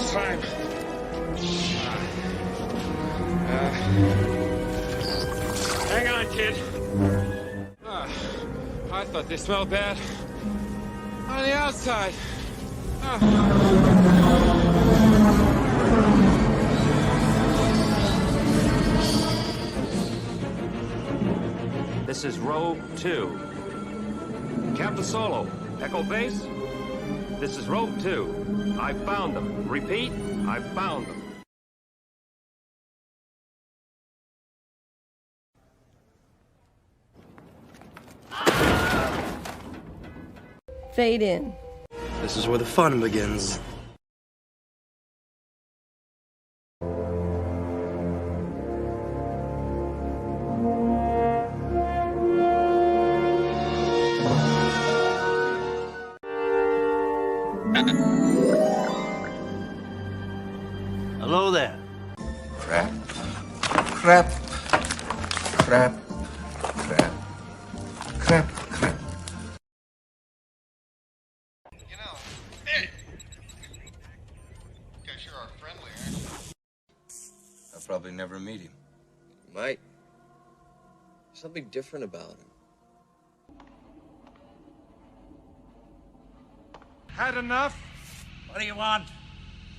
It's time. Hang on, kid. I thought they smelled bad on the outside. This is Rogue 2. Captain Solo, Echo Base. This is Rogue 2. I found them. Repeat, I found them. Fade in. This is where the fun begins. Hello there. Crap. Crap. Crap. Crap. Crap. Crap. You know, hey! You guys sure are friendly, aren't you? I'll probably never meet him. Might. Something different about him. Had enough? What do you want?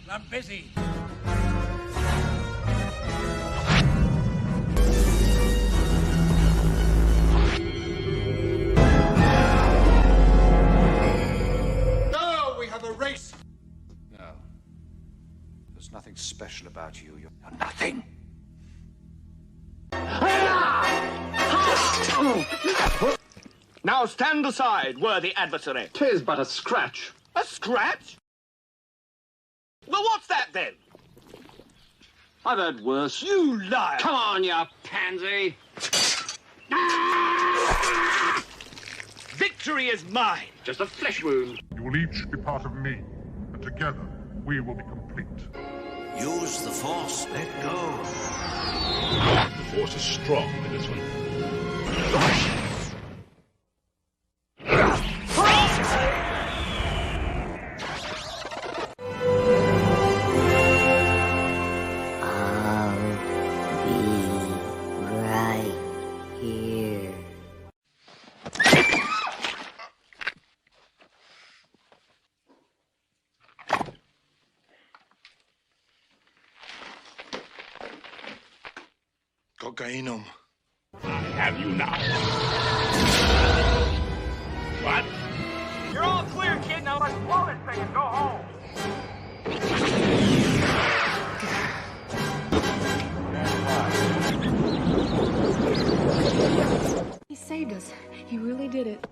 I'm busy. No, we have a race. No. There's nothing special about you. You're nothing. Now stand aside, worthy adversary. 'Tis but a scratch. A scratch? Well, what's that then? I've heard worse. You liar! Come on, you pansy. Victory is mine! Just a flesh wound. You will each be part of me, and together we will be complete. Use the Force. Let go. The Force is strong in this one. Cocainum. I have you now. What? You're all clear, kid. Now let's blow this thing and go home. He saved us. He really did it.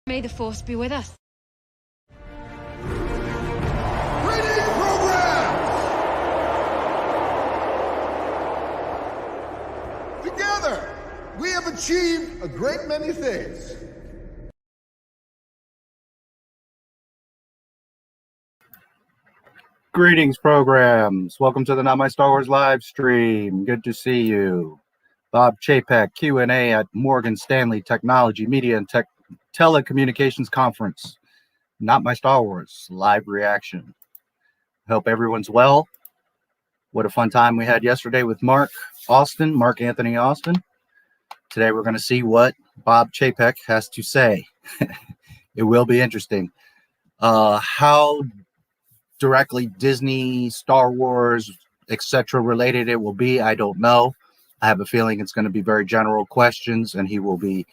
May the Force be with us. Ready program! Together, we have achieved a great many things. Greetings, programs. Welcome to the Not My Star Wars live stream. Good to see you. Bob Chapek, Q&A at Morgan Stanley Technology, Media and Telecommunications Conference. Not My Star Wars live reaction. Hope everyone's well. What a fun time we had yesterday with Mark Anthony Austin. Today we're going to see what Bob Chapek has to say. It will be interesting. How directly Disney, Star Wars, etc. related it will be, I don't know. I have a feeling it's going to be very general questions, and he will be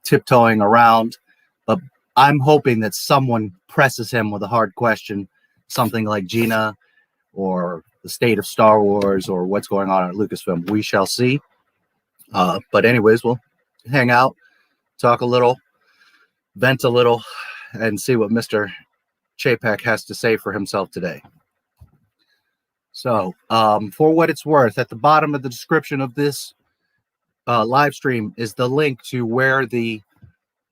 tiptoeing around. But I'm hoping that someone presses him with a hard question, something like Gina or the state of Star Wars or what's going on at Lucasfilm. We shall see. But anyways, we'll hang out, talk a little, vent a little, and see what Mr. Chapek has to say for himself today. So, for what it's worth, at the bottom of the description of this live stream is the link to where the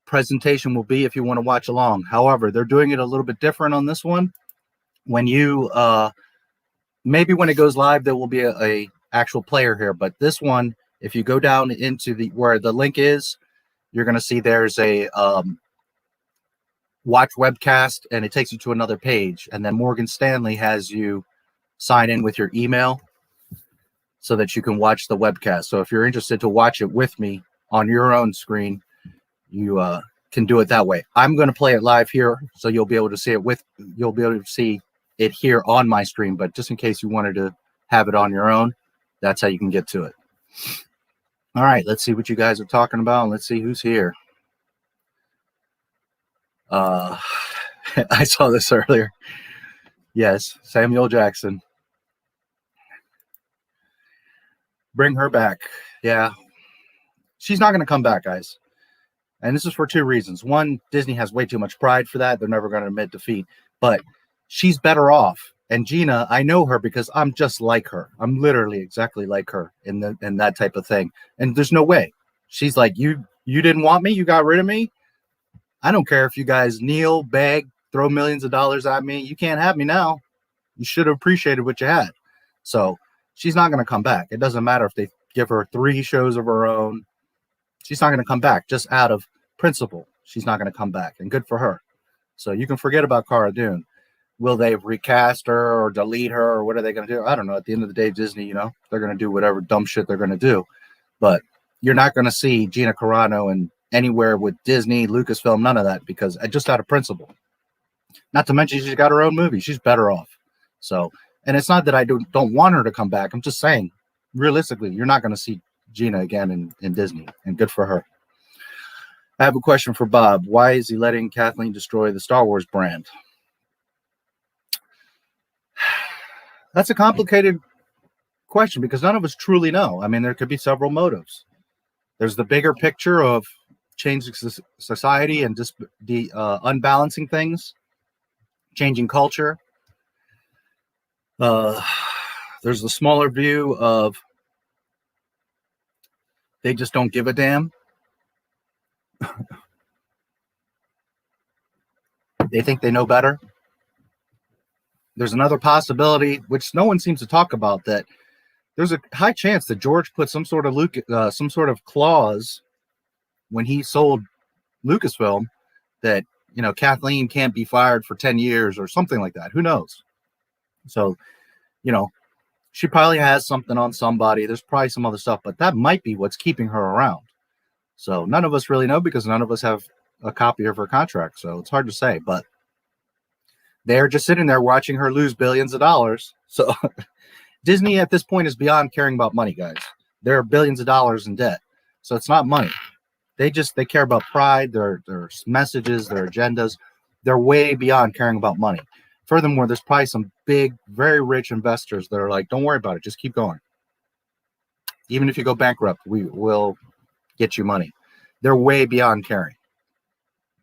presentation will be if you want to watch along. However, they're doing it a little bit different on this one. When you maybe when it goes live, there will be a actual player here, but this one, if you go down into the where the link is, you're going to see there's a watch webcast, and it takes you to another page, and then Morgan Stanley has you sign in with your email so that you can watch the webcast. So if you're interested to watch it with me on your own screen, you can do it that way. I'm going to play it live here, so you'll be able to see it you'll be able to see it here on my stream, but just in case you wanted to have it on your own, that's how you can get to it. All right, let's see what you guys are talking about. Let's see who's here. I saw this earlier. Yes, Samuel Jackson. Bring her back. Yeah. She's not going to come back, guys. And this is for two reasons. One, Disney has way too much pride for that. They're never going to admit defeat. But she's better off. And Gina, I know her because I'm just like her. I'm literally exactly like her in that type of thing. And there's no way. She's like, you didn't want me? You got rid of me? I don't care if you guys kneel, beg, throw millions of dollars at me. You can't have me now. You should have appreciated what you had. So she's not going to come back. It doesn't matter if they give her 3 shows of her own. She's not going to come back just out of principle. She's not going to come back, and good for her. So you can forget about Cara Dune. Will they recast her or delete her, or what are they going to do? I don't know. At the end of the day, Disney, they're going to do whatever dumb shit they're going to do. But you're not going to see Gina Carano and anywhere with Disney, Lucasfilm, none of that, because just out of principle. Not to mention she's got her own movie. She's better off. So, and it's not that I don't want her to come back. I'm just saying, realistically, you're not going to see Gina again in Disney, and good for her. I have a question for Bob. Why is he letting Kathleen destroy the Star Wars brand? That's a complicated question because none of us truly know. I mean, there could be several motives. There's the bigger picture of changing society and just unbalancing things, changing culture. There's the smaller view of they just don't give a damn. They think they know better. There's another possibility, which no one seems to talk about, that there's a high chance that George put some sort of clause when he sold Lucasfilm that Kathleen can't be fired for 10 years or something like that. Who knows? So, she probably has something on somebody. There's probably some other stuff, but that might be what's keeping her around. So none of us really know because none of us have a copy of her contract. So it's hard to say, but they're just sitting there watching her lose billions of dollars. So Disney at this point is beyond caring about money, guys. There are billions of dollars in debt. So it's not money. They care about pride, their messages, their agendas. They're way beyond caring about money. Furthermore, there's probably some big, very rich investors that are like, don't worry about it. Just keep going. Even if you go bankrupt, we will get you money. They're way beyond caring.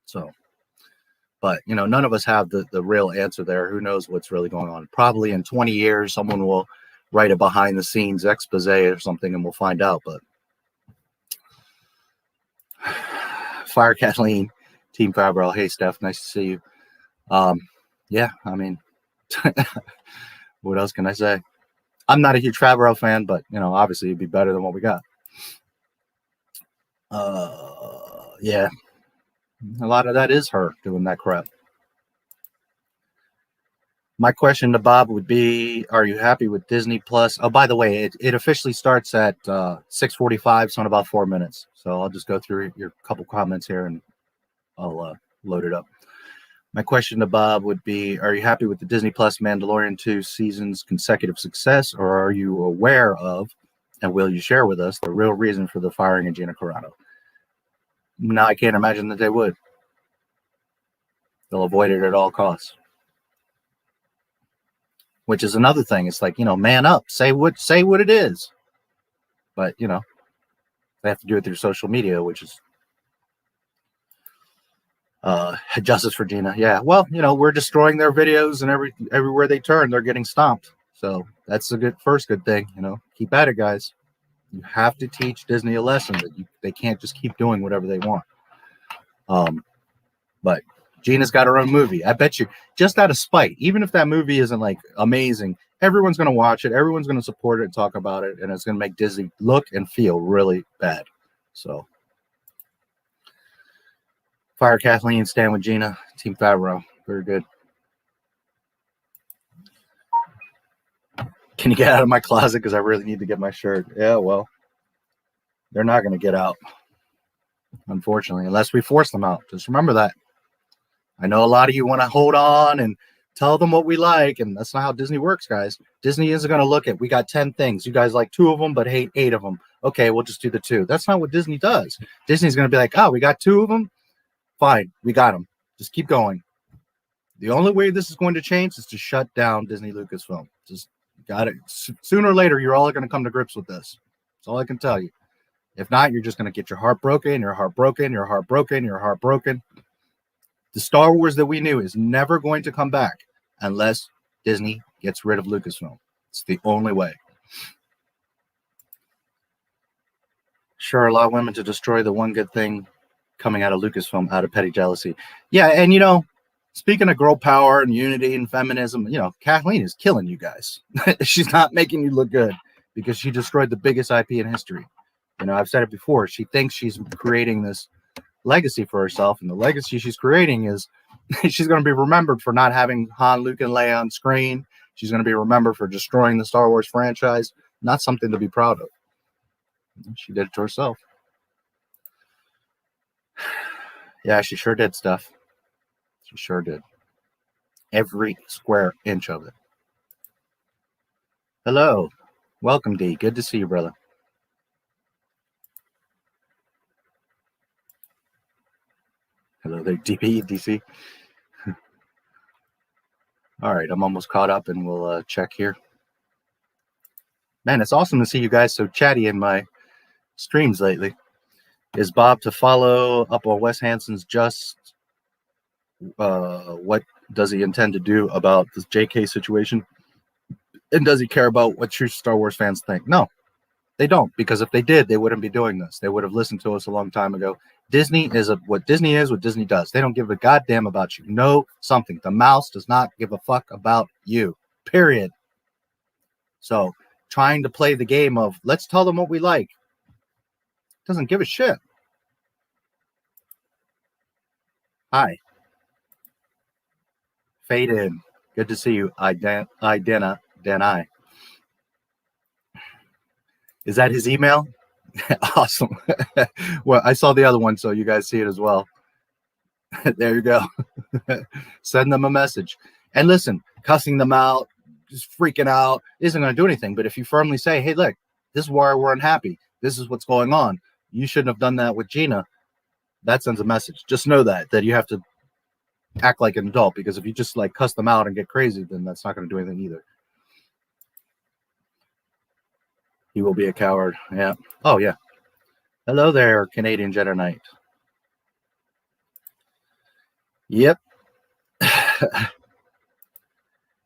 So, but, none of us have the real answer there. Who knows what's really going on? Probably in 20 years, someone will write a behind-the-scenes expose or something, and we'll find out. But Fire Kathleen, Team Fabro. Hey, Steph, nice to see you. Yeah, I mean, what else can I say? I'm not a huge Favreau fan, but, obviously it'd be better than what we got. Yeah, a lot of that is her doing that crap. My question to Bob would be, are you happy with Disney Plus? Oh, by the way, it officially starts at 6:45, so in about 4 minutes. So I'll just go through your couple comments here and I'll load it up. My question to Bob would be, are you happy with the Disney Plus Mandalorian 2 season's consecutive success, or are you aware of, and will you share with us, the real reason for the firing of Gina Carano? No, I can't imagine that they would. They'll avoid it at all costs. Which is another thing. It's like, man up. Say what it is. But, they have to do it through social media, which is justice for Gina. Yeah, well, we're destroying their videos, and everywhere they turn, they're getting stomped. So That's the first good thing, keep at it, guys. You have to teach Disney a lesson that they can't just keep doing whatever they want. But Gina's got her own movie. I bet you, just out of spite, even if that movie isn't like amazing, everyone's going to watch it. Everyone's going to support it and talk about it. And it's going to make Disney look and feel really bad. So fire Kathleen, stand with Gina, Team Favreau. Very good. Can you get out of my closet? Because I really need to get my shirt. Yeah, well, they're not going to get out, unfortunately, unless we force them out. Just remember that. I know a lot of you want to hold on and tell them what we like, and that's not how Disney works, guys. Disney isn't going to look at, we got 10 things. You guys like 2 of them, but hate 8 of them. Okay, we'll just do the 2. That's not what Disney does. Disney's going to be like, oh, we got 2 of them? Fine, we got them. Just keep going. The only way this is going to change is to shut down Disney Lucasfilm. Just got it. Sooner or later, you're all going to come to grips with this. That's all I can tell you. If not, you're just going to get your heart broken, your heart broken, your heart broken, your heart broken. The Star Wars that we knew is never going to come back unless Disney gets rid of Lucasfilm. It's the only way. Sure, allow women to destroy the one good thing coming out of Lucasfilm out of petty jealousy. Yeah, and speaking of girl power and unity and feminism, Kathleen is killing you guys. She's not making you look good because she destroyed the biggest IP in history. I've said it before. She thinks she's creating this legacy for herself, and the legacy she's creating is she's going to be remembered for not having Han, Luke, and Leia on screen. She's going to be remembered for destroying the Star Wars franchise. Not something to be proud of. She did it to herself. Yeah, she sure did stuff. She sure did. Every square inch of it. Hello. Welcome, D. Good to see you, brother. Hello there, DC. All right, I'm almost caught up, and we'll check here. Man, it's awesome to see you guys so chatty in my streams lately. Is Bob to follow up on Wes Hansen's Just? What does he intend to do about this JK situation? And does he care about what true Star Wars fans think? No, they don't, because if they did, they wouldn't be doing this. They would have listened to us a long time ago. Disney is what Disney is, what Disney does. They don't give a goddamn about you. Know something. The mouse does not give a fuck about you. Period. So trying to play the game of let's tell them what we like doesn't give a shit. Hi. Fade in. Good to see you. Dana. Is that his email? Awesome. Well, I saw the other one, so you guys see it as well. There you go. Send them a message. And listen, cussing them out, just freaking out, isn't going to do anything. But if you firmly say, hey, look, this is why we're unhappy. This is what's going on. You shouldn't have done that with Gina. That sends a message. Just know that you have to act like an adult, because if you just like cuss them out and get crazy, then that's not going to do anything either. He will be a coward. Yeah. Oh, yeah. Hello there, Canadian Jedi Knight. Yep.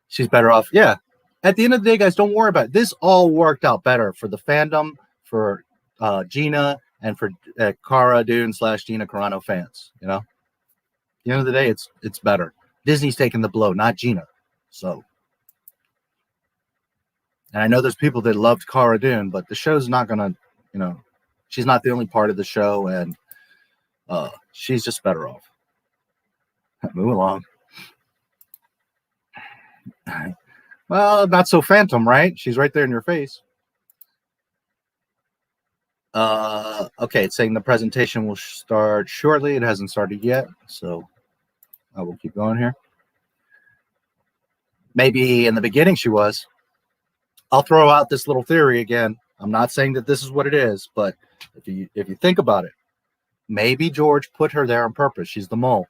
She's better off. Yeah. At the end of the day, guys, don't worry about it. This all worked out better for the fandom, for Gina, and for Cara Dune / Gina Carano fans. At the end of the day, it's better. Disney's taking the blow, not Gina. So. And I know there's people that loved Cara Dune, but the show's not going to, she's not the only part of the show, and she's just better off. Move along. Well, not so Phantom, right? She's right there in your face. Okay, it's saying the presentation will start shortly. It hasn't started yet, so I will keep going here. Maybe in the beginning she was. I'll throw out this little theory again. I'm not saying that this is what it is, but if you think about it, maybe George put her there on purpose. She's the mole.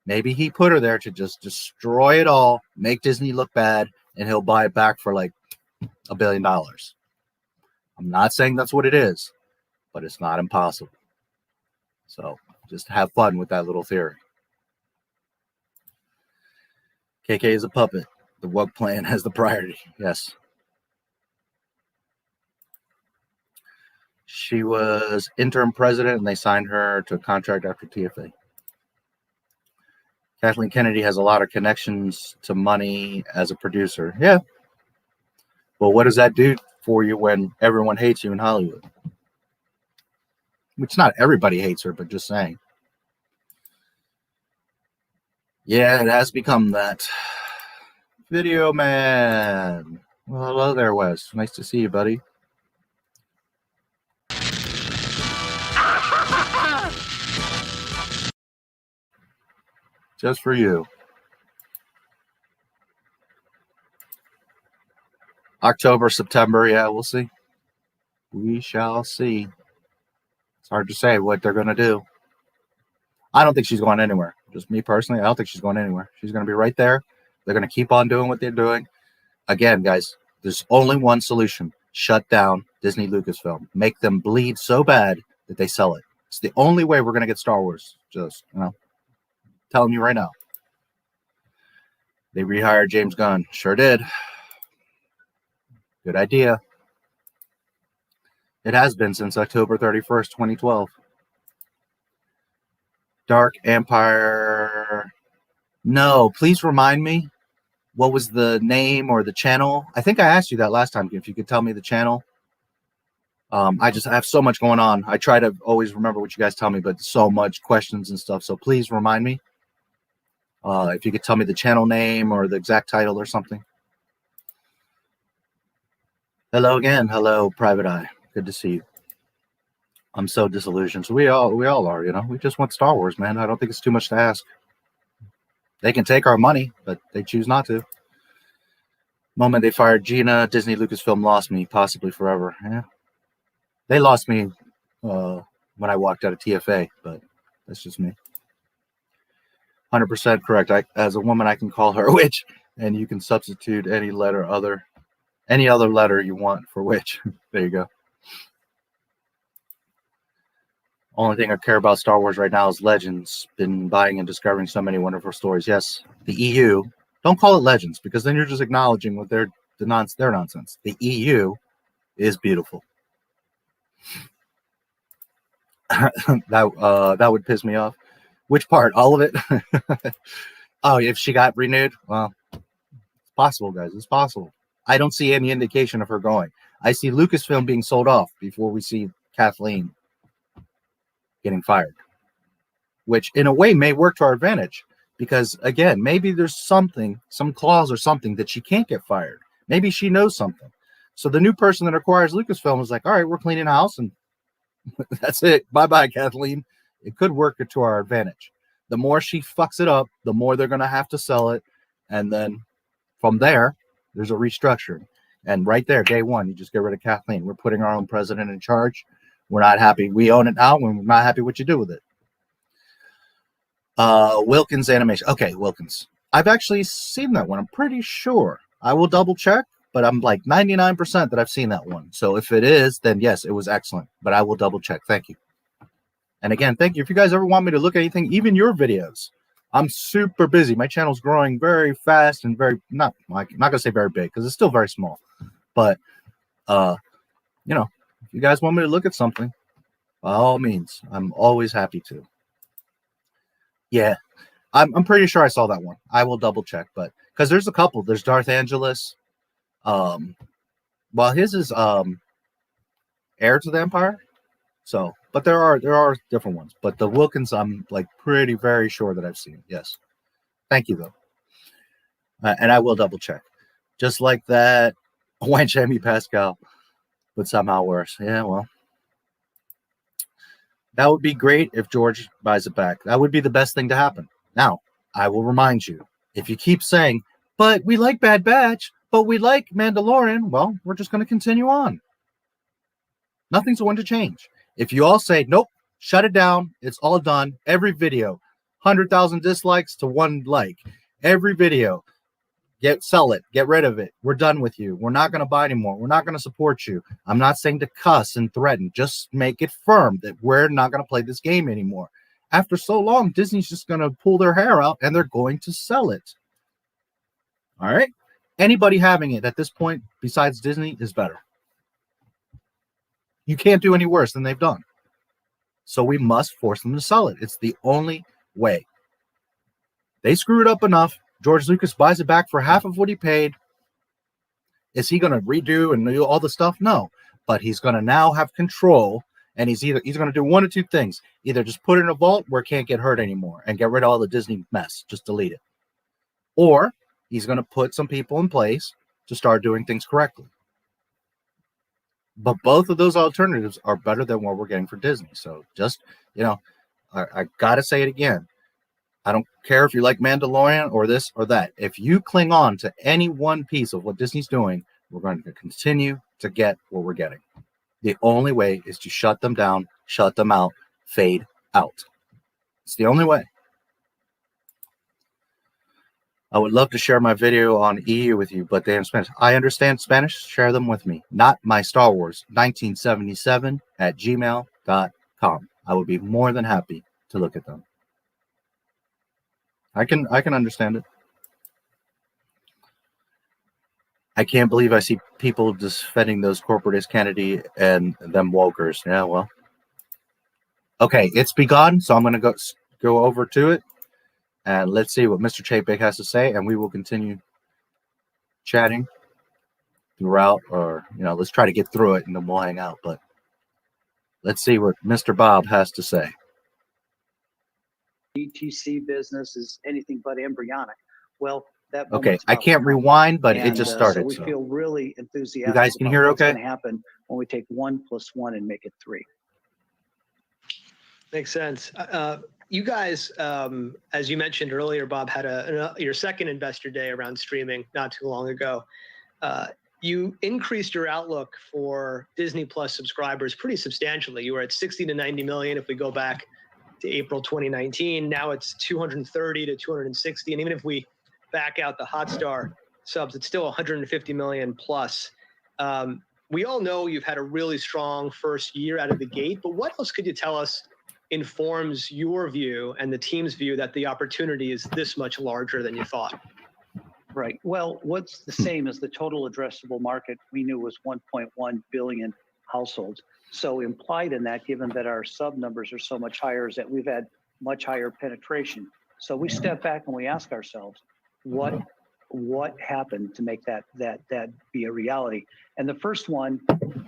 Maybe he put her there to just destroy it all, make Disney look bad, and he'll buy it back for like $1 billion. I'm not saying that's what it is, but it's not impossible. So just have fun with that little theory. KK is a puppet. The woke plan has the priority. Yes. She was interim president, and they signed her to a contract after TFA. Kathleen Kennedy has a lot of connections to money as a producer. Yeah. Well, what does that do for you when everyone hates you in Hollywood? Which not everybody hates her, but just saying. Yeah, it has become that. Video man. Well, hello there, Wes. Nice to see you, buddy. Just for you. October, September, yeah, we'll see. We shall see. It's hard to say what they're going to do. I don't think she's going anywhere. Just me personally, I don't think she's going anywhere. She's going to be right there. They're going to keep on doing what they're doing. Again, guys, there's only one solution. Shut down Disney Lucasfilm. Make them bleed so bad that they sell it. It's the only way we're going to get Star Wars. Just, telling you right now. They rehired James Gunn. Sure did. Good idea. It has been since October 31st, 2012. Dark Empire. No, please remind me. What was the name or the channel? I think I asked you that last time. If you could tell me the channel. I have so much going on. I try to always remember what you guys tell me, but so much questions and stuff. So please remind me. If you could tell me the channel name or the exact title or something. Hello again. Hello, Private Eye. Good to see you. I'm so disillusioned. So we all are, We just want Star Wars, man. I don't think it's too much to ask. They can take our money, but they choose not to. Moment they fired Gina, Disney Lucasfilm lost me, possibly forever. Yeah. They lost me when I walked out of TFA, but that's just me. 100% correct. As a woman, I can call her a witch, and you can substitute any other letter you want for witch. There you go. Only thing I care about Star Wars right now is Legends. Been buying and discovering so many wonderful stories. Yes, the EU. Don't call it Legends, because then you're just acknowledging what their nonsense. The EU is beautiful. That would piss me off. Which part? All of it? Oh, if she got renewed? Well, it's possible, guys. It's possible. I don't see any indication of her going. I see Lucasfilm being sold off before we see Kathleen getting fired, which in a way may work to our advantage, because again, maybe there's some clause or something that she can't get fired. Maybe she knows something. So the new person that acquires Lucasfilm is like, all right, we're cleaning house, and that's it. Bye-bye, Kathleen. It could work to our advantage. The more she fucks it up, the more they're going to have to sell it. And then from there, there's a restructuring. And right there, day one, you just get rid of Kathleen. We're putting our own president in charge. We're not happy. We own it now, and we're not happy what you do with it. Wilkins animation. Okay, Wilkins. I've actually seen that one. I'm pretty sure. I will double check, but I'm like 99% that I've seen that one. So if it is, then yes, it was excellent. But I will double check. Thank you. And again, thank you. If you guys ever want me to look at anything, even your videos, I'm super busy. My channel's growing very fast and not gonna say very big, because it's still very small. But if you guys want me to look at something, by all means, I'm always happy to. Yeah, I'm pretty sure I saw that one. I will double check, but because there's a couple. There's Darth Angelus. Well, his is Heir to the Empire. So, but there are different ones. But the Wilkins, I'm like very sure that I've seen. Yes. Thank you though. And I will double check. Just like that, Wayne Jamie Pascal, but somehow worse. Yeah, well. That would be great if George buys it back. That would be the best thing to happen. Now, I will remind you, if you keep saying, but we like Bad Batch, but we like Mandalorian, well, we're just going to continue on. Nothing's going to change. If you all say, nope, shut it down, it's all done, every video, 100,000 dislikes to 1 like, every video, sell it, get rid of it, we're done with you, we're not going to buy anymore, we're not going to support you. I'm not saying to cuss and threaten, just make it firm that we're not going to play this game anymore. After so long, Disney's just going to pull their hair out and they're going to sell it. All right? Anybody having it at this point besides Disney is better. You can't do any worse than they've done. So we must force them to sell it. It's the only way. They screwed up enough. George Lucas buys it back for half of what he paid. Is he going to redo and do all the stuff? No. But he's going to now have control, and he's going to do one of two things. Either just put it in a vault where it can't get hurt anymore and get rid of all the Disney mess. Just delete it. Or he's going to put some people in place to start doing things correctly. But both of those alternatives are better than what we're getting for Disney. So just, I got to say it again. I don't care if you like Mandalorian or this or that. If you cling on to any one piece of what Disney's doing, we're going to continue to get what we're getting. The only way is to shut them down, shut them out, fade out. It's the only way. I would love to share my video on EU with you, but they have Spanish. I understand Spanish. Share them with me. NotMyStarWars1977@gmail.com. I would be more than happy to look at them. I can understand it. I can't believe I see people defending those corporatist Kennedy and them wokers. Yeah, well. Okay, it's begun, so I'm going to go over to it. And let's see what Mr. Chapek has to say, and we will continue chatting throughout, or, let's try to get through it, and then we'll hang out. But let's see what Mr. Bob has to say. DTC business is anything but embryonic. Well, that okay, I can't rewind, but it just started. So we feel really enthusiastic. You guys can hear what's okay? going to happen when we take 1 + 1 and make it 3. Makes sense. You guys, as you mentioned earlier, Bob, had your second investor day around streaming not too long ago. You increased your outlook for Disney Plus subscribers pretty substantially. You were at 60 to 90 million if we go back to April 2019. Now it's 230 to 260. And even if we back out the Hotstar subs, it's still 150 million plus. We all know you've had a really strong first year out of the gate, but what else could you tell us informs your view and the team's view that the opportunity is this much larger than you thought? Right. Well, what's the same as the total addressable market we knew was 1.1 billion households. So implied in that, given that our sub numbers are so much higher, is that we've had much higher penetration. So we step back and we ask ourselves, what happened to make that be a reality? And the first one,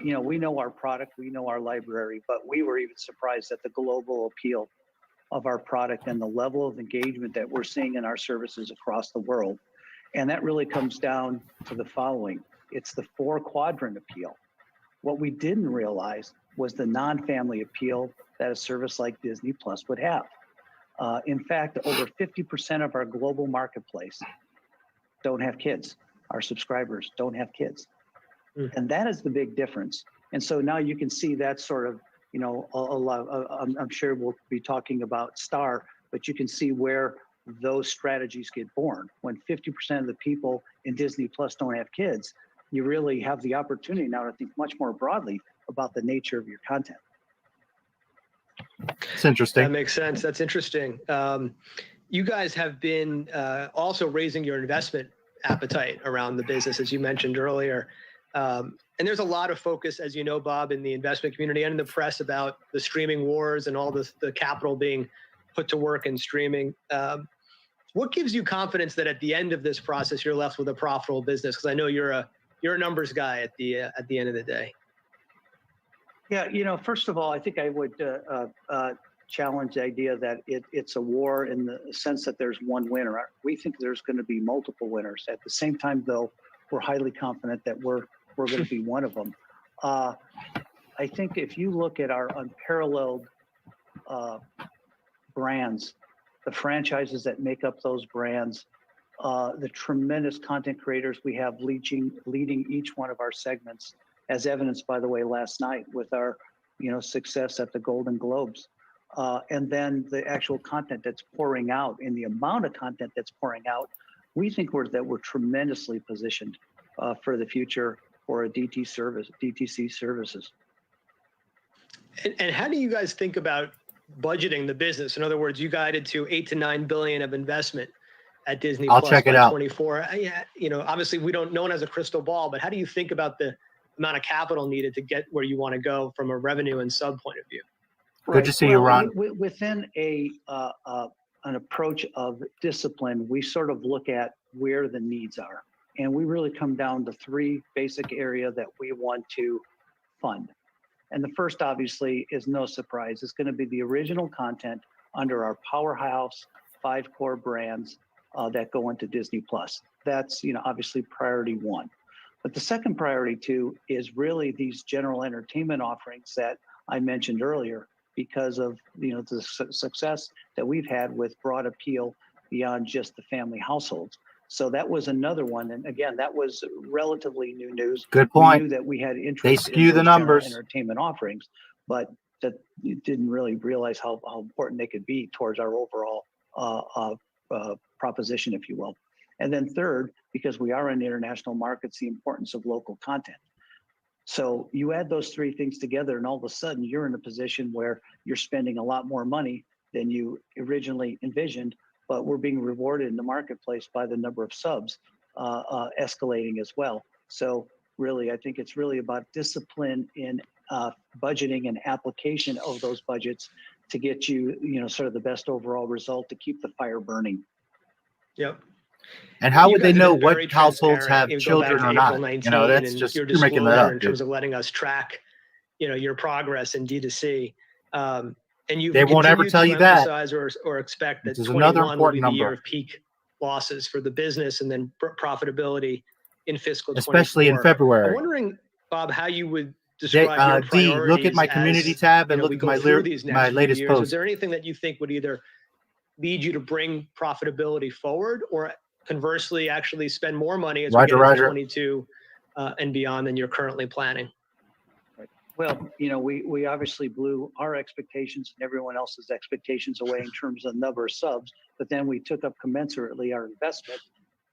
we know our product, we know our library, but we were even surprised at the global appeal of our product and the level of engagement that we're seeing in our services across the world. And that really comes down to the following. It's the 4-quadrant appeal. What we didn't realize was the non-family appeal that a service like Disney Plus would have. In fact, over 50% of our global marketplace don't have kids. Our subscribers don't have kids. And that is the big difference. And so now you can see that sort of, I'm sure we'll be talking about Star, but you can see where those strategies get born. When 50% of the people in Disney Plus don't have kids, you really have the opportunity now to think much more broadly about the nature of your content. It's interesting. That makes sense. That's interesting. You guys have been also raising your investment appetite around the business, as you mentioned earlier. And there's a lot of focus, as you know, Bob, in the investment community and in the press about the streaming wars and all the capital being put to work in streaming. What gives you confidence that at the end of this process, you're left with a profitable business? Because I know you're a numbers guy at the end of the day. Yeah, first of all, I think I would challenge the idea that it's a war in the sense that there's one winner. We think there's going to be multiple winners. At the same time, though, we're highly confident that we're going to be one of them. I think if you look at our unparalleled brands, the franchises that make up those brands, the tremendous content creators we have leading each one of our segments, as evidenced, by the way, last night with our success at the Golden Globes. And then the actual content that's pouring out and the amount of content that's pouring out, we think that we're tremendously positioned for the future for a DTC services. And how do you guys think about budgeting the business? In other words, you guided to 8 to 9 billion of investment at Disney I'll Plus check it by out. 24. Yeah, obviously no one has a crystal ball, but how do you think about the amount of capital needed to get where you want to go from a revenue and sub point of view. Good to see you, Ron. Within an approach of discipline, we sort of look at where the needs are. And we really come down to three basic areas that we want to fund. And the first, obviously, is no surprise. It's going to be the original content under our powerhouse 5 core brands that go into Disney+. That's, obviously priority 1. But the second priority 2 is really these general entertainment offerings that I mentioned earlier, because of the success that we've had with broad appeal beyond just the family households. So that was another one, and again, that was relatively new news. Good point. We knew that we had interest. They skew the numbers. Entertainment offerings, but that you didn't really realize how important they could be towards our overall proposition, if you will. And then third, because we are in international markets, the importance of local content. So you add those three things together, and all of a sudden you're in a position where you're spending a lot more money than you originally envisioned, but we're being rewarded in the marketplace by the number of subs escalating as well. So really, I think it's really about discipline in budgeting and application of those budgets to get you, sort of the best overall result to keep the fire burning. Yep. And how would they know what households have children or not? That's just, you're making that up. In terms of letting us track, your progress in D2C. And they won't ever tell you that. Or expect that this is another important will be the year number of peak losses for the business and then profitability in fiscal 24. Especially in February. I'm wondering, Bob, how you would describe your priorities. Look at my community tab and look at my latest post. Is there anything that you think would either lead you to bring profitability forward, or conversely actually spend more money as we get into 22 and beyond than you're currently planning? Well, we obviously blew our expectations and everyone else's expectations away in terms of number of subs, but then we took up commensurately our investment,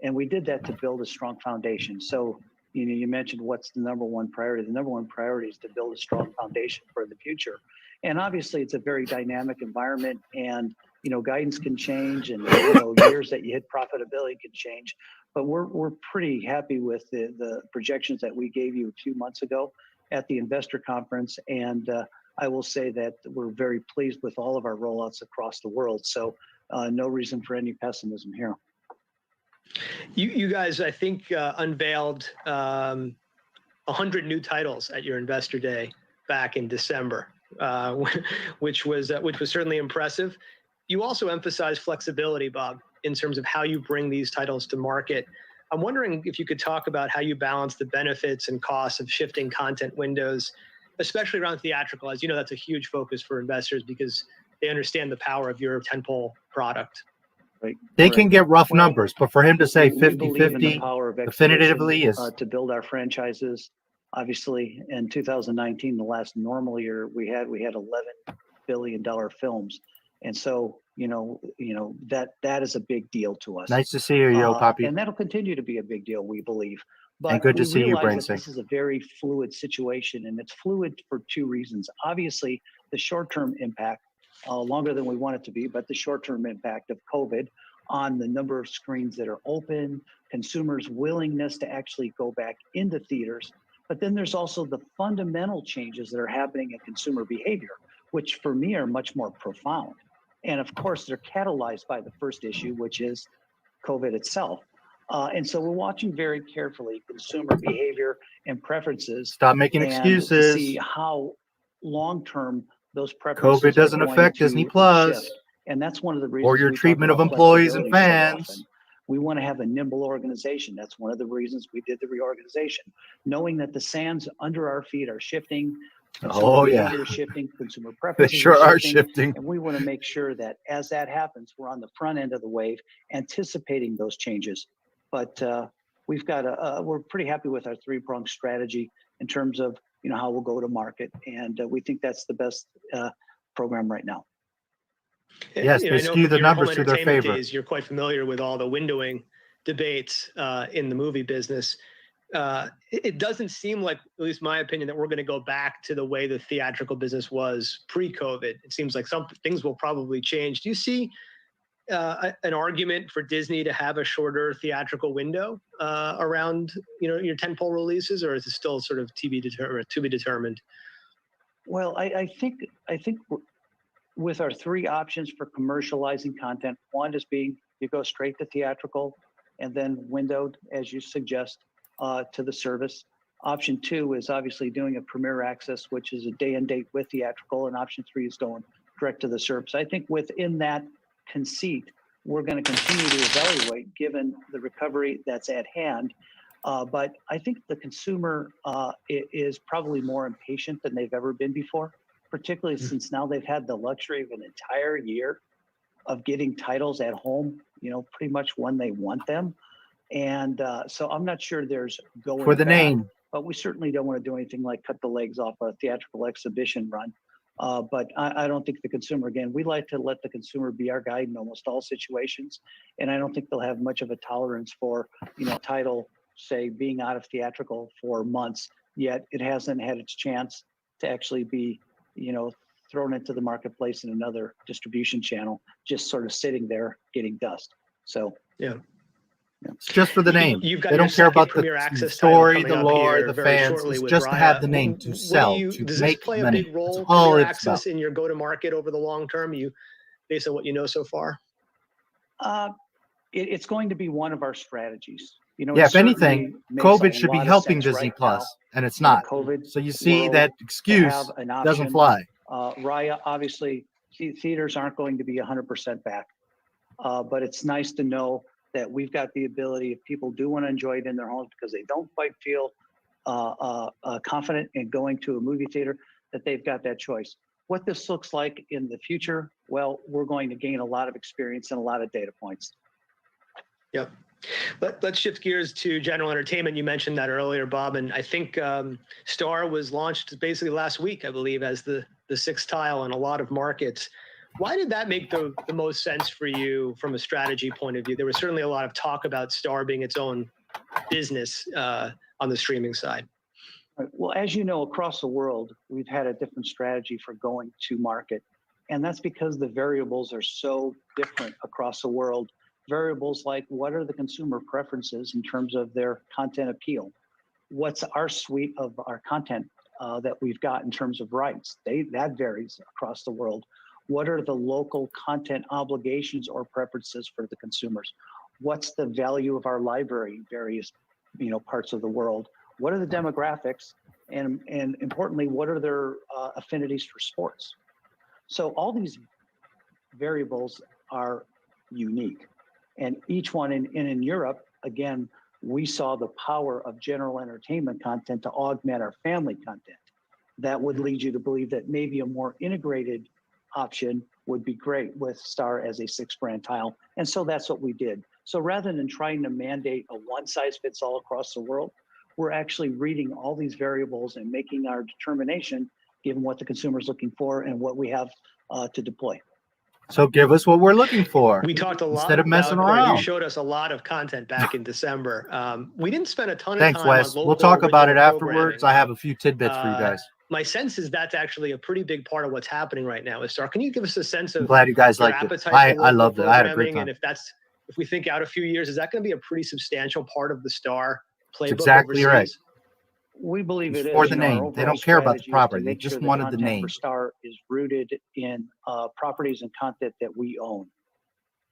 and we did that to build a strong foundation. So, you mentioned what's the number one priority. The number one priority is to build a strong foundation for the future. And obviously it's a very dynamic environment, and guidance can change, and years that you hit profitability can change. But we're pretty happy with the projections that we gave you a few months ago at the investor conference, and I will say that we're very pleased with all of our rollouts across the world. So no reason for any pessimism here. You guys, I think, unveiled 100 new titles at your investor day back in December, which was certainly impressive. You also emphasized flexibility, Bob, in terms of how you bring these titles to market. I'm wondering if you could talk about how you balance the benefits and costs of shifting content windows, especially around theatrical. As you know, that's a huge focus for investors because they understand the power of your tentpole product. Right. They can get rough numbers, but for him to say 50-50 definitively is to build our franchises. Obviously, in 2019, the last normal year we had $11 billion films. And so, that is a big deal to us. Nice to see you, Yo Poppy. And that'll continue to be a big deal, we believe. But and good to see you, Brainsync. This is a very fluid situation, and it's fluid for two reasons. Obviously, the short-term impact, longer than we want it to be, but the short-term impact of COVID on the number of screens that are open, consumers' willingness to actually go back into theaters. But then there's also the fundamental changes that are happening in consumer behavior, which for me are much more profound. And of course, they're catalyzed by the first issue, which is COVID itself. And so we're watching very carefully consumer behavior and preferences. Stop making excuses. To see how long-term those preferences COVID doesn't affect Disney Plus. Shift. And that's one of the reasons. Or your treatment of employees and fans. So we want to have a nimble organization. That's one of the reasons we did the reorganization, knowing that the sands under our feet are shifting. Consumer shifting, consumer preferences they sure are shifting. And we want to make sure that as that happens, we're on the front end of the wave, anticipating those changes. But we've got we're pretty happy with our three-pronged strategy in terms of how we'll go to market, and we think that's the best program right now. Yes, they skew the numbers to their favor. You're quite familiar with all the windowing debates in the movie business. It doesn't seem like, at least my opinion, that we're going to go back to the way the theatrical business was pre-COVID. It seems like some things will probably change. Do you see an argument for Disney to have a shorter theatrical window around your tentpole releases, or is it still sort of to be determined? Well, I think with our three options for commercializing content, one is being you go straight to theatrical and then windowed, as you suggest, to the service. Option 2 is obviously doing a premiere access, which is a day and date with theatrical, and option 3 is going direct to the service. I think within that conceit, we're going to continue to evaluate given the recovery that's at hand. But I think the consumer is probably more impatient than they've ever been before, particularly since now they've had the luxury of an entire year of getting titles at home, pretty much when they want them. And so I'm not sure there's going for the back, name, but we certainly don't want to do anything like cut the legs off a theatrical exhibition run. But I don't think the consumer, again, we like to let the consumer be our guide in almost all situations. And I don't think they'll have much of a tolerance for, title, say, being out of theatrical for months, yet it hasn't had its chance to actually be, thrown into the marketplace in another distribution channel, just sort of sitting there getting dust. So, yeah. It's just for the name. You've got they don't care about the story, the lore, the fans. It's just to have the name to sell, to does make this play money. a big role, That's all Premier it's about. Access, in your go-to-market over the long term? Based on what you know so far? It's going to be one of our strategies. If anything, COVID should be helping Disney Plus, and it's not. So you see that excuse doesn't fly. Raya, obviously, theaters aren't going to be 100% back, but it's nice to know that we've got the ability, if people do want to enjoy it in their homes because they don't quite feel confident in going to a movie theater, that they've got that choice. What this looks like in the future, well, we're going to gain a lot of experience and a lot of data points. Yep. Let's shift gears to general entertainment. You mentioned that earlier, Bob, and I think Star was launched basically last week, I believe, as the sixth tile in a lot of markets. Why did that make the most sense for you from a strategy point of view? There was certainly a lot of talk about Star being its own business on the streaming side. Well, as you know, across the world, we've had a different strategy for going to market. And that's because the variables are so different across the world. Variables like what are the consumer preferences in terms of their content appeal? What's our suite of our content that we've got in terms of rights? That varies across the world. What are the local content obligations or preferences for the consumers? What's the value of our library in various parts of the world? What are the demographics? And importantly, what are their affinities for sports? So all these variables are unique. And each one in Europe, again, we saw the power of general entertainment content to augment our family content. That would lead you to believe that maybe a more integrated option would be great with Star as a 6-brand tile. And so that's what we did. So rather than trying to mandate a one-size-fits-all across the world, we're actually reading all these variables and making our determination given what the consumer is looking for and what we have to deploy. So give us what we're looking for. We talked a lot instead of messing about, around. You showed us a lot of content back in December. We didn't spend a ton of Thanks, time Wes. on We'll talk about it original afterwards. programming. I have a few tidbits for you guys. My sense is that's actually a pretty big part of what's happening right now with Star. Can you give us a sense of I'm glad you guys your liked it. appetite for I local loved it. I had a great programming? time. And if we think out a few years, is that going to be a pretty substantial part of the Star playbook? That's exactly overseas? right. We believe it is. For the Our name. They overall don't care about the strategy is to property. They make just sure wanted the content name. for Star is rooted in properties and content that we own,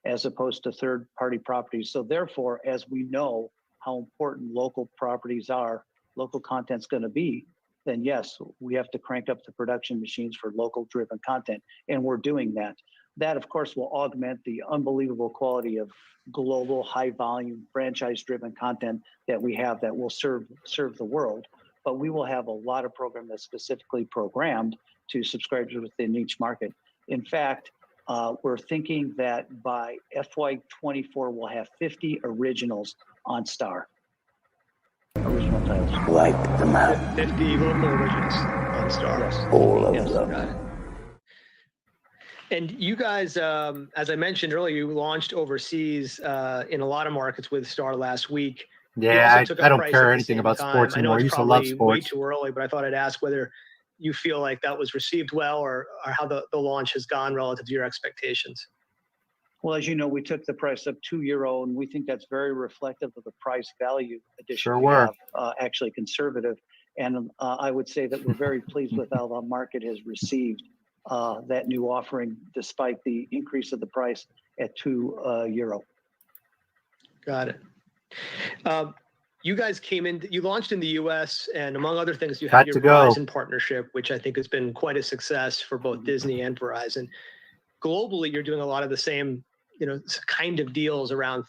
as opposed to third-party properties. So therefore, as we know how important local properties are, local content's going to be, then yes, we have to crank up the production machines for local-driven content, and we're doing that. That, of course, will augment the unbelievable quality of global, high-volume, franchise-driven content that we have that will serve the world. But we will have a lot of programming that's specifically programmed to subscribers within each market. In fact, we're thinking that by FY24, we'll have 50 originals on Star. Original titles. Wipe them out. 50 local originals on Star. Yes. All of Yes. them. Got it. And you guys, as I mentioned earlier, you launched overseas in a lot of markets with Star last week. You Yeah, also took I up don't price care at the anything same about time. sports I know anymore. I it's used to love probably sports. way too early, but I thought I'd ask whether you feel like that was received well or how the launch has gone relative to your expectations. Well, as you know, we took the price up €2, and we think that's very reflective of the price value addition. Sure we were. have, actually conservative. And I would say that we're very pleased with how the market has received that new offering, despite the increase of the price at €2. Got it. You guys you launched in the US, and among other things, you have your Verizon partnership, which I think has been quite a success for both Disney and Verizon. Globally, you're doing a lot of the same, kind of deals around,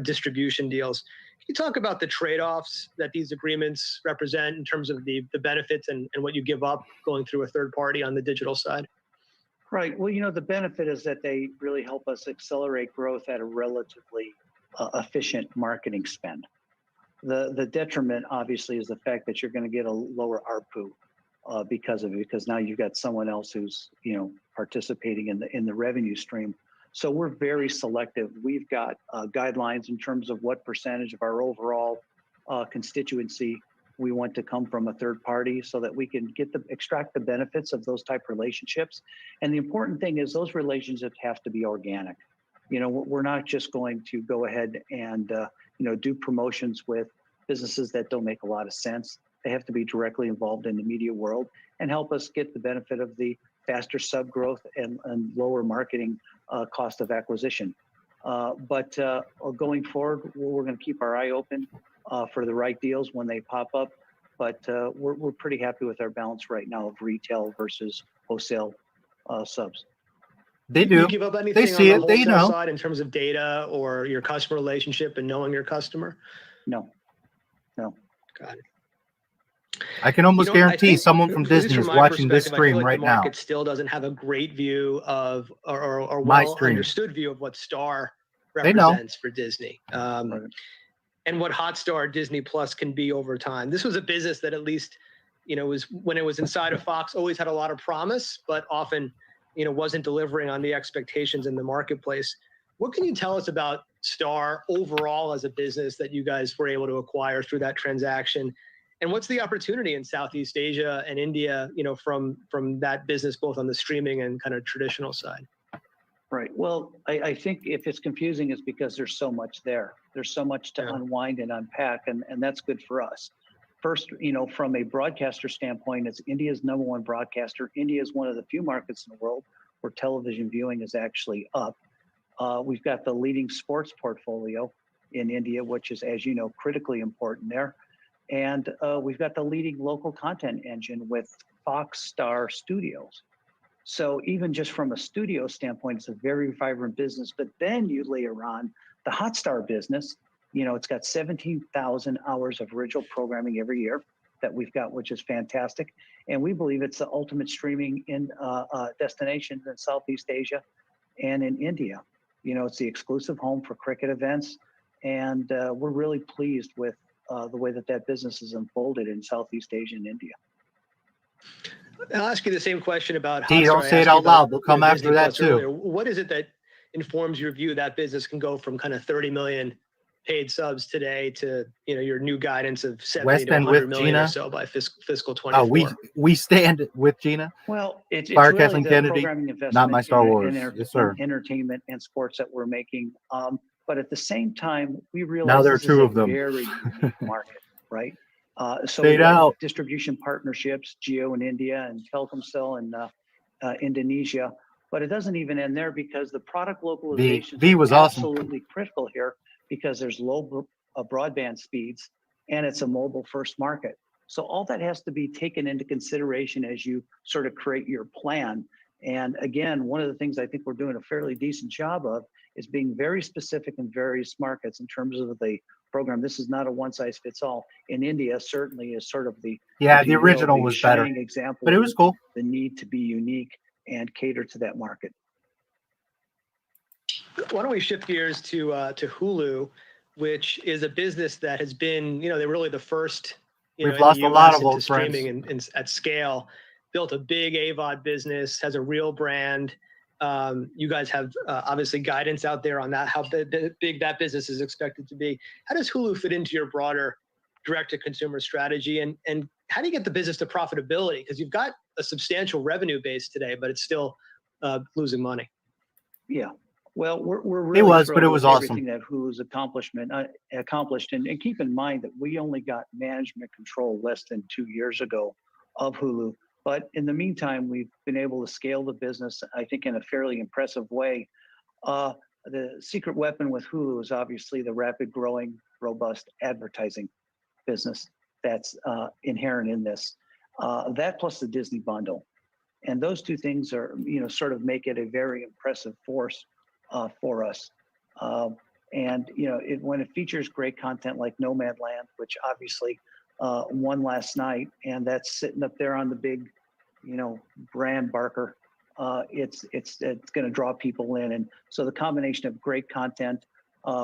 distribution deals. Can you talk about the trade-offs that these agreements represent in terms of the benefits and what you give up going through a third party on the digital side? Right. Well, the benefit is that they really help us accelerate growth at a relatively efficient marketing spend. The detriment, obviously, is the fact that you're going to get a lower ARPU because of it, because now you've got someone else who's, participating in the revenue stream. So we're very selective. We've got guidelines in terms of what percentage of our overall constituency we want to come from a third party, so that we can extract the benefits of those type relationships. And the important thing is those relationships have to be organic. We're not just going to go ahead and do promotions with businesses that don't make a lot of sense. They have to be directly involved in the media world and help us get the benefit of the faster sub growth and lower marketing cost of acquisition. But going forward, we're going to keep our eye open for the right deals when they pop up. But we're pretty happy with our balance right now of retail versus wholesale subs. They do. You give up anything they see on the it. wholesale side in terms of data or your customer relationship and knowing your customer? No. Got it. I can almost guarantee someone from Disney is watching this stream right now. The market still doesn't have a great view of or well understood view of what Star represents for Disney. And what Hotstar Disney Plus can be over time. This was a business that, at least, was when it was inside of Fox, always had a lot of promise, but often, wasn't delivering on the expectations in the marketplace. What can you tell us about Star overall as a business that you guys were able to acquire through that transaction? And what's the opportunity in Southeast Asia and India, from that business, both on the streaming and kind of traditional side? Right. Well, I think if it's confusing, it's because there's so much there. There's so much to unwind and unpack, and that's good for us. First, from a broadcaster standpoint, it's India's #1 broadcaster. India is one of the few markets in the world where television viewing is actually up. We've got the leading sports portfolio in India, which is, as you know, critically important there. And we've got the leading local content engine with Fox Star Studios. So even just from a studio standpoint, it's a very vibrant business. But then you layer on the Hotstar business. It's got 17,000 hours of original programming every year that we've got, which is fantastic. And we believe it's the ultimate streaming in destination in Southeast Asia and in India. It's the exclusive home for cricket events. And we're really pleased with the way that business is unfolded in Southeast Asia and India. I'll ask you the same question about Hotstar. Don't say it out loud. They'll come after that too. Earlier. What is it that informs your view that business can go from kind of 30 million paid subs today to your new guidance of 70 to 100 million or so by fiscal 24? We stand with Gina. Well, it's Fire really Kathleen the Kennedy, programming investment Not My Star Wars. in Yes, sir. entertainment and sports that we're making. But at the same time, we realize now there are this two is of them. a very unique market, right? So Fade out. Distribution partnerships, Jio in India and Telkomsel in Indonesia. But it doesn't even end there, because the product localization was absolutely critical here, because there's low broadband speeds and it's a mobile first market. So all that has to be taken into consideration as you sort of create your plan. And again, one of the things I think we're doing a fairly decent job of is being very specific in various markets in terms of the program. This is not a one size fits all. In India, certainly is sort of the the original was better, example, but it was cool. The need to be unique and cater to that market. Why don't we shift gears to Hulu, which is a business that has been, they're really the first. We've lost a lot of old streaming and at scale. Built a big AVOD business, has a real brand. You guys have obviously guidance out there on that, how big that business is expected to be. How does Hulu fit into your broader direct-to-consumer strategy? And how do you get the business to profitability? Because you've got a substantial revenue base today, but it's still losing money. Yeah. Well, we're really but thrilled it was with awesome. everything that Hulu's accomplished, and keep in mind that we only got management control less than 2 years ago of Hulu. But in the meantime, we've been able to scale the business, I think, in a fairly impressive way. The secret weapon with Hulu is obviously the rapid growing, robust advertising business that's inherent in this. That plus the Disney bundle. And those two things are, sort of make it a very impressive force for us. And, when it features great content like Nomadland, which obviously won last night, and that's sitting up there on the big, brand barker, it's going to draw people in. And so the combination of great content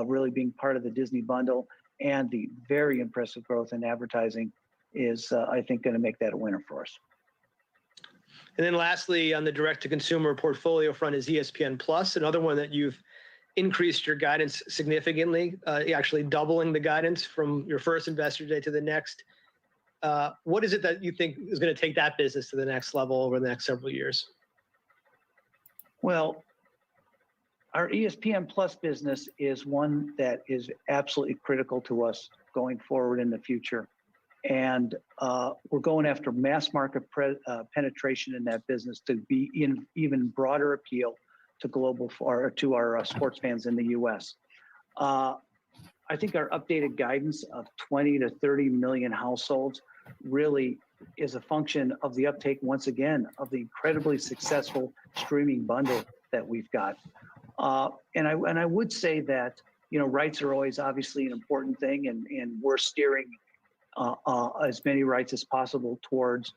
really being part of the Disney bundle and the very impressive growth in advertising is, I think, going to make that a winner for us. And then lastly, on the direct-to-consumer portfolio front is ESPN Plus, another one that you've increased your guidance significantly, actually doubling the guidance from your first investor day to the next. What is it that you think is going to take that business to the next level over the next several years? Well, our ESPN Plus business is one that is absolutely critical to us going forward in the future. And we're going after mass market penetration in that business to be in even broader appeal to to our sports fans in the U.S. I think our updated guidance of 20 to 30 million households really is a function of the uptake, once again, of the incredibly successful streaming bundle that we've got. And I would say that, rights are always obviously an important thing, and we're steering as many rights as possible towards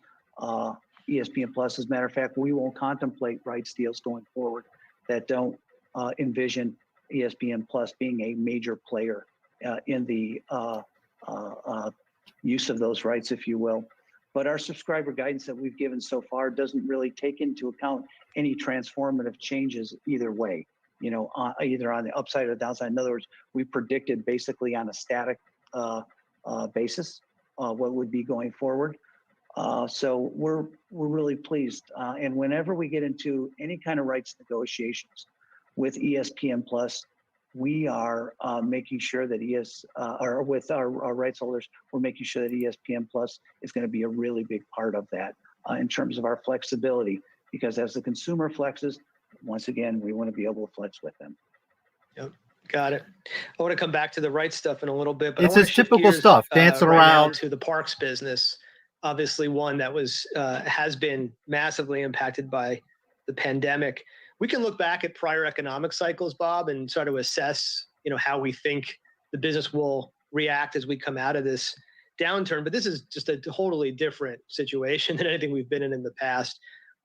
ESPN Plus. As a matter of fact, we won't contemplate rights deals going forward that don't envision ESPN Plus being a major player in the use of those rights, if you will. But our subscriber guidance that we've given so far doesn't really take into account any transformative changes either way, either on the upside or downside. In other words, we predicted basically on a static basis what would be going forward. So we're really pleased. And whenever we get into any kind of rights negotiations with ESPN Plus, we are making sure that or with our rights holders, we're making sure that ESPN Plus is going to be a really big part of that in terms of our flexibility. Because as the consumer flexes, once again, we want to be able to flex with them. Yep. Got it. I want to come back to the rights stuff in a little bit, but It's I want his to shift typical gears, stuff, dancing right now around to the parks business. Obviously, one that has been massively impacted by the pandemic. We can look back at prior economic cycles, Bob, and try to assess, how we think the business will react as we come out of this downturn. But this is just a totally different situation than anything we've been in the past.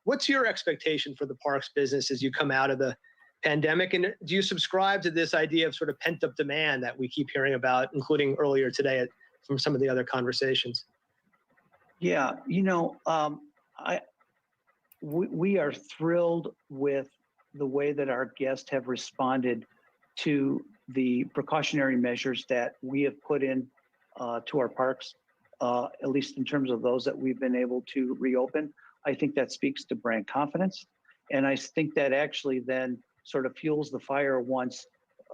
What's your expectation for the parks business as you come out of the pandemic? And do you subscribe to this idea of sort of pent-up demand that we keep hearing about, including earlier today from some of the other conversations? Yeah, we are thrilled with the way that our guests have responded to the precautionary measures that we have put in to our parks, at least in terms of those that we've been able to reopen. I think that speaks to brand confidence. And I think that actually then sort of fuels the fire once,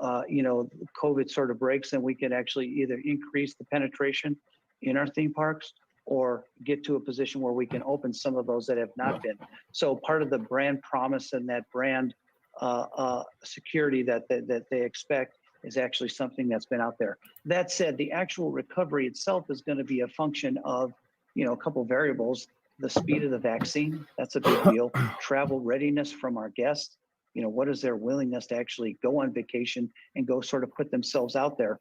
COVID sort of breaks, and we can actually either increase the penetration in our theme parks or get to a position where we can open some of those that have not been. So part of the brand promise and that brand security that they expect is actually something that's been out there. That said, the actual recovery itself is going to be a function of, a couple of variables. The speed of the vaccine, that's a big deal. Travel readiness from our guests. What is their willingness to actually go on vacation and go sort of put themselves out there?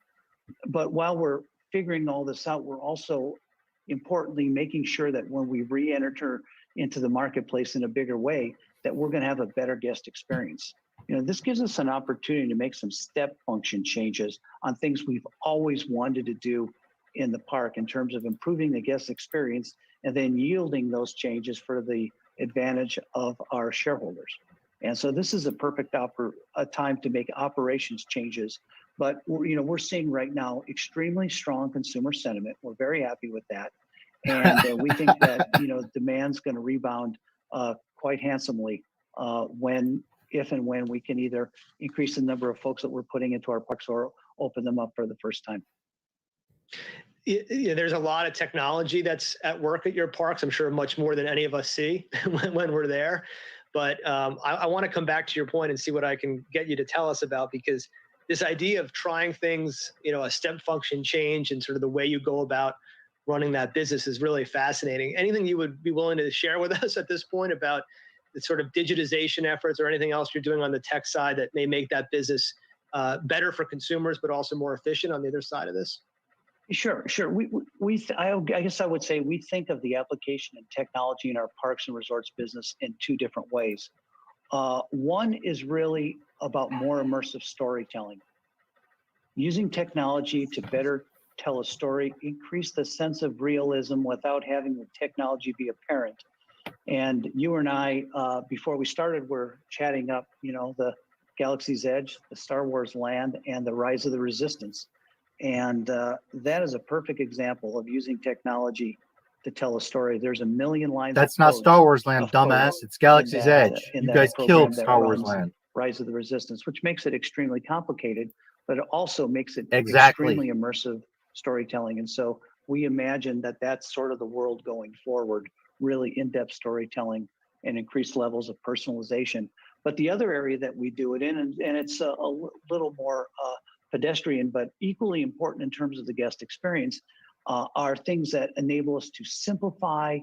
But while we're figuring all this out, we're also importantly making sure that when we re-enter into the marketplace in a bigger way, that we're going to have a better guest experience. This gives us an opportunity to make some step function changes on things we've always wanted to do in the park in terms of improving the guest experience and then yielding those changes for the advantage of our shareholders. And so this is a perfect time to make operations changes. But we're seeing right now extremely strong consumer sentiment. We're very happy with that. And we think that, demand's going to rebound quite handsomely when if and when we can either increase the number of folks that we're putting into our parks or open them up for the first time. Yeah, there's a lot of technology that's at work at your parks. I'm sure much more than any of us see when we're there. But I want to come back to your point and see what I can get you to tell us about, because this idea of trying things, a step function change and sort of the way you go about running that business is really fascinating. Anything you would be willing to share with us at this point about the sort of digitization efforts or anything else you're doing on the tech side that may make that business better for consumers, but also more efficient on the other side of this? Sure. I guess I would say we think of the application and technology in our parks and resorts business in two different ways. One is really about more immersive storytelling. Using technology to better tell a story, increase the sense of realism without having the technology be apparent. And you and I, before we started, were chatting up, the Galaxy's Edge, the Star Wars land, and the Rise of the Resistance. And that is a perfect example of using technology to tell a story. There's a million lines. That's not Star Wars Land, dumbass. It's Galaxy's Edge. You guys killed Star Wars Land. Rise of the Resistance, which makes it extremely complicated, but it also makes it extremely immersive storytelling. And so we imagine that that's sort of the world going forward, really in-depth storytelling and increased levels of personalization. But the other area that we do it in, and it's a little more pedestrian, but equally important in terms of the guest experience, are things that enable us to simplify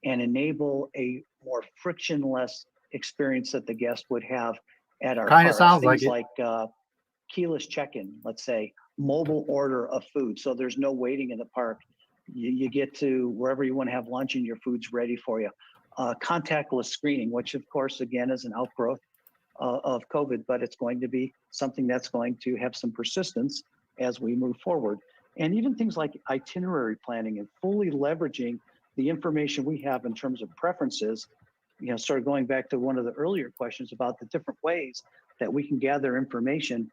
and enable a more frictionless experience that the guest would have at our kind of sounds things like keyless check-in, let's say, mobile order of food. So there's no waiting in the park. You get to wherever you want to have lunch and your food's ready for you. Contactless screening, which of course, again, is an outgrowth of COVID, but it's going to be something that's going to have some persistence as we move forward. And even things like itinerary planning and fully leveraging the information we have in terms of preferences, sort of going back to one of the earlier questions about the different ways that we can gather information,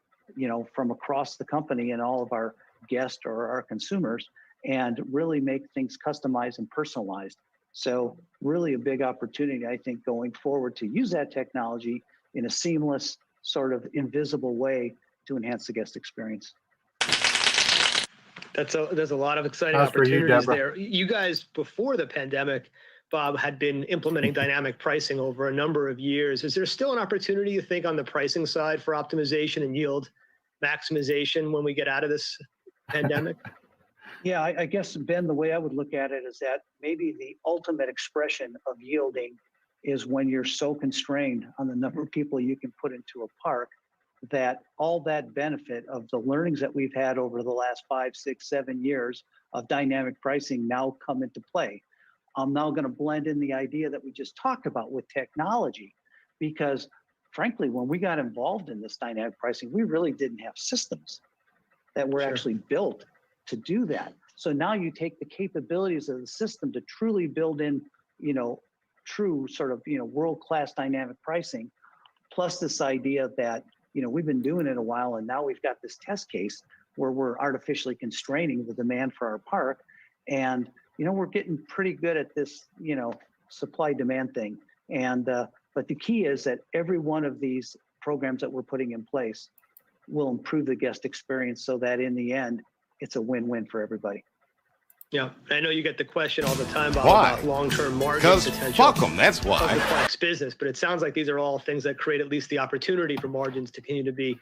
from across the company and all of our guests or our consumers, and really make things customized and personalized. So really a big opportunity, I think, going forward to use that technology in a seamless, sort of invisible way to enhance the guest experience. There's a lot of exciting opportunities there. You guys, before the pandemic, Bob, had been implementing dynamic pricing over a number of years. Is there still an opportunity, you think, on the pricing side for optimization and yield maximization when we get out of this pandemic? Yeah, I guess, Ben, the way I would look at it is that maybe the ultimate expression of yielding is when you're so constrained on the number of people you can put into a park that all that benefit of the learnings that we've had over the last 5, 6, 7 years of dynamic pricing now come into play. I'm now going to blend in the idea that we just talked about with technology, because frankly, when we got involved in this dynamic pricing, we really didn't have systems that were actually built to do that. So now you take the capabilities of the system to truly build in, true sort of, world-class dynamic pricing, plus this idea that, we've been doing it a while and now we've got this test case where we're artificially constraining the demand for our park. And, we're getting pretty good at this, supply demand thing. And, but the key is that every one of these programs that we're putting in place will improve the guest experience so that in the end, it's a win-win for everybody. Yeah, I know you get the question all the time, Bob, about long-term margin potential. Fuck them, that's why. Of the park's business, but it sounds like these are all things that create at least the opportunity for margins to continue to be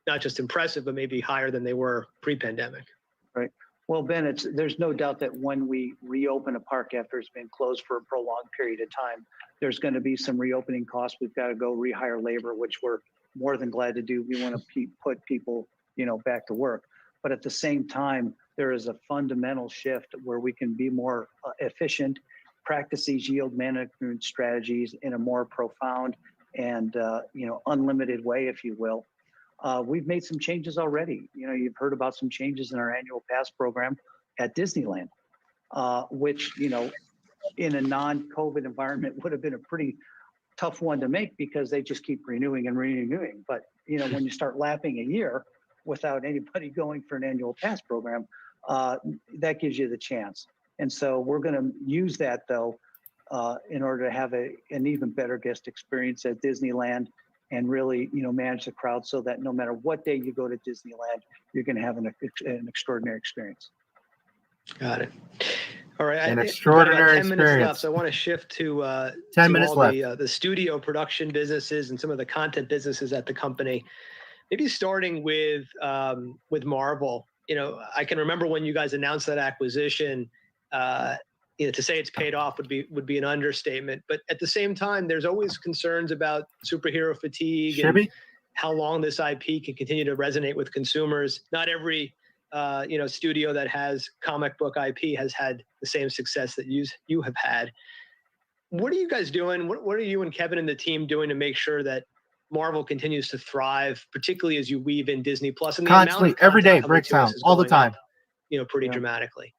not just impressive, but maybe higher than they were pre-pandemic. Right. Well, Ben, there's no doubt that when we reopen a park after it's been closed for a prolonged period of time, there's going to be some reopening costs. We've got to go rehire labor, which we're more than glad to do. We want to put people, back to work. But at the same time, there is a fundamental shift where we can be more efficient, practice these yield management strategies in a more profound and unlimited way, if you will. We've made some changes already. You've heard about some changes in our annual pass program at Disneyland, which in a non-COVID environment would have been a pretty tough one to make because they just keep renewing and renewing. But when you start lapping a year without anybody going for an annual pass program, that gives you the chance. And so we're going to use that, though, in order to have an even better guest experience at Disneyland and really, manage the crowd so that no matter what day you go to Disneyland, you're going to have an extraordinary experience. Got it. All right. An extraordinary 10 minutes left, so I want to shift to 10 minutes all left. The studio production businesses and some of the content businesses at the company. Maybe starting with Marvel. I can remember when you guys announced that acquisition. To say it's paid off would be an understatement. But at the same time, there's always concerns about superhero fatigue and how long this IP can continue to resonate with consumers. Not every studio that has comic book IP has had the same success that you have had. What are you guys doing? What are you and Kevin and the team doing to make sure that Marvel continues to thrive, particularly as you weave in Disney Plus and constantly, every day, breaks down all the time. Pretty dramatically.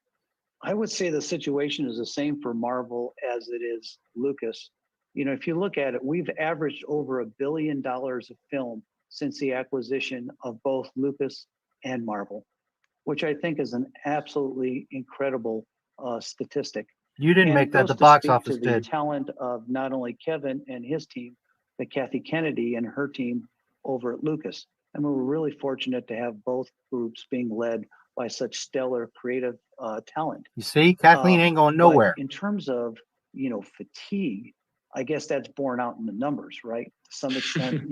I would say the situation is the same for Marvel as it is Lucas. If you look at it, we've averaged over $1 billion of film since the acquisition of both Lucas and Marvel, which I think is an absolutely incredible statistic. You didn't and make that. The to box speak office to the did. talent of not only Kevin and his team, but Kathy Kennedy and her team over at Lucas. I mean, we're really fortunate to have both groups being led by such stellar creative talent. You see, Kathleen ain't going nowhere. In terms of, fatigue, I guess that's borne out in the numbers, right? To some extent,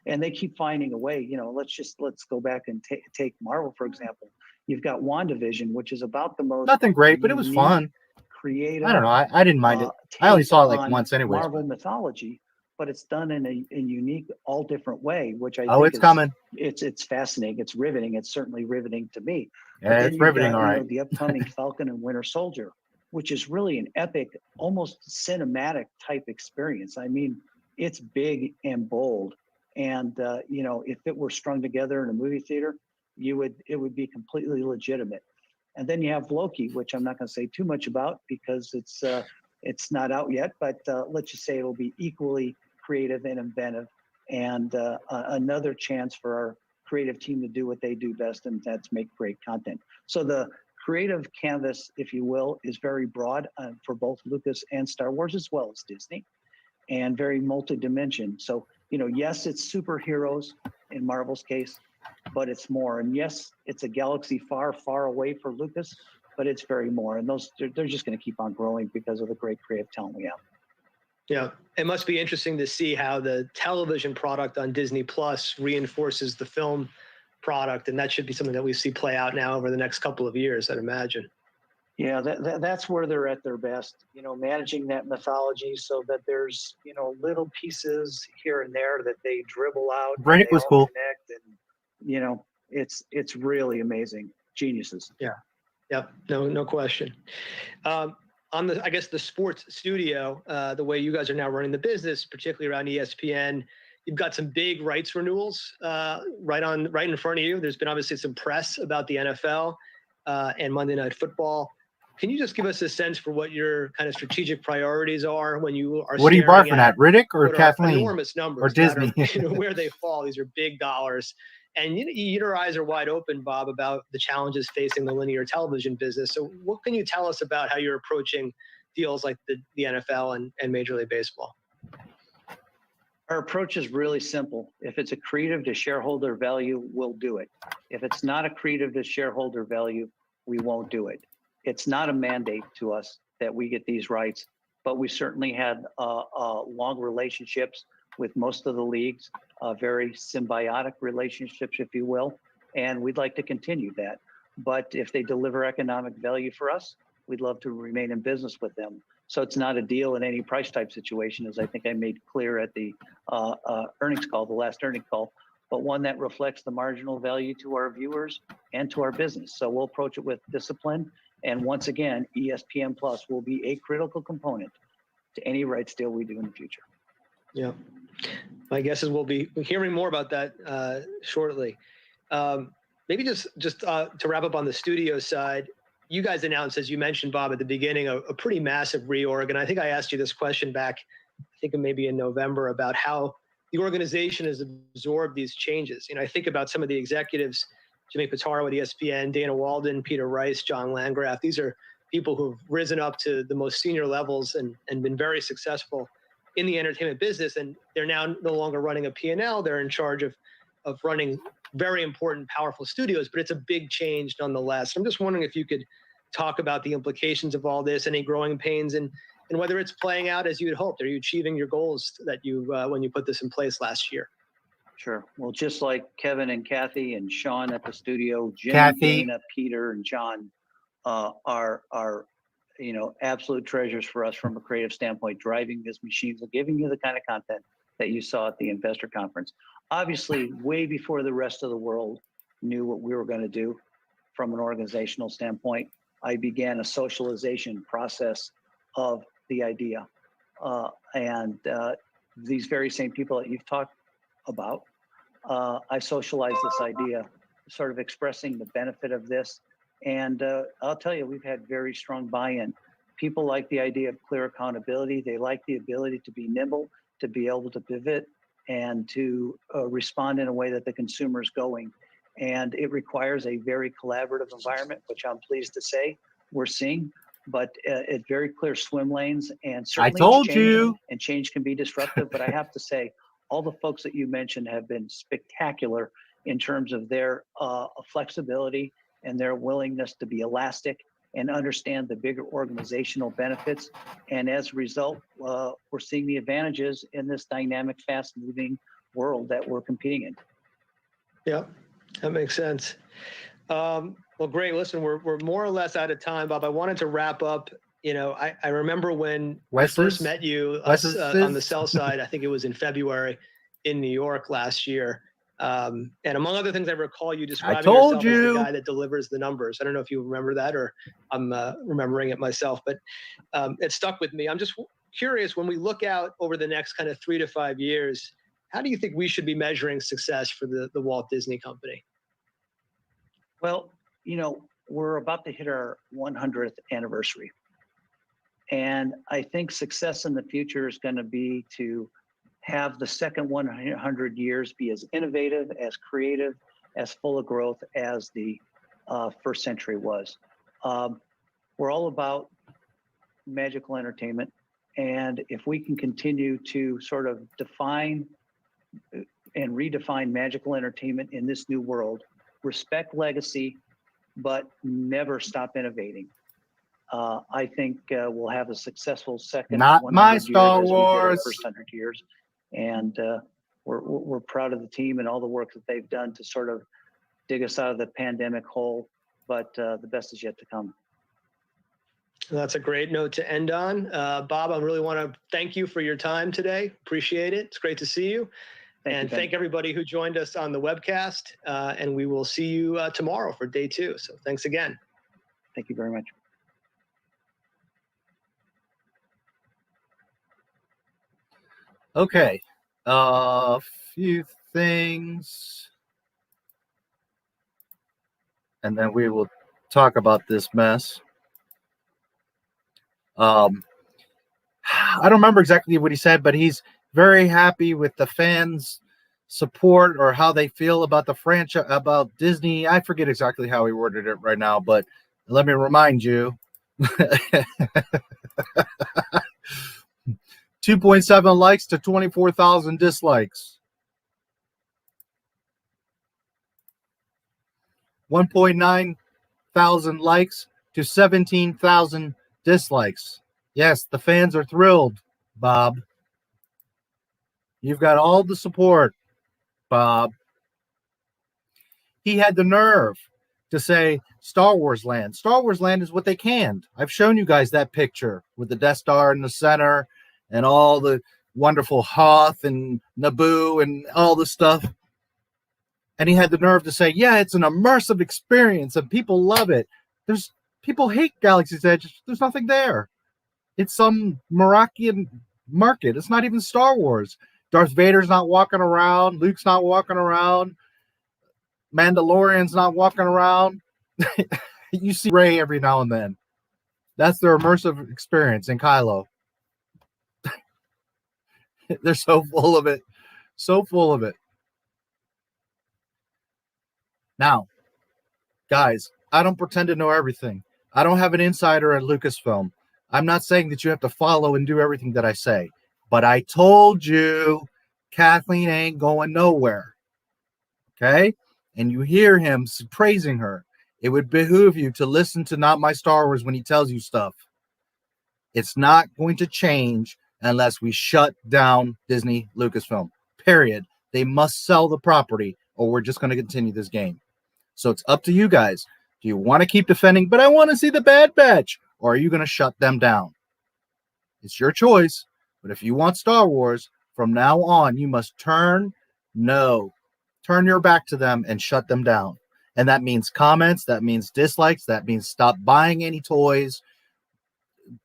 and they keep finding a way, let's go back and take Marvel, for example. You've got WandaVision, which is about the most nothing great, but it was fun. Creative. I don't know. I didn't mind it. I only saw it like once anyways. Marvel mythology, but it's done in a unique, all different way, which I think it's coming. It's fascinating. It's riveting. It's certainly riveting to me. Yeah, it's riveting, all right. The upcoming Falcon and Winter Soldier, which is really an epic, almost cinematic type experience. I mean, it's big and bold. And, if it were strung together in a movie theater, it would be completely legitimate. And then you have Loki, which I'm not going to say too much about because it's not out yet, but let's just say it'll be equally creative and inventive, and another chance for our creative team to do what they do best, and that's make great content. So the creative canvas, if you will, is very broad for both Lucas and Star Wars, as well as Disney, and very multi-dimension. So, yes, it's superheroes in Marvel's case, but it's more. And yes, it's a galaxy far, far away for Lucas, but it's very more. And they're just going to keep on growing because of the great creative talent we have. Yeah, it must be interesting to see how the television product on Disney Plus reinforces the film product, and that should be something that we see play out now over the next couple of years, I'd imagine. Yeah, that's where they're at their best, managing that mythology so that there's, little pieces here and there that they dribble out. Riddick was cool. And, it's really amazing. Geniuses. Yeah. Yep. No question. On the sports studio, the way you guys are now running the business, particularly around ESPN, you've got some big rights renewals right in front of you. There's been obviously some press about the NFL and Monday Night Football. Can you just give us a sense for what your kind of strategic priorities are when you are? What are you barfing at, Riddick or Kathleen? Enormous numbers or Disney? Where they fall. These are big dollars. And your eyes are wide open, Bob, about the challenges facing the linear television business. So what can you tell us about how you're approaching deals like the NFL and Major League Baseball? Our approach is really simple. If it's accretive to shareholder value, we'll do it. If it's not accretive to shareholder value, we won't do it. It's not a mandate to us that we get these rights, but we certainly had long relationships with most of the leagues, very symbiotic relationships, if you will, and we'd like to continue that. But if they deliver economic value for us, we'd love to remain in business with them. So it's not a deal in any price type situation, as I think I made clear at the earnings call, the last earnings call, but one that reflects the marginal value to our viewers and to our business. So we'll approach it with discipline. And once again, ESPN Plus will be a critical component to any rights deal we do in the future. Yeah. My guess is we'll be hearing more about that shortly. Maybe just to wrap up on the studio side, you guys announced, as you mentioned, Bob, at the beginning, a pretty massive reorg. And I think I asked you this question back, I think maybe in November, about how the organization has absorbed these changes. I think about some of the executives, Jimmy Pitaro at ESPN, Dana Walden, Peter Rice, John Landgraf. These are people who've risen up to the most senior levels and been very successful in the entertainment business, and they're now no longer running a P&L. They're in charge of running very important, powerful studios, but it's a big change nonetheless. I'm just wondering if you could talk about the implications of all this, any growing pains, and whether it's playing out as you had hoped. Are you achieving your goals that you when you put this in place last year? Sure. Well, just like Kevin and Kathy and Sean at the studio, Jim, Kathy, Dana, Peter, and John are absolute treasures for us from a creative standpoint, driving this machine, giving you the kind of content that you saw at the investor conference. Obviously, way before the rest of the world knew what we were going to do from an organizational standpoint, I began a socialization process of the idea. And these very same people that you've talked about, I socialized this idea, sort of expressing the benefit of this. And I'll tell you, we've had very strong buy-in. People like the idea of clear accountability. They like the ability to be nimble, to be able to pivot, and to respond in a way that the consumer is going. And it requires a very collaborative environment, which I'm pleased to say we're seeing. But it's very clear swim lanes, and certainly I told you. And change can be disruptive. But I have to say, all the folks that you mentioned have been spectacular in terms of their flexibility and their willingness to be elastic and understand the bigger organizational benefits. And as a result, we're seeing the advantages in this dynamic, fast-moving world that we're competing in. Yeah, that makes sense. Well, great. Listen, we're more or less out of time, Bob. I wanted to wrap up. I remember when I first met you on the sell side. I think it was in February in New York last year. And among other things, I recall you describing yourself as the guy that delivers the numbers. I don't know if you remember that, or I'm remembering it myself, but it stuck with me. I'm just curious, when we look out over the next kind of 3 to 5 years, how do you think we should be measuring success for the Walt Disney Company? Well, we're about to hit our 100th anniversary. And I think success in the future is going to be to have the second 100 years be as innovative, as creative, as full of growth as the first century was. We're all about magical entertainment. And if we can continue to sort of define and redefine magical entertainment in this new world, respect legacy, but never stop innovating, I think we'll have a successful second. Not my Star Wars. First 100 years, and we're proud of the team and all the work that they've done to sort of dig us out of the pandemic hole. But the best is yet to come. That's a great note to end on. Bob, I really want to thank you for your time today. Appreciate it. It's great to see you. Thank everybody who joined us on the webcast. And we will see you tomorrow for day 2. So thanks again. Thank you very much. Okay, a few things, and then we will talk about this mess. I don't remember exactly what he said, but he's very happy with the fans' support or how they feel about the franchise, about Disney. I forget exactly how he worded it right now, but let me remind you. 2.7 likes to 24,000 dislikes. 1.9 thousand likes to 17,000 dislikes. Yes, the fans are thrilled, Bob. You've got all the support, Bob. He had the nerve to say Star Wars Land. Star Wars Land is what they canned. I've shown you guys that picture with the Death Star in the center and all the wonderful Hoth and Naboo and all the stuff. And he had the nerve to say, yeah, it's an immersive experience and people love it. People hate Galaxy's Edge. There's nothing there. It's some Moroccan market. It's not even Star Wars. Darth Vader's not walking around. Luke's not walking around. Mandalorian's not walking around. You see Rey every now and then. That's their immersive experience in Kylo. They're so full of it. So full of it. Now, guys, I don't pretend to know everything. I don't have an insider at Lucasfilm. I'm not saying that you have to follow and do everything that I say. But I told you Kathleen ain't going nowhere. Okay? And you hear him praising her. It would behoove you to listen to Not My Star Wars when he tells you stuff. It's not going to change unless we shut down Disney Lucasfilm. Period. They must sell the property or we're just going to continue this game. So it's up to you guys. Do you want to keep defending, but I want to see the Bad Batch? Or are you going to shut them down? It's your choice. But if you want Star Wars, from now on, you must turn your back to them and shut them down. And that means comments, that means dislikes, that means stop buying any toys,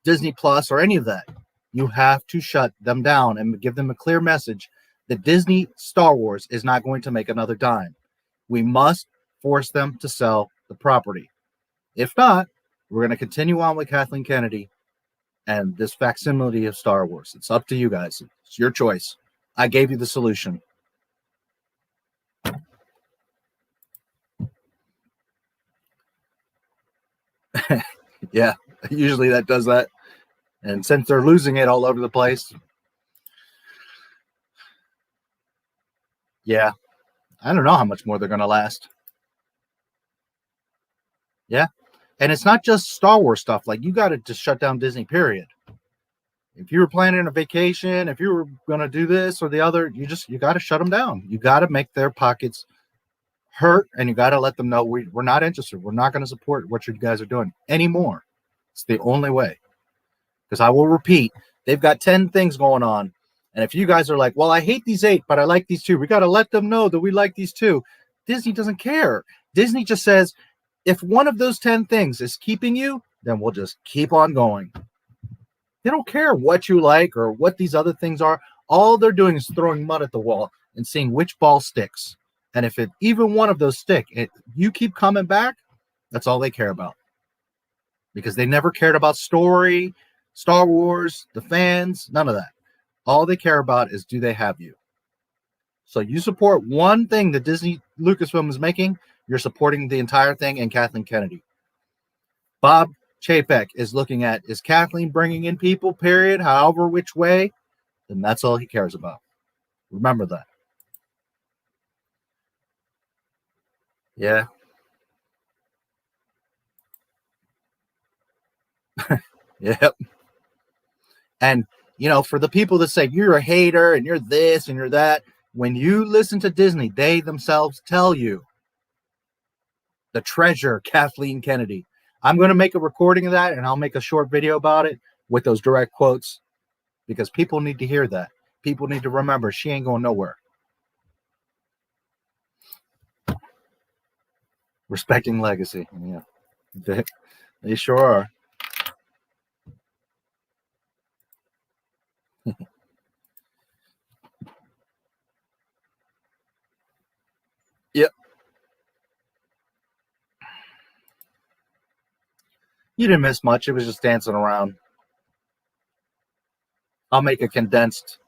Disney Plus, or any of that. You have to shut them down and give them a clear message that Disney Star Wars is not going to make another dime. We must force them to sell the property. If not, we're going to continue on with Kathleen Kennedy and this facsimile of Star Wars. It's up to you guys. It's your choice. I gave you the solution. Yeah, usually that does that. And since they're losing it all over the place, yeah, I don't know how much more they're going to last. Yeah. And it's not just Star Wars stuff. Like, you got to just shut down Disney, period. If you were planning a vacation, if you were going to do this or the other, you got to shut them down. You got to make their pockets hurt, and you got to let them know we're not interested. We're not going to support what you guys are doing anymore. It's the only way. Because I will repeat, they've got 10 things going on. And if you guys are like, well, I hate these 8, but I like these 2. We got to let them know that we like these 2. Disney doesn't care. Disney just says, if one of those 10 things is keeping you, then we'll just keep on going. They don't care what you like or what these other things are. All they're doing is throwing mud at the wall and seeing which ball sticks. And if even one of those stick, you keep coming back, that's all they care about. Because they never cared about story, Star Wars, the fans, none of that. All they care about is, do they have you? So you support one thing that Disney Lucasfilm is making, you're supporting the entire thing and Kathleen Kennedy. Bob Chapek is looking at, is Kathleen bringing in people, period, however which way? Then that's all he cares about. Remember that. Yeah. Yep. And, for the people that say you're a hater and you're this and you're that, when you listen to Disney, they themselves tell you the treasure, Kathleen Kennedy. I'm going to make a recording of that, and I'll make a short video about it with those direct quotes, because people need to hear that. People need to remember she ain't going nowhere. Respecting legacy. Yeah. They sure are. Yep. You didn't miss much. It was just dancing around. I'll make a condensed,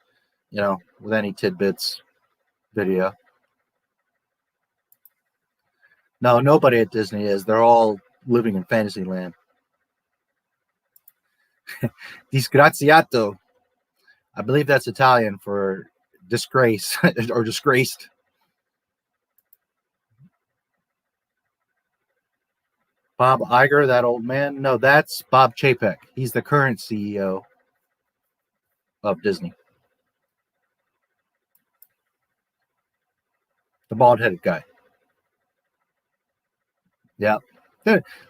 with any tidbits video. No, nobody at Disney is. They're all living in fantasy land. Disgraziato. I believe that's Italian for disgrace or disgraced. Bob Iger, that old man? No, that's Bob Chapek. He's the current CEO of Disney. The bald-headed guy. Yeah.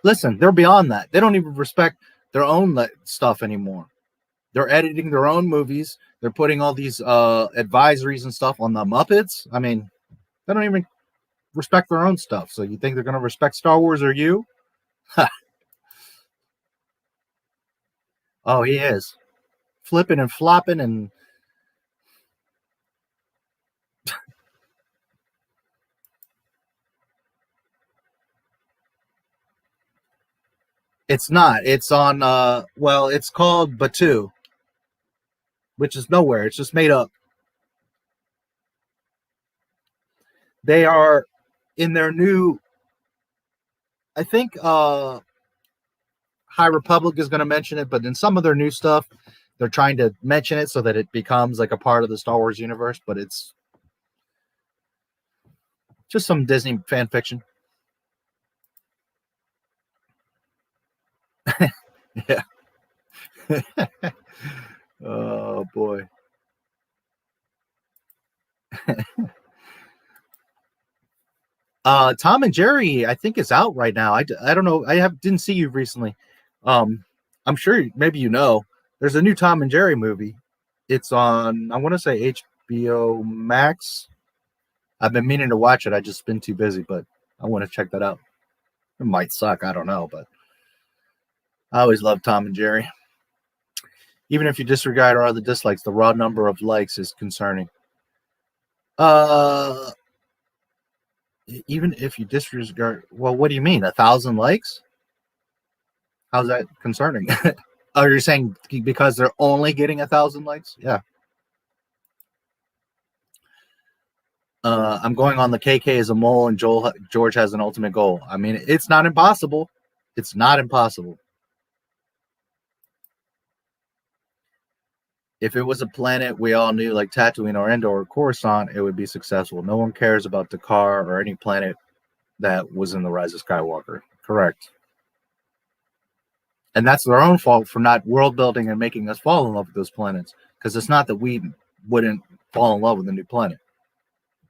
Listen, they're beyond that. They don't even respect their own stuff anymore. They're editing their own movies. They're putting all these advisories and stuff on the Muppets. I mean, they don't even respect their own stuff. So you think they're going to respect Star Wars or you? Oh, he is. Flipping and flopping and... It's not. It's on, it's called Batu, which is nowhere. It's just made up. They are in their new, I think High Republic is going to mention it, but in some of their new stuff, they're trying to mention it so that it becomes like a part of the Star Wars universe, but it's just some Disney fan fiction. Yeah. Oh boy. Tom and Jerry, I think, is out right now. I don't know. Didn't see you recently. I'm sure maybe you know. There's a new Tom and Jerry movie. It's on, I want to say, HBO Max. I've been meaning to watch it. I just been too busy, but I want to check that out. It might suck. I don't know, but I always love Tom and Jerry. Even if you disregard all the dislikes, the raw number of likes is concerning. Even if you disregard, well, what do you mean? 1,000 likes? How's that concerning? Oh, you're saying because they're only getting 1,000 likes? Yeah. I'm going on the KK as a mole and George has an ultimate goal. I mean, it's not impossible. It's not impossible. If it was a planet we all knew, like Tatooine or Endor or Coruscant, it would be successful. No one cares about Dakar or any planet that was in the Rise of Skywalker. Correct. And that's their own fault for not world building and making us fall in love with those planets. Because it's not that we wouldn't fall in love with a new planet.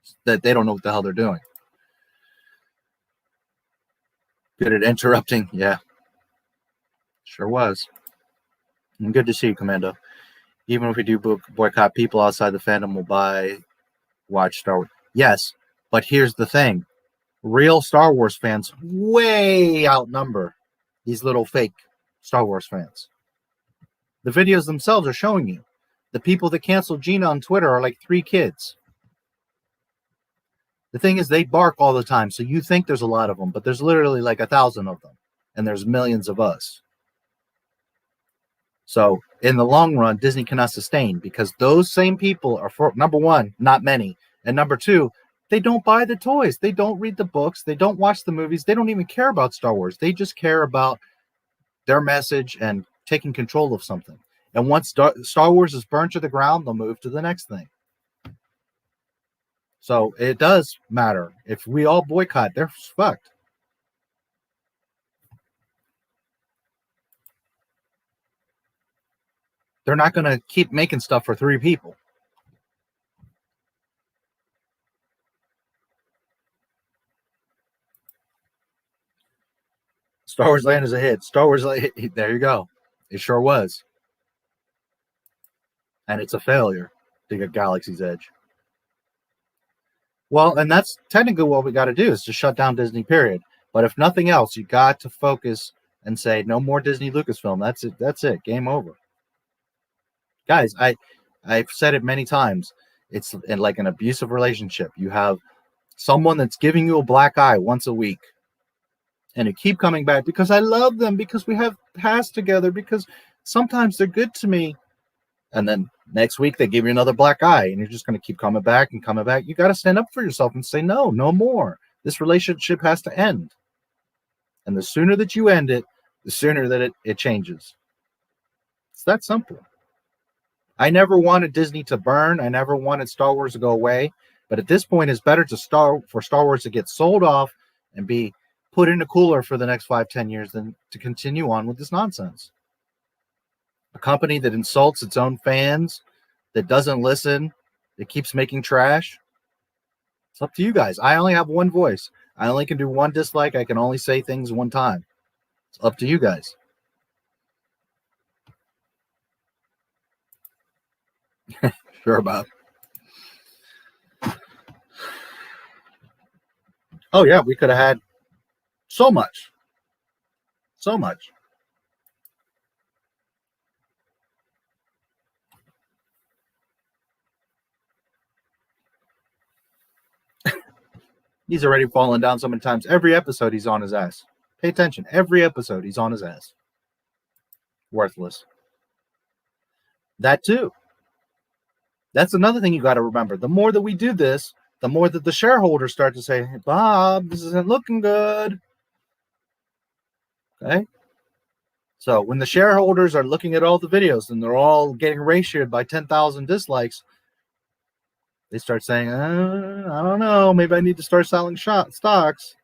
It's that they don't know what the hell they're doing. Good at interrupting. Yeah. Sure was. And good to see you, Commando. Even if we do boycott, people outside the fandom will watch Star Wars. Yes, but here's the thing. Real Star Wars fans way outnumber these little fake Star Wars fans. The videos themselves are showing you. The people that canceled Gina on Twitter are like 3 kids. The thing is, they bark all the time, so you think there's a lot of them, but there's literally like 1,000 of them, and there's millions of us. So in the long run, Disney cannot sustain because those same people are, for number one, not many, and number two, they don't buy the toys, they don't read the books, they don't watch the movies, they don't even care about Star Wars. They just care about their message and taking control of something. And once Star Wars is burned to the ground, they'll move to the next thing. So it does matter. If we all boycott, they're fucked. They're not going to keep making stuff for 3 people. Star Wars Land is a hit. Star Wars Land, there you go. It sure was. And it's a failure to get Galaxy's Edge. Well, and that's technically what we got to do is to shut down Disney, period. But if nothing else, you got to focus and say, no more Disney Lucasfilm. That's it. That's it. Game over. Guys, I've said it many times. It's like an abusive relationship. You have someone that's giving you a black eye once a week. And you keep coming back because I love them, because we have past together, because sometimes they're good to me. And then next week they give you another black eye, and you're just going to keep coming back and coming back. You got to stand up for yourself and say, no more. This relationship has to end. And the sooner that you end it, the sooner that it changes. It's that simple. I never wanted Disney to burn. I never wanted Star Wars to go away. But at this point, it's better for Star Wars to get sold off and be put in a cooler for the next 5-10 years than to continue on with this nonsense. A company that insults its own fans, that doesn't listen, that keeps making trash. It's up to you guys. I only have one voice. I only can do one dislike. I can only say things one time. It's up to you guys. Sure, Bob. Oh, yeah, we could have had so much. So much. He's already fallen down so many times. Every episode, he's on his ass. Pay attention. Every episode, he's on his ass. Worthless. That too. That's another thing you got to remember. The more that we do this, the more that the shareholders start to say, hey, Bob, this isn't looking good. Okay? So when the shareholders are looking at all the videos and they're all getting ratioed by 10,000 dislikes, they start saying, I don't know, maybe I need to start selling stocks.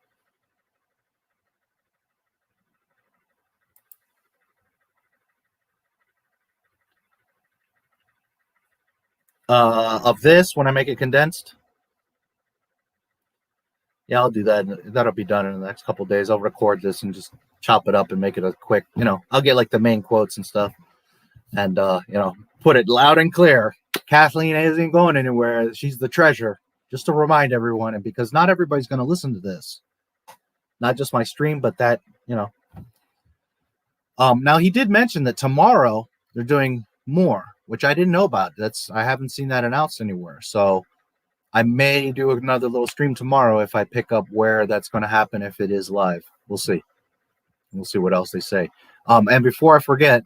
Of this, when I make it condensed, yeah, I'll do that. That'll be done in the next couple of days. I'll record this and just chop it up and make it a quick, I'll get like the main quotes and stuff and, put it loud and clear. Kathleen isn't going anywhere. She's the treasure, just to remind everyone. And because not everybody's going to listen to this, not just my stream, but that, now he did mention that tomorrow they're doing more, which I didn't know about. I haven't seen that announced anywhere. So I may do another little stream tomorrow if I pick up where that's going to happen, if it is live. We'll see. We'll see what else they say. And before I forget,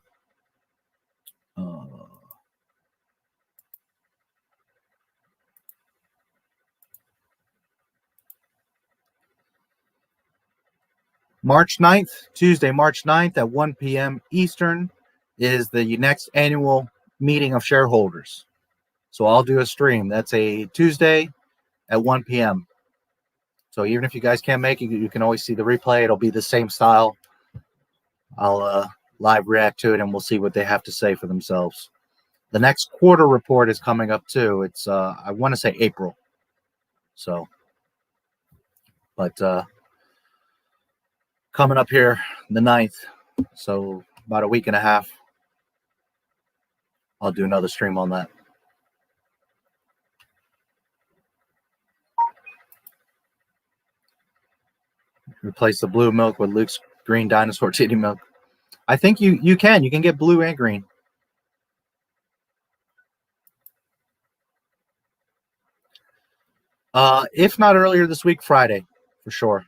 March 9th, Tuesday, March 9th at 1 p.m. Eastern is the next annual meeting of shareholders. So I'll do a stream. That's a Tuesday at 1 p.m. So even if you guys can't make it, you can always see the replay. It'll be the same style. I'll live react to it, and we'll see what they have to say for themselves. The next quarter report is coming up too. It's I want to say April. So, but coming up here the 9th, so about a week and a half, I'll do another stream on that. Replace the blue milk with Luke's green dinosaur titty milk. I think you can. You can get blue and green. If not earlier this week, Friday, for sure.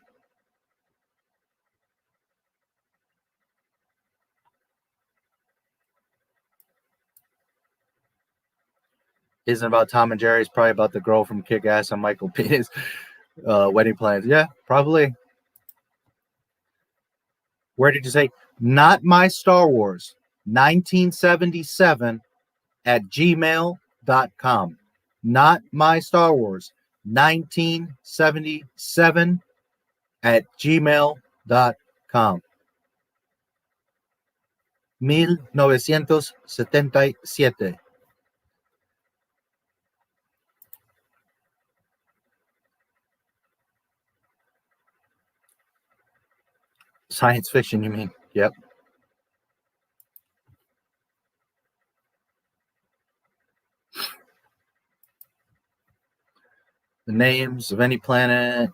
Isn't about Tom and Jerry. It's probably about the girl from Kick-Ass and Michael P's wedding plans. Yeah, probably. Where did you say? Not my Star Wars 1977 at gmail.com. Not my Star Wars 1977 at gmail.com. 1977. Science fiction, you mean? Yep. The names of any planet.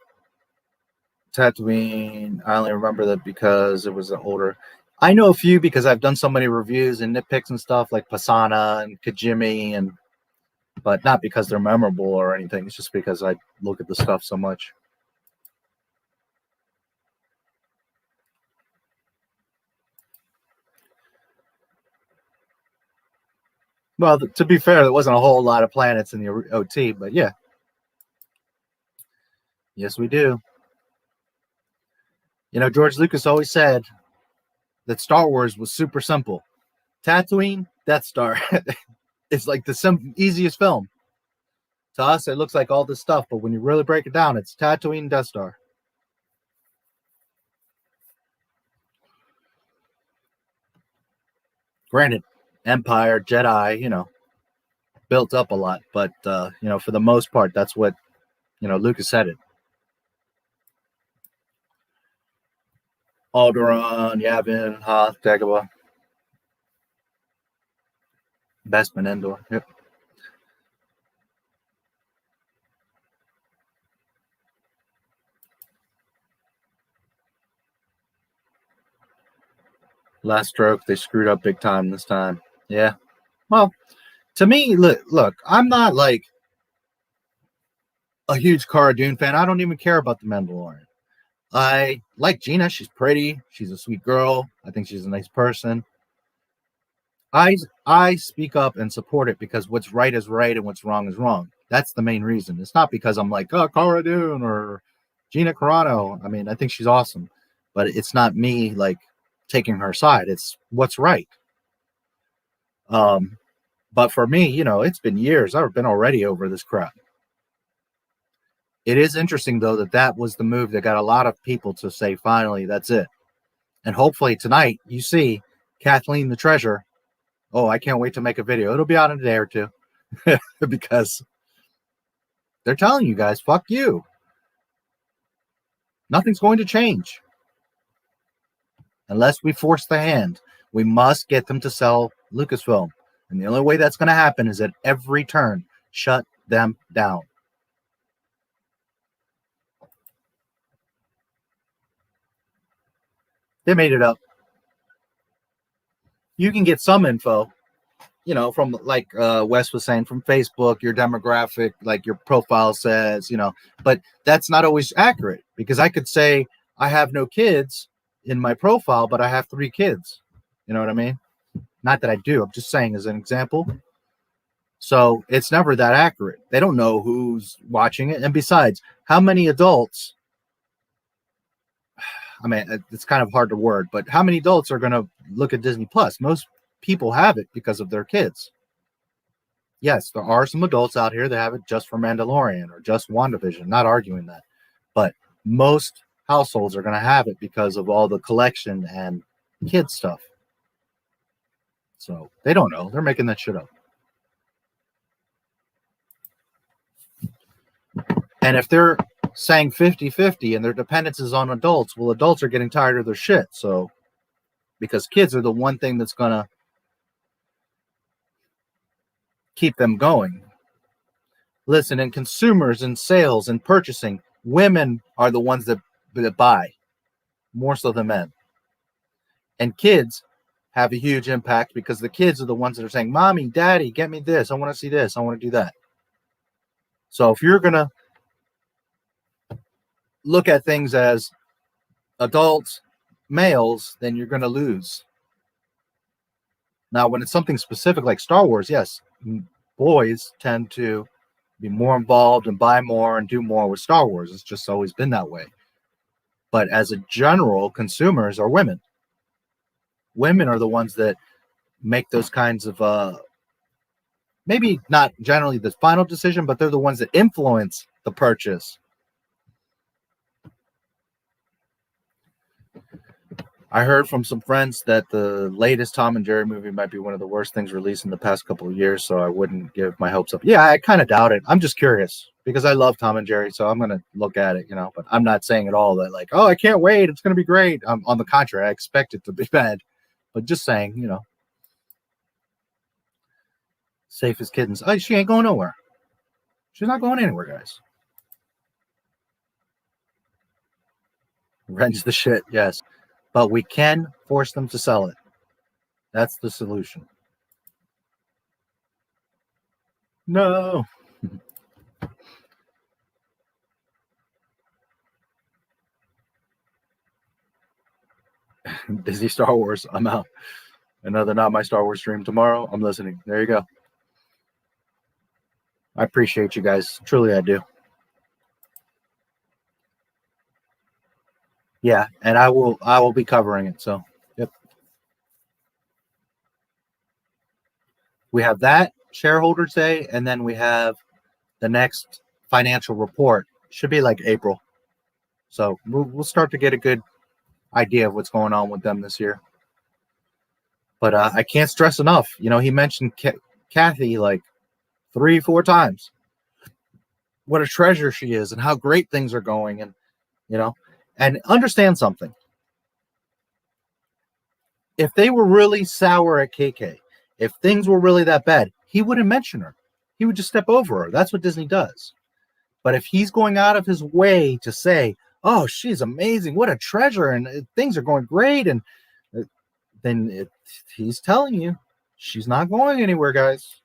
Tatooine. I only remember that because it was an older. I know a few because I've done so many reviews and nitpicks and stuff like Pasana and Kijimi, but not because they're memorable or anything. It's just because I look at the stuff so much. Well, to be fair, there wasn't a whole lot of planets in the OT, but yeah. Yes, we do. George Lucas always said that Star Wars was super simple. Tatooine, Death Star. It's like the easiest film. To us, it looks like all this stuff, but when you really break it down, it's Tatooine, Death Star. Granted, Empire, Jedi, built up a lot, but for the most part, that's what Lucas said it. Alderaan, Yavin, Hoth, Dagobah, Bespin, Endor. Yep. Last stroke, they screwed up big time this time. Yeah. Well, to me, look, I'm not like a huge Cara Dune fan. I don't even care about The Mandalorian. I like Gina. She's pretty. She's a sweet girl. I think she's a nice person. I speak up and support it because what's right is right and what's wrong is wrong. That's the main reason. It's not because I'm like, oh, Cara Dune or Gina Carano. I mean, I think she's awesome. But it's not me like taking her side. It's what's right. But for me, you know, it's been years. I've been already over this crap. It is interesting, though, that was the move that got a lot of people to say, finally, that's it. And hopefully tonight, you see Kathleen the Treasure. Oh, I can't wait to make a video. It'll be out in a day or two. Because they're telling you guys, fuck you. Nothing's going to change. Unless we force the hand. We must get them to sell Lucasfilm. And the only way that's going to happen is at every turn, shut them down. They made it up. You can get some info, you know, from, like Wes was saying, from Facebook, your demographic, like your profile says, you know, but that's not always accurate, because I could say I have no kids in my profile, but I have 3 kids. You know what I mean? Not that I do. I'm just saying as an example. So it's never that accurate. They don't know who's watching it. And besides, how many adults, I mean, it's kind of hard to word, but how many adults are going to look at Disney Plus? Most people have it because of their kids. Yes, there are some adults out here that have it just for Mandalorian or just WandaVision. Not arguing that. But most households are going to have it because of all the collection and kid stuff. So they don't know. They're making that shit up. And if they're saying 50-50 and their dependence is on adults, well, adults are getting tired of their shit. So, because kids are the one thing that's going to keep them going. Listen, in consumers and sales and purchasing, women are the ones that buy more so than men. And kids have a huge impact because the kids are the ones that are saying, Mommy, Daddy, get me this. I want to see this. I want to do that. So if you're going to look at things as adults, males, then you're going to lose. Now, when it's something specific like Star Wars, yes, boys tend to be more involved and buy more and do more with Star Wars. It's just always been that way. But as a general, consumers are women. Women are the ones that make those kinds of, maybe not generally the final decision, but they're the ones that influence the purchase. I heard from some friends that the latest Tom and Jerry movie might be one of the worst things released in the past couple of years, so I wouldn't give my hopes up. Yeah, I kind of doubt it. I'm just curious because I love Tom and Jerry, so I'm going to look at it, you know, but I'm not saying at all that like, oh, I can't wait, it's going to be great. On the contrary, I expect it to be bad, but just saying, you know, safe as kittens. Oh, she ain't going nowhere. She's not going anywhere, guys. Rent's the shit, yes. But we can force them to sell it. That's the solution. No. Disney Star Wars, I'm out. Another Not My Star Wars stream tomorrow. I'm listening. There you go. I appreciate you guys. Truly, I do. Yeah, and I will be covering it. So, yep. We have that Shareholders Day, and then we have the next financial report. Should be like April. So we'll start to get a good idea of what's going on with them this year. But I can't stress enough. You know, he mentioned Kathy like 3-4 times. What a treasure she is and how great things are going. And, you know, and understand something. If they were really sour at KK, if things were really that bad, he wouldn't mention her. He would just step over her. That's what Disney does. But if he's going out of his way to say, oh, she's amazing, what a treasure, and things are going great, and then he's telling you she's not going anywhere, guys.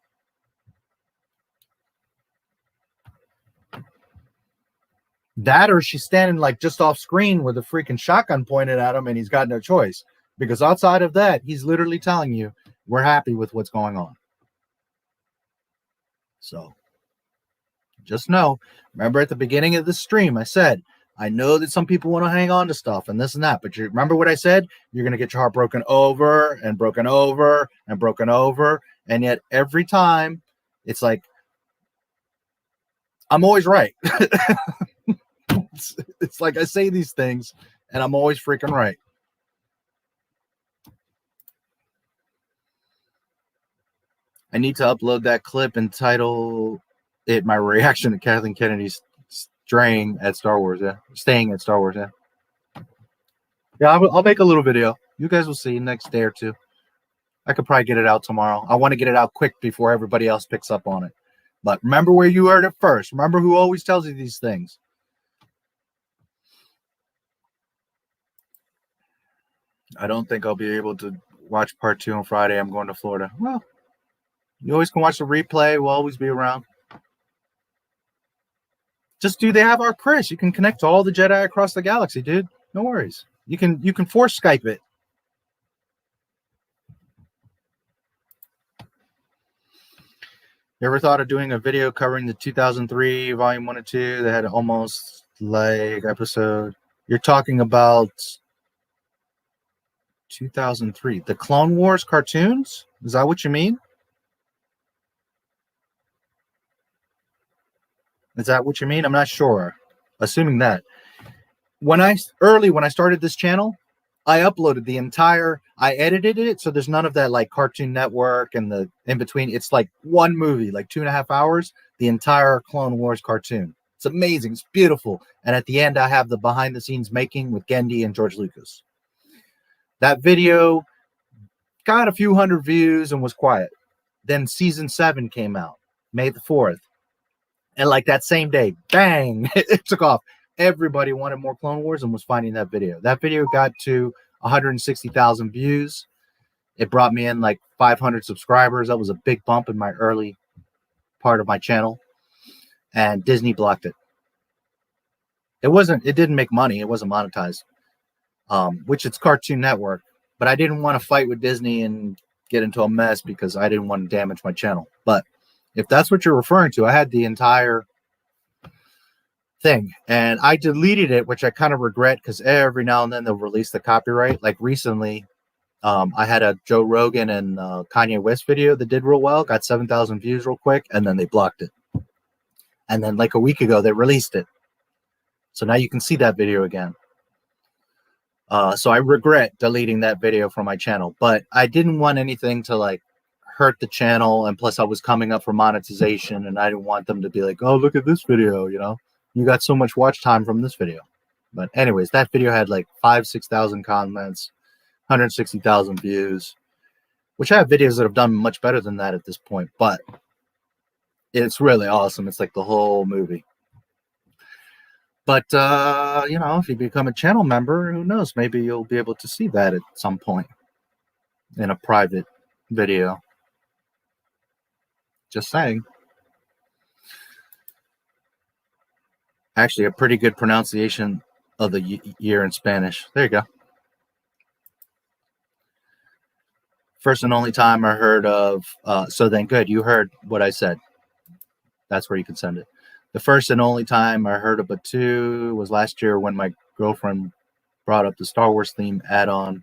That or she's standing like just off screen with a freaking shotgun pointed at him and he's got no choice. Because outside of that, he's literally telling you we're happy with what's going on. So just know, remember at the beginning of the stream, I said I know that some people want to hang on to stuff and this and that, but you remember what I said? You're going to get your heart broken over and broken over and broken over. And yet every time it's like, I'm always right. It's like I say these things and I'm always freaking right. I need to upload that clip and title it my reaction to Kathleen Kennedy's staying at Star Wars. Yeah. Yeah, I'll make a little video. You guys will see next day or two. I could probably get it out tomorrow. I want to get it out quick before everybody else picks up on it. But remember where you heard it first. Remember who always tells you these things. I don't think I'll be able to watch part 2 on Friday. I'm going to Florida. Well, you always can watch the replay. We'll always be around. They have our Chris. You can connect to all the Jedi across the galaxy, dude. No worries. You can force Skype it. You ever thought of doing a video covering the 2003 volume 1 and 2 that had almost like episode? You're talking about 2003, the Clone Wars cartoons? Is that what you mean? Is that what you mean? I'm not sure. Assuming that. When I started this channel, I uploaded the entire, I edited it, so there's none of that like Cartoon Network and the in between. It's like one movie, like 2.5 hours, the entire Clone Wars cartoon. It's amazing. It's beautiful. And at the end, I have the behind the scenes making with Gendy and George Lucas. That video got a few hundred views and was quiet. Then season 7 came out, May the 4th. And like that same day, bang, it took off. Everybody wanted more Clone Wars and was finding that video. That video got to 160,000 views. It brought me in like 500 subscribers. That was a big bump in my early part of my channel. And Disney blocked it. It didn't make money. It wasn't monetized, which it's Cartoon Network. But I didn't want to fight with Disney and get into a mess because I didn't want to damage my channel. But if that's what you're referring to, I had the entire thing and I deleted it, which I kind of regret because every now and then they'll release the copyright. Like recently, I had a Joe Rogan and Kanye West video that did real well, got 7,000 views real quick, and then they blocked it. And then like a week ago, they released it. So now you can see that video again. So I regret deleting that video from my channel, but I didn't want anything to like hurt the channel. And plus I was coming up for monetization and I didn't want them to be like, oh, look at this video, you know, you got so much watch time from this video. But anyways, that video had like 5,000-6,000 comments, 160,000 views, which I have videos that have done much better than that at this point, but it's really awesome. It's like the whole movie. But, you know, if you become a channel member, who knows, maybe you'll be able to see that at some point in a private video. Just saying. Actually, a pretty good pronunciation of the year in Spanish. There you go. First and only time I heard of, so then good, you heard what I said. That's where you can send it. The first and only time I heard of Batu was last year when my girlfriend brought up the Star Wars theme add-on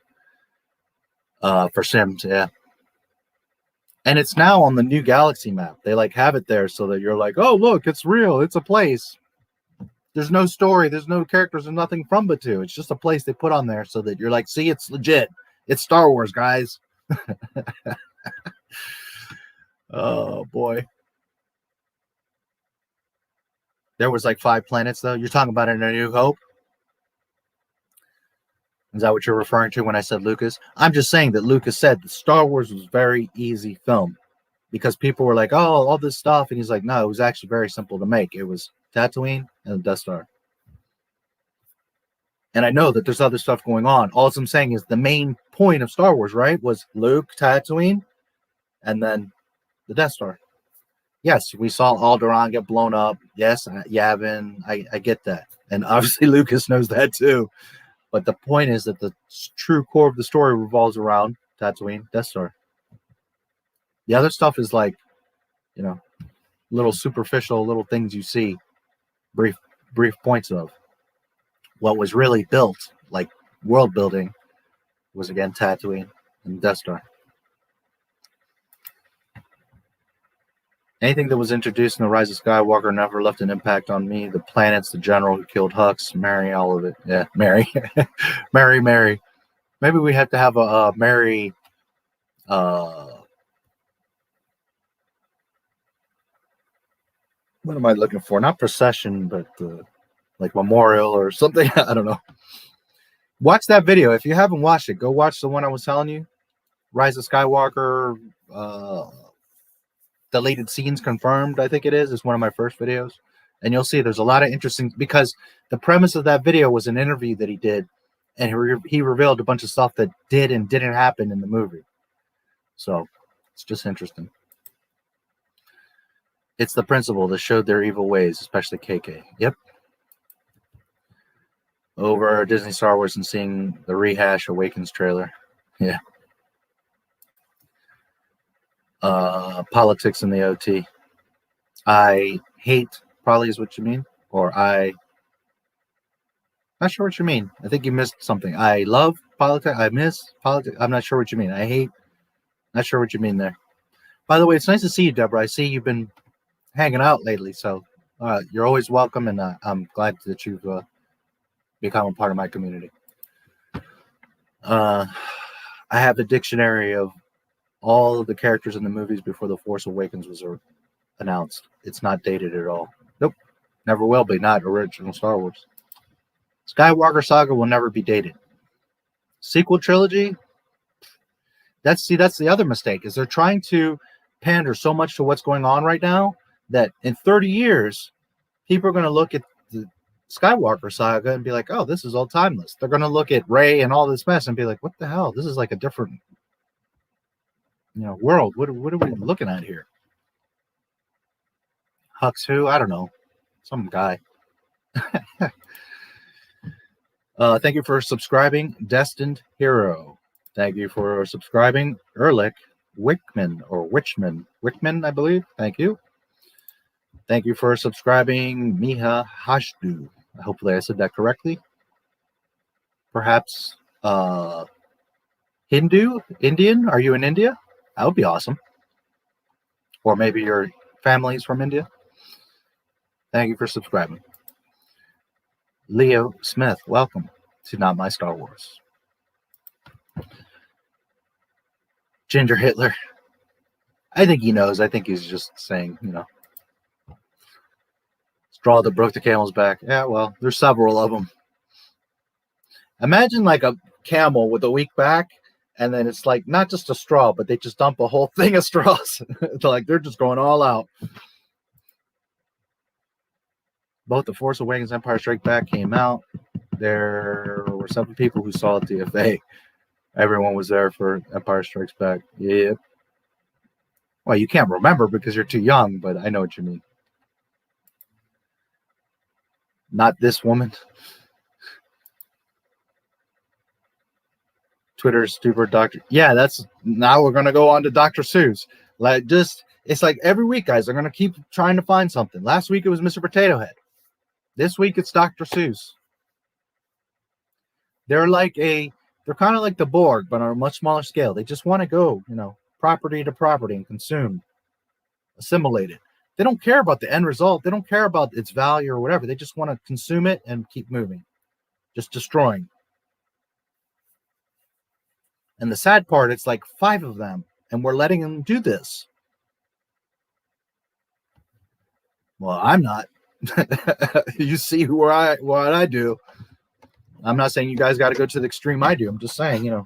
for Sims, yeah. And it's now on the new Galaxy map. They like have it there so that you're like, oh, look, it's real. It's a place. There's no story. There's no characters or nothing from Batu. It's just a place they put on there so that you're like, see, it's legit. It's Star Wars, guys. Oh, boy. There was like 5 planets, though. You're talking about in A New Hope? Is that what you're referring to when I said Lucas? I'm just saying that Lucas said that Star Wars was very easy film because people were like, oh, all this stuff. And he's like, no, it was actually very simple to make. It was Tatooine and the Death Star. And I know that there's other stuff going on. All I'm saying is the main point of Star Wars, right, was Luke, Tatooine, and then the Death Star. Yes, we saw Alderaan get blown up. Yes, Yavin, I get that. And obviously Lucas knows that too. But the point is that the true core of the story revolves around Tatooine, Death Star. The other stuff is like, you know, little superficial little things you see, brief points of. what was really built, like world building, was again Tatooine and Death Star. Anything that was introduced in The Rise of Skywalker never left an impact on me. The planets, the general who killed Hux, Mary, all of it. Yeah, Mary. Mary. Maybe we have to have a Mary... what am I looking for? Not procession, but like memorial or something. I don't know. Watch that video. If you haven't watched it, go watch the one I was telling you. Rise of Skywalker... deleted scenes confirmed, I think it is. It's one of my first videos. And you'll see there's a lot of interesting, because the premise of that video was an interview that he did, and he revealed a bunch of stuff that did and didn't happen in the movie. So it's just interesting. It's the principle that showed their evil ways, especially KK. Yep. Over Disney Star Wars and seeing the rehash Awakens trailer. Yeah. Politics in the OT. I hate, probably is what you mean, or not sure what you mean. I think you missed something. I love politics. I miss politics. I'm not sure what you mean. I hate. Not sure what you mean there. By the way, it's nice to see you, Deborah. I see you've been hanging out lately, so you're always welcome, and I'm glad that you've become a part of my community. I have the dictionary of all of the characters in the movies before The Force Awakens was announced. It's not dated at all. Nope. Never will be. Not original Star Wars. Skywalker Saga will never be dated. Sequel trilogy? That's the other mistake, is they're trying to pander so much to what's going on right now that in 30 years, people are going to look at the Skywalker Saga and be like, oh, this is all timeless. They're going to look at Rey and all this mess and be like, what the hell? This is like a different world. What are we looking at here? Hux who? I don't know. Some guy. Thank you for subscribing, Destined Hero. Thank you for subscribing, Erlich Wickman, or Wickman, I believe. Thank you. Thank you for subscribing, Miha Hashdu. Hopefully I said that correctly. Perhaps Indian? Are you in India? That would be awesome. Or maybe your family's from India. Thank you for subscribing. Leo Smith, welcome to Not My Star Wars. Ginger Hitler. I think he knows. I think he's just saying, straw that broke the camel's back. Yeah, well, there's several of them. Imagine like a camel with a weak back, and then it's like not just a straw, but they just dump a whole thing of straws. Like they're just going all out. Both The Force Awakens and Empire Strikes Back came out. There were 7 people who saw it at DFA. Everyone was there for Empire Strikes Back. Yeah. Well, you can't remember because you're too young, but I know what you mean. Not this woman. Twitter stupid doctor. Yeah, that's now we're gonna go on to Dr. Seuss. It's like every week, guys, they're gonna keep trying to find something. Last week it was Mr. Potato Head. This week it's Dr. Seuss. They're kind of like the Borg, but on a much smaller scale. They just want to go, property to property and consume, assimilate it. They don't care about the end result. They don't care about its value or whatever. They just want to consume it and keep moving, just destroying. And the sad part, it's like 5 of them, and we're letting them do this. Well, I'm not. You see what I do. I'm not saying you guys got to go to the extreme I do. I'm just saying,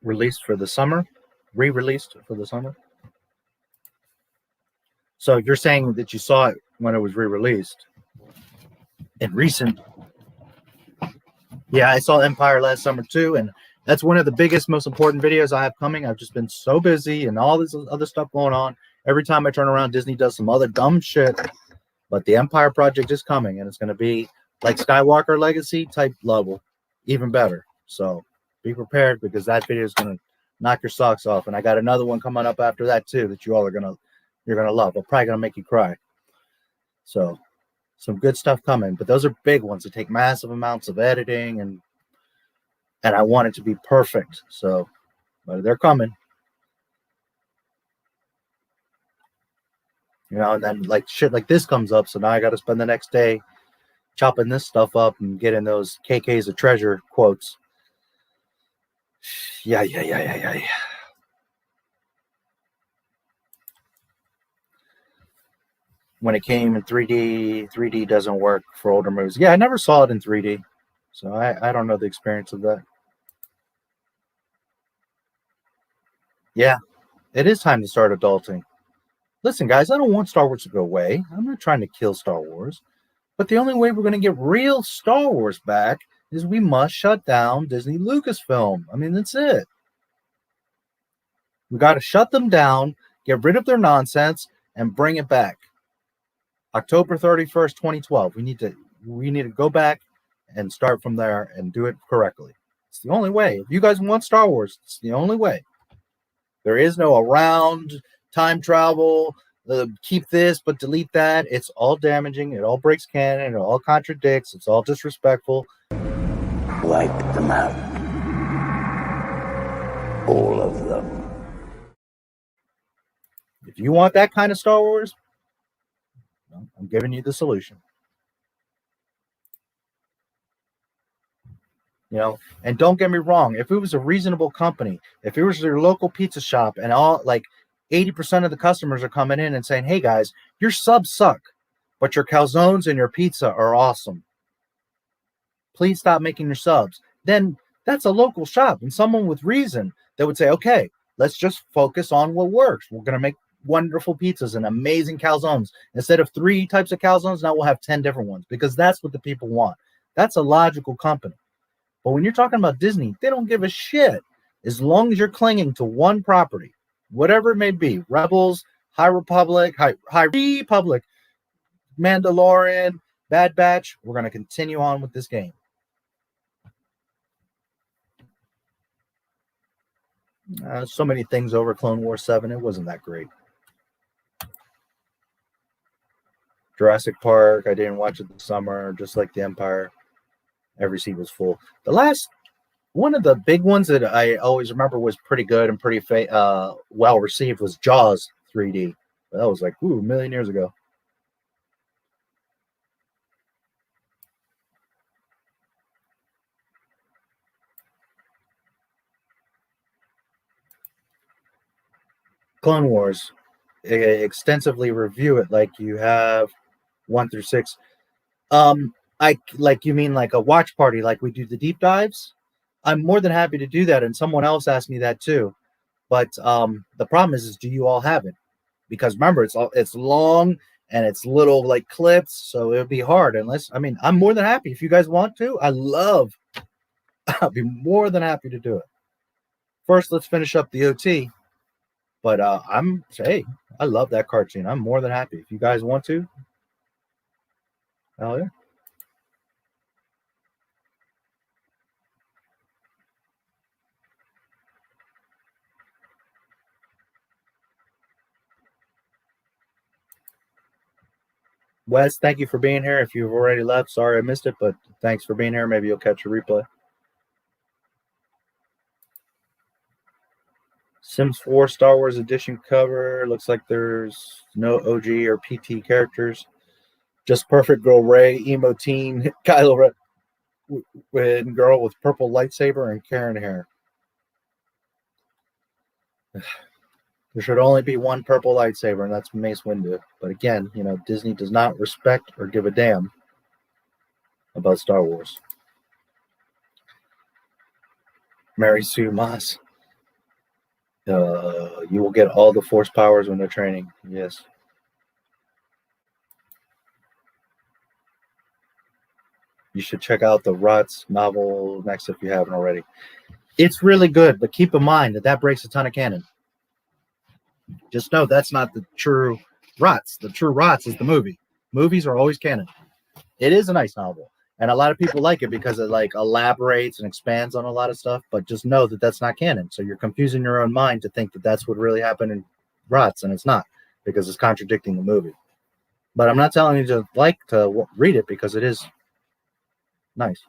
Released for the summer? Re-released for the summer? So you're saying that you saw it when it was re-released in recent. Yeah, I saw Empire last summer too, and that's one of the biggest, most important videos I have coming. I've just been so busy and all this other stuff going on. Every time I turn around, Disney does some other dumb shit. But the Empire project is coming, and it's going to be like Skywalker Legacy type level, even better. So be prepared, because that video is going to knock your socks off. And I got another one coming up after that too that you're gonna love. I'm probably gonna make you cry. So some good stuff coming, but those are big ones that take massive amounts of editing, and I want it to be perfect. So, but they're coming. You know, and then like shit like this comes up, so now I got to spend the next day chopping this stuff up and getting those KKs of treasure quotes. Yeah. When it came in 3D doesn't work for older movies. Yeah, I never saw it in 3D, so I don't know the experience of that. Yeah, it is time to start adulting. Listen, guys, I don't want Star Wars to go away. I'm not trying to kill Star Wars. But the only way we're going to get real Star Wars back is we must shut down Disney Lucasfilm. I mean, that's it. We got to shut them down, get rid of their nonsense, and bring it back. October 31st, 2012. We need to go back and start from there and do it correctly. It's the only way. If you guys want Star Wars, it's the only way. There is no around time travel, keep this but delete that. It's all damaging. It all breaks canon. It all contradicts. It's all disrespectful. Wipe them out. All of them. If you want that kind of Star Wars, well, I'm giving you the solution. You know, and don't get me wrong, if it was a reasonable company, if it was your local pizza shop and all like 80% of the customers are coming in and saying, hey guys, your subs suck, but your calzones and your pizza are awesome. Please stop making your subs. Then that's a local shop and someone with reason that would say, okay, let's just focus on what works. We're going to make wonderful pizzas and amazing calzones. Instead of 3 types of calzones, now we'll have 10 different ones because that's what the people want. That's a logical company. But when you're talking about Disney, they don't give a shit as long as you're clinging to one property. Whatever it may be, Rebels, High Republic, Mandalorian, Bad Batch, we're going to continue on with this game. So many things over Clone Wars 7, it wasn't that great. Jurassic Park, I didn't watch it this summer, just like the Empire. Every seat was full. The last one of the big ones that I always remember was pretty good and pretty well received was Jaws 3D. But that was like, a million years ago. Clone Wars, extensively review it like you have 1 through 6. You mean like a watch party, like we do the deep dives? I'm more than happy to do that, and someone else asked me that too. But the problem is do you all have it? Because remember, it's long and it's little like clips, so it would be hard. I'm more than happy if you guys want to. I'll be more than happy to do it. First, let's finish up the OT. But I love that cartoon. I'm more than happy if you guys want to. Hell yeah. Wes, thank you for being here. If you've already left, sorry I missed it, but thanks for being here. Maybe you'll catch a replay. Sims 4 Star Wars Edition cover. Looks like there's no OG or PT characters. Just perfect girl Rey, emo teen, Kylo Ren girl with purple lightsaber and Karen hair. There should only be one purple lightsaber, and that's Mace Windu. But again, Disney does not respect or give a damn about Star Wars. Mary Sue Moss. You will get all the Force powers when they're training. Yes. You should check out the Rotz novel next if you haven't already. It's really good, but keep in mind that breaks a ton of canon. Just know that's not the true Rotz. The true Rotz is the movie. Movies are always canon. It is a nice novel. And a lot of people like it because it like elaborates and expands on a lot of stuff, but just know that that's not canon. So you're confusing your own mind to think that that's what really happened in Rats, and it's not, because it's contradicting the movie. But I'm not telling you to read it, because it is nice.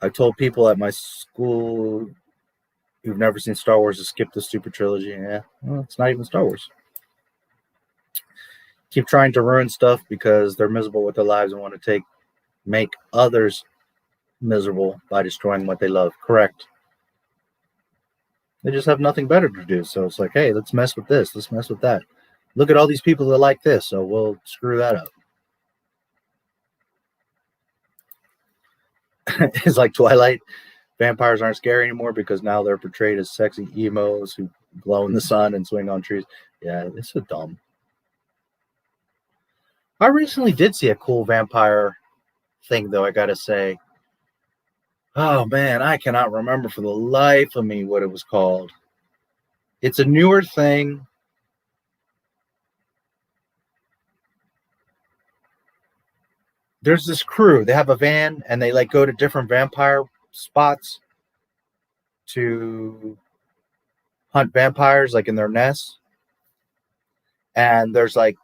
I told people at my school who've never seen Star Wars to skip the stupid trilogy. Yeah, well, it's not even Star Wars. Keep trying to ruin stuff because they're miserable with their lives and want to make others miserable by destroying what they love. Correct. They just have nothing better to do. So it's like, hey, let's mess with this. Let's mess with that. Look at all these people that like this, so we'll screw that up. It's like Twilight. Vampires aren't scary anymore because now they're portrayed as sexy emos who glow in the sun and swing on trees. Yeah, it's so dumb. I recently did see a cool vampire thing, though, I gotta say. Oh, man, I cannot remember for the life of me what it was called. It's a newer thing. There's this crew. They have a van, and they, like, go to different vampire spots to hunt vampires, like, in their nests. And there's, like,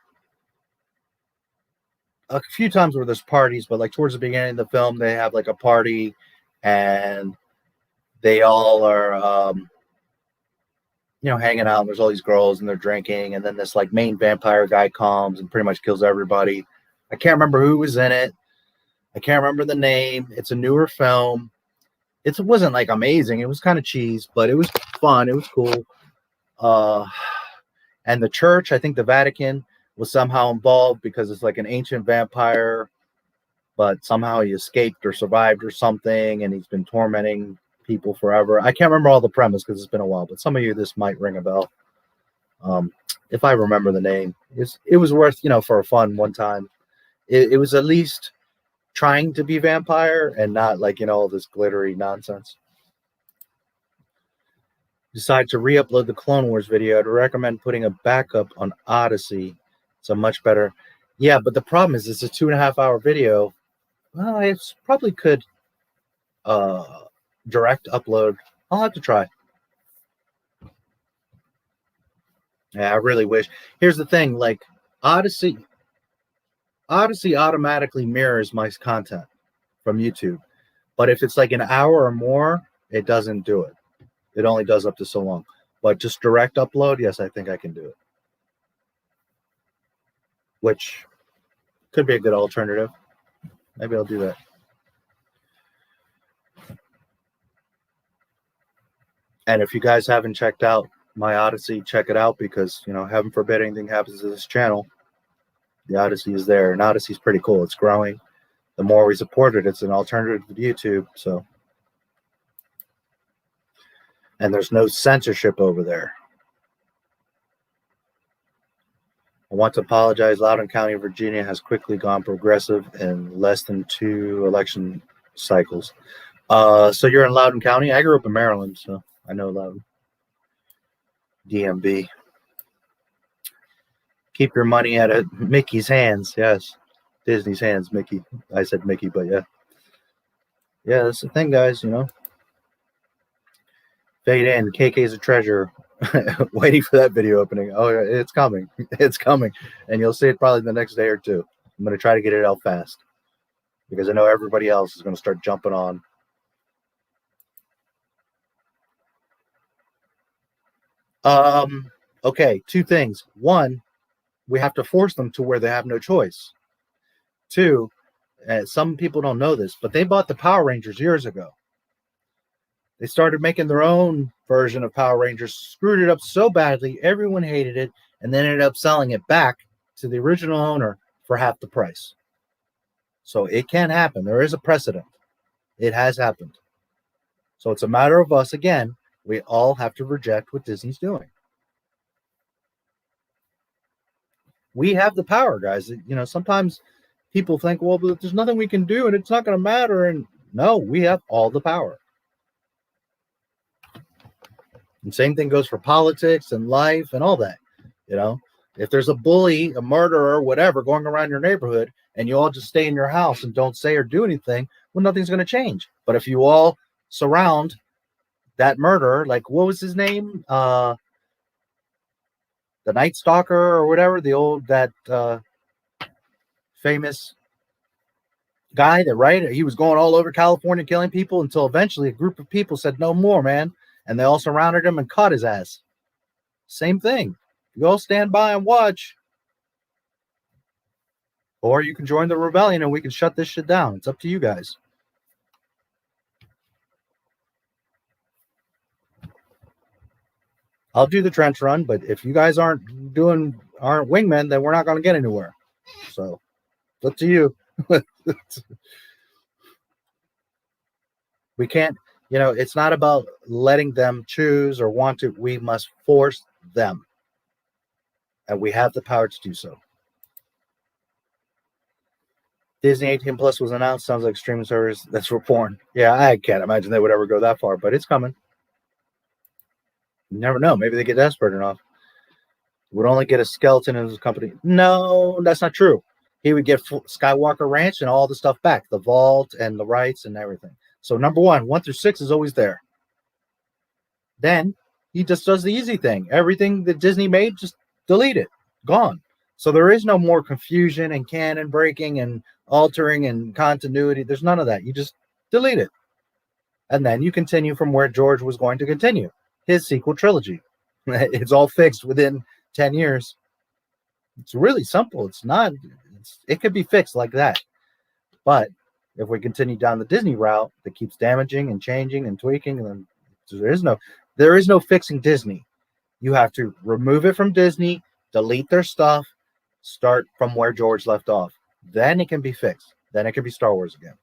a few times where there's parties, but like towards the beginning of the film, they have like a party and they all are, hanging out. And there's all these girls and they're drinking. And then this like main vampire guy comes and pretty much kills everybody. I can't remember who was in it. I can't remember the name. It's a newer film. It wasn't like amazing. It was kind of cheese, but it was fun. It was cool. And the church, I think the Vatican, was somehow involved because it's like an ancient vampire, but somehow he escaped or survived or something, and he's been tormenting people forever. I can't remember all the premise because it's been a while, but some of you, this might ring a bell. If I remember the name, it was worth, for a fun one time. It was at least trying to be vampire and not like, all this glittery nonsense. Decide to re-upload the Clone Wars video. I'd recommend putting a backup on Odyssey. It's a much better. Yeah, but the problem is it's a 2.5-hour video. Well, I probably could direct upload. I'll have to try. Yeah, I really wish. Here's the thing, like Odyssey automatically mirrors my content from YouTube. But if it's like an hour or more, it doesn't do it. It only does up to so long. But just direct upload, yes, I think I can do it. Which could be a good alternative. Maybe I'll do that. And if you guys haven't checked out my Odyssey, check it out because, heaven forbid anything happens to this channel. The Odyssey is there. And Odyssey is pretty cool. It's growing. The more we support it, it's an alternative to YouTube. So, and there's no censorship over there. I want to apologize. Loudoun County, Virginia has quickly gone progressive in less than 2 election cycles. So you're in Loudoun County? I grew up in Maryland, so I know Loudoun. DMV. Keep your money at Mickey's hands. Yes. Disney's hands, Mickey. I said Mickey, but yeah. Yeah, that's the thing, guys, Fade in. KK's a treasure. Waiting for that video opening. Oh, it's coming. It's coming. And you'll see it probably the next day or two. I'm going to try to get it out fast because I know everybody else is going to start jumping on. Okay, 2 things. 1, we have to force them to where they have no choice. 2, some people don't know this, but they bought the Power Rangers years ago. They started making their own version of Power Rangers, screwed it up so badly, everyone hated it, and then ended up selling it back to the original owner for half the price. So it can happen. There is a precedent. It has happened. So it's a matter of us, again, we all have to reject what Disney's doing. We have the power, guys. Sometimes people think, well, but there's nothing we can do and it's not going to matter. And no, we have all the power. And same thing goes for politics and life and all that. If there's a bully, a murderer, whatever, going around your neighborhood, and you all just stay in your house and don't say or do anything, well, nothing's going to change. But if you all surround that murderer, like, what was his name? The Night Stalker or whatever, that famous guy he was going all over California killing people until eventually a group of people said, no more, man. And they all surrounded him and caught his ass. Same thing. You all stand by and watch. Or you can join the rebellion and we can shut this shit down. It's up to you guys. I'll do the trench run, but if you guys aren't wingmen, then we're not going to get anywhere. So it's up to you. We can't, it's not about letting them choose or want to. We must force them. And we have the power to do so. Disney 18 Plus was announced. Sounds like streaming service that's for porn. Yeah, I can't imagine they would ever go that far, but it's coming. You never know. Maybe they get desperate enough. Would only get a skeleton in his company. No, that's not true. He would get Skywalker Ranch and all the stuff back, the vault and the rights and everything. So number 1 through 6 is always there. Then he just does the easy thing. Everything that Disney made, just delete it. Gone. So there is no more confusion and canon breaking and altering and continuity. There's none of that. You just delete it. And then you continue from where George was going to continue. His sequel trilogy. It's all fixed within 10 years. It's really simple. It could be fixed like that. But if we continue down the Disney route that keeps damaging and changing and tweaking, then there is no fixing Disney. You have to remove it from Disney, delete their stuff, start from where George left off. Then it can be fixed. Then it can be Star Wars again.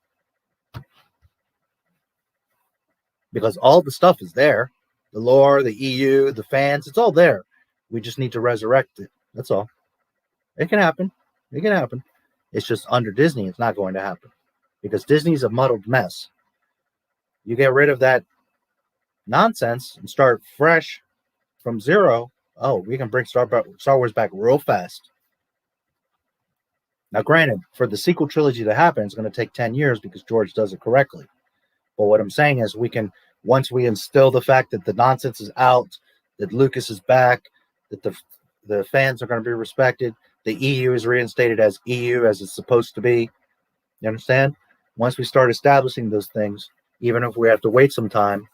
Because all the stuff is there. The lore, the EU, the fans, it's all there. We just need to resurrect it. That's all. It can happen. It can happen. It's just under Disney, it's not going to happen. Because Disney's a muddled mess. You get rid of that nonsense and start fresh from zero. Oh, we can bring Star Wars back real fast. Now, granted, for the sequel trilogy to happen, it's going to take 10 years because George does it correctly. But what I'm saying is once we instill the fact that the nonsense is out, that Lucas is back, that the fans are going to be respected, the EU is reinstated as EU as it's supposed to be. You understand? Once we start establishing those things, even if we have to wait some time,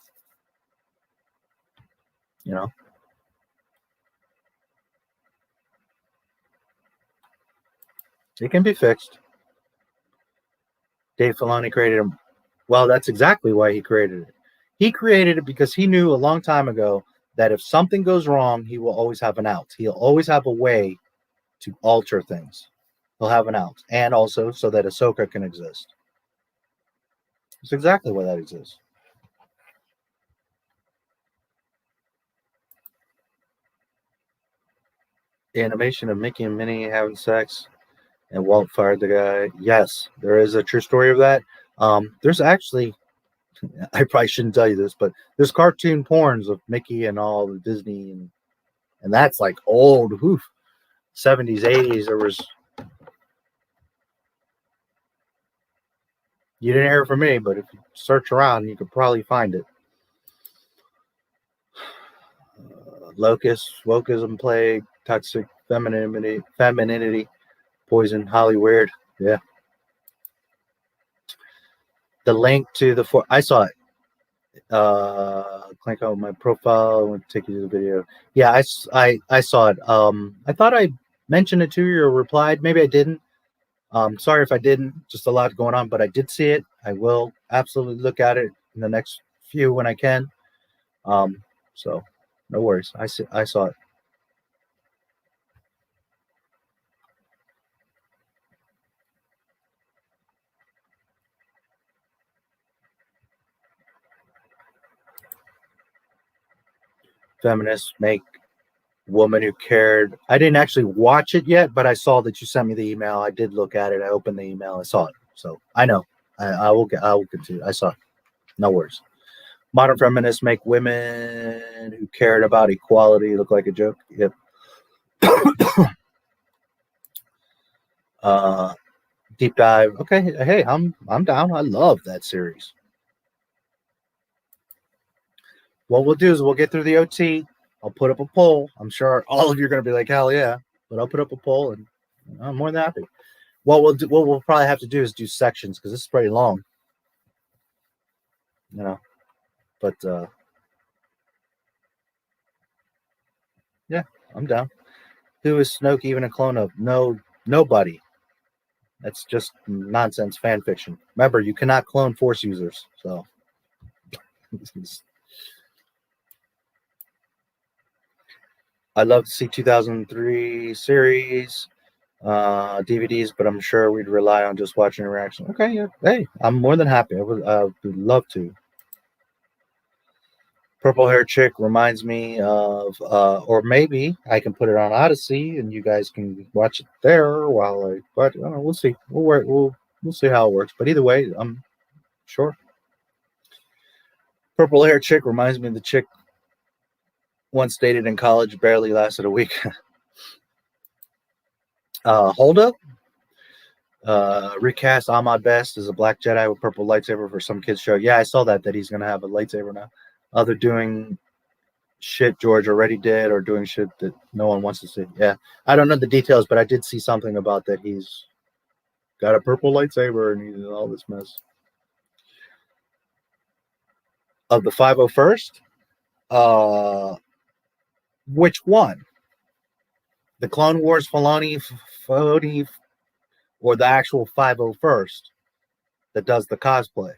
it can be fixed. Dave Filoni created him. Well, that's exactly why he created it. He created it because he knew a long time ago that if something goes wrong, he will always have an out. He'll always have a way to alter things. He'll have an out. And also so that Ahsoka can exist. That's exactly why that exists. The animation of Mickey and Minnie having sex and Walt fired the guy. Yes, there is a true story of that. There's actually, I probably shouldn't tell you this, but there's cartoon porns of Mickey and all the Disney, and that's like old, 70s, 80s. There was, you didn't hear it from me, but if you search around, you could probably find it. Locust, wokeism, plague, toxic femininity, poison, Hollywood. Yeah. The link to I saw it. Click on my profile. I want to take you to the video. Yeah, I saw it. I thought I mentioned it to you or replied. Maybe I didn't. Sorry if I didn't. Just a lot going on, but I did see it. I will absolutely look at it in the next few when I can. So no worries. I saw it. Feminists make woman who cared. I didn't actually watch it yet, but I saw that you sent me the email. I did look at it. I opened the email. I saw it. So I know. I will continue. I saw it. No worries. Modern feminists make women who cared about equality look like a joke. Yep. Deep dive. Okay, hey, I'm down. I love that series. What we'll do is we'll get through the OT. I'll put up a poll. I'm sure all of you are going to be like, hell yeah. But I'll put up a poll, and I'm more than happy. What we'll probably have to do is do sections, because this is pretty long. But yeah, I'm down. Who is Snoke even a clone of? Nobody. That's just nonsense fan fiction. Remember, you cannot clone Force users. So I'd love to see 2003 series DVDs, but I'm sure we'd rely on just watching a reaction. Okay, yeah. Hey, I'm more than happy. I would love to. Purple hair chick reminds me of, or maybe I can put it on Odyssey and you guys can watch it there while but I don't know, we'll see. We'll see how it works. But either way, I'm sure. Purple hair chick reminds me of the chick once dated in college, barely lasted a week. Hold up. Recast Ahmad Best as a black Jedi with purple lightsaber for some kids show. Yeah, I saw that he's gonna have a lightsaber now. They're doing shit George already did, or doing shit that no one wants to see. Yeah, I don't know the details, but I did see something about that he's got a purple lightsaber and he's all this mess. Of the 501st, which one? The Clone Wars Filoni, or the actual 501st that does the cosplay?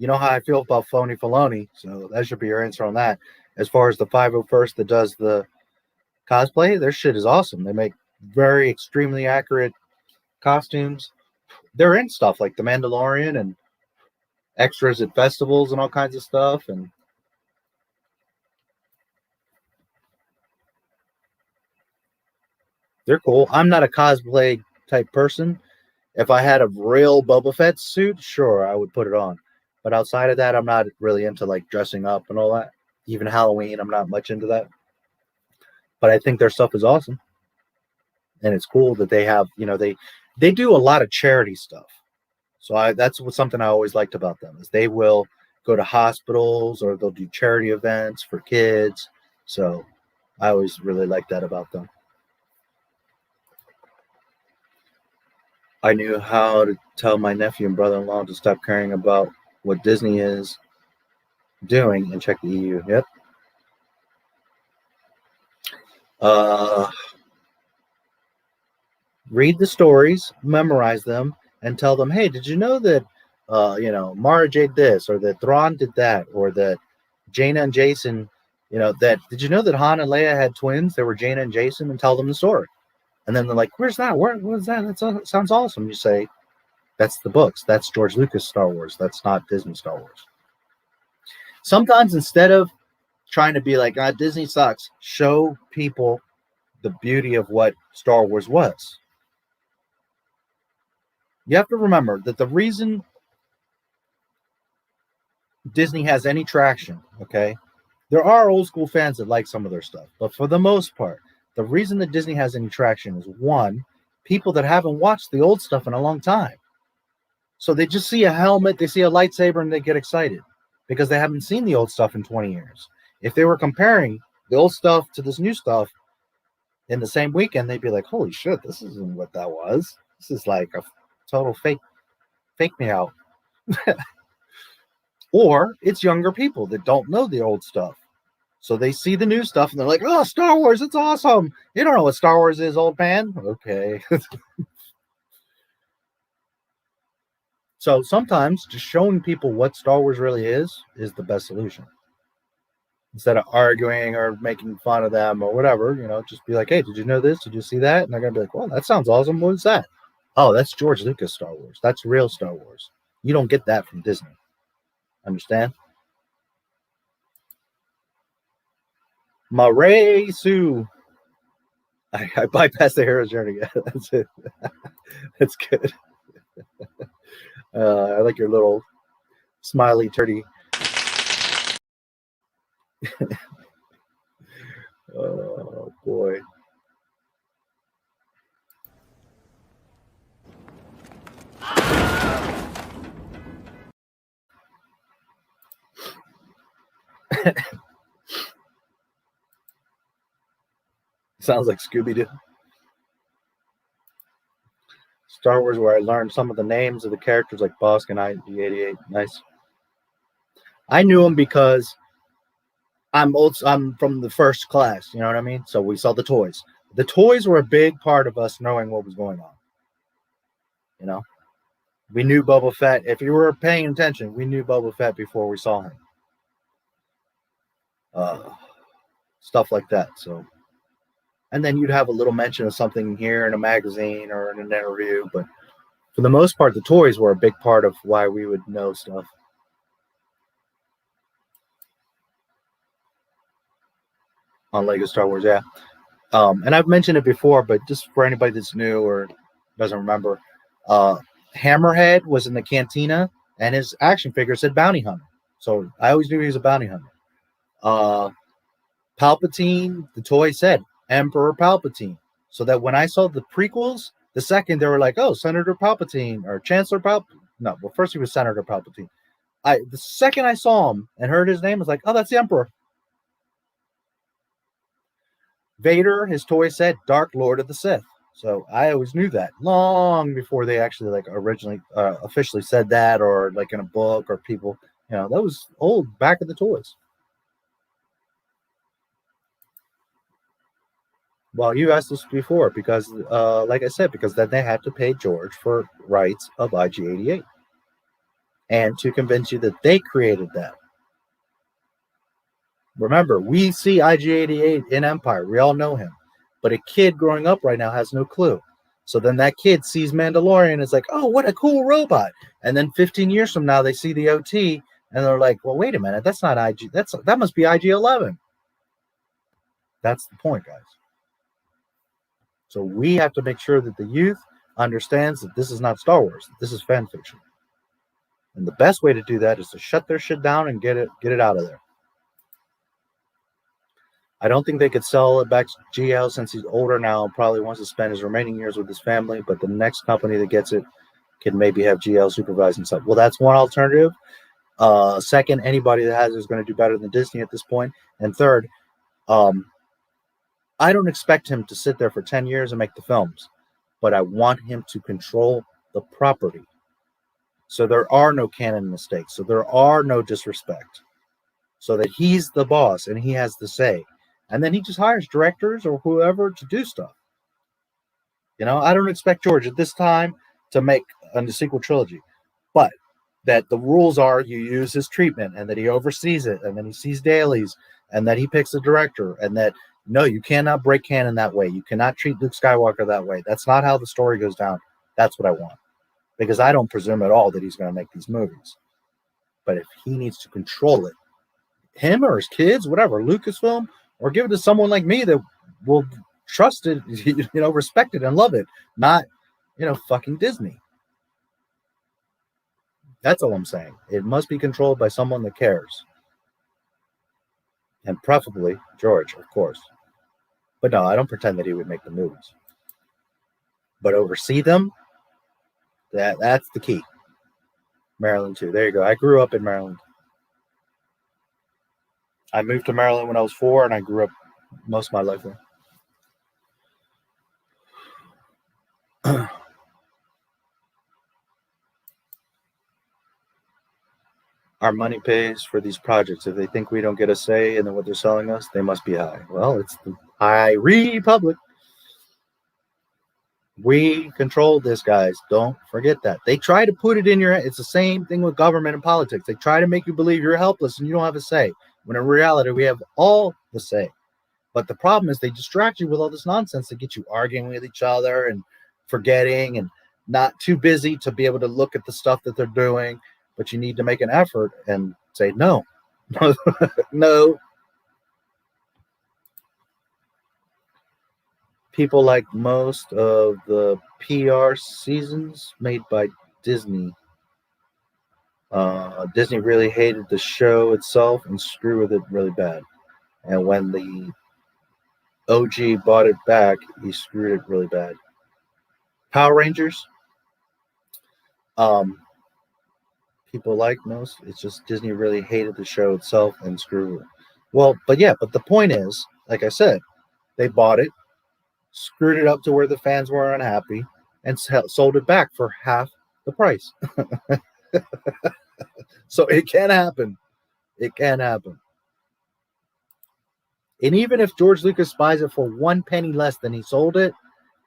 You know how I feel about phony Filoni, so that should be your answer on that. As far as the 501st that does the cosplay, their shit is awesome. They make very extremely accurate costumes. They're in stuff like The Mandalorian and extras at festivals and all kinds of stuff. And they're cool. I'm not a cosplay type person. If I had a real Boba Fett suit, sure, I would put it on. But outside of that, I'm not really into like dressing up and all that. Even Halloween, I'm not much into that. But I think their stuff is awesome. And it's cool that they have, they do a lot of charity stuff. So that's something I always liked about them, is they will go to hospitals or they'll do charity events for kids. So I always really liked that about them. I knew how to tell my nephew and brother-in-law to stop caring about what Disney is doing and check the EU. Yep. Read the stories, memorize them, and tell them, hey, did you know that, Mara Jade this, or that Thrawn did that, or that Jaina and Jason, did you know that Han and Leia had twins? They were Jaina and Jason, and tell them the story. And then they're like, where's that? What is that? That sounds awesome. You say, that's the books. That's George Lucas Star Wars. That's not Disney Star Wars. Sometimes instead of trying to be like, Disney sucks, show people the beauty of what Star Wars was. You have to remember that the reason Disney has any traction, okay, there are old school fans that like some of their stuff, but for the most part, the reason that Disney has any traction is, one, people that haven't watched the old stuff in a long time. So they just see a helmet, they see a lightsaber, and they get excited because they haven't seen the old stuff in 20 years. If they were comparing the old stuff to this new stuff in the same weekend, they'd be like, holy shit, this isn't what that was. This is like a total fake me out. Or it's younger people that don't know the old stuff. So they see the new stuff and they're like, oh, Star Wars, it's awesome. You don't know what Star Wars is, old man. Okay. So sometimes just showing people what Star Wars really is the best solution. Instead of arguing or making fun of them or whatever, just be like, hey, did you know this? Did you see that? And they're going to be like, well, that sounds awesome. What is that? Oh, that's George Lucas Star Wars. That's real Star Wars. You don't get that from Disney. Understand? Maray Sue. I bypassed the hero's journey. That's it. That's good. I like your little smiley turdy. Oh boy. Sounds like Scooby-Doo. Star Wars, where I learned some of the names of the characters like Bosk and IG-88. Nice. I knew them because I'm from the first class. You know what I mean? So we saw the toys. The toys were a big part of us knowing what was going on. You know, we knew Boba Fett. If you were paying attention, we knew Boba Fett before we saw him. Stuff like that. So, and then you'd have a little mention of something here in a magazine or in an interview, but for the most part, the toys were a big part of why we would know stuff. On Lego Star Wars, yeah. And I've mentioned it before, but just for anybody that's new or doesn't remember, Hammerhead was in the cantina, and his action figure said Bounty Hunter. So I always knew he was a bounty hunter. Palpatine, the toy said Emperor Palpatine. So that when I saw the prequels, the second they were like, oh, Senator Palpatine or Chancellor Palpatine. No, well, first he was Senator Palpatine. The second I saw him and heard his name, I was like, oh, that's the Emperor. Vader, his toy said Dark Lord of the Sith. So I always knew that long before they actually like originally officially said that, or like in a book or people, you know, that was old back in the toys. Well, you asked this before because, like I said, because then they had to pay George for rights of IG-88 and to convince you that they created that. Remember, we see IG-88 in Empire. We all know him. But a kid growing up right now has no clue. So then that kid sees Mandalorian and is like, oh, what a cool robot. And then 15 years from now, they see the OT and they're like, well, wait a minute. That's not IG. That must be IG-11. That's the point, guys. So we have to make sure that the youth understands that this is not Star Wars. This is fan fiction. And the best way to do that is to shut their shit down and get it out of there. I don't think they could sell it back to GL since he's older now and probably wants to spend his remaining years with his family, but the next company that gets it can maybe have GL supervise himself. Well, that's one alternative. Second, anybody that has it is going to do better than Disney at this point. And third, I don't expect him to sit there for 10 years and make the films, but I want him to control the property. So there are no canon mistakes. So there are no disrespect. So that he's the boss and he has the say. And then he just hires directors or whoever to do stuff. You know, I don't expect George at this time to make a sequel trilogy, but that the rules are you use his treatment and that he oversees it and then he sees dailies and that he picks a director and that, no, you cannot break canon that way. You cannot treat Luke Skywalker that way. That's not how the story goes down. That's what I want. Because I don't presume at all that he's going to make these movies. But if he needs to control it, him or his kids, whatever, Lucasfilm, or give it to someone like me that will trust it, you know, respect it and love it, not, you know, fucking Disney. That's all I'm saying. It must be controlled by someone that cares. And preferably George, of course. But no, I don't pretend that he would make the movies. But oversee them, that's the key. Maryland too. There you go. I grew up in Maryland. I moved to Maryland when I was 4, and I grew up most of my life there. Our money pays for these projects. If they think we don't get a say in what they're selling us, they must be high. Well, it's the High Republic. We control this, guys. Don't forget that. They try to put it in your head. It's the same thing with government and politics. They try to make you believe you're helpless and you don't have a say, when in reality, we have all the say. But the problem is they distract you with all this nonsense to get you arguing with each other and forgetting and not too busy to be able to look at the stuff that they're doing. But you need to make an effort and say, no, no. People like most of the PR seasons made by Disney. Disney really hated the show itself and screwed with it really bad. And when the OG bought it back. He screwed it really bad. Power Rangers. People like most. It's just Disney really hated the show itself and screwed it. Well, but the point is, like I said, they bought it, screwed it up to where the fans were unhappy, and sold it back for half the price. So it can happen. It can happen. And even if George Lucas buys it for 1 penny less than he sold it,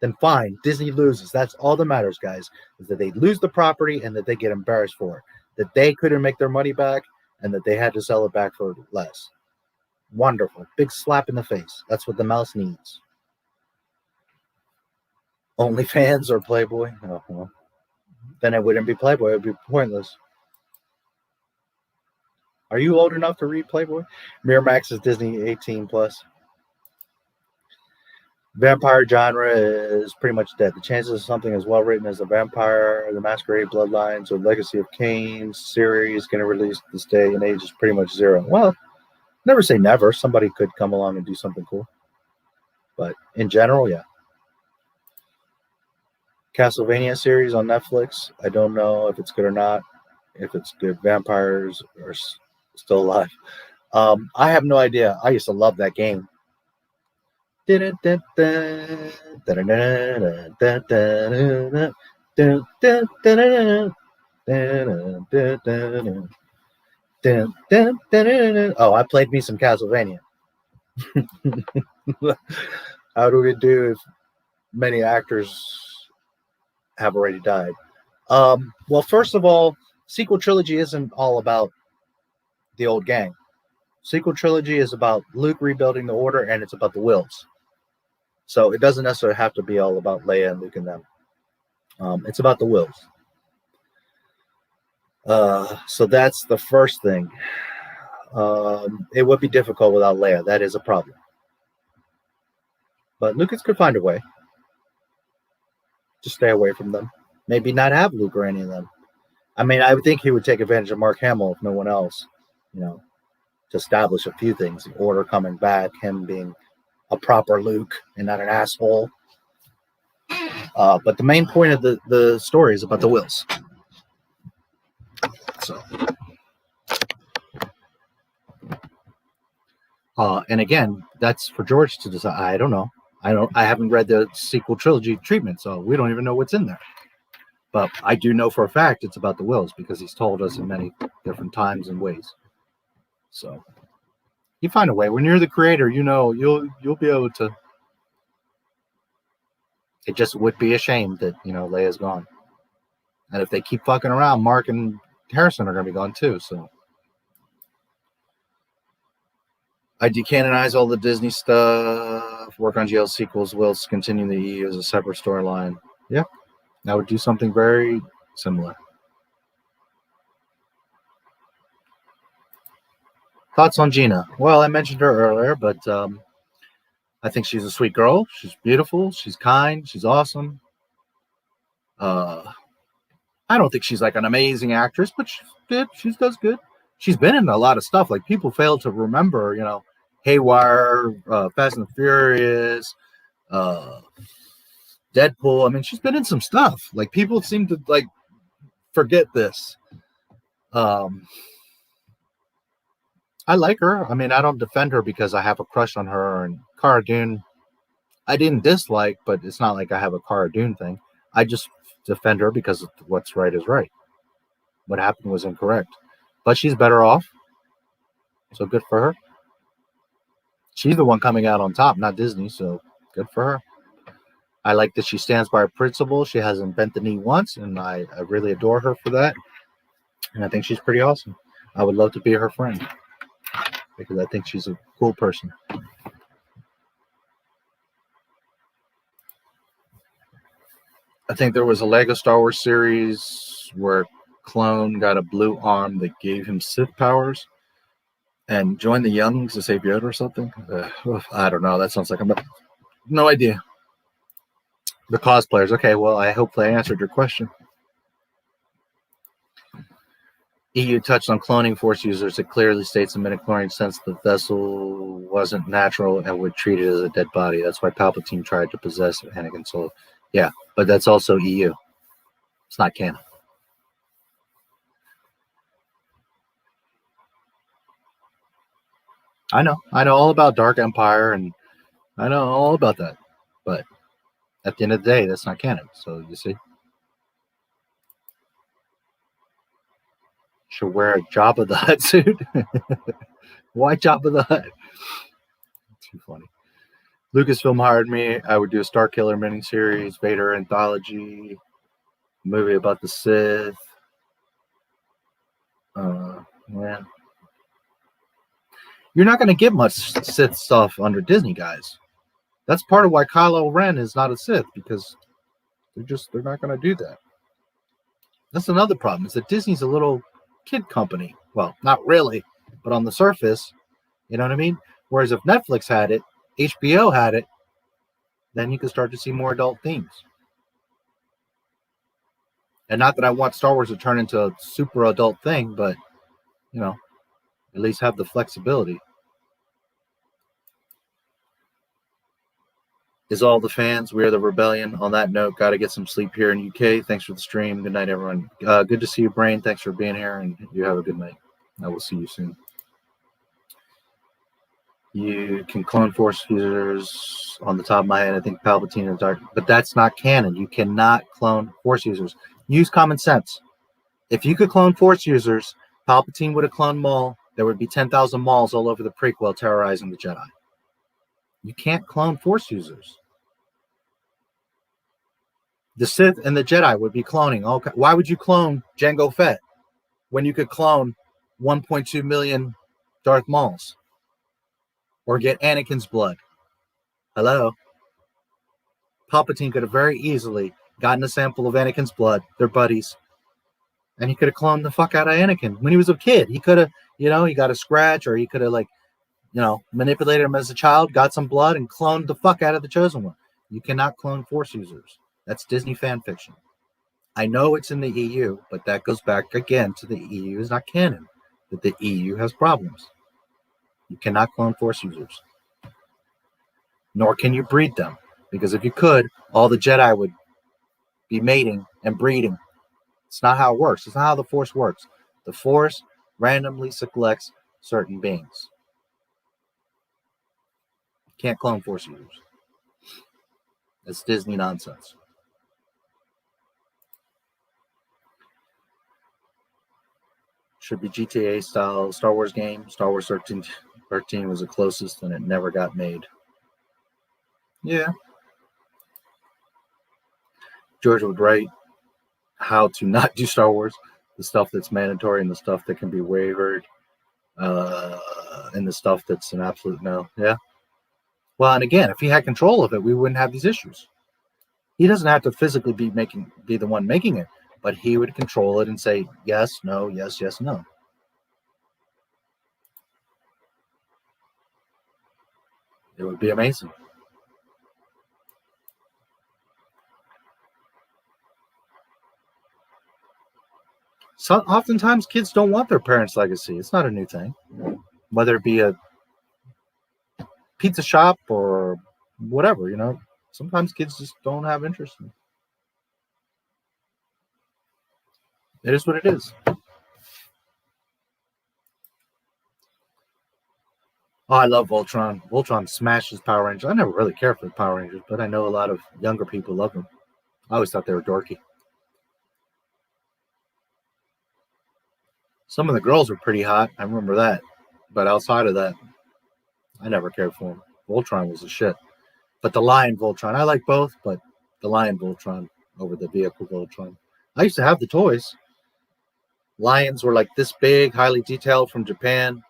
then fine, Disney loses. That's all that matters, guys, is that they lose the property and that they get embarrassed for it, that they couldn't make their money back and that they had to sell it back for less. Wonderful. Big slap in the face. That's what the mouse needs. OnlyFans or Playboy? Oh, well. Then it wouldn't be Playboy. It would be pointless. Are you old enough to read Playboy? Miramax is Disney 18+. Vampire genre is pretty much dead. The chances of something as well written as The Vampire, The Masquerade, Bloodlines, or Legacy of Kain series going to release this day and age is pretty much zero. Well, never say never. Somebody could come along and do something cool. But in general, yeah. Castlevania series on Netflix. I don't know if it's good or not. If it's good, vampires are still alive. I have no idea. I used to love that game. Oh, I played me some Castlevania. How do we do if many actors have already died? Well, first of all, sequel trilogy isn't all about the old gang. Sequel trilogy is about Luke rebuilding the Order, and it's about the Wills. So it doesn't necessarily have to be all about Leia and Luke and them. It's about the Wills. So that's the first thing. It would be difficult without Leia. That is a problem. But Lucas could find a way. Just stay away from them. Maybe not have Luke or any of them. I mean, I would think he would take advantage of Mark Hamill if no one else, to establish a few things. The Order coming back, him being a proper Luke and not an asshole. But the main point of the story is about the Wills. So, and again, that's for George to decide. I don't know. I haven't read the sequel trilogy treatment, so we don't even know what's in there. But I do know for a fact it's about the Wills because he's told us in many different times and ways. So you find a way. When you're the creator, you'll be able to. It just would be a shame that Leia's gone, and if they keep fucking around, Mark and Harrison are going to be gone too. So I decanonize all the Disney stuff. Work on GL sequels. Wills continue the EU as a separate storyline. Yeah, I would do something very similar. Thoughts on Gina? Well, I mentioned her earlier, but I think she's a sweet girl. She's beautiful. She's kind. She's awesome. I don't think she's like an amazing actress, but she's good. She does good. She's been in a lot of stuff. Like people fail to remember, Haywire, Fast and the Furious, Deadpool. I mean, she's been in some stuff. Like people seem to forget this. I like her. I mean, I don't defend her because I have a crush on her. And Cara Dune, I didn't dislike, but it's not like I have a Cara Dune thing. I just defend her because what's right is right. What happened was incorrect. But she's better off. So good for her. She's the one coming out on top, not Disney. So good for her. I like that she stands by her principle. She hasn't bent the knee once, and I really adore her for that. And I think she's pretty awesome. I would love to be her friend because I think she's a cool person. I think there was a Lego Star Wars series where Clone got a blue arm that gave him Sith powers and joined the Youngs to save Yoda or something. I don't know. That sounds like no idea. The cosplayers. Okay, well, I hope I answered your question. EU touched on cloning Force users. It clearly states in midichlorian sense the vessel wasn't natural and would treat it as a dead body. That's why Palpatine tried to possess Anakin Solo. Yeah, but that's also EU. It's not canon. I know all about Dark Empire, and I know all about that. But at the end of the day, that's not canon. So you see, should wear a Jabba the Hutt suit. Why Jabba the Hutt? Too funny. Lucasfilm hired me. I would do a Star Killer miniseries, Vader anthology, movie about the Sith. Yeah. You're not going to get much Sith stuff under Disney, guys. That's part of why Kylo Ren is not a Sith, because they're not going to do that. That's another problem, is that Disney's a little kid company. Well, not really, but on the surface, you know what I mean? Whereas if Netflix had it, HBO had it, then you can start to see more adult themes. And not that I want Star Wars to turn into a super adult thing, but, you know, at least have the flexibility. Is all the fans. We are the rebellion. On that note, got to get some sleep here in UK. Thanks for the stream. Good night, everyone. Good to see you, Brain. Thanks for being here, and you have a good night. I will see you soon. You can clone Force users. On the top of my head, I think Palpatine is dark, but that's not canon. You cannot clone Force users. Use common sense. If you could clone Force users, Palpatine would have cloned Maul. There would be 10,000 Mauls all over the prequel terrorizing the Jedi. You can't clone Force users. The Sith and the Jedi would be cloning. Okay. Why would you clone Jango Fett when you could clone 1.2 million Darth Mauls? Or get Anakin's blood? Hello? Palpatine could have very easily gotten a sample of Anakin's blood, their buddies, and he could have cloned the fuck out of Anakin. When he was a kid, he could have, he got a scratch, or he could have, manipulated him as a child, got some blood, and cloned the fuck out of the Chosen One. You cannot clone Force users. That's Disney fan fiction. I know it's in the EU, but that goes back again to the EU is not canon, that the EU has problems. You cannot clone Force users. Nor can you breed them, because if you could, all the Jedi would be mating and breeding. It's not how it works. It's not how the Force works. The Force randomly selects certain beings. You can't clone Force users. It's Disney nonsense. Should be GTA style Star Wars game. Star Wars 13 was the closest, and it never got made. Yeah. George would write how to not do Star Wars, the stuff that's mandatory and the stuff that can be wavered, and the stuff that's an absolute no. Yeah. Well, and again, if he had control of it, we wouldn't have these issues. He doesn't have to physically be the one making it, but he would control it and say yes, no, yes, yes, no. It would be amazing. So oftentimes kids don't want their parents' legacy. It's not a new thing. Whether it be a pizza shop or whatever, sometimes kids just don't have interest in it. It is what it is. Oh, I love Voltron. Voltron smashes Power Rangers. I never really cared for the Power Rangers, but I know a lot of younger people love them. I always thought they were dorky. Some of the girls were pretty hot. I remember that. But outside of that, I never cared for them. Voltron was a shit. But the Lion Voltron, I like both, but the Lion Voltron over the vehicle Voltron. I used to have the toys. Lions were like this big, highly detailed from Japan.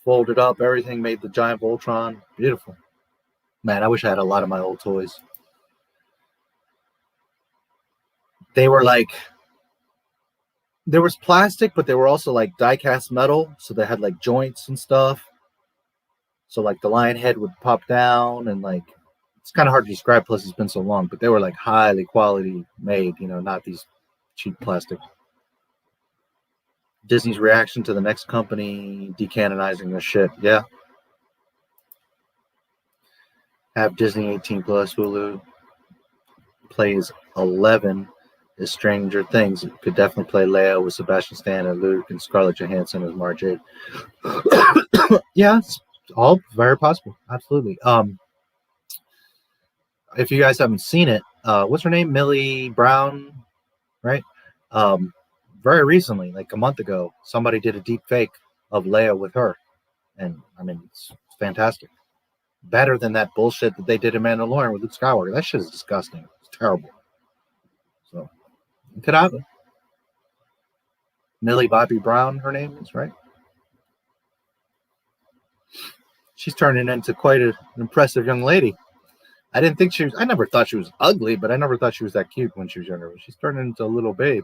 Folded up, everything, made the giant Voltron. Beautiful. Man, I wish I had a lot of my old toys. They were like, there was plastic, but they were also like die-cast metal. So they had like joints and stuff. So like the lion head would pop down, and like, it's kind of hard to describe, plus it's been so long, but they were like highly quality made, not these cheap plastic. Disney's reaction to the next company decanonizing their shit. Yeah. Have Disney 18 plus Hulu. Plays 11 is Stranger Things. It could definitely play Leia with Sebastian Stan and Luke and Scarlett Johansson as Mara Jade. Yeah, it's all very possible. Absolutely. If you guys haven't seen it, what's her name? Millie Brown, right? Very recently, like a month ago, somebody did a deep fake of Leia with her. And I mean, it's fantastic. Better than that bullshit that they did in Mandalorian with Luke Skywalker. That shit is disgusting. It's terrible. So, it could happen. Millie Bobby Brown, her name is, right? She's turning into quite an impressive young lady. I never thought she was ugly, but I never thought she was that cute when she was younger. She's turning into a little babe.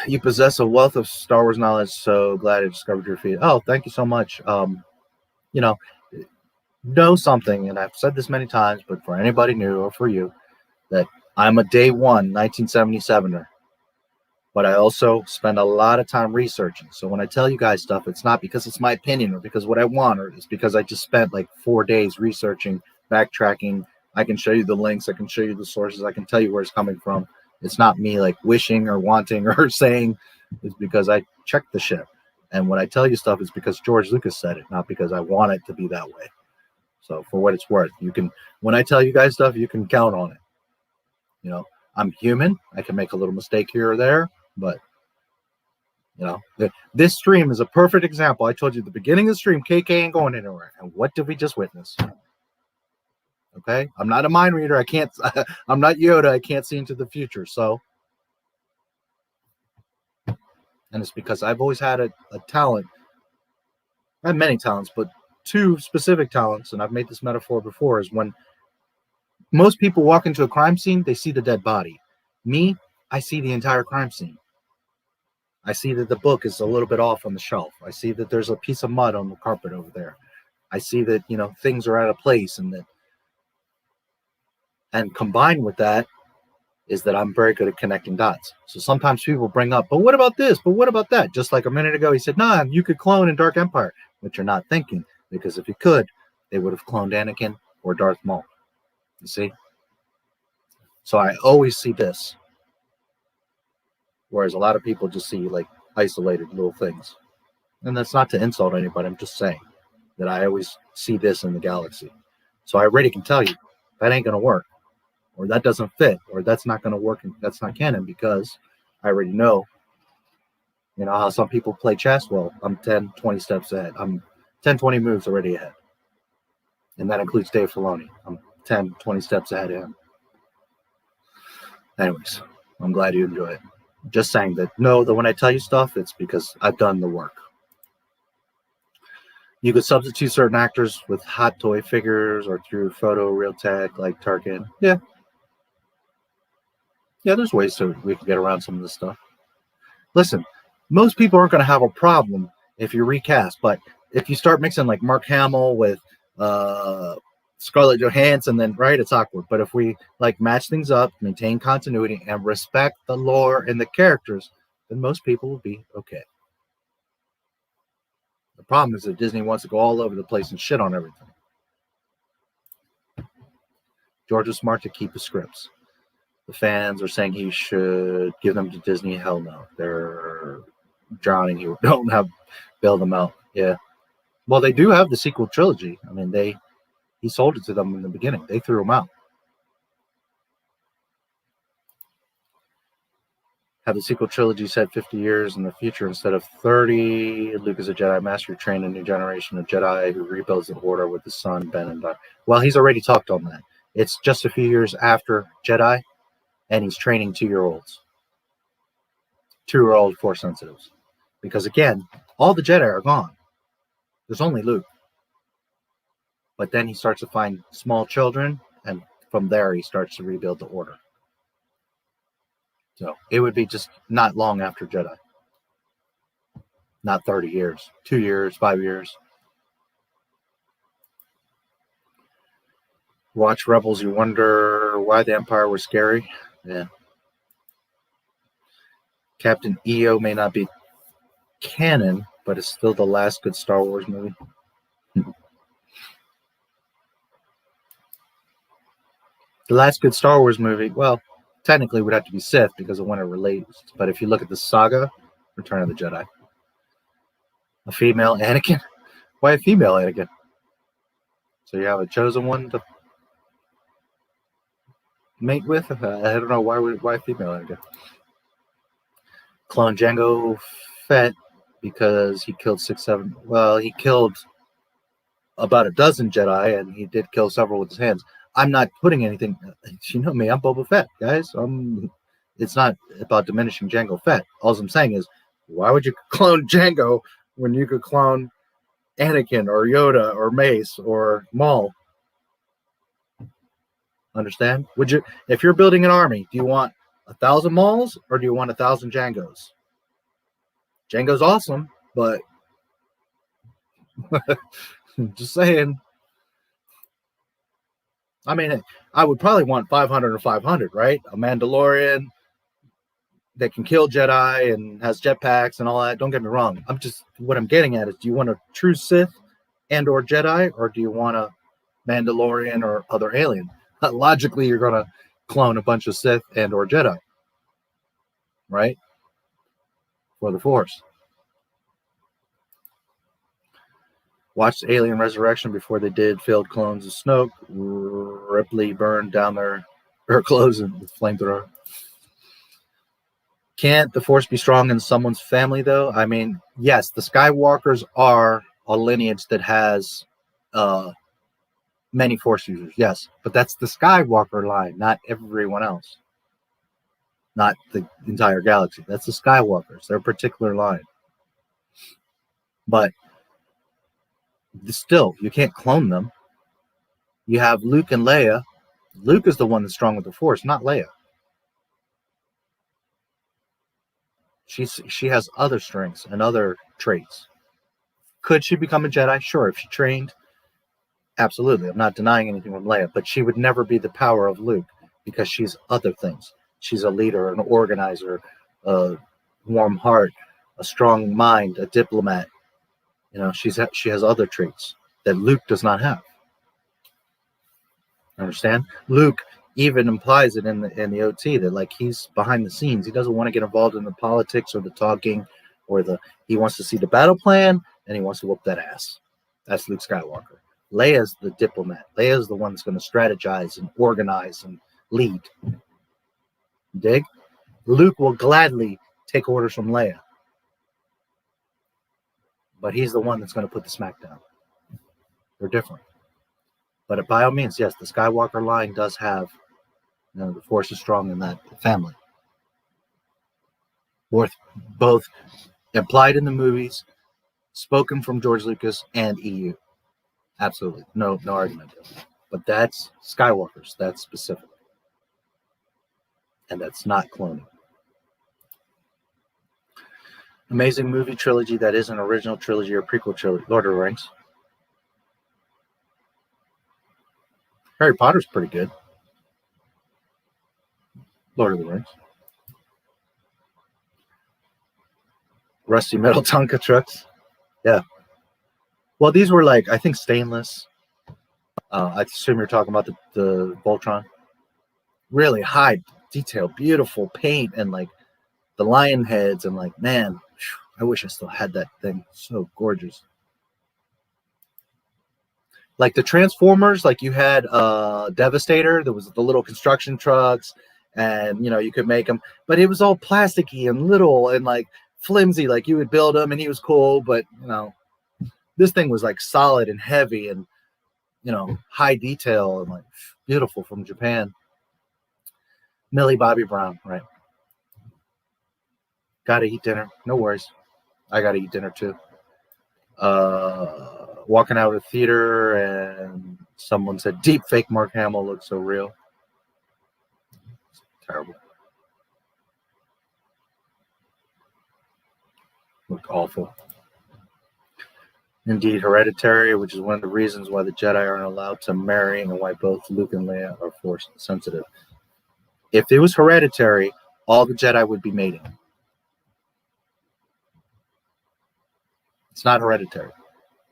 You possess a wealth of Star Wars knowledge, so glad I discovered your feed. Oh, thank you so much. Know something, and I've said this many times, but for anybody new or for you, that I'm a day one 1977er, but I also spend a lot of time researching. So when I tell you guys stuff, it's not because it's my opinion or because what I want, or it's because I just spent like 4 days researching, backtracking. I can show you the links, I can show you the sources, I can tell you where it's coming from. It's not me like wishing or wanting or saying. It's because I checked the shit. And when I tell you stuff, it's because George Lucas said it, not because I want it to be that way. So for what it's worth, when I tell you guys stuff, you can count on it. I'm human. I can make a little mistake here or there, but this stream is a perfect example. I told you at the beginning of the stream, KK ain't going anywhere. And what did we just witness? Okay. I'm not a mind reader. I'm not Yoda. I can't see into the future. So, and it's because I've always had a talent. I have many talents, but 2 specific talents, and I've made this metaphor before, is when most people walk into a crime scene, they see the dead body. Me, I see the entire crime scene. I see that the book is a little bit off on the shelf. I see that there's a piece of mud on the carpet over there. I see that, things are out of place, and combined with that is that I'm very good at connecting dots. So sometimes people bring up, but what about this? But what about that? Just like a minute ago, he said, nah, you could clone in Dark Empire, but you're not thinking, because if you could, they would have cloned Anakin or Darth Maul. You see? So I always see this. Whereas a lot of people just see like isolated little things. And that's not to insult anybody. I'm just saying that I always see this in the galaxy. So I already can tell you that ain't going to work, or that doesn't fit, or that's not going to work, and that's not canon, because I already know. You know how some people play chess? Well, I'm 10, 20 steps ahead. I'm 10, 20 moves already ahead. And that includes Dave Filoni. I'm 10, 20 steps ahead of him. Anyways, I'm glad you enjoy it. Just saying that, know that when I tell you stuff, it's because I've done the work. You could substitute certain actors with hot toy figures or through photo real tech like Tarkin. Yeah. Yeah, there's ways we can get around some of this stuff. Listen, most people aren't going to have a problem if you recast, but if you start mixing like Mark Hamill with Scarlett Johansson, then right, it's awkward. But if we like match things up, maintain continuity, and respect the lore and the characters, then most people will be okay. The problem is that Disney wants to go all over the place and shit on everything. George was smart to keep the scripts. The fans are saying he should give them to Disney. Hell no. They're drowning. You don't have bail them out. Yeah. Well, they do have the sequel trilogy. I mean, he sold it to them in the beginning. They threw them out. Have the sequel trilogy set 50 years in the future instead of 30. Luke is a Jedi Master trained a new generation of Jedi who rebuilds the Order with his son, Ben and Don. Well, he's already talked on that. It's just a few years after Jedi, and he's training 2-year-olds. 2-year-old Force sensitives. Because again, all the Jedi are gone. There's only Luke. But then he starts to find small children, and from there he starts to rebuild the Order. So it would be just not long after Jedi. Not 30 years. 2 years, 5 years. Watch Rebels, you wonder why the Empire was scary. Yeah. Captain EO may not be canon, but it's still the last good Star Wars movie. The last good Star Wars movie, well, technically would have to be Sith because of when it released. But if you look at the saga, Return of the Jedi, a female Anakin. Why a female Anakin? So you have a chosen one to mate with? I don't know why female Anakin. Clone Jango Fett because he killed he killed about a dozen Jedi, and he did kill several with his hands. I'm not putting anything, you know me, I'm Boba Fett, guys. It's not about diminishing Jango Fett. All I'm saying is, why would you clone Jango when you could clone Anakin or Yoda or Mace or Maul? Understand? Would you, if you're building an army, do you want 1,000 Mauls or do you want 1,000 Jangos? Jango's awesome, but just saying. I mean, I would probably want 500 or 500, right? A Mandalorian that can kill Jedi and has jetpacks and all that. Don't get me wrong. What I'm getting at is, do you want a true Sith and or Jedi, or do you want a Mandalorian or other alien? Logically, you're going to clone a bunch of Sith and or Jedi, right? For the Force. Watched Alien Resurrection before they did failed clones of Snoke. Ripley burned down her clothes with flamethrower. Can't the Force be strong in someone's family, though? I mean, yes, the Skywalkers are a lineage that has many Force users, yes. But that's the Skywalker line, not everyone else. Not the entire galaxy. That's the Skywalkers, their particular line. But still, you can't clone them. You have Luke and Leia. Luke is the one that's strong with the Force, not Leia. She has other strengths and other traits. Could she become a Jedi? Sure, if she trained, absolutely. I'm not denying anything from Leia, but she would never be the power of Luke because she's other things. She's a leader, an organizer, a warm heart, a strong mind, a diplomat. You know, she has other traits that Luke does not have. Understand? Luke even implies it in the OT that, like, he's behind the scenes. He doesn't want to get involved in the politics or the talking or he wants to see the battle plan and he wants to whoop that ass. That's Luke Skywalker. Leia's the diplomat. Leia's the one that's going to strategize and organize and lead. Dig? Luke will gladly take orders from Leia. But he's the one that's going to put the smack down. They're different. But by all means, yes, the Skywalker line does have, the Force is strong in that family. Both implied in the movies, spoken from George Lucas and EU. Absolutely. No argument there. But that's Skywalkers. That's specific. And that's not cloning. Amazing movie trilogy that is an original trilogy or prequel trilogy. Lord of the Rings. Harry Potter's pretty good. Lord of the Rings. Rusty metal Tonka trucks. Yeah. Well, these were I think stainless. I assume you're talking about the Voltron. Really high detail, beautiful paint, and the lion heads, and man, I wish I still had that thing. So gorgeous. Like the Transformers, you had Devastator. There was the little construction trucks, and you could make them, but it was all plasticky and little and flimsy. You would build them, and he was cool, but this thing was solid and heavy and high detail and beautiful from Japan. Millie Bobby Brown, right? Gotta eat dinner. No worries. I gotta eat dinner too. Walking out of the theater and someone said, "Deep fake Mark Hamill looks so real." It's terrible. Looked awful. Indeed, Hereditary, which is one of the reasons why the Jedi aren't allowed to marry and why both Luke and Leia are Force sensitive. If it was Hereditary, all the Jedi would be mating. It's not hereditary.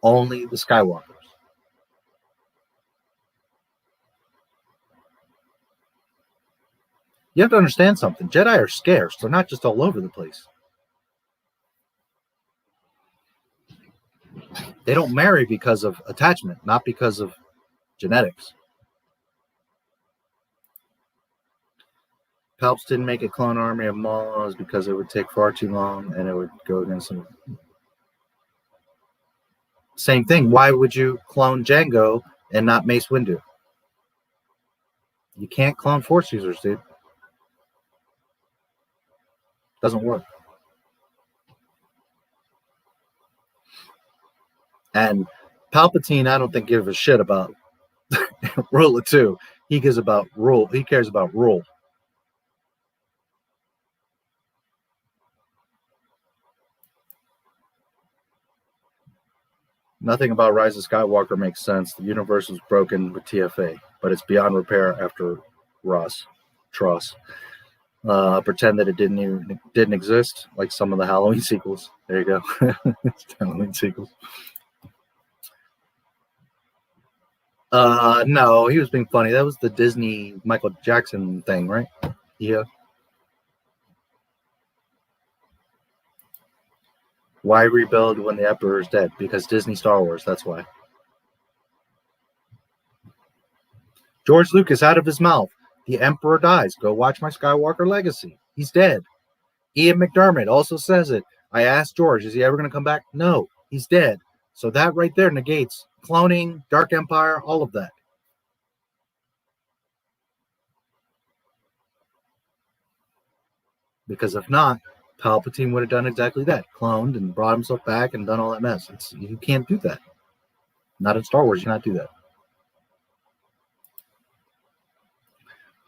Only the Skywalkers. You have to understand something. Jedi are scarce. They're not just all over the place. They don't marry because of attachment, not because of genetics. Palps didn't make a clone army of Maulers because it would take far too long and it would go against them. Same thing. Why would you clone Jango and not Mace Windu? You can't clone Force users, dude. Doesn't work. And Palpatine, I don't think gives a shit about rule of two. He cares about rule. He cares about rule. Nothing about Rise of Skywalker makes sense. The universe was broken with TFA, but it's beyond repair after Tross. Pretend that it didn't exist, like some of the Halloween sequels. There you go. Halloween sequels. No, he was being funny. That was the Disney Michael Jackson thing, right? Yeah. Why rebuild when the Emperor is dead? Because Disney Star Wars, that's why. George Lucas out of his mouth. The Emperor dies. Go watch my Skywalker Legacy. He's dead. Ian McDermott also says it. I asked George, is he ever going to come back? No, he's dead. So that right there negates cloning, Dark Empire, all of that. Because if not, Palpatine would have done exactly that. Cloned and brought himself back and done all that mess. You can't do that. Not in Star Wars, you cannot do that.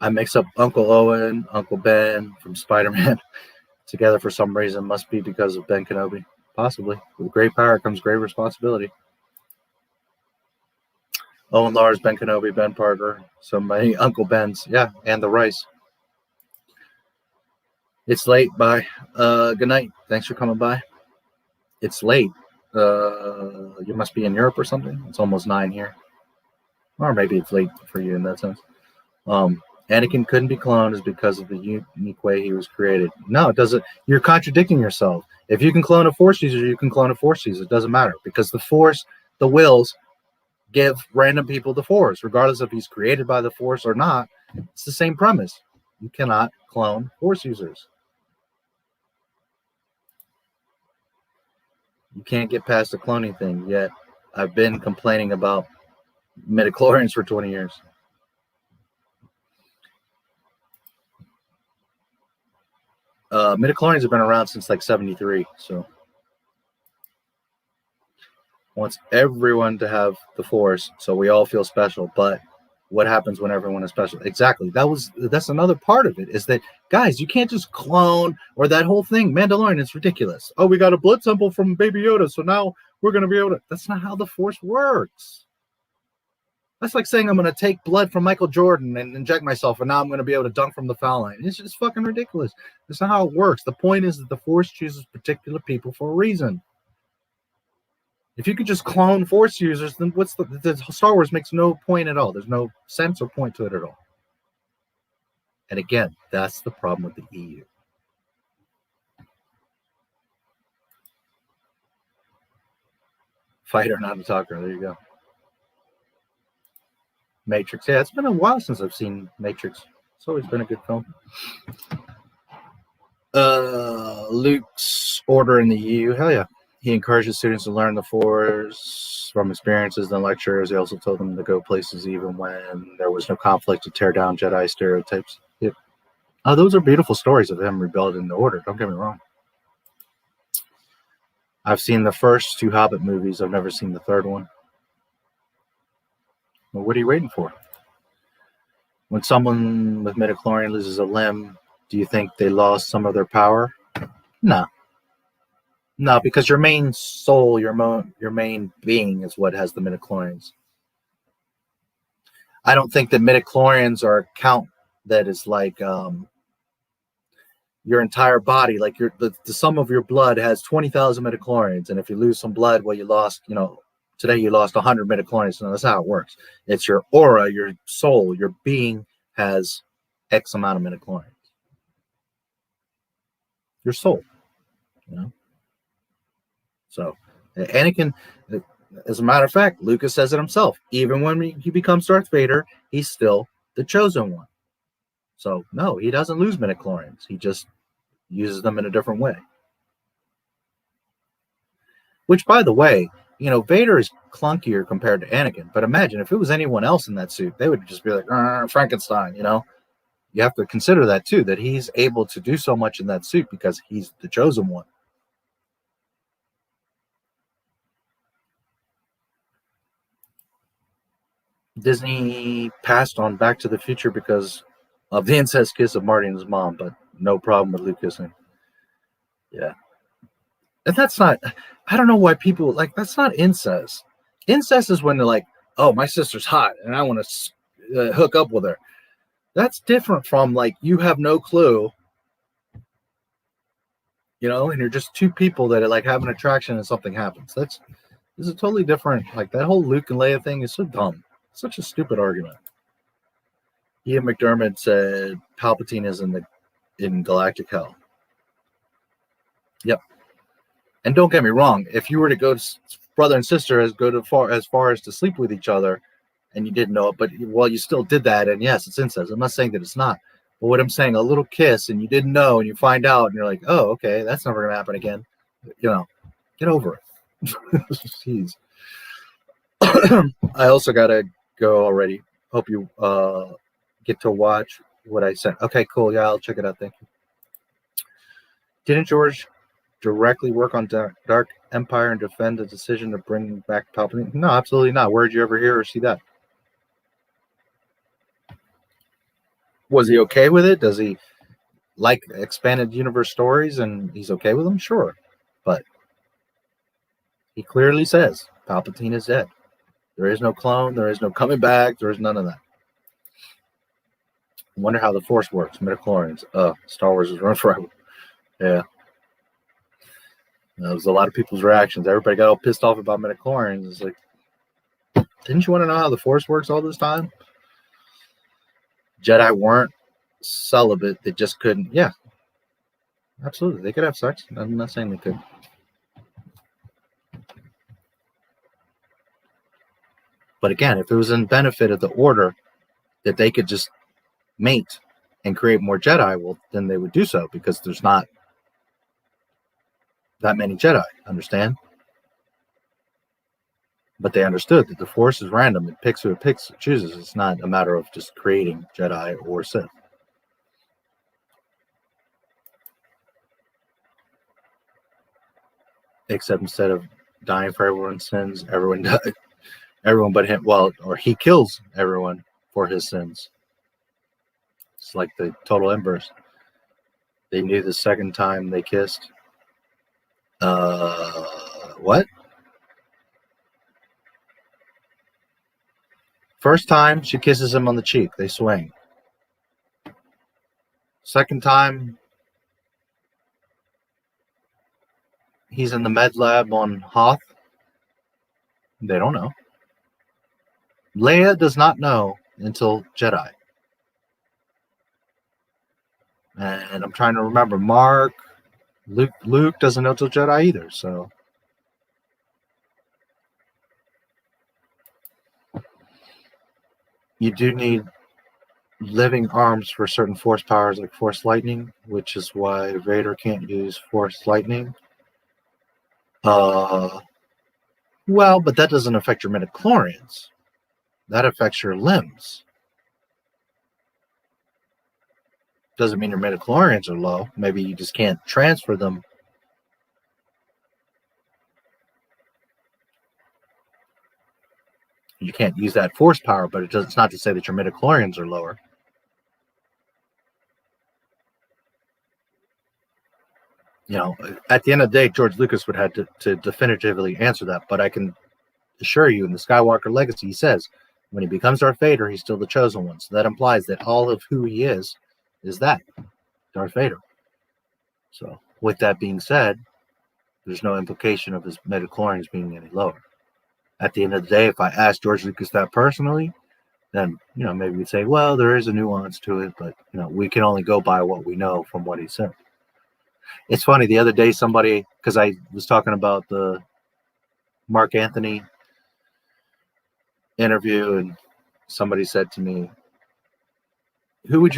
I mix up Uncle Owen, Uncle Ben from Spider-Man together for some reason. Must be because of Ben Kenobi. Possibly. With great power comes great responsibility. Owen Lars, Ben Kenobi, Ben Parker. So many Uncle Bens. Yeah, and the rice. It's late. Bye. Good night. Thanks for coming by. It's late. You must be in Europe or something. It's almost 9 here. Or maybe it's late for you in that sense. Anakin couldn't be cloned is because of the unique way he was created. No, it doesn't. You're contradicting yourself. If you can clone a Force user, you can clone a Force user. It doesn't matter because the Force, the wills, give random people the Force, regardless if he's created by the Force or not. It's the same premise. You cannot clone Force users. You can't get past the cloning thing yet. I've been complaining about midichlorians for 20 years. Midichlorians have been around since like 73, so wants everyone to have the Force so we all feel special. But what happens when everyone is special? Exactly. That's another part of it, is that, guys, you can't just clone, or that whole thing, Mandalorian, is ridiculous. Oh, we got a blood sample from Baby Yoda, so now we're going to be able to. That's not how the Force works. That's like saying I'm going to take blood from Michael Jordan and inject myself, and now I'm going to be able to dunk from the foul line. It's just fucking ridiculous. That's not how it works. The point is that the Force chooses particular people for a reason. If you could just clone Force users, then what's the Star Wars makes no point at all. There's no sense or point to it at all. And again, that's the problem with the EU. Fighter, not a talker. There you go. Matrix. Yeah, it's been a while since I've seen Matrix. It's always been a good film. Luke's order in the EU. Hell yeah. He encourages students to learn the Force from experiences and lectures. He also told them to go places even when there was no conflict to tear down Jedi stereotypes. Yep. Oh, those are beautiful stories of him rebuilding the order. Don't get me wrong. I've seen the first 2 Hobbit movies. I've never seen the third one. Well, what are you waiting for? When someone with midichlorian loses a limb, do you think they lost some of their power? No. No, because your main soul, your main being is what has the midichlorians. I don't think that midichlorians are a count that is like, your entire body, like the sum of your blood has 20,000 midichlorians, and if you lose some blood, well, you lost, today you lost 100 midichlorians. No, that's how it works. It's your aura, your soul, your being has X amount of midichlorians. Your soul, So Anakin, as a matter of fact, Lucas says it himself. Even when he becomes Darth Vader, he's still the chosen one. So no, he doesn't lose midichlorians. He just uses them in a different way. Which, by the way, Vader is clunkier compared to Anakin. But imagine if it was anyone else in that suit, they would just be like, Frankenstein, You have to consider that too, that he's able to do so much in that suit because he's the chosen one. Disney passed on Back to the Future because of the incest kiss of Marty and his mom, but no problem with Luke kissing. Yeah. And that's not, I don't know why people, that's not incest. Incest is when they're like, oh, my sister's hot and I want to hook up with her. That's different from, you have no clue, and you're just two people that have an attraction and something happens. This is a totally different, that whole Luke and Leia thing is so dumb. Such a stupid argument. Ian McDermott said Palpatine is in galactic hell. Yep. And don't get me wrong, if you were to go to brother and sister as far as to sleep with each other and you didn't know it, but you still did that, and yes, it's incest. I'm not saying that it's not. But what I'm saying, a little kiss and you didn't know and you find out and you're like, oh, okay, that's never gonna happen again. Get over it. Jeez. I also gotta go already. Hope you get to watch what I sent. Okay, cool. Yeah, I'll check it out. Thank you. Didn't George directly work on Dark Empire and defend the decision to bring back Palpatine? No, absolutely not. Where did you ever hear or see that? Was he okay with it? Does he like expanded universe stories and he's okay with them? Sure. But he clearly says Palpatine is dead. There is no clone. There is no coming back. There is none of that. I wonder how the Force works. Midichlorians. Star Wars is run forever. Yeah. That was a lot of people's reactions. Everybody got all pissed off about midichlorians. It's like, didn't you want to know how the Force works all this time? Jedi weren't celibate. They just couldn't. Yeah. Absolutely. They could have sex. I'm not saying they could. But again, if it was in benefit of the order that they could just mate and create more Jedi, well, then they would do so because there's not that many Jedi, understand? But they understood that the Force is random. It picks who it chooses. It's not a matter of just creating Jedi or Sith. Except instead of dying for everyone's sins, everyone died. Everyone but him, or he kills everyone for his sins. It's like the total inverse. They knew the second time they kissed. What? First time, she kisses him on the cheek. They swing. Second time, he's in the med lab on Hoth. They don't know. Leia does not know until Jedi. And I'm trying to remember. Mark, Luke doesn't know till Jedi either, so. You do need living arms for certain force powers like Force Lightning, which is why Vader can't use Force Lightning. Well, but that doesn't affect your midichlorians. That affects your limbs. Doesn't mean your midichlorians are low. Maybe you just can't transfer them. You can't use that force power, but it's not to say that your midichlorians are lower. At the end of the day, George Lucas would have to definitively answer that. But I can assure you, in the Skywalker Legacy, he says, when he becomes Darth Vader, he's still the chosen one. So that implies that all of who he is that, Darth Vader. So with that being said, there's no implication of his midichlorians being any lower. At the end of the day, if I asked George Lucas that personally, then, maybe we'd say, well, there is a nuance to it, but, we can only go by what we know from what he said. It's funny, the other day somebody, because I was talking about the Mark Anthony interview, and somebody said to me, who would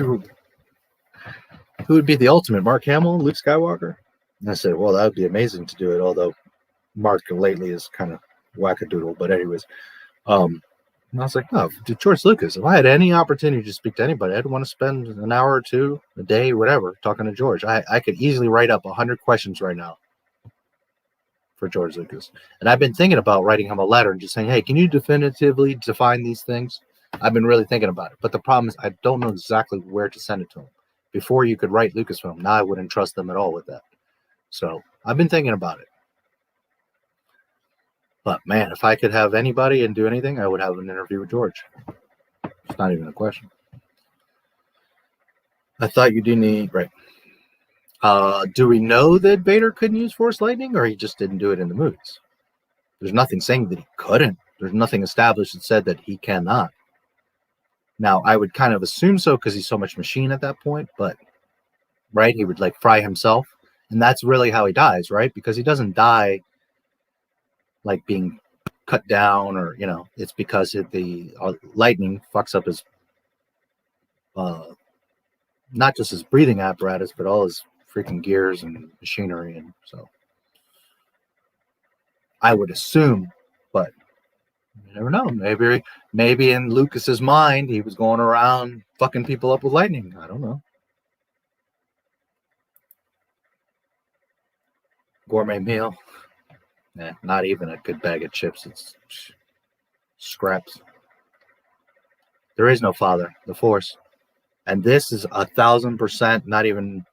be the ultimate, Mark Hamill, Luke Skywalker? And I said, well, that would be amazing to do it, although Mark lately is kind of wackadoodle. But anyways, and I was like, no, George Lucas, if I had any opportunity to speak to anybody, I'd want to spend an hour or two, a day, whatever, talking to George. I could easily write up 100 questions right now for George Lucas. And I've been thinking about writing him a letter and just saying, hey, can you definitively define these things? I've been really thinking about it. But the problem is I don't know exactly where to send it to him. Before you could write Lucasfilm, now I wouldn't trust them at all with that. So I've been thinking about it. But man, if I could have anybody and do anything, I would have an interview with George. It's not even a question. I thought you do need, right. Do we know that Vader couldn't use Force Lightning, or he just didn't do it in the movies? There's nothing saying that he couldn't. There's nothing established that said that he cannot. Now, I would kind of assume so because he's so much machine at that point, but, right, he would like fry himself. And that's really how he dies, right? Because he doesn't die like being cut down, or it's because the lightning fucks up his not just his breathing apparatus, but all his freaking gears and machinery. And so I would assume, but you never know. Maybe in Lucas's mind he was going around fucking people up with lightning. I don't know. Gourmet meal. Not even a good bag of chips. It's scraps. There is no father, the Force. And this is 1,000% not even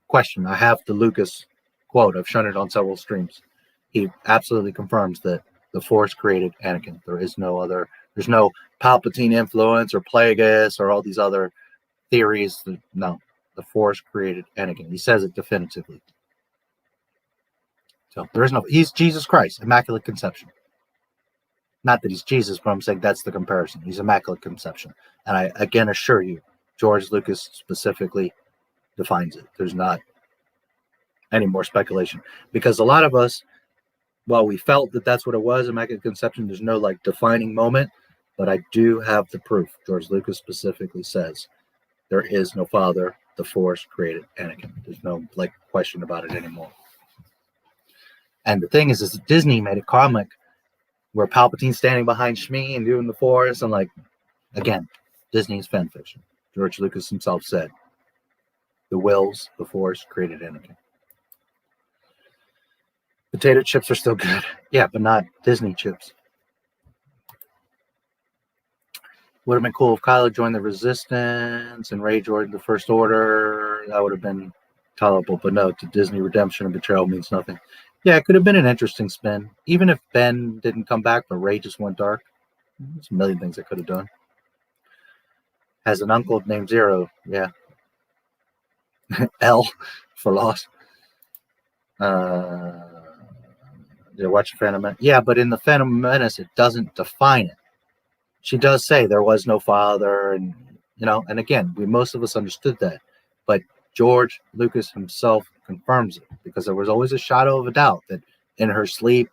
question. I have the Lucas quote. I've shown it on several streams. He absolutely confirms that the Force created Anakin. There's no Palpatine influence or Plagueis or all these other theories. No, the Force created Anakin. He says it definitively. So he's Jesus Christ, Immaculate Conception. Not that he's Jesus, but I'm saying that's the comparison. He's Immaculate Conception. And I again assure you, George Lucas specifically defines it. There's not any more speculation. Because a lot of us, while we felt that that's what it was, Immaculate Conception, there's no like defining moment, but I do have the proof. George Lucas specifically says there is no father, the Force created Anakin. There's no like question about it anymore. And the thing is Disney made a comic where Palpatine's standing behind Shmi and doing the Force. And like, again, Disney's fan fiction. George Lucas himself said, the Force created Anakin. Potato chips are still good. Yeah, but not Disney chips. Would have been cool if Kylo joined the Resistance and Rey joined the First Order. That would have been tolerable. But no, to Disney, redemption and betrayal means nothing. Yeah, it could have been an interesting spin. Even if Ben didn't come back, but Rey just went dark. There's a million things I could have done. Has an uncle named Zero. Yeah. L for lost. Yeah, watch Phantom Menace. Yeah, but in the Phantom Menace, it doesn't define it. She does say there was no father, and and again, most of us understood that. But George Lucas himself confirms it, because there was always a shadow of a doubt that in her sleep,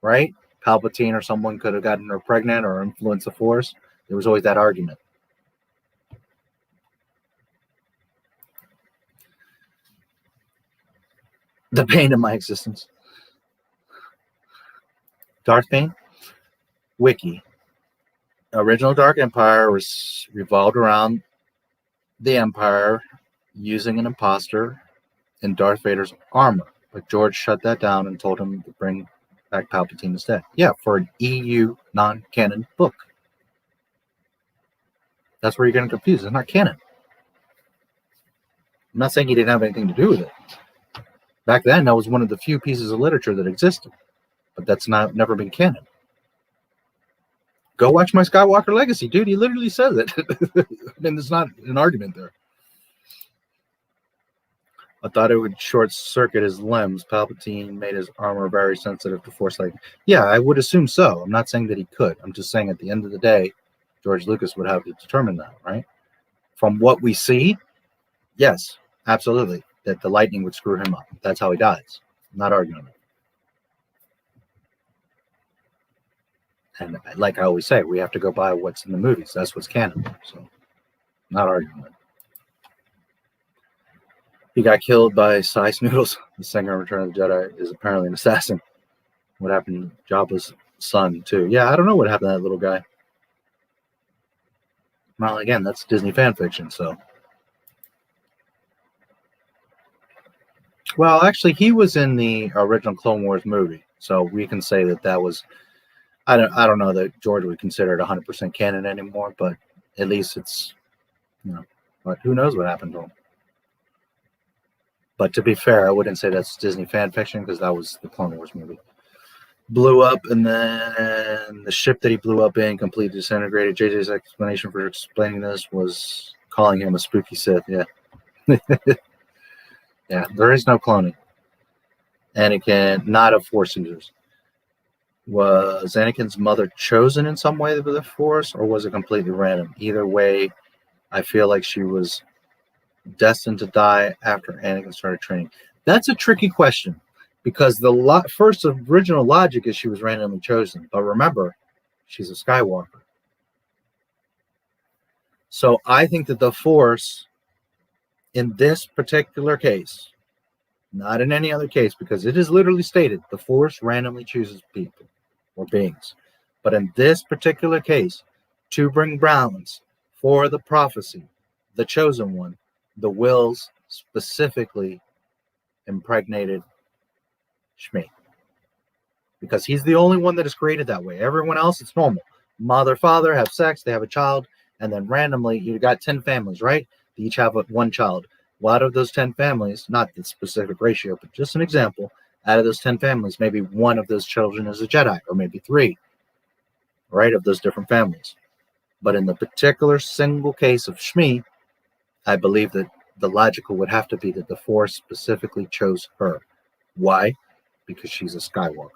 right, Palpatine or someone could have gotten her pregnant or influenced the Force. There was always that argument. The pain of my existence. Darth Bane? Wiki. Original Dark Empire was revolved around the Empire using an imposter in Darth Vader's armor. But George shut that down and told him to bring back Palpatine instead. Yeah, for an EU non-canon book. That's where you're getting confused. It's not canon. I'm not saying he didn't have anything to do with it. Back then, that was one of the few pieces of literature that existed. But that's never been canon. Go watch my Skywalker Legacy, dude. He literally says it. I mean, there's not an argument there. I thought it would short circuit his limbs. Palpatine made his armor very sensitive to force light. Yeah, I would assume so. I'm not saying that he could. I'm just saying at the end of the day, George Lucas would have to determine that, right? From what we see, yes, absolutely, that the lightning would screw him up. That's how he dies. I'm not arguing it. And like I always say, we have to go by what's in the movies. That's what's canon. So, not arguing it. He got killed by Size Noodles. The singer of Return of the Jedi is apparently an assassin. What happened to Jabba's son, too? Yeah, I don't know what happened to that little guy. Well, again, that's Disney fan fiction, so. Well, actually, he was in the original Clone Wars movie, so we can say that that was. I don't know that George would consider it 100% canon anymore, but at least it's, but who knows what happened to him. But to be fair, I wouldn't say that's Disney fan fiction because that was the Clone Wars movie. Blew up, and then the ship that he blew up in completely disintegrated. JJ's explanation for explaining this was calling him a spooky Sith. Yeah. Yeah, there is no cloning. Anakin, not of Force users. Was Anakin's mother chosen in some way with the Force, or was it completely random? Either way, I feel like she was destined to die after Anakin started training. That's a tricky question because the first original logic is she was randomly chosen. But remember, she's a Skywalker. So I think that the Force, in this particular case, not in any other case, because it is literally stated, the Force randomly chooses people or beings. But in this particular case, to bring balance for the prophecy, the chosen one, the wills specifically impregnated Shmi. Because he's the only one that is created that way. Everyone else, it's normal. Mother, father have sex, they have a child, and then randomly, you got 10 families, right? They each have one child. Well, out of those 10 families, not the specific ratio, but just an example, out of those 10 families, maybe one of those children is a Jedi, or maybe 3, right, of those different families. But in the particular single case of Shmi, I believe that the logical would have to be that the Force specifically chose her. Why? Because she's a Skywalker.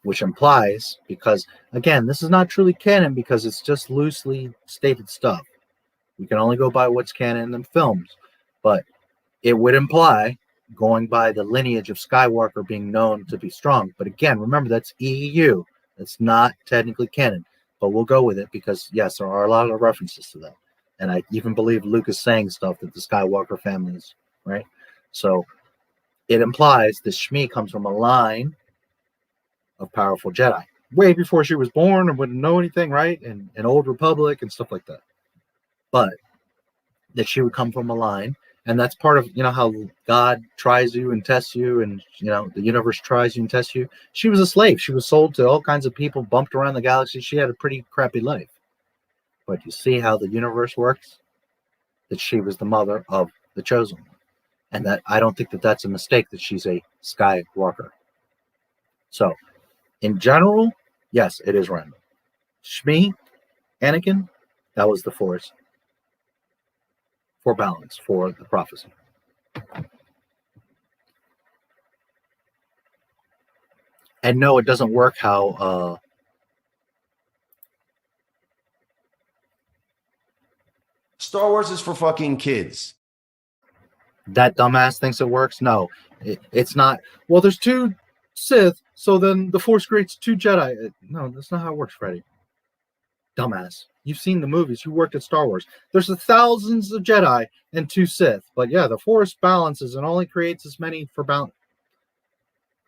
Which implies, because, again, this is not truly canon because it's just loosely stated stuff. We can only go by what's canon in films. But it would imply, going by the lineage of Skywalker being known to be strong. But again, remember, that's EU. That's not technically canon. But we'll go with it because, yes, there are a lot of references to that. And I even believe Luke is saying stuff that the Skywalker family is, right? So it implies that Shmi comes from a line of powerful Jedi. Way before she was born and wouldn't know anything, right? And an Old Republic and stuff like that. But that she would come from a line. And that's part of, how God tries you and tests you and, the universe tries you and tests you. She was a slave. She was sold to all kinds of people, bumped around the galaxy. She had a pretty crappy life. But you see how the universe works? That she was the mother of the chosen one. And that I don't think that that's a mistake that she's a Skywalker. So, in general, yes, it is random. Shmi, Anakin, that was the Force. For balance, for the prophecy. And no, it doesn't work how Star Wars is for fucking kids. That dumbass thinks it works. No, it's not. Well, there's 2 Sith, so then the Force creates 2 Jedi. No, that's not how it works, Freddy. Dumbass. You've seen the movies. You worked at Star Wars. There's thousands of Jedi and 2 Sith. But yeah, the Force balances and only creates as many for balance.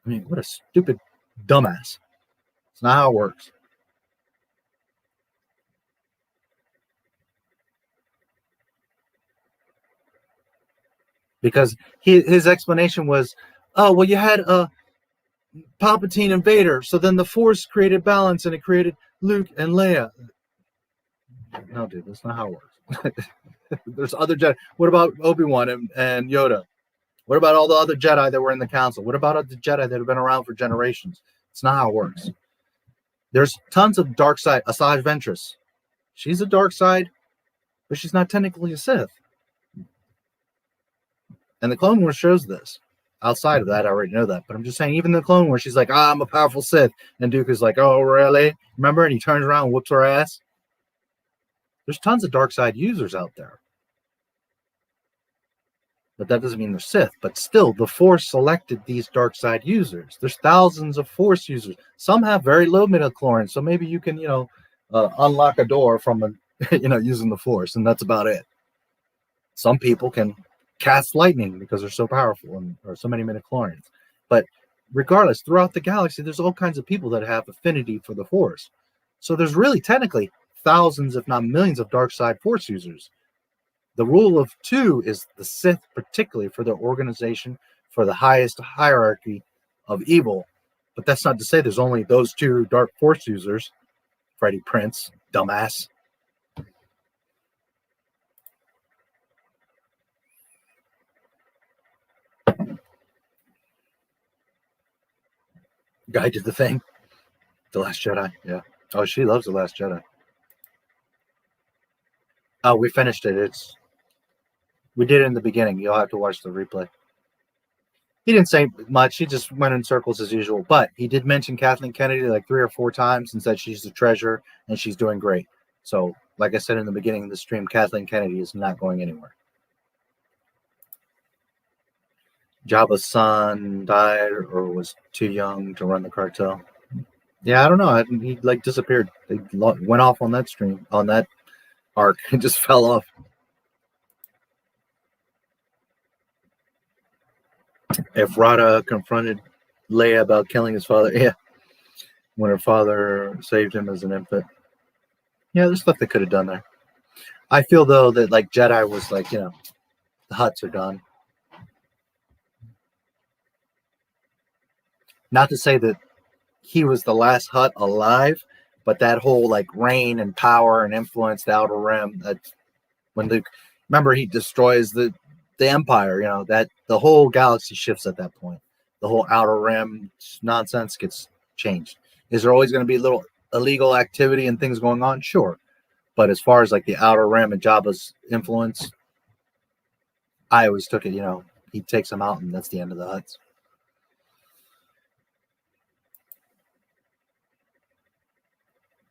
I mean, what a stupid dumbass. It's not how it works. Because his explanation was, oh, well, you had Palpatine and Vader, so then the Force created balance and it created Luke and Leia. No, dude, that's not how it works. There's other Jedi. What about Obi-Wan and Yoda? What about all the other Jedi that were in the council? What about the Jedi that have been around for generations? It's not how it works. There's tons of dark side. Asajj Ventress. She's a dark side, but she's not technically a Sith. And the Clone Wars shows this. Outside of that, I already know that. But I'm just saying, even the Clone Wars, she's like, I'm a powerful Sith. And Duke is like, oh, really? Remember? And he turns around and whoops her ass. There's tons of dark side users out there. But that doesn't mean they're Sith. But still, the Force selected these dark side users. There's thousands of Force users. Some have very low midichlorians. So maybe you can, unlock a door from, using the Force. And that's about it. Some people can cast lightning because they're so powerful or so many midichlorians. But regardless, throughout the galaxy, there's all kinds of people that have affinity for the Force. So there's really technically thousands, if not millions, of dark side Force users. The rule of two is the Sith, particularly for their organization, for the highest hierarchy of evil. But that's not to say there's only those two dark Force users. Freddie Prinze, dumbass. Guy did the thing. The Last Jedi, yeah. Oh, she loves The Last Jedi. Oh, we finished it. We did it in the beginning. You'll have to watch the replay. He didn't say much. He just went in circles as usual. But he did mention Kathleen Kennedy like 3 or 4 times and said she's a treasure and she's doing great. So, like I said in the beginning of the stream, Kathleen Kennedy is not going anywhere. Jabba's son died or was too young to run the cartel. Yeah, I don't know. He like disappeared. They went off on that stream, on that arc, and just fell off. If Rada confronted Leia about killing his father, yeah, when her father saved him as an infant. Yeah, there's stuff they could have done there. I feel, though, that like Jedi was like, the Hutts are done. Not to say that he was the last Hutt alive, but that whole like reign and power and influence, the Outer Rim, that when Luke, remember, he destroys the Empire, that the whole galaxy shifts at that point. The whole Outer Rim nonsense gets changed. Is there always going to be little illegal activity and things going on? Sure. But as far as like the Outer Rim and Jabba's influence, I always took it, he takes them out and that's the end of the Hutts.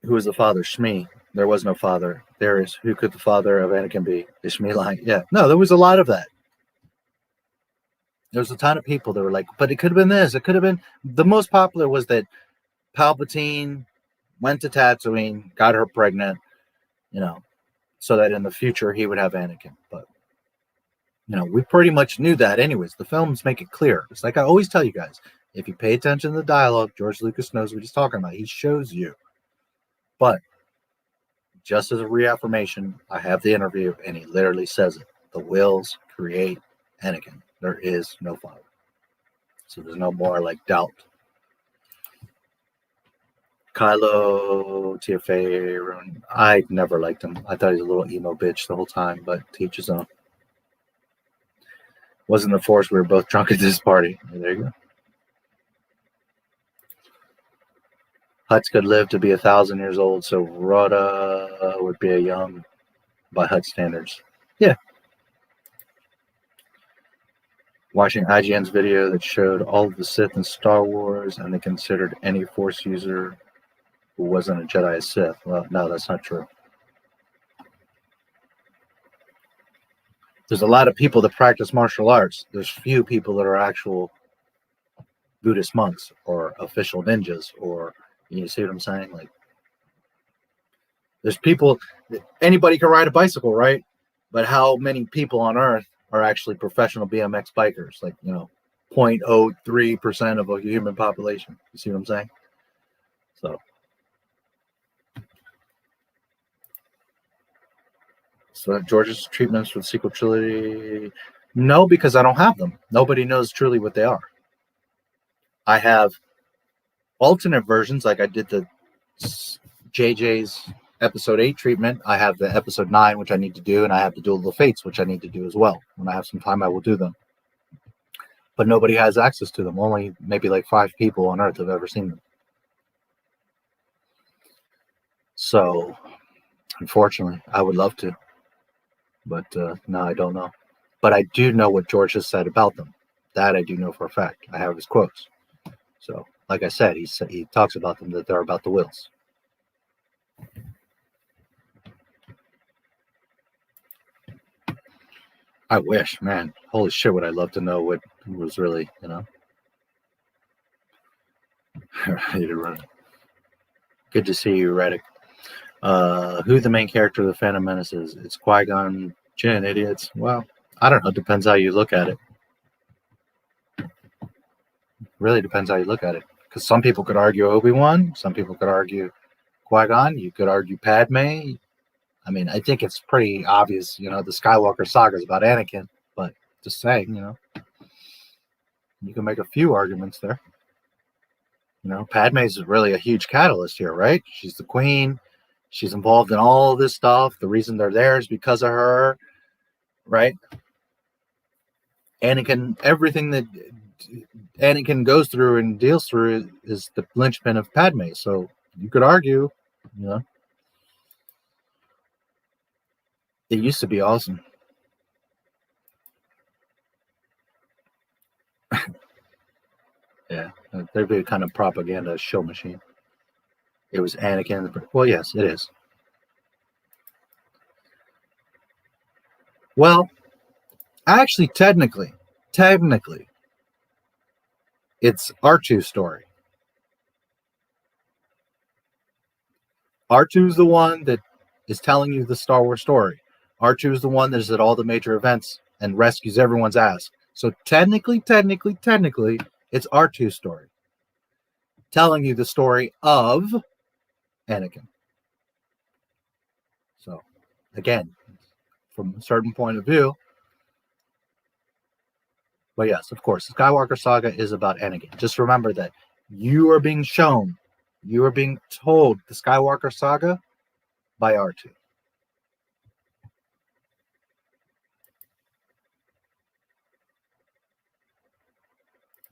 Who was the father? Shmi. There was no father. There is. Who could the father of Anakin be? Is Shmi lying? Yeah. No, there was a lot of that. There was a ton of people that were like, but it could have been this. It could have been. The most popular was that Palpatine went to Tatooine, got her pregnant, so that in the future he would have Anakin. But, we pretty much knew that anyways. The films make it clear. It's like I always tell you guys, if you pay attention to the dialogue, George Lucas knows what he's talking about. He shows you. But just as a reaffirmation, I have the interview, and he literally says it. The Wills create Anakin. There is no father. So there's no more, like, doubt. Kylo, TFA, I never liked him. I thought he was a little emo bitch the whole time, but to each his own. Wasn't the Force. We were both drunk at this party. There you go. Hutts could live to be 1,000 years old, so Rhoda would be a young by Hutt standards. Yeah. Watching IGN's video that showed all of the Sith in Star Wars, and they considered any Force user who wasn't a Jedi a Sith. Well, no, that's not true. There's a lot of people that practice martial arts. There's few people that are actual Buddhist monks or official ninjas, or you see what I'm saying? Like, there's people, anybody can ride a bicycle, right? But how many people on Earth are actually professional BMX bikers? Like, 0.03% of a human population. You see what I'm saying? So George's treatments for the sequel trilogy, no, because I don't have them. Nobody knows truly what they are. I have alternate versions, like I did the JJ's episode 8 treatment. I have the episode 9, which I need to do, and I have the Duel of the Fates, which I need to do as well. When I have some time, I will do them. But nobody has access to them. Only maybe like 5 people on Earth have ever seen them. So, unfortunately, I would love to. But no, I don't know. But I do know what George has said about them. That I do know for a fact. I have his quotes. So, like I said, he talks about them, that they're about the wills. I wish, man. Holy shit, would I love to know what was really, you know. Good to see you, Reddick. Who the main character of the Phantom Menace is? It's Qui-Gon Jinn, idiots. Well, I don't know. It depends how you look at it. Really depends how you look at it. Because some people could argue Obi-Wan. Some people could argue Qui-Gon. You could argue Padme. I mean, I think it's pretty obvious, you know, the Skywalker saga is about Anakin. But just saying, you know, you can make a few arguments there. You know, Padme is really a huge catalyst here, right? She's the queen. She's involved in all this stuff. The reason they're there is because of her, right? Anakin, everything that Anakin goes through and deals through is the linchpin of Padme. So you could argue, you know, it used to be awesome. Yeah, there'd be a kind of propaganda show machine. It was Anakin. Well, yes, it is. Well, actually, technically, it's R2's story. R2 is the one that is telling you the Star Wars story. R2 is the one that is at all the major events and rescues everyone's ass. So technically, it's R2's story. Telling you the story of Anakin. So, again, from a certain point of view. But yes, of course, the Skywalker saga is about Anakin. Just remember that you are being shown, you are being told the Skywalker saga by R2.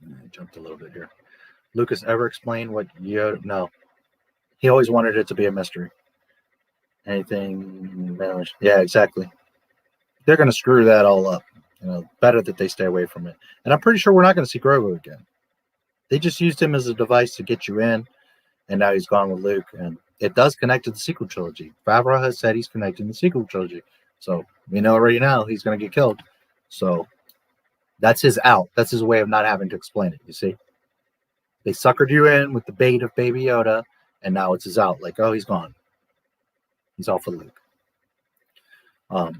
I jumped a little bit here. Lucas ever explained what Yoda? No. He always wanted it to be a mystery. Anything? Yeah, exactly. They're going to screw that all up. You know, better that they stay away from it. And I'm pretty sure we're not going to see Grogu again. They just used him as a device to get you in, and now he's gone with Luke. And it does connect to the sequel trilogy. Favreau has said he's connecting the sequel trilogy. So we know already now he's going to get killed. So that's his out. That's his way of not having to explain it, you see? They suckered you in with the bait of Baby Yoda, and now it's his out. Like, oh, he's gone. He's off with Luke.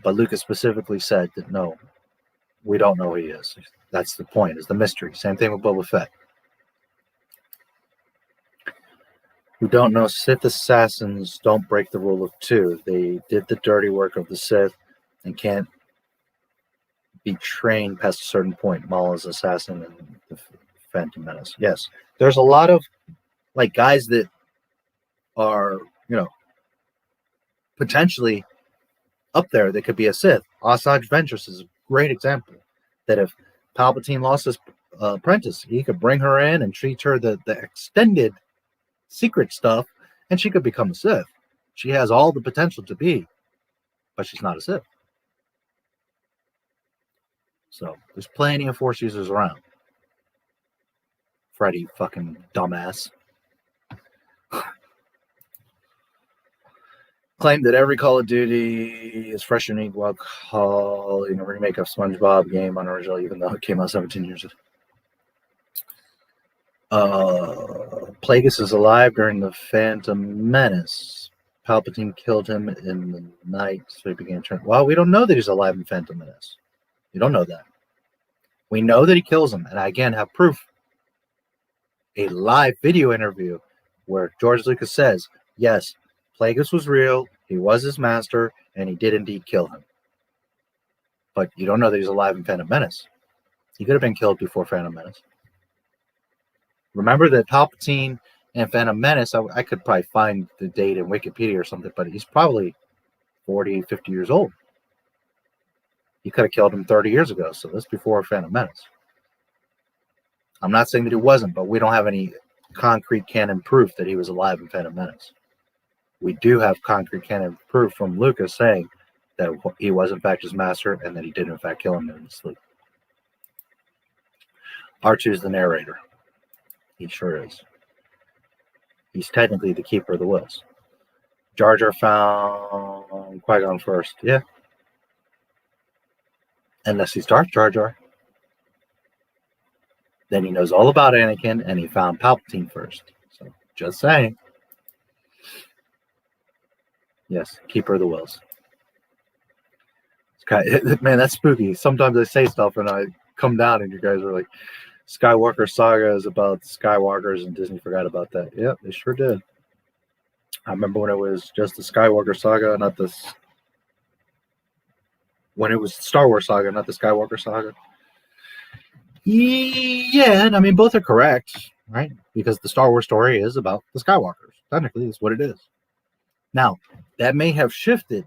But Lucas specifically said that, no, we don't know who he is. That's the point, is the mystery. Same thing with Boba Fett. Who don't know, Sith assassins don't break the rule of two. They did the dirty work of the Sith and can't be trained past a certain point. Maul's assassin and the Phantom Menace. Yes. There's a lot of like guys that are, you know, potentially up there that could be a Sith. Osage Ventress is a great example. That if Palpatine lost his apprentice, he could bring her in and teach her the extended secret stuff, and she could become a Sith. She has all the potential to be, but she's not a Sith. So there's plenty of Force users around. Freddy, fucking dumbass. Claimed that every Call of Duty is fresh and unique while calling a remake of SpongeBob game unoriginal, even though it came out 17 years ago. Plagueis is alive during the Phantom Menace. Palpatine killed him in the night, so he began turning. Well, we don't know that he's alive in Phantom Menace. We don't know that. We know that he kills him, and I again have proof. A live video interview where George Lucas says, yes, Plagueis was real, he was his master, and he did indeed kill him. But you don't know that he's alive in Phantom Menace. He could have been killed before Phantom Menace. Remember that Palpatine and Phantom Menace, I could probably find the date in Wikipedia or something, but he's probably 40, 50 years old. You could have killed him 30 years ago, so that's before Phantom Menace. I'm not saying that he wasn't, but we don't have any concrete canon proof that he was alive in Phantom Menace. We do have concrete canon proof from Lucas saying that he was in fact his master, and that he did in fact kill him in his sleep. R2 is the narrator. He sure is. He's technically the keeper of the wills. Jar Jar found Qui-Gon first. Yeah. Unless he's Darth Jar Jar. Then he knows all about Anakin, and he found Palpatine first. So, just saying. Yes, keeper of the wills. Man, that's spooky. Sometimes I say stuff and I come down and you guys are like, Skywalker Saga is about Skywalkers and Disney forgot about that. Yep, they sure did. I remember when it was just the Skywalker Saga, not this. When it was Star Wars Saga, not the Skywalker Saga. Yeah, and I mean, both are correct, right? Because the Star Wars story is about the Skywalkers. Technically, that's what it is. Now, that may have shifted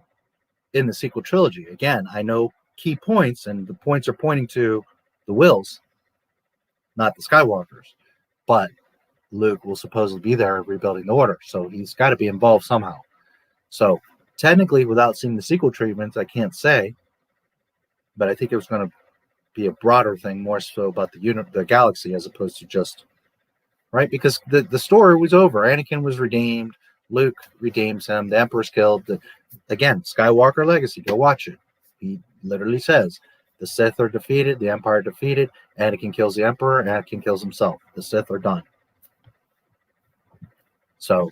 in the sequel trilogy. Again, I know key points, and the points are pointing to the Wills, not the Skywalkers. But Luke will supposedly be there rebuilding the order, so he's got to be involved somehow. So, technically, without seeing the sequel treatments, I can't say, but I think it was going to be a broader thing, more so about the galaxy as opposed to just, right? Because the story was over. Anakin was redeemed. Luke redeems him. The Emperor's killed. Again, Skywalker Legacy. Go watch it. He literally says, the Sith are defeated. The Empire defeated. Anakin kills the Emperor. Anakin kills himself. The Sith are done. So,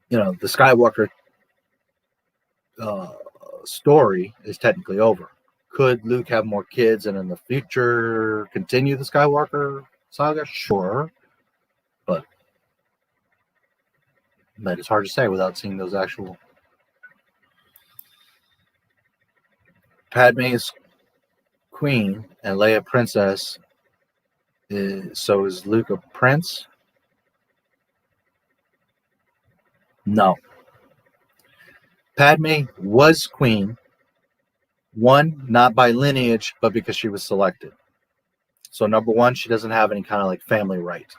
the Skywalker story is technically over. Could Luke have more kids and in the future continue the Skywalker saga? Sure. But it's hard to say without seeing those actual. Padme is queen and Leia princess. So is Luke a prince? No. Padme was queen. One, not by lineage, but because she was selected. So number one, she doesn't have any kind of like family right.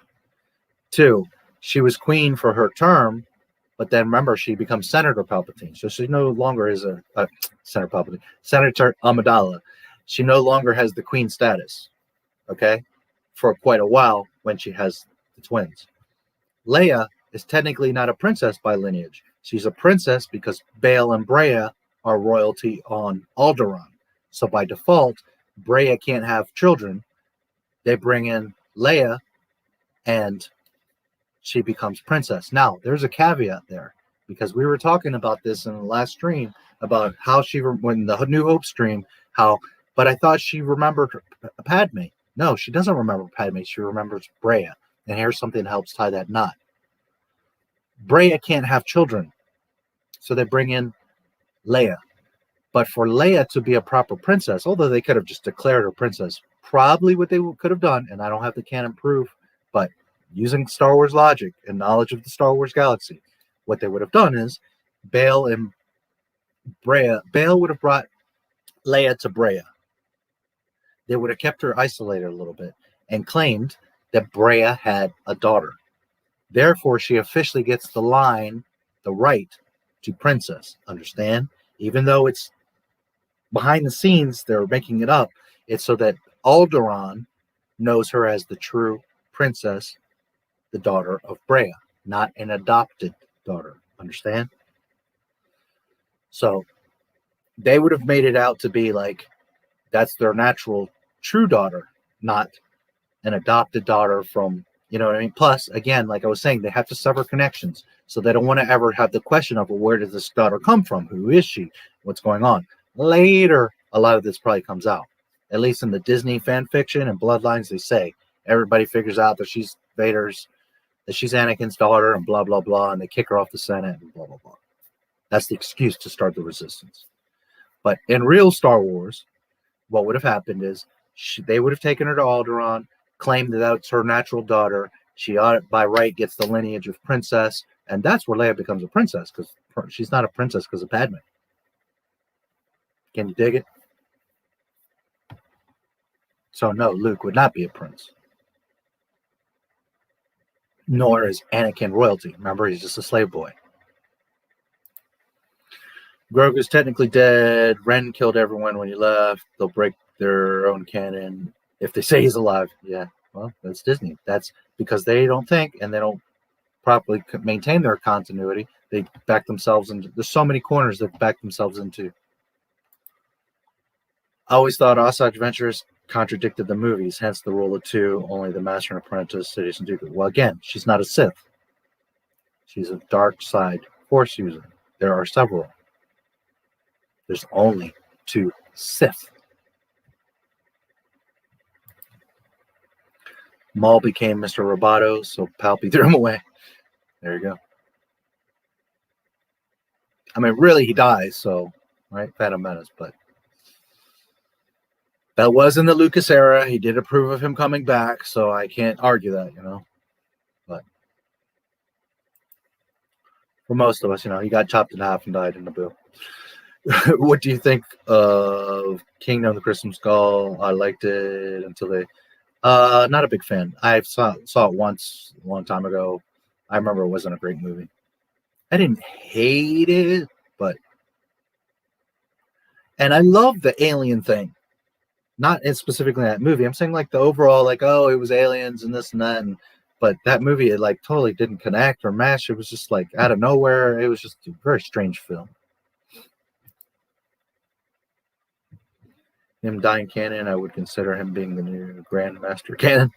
Two, she was queen for her term, but then remember, she becomes Senator Palpatine. So she no longer is a Senator Palpatine. Senator Amidala. She no longer has the queen status, okay, for quite a while when she has the twins. Leia is technically not a princess by lineage. She's a princess because Bail and Brea are royalty on Alderaan. So by default, Brea can't have children. They bring in Leia and she becomes princess. Now, there's a caveat there because we were talking about this in the last stream about how when the New Hope stream, but I thought she remembered Padme. No, she doesn't remember Padme. She remembers Brea. And here's something that helps tie that knot. Brea can't have children. So they bring in Leia. But for Leia to be a proper princess, although they could have just declared her princess, probably what they could have done, and I don't have the canon proof, but using Star Wars logic and knowledge of the Star Wars galaxy, what they would have done is Bail and Brea, Bail would have brought Leia to Brea. They would have kept her isolated a little bit and claimed that Brea had a daughter. Therefore, she officially gets the right to princess. Understand? Even though it's behind the scenes, they're making it up. It's so that Alderaan knows her as the true princess, the daughter of Brea, not an adopted daughter. Understand? So they would have made it out to be like that's their natural true daughter, not an adopted daughter from, you know what I mean? Plus, again, like I was saying, they have to sever connections. So they don't want to ever have the question of, well, where does this daughter come from? Who is she? What's going on? Later, a lot of this probably comes out. At least in the Disney fan fiction and Bloodlines, they say everybody figures out that she's Vader's, that she's Anakin's daughter and blah, blah, blah. And they kick her off the Senate and blah, blah, blah. That's the excuse to start the resistance. But in real Star Wars, what would have happened is they would have taken her to Alderaan, claimed that that's her natural daughter. She by right gets the lineage of princess, and that's where Leia becomes a princess, because she's not a princess because of Padme. Can you dig it? So no, Luke would not be a prince. Nor is Anakin royalty. Remember, he's just a slave boy. Grogu's technically dead. Ren killed everyone when he left. They'll break their own canon if they say he's alive. Yeah, well, that's Disney. That's because they don't think and they don't properly maintain their continuity. They back themselves into. There's so many corners they've backed themselves into. I always thought Osage Ventress contradicted the movies, hence the rule of two, only the Master and Apprentice, Sidious and Dooku. Well, again, she's not a Sith. She's a dark side Force user. There are several. There's only 2 Sith. Maul became Mr. Roboto, so Palpy threw him away. There you go. I mean, really, he dies, so, right? Phantom Menace, but that was in the Lucas era. He did approve of him coming back, so I can't argue that, you know. But for most of us, you know, he got chopped in half and died in Naboo. What do you think of Kingdom of the Crystal Skull? I liked it until they... not a big fan. I saw it once a long time ago. I remember it wasn't a great movie. I didn't hate it, but... And I love the alien thing. Not specifically that movie. I'm saying like the overall, like, oh, it was aliens and this and that. But that movie, it like totally didn't connect or mesh. It was just like out of nowhere. It was just a very strange film. Him dying canon, I would consider him being the new Grandmaster canon.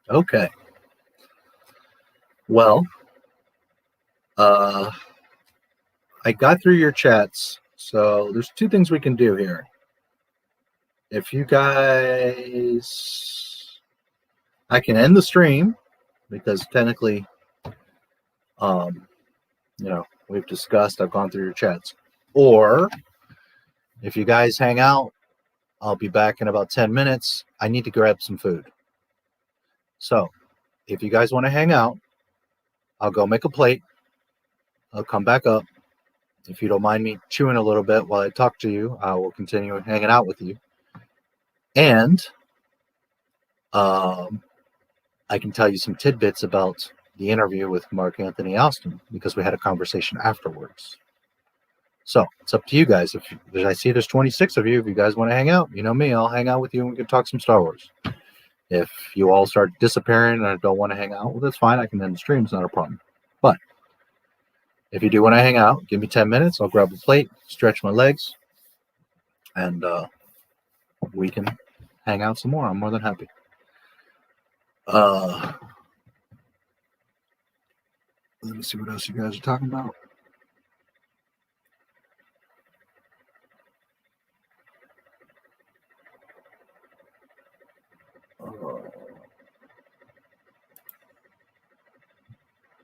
Okay. Well, I got through your chats, so there's 2 things we can do here. If you guys... I can end the stream, because technically, you know, we've discussed, I've gone through your chats. Or, if you guys hang out, I'll be back in about 10 minutes. I need to grab some food. So, if you guys want to hang out, I'll go make a plate. I'll come back up. If you don't mind me chewing a little bit while I talk to you, I will continue hanging out with you. And I can tell you some tidbits about the interview with Mark Anthony Alston, because we had a conversation afterwards. So it's up to you guys. If I see there's 26 of you, if you guys want to hang out, you know me, I'll hang out with you and we can talk some Star Wars. If you all start disappearing and I don't want to hang out, well, that's fine. I can end the stream. It's not a problem. But if you do want to hang out, give me 10 minutes. I'll grab a plate, stretch my legs, and we can hang out some more. I'm more than happy. Let me see what else you guys are talking about.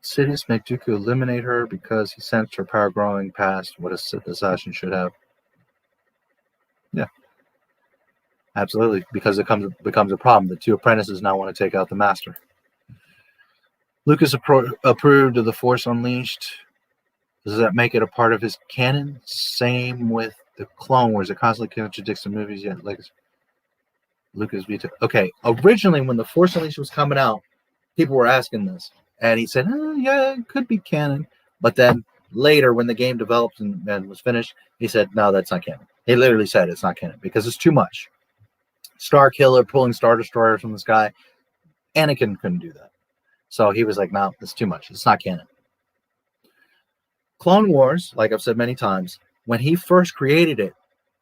Sidious made Dooku eliminate her because he sensed her power growing past what a Sith assassin should have. Yeah. Absolutely, because it becomes a problem. The 2 apprentices now want to take out the master. Lucas approved of the Force Unleashed. Does that make it a part of his canon? Same with the Clone Wars. It constantly contradicts the movies yet. Like Lucas veto. Okay, originally when the Force Unleashed was coming out, people were asking this. And he said, yeah, it could be canon. But then later, when the game developed and was finished, he said, no, that's not canon. He literally said it's not canon because it's too much. Star Killer pulling Star Destroyers from the sky. Anakin couldn't do that. So he was like, no, it's too much. It's not canon. Clone Wars, like I've said many times, when he first created it,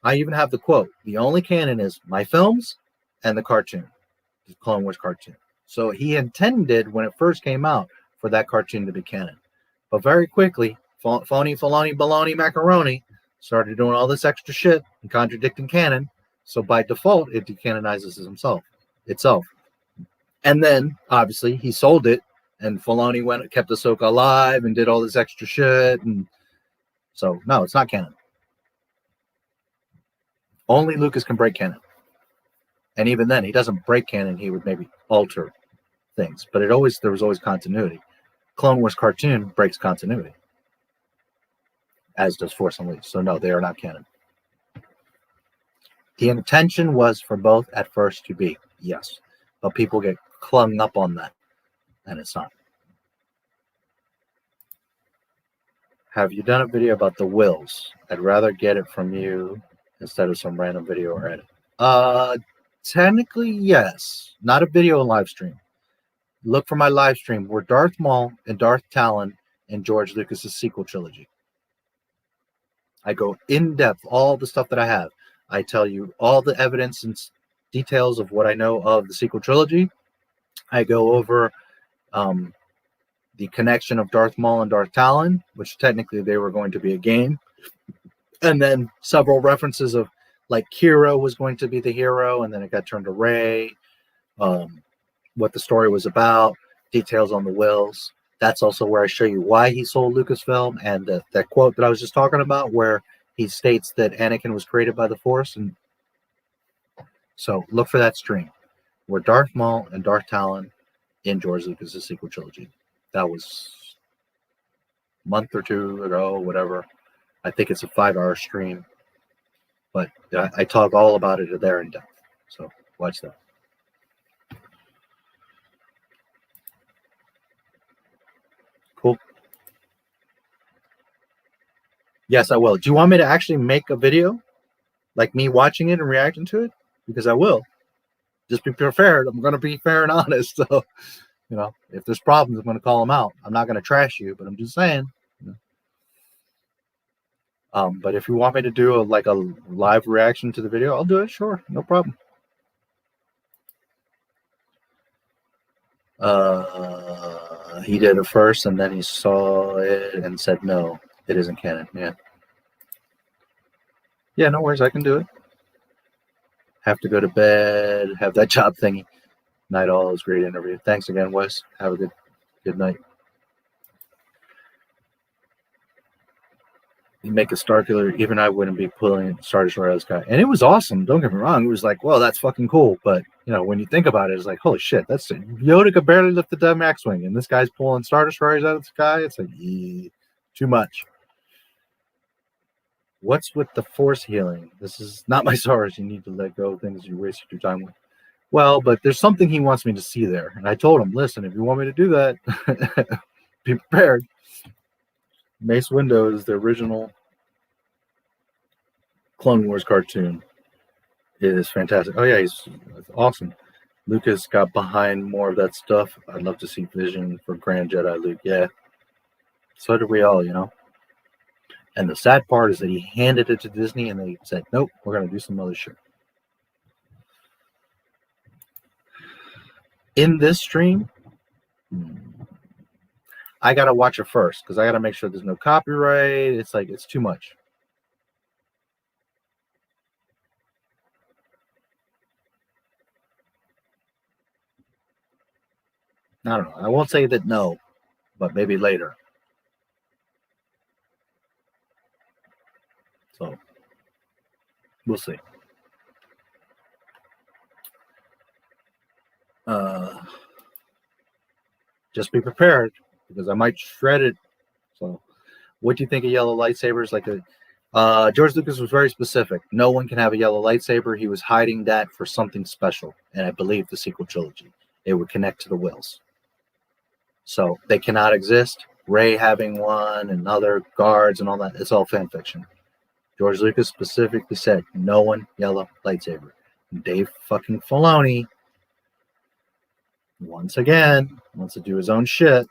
I even have the quote, the only canon is my films and the cartoon, the Clone Wars cartoon. So he intended, when it first came out, for that cartoon to be canon. But very quickly, phony, baloney, macaroni started doing all this extra shit and contradicting canon. So by default, it decanonizes itself. And then, obviously, he sold it, and Filoni kept Ahsoka alive and did all this extra shit. And so, no, it's not canon. Only Lucas can break canon. And even then, he doesn't break canon. He would maybe alter things. But there was always continuity. Clone Wars cartoon breaks continuity, as does Force Unleashed. So no, they are not canon. The intention was for both at first to be, yes. But people get clung up on that. And it's not. have you done a video about the wills? I'd rather get it from you instead of some random video or edit. Technically, yes. Not a video and live stream. Look for my live stream where Darth Maul and Darth Talon and George Lucas's sequel trilogy. I go in depth, all the stuff that I have. I tell you all the evidence and details of what I know of the sequel trilogy. I go over the connection of Darth Maul and Darth Talon, which technically they were going to be a game. And then several references of like Kira was going to be the hero, and then it got turned to Rey. What the story was about, details on the wills. That's also where I show you why he sold Lucasfilm, and that quote that I was just talking about where he states that Anakin was created by the Force. And so look for that stream where Darth Maul and Darth Talon in George Lucas' sequel trilogy. That was a month or two ago, whatever. I think it's a 5-hour stream, but I talk all about it there in depth. So watch that. Cool. Yes, I will. Do you want me to actually make a video? Like me watching it and reacting to it? Because I will. Just be prepared. I'm going to be fair and honest. So, you know, if there's problems, I'm going to call them out. I'm not going to trash you, but I'm just saying. You know. But if you want me to do a live reaction to the video, I'll do it. Sure. No problem. He did it first, and then he saw it and said, no, it isn't canon. Yeah. Yeah, no worries. I can do it. Have to go to bed. Have that job thingy. Night all. It was a great interview. Thanks again, Wes. Have a good night. You make a Star Killer, even I wouldn't be pulling Star Destroyer out of the sky. And it was awesome. Don't get me wrong. It was like, well, that's fucking cool. But, you know, when you think about it, it's like, holy shit, that's Yoda could barely lift the damn X-Wing. And this guy's pulling Star Destroyers out of the sky. It's like, too much. What's with the Force healing? This is not my stars. You need to let go of things you wasted your time with. Well, but there's something he wants me to see there. And I told him, listen, if you want me to do that, be prepared. Mace Windu is the original Clone Wars cartoon. It is fantastic. Oh, yeah, he's awesome. Lucas got behind more of that stuff. I'd love to see Vision for Grand Jedi Luke. Yeah. So did we all, you know. And the sad part is that he handed it to Disney and they said, nope, we're going to do some other shit. In this stream, I got to watch it first because I got to make sure there's no copyright. It's like, it's too much. I don't know. I won't say that no, but maybe later. So, we'll see. Just be prepared because I might shred it. So, what do you think of yellow lightsabers? Like George Lucas was very specific. No one can have a yellow lightsaber. He was hiding that for something special, and I believe the sequel trilogy. It would connect to the wills. So they cannot exist. Rey having one and other guards and all that. It's all fan fiction. George Lucas specifically said, no one yellow lightsaber. Dave fucking Filoni, once again, wants to do his own shit.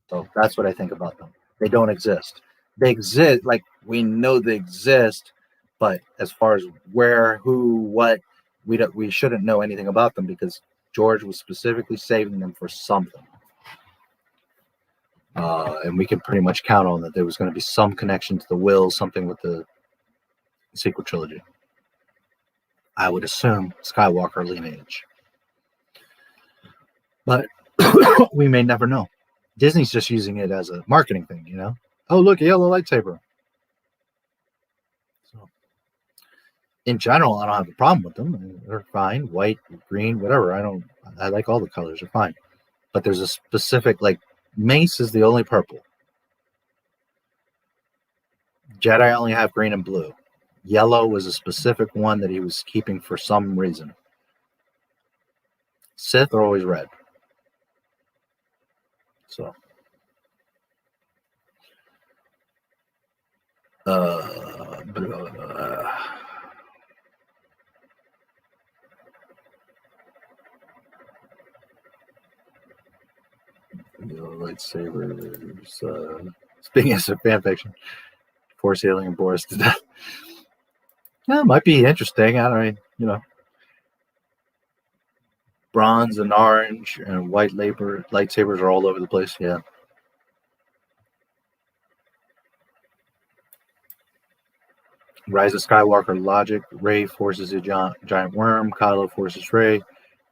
So that's what I think about them. They don't exist. They exist, like we know they exist, but as far as where, who, what, we shouldn't know anything about them because George was specifically saving them for something. And we can pretty much count on that there was going to be some connection to the will, something with the sequel trilogy. I would assume Skywalker lineage. But we may never know. Disney's just using it as a marketing thing, you know? Oh, look, a yellow lightsaber. So, in general, I don't have a problem with them. They're fine. White, green, whatever. I like all the colors. They're fine. But there's a specific, like, Mace is the only purple. Jedi only have green and blue. Yellow was a specific one that he was keeping for some reason. Sith are always red. So, Lightsabers. Speaking of fan fiction, Force Alien Boris to death. Yeah, it might be interesting. I don't know, bronze and orange and white lightsabers are all over the place. Yeah. Rise of Skywalker logic. Rey forces a giant worm. Kylo forces Rey.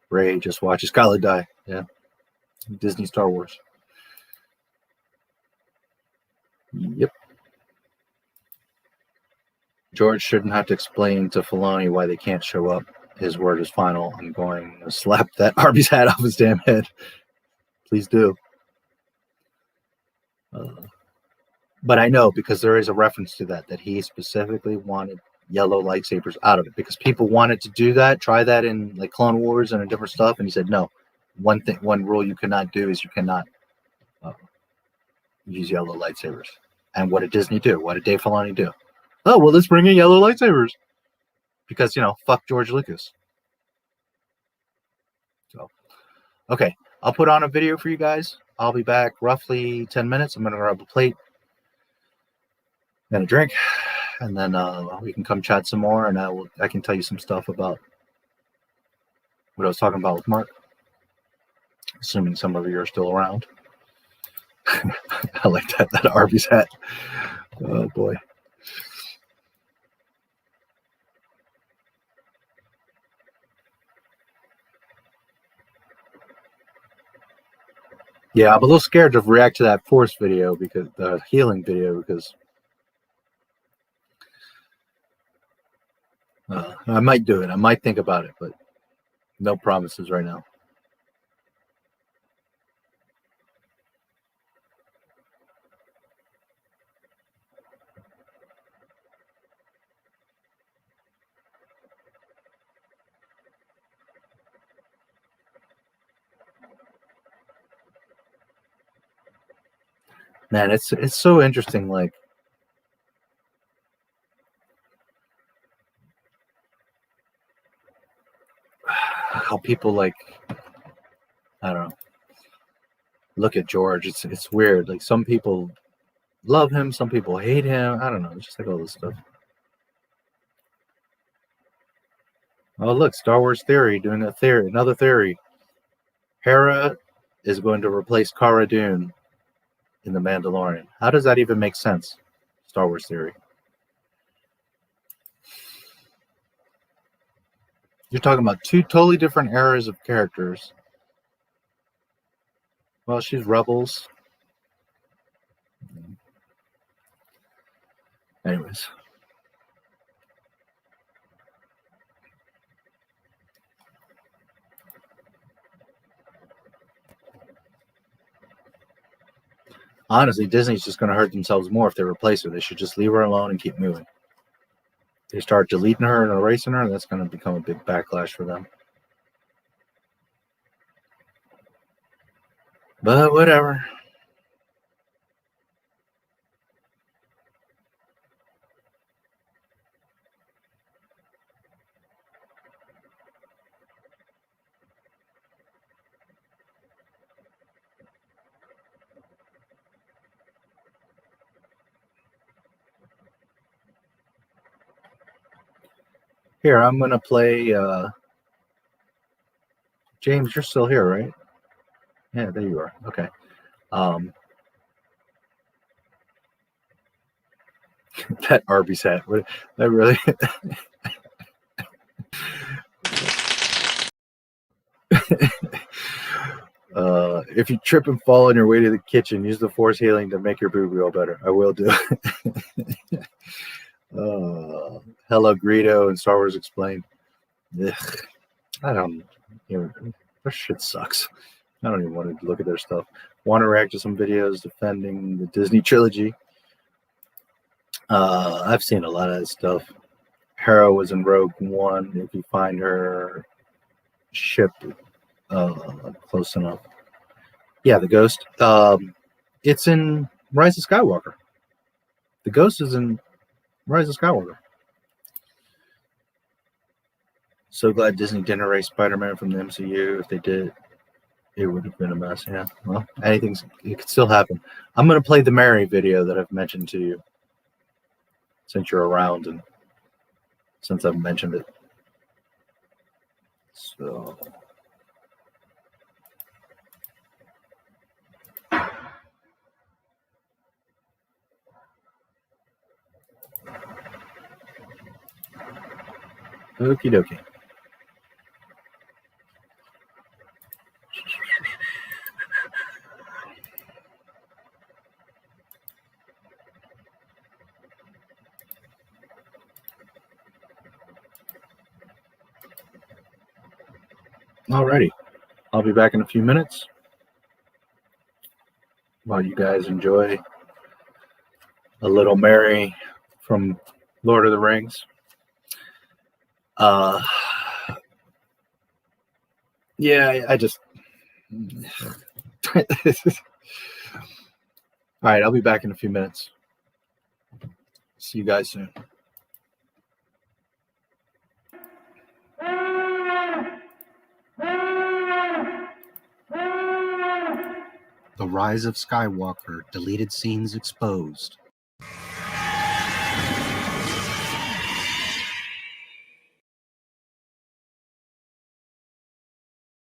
Rey just watches Kylo die. Yeah. Disney Star Wars. Yep. George shouldn't have to explain to Filoni why they can't show up. His word is final. I'm going to slap that Arby's hat off his damn head. Please do. But I know, because there is a reference to that he specifically wanted yellow lightsabers out of it, because people wanted to do that, try that in like Clone Wars and different stuff, and he said no. One rule you cannot do is you cannot use yellow lightsabers. And what did Disney do? What did Dave Filoni do? Oh, well, let's bring in yellow lightsabers. Because, fuck George Lucas. So, okay. I'll put on a video for you guys. I'll be back roughly 10 minutes. I'm going to grab a plate and a drink. And then we can come chat some more. And I can tell you some stuff about what I was talking about with Mark. Assuming some of you are still around. I like that Arby's hat. Oh, boy. Yeah, I'm a little scared to react to that Force video, because the healing video, because I might do it. I might think about it, but no promises right now. Man, it's so interesting, like how people I don't know, look at George. It's weird. Like, some people love him, some people hate him. I don't know. It's just like all this stuff. Oh, look, Star Wars Theory doing another theory. Hera is going to replace Cara Dune in The Mandalorian. How does that even make sense? Star Wars Theory. You're talking about two totally different eras of characters. Well, she's Rebels. Anyways. Honestly, Disney's just going to hurt themselves more if they replace her. They should just leave her alone and keep moving. They start deleting her and erasing her, that's going to become a big backlash for them. But whatever. Here, I'm going to play... James, you're still here, right? Yeah, there you are. Okay. That Arby's hat. That really... if you trip and fall on your way to the kitchen, use the Force healing to make your boob all better. I will do. Hello, Greedo and Star Wars Explained. Ugh, I don't. Their shit sucks. I don't even want to look at their stuff. Want to react to some videos defending the Disney trilogy. I've seen a lot of that stuff. Hera was in Rogue One. If you find her ship close enough. Yeah, the Ghost. It's in Rise of Skywalker. The Ghost is in Rise of Skywalker. So glad Disney didn't erase Spider-Man from the MCU. If they did, it would have been a mess. Yeah, well, it could still happen. I'm going to play the Mary video that I've mentioned to you since you're around and since I've mentioned it. So... Okie dokie. Alrighty. I'll be back in a few minutes while you guys enjoy a little Mary from Lord of the Rings. Yeah, I just... All right, I'll be back in a few minutes. See you guys soon. The Rise of Skywalker, deleted scenes exposed.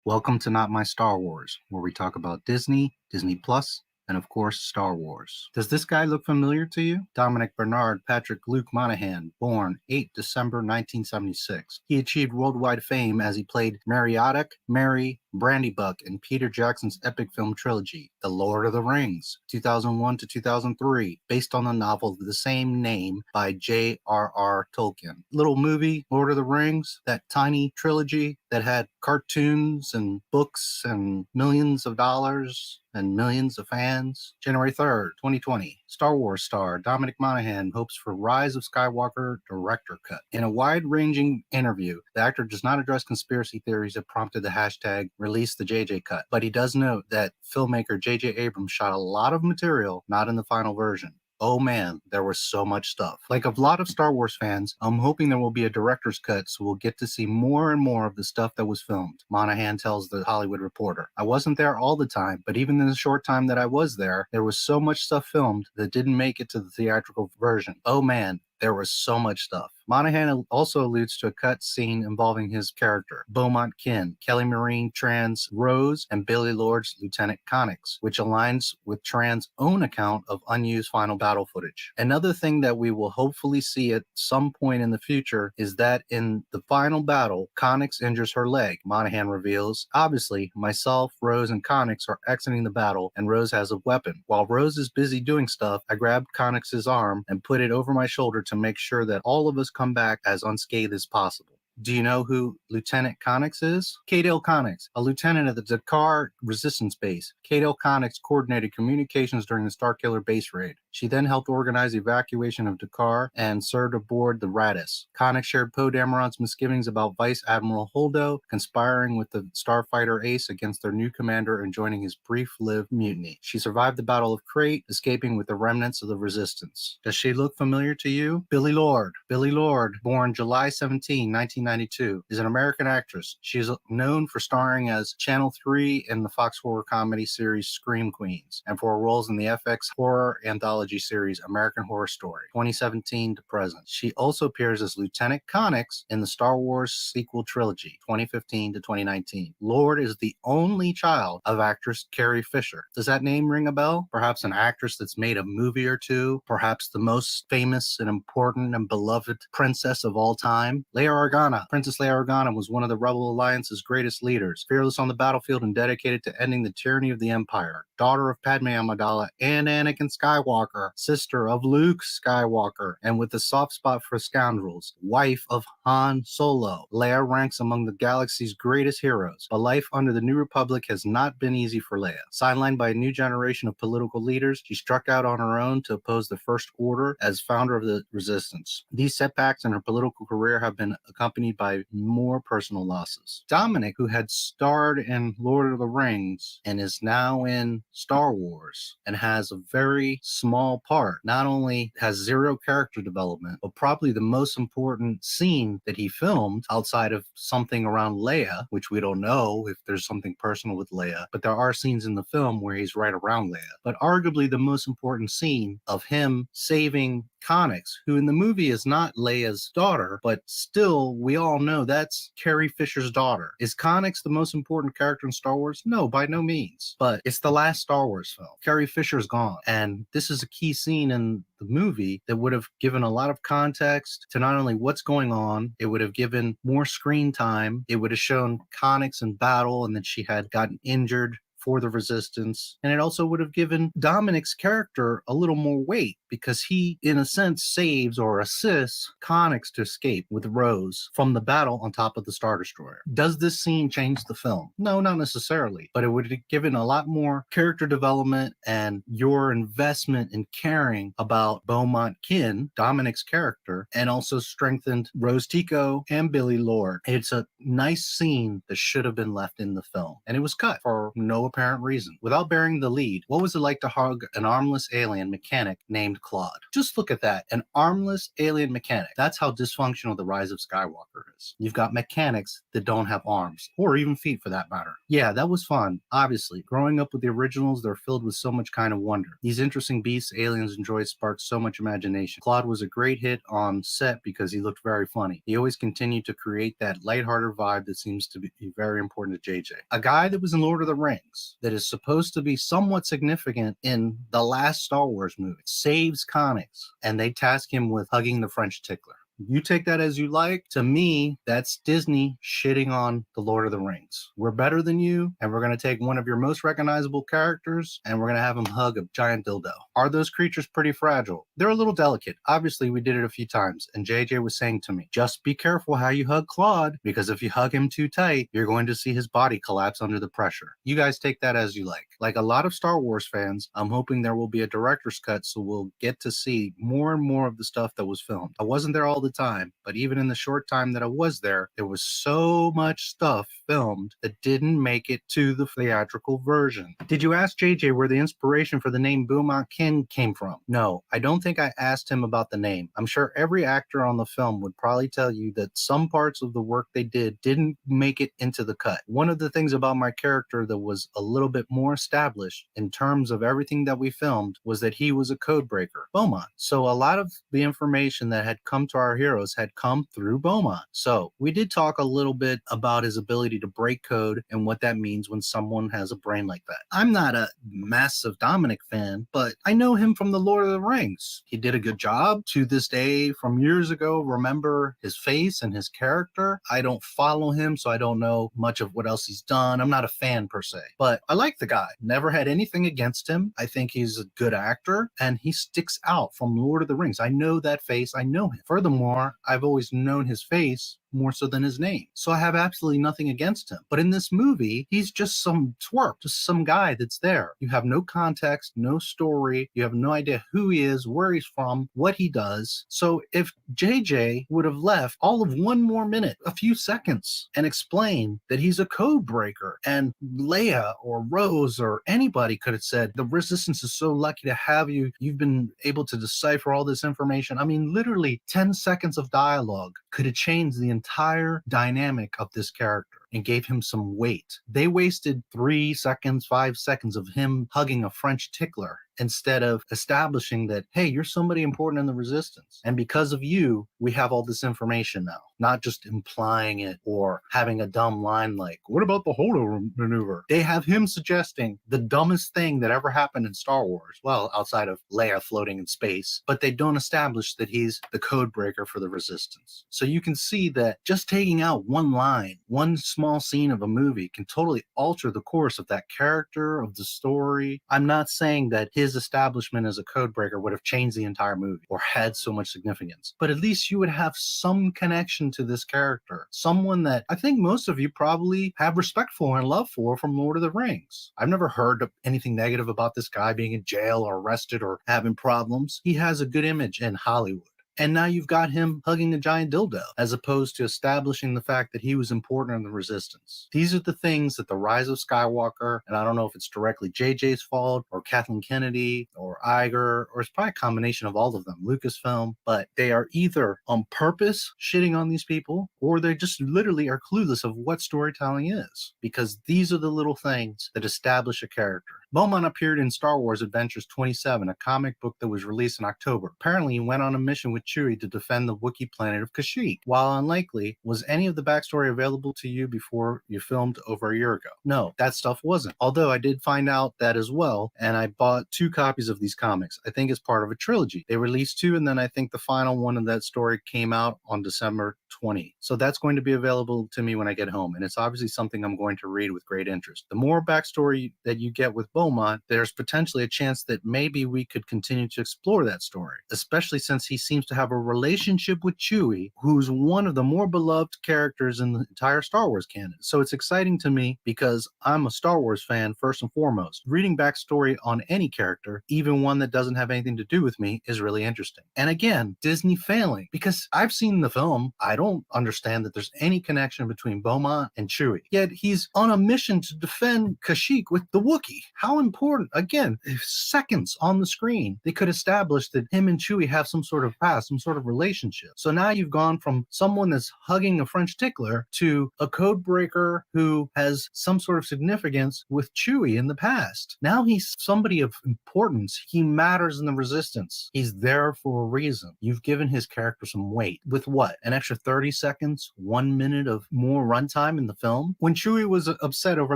Welcome to Not My Star Wars, where we talk about Disney, Disney Plus, and of course, Star Wars. Does this guy look familiar to you? Dominic Bernard Patrick Luke Monaghan, born 8 December 1976. He achieved worldwide fame as he played Meriadoc, Mary, Brandybuck in Peter Jackson's epic film trilogy, The Lord of the Rings, 2001 to 2003, based on the novel of the same name by J.R.R. Tolkien. Little movie, Lord of the Rings, that tiny trilogy that had cartoons and books and millions of dollars and millions of fans. January 3rd, 2020. Star Wars star Dominic Monaghan hopes for Rise of Skywalker director cut. In a wide-ranging interview, the actor does not address conspiracy theories that prompted the hashtag release the JJ cut, but he does note that filmmaker J.J. Abrams shot a lot of material not in the final version. Oh man, there was so much stuff. Like a lot of Star Wars fans, I'm hoping there will be a director's cut so we'll get to see more and more of the stuff that was filmed, Monaghan tells The Hollywood Reporter. I wasn't there all the time, but even in the short time that I was there was so much stuff filmed that didn't make it to the theatrical version. Oh man, there was so much stuff. Monaghan also alludes to a cut scene involving his character, Beaumont Kin, Kelly Marie Tran's Rose, and Billy Lord's Lieutenant Connix, which aligns with Tran's own account of unused final battle footage. Another thing that we will hopefully see at some point in the future is that in the final battle, Connix injures her leg, Monaghan reveals. Obviously, myself, Rose, and Connix are exiting the battle, and Rose has a weapon. While Rose is busy doing stuff, I grabbed Connix's arm and put it over my shoulder to make sure that all of us come back as unscathed as possible. Do you know who Lieutenant Connix is? Cadell Connix, a lieutenant at the Dakar Resistance Base. Cadell Connix coordinated communications during the Starkiller base raid. She then helped organize the evacuation of Dakar and served aboard the Radis. Connix shared Poe Dameron's misgivings about Vice Admiral Holdo conspiring with the starfighter Ace against their new commander and joining his brief-lived mutiny. She survived the Battle of Crate, escaping with the remnants of the Resistance. Does she look familiar to you? Billy Lord. Billy Lord, born July 17, 1992, is an American actress. She is known for starring as Channel 3 in the Fox horror comedy series Scream Queens, and for roles in the FX horror anthology series American Horror Story, 2017 to present. She also appears as Lieutenant Connix in the Star Wars sequel trilogy, 2015 to 2019. Lord is the only child of actress Carrie Fisher. Does that name ring a bell? Perhaps an actress that's made a movie or two, perhaps the most famous and important and beloved princess of all time, Leia Organa. Princess Leia Organa was one of the Rebel Alliance's greatest leaders, fearless on the battlefield and dedicated to ending the tyranny of the Empire. Daughter of Padme Amidala and Anakin Skywalker, sister of Luke Skywalker, and with a soft spot for scoundrels, wife of Han Solo. Leia ranks among the galaxy's greatest heroes, but life under the New Republic has not been easy for Leia. Sidelined by a new generation of political leaders, she struck out on her own to oppose the First Order as founder of the Resistance. These setbacks in her political career have been accompanied by more personal losses. Dominic, who had starred in Lord of the Rings and is now in Star Wars and has a very small part. Not only has zero character development, but probably the most important scene that he filmed outside of something around Leia, which we don't know if there's something personal with Leia, but there are scenes in the film where he's right around Leia. But arguably the most important scene of him saving Connix, who in the movie is not Leia's daughter, but still we all know that's Carrie Fisher's daughter. Is Connix the most important character in Star Wars? No, by no means. But it's the last Star Wars film. Carrie Fisher's gone. And this is a key scene in the movie that would have given a lot of context to not only what's going on, it would have given more screen time. It would have shown Connix in battle and that she had gotten injured for the Resistance. And it also would have given Dominic's character a little more weight because he, in a sense, saves or assists Connix to escape with Rose from the battle on top of the Star Destroyer. Does this scene change the film? No, not necessarily, but it would have given a lot more character development and your investment in caring about Beaumont Kin, Dominic's character, and also strengthened Rose Tico and Billy Lord. It's a nice scene that should have been left in the film, and it was cut for no apparent reason. Without bearing the lead, what was it like to hug an armless alien mechanic named Claude? Just look at that, an armless alien mechanic. That's how dysfunctional the Rise of Skywalker is. You've got mechanics that don't have arms, or even feet for that matter. Yeah, that was fun. Obviously, growing up with the originals, they're filled with so much kind of wonder. These interesting beasts, aliens, and droids sparked so much imagination. Claude was a great hit on set because he looked very funny. He always continued to create that lighthearted vibe that seems to be very important to JJ. A guy that was in Lord of the Rings, that is supposed to be somewhat significant in the last Star Wars movie, saves Connix, and they task him with hugging the French tickler. You take that as you like. To me, that's Disney shitting on the Lord of the Rings. We're better than you, and we're going to take one of your most recognizable characters, and we're going to have him hug a giant dildo. Are those creatures pretty fragile? They're a little delicate. Obviously, we did it a few times, and JJ was saying to me, just be careful how you hug Claude, because if you hug him too tight, you're going to see his body collapse under the pressure. You guys take that as you like. Like a lot of Star Wars fans, I'm hoping there will be a director's cut, so we'll get to see more and more of the stuff that was filmed. I wasn't there all the time, but even in the short time that I was there was so much stuff filmed that didn't make it to the theatrical version. Did you ask JJ where the inspiration for the name Beaumont Kin came from? No, I don't think I asked him about the name. I'm sure every actor on the film would probably tell you that some parts of the work they did didn't make it into the cut. One of the things about my character that was a little bit more established in terms of everything that we filmed was that he was a code breaker, Beaumont. So a lot of the information that had come to our heroes had come through Beaumont. So we did talk a little bit about his ability to break code and what that means when someone has a brain like that. I'm not a massive Dominic fan, but I know him from the Lord of the Rings. He did a good job. To this day, from years ago, remember his face and his character. I don't follow him, so I don't know much of what else he's done. I'm not a fan per se, but I like the guy. Never had anything against him. I think he's a good actor, and he sticks out from Lord of the Rings. I know that face. I know him. Furthermore, I've always known his face more so than his name. So I have absolutely nothing against him. But in this movie, he's just some twerp, just some guy that's there. You have no context, no story. You have no idea who he is, where he's from, what he does. So if JJ would have left all of one more minute, a few seconds, and explained that he's a code breaker, and Leia or Rose or anybody could have said, the Resistance is so lucky to have you. You've been able to decipher all this information. I mean, literally 10 seconds of dialogue could have changed the entire dynamic of this character and gave him some weight. They wasted 3 seconds, 5 seconds of him hugging a French tickler instead of establishing that, hey, you're somebody important in the Resistance. And because of you, we have all this information now, not just implying it or having a dumb line like, what about the Holo maneuver? They have him suggesting the dumbest thing that ever happened in Star Wars. Well, outside of Leia floating in space, but they don't establish that he's the code breaker for the Resistance. So you can see that just taking out one line, one small scene of a movie can totally alter the course of that character, of the story. I'm not saying that his establishment as a code breaker would have changed the entire movie or had so much significance, but at least you would have some connection to this character, someone that I think most of you probably have respect for and love for from Lord of the Rings. I've never heard of anything negative about this guy being in jail or arrested or having problems. He has a good image in Hollywood. And now you've got him hugging a giant dildo, as opposed to establishing the fact that he was important in the Resistance. These are the things that The Rise of Skywalker, and I don't know if it's directly JJ's fault, or Kathleen Kennedy, or Iger, or it's probably a combination of all of them, Lucasfilm, but they are either on purpose shitting on these people, or they just literally are clueless of what storytelling is, because these are the little things that establish a character. Beaumont appeared in Star Wars Adventures 27, a comic book that was released in October. Apparently, he went on a mission with Chewie to defend the Wookiee planet of Kashyyyk. While unlikely, was any of the backstory available to you before you filmed over a year ago? No, that stuff wasn't. Although I did find out that as well, and I bought 2 copies of these comics. I think it's part of a trilogy. They released 2, and then I think the final one of that story came out on December 20. So that's going to be available to me when I get home, and it's obviously something I'm going to read with great interest. The more backstory that you get with Beaumont, there's potentially a chance that maybe we could continue to explore that story, especially since he seems to have a relationship with Chewie, who's one of the more beloved characters in the entire Star Wars canon. So it's exciting to me because I'm a Star Wars fan first and foremost. Reading backstory on any character, even one that doesn't have anything to do with me, is really interesting. And again, Disney failing, because I've seen the film. I don't understand that there's any connection between Beaumont and Chewie. Yet he's on a mission to defend Kashyyyk with the Wookiee. How important? Again, seconds on the screen, they could establish that him and Chewie have some sort of past, some sort of relationship. So now you've gone from someone that's hugging a French tickler to a code breaker who has some sort of significance with Chewie in the past. Now he's somebody of importance. He matters in the Resistance. He's there for a reason. You've given his character some weight. With what? An extra 30 seconds, 1 minute of more runtime in the film? When Chewie was upset over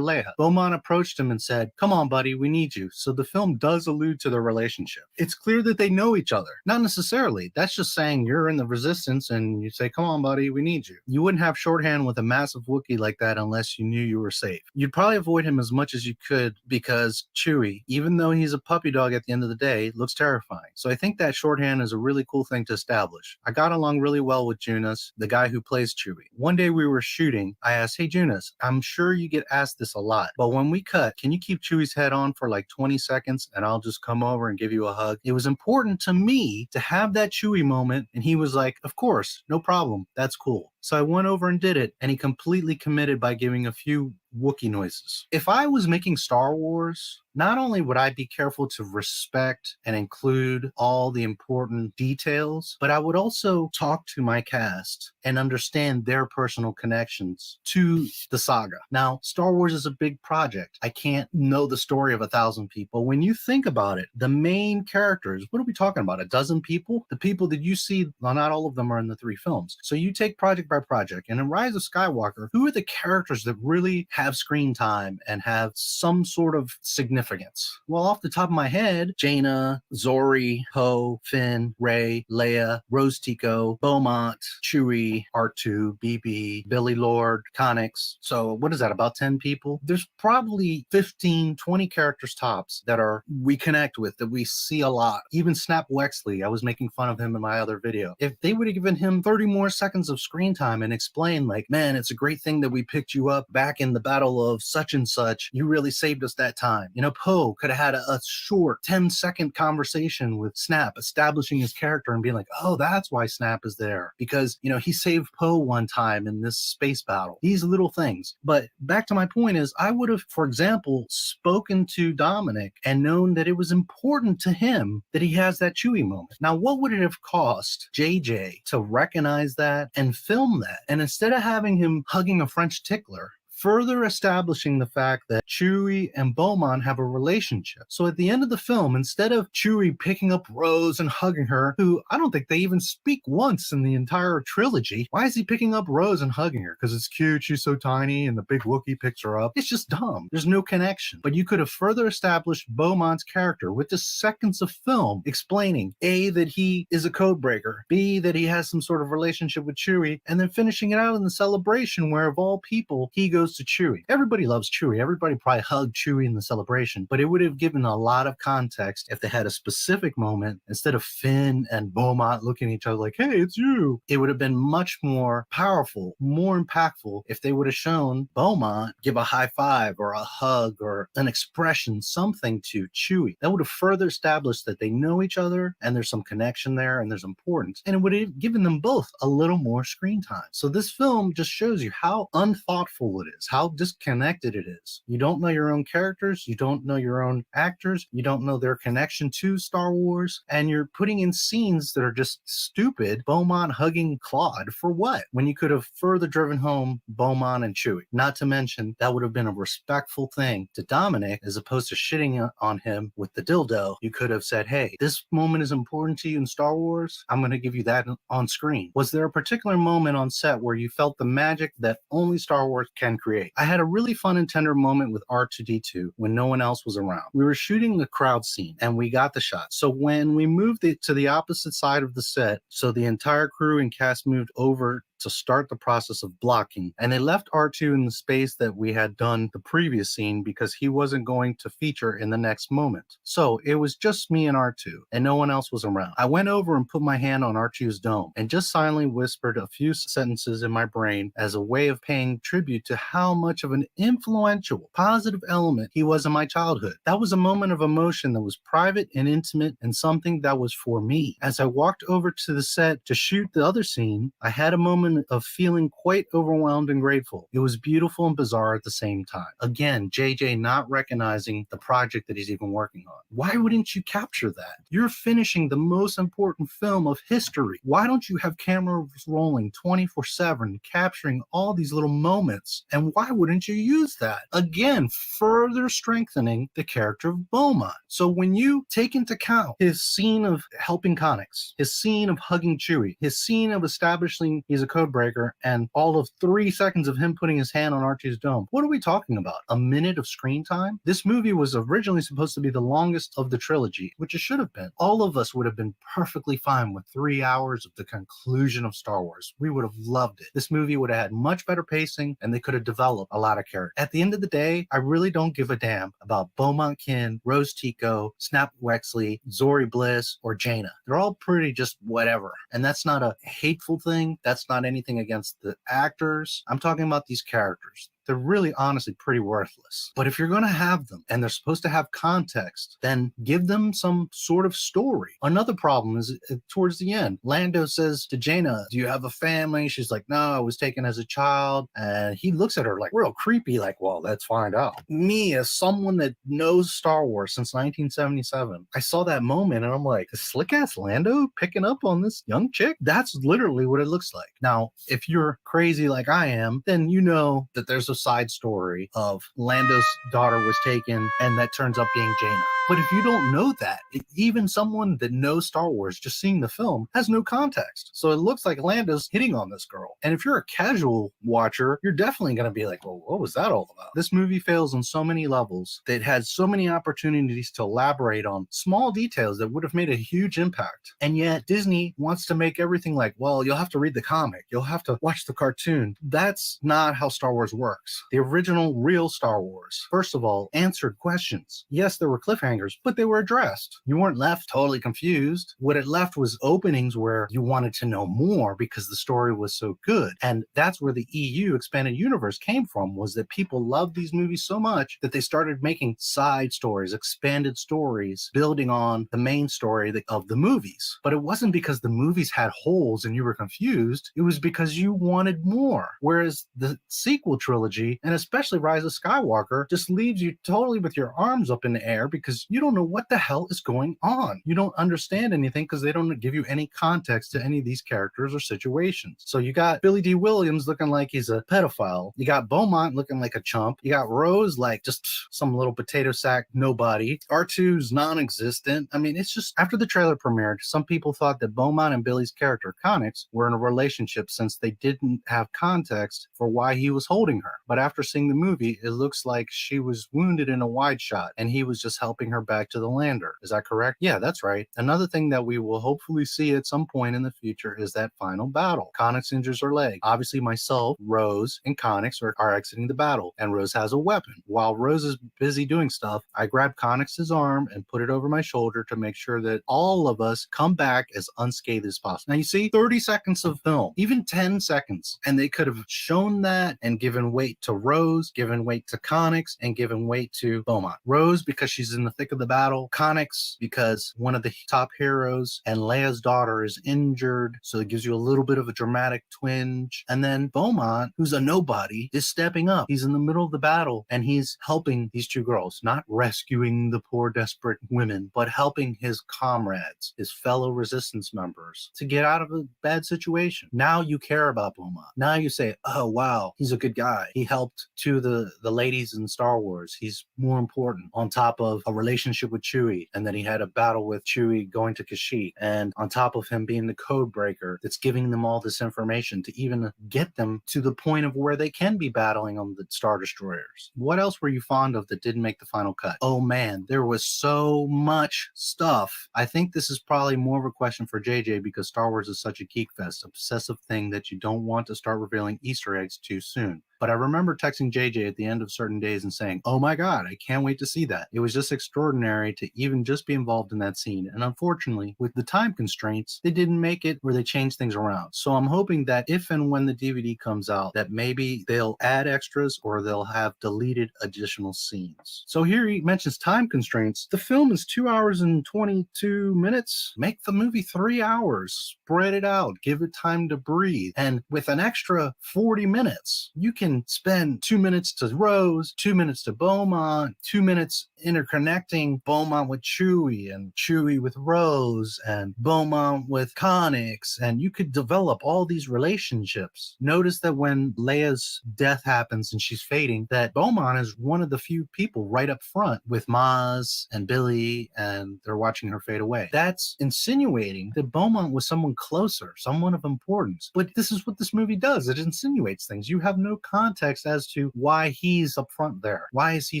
Leia, Beaumont approached him and said, "Come on, buddy, we need you." So the film does allude to their relationship. It's clear that they know each other. Not necessarily. That's just saying you're in the Resistance and you say, "Come on, buddy, we need you." You wouldn't have shorthand with a massive Wookiee like that unless you knew you were safe. You'd probably avoid him as much as you could because Chewie, even though he's a puppy dog at the end of the day, looks terrifying. So I think that shorthand is a really cool thing to establish. I got along really well with Jonas, the guy who plays Chewie. One day we were shooting. I asked, "Hey, Jonas, I'm sure you get asked this a lot, but when we cut, can you keep Chewie's head on for like 20 seconds and I'll just come over and give you a hug?" It was important to me to have that Chewie moment, and he was like, "Of course, no problem. That's cool." So I went over and did it, and he completely committed by giving a few Wookiee noises. If I was making Star Wars, not only would I be careful to respect and include all the important details, but I would also talk to my cast and understand their personal connections to the saga. Now, Star Wars is a big project. I can't know the story of 1,000 people. When you think about it, the main characters, what are we talking about? 12 people? The people that you see, well, not all of them are in the 3 films. So you take project by project, and in Rise of Skywalker, who are the characters that really have screen time and have some sort of significance? Well, off the top of my head, Jaina, Zori, Poe, Finn, Rey, Leia, Rose Tico, Beaumont, Chewie, R2, BB, Billy Lord, Connix. So what is that, about 10 people? There's probably 15, 20 characters tops that we connect with, that we see a lot. Even Snap Wexley, I was making fun of him in my other video. If they would have given him 30 more seconds of screen time and explained, like, "Man, it's a great thing that we picked you up back in the Battle of such and such. You really saved us that time." You know, Poe could have had a short 10-second conversation with Snap, establishing his character and being like, "Oh, that's why Snap is there, because, you know, he saved Poe one time in this space battle." These little things. But back to my point is, I would have, for example, spoken to Dominic and known that it was important to him that he has that Chewie moment. Now, what would it have cost JJ to recognize that and film that? And instead of having him hugging a French tickler, further establishing the fact that Chewie and Beaumont have a relationship. So at the end of the film, instead of Chewie picking up Rose and hugging her, who I don't think they even speak once in the entire trilogy, why is he picking up Rose and hugging her? Because it's cute, she's so tiny, and the big Wookiee picks her up. It's just dumb. There's no connection. But you could have further established Beaumont's character with just seconds of film explaining, A, that he is a code breaker, B, that he has some sort of relationship with Chewie, and then finishing it out in the celebration where, of all people, he goes goes to Chewie. Everybody loves Chewie. Everybody probably hugged Chewie in the celebration, but it would have given a lot of context if they had a specific moment instead of Finn and Beaumont looking at each other like, hey, it's you. It would have been much more powerful, more impactful if they would have shown Beaumont give a high five or a hug or an expression, something to Chewie. That would have further established that they know each other and there's some connection there and there's importance. And it would have given them both a little more screen time. So this film just shows you how unthoughtful it is, how disconnected it is. You don't know your own characters, you don't know your own actors, you don't know their connection to Star Wars, and you're putting in scenes that are just stupid. Beaumont hugging Claude for what? When you could have further driven home Beaumont and Chewie. Not to mention, that would have been a respectful thing to Dominic as opposed to shitting on him with the dildo. You could have said, hey, this moment is important to you in Star Wars. I'm going to give you that on screen. Was there a particular moment on set where you felt the magic that only Star Wars can create? I had a really fun and tender moment with R2-D2 when no one else was around. We were shooting the crowd scene and we got the shot. So when we moved it to the opposite side of the set, so the entire crew and cast moved over to start the process of blocking, and they left R2 in the space that we had done the previous scene because he wasn't going to feature in the next moment. So it was just me and R2 and no one else was around. I went over and put my hand on R2's dome and just silently whispered a few sentences in my brain as a way of paying tribute to how much of an influential, positive element he was in my childhood. That was a moment of emotion that was private and intimate and something that was for me. As I walked over to the set to shoot the other scene, I had a moment of feeling quite overwhelmed and grateful. It was beautiful and bizarre at the same time. Again, JJ not recognizing the project that he's even working on. Why wouldn't you capture that? You're finishing the most important film of history. Why don't you have cameras rolling 24/7, capturing all these little moments? And why wouldn't you use that? Again, further strengthening the character of Beaumont. So when you take into account his scene of helping Connix, his scene of hugging Chewie, his scene of establishing he's a code breaker, and all of 3 seconds of him putting his hand on R2's dome. What are we talking about? A minute of screen time? This movie was originally supposed to be the longest of the trilogy, which it should have been. All of us would have been perfectly fine with 3 hours of the conclusion of Star Wars. We would have loved it. This movie would have had much better pacing, and they could have developed a lot of characters. At the end of the day, I really don't give a damn about Beaumont Kin, Rose Tico, Snap Wexley, Zori Bliss, or Jaina. They're all pretty just whatever. And that's not a hateful thing. That's not anything against the actors. I'm talking about these characters. They're really honestly pretty worthless. But if you're going to have them and they're supposed to have context, then give them some sort of story. Another problem is towards the end, Lando says to Jaina, do you have a family? She's like, no, I was taken as a child. And he looks at her like real creepy, like, well, let's find out. Me, as someone that knows Star Wars since 1977, I saw that moment and I'm like, is slick ass Lando picking up on this young chick? That's literally what it looks like. Now, if you're crazy like I am, then you know that there's a side story of Lando's daughter was taken and that turns up being Jaina. But if you don't know that, even someone that knows Star Wars just seeing the film has no context. So it looks like Lando's hitting on this girl. And if you're a casual watcher, you're definitely going to be like, well, what was that all about? This movie fails on so many levels. That had so many opportunities to elaborate on small details that would have made a huge impact. And yet Disney wants to make everything like, well, you'll have to read the comic. You'll have to watch the cartoon. That's not how Star Wars works. The original real Star Wars, first of all, answered questions. Yes, there were cliffhangers, but they were addressed. You weren't left totally confused. What it left was openings where you wanted to know more because the story was so good. And that's where the EU expanded universe came from, was that people loved these movies so much that they started making side stories, expanded stories, building on the main story of the movies. But it wasn't because the movies had holes and you were confused. It was because you wanted more. Whereas the sequel trilogy, and especially Rise of Skywalker, just leaves you totally with your arms up in the air because you don't know what the hell is going on. You don't understand anything because they don't give you any context to any of these characters or situations. So you got Billy D. Williams looking like he's a pedophile. You got Beaumont looking like a chump. You got Rose like just some little potato sack nobody. R2's non-existent. I mean, it's just, after the trailer premiered, some people thought that Beaumont and Billy's character, Connix, were in a relationship since they didn't have context for why he was holding her. But after seeing the movie, it looks like she was wounded in a wide shot and he was just helping her her back to the lander. Is that correct? Yeah, that's right. Another thing that we will hopefully see at some point in the future is that final battle. Connix injures her leg. Obviously, myself, Rose, and Connix are exiting the battle, and Rose has a weapon. While Rose is busy doing stuff, I grab Connix's arm and put it over my shoulder to make sure that all of us come back as unscathed as possible. Now, you see, 30 seconds of film, even 10 seconds, and they could have shown that and given weight to Rose, given weight to Connix, and given weight to Beaumont. Rose, because she's in the thick of the battle. Connix, because one of the top heroes and Leia's daughter is injured, so it gives you a little bit of a dramatic twinge. And then Beaumont, who's a nobody, is stepping up. He's in the middle of the battle, and he's helping these two girls, not rescuing the poor, desperate women, but helping his comrades, his fellow resistance members, to get out of a bad situation. Now you care about Beaumont. Now you say, oh, wow, he's a good guy. He helped the ladies in Star Wars. He's more important, on top of a relationship with Chewie, and then he had a battle with Chewie going to Kashyyyk, and on top of him being the code breaker that's giving them all this information to even get them to the point of where they can be battling on the Star Destroyers. What else were you fond of that didn't make the final cut? Oh man, there was so much stuff. I think this is probably more of a question for JJ, because Star Wars is such a geek fest, obsessive thing that you don't want to start revealing Easter eggs too soon. But I remember texting JJ at the end of certain days and saying, oh my God, I can't wait to see that. It was just extraordinary to even just be involved in that scene. And unfortunately, with the time constraints, they didn't make it where they changed things around. So I'm hoping that if and when the DVD comes out, that maybe they'll add extras or they'll have deleted additional scenes. So here he mentions time constraints. The film is 2 hours and 22 minutes. Make the movie 3 hours. Spread it out. Give it time to breathe. And with an extra 40 minutes, you can spend 2 minutes to Rose, 2 minutes to Beaumont, 2 minutes interconnecting Beaumont with Chewie and Chewie with Rose and Beaumont with Connix, and you could develop all these relationships. Notice that when Leia's death happens and she's fading, that Beaumont is one of the few people right up front with Maz and Billy, and they're watching her fade away. That's insinuating that Beaumont was someone closer, someone of importance. But this is what this movie does. It insinuates things. You have no context as to why he's up front there. Why is he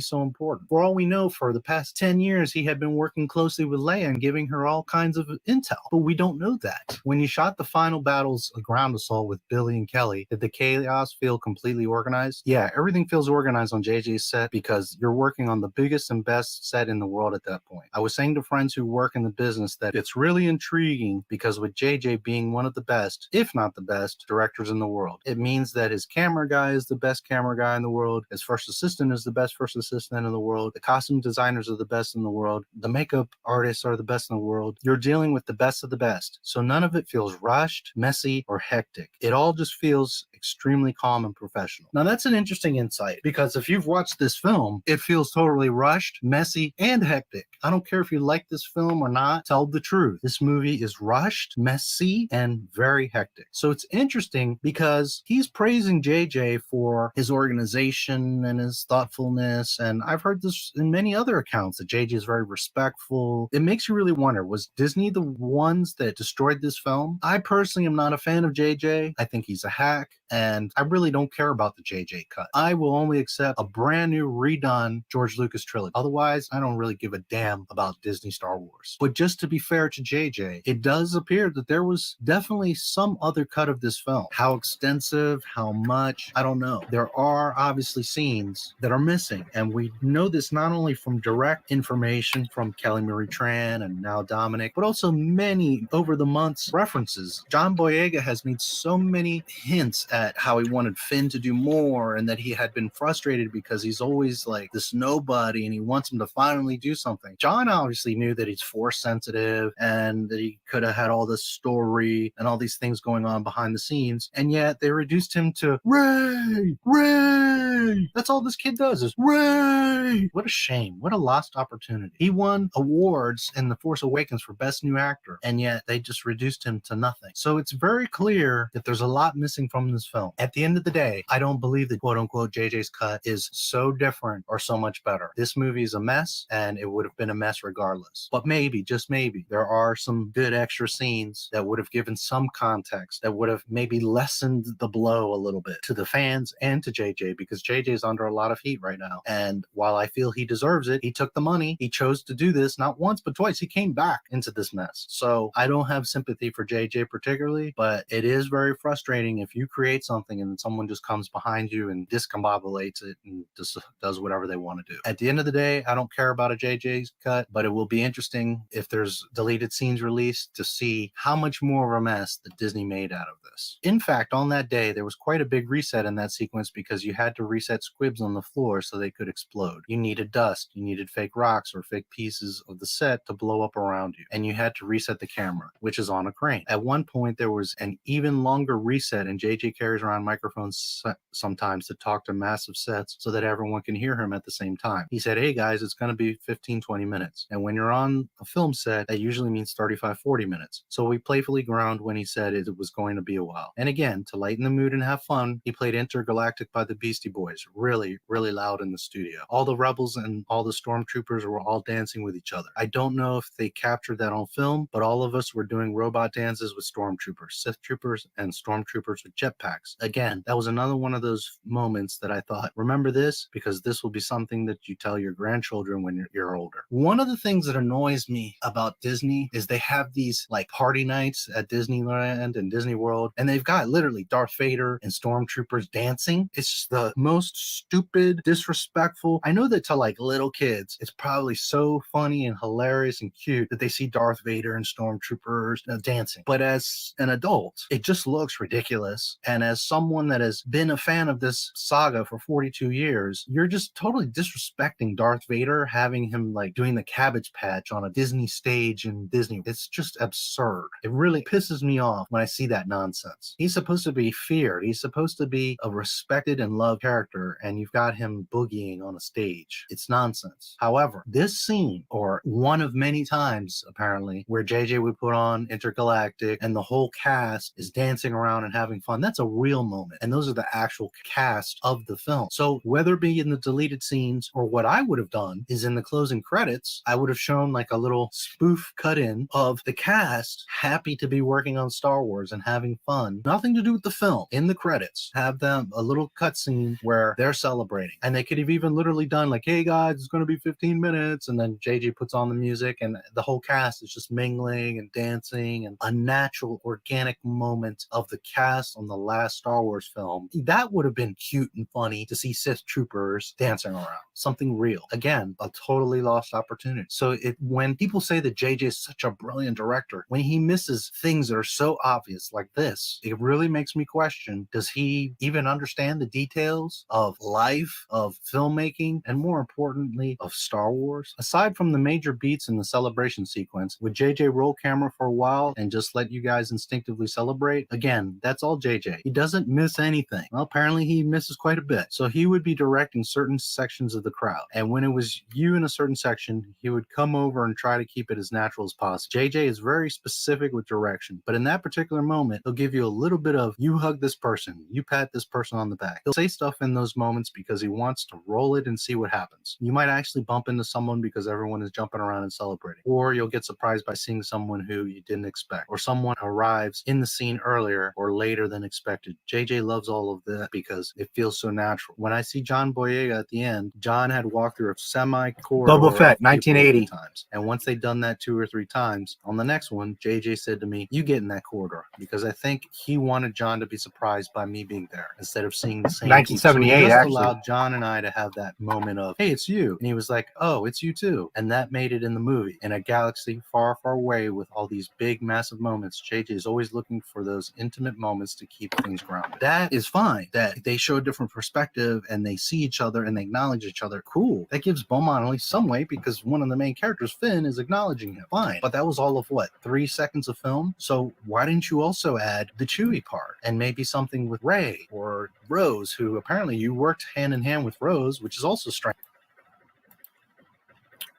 so important? For all we know, for the past 10 years, he had been working closely with Leia and giving her all kinds of intel. But we don't know that. When you shot the final battles, a ground assault with Billy and Kelly, did the chaos feel completely organized? Yeah, everything feels organized on JJ's set because you're working on the biggest and best set in the world at that point. I was saying to friends who work in the business that it's really intriguing because with JJ being one of the best, if not the best, directors in the world, it means that his camera guy is the best camera guy in the world, his first assistant is the best first assistant in the world, the costume designers are the best in the world, the makeup artists are the best in the world. You're dealing with the best of the best. So none of it feels rushed, messy, or hectic. It all just feels extremely calm and professional. Now that's an interesting insight because if you've watched this film, it feels totally rushed, messy, and hectic. I don't care if you like this film or not, tell the truth. This movie is rushed, messy, and very hectic. So it's interesting because he's praising JJ for his organization and his thoughtfulness, and I've heard this in many other accounts that JJ is very respectful. It makes you really wonder, was Disney the ones that destroyed this film? I personally am not a fan of JJ. I think he's a hack, and I really don't care about the JJ cut. I will only accept a brand new redone George Lucas trilogy. Otherwise, I don't really give a damn about Disney Star Wars. But just to be fair to JJ, it does appear that there was definitely some other cut of this film. How extensive, how much, I don't know. There are obviously scenes that are missing, and we know this not only from direct information from Kelly Marie Tran and now Dominic, but also many over the months references. John Boyega has made so many hints at how he wanted Finn to do more and that he had been frustrated because he's always like this nobody and he wants him to finally do something. John obviously knew that he's force sensitive and that he could have had all this story and all these things going on behind the scenes, and yet they reduced him to Rey, Rey. That's all this kid does is Rey. What a shame. What a lost opportunity. He won awards in The Force Awakens for Best New Actor, and yet they just reduced him to nothing. So it's very clear that there's a lot missing from this this film. At the end of the day, I don't believe that quote-unquote JJ's cut is so different or so much better. This movie is a mess, and it would have been a mess regardless. But maybe, just maybe, there are some good extra scenes that would have given some context, that would have maybe lessened the blow a little bit to the fans and to JJ, because JJ's under a lot of heat right now. And while I feel he deserves it, he took the money, he chose to do this not once but twice. He came back into this mess. So I don't have sympathy for JJ particularly, but it is very frustrating if you create something and someone just comes behind you and discombobulates it and just does whatever they want to do. At the end of the day, I don't care about a JJ's cut, but it will be interesting if there's deleted scenes released to see how much more of a mess that Disney made out of this. In fact, on that day, there was quite a big reset in that sequence because you had to reset squibs on the floor so they could explode. You needed dust, you needed fake rocks or fake pieces of the set to blow up around you, and you had to reset the camera, which is on a crane. At one point, there was an even longer reset, and JJ carries around microphones sometimes to talk to massive sets so that everyone can hear him at the same time. He said, hey guys, it's going to be 15-20 minutes. And when you're on a film set, that usually means 35-40 minutes. So we playfully ground when he said it was going to be a while. And again, to lighten the mood and have fun, he played Intergalactic by the Beastie Boys really, really loud in the studio. All the rebels and all the stormtroopers were all dancing with each other. I don't know if they captured that on film, but all of us were doing robot dances with stormtroopers, Sith troopers, and stormtroopers with jetpacks. Again, that was another one of those moments that I thought, remember this, because this will be something that you tell your grandchildren when you're older. One of the things that annoys me about Disney is they have these like party nights at Disneyland and Disney World, and they've got literally Darth Vader and stormtroopers dancing. It's the most stupid, disrespectful. I know that to like little kids, it's probably so funny and hilarious and cute that they see Darth Vader and stormtroopers dancing. But as an adult, it just looks ridiculous. And as someone that has been a fan of this saga for 42 years, you're just totally disrespecting Darth Vader, having him like doing the Cabbage Patch on a Disney stage in Disney. It's just absurd. It really pisses me off when I see that nonsense. He's supposed to be feared. He's supposed to be a respected and loved character, and you've got him boogieing on a stage. It's nonsense. However, this scene, or one of many times apparently, where JJ would put on Intergalactic and the whole cast is dancing around and having fun, that's a real moment. And those are the actual cast of the film. So whether it be in the deleted scenes or what I would have done is in the closing credits, I would have shown like a little spoof cut in of the cast happy to be working on Star Wars and having fun. Nothing to do with the film. In the credits, have them a little cut scene where they're celebrating. And they could have even literally done like, hey guys, it's going to be 15 minutes. And then JJ puts on the music and the whole cast is just mingling and dancing, and a natural, organic moment of the cast on the last Star Wars film. That would have been cute and funny to see Sith troopers dancing around. Something real. Again, a totally lost opportunity. So when people say that JJ is such a brilliant director, when he misses things that are so obvious like this, it really makes me question, does he even understand the details of life, of filmmaking, and more importantly, of Star Wars? Aside from the major beats in the celebration sequence, would JJ roll camera for a while and just let you guys instinctively celebrate? Again, that's all JJ. He doesn't miss anything. Well, apparently he misses quite a bit. So he would be directing certain sections of the crowd. And when it was you in a certain section, he would come over and try to keep it as natural as possible. JJ is very specific with direction, but in that particular moment, he'll give you a little bit of, you hug this person, you pat this person on the back. He'll say stuff in those moments because he wants to roll it and see what happens. You might actually bump into someone because everyone is jumping around and celebrating. Or you'll get surprised by seeing someone who you didn't expect. Or someone arrives in the scene earlier or later than expected. JJ loves all of that because it feels so natural. When I see John Boyega at the end, John had walked through a semi-corridor. Boba Fett, 1980. Times. And once they'd done that 2 or 3 times, on the next one, JJ said to me, you get in that corridor. Because I think he wanted John to be surprised by me being there instead of seeing the same 1978, so he just actually allowed John and I to have that moment of, hey, it's you. And he was like, oh, it's you too. And that made it in the movie. In a galaxy far, far away with all these big, massive moments, JJ is always looking for those intimate moments to keep things grounded. That is fine. That they show a different perspective and they see each other and they acknowledge each other. Cool. That gives Beaumont at least some weight because one of the main characters, Finn, is acknowledging him. Fine. But that was all of what? 3 seconds of film? So why didn't you also add the Chewie part and maybe something with Rey or Rose, who apparently you worked hand in hand with Rose, which is also strange.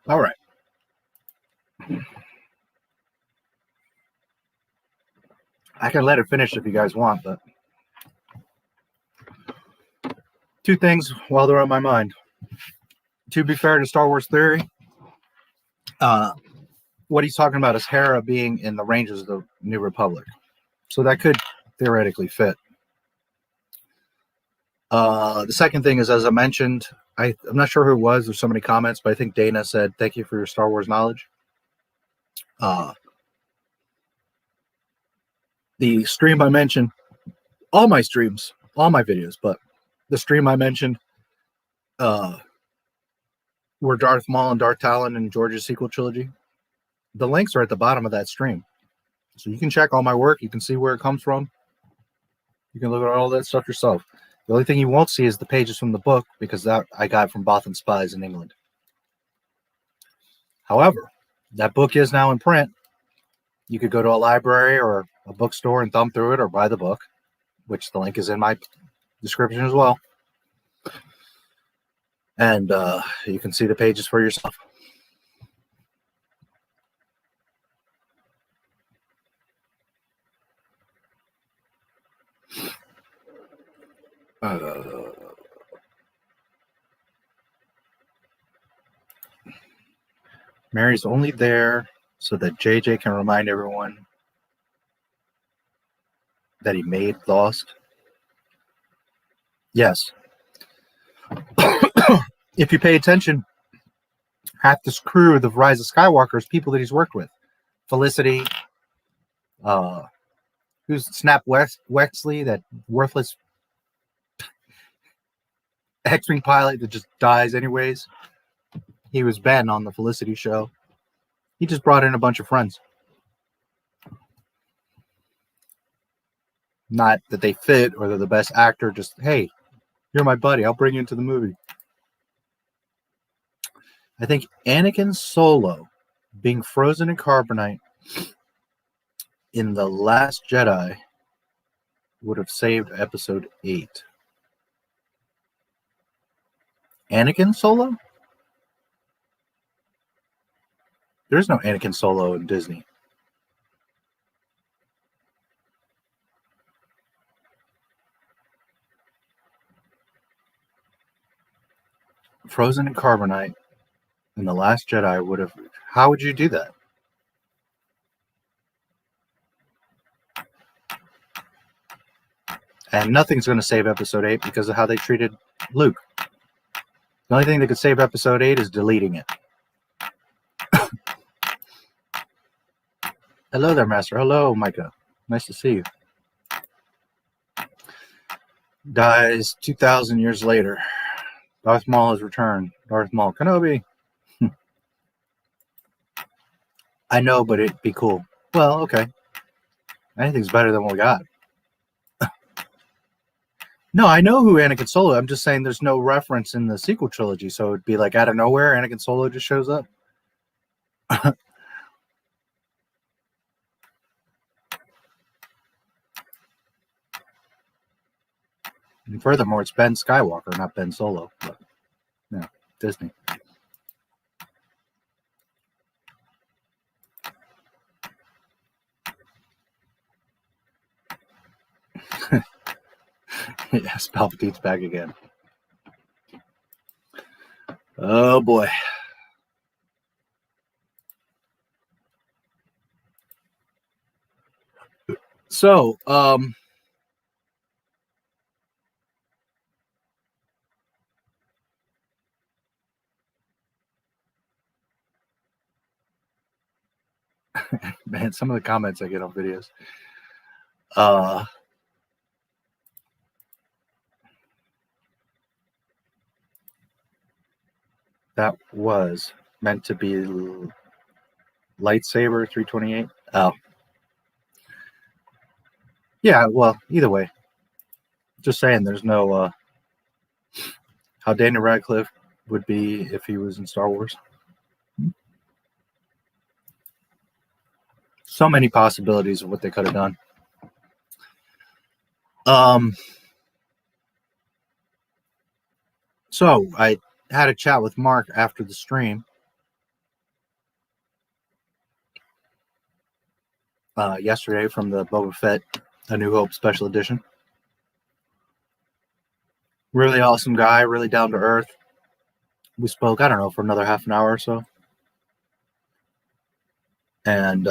All right. I can let it finish if you guys want, but Two things while they're on my mind. To be fair to Star Wars Theory, what he's talking about is Hera being in the ranges of the New Republic. So that could theoretically fit. The second thing is, as I mentioned, I'm not sure who it was. There's so many comments, but I think Dana said, thank you for your Star Wars knowledge. The stream I mentioned, all my streams, all my videos, but the stream I mentioned were Darth Maul and Darth Talon and George's sequel trilogy. The links are at the bottom of that stream. So you can check all my work. You can see where it comes from. You can look at all that stuff yourself. The only thing you won't see is the pages from the book, because that I got from Botham Spies in England. However, that book is now in print. You could go to a library or a bookstore and thumb through it, or buy the book, which the link is in my description as well. And you can see the pages for yourself. Mary's only there so that JJ can remind everyone that he made Lost. Yes. If you pay attention, half this crew of the Rise of Skywalker is people that he's worked with. Felicity, who's Snap Wexley, that worthless X-Wing pilot that just dies anyways. He was Ben on the Felicity show. He just brought in a bunch of friends. Not that they fit or they're the best actor, just, hey, you're my buddy, I'll bring you into the movie. I think Anakin Solo being frozen in carbonite in The Last Jedi would have saved episode 8. Anakin Solo? There's no Anakin Solo in Disney. Frozen in carbonite in The Last Jedi would have... How would you do that? And nothing's going to save episode 8 because of how they treated Luke. The only thing that could save episode 8 is deleting it. Hello there, Master. Hello, Micah. Nice to see you. Dies 2,000 years later. Darth Maul has returned. Darth Maul. Kenobi. I know, but it'd be cool. Well, okay. Anything's better than what we got. No, I know who Anakin Solo is. I'm just saying there's no reference in the sequel trilogy, so it'd be like out of nowhere, Anakin Solo just shows up. And furthermore, it's Ben Skywalker, not Ben Solo. But, yeah, Disney. Yes, Palpatine's back again. Oh, boy. So, man, some of the comments I get on videos. That was meant to be lightsaber 328. Oh. Yeah, well, either way. Just saying there's no how Daniel Radcliffe would be if he was in Star Wars. So many possibilities of what they could have done. So I had a chat with Mark after the stream. Yesterday from the Boba Fett A New Hope Special Edition. Really awesome guy, really down to earth. We spoke, I don't know, for another half an hour or so. And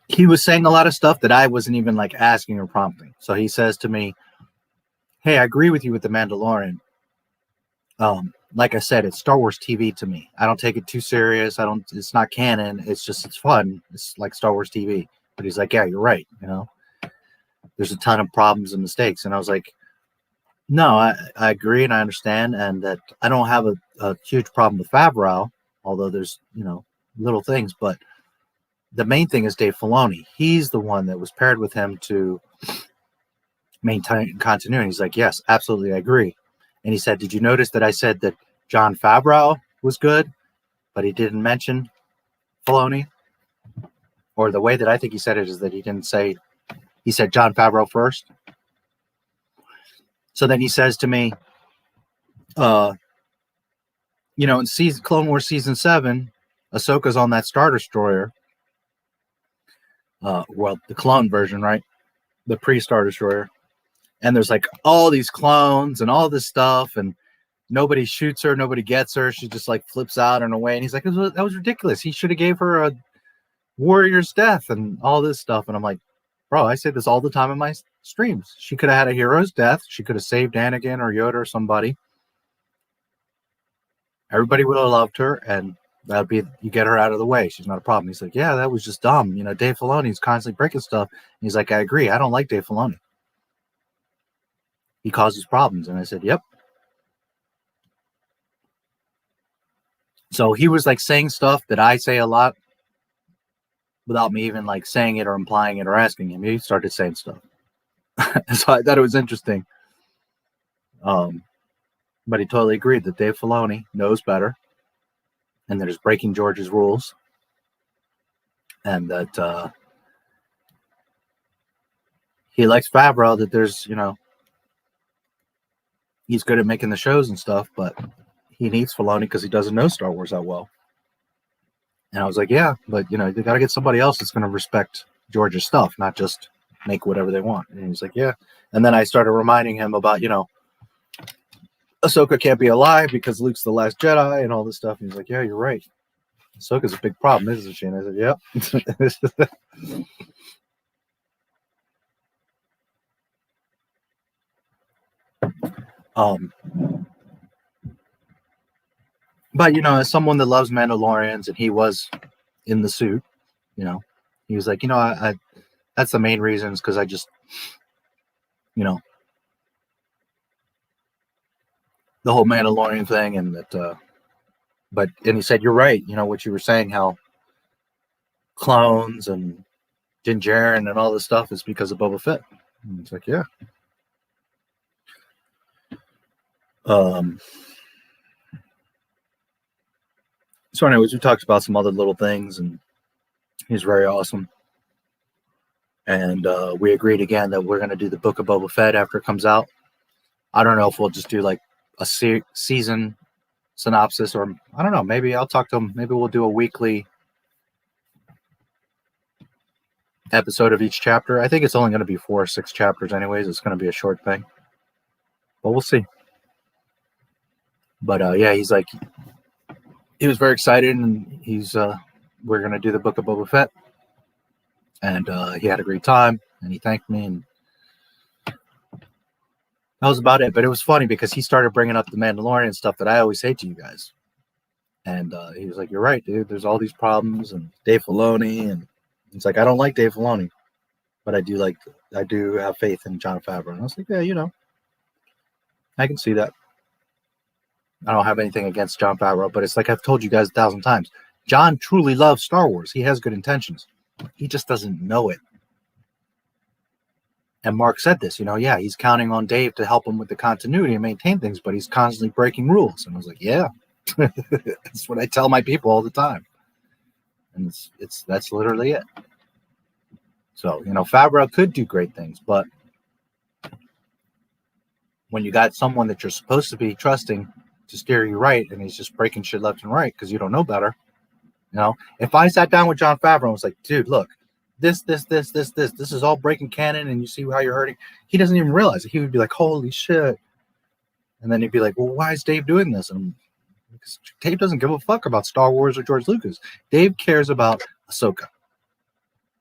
he was saying a lot of stuff that I wasn't even like asking or prompting. So he says to me, hey, I agree with you with The Mandalorian. Like I said, it's Star Wars TV to me. I don't take it too serious. It's not canon. It's fun. It's like Star Wars TV. But he's like, yeah, you're right. You know, there's a ton of problems and mistakes. And I was like, no, I agree and I understand. And that I don't have a huge problem with Favreau, although there's, you know, little things. But the main thing is Dave Filoni. He's the one that was paired with him to maintain continuity. He's like, yes, absolutely, I agree. And he said, did you notice that I said that Jon Favreau was good, but he didn't mention Filoni? Or the way that I think he said it is that he didn't say, he said Jon Favreau first. So then he says to me, you know, in Clone Wars Season 7, Ahsoka's on that Star Destroyer. Well, the clone version, right? The pre-Star Destroyer. And there's like all these clones and all this stuff, and nobody shoots her, nobody gets her. She just like flips out and away. And he's like, that was ridiculous. He should have gave her a warrior's death and all this stuff. And I'm like, bro, I say this all the time in my streams. She could have had a hero's death. She could have saved Anakin or Yoda or somebody. Everybody would have loved her, and that'd be, you get her out of the way. She's not a problem. He's like, yeah, that was just dumb. You know, Dave Filoni's constantly breaking stuff. And he's like, I agree. I don't like Dave Filoni. He causes problems. And I said, yep. So he was like saying stuff that I say a lot without me even like saying it or implying it or asking him. He started saying stuff. So I thought it was interesting. But he totally agreed that Dave Filoni knows better and that he's breaking George's rules, and that he likes Favreau, that there's, you know, he's good at making the shows and stuff, but he needs Filoni because he doesn't know Star Wars that well. And I was like, yeah, but, you know, they got to get somebody else that's going to respect George's stuff, not just make whatever they want. And he's like, yeah. And then I started reminding him about, you know, Ahsoka can't be alive because Luke's the last Jedi and all this stuff. And he's like, yeah, you're right. Ahsoka's a big problem, isn't she? And I said, yep. But, you know, as someone that loves Mandalorians, and he was in the suit, you know, he was like, you know, I that's the main reason, is because I just, you know, the whole Mandalorian thing, and that, and he said, you're right, you know, what you were saying, how clones and Din Djarin and all this stuff is because of Boba Fett. And it's like, yeah. So anyways, we talked about some other little things, and he's very awesome. And we agreed again that we're going to do the Book of Boba Fett after it comes out. I don't know if we'll just do like a season synopsis, or I don't know, maybe I'll talk to him. Maybe we'll do a weekly episode of each chapter. I think it's only going to be 4 or 6 chapters anyways. It's going to be a short thing, but we'll see. But yeah, he's like, he was very excited, and he's we're going to do the Book of Boba Fett, and he had a great time, and he thanked me, and that was about it. But it was funny because he started bringing up the Mandalorian stuff that I always say to you guys, and he was like, you're right, dude, there's all these problems, and Dave Filoni, and it's like, I don't like Dave Filoni, but I do have faith in Jon Favreau. And I was like, yeah, you know, I can see that. I don't have anything against Jon Favreau, but it's like I've told you guys 1,000 times. Jon truly loves Star Wars. He has good intentions. He just doesn't know it. And Mark said this, you know, yeah, he's counting on Dave to help him with the continuity and maintain things, but he's constantly breaking rules. And I was like, yeah, that's what I tell my people all the time. And that's literally it. So, you know, Favreau could do great things, but when you got someone that you're supposed to be trusting to steer you right, and he's just breaking shit left and right because you don't know better. You know, if I sat down with Jon Favreau and was like, dude, look, this is all breaking canon, and you see how you're hurting. He doesn't even realize it. He would be like, holy shit. And then he'd be like, well, why is Dave doing this? And because Dave doesn't give a fuck about Star Wars or George Lucas. Dave cares about Ahsoka.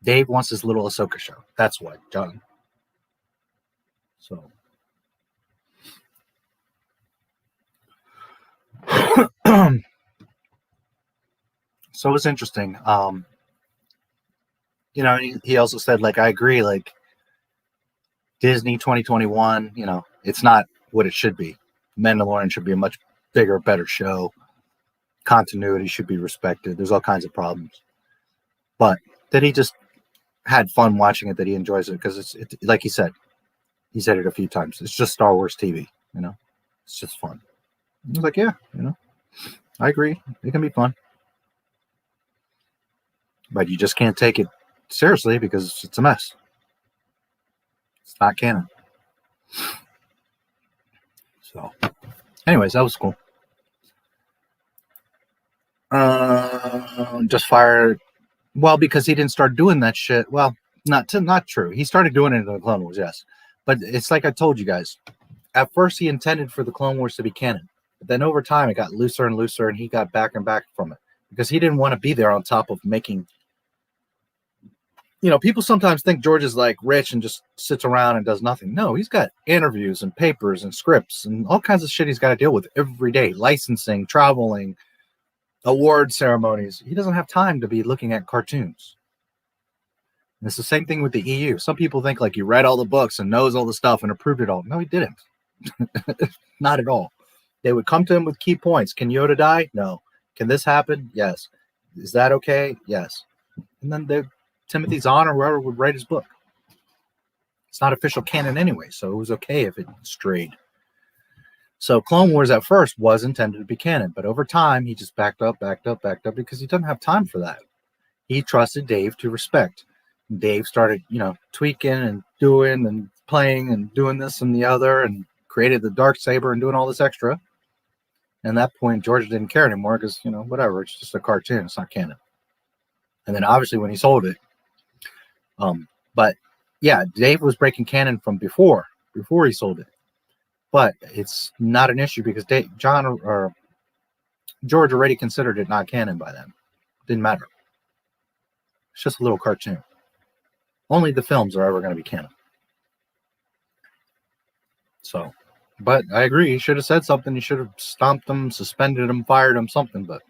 Dave wants his little Ahsoka show. That's what, John. So. So it's interesting. You know, he also said, like, I agree, like, Disney 2021, you know, it's not what it should be. Mandalorian should be a much bigger, better show. Continuity should be respected. There's all kinds of problems. But that he just had fun watching it, that he enjoys it, because it's like he said it a few times. It's just Star Wars TV, you know? It's just fun. I was like, yeah, you know, I agree. It can be fun. But you just can't take it seriously because it's a mess. It's not canon. So, anyways, that was cool. Just fired. Well, because he didn't start doing that shit. Well, not true. He started doing it in the Clone Wars, yes. But it's like I told you guys. At first, he intended for the Clone Wars to be canon. But then over time, it got looser and looser, and he got back and back from it. Because he didn't want to be there on top of making... You know, people sometimes think George is like rich and just sits around and does nothing. No, he's got interviews and papers and scripts and all kinds of shit he's got to deal with every day. Licensing, traveling, award ceremonies. He doesn't have time to be looking at cartoons. And it's the same thing with the EU. Some people think like he read all the books and knows all the stuff and approved it all. No, he didn't. Not at all. They would come to him with key points. Can Yoda die? No. Can this happen? Yes. Is that okay? Yes. And then Timothy Zahn or whoever would write his book. It's not official canon anyway, so it was okay if it strayed. So Clone Wars at first was intended to be canon, but over time he just backed up because he doesn't have time for that. He trusted Dave to respect. Dave started, you know, tweaking and doing and playing and doing this and the other and created the Darksaber and doing all this extra. And at that point, George didn't care anymore because, you know, whatever, it's just a cartoon, it's not canon. And then obviously when he sold it, but yeah, Dave was breaking canon from before he sold it. But it's not an issue because George already considered it not canon by then. Didn't matter. It's just a little cartoon. Only the films are ever going to be canon. So, but I agree. He should have said something. He should have stomped them, suspended them, fired them, something. But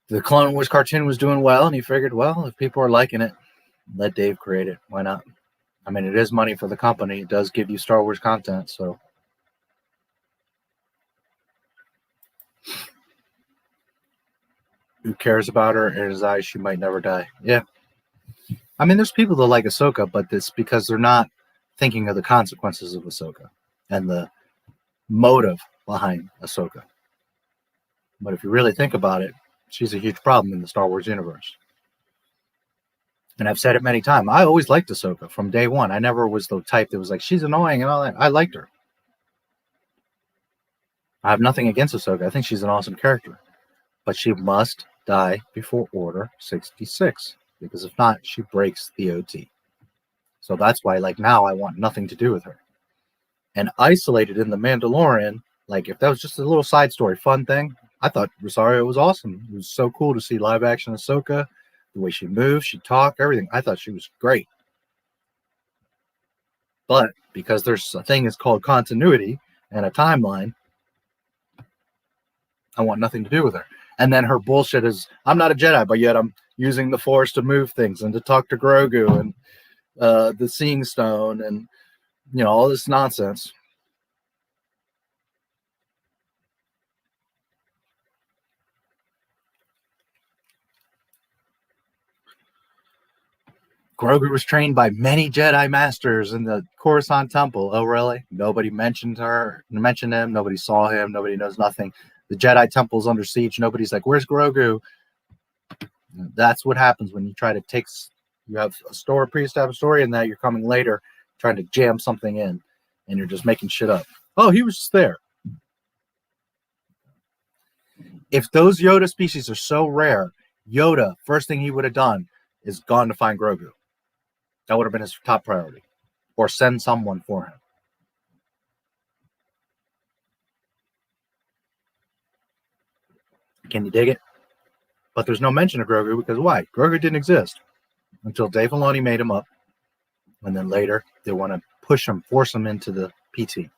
the Clone Wars cartoon was doing well, and he figured, well, if people are liking it, let Dave create it. Why not? I mean, it is money for the company. It does give you Star Wars content, so. Who cares about her? In his eyes, she might never die. Yeah. I mean, there's people that like Ahsoka, but it's because they're not thinking of the consequences of Ahsoka and the motive behind Ahsoka. But if you really think about it, she's a huge problem in the Star Wars universe. And I've said it many times. I always liked Ahsoka from day one. I never was the type that was like, she's annoying and all that. I liked her. I have nothing against Ahsoka. I think she's an awesome character. But she must die before Order 66. Because if not, she breaks the OT. So that's why, like, now I want nothing to do with her. And isolated in The Mandalorian, like, if that was just a little side story, fun thing, I thought Rosario was awesome. It was so cool to see live action Ahsoka. The way she moved, she talked, everything. I thought she was great. But because there's a thing that's called continuity and a timeline, I want nothing to do with her. And then her bullshit is, I'm not a Jedi, but yet I'm using the Force to move things and to talk to Grogu and the Seeing Stone and, you know, all this nonsense. Grogu was trained by many Jedi masters in the Coruscant Temple. Oh, really? Nobody mentioned him. Nobody saw him. Nobody knows nothing. The Jedi Temple's under siege. Nobody's like, where's Grogu? That's what happens when you try to take... You have a story, pre-established story, and now you're coming later trying to jam something in, and you're just making shit up. Oh, he was just there. If those Yoda species are so rare, Yoda, first thing he would have done is gone to find Grogu. That would have been his top priority. Or send someone for him. Can you dig it? But there's no mention of Grogu because why? Grogu didn't exist until Dave Filoni made him up. And then later, they want to push him, force him into the PT.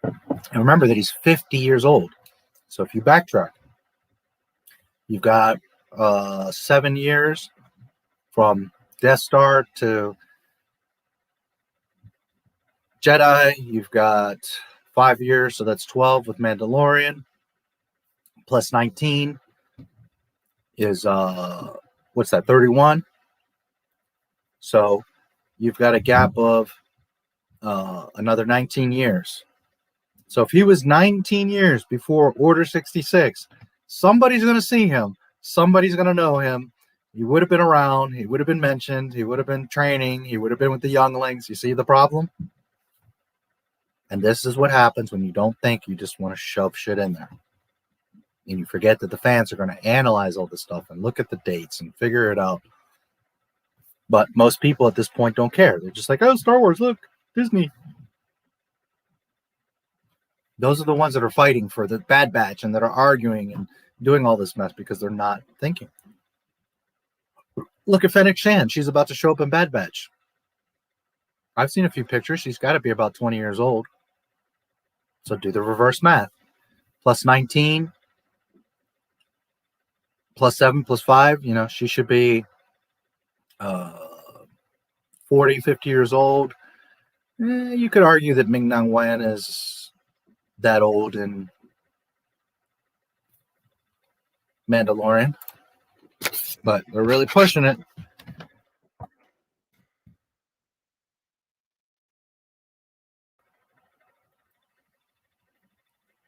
And remember that he's 50 years old. So if you backtrack, you've got 7 years from Death Star to Jedi. You've got 5 years, so that's 12 with Mandalorian. Plus 19 is, what's that, 31? So you've got a gap of another 19 years. So if he was 19 years before Order 66, somebody's going to see him. Somebody's going to know him. He would have been around. He would have been mentioned. He would have been training. He would have been with the younglings. You see the problem? And this is what happens when you don't think. You just want to shove shit in there. And you forget that the fans are going to analyze all this stuff and look at the dates and figure it out. But most people at this point don't care. They're just like, oh, Star Wars, look, Disney. Those are the ones that are fighting for the Bad Batch and that are arguing and doing all this mess because they're not thinking. Look at Fennec Shand. She's about to show up in Bad Batch. I've seen a few pictures. She's got to be about 20 years old. So do the reverse math. Plus 19, plus 7, plus 5. You know, she should be 40, 50 years old. You could argue that Ming-Na Wen is that old in Mandalorian, but they're really pushing it.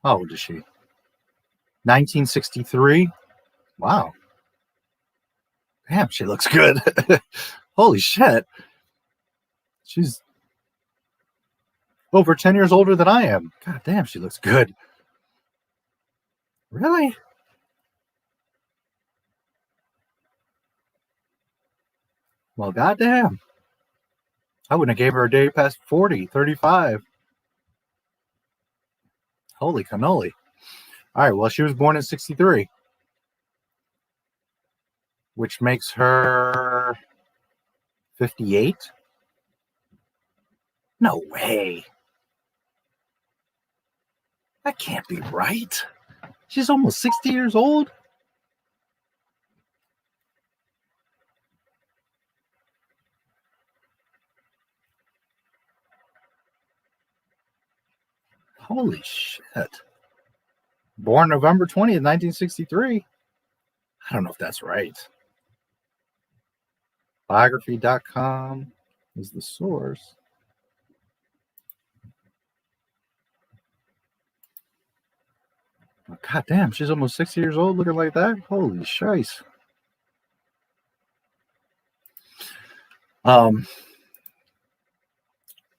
How old is she? 1963. Wow. Damn, she looks good. Holy shit. She's over 10 years older than I am. God damn, she looks good. Really? Well, goddamn. I wouldn't have gave her a day past 40, 35. Holy cannoli. All right, well, she was born in 63, which makes her 58. No way. That can't be right. She's almost 60 years old. Holy shit. Born November 20th, 1963. I don't know if that's right. Biography.com is the source. Oh, God damn, she's almost 60 years old looking like that? Holy shice.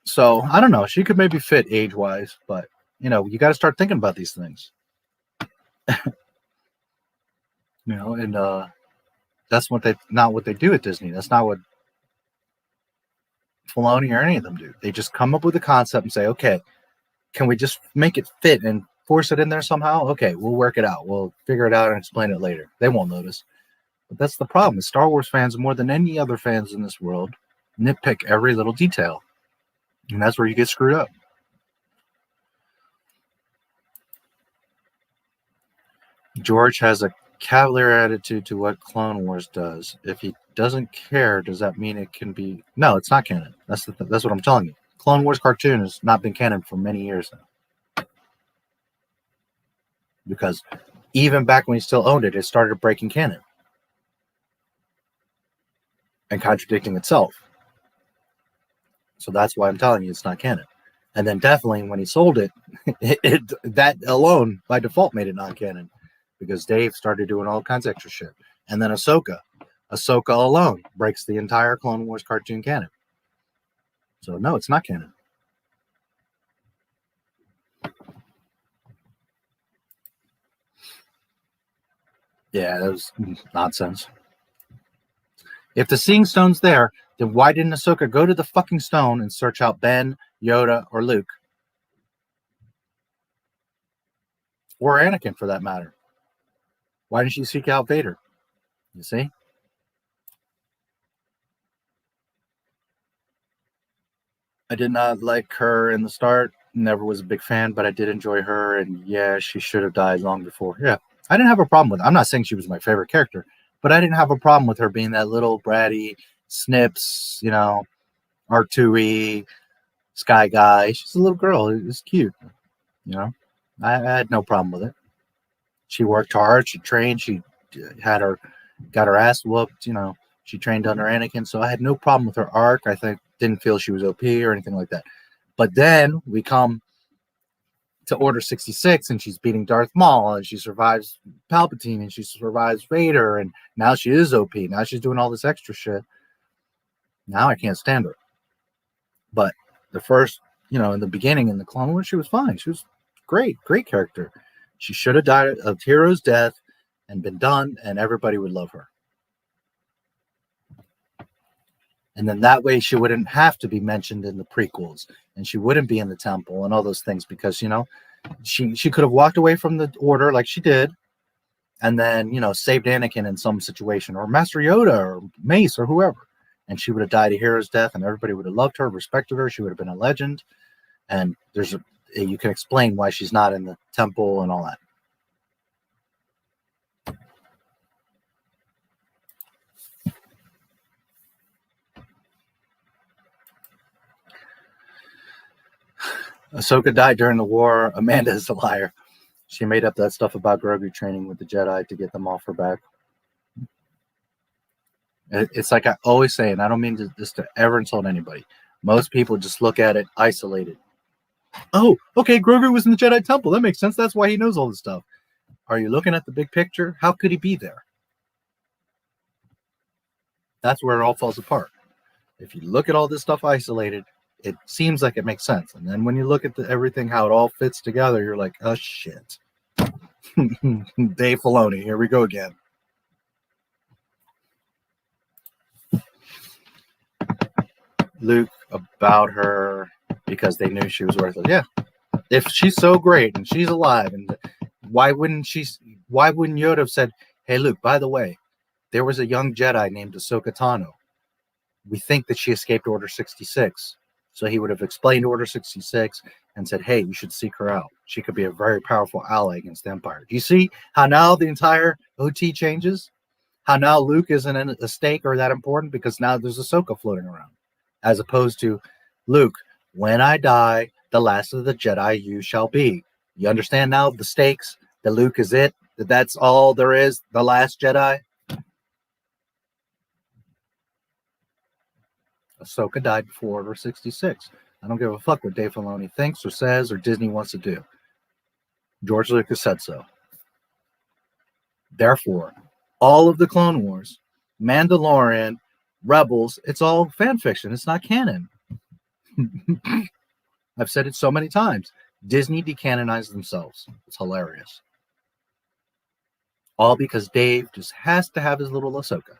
So, I don't know. She could maybe fit age-wise, but, you know, you got to start thinking about these things. You know, and that's not what they do at Disney. That's not what Filoni or any of them do. They just come up with a concept and say, okay, can we just make it fit and force it in there somehow? Okay, we'll work it out. We'll figure it out and explain it later. They won't notice. But that's the problem. Star Wars fans, more than any other fans in this world, nitpick every little detail. And that's where you get screwed up. George has a cavalier attitude to what Clone Wars does. If he doesn't care, does that mean it can be? No, it's not canon. That's what I'm telling you. Clone Wars cartoon has not been canon for many years now. Because even back when he still owned it, it started breaking canon and contradicting itself. So that's why I'm telling you it's not canon. And then definitely when he sold it, that alone by default made it non-canon because Dave started doing all kinds of extra shit. And then Ahsoka alone breaks the entire Clone Wars cartoon canon. So no, it's not canon. Yeah, that was nonsense. If the Seeing Stone's there, then why didn't Ahsoka go to the fucking stone and search out Ben, Yoda, or Luke? Or Anakin, for that matter. Why didn't she seek out Vader? You see? I did not like her in the start. Never was a big fan, but I did enjoy her. And yeah, she should have died long before. Yeah, I didn't have a problem with it. I'm not saying she was my favorite character, but I didn't have a problem with her being that little bratty Snips, you know, R2E, Sky Guy. She's a little girl. It was cute. You know, I had no problem with it. She worked hard. She trained. She got her ass whooped. You know, she trained under Anakin. So I had no problem with her arc. I didn't feel she was OP or anything like that. But then we come to Order 66 and she's beating Darth Maul and she survives Palpatine and she survives Vader and now she is OP. Now she's doing all this extra shit. Now I can't stand her. But the first, you know, in the beginning in the Clone Wars, she was fine. She was great character. She should have died a hero's death and been done, and everybody would love her. And then that way she wouldn't have to be mentioned in the prequels, and she wouldn't be in the temple and all those things because, you know, she could have walked away from the Order like she did, and then, you know, saved Anakin in some situation, or Master Yoda, or Mace, or whoever, and she would have died a hero's death, and everybody would have loved her, respected her. She would have been a legend, and you can explain why she's not in the temple and all that. Ahsoka died during the war. Amanda is a liar. She made up that stuff about Grogu training with the Jedi to get them off her back. It's like I always say, and I don't mean this to ever insult anybody. Most people just look at it isolated. Oh, okay, Grogu was in the Jedi Temple. That makes sense. That's why he knows all this stuff. Are you looking at the big picture? How could he be there? That's where it all falls apart. If you look at all this stuff isolated, it seems like it makes sense. And then when you look at everything, how it all fits together, you're like, oh, shit. Dave Filoni, here we go again. Luke about her because they knew she was worthless. Yeah. If she's so great and she's alive, and why wouldn't Yoda have said, hey, Luke, by the way, there was a young Jedi named Ahsoka Tano. We think that she escaped Order 66. So he would have explained Order 66 and said, hey, you should seek her out. She could be a very powerful ally against the Empire. Do you see how now the entire OT changes? How now Luke isn't a stake or that important because now there's Ahsoka floating around. As opposed to, Luke, when I die, the last of the Jedi you shall be. You understand now the stakes? That Luke is it? That's all there is? The last Jedi? Ahsoka died before Order 66. I don't give a fuck what Dave Filoni thinks or says or Disney wants to do. George Lucas said so. Therefore, all of the Clone Wars, Mandalorian, Rebels, it's all fan fiction. It's not canon. I've said it so many times. Disney decanonized themselves. It's hilarious. All because Dave just has to have his little Ahsoka.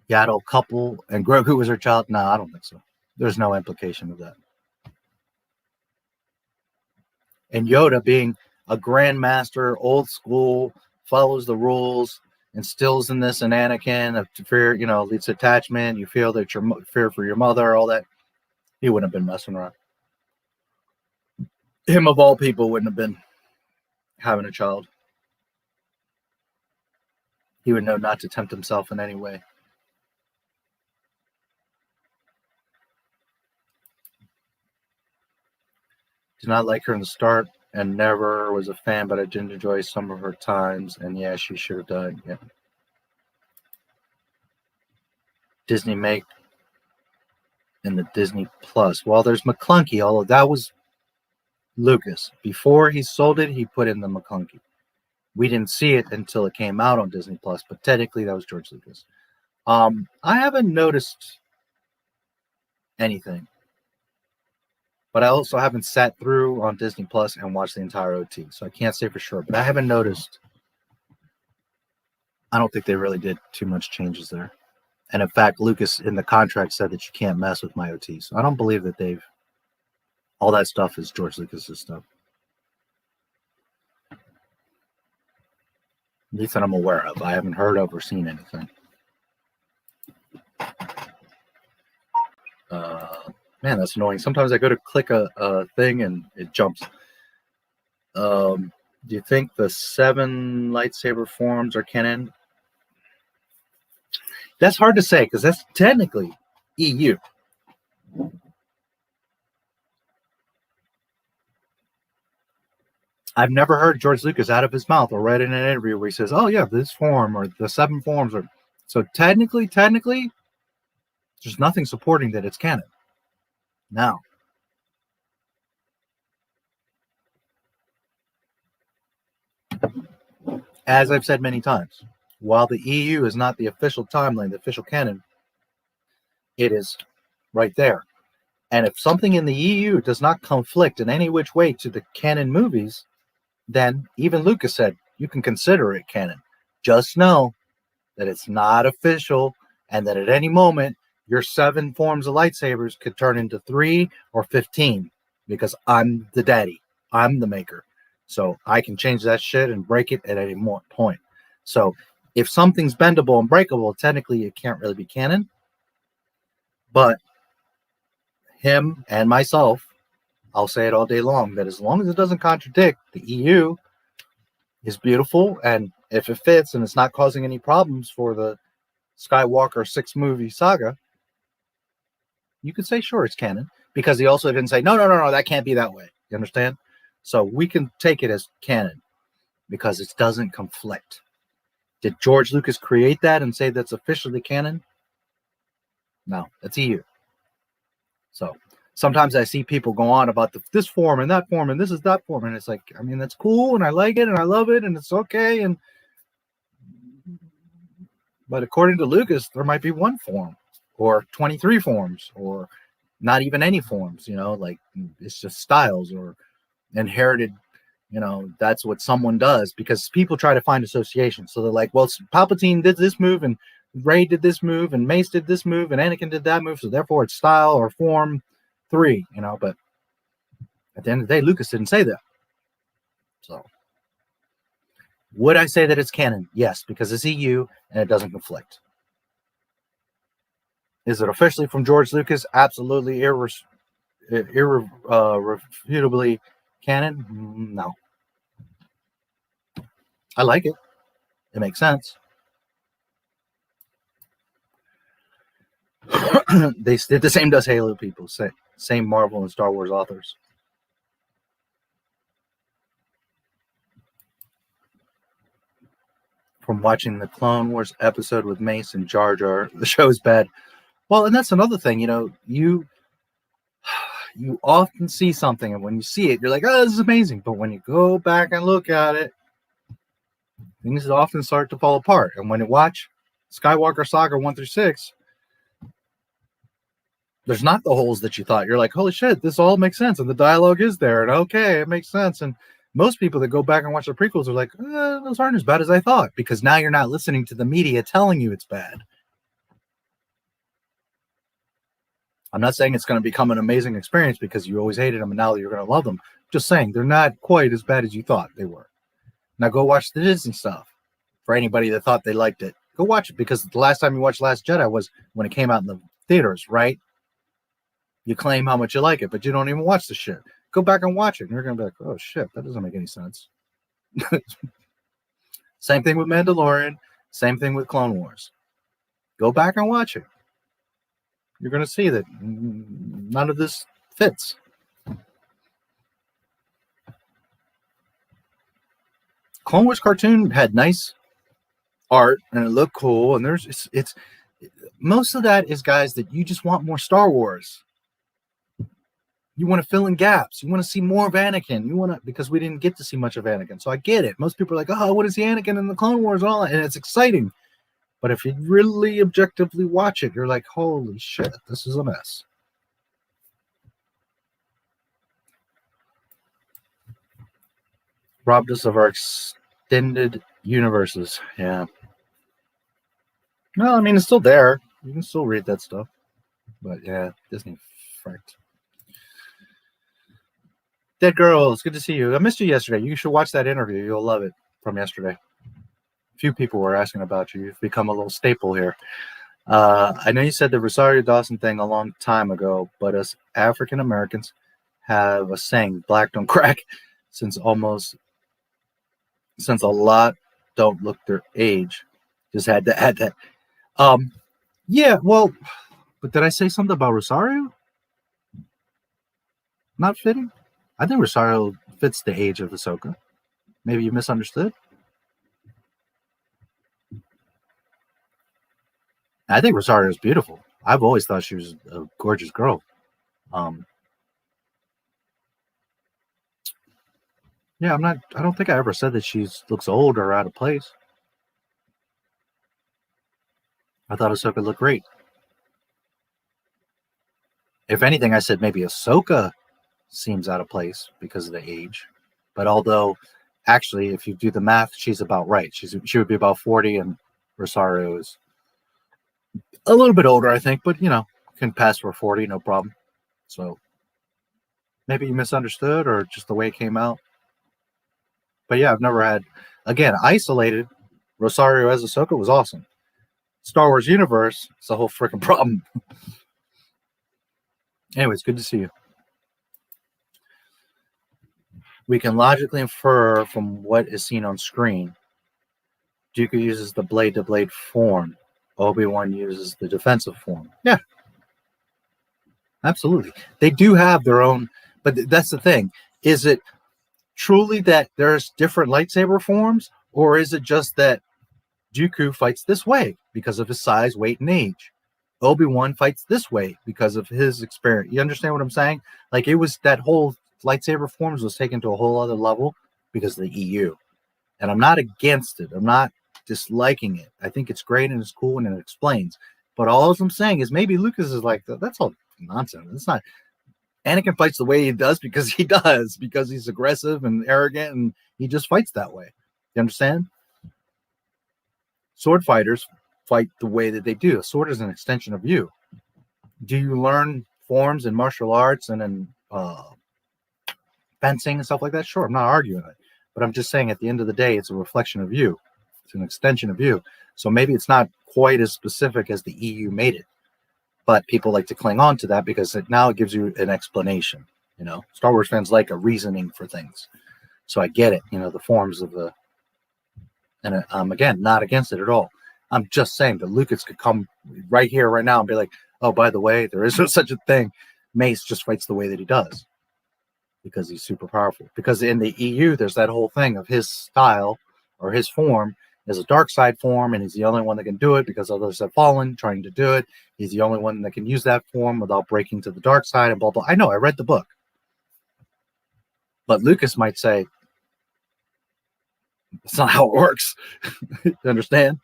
Yaddle couple and Grogu was her child? No, I don't think so. There's no implication of that. And Yoda being a grandmaster, old school, follows the rules, instills in this an Anakin of fear, you know, leads to attachment. You feel that your fear for your mother, all that. He wouldn't have been messing around. Him of all people wouldn't have been having a child. He would know not to tempt himself in any way. Did not like her in the start and never was a fan, but I did enjoy some of her times. And yeah, she should have died. Yeah. Disney make in the Disney Plus. Well, there's McClunky, although that was Lucas. Before he sold it, he put in the McClunky. We didn't see it until it came out on Disney Plus, but technically that was George Lucas. I haven't noticed anything. but I also haven't sat through on Disney Plus and watched the entire OT, so I can't say for sure. But I haven't noticed. I don't think they really did too much changes there. And in fact, Lucas in the contract said that you can't mess with my OT. So I don't believe that they've, all that stuff is George Lucas's stuff. At least that I'm aware of. I haven't heard of or seen anything. Man, that's annoying. Sometimes I go to click a thing and it jumps. Do you think the 7 lightsaber forms are canon? That's hard to say because that's technically EU. I've never heard George Lucas out of his mouth or read in an interview where he says, "Oh yeah, this form or the 7 forms are." So technically, there's nothing supporting that it's canon. Now, as I've said many times, while the EU is not the official timeline, the official canon, it is right there. And if something in the EU does not conflict in any which way to the canon movies, then even Lucas said, you can consider it canon. Just know that it's not official and that at any moment, your 7 forms of lightsabers could turn into 3 or 15 because I'm the daddy. I'm the maker. So I can change that shit and break it at any point. So if something's bendable and breakable, technically it can't really be canon. But him and myself, I'll say it all day long, that as long as it doesn't contradict, the EU is beautiful. And if it fits and it's not causing any problems for the Skywalker 6 movie saga, you could say, sure, it's canon. Because he also didn't say, no, that can't be that way. You understand? So we can take it as canon because it doesn't conflict. Did George Lucas create that and say that's officially canon? No, that's EU. So sometimes I see people go on about this form and that form and this is that form. And it's like, I mean, that's cool and I like it and I love it and it's okay. But according to Lucas, there might be 1 form or 23 forms or not even any forms, like it's just styles or inherited, that's what someone does because people try to find associations. So they're like, well, Palpatine did this move and Rey did this move and Mace did this move and Anakin did that move. So therefore it's style or form 3, but at the end of the day, Lucas didn't say that. So would I say that it's canon? Yes, because it's EU and it doesn't conflict. Is it officially from George Lucas? Absolutely irrefutably canon? No. I like it. It makes sense. They did the same does Halo people. Same Marvel and Star Wars authors. From watching the Clone Wars episode with Mace and Jar Jar, the show is bad. Well, and that's another thing, you often see something, and when you see it, you're like, oh, this is amazing. But when you go back and look at it, things often start to fall apart. And when you watch Skywalker Saga 1 through 6, there's not the holes that you thought. You're like, holy shit, this all makes sense. And the dialogue is there. And okay, it makes sense. And most people that go back and watch the prequels are like, those aren't as bad as I thought. Because now you're not listening to the media telling you it's bad. I'm not saying it's going to become an amazing experience because you always hated them and now you're going to love them. Just saying they're not quite as bad as you thought they were. Now go watch the Disney stuff. For anybody that thought they liked it, go watch it because the last time you watched Last Jedi was when it came out in the theaters, right? You claim how much you like it, but you don't even watch the shit. Go back and watch it and you're going to be like, oh shit, that doesn't make any sense. Same thing with Mandalorian. Same thing with Clone Wars. Go back and watch it. You're going to see that none of this fits. Clone Wars cartoon had nice art and it looked cool. And it's most of that is guys that you just want more Star Wars. You want to fill in gaps. You want to see more of Anakin. Because we didn't get to see much of Anakin. So I get it. Most people are like, oh, what is the Anakin in the Clone Wars? And all that. And it's exciting. But if you really objectively watch it, you're like, holy shit, this is a mess. Robbed us of our extended universes. Yeah. No, I mean, it's still there. You can still read that stuff. But yeah, Disney fricked. Dead Girl, it's good to see you. I missed you yesterday. You should watch that interview. You'll love it from yesterday. A few people were asking about you. You've become a little staple here. I know you said the Rosario Dawson thing a long time ago, but us African Americans have a saying, black don't crack, since a lot don't look their age. Just had to add that. Yeah, well, but did I say something about Rosario? Not fitting? I think Rosario fits the age of Ahsoka. Maybe you misunderstood? I think Rosario is beautiful. I've always thought she was a gorgeous girl. Yeah, I don't think I ever said that she looks old or out of place. I thought Ahsoka looked great. If anything, I said maybe Ahsoka seems out of place because of the age. But although, actually, if you do the math, she's about right. She would be about 40, and Rosario is a little bit older, I think. But, can pass for 40, no problem. So maybe you misunderstood or just the way it came out. But yeah, I've never had, again, isolated. Rosario as Ahsoka was awesome. Star Wars universe, it's a whole freaking problem. Anyways, good to see you. We can logically infer from what is seen on screen. Dooku uses the blade-to-blade form. Obi-Wan uses the defensive form. Yeah. Absolutely. They do have their own, but that's the thing. Is it truly that there's different lightsaber forms, or is it just that Dooku fights this way because of his size, weight, and age? Obi-Wan fights this way because of his experience. You understand what I'm saying? Like, it was that whole lightsaber forms was taken to a whole other level because of the EU. And I'm not against it. I'm not disliking it. I think it's great and it's cool and it explains. But all I'm saying is maybe Lucas is like, that's all nonsense. It's not. Anakin fights the way he does, because he's aggressive and arrogant, and he just fights that way. You understand? Sword fighters fight the way that they do. A sword is an extension of you. Do you learn forms in martial arts and in fencing and stuff like that? Sure, I'm not arguing it. But I'm just saying at the end of the day, it's a reflection of you. It's an extension of you. So maybe it's not quite as specific as the EU made it. But people like to cling on to that because now it gives you an explanation. Star Wars fans like a reasoning for things. So I get it, the forms of the... And I'm, again, not against it at all. I'm just saying that Lucas could come right here, right now, and be like, oh, by the way, there is no such a thing. Mace just fights the way that he does because he's super powerful. Because in the EU, there's that whole thing of his style or his form is a dark side form, and he's the only one that can do it because others have fallen trying to do it. He's the only one that can use that form without breaking to the dark side and blah, blah. I know, I read the book. But Lucas might say, it's not how it works. You understand?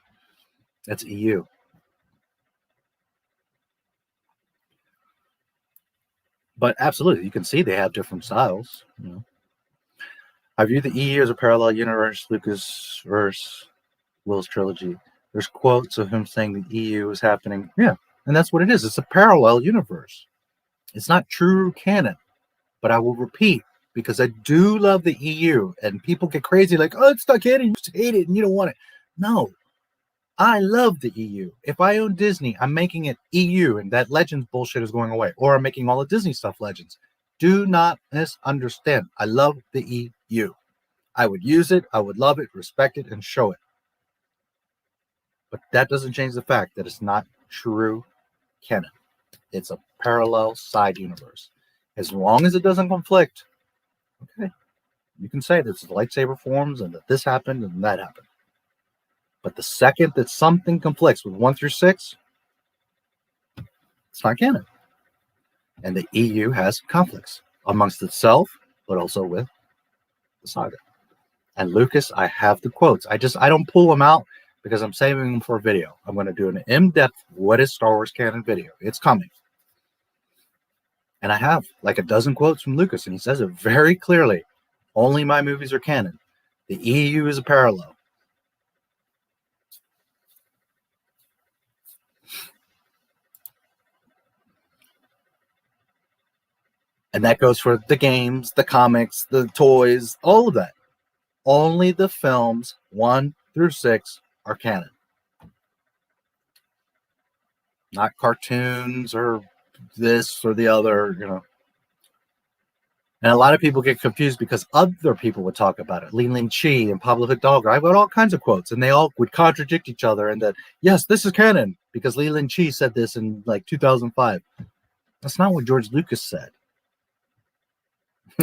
That's EU. But absolutely, you can see they have different styles. I view the EU as a parallel universe, Lucas verse Will's trilogy. There's quotes of him saying the EU is happening. Yeah, and that's what it is. It's a parallel universe. It's not true canon. But I will repeat, because I do love the EU, and people get crazy like, oh, it's not canon, you just hate it and you don't want it. No, I love the EU. If I own Disney, I'm making it EU, and that Legends bullshit is going away. Or I'm making all the Disney stuff Legends. Do not misunderstand. I love the EU. I would use it, I would love it, respect it, and show it. But that doesn't change the fact that it's not true canon. It's a parallel side universe. As long as it doesn't conflict, okay, you can say this is lightsaber forms and that this happened and that happened. But the second that something conflicts with 1 through 6, it's not canon. And the EU has conflicts amongst itself, but also with the saga. And Lucas, I have the quotes. I don't pull them out because I'm saving them for a video. I'm going to do an in-depth what is Star Wars canon video. It's coming. And I have like a dozen quotes from Lucas, and he says it very clearly. Only my movies are canon. The EU is a parallel. And that goes for the games, the comics, the toys, all of that. Only the films 1 through 6 are canon. Not cartoons or this or the other, you know. And a lot of people get confused because other people would talk about it. Lin Chi and Pablo Hidalgo. I've got all kinds of quotes, and they all would contradict each other. And that, yes, this is canon because Lin Chi said this in like 2005. That's not what George Lucas said.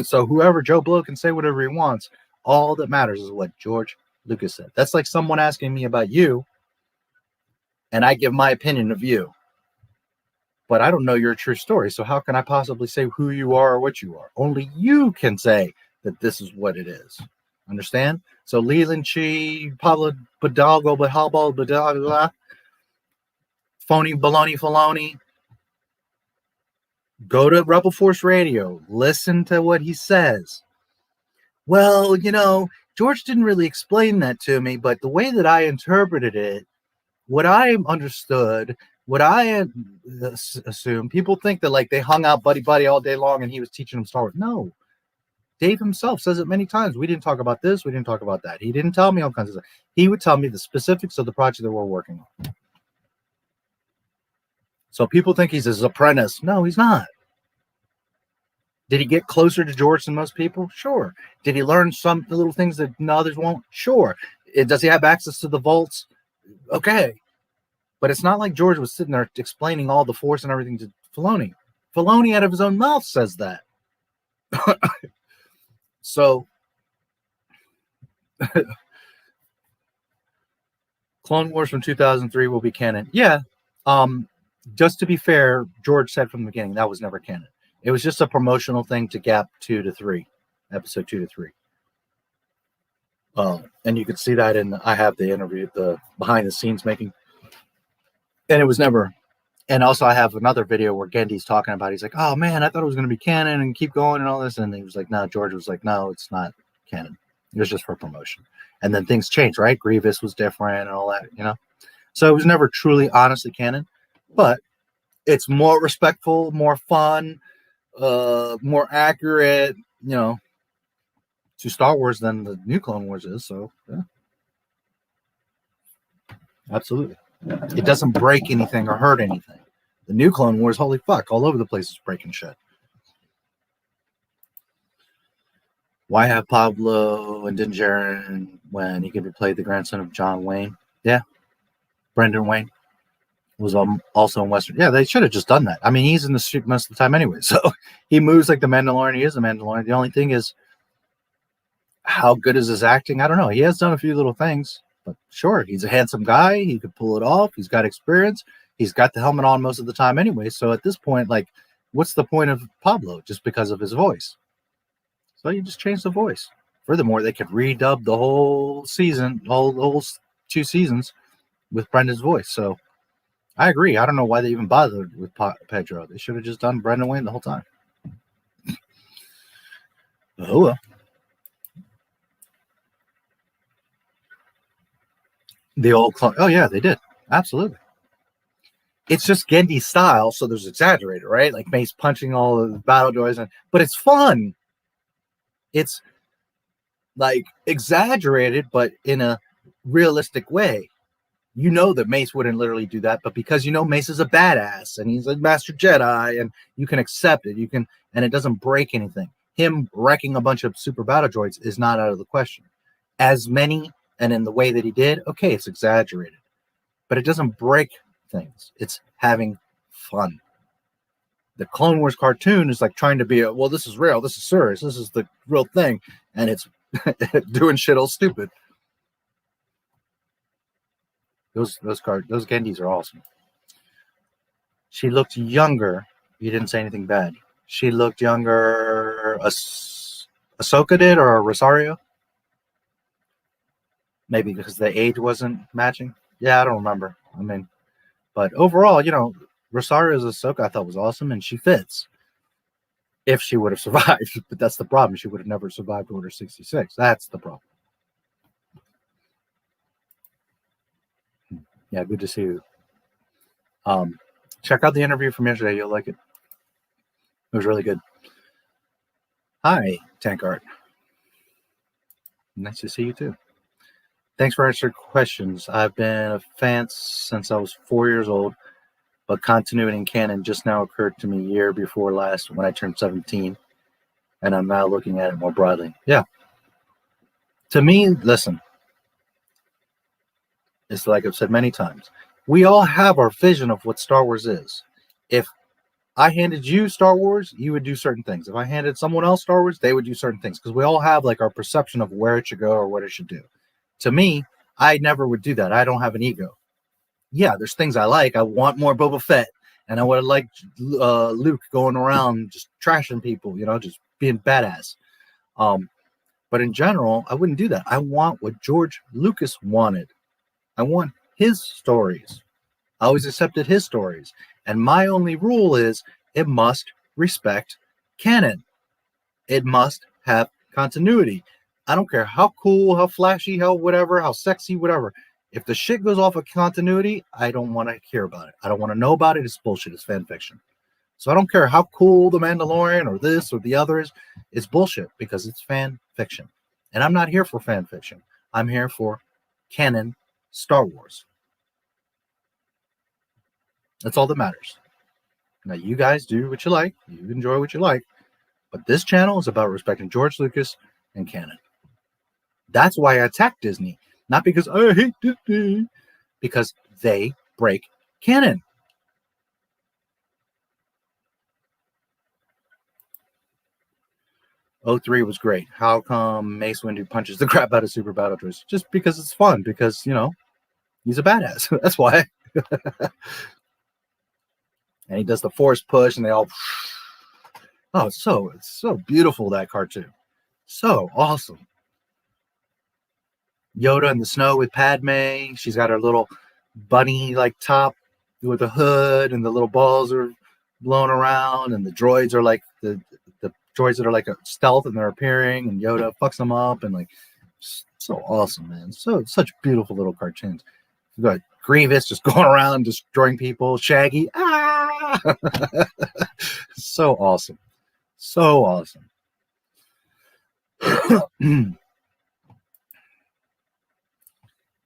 So whoever Joe Blow can say whatever he wants. All that matters is what George Lucas said. That's like someone asking me about you, and I give my opinion of you. But I don't know your true story, so how can I possibly say who you are or what you are? Only you can say that this is what it is. Understand? So Leland Chi, Pablo Hidalgo, phony baloney faloney. Go to Rebel Force Radio. Listen to what he says. Well, you know, George didn't really explain that to me, but the way that I interpreted it, what I understood, what I assume, people think that like they hung out buddy all day long and he was teaching them Star Wars. No. Dave himself says it many times. We didn't talk about this. We didn't talk about that. He didn't tell me all kinds of stuff. He would tell me the specifics of the project that we're working on. So people think he's his apprentice. No, he's not. Did he get closer to George than most people? Sure. Did he learn some little things that others won't? Sure. Does he have access to the vaults? Okay. But it's not like George was sitting there explaining all the Force and everything to Filoni. Filoni out of his own mouth says that. So, Clone Wars from 2003 will be canon. Yeah. Just to be fair, George said from the beginning that was never canon. It was just a promotional thing to gap 2 to 3, episode 2 to 3. And you can see that in, I have the interview, the behind the scenes making. And it was never, and also I have another video where Gendy's talking about, he's like, oh man, I thought it was going to be canon and keep going and all this. And he was like, no, George was like, no, it's not canon. It was just for promotion. And then things changed, right? Grievous was different and all that, you know? So it was never truly, honestly canon, but it's more respectful, more fun, more accurate, you know, to Star Wars than the new Clone Wars is. So, yeah. Absolutely. It doesn't break anything or hurt anything. The new Clone Wars, holy fuck, all over the place is breaking shit. Why have Pablo and Din Djarin when he could be played the grandson of John Wayne? Yeah. Brendan Wayne was also in Western. Yeah, they should have just done that. I mean, he's in the street most of the time anyway. So he moves like the Mandalorian. He is the Mandalorian. The only thing is, how good is his acting? I don't know. He has done a few little things. But sure, he's a handsome guy. He could pull it off. He's got experience. He's got the helmet on most of the time anyway. So at this point, like, what's the point of Pablo just because of his voice? So you just change the voice. Furthermore, they could redub the whole season, whole 2 seasons with Brendan's voice. So I agree. I don't know why they even bothered with Pedro. They should have just done Brendan Wayne the whole time. Oh, well. The old clone. Oh, yeah, they did. Absolutely. It's just Gendy's style, so there's exaggerated, right? Like Mace punching all of the battle droids, but it's fun. It's like exaggerated, but in a realistic way. You know that Mace wouldn't literally do that, but because you know Mace is a badass and he's a master Jedi, and you can accept it, you can, and it doesn't break anything. Him wrecking a bunch of super battle droids is not out of the question. As many. And in the way that he did, okay, it's exaggerated, but it doesn't break things. It's having fun. The Clone Wars cartoon is like trying to be a, well, this is real, this is serious, this is the real thing, and it's doing shit all stupid. Those Gendis are awesome. She looked younger. You didn't say anything bad. She looked younger. Ahsoka did, or Rosario? Maybe because the age wasn't matching. Yeah, I don't remember. I mean, but overall, you know, Rosario's Ahsoka I thought was awesome, and she fits. If she would have survived, but that's the problem. She would have never survived Order 66. That's the problem. Yeah, good to see you. Check out the interview from yesterday. You'll like it. It was really good. Hi, Tankart. Nice to see you too. Thanks for answering questions. I've been a fan since I was 4 years old, but continuity in canon just now occurred to me a year before last when I turned 17, and I'm now looking at it more broadly. Yeah. To me, listen, it's like I've said many times. We all have our vision of what Star Wars is. If I handed you Star Wars, you would do certain things. If I handed someone else Star Wars, they would do certain things, because we all have like our perception of where it should go or what it should do. To me, I never would do that. I don't have an ego. Yeah, there's things I like. I want more Boba Fett, and I would have liked Luke going around just trashing people, you know, just being badass. But in general, I wouldn't do that. I want what George Lucas wanted. I want his stories. I always accepted his stories. And my only rule is it must respect canon. It must have continuity. I don't care how cool, how flashy, how whatever, how sexy, whatever. If the shit goes off of continuity, I don't want to hear about it. I don't want to know about it. It's bullshit. It's fan fiction. So I don't care how cool The Mandalorian or this or the other is. It's bullshit because it's fan fiction. And I'm not here for fan fiction. I'm here for canon Star Wars. That's all that matters. Now, you guys do what you like. You enjoy what you like. But this channel is about respecting George Lucas and canon. That's why I attack Disney. Not because I hate Disney. Because they break canon. '03 was great. How come Mace Windu punches the crap out of Super Battle Droids? Just because it's fun. Because, you know, he's a badass. That's why. And he does the force push, and they all. Oh, it's so beautiful, that cartoon. So awesome. Yoda in the snow with Padme. She's got her little bunny like top with a hood, and the little balls are blown around, and the droids are like the droids that are like a stealth, and they're appearing, and Yoda fucks them up, and like so awesome, man. So such beautiful little cartoons. You got Grievous just going around destroying people. Shaggy, so awesome, so awesome.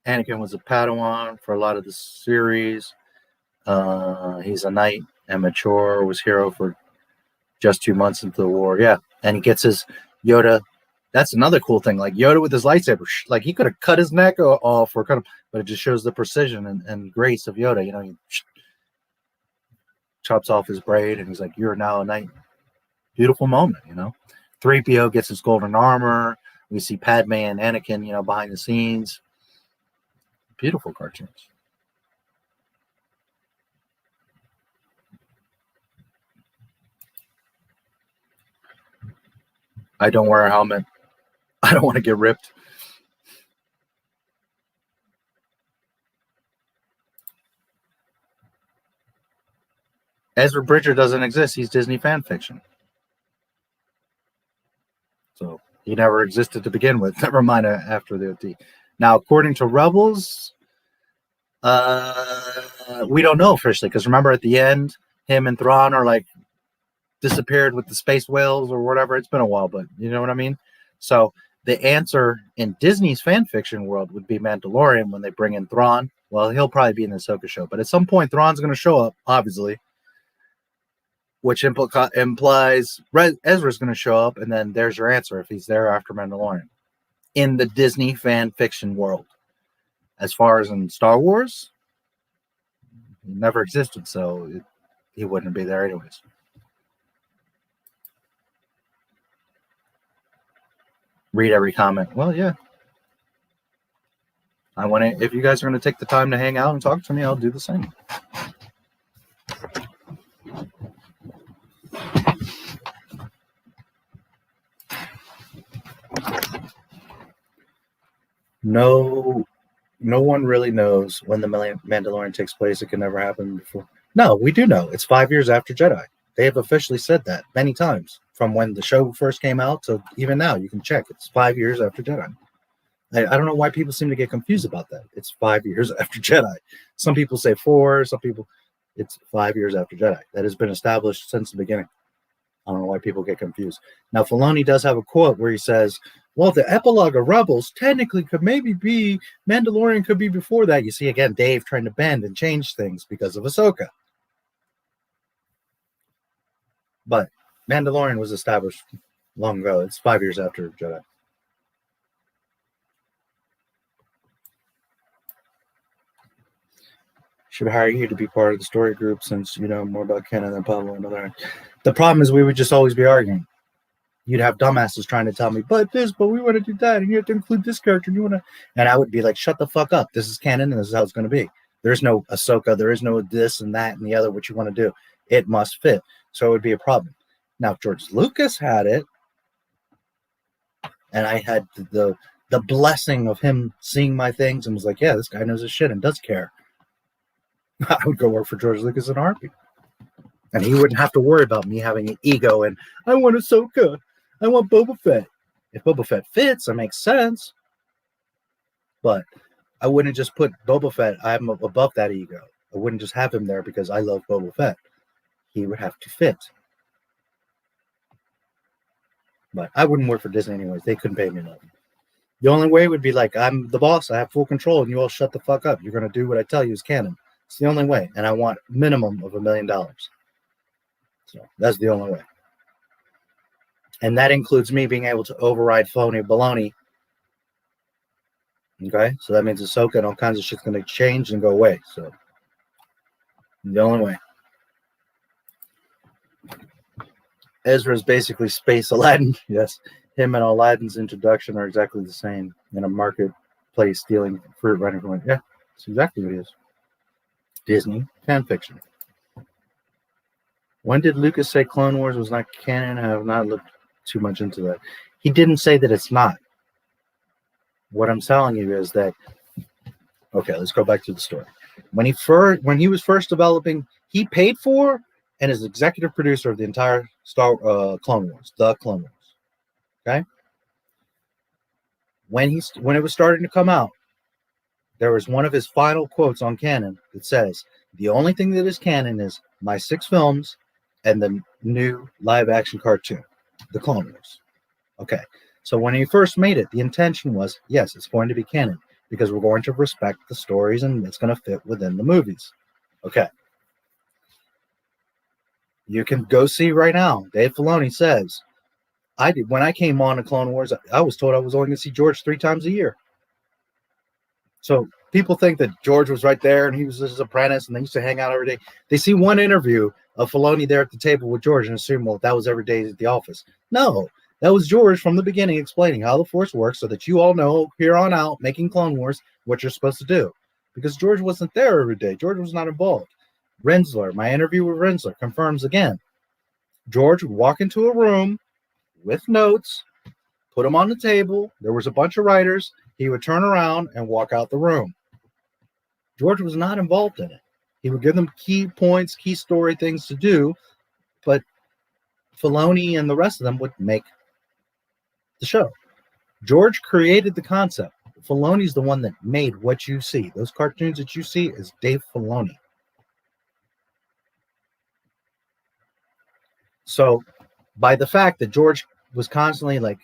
Anakin was a Padawan for a lot of the series. He's a knight and mature. Was hero for just 2 months into the war. Yeah, and he gets his Yoda. That's another cool thing. Like Yoda with his lightsaber, like he could have cut his neck off or cut him, but it just shows the precision and grace of Yoda. You know, he chops off his braid, and he's like, "You're now a knight." Beautiful moment, you know. 3PO gets his golden armor. We see Padme and Anakin, you know, behind the scenes. Beautiful cartoons. I don't wear a helmet. I don't want to get ripped. Ezra Bridger doesn't exist. He's Disney fan fiction. So he never existed to begin with. Never mind after the OT. Now, according to Rebels, we don't know officially, because remember at the end, him and Thrawn are like disappeared with the space whales or whatever. It's been a while, but you know what I mean? So the answer in Disney's fan fiction world would be Mandalorian when they bring in Thrawn. Well, he'll probably be in the Ahsoka show, but at some point Thrawn's going to show up, obviously, which implies Ezra's going to show up, and then there's your answer if he's there after Mandalorian. In the Disney fan fiction world. As far as in Star Wars, he never existed, so he wouldn't be there anyways. Read every comment. Well, yeah. I want to. If you guys are going to take the time to hang out and talk to me, I'll do the same. No one really knows when the Mandalorian takes place. It can never happen before. No, we do know. It's 5 years after Jedi. They have officially said that many times. From when the show first came out to even now, you can check. It's 5 years after Jedi. I don't know why people seem to get confused about that. It's 5 years after Jedi. Some people say 4, some people, it's 5 years after Jedi. That has been established since the beginning. I don't know why people get confused. Now, Filoni does have a quote where he says, well, the epilogue of Rebels technically could maybe be, Mandalorian could be before that. You see, again, Dave trying to bend and change things because of Ahsoka. But Mandalorian was established long ago. It's 5 years after Jedi. Should hire you to be part of the story group since you know more about canon than Pablo and other. The problem is we would just always be arguing. You'd have dumbasses trying to tell me, but we want to do that, and you have to include this character, and you want to, and I would be like, shut the fuck up. This is canon, and this is how it's going to be. There's no Ahsoka, there is no this and that and the other, what you want to do. It must fit. So it would be a problem. Now, if George Lucas had it, and I had the blessing of him seeing my things and was like, yeah, this guy knows his shit and does care, I would go work for George Lucas in a heartbeat. And he wouldn't have to worry about me having an ego and I want Ahsoka, I want Boba Fett. If Boba Fett fits, it makes sense. But I wouldn't just put Boba Fett, I'm above that ego. I wouldn't just have him there because I love Boba Fett. He would have to fit. But I wouldn't work for Disney anyways. They couldn't pay me nothing. The only way would be like, I'm the boss, I have full control, and you all shut the fuck up. You're going to do what I tell you is canon. It's the only way. And I want minimum of $1 million. So that's the only way. And that includes me being able to override phony baloney. Okay? So that means Ahsoka and all kinds of shit's going to change and go away. So the only way. Ezra is basically Space Aladdin. Yes. Him and Aladdin's introduction are exactly the same in a marketplace stealing fruit running from it. Yeah, that's exactly what it is. Disney fan fiction. When did Lucas say Clone Wars was not canon? I have not looked too much into that. He didn't say that it's not. What I'm telling you is that, okay, let's go back to the story. When he was first developing, he paid for and is executive producer of the entire Clone Wars, the Clone Wars. Okay. When it was starting to come out, there was one of his final quotes on canon that says, the only thing that is canon is my 6 films and the new live action cartoon, the Clone Wars. Okay. So when he first made it, the intention was, yes, it's going to be canon because we're going to respect the stories and it's going to fit within the movies. Okay. You can go see right now. Dave Filoni says, when I came on to Clone Wars, I was told I was only going to see George 3 times a year. So people think that George was right there and he was his apprentice and they used to hang out every day. They see one interview of Filoni there at the table with George and assume, well, that was every day at the office. No, that was George from the beginning explaining how the Force works so that you all know here on out, making Clone Wars, what you're supposed to do. Because George wasn't there every day. George was not involved. Rinzler, my interview with Rinzler, confirms again. George would walk into a room with notes, put them on the table. There was a bunch of writers. He would turn around and walk out the room. George was not involved in it. He would give them key points, key story things to do, but Filoni and the rest of them would make the show. George created the concept. Filoni's the one that made what you see. Those cartoons that you see is Dave Filoni. So by the fact that George was constantly like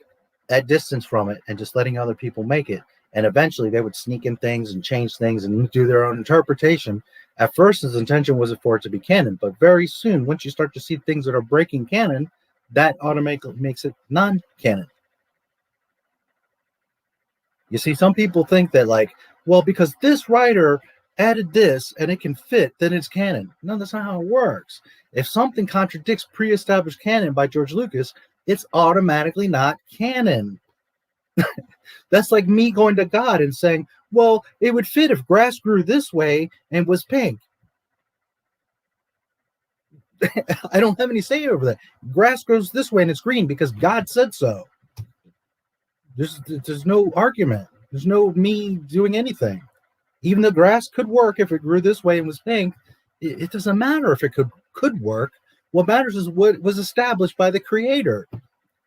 at distance from it and just letting other people make it, and eventually they would sneak in things and change things and do their own interpretation. At first, his intention was for it to be canon, but very soon, once you start to see things that are breaking canon, that automatically makes it non-canon. You see, some people think that like, well, because this writer added this and it can fit, then it's canon. No, that's not how it works. If something contradicts pre-established canon by George Lucas, it's automatically not canon. That's like me going to God and saying, well, it would fit if grass grew this way and was pink. I don't have any say over that. Grass grows this way and it's green because God said so. There's no argument. There's no me doing anything. Even the grass could work if it grew this way and was pink. It doesn't matter if it could work. What matters is what was established by the creator.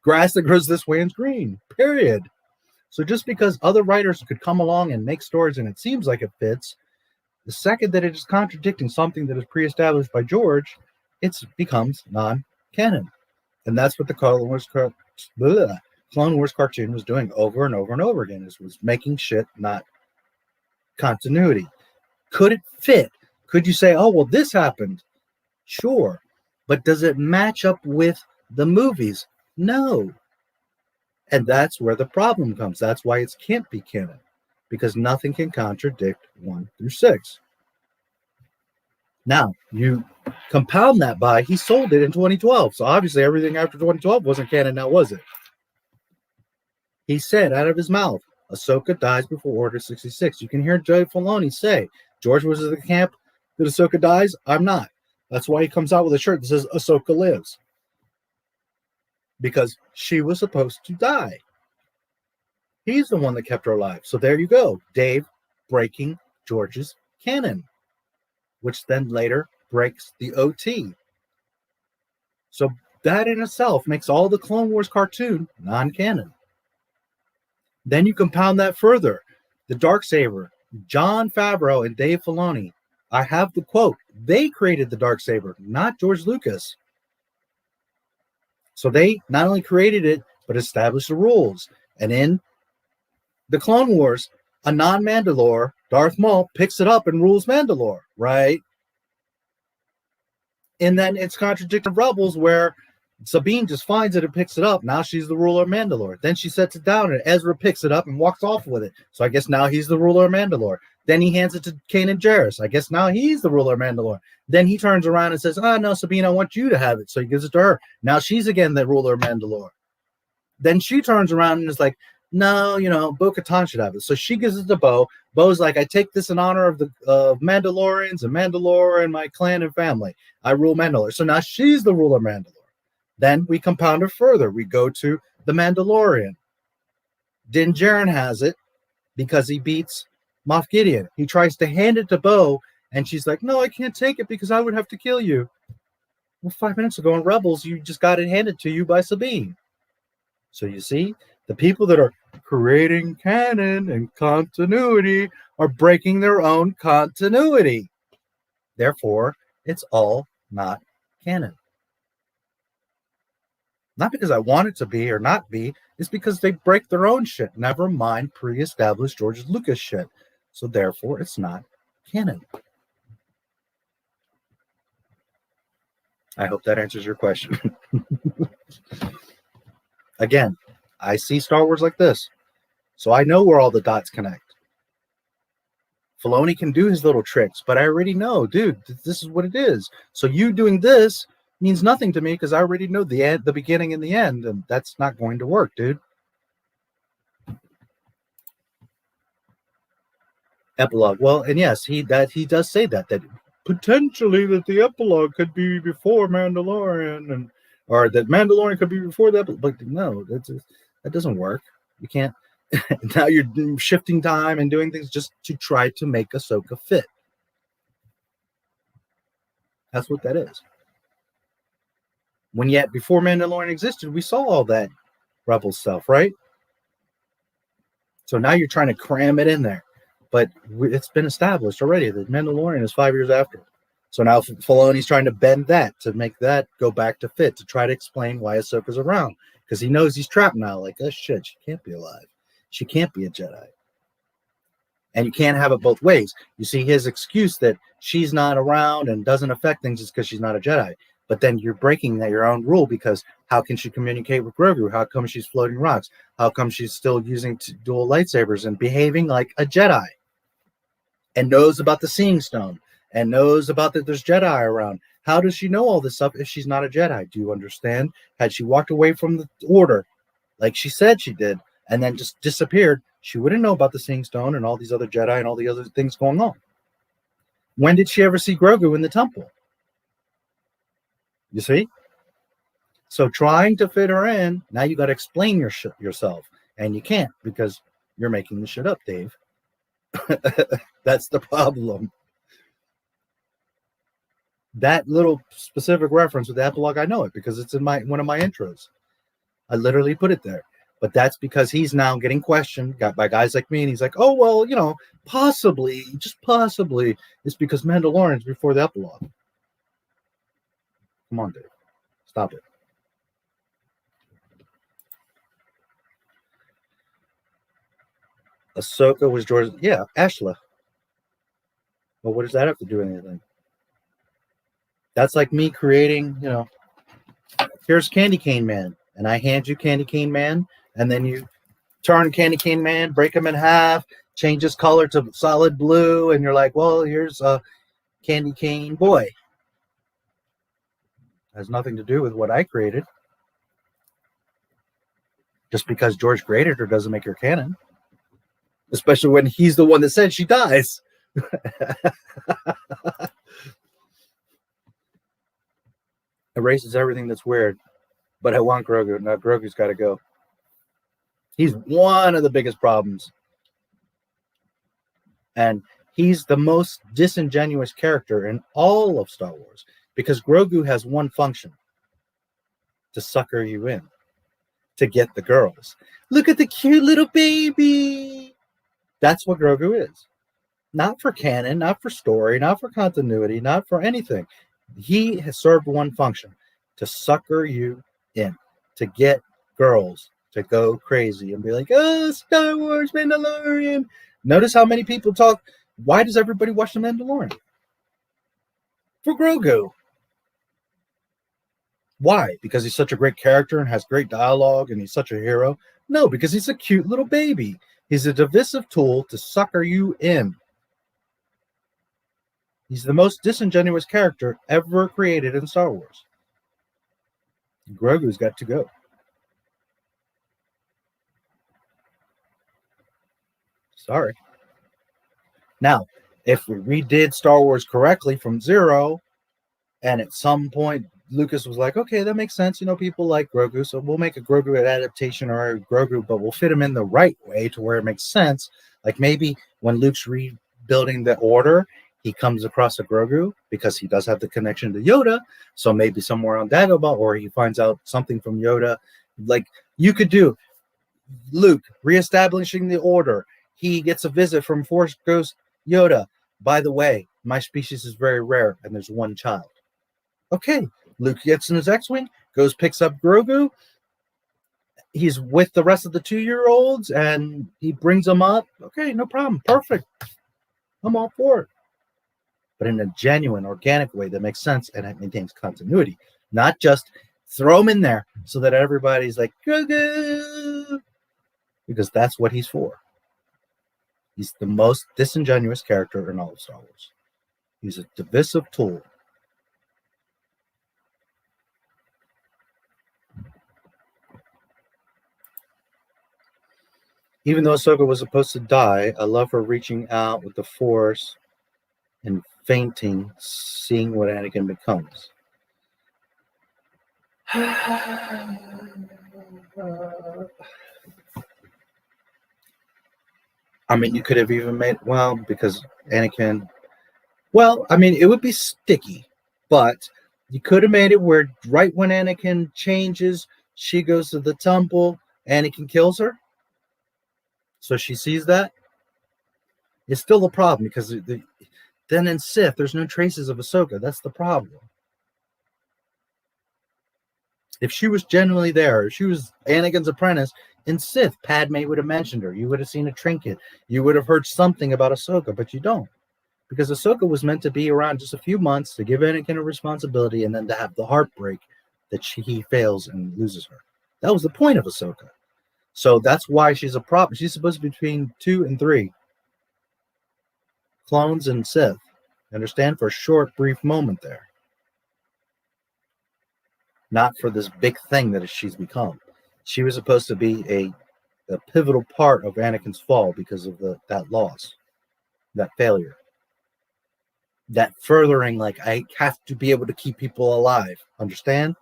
Grass that grows this way and is green, period. So just because other writers could come along and make stories and it seems like it fits, the second that it is contradicting something that is pre-established by George, it becomes non-canon. And that's what the Clone Wars cartoon was doing over and over and over again. It was making shit not continuity. Could it fit? Could you say, oh, well, this happened? Sure. But does it match up with the movies? No. And that's where the problem comes. That's why it can't be canon, because nothing can contradict 1 through 6. Now, you compound that by he sold it in 2012. So obviously everything after 2012 wasn't canon now, was it? He said out of his mouth, Ahsoka dies before Order 66. You can hear Dave Filoni say, George was at the camp that Ahsoka dies. I'm not. That's why he comes out with a shirt that says Ahsoka lives. Because she was supposed to die. He's the one that kept her alive. So there you go. Dave breaking George's canon, which then later breaks the OT. So that in itself makes all the Clone Wars cartoon non-canon. Then you compound that further. The Darksaber, Jon Favreau and Dave Filoni. I have the quote. They created the Darksaber, not George Lucas. So they not only created it, but established the rules. And in the Clone Wars, a non-Mandalore, Darth Maul, picks it up and rules Mandalore, right? And then it's contradicting Rebels where Sabine just finds it and picks it up. Now she's the ruler of Mandalore. Then she sets it down and Ezra picks it up and walks off with it. So I guess now he's the ruler of Mandalore. Then he hands it to Kanan Jarrus. I guess now he's the ruler of Mandalore. Then he turns around and says, oh, no, Sabine, I want you to have it. So he gives it to her. Now she's again the ruler of Mandalore. Then she turns around and is like, no, Bo-Katan should have it. So she gives it to Bo. Bo's like, I take this in honor of the Mandalorians and Mandalore and my clan and family. I rule Mandalore. So now she's the ruler of Mandalore. Then we compound it further. We go to the Mandalorian. Din Djarin has it because he beats Moff Gideon. He tries to hand it to Bo, and she's like, no, I can't take it because I would have to kill you. Well, 5 minutes ago in Rebels, you just got it handed to you by Sabine. So you see, the people that are creating canon and continuity are breaking their own continuity. Therefore, it's all not canon. Not because I want it to be or not be, it's because they break their own shit. Never mind pre-established George Lucas shit. So therefore, it's not canon. I hope that answers your question. Again, I see Star Wars like this. So I know where all the dots connect. Filoni can do his little tricks, but I already know, dude, this is what it is. So you doing this means nothing to me because I already know the end, the beginning and the end, and that's not going to work, dude. Epilogue. Well, and yes, he does say that potentially that the epilogue could be before Mandalorian, or that Mandalorian could be before that. But no, that doesn't work. You can't. Now you're shifting time and doing things just to try to make Ahsoka fit. That's what that is. When yet before Mandalorian existed, we saw all that Rebel stuff, right? So now you're trying to cram it in there. But it's been established already that Mandalorian is 5 years after. So now Filoni's trying to bend that to make that go back to fit, to try to explain why Ahsoka's around. Because he knows he's trapped now. Like, oh shit, she can't be alive. She can't be a Jedi. And you can't have it both ways. You see his excuse that she's not around and doesn't affect things is because she's not a Jedi. But then you're breaking your own rule, because how can she communicate with Grogu? How come she's floating rocks? How come she's still using dual lightsabers and behaving like a Jedi? And knows about the Seeing Stone and knows about that there's Jedi around. How does she know all this stuff if she's not a Jedi? Do you understand? Had she walked away from the Order like she said she did and then just disappeared, she wouldn't know about the Seeing Stone and all these other Jedi and all the other things going on. When did she ever see Grogu in the temple? You see? So trying to fit her in, now you got to explain yourself. And you can't because you're making the shit up, Dave. That's the problem. That little specific reference with the epilogue, I know it because it's in one of my intros. I literally put it there. But that's because he's now getting questioned by guys like me, and he's like, oh, well, you know, possibly, just possibly, it's because Mandalorian's before the epilogue. Come on, Dave. Stop it. Ahsoka was George. Yeah, Ashla. Well, what does that have to do with anything? That's like me creating, you know, here's Candy Cane Man, and I hand you Candy Cane Man, and then you turn Candy Cane Man, break him in half, change his color to solid blue, and you're like, well, here's a Candy Cane Boy. Has nothing to do with what I created. Just because George created her doesn't make her canon. Especially when he's the one that said she dies. Erases everything that's weird. But I want Grogu. Now Grogu's got to go. He's one of the biggest problems. And he's the most disingenuous character in all of Star Wars. Because Grogu has one function. To sucker you in. To get the girls. Look at the cute little baby. That's what Grogu is. Not for canon, not for story, not for continuity, not for anything. He has served one function. To sucker you in. To get girls to go crazy and be like, oh, Star Wars, Mandalorian. Notice how many people talk. Why does everybody watch The Mandalorian? For Grogu. Why? Because he's such a great character and has great dialogue and he's such a hero? No, because he's a cute little baby. He's a divisive tool to sucker you in. He's the most disingenuous character ever created in Star Wars. Grogu's got to go. Sorry. Now, if we redid Star Wars correctly from zero, and at some point Lucas was like, okay, that makes sense. You know, people like Grogu, so we'll make a Grogu adaptation or a Grogu, but we'll fit him in the right way to where it makes sense. Like maybe when Luke's rebuilding the Order, he comes across a Grogu because he does have the connection to Yoda. So maybe somewhere on Dagobah, or he finds out something from Yoda. Like you could do Luke reestablishing the Order. He gets a visit from Force Ghost Yoda. By the way, my species is very rare, and there's one child. Okay, Luke gets in his X-Wing, goes, picks up Grogu. He's with the rest of the 2-year-olds, and he brings them up. Okay, no problem. Perfect. I'm all for it. But in a genuine, organic way that makes sense and it maintains continuity. Not just throw him in there so that everybody's like, Grogu! Because that's what he's for. He's the most disingenuous character in all of Star Wars. He's a divisive tool. Even though Ahsoka was supposed to die, I love her reaching out with the Force and fainting, seeing what Anakin becomes. I mean, you could have even made, well, because Anakin, well, I mean, it would be sticky, but you could have made it where right when Anakin changes, she goes to the temple, Anakin kills her. So she sees that. It's still a problem because then in Sith, there's no traces of Ahsoka. That's the problem. If she was genuinely there, if she was Anakin's apprentice, in Sith, Padme would have mentioned her. You would have seen a trinket. You would have heard something about Ahsoka, but you don't. Because Ahsoka was meant to be around just a few months to give Anakin a responsibility and then to have the heartbreak that he fails and loses her. That was the point of Ahsoka. So that's why she's a problem. She's supposed to be between 2 and 3. Clones and Sith. Understand? For a short, brief moment there. Not for this big thing that she's become. She was supposed to be a pivotal part of Anakin's fall because of that loss, that failure. That furthering, like, I have to be able to keep people alive. Understand?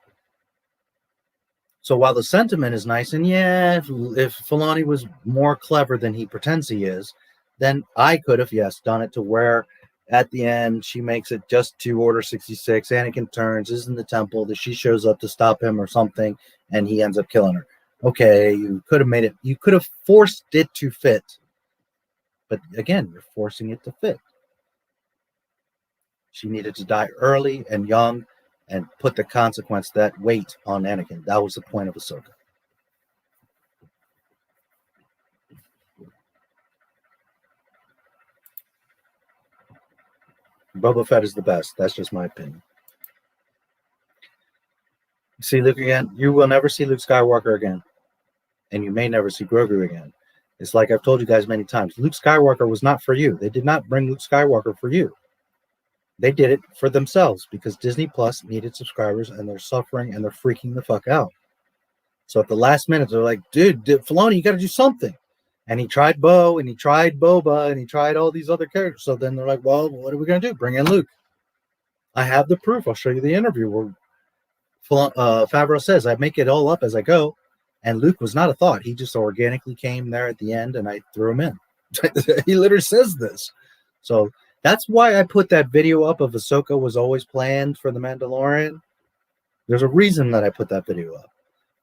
So while the sentiment is nice, and yeah, if Filoni was more clever than he pretends he is, then I could have, yes, done it to where at the end she makes it just to Order 66. Anakin turns, is in the temple, that she shows up to stop him or something, and he ends up killing her. Okay, you could have made it, you could have forced it to fit. But again, you're forcing it to fit. She needed to die early and young and put the consequence, that weight, on Anakin. That was the point of Ahsoka. Boba Fett is the best. That's just my opinion. See Luke again? You will never see Luke Skywalker again. And you may never see Grogu again. It's like I've told you guys many times. Luke Skywalker was not for you. They did not bring Luke Skywalker for you. They did it for themselves because Disney Plus needed subscribers and they're suffering and they're freaking the fuck out. So at the last minute, they're like, dude, Filoni, you got to do something. And he tried Bo and he tried Boba and he tried all these other characters. So then they're like, well, what are we going to do? Bring in Luke. I have the proof. I'll show you the interview where Favreau says, I make it all up as I go. And Luke was not a thought. He just organically came there at the end and I threw him in. He literally says this. So that's why I put that video up of Ahsoka was always planned for The Mandalorian. There's a reason that I put that video up.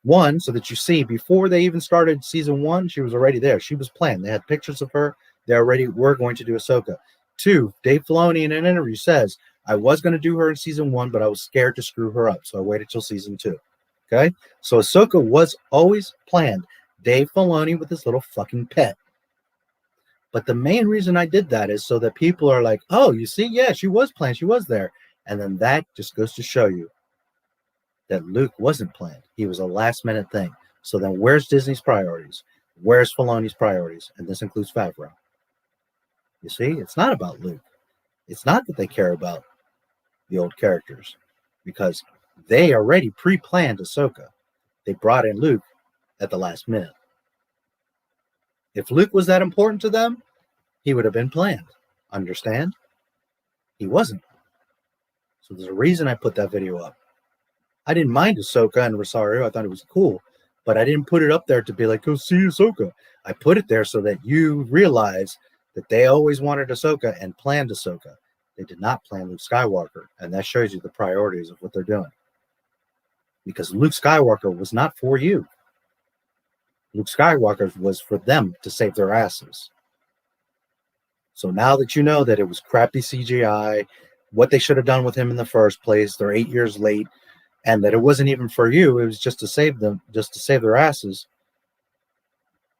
One, so that you see, before they even started season 1, she was already there. She was planned. They had pictures of her. They already were going to do Ahsoka. 2, Dave Filoni in an interview says, I was going to do her in season 1, but I was scared to screw her up. So I waited till season 2. Okay? So Ahsoka was always planned. Dave Filoni with his little fucking pet. But the main reason I did that is so that people are like, oh, you see, yeah, she was planned. She was there. And then that just goes to show you that Luke wasn't planned. He was a last minute thing. So then where's Disney's priorities? Where's Filoni's priorities? And this includes Favreau. You see, it's not about Luke. It's not that they care about the old characters because they already pre-planned Ahsoka. They brought in Luke at the last minute. If Luke was that important to them, he would have been planned. Understand? He wasn't. So there's a reason I put that video up. I didn't mind Ahsoka and Rosario. I thought it was cool. But I didn't put it up there to be like, go see Ahsoka. I put it there so that you realize that they always wanted Ahsoka and planned Ahsoka. They did not plan Luke Skywalker. And that shows you the priorities of what they're doing. Because Luke Skywalker was not for you. Luke Skywalker was for them to save their asses. So now that you know that it was crappy CGI, what they should have done with him in the first place, they're 8 years late, and that it wasn't even for you, it was just to save them, just to save their asses.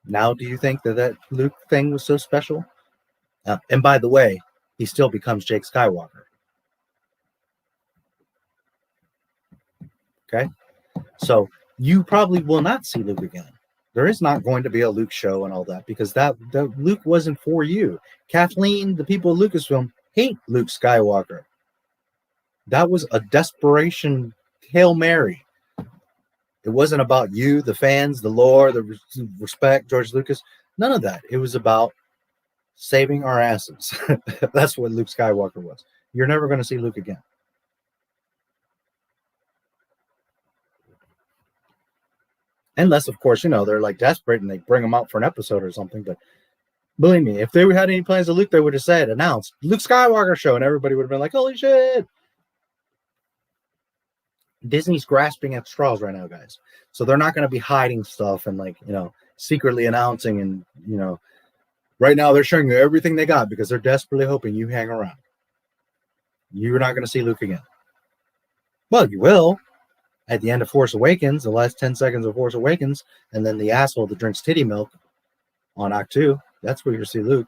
Now do you think that that Luke thing was so special? And by the way, he still becomes Jake Skywalker. Okay? So you probably will not see Luke again. There is not going to be a Luke show and all that because that Luke wasn't for you. Kathleen, the people of Lucasfilm, hate Luke Skywalker. That was a desperation Hail Mary. It wasn't about you, the fans, the lore, the respect, George Lucas. None of that. It was about saving our asses. That's what Luke Skywalker was. You're never going to see Luke again. Unless, of course, you know, they're like desperate and they bring him out for an episode or something. But believe me, if they had any plans of Luke, they would have said, announced Luke Skywalker show, and everybody would have been like, holy shit. Disney's grasping at straws right now, guys. So they're not going to be hiding stuff and, like, you know, secretly announcing and, you know, right now they're showing you everything they got because they're desperately hoping you hang around. You're not going to see Luke again. Well, you will. At the end of Force Awakens, the last 10 seconds of Force Awakens, and then the asshole that drinks titty milk on Act 2, that's where you'll see Luke.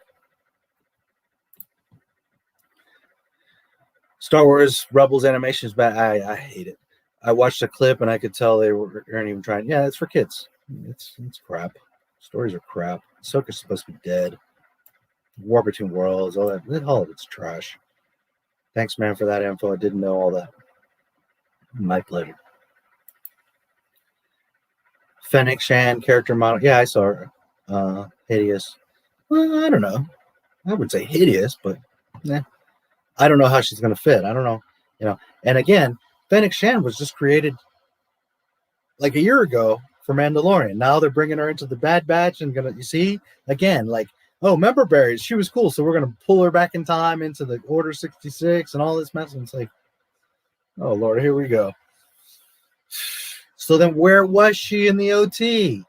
Star Wars Rebels animation is bad. I hate it. I watched a clip and I could tell they weren't even trying. Yeah, it's for kids. It's crap. Stories are crap. Ahsoka's supposed to be dead. War Between Worlds, all that. All of it's trash. Thanks, man, for that info. I didn't know all that. My pleasure. Fennec Shan character model. Yeah, I saw her. Hideous. Well, I don't know. I would say hideous, but I don't know how she's going to fit. I don't know. You know. And again, Fennec Shan was just created like a year ago for Mandalorian. Now they're bringing her into the Bad Batch and you see again, like, oh, member berries. She was cool, so we're going to pull her back in time into the Order 66 and all this mess. And it's like, oh Lord, here we go. So then where was she in the OT?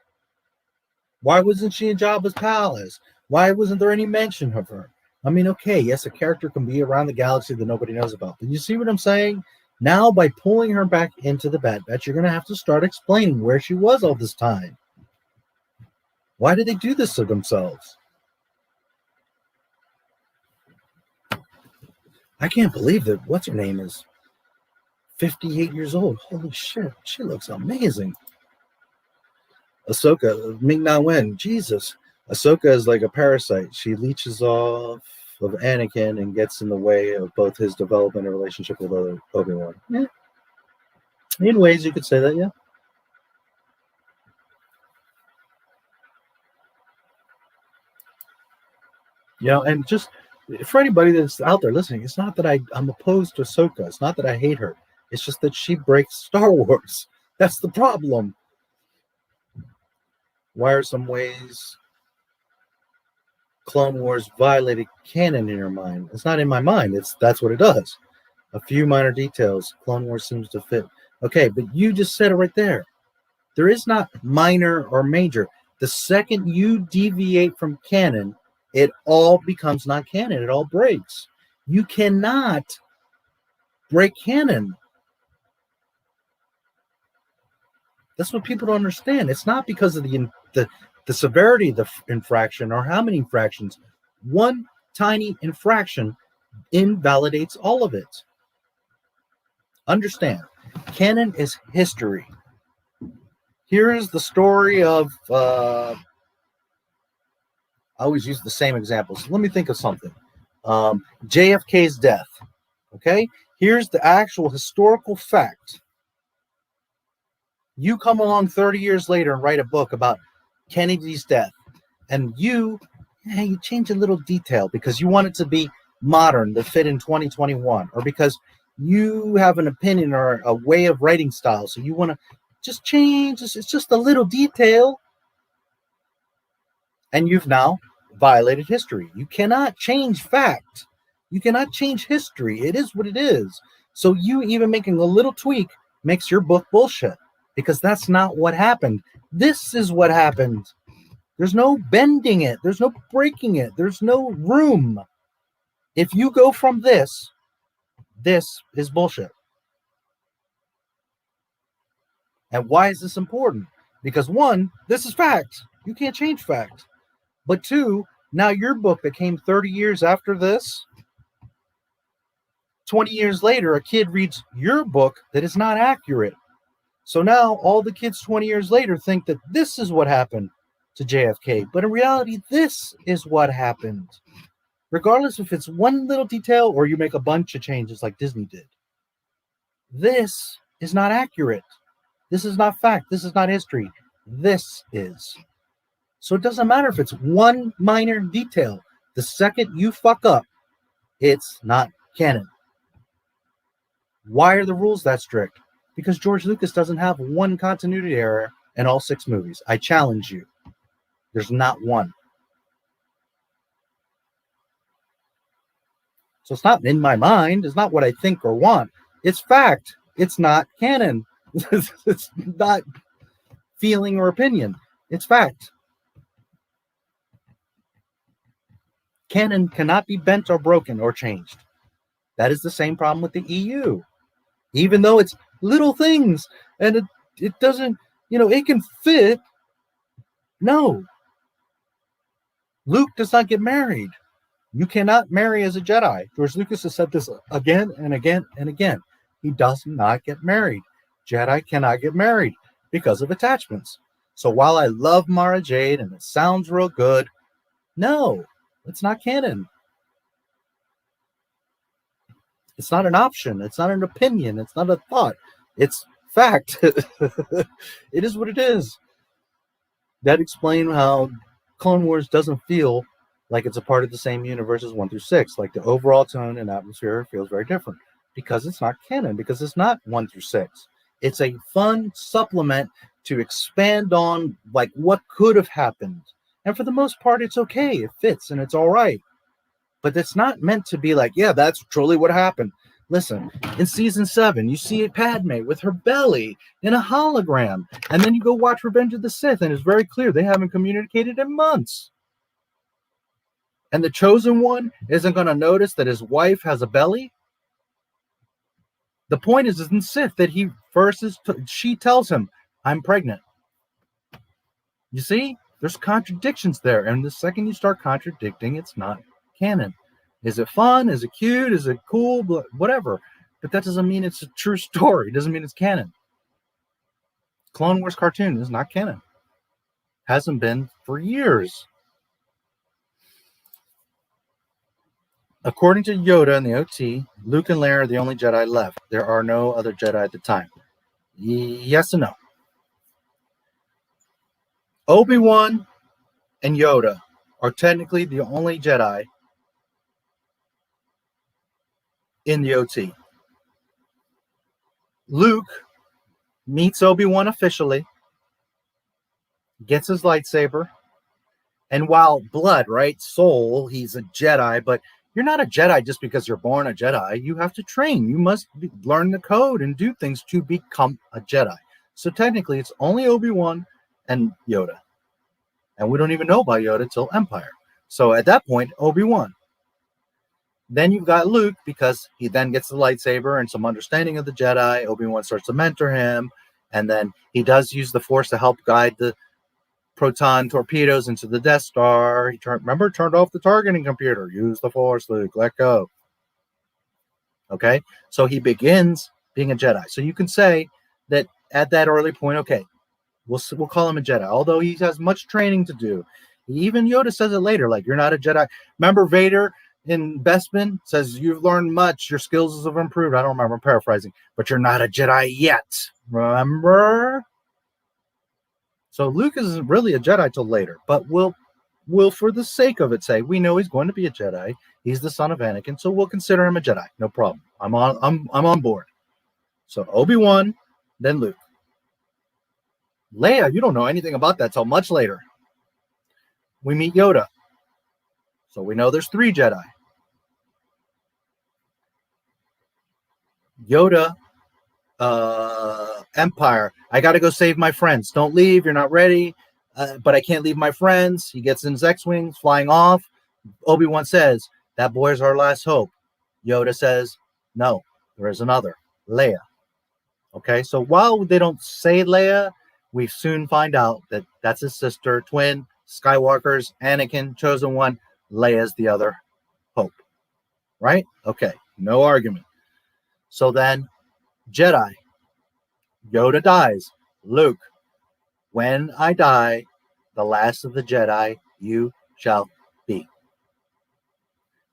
Why wasn't she in Jabba's palace? Why wasn't there any mention of her? I mean, okay, yes, a character can be around the galaxy that nobody knows about. But you see what I'm saying? Now, by pulling her back into the Bad Batch, you're going to have to start explaining where she was all this time. Why did they do this to themselves? I can't believe that what's her name is 58 years old. Holy shit, she looks amazing. Ahsoka, Ming-Na Wen, Jesus. Ahsoka is like a parasite. She leeches off of Anakin and gets in the way of both his development and relationship with Obi-Wan. Yeah. In ways you could say that, yeah. You know, and just for anybody that's out there listening, it's not that I'm opposed to Ahsoka. It's not that I hate her. It's just that she breaks Star Wars. That's the problem. Why are some ways Clone Wars violated canon in your mind? It's not in my mind. That's what it does. A few minor details. Clone Wars seems to fit. Okay, but you just said it right there. There is not minor or major. The second you deviate from canon, it all becomes not canon. It all breaks. You cannot break canon. That's what people don't understand. It's not because of the severity of the infraction or how many infractions. One tiny infraction invalidates all of it. Understand, canon is history. Here is the story of, I always use the same examples. Let me think of something. JFK's death. Okay? Here's the actual historical fact. You come along 30 years later and write a book about Kennedy's death, and you change a little detail because you want it to be modern, to fit in 2021, or because you have an opinion or a way of writing style, so you want to just change. It's just a little detail, and you've now violated history. You cannot change fact. You cannot change history. It is what it is. So you even making a little tweak makes your book bullshit, because that's not what happened. This is what happened. There's no bending it. There's no breaking it. There's no room. If you go from this is bullshit. And why is this important? Because one, this is fact. You can't change fact. But two, now your book that came 30 years after this, 20 years later, a kid reads your book that is not accurate. So now all the kids 20 years later think that this is what happened to JFK. But in reality, this is what happened. Regardless if it's one little detail or you make a bunch of changes like Disney did. This is not accurate. This is not fact. This is not history. This is. So it doesn't matter if it's one minor detail. The second you fuck up, it's not canon. Why are the rules that strict? Because George Lucas doesn't have one continuity error in all 6 movies. I challenge you. There's not one. So it's not in my mind. It's not what I think or want. It's fact. It's not canon. It's not feeling or opinion. It's fact. Canon cannot be bent or broken or changed. That is the same problem with the EU. Even though it's little things and it doesn't, it can fit. No. Luke does not get married. You cannot marry as a Jedi. George Lucas has said this again and again and again. He does not get married. Jedi cannot get married because of attachments. So while I love Mara Jade and it sounds real good, no, it's not canon. It's not an option. It's not an opinion. It's not a thought. It's fact. It is what it is. That explains how Clone Wars doesn't feel like it's a part of the same universe as 1 through 6. Like the overall tone and atmosphere feels very different because it's not canon, because it's not 1 through 6. It's a fun supplement to expand on like what could have happened. And for the most part, it's okay. It fits and it's all right. But it's not meant to be like, yeah, that's truly what happened. Listen, in season 7, you see Padme with her belly in a hologram. And then you go watch Revenge of the Sith, and it's very clear they haven't communicated in months. And the Chosen One isn't going to notice that his wife has a belly. The point is in Sith that she tells him, I'm pregnant. You see, there's contradictions there. And the second you start contradicting, it's not canon. Is it fun? Is it cute? Is it cool? Whatever. But that doesn't mean it's a true story. It doesn't mean it's canon. Clone Wars cartoon is not canon. Hasn't been for years. According to Yoda in the OT, Luke and Leia are the only Jedi left. There are no other Jedi at the time. Yes and no. Obi-Wan and Yoda are technically the only Jedi in the OT. Luke meets Obi-Wan officially, gets his lightsaber, and while blood, right, soul, he's a Jedi, but you're not a Jedi just because you're born a Jedi. You have to train. You must learn the code and do things to become a Jedi. So technically, it's only Obi-Wan and Yoda. And we don't even know about Yoda till Empire. So at that point, Obi-Wan. Then you've got Luke, because he then gets the lightsaber and some understanding of the Jedi. Obi-Wan starts to mentor him. And then he does use the Force to help guide the proton torpedoes into the Death Star. He turned off the targeting computer. Use the Force, Luke. Let go. Okay? So he begins being a Jedi. So you can say that at that early point, okay, we'll call him a Jedi, although he has much training to do. Even Yoda says it later, like, you're not a Jedi. Remember Vader in Bespin says, you've learned much, your skills have improved. I don't remember, I'm paraphrasing, but you're not a Jedi yet. Remember? So Luke isn't really a Jedi till later, but we'll for the sake of it say we know he's going to be a Jedi. He's the son of Anakin, so we'll consider him a Jedi. No problem. I'm on board. So Obi-Wan, then Luke. Leia, you don't know anything about that till much later. We meet Yoda. So we know there's 3 Jedi. Yoda, Empire. I got to go save my friends. Don't leave. You're not ready. But I can't leave my friends. He gets in his X-Wings, flying off. Obi-Wan says, that boy is our last hope. Yoda says, no, there is another. Leia. Okay, so while they don't say Leia, we soon find out that that's his sister, twin, Skywalker's, Anakin, Chosen One. Leia's the other hope. Right? Okay, no argument. So then, Jedi. Yoda dies. Luke, when I die, the last of the Jedi, you shall be.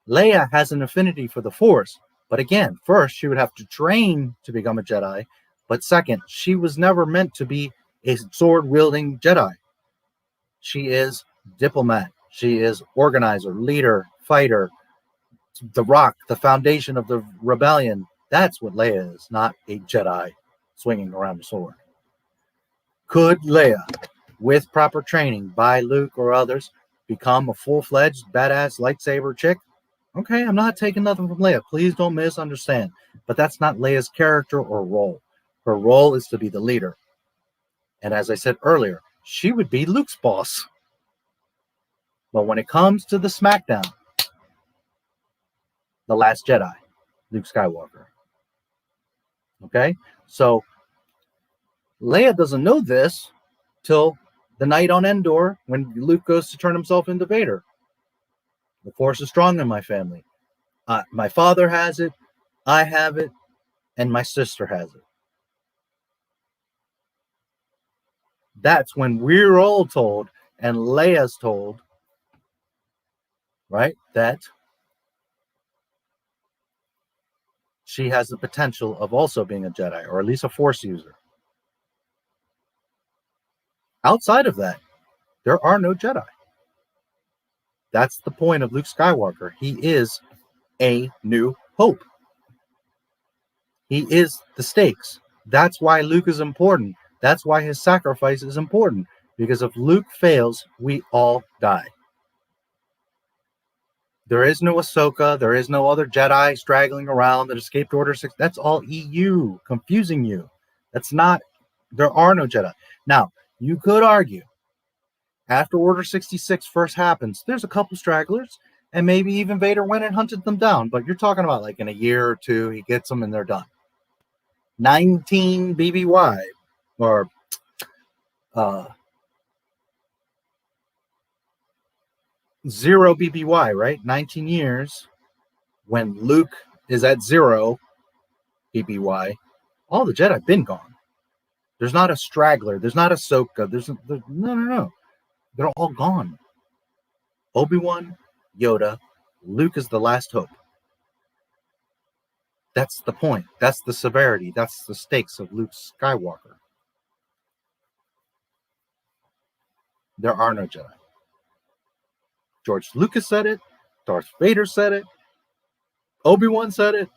Leia has an affinity for the Force, but again, first, she would have to train to become a Jedi, but second, she was never meant to be a sword-wielding Jedi. She is diplomat. She is organizer, leader, fighter, the rock, the foundation of the rebellion. That's what Leia is, not a Jedi swinging around a sword. Could Leia, with proper training by Luke or others, become a full-fledged, badass lightsaber chick? Okay, I'm not taking nothing from Leia. Please don't misunderstand. But that's not Leia's character or role. Her role is to be the leader. And as I said earlier, she would be Luke's boss. But when it comes to the SmackDown, the Last Jedi, Luke Skywalker. Okay? So Leia doesn't know this till the night on Endor when Luke goes to turn himself into Vader. The Force is strong in my family. My father has it, I have it, and my sister has it. That's when we're all told, and Leia's told, right, that she has the potential of also being a Jedi, or at least a Force user. Outside of that, there are no Jedi. That's the point of Luke Skywalker. He is a new hope. He is the stakes. That's why Luke is important. That's why his sacrifice is important. Because if Luke fails, we all die. There is no Ahsoka. There is no other Jedi straggling around that escaped Order 6. That's all EU, confusing you. That's not, there are no Jedi. Now, you could argue, after Order 66 first happens, there's a couple stragglers, and maybe even Vader went and hunted them down. But you're talking about like in a year or two, he gets them and they're done. 19 BBY, or 0 BBY, right? 19 years when Luke is at 0 BBY, all the Jedi been gone. There's not a straggler. There's not a Ahsoka. No. They're all gone. Obi-Wan, Yoda, Luke is the last hope. That's the point. That's the severity. That's the stakes of Luke Skywalker. There are no Jedi. George Lucas said it. Darth Vader said it. Obi-Wan said it.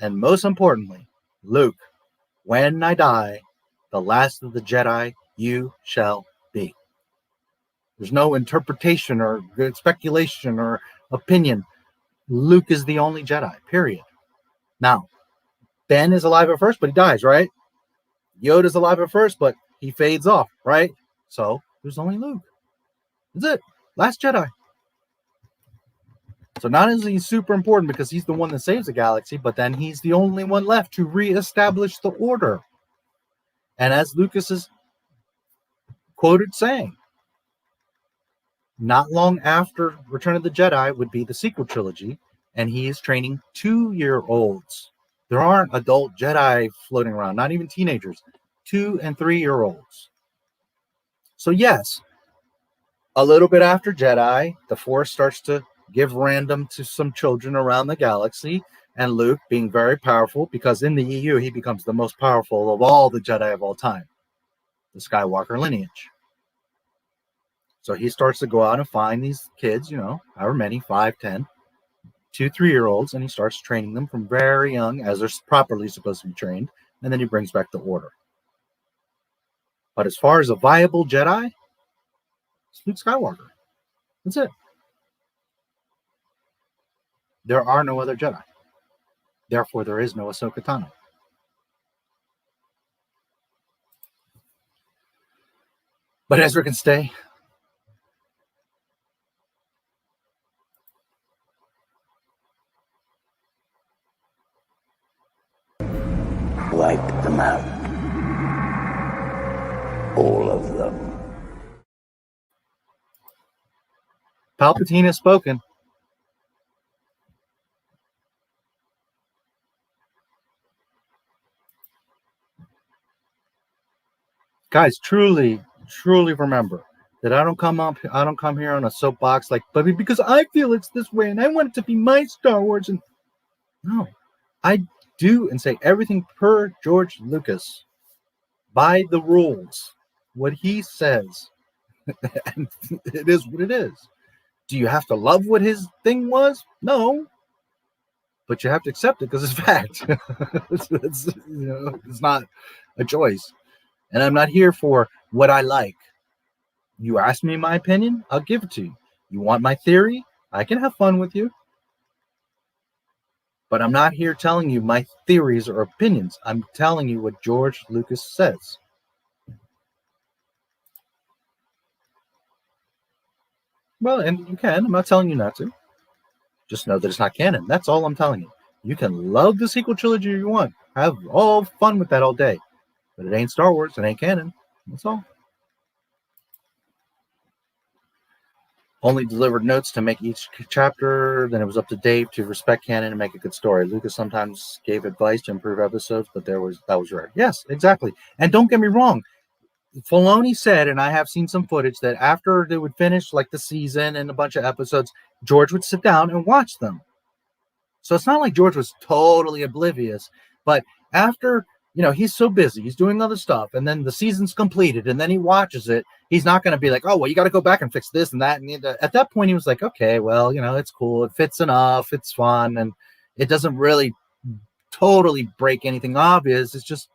And most importantly, Luke, when I die, the last of the Jedi you shall be. There's no interpretation or speculation or opinion. Luke is the only Jedi, period. Now, Ben is alive at first, but he dies, right? Yoda's alive at first, but he fades off, right? So there's only Luke. That's it. Last Jedi. So not only is he super important because he's the one that saves the galaxy, but then he's the only one left to reestablish the order. And as Lucas is quoted saying, not long after Return of the Jedi would be the sequel trilogy, and he is training 2-year-olds. There aren't adult Jedi floating around, not even teenagers, 2- and 3-year-olds. So yes, a little bit after Jedi, the Force starts to give random to some children around the galaxy, and Luke, being very powerful, because in the EU he becomes the most powerful of all the Jedi of all time, the Skywalker lineage. So he starts to go out and find these kids, however many, 5, 10, 2, 3-year-olds, and he starts training them from very young, as they're properly supposed to be trained, and then he brings back the order. But as far as a viable Jedi, it's Luke Skywalker. That's it. There are no other Jedi. Therefore, there is no Ahsoka Tano. But Ezra can stay. Wipe them out. All of them. Palpatine has spoken. Guys, truly remember that I don't come here on a soapbox like, but because I feel it's this way and I want it to be my Star Wars. And no, I do and say everything per George Lucas, by the rules, what he says. And it is what it is. Do you have to love what his thing was? No, but you have to accept it because it's fact. It's not a choice. And I'm not here for what I like. You ask me my opinion, I'll give it to you. You want my theory? I can have fun with you. But I'm not here telling you my theories or opinions. I'm telling you what George Lucas says. Well, and you can. I'm not telling you not to. Just know that it's not canon. That's all I'm telling you. You can love the sequel trilogy you want. Have all fun with that all day. But it ain't Star Wars. It ain't canon. That's all. Only delivered notes to make each chapter. Then it was up to Dave to respect canon and make a good story. Lucas sometimes gave advice to improve episodes, but that was rare. Yes, exactly. And don't get me wrong. Filoni said, and I have seen some footage, that after they would finish like the season and a bunch of episodes, George would sit down and watch them. So it's not like George was totally oblivious, but after, he's so busy, he's doing other stuff, and then the season's completed, and then he watches it, he's not going to be like, oh, well, you got to go back and fix this and that. And at that point, he was like, okay, well, it's cool. It fits enough. It's fun. And it doesn't really totally break anything obvious. It's just,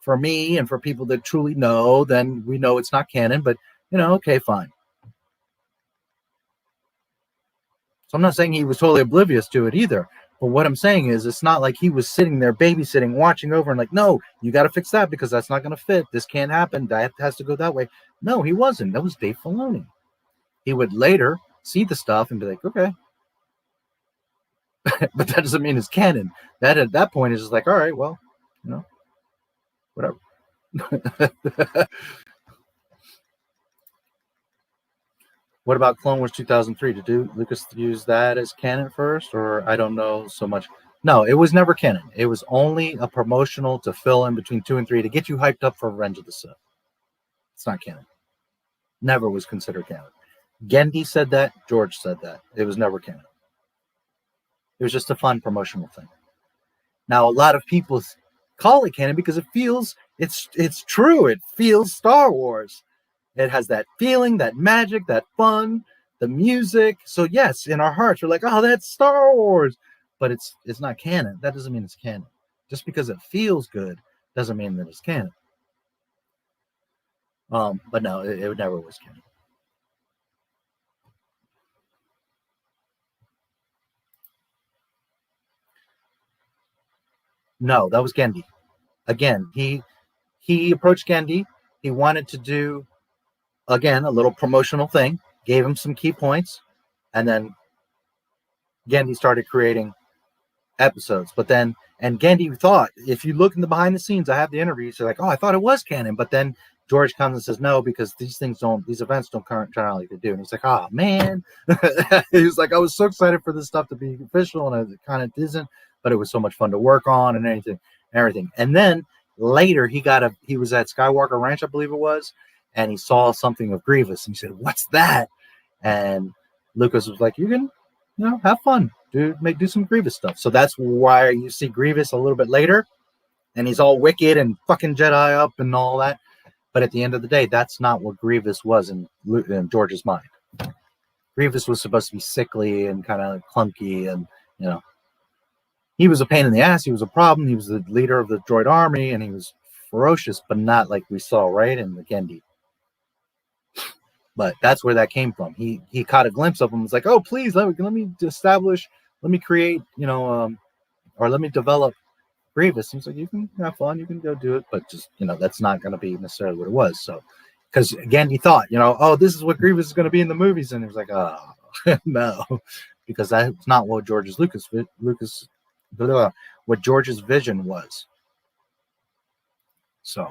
for me and for people that truly know, then we know it's not canon, but, okay, fine. So I'm not saying he was totally oblivious to it either. But what I'm saying is it's not like he was sitting there babysitting, watching over and like, no, you got to fix that because that's not going to fit. This can't happen. That has to go that way. No, he wasn't. That was Dave Filoni. He would later see the stuff and be like, okay. But that doesn't mean it's canon. That at that point is just like, all right, well, you know, whatever. What about Clone Wars 2003? Did Lucas use that as canon first, or I don't know so much? No, it was never canon. It was only a promotional to fill in between 2 and 3 to get you hyped up for Revenge of the Sith. It's not canon. Never was considered canon. Gendy said that. George said that. It was never canon. It was just a fun promotional thing. Now, a lot of people call it canon because it feels, it's true. It feels Star Wars. It has that feeling, that magic, that fun, the music. So yes, in our hearts, we're like, oh, that's Star Wars. But it's not canon. That doesn't mean it's canon. Just because it feels good doesn't mean that it's canon. But no, it never was canon. No, that was Gendy. Again, he approached Gendy. He wanted to do, again, a little promotional thing, gave him some key points, and then Gendy started creating episodes. But then, and Gendy thought, if you look in the behind the scenes, I have the interviews, they're like, oh, I thought it was canon. But then George comes and says, no, because these events don't turn out like they do. And he's like, oh, man. He was like, I was so excited for this stuff to be official, and it kind of isn't, but it was so much fun to work on and everything. And then later he was at Skywalker Ranch, I believe it was, and he saw something of Grievous, and he said, what's that? And Lucas was like, you can, have fun, do some Grievous stuff. So that's why you see Grievous a little bit later, and he's all wicked and fucking Jedi up and all that. But at the end of the day, that's not what Grievous was in George's mind. Grievous was supposed to be sickly and kind of clunky, and he was a pain in the ass. He was a problem. He was the leader of the droid army, and he was ferocious, but not like we saw right in the Gendy. But that's where that came from. He caught a glimpse of him. Was like, oh, please let me establish, let me create, or let me develop Grievous. He's like, you can have fun, you can go do it, but just that's not going to be necessarily what it was. So, because again, he thought, oh, this is what Grievous is going to be in the movies, and he was like, oh, no, because that's not what George's what George's vision was. So.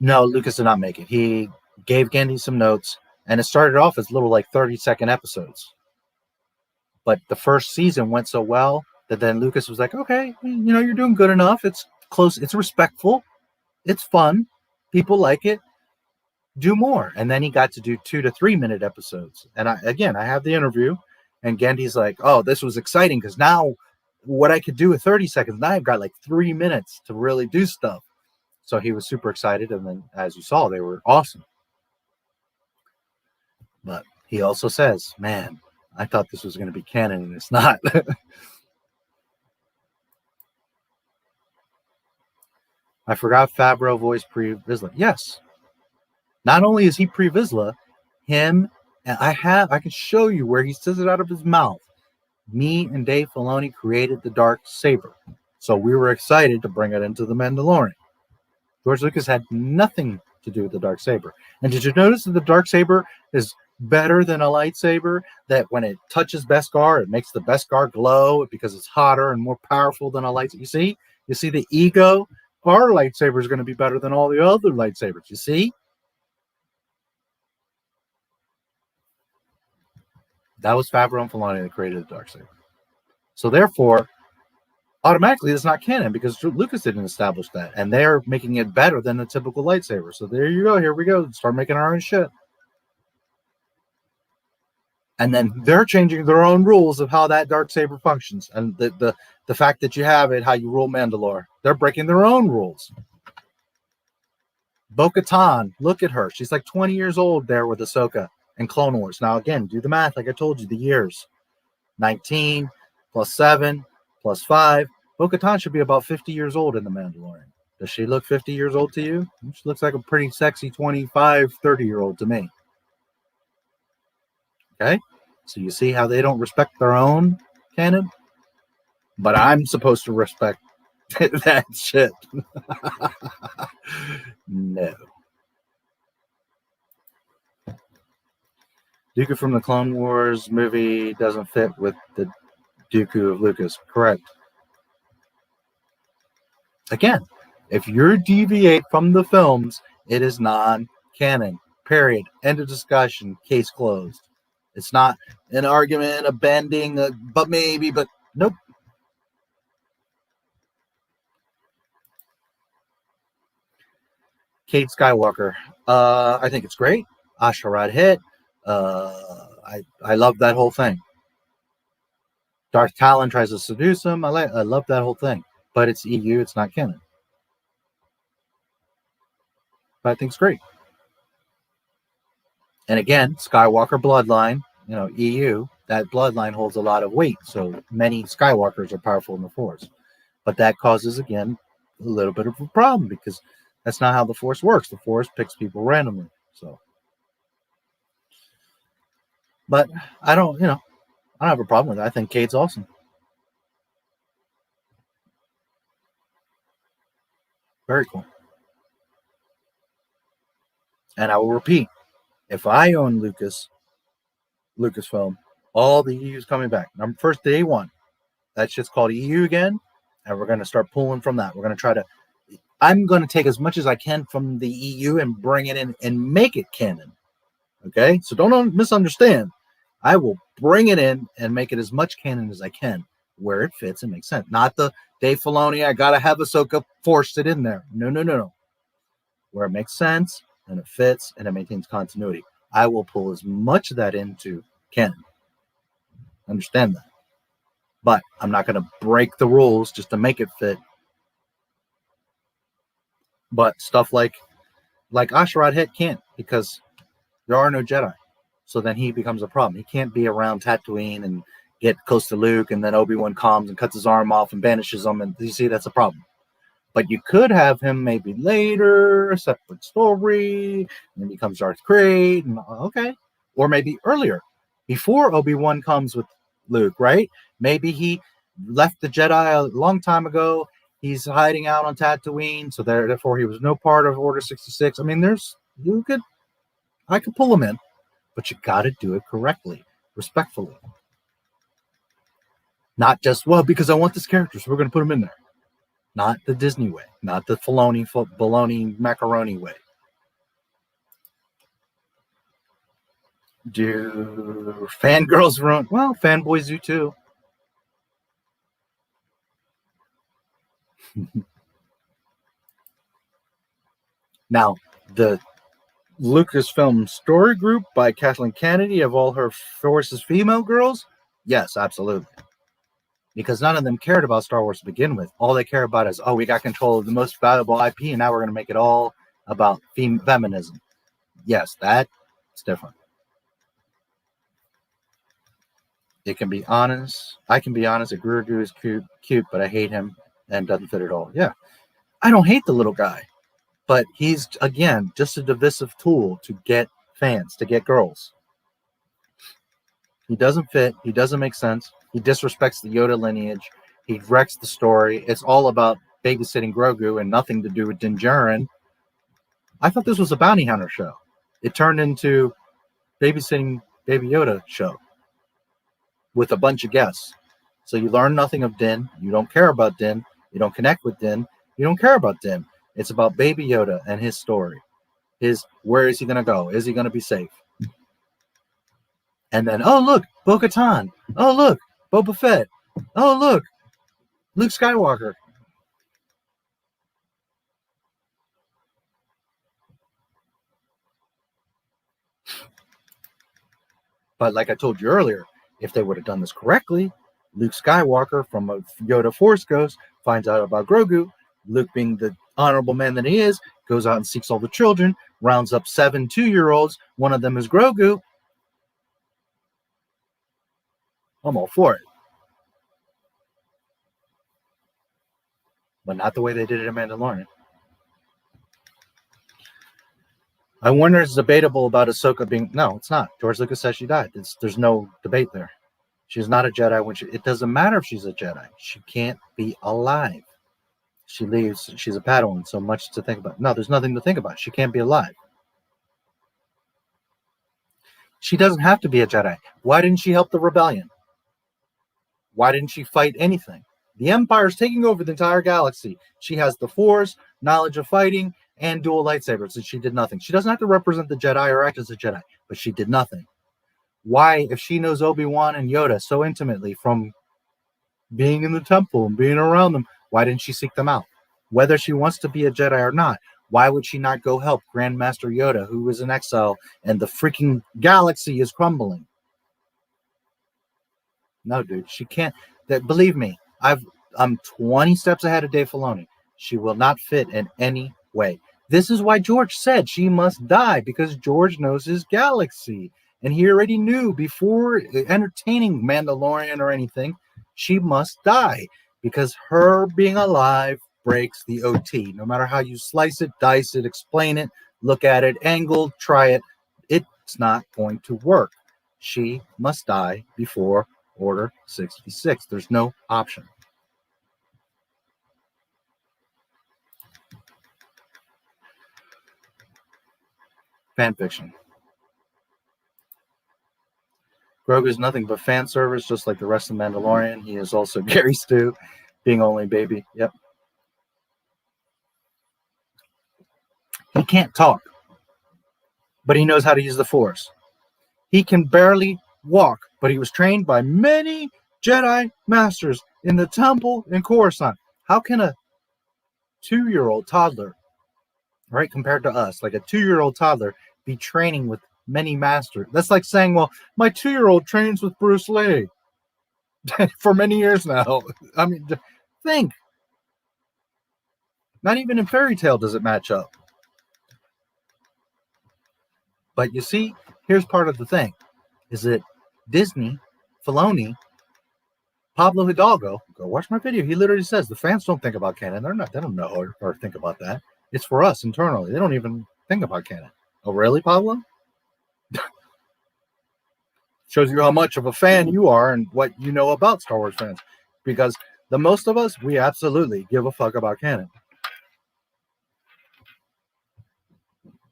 No, Lucas did not make it. He gave Gendy some notes, and it started off as little 30-second episodes. But the first season went so well that then Lucas was like, okay, you're doing good enough. It's close. It's respectful. It's fun. People like it. Do more. And then he got to do 2 to 3 minute episodes. And I have the interview, and Gendy's like, oh, this was exciting because now what I could do with 30 seconds, now I've got 3 minutes to really do stuff. So he was super excited, and then, as you saw, they were awesome. But he also says, man, I thought this was going to be canon, and it's not. I forgot Favreau voiced pre-Vizsla. Yes. Not only is he pre-Vizsla, him, and I can show you where he says it out of his mouth. Me and Dave Filoni created the dark saber. So we were excited to bring it into The Mandalorian. George Lucas had nothing to do with the darksaber. And did you notice that the darksaber is better than a lightsaber? That when it touches Beskar, it makes the Beskar glow because it's hotter and more powerful than a lightsaber. You see the ego? Our lightsaber is going to be better than all the other lightsabers. You see? That was Favreau and Filoni that created the darksaber. So therefore, automatically it's not canon because Lucas didn't establish that, and they're making it better than the typical lightsaber. So there you go. Here we go. Start making our own shit. And then they're changing their own rules of how that darksaber functions, and the fact that you have it, how you rule Mandalore. They're breaking their own rules. Bo-Katan, look at her. She's 20 years old there with Ahsoka and Clone Wars. Now again, do the math like I told you, the years. 19 plus 7 plus 5. Bo-Katan should be about 50 years old in The Mandalorian. Does she look 50 years old to you? She looks like a pretty sexy 25, 30-year-old to me. Okay? So you see how they don't respect their own canon? But I'm supposed to respect that shit. No. Dooku from the Clone Wars movie doesn't fit with the Dooku of Lucas. Correct. Again, if you deviate from the films, it is non-canon. Period. End of discussion. Case closed. It's not an argument, a bending, but maybe, but nope. Kate Skywalker. I think it's great. Asherad hit. I love that whole thing. Darth Talon tries to seduce him. I love that whole thing. But it's EU, it's not canon. But I think it's great. And again, Skywalker bloodline, EU, that bloodline holds a lot of weight. So many Skywalkers are powerful in the Force. But that causes, again, a little bit of a problem because that's not how the Force works. The Force picks people randomly. So, but I don't have a problem with it. I think Kate's awesome. Very cool. And I will repeat, if I own Lucasfilm, all the EU's coming back. First day one. That shit's called EU again, and we're going to start pulling from that. We're going to try to. I'm going to take as much as I can from the EU and bring it in and make it canon. Okay, so don't misunderstand. I will bring it in and make it as much canon as I can, where it fits and makes sense. Not the Dave Filoni, I gotta have Ahsoka forced it in there. No. Where it makes sense and it fits and it maintains continuity. I will pull as much of that into canon. Understand that. But I'm not going to break the rules just to make it fit. But stuff like Asherad Hit can't, because there are no Jedi. So then he becomes a problem. He can't be around Tatooine and get close to Luke, and then Obi-Wan comes and cuts his arm off and banishes him. And you see, that's a problem. But you could have him maybe later, a separate story, and he becomes Darth Krayt, and okay. Or maybe earlier, before Obi-Wan comes with Luke, right? Maybe he left the Jedi a long time ago. He's hiding out on Tatooine, so therefore he was no part of Order 66. I mean, I could pull him in, but you got to do it correctly, respectfully. Not just, well, because I want this character, so we're going to put him in there. Not the Disney way, not the Filoni, baloney, macaroni way. Do fangirls ruin? Well, fanboys do too. Now, the Lucasfilm story group by Kathleen Kennedy of all her Force's female girls, yes, absolutely. Because none of them cared about Star Wars to begin with. All they care about is, we got control of the most valuable IP, and now we're going to make it all about feminism. Yes, that's different. It can be honest. I can be honest. Grogu is cute, but I hate him and doesn't fit at all. Yeah. I don't hate the little guy, but he's, again, just a divisive tool to get fans, to get girls. He doesn't fit. He doesn't make sense. He disrespects the Yoda lineage. He wrecks the story. It's all about babysitting Grogu and nothing to do with Din Djarin. I thought this was a bounty hunter show. It turned into babysitting Baby Yoda show with a bunch of guests. So you learn nothing of Din. You don't care about Din. You don't connect with Din. You don't care about Din. It's about Baby Yoda and his story. Where is he going to go? Is he going to be safe? And then, oh, look, Bo-Katan. Oh, look, Boba Fett. Oh, look, Luke Skywalker. But like I told you earlier, if they would have done this correctly, Luke Skywalker from a Yoda Force Ghost finds out about Grogu. Luke, being the honorable man that he is, goes out and seeks all the children, rounds up 7 2-year-olds. One of them is Grogu. I'm all for it. But not the way they did it in Mandalorian. I wonder it's debatable about Ahsoka being... No, it's not. George Lucas says she died. There's no debate there. She's not a Jedi. It doesn't matter if she's a Jedi. She can't be alive. She leaves. She's a Padawan. So much to think about. No, there's nothing to think about. She can't be alive. She doesn't have to be a Jedi. Why didn't she help the rebellion? Why didn't she fight anything? The Empire's taking over the entire galaxy. She has the Force, knowledge of fighting, and dual lightsabers, and she did nothing. She doesn't have to represent the Jedi or act as a Jedi, but she did nothing. Why, if she knows Obi-Wan and Yoda so intimately from being in the temple and being around them, why didn't she seek them out? Whether she wants to be a Jedi or not, why would she not go help Grandmaster Yoda, who is in exile, and the freaking galaxy is crumbling? No, dude, she can't. Believe me, I'm 20 steps ahead of Dave Filoni. She will not fit in any way. This is why George said she must die, because George knows his galaxy. And he already knew before entertaining Mandalorian or anything, she must die, because her being alive breaks the OT. No matter how you slice it, dice it, explain it, look at it, angle, try it, it's not going to work. She must die before Order 66. There's no option. Fan fiction. Grogu is nothing but fan service, just like the rest of Mandalorian. He is also Gary Stu, being only baby. Yep. He can't talk, but he knows how to use the Force. He can barely walk, but he was trained by many Jedi masters in the temple in Coruscant. How can a 2-year-old toddler, right, compared to us, like a 2-year-old toddler, be training with many masters? That's like saying, well, my 2-year-old trains with Bruce Lee for many years now. I mean, think. Not even in fairy tale does it match up. But you see, here's part of the thing, is that Disney, Filoni, Pablo Hidalgo, go watch my video. He literally says the fans don't think about canon. They don't know or think about that. It's for us internally. They don't even think about canon. Oh, really, Pablo? Shows you how much of a fan you are and what you know about Star Wars fans. Because the most of us, we absolutely give a fuck about canon.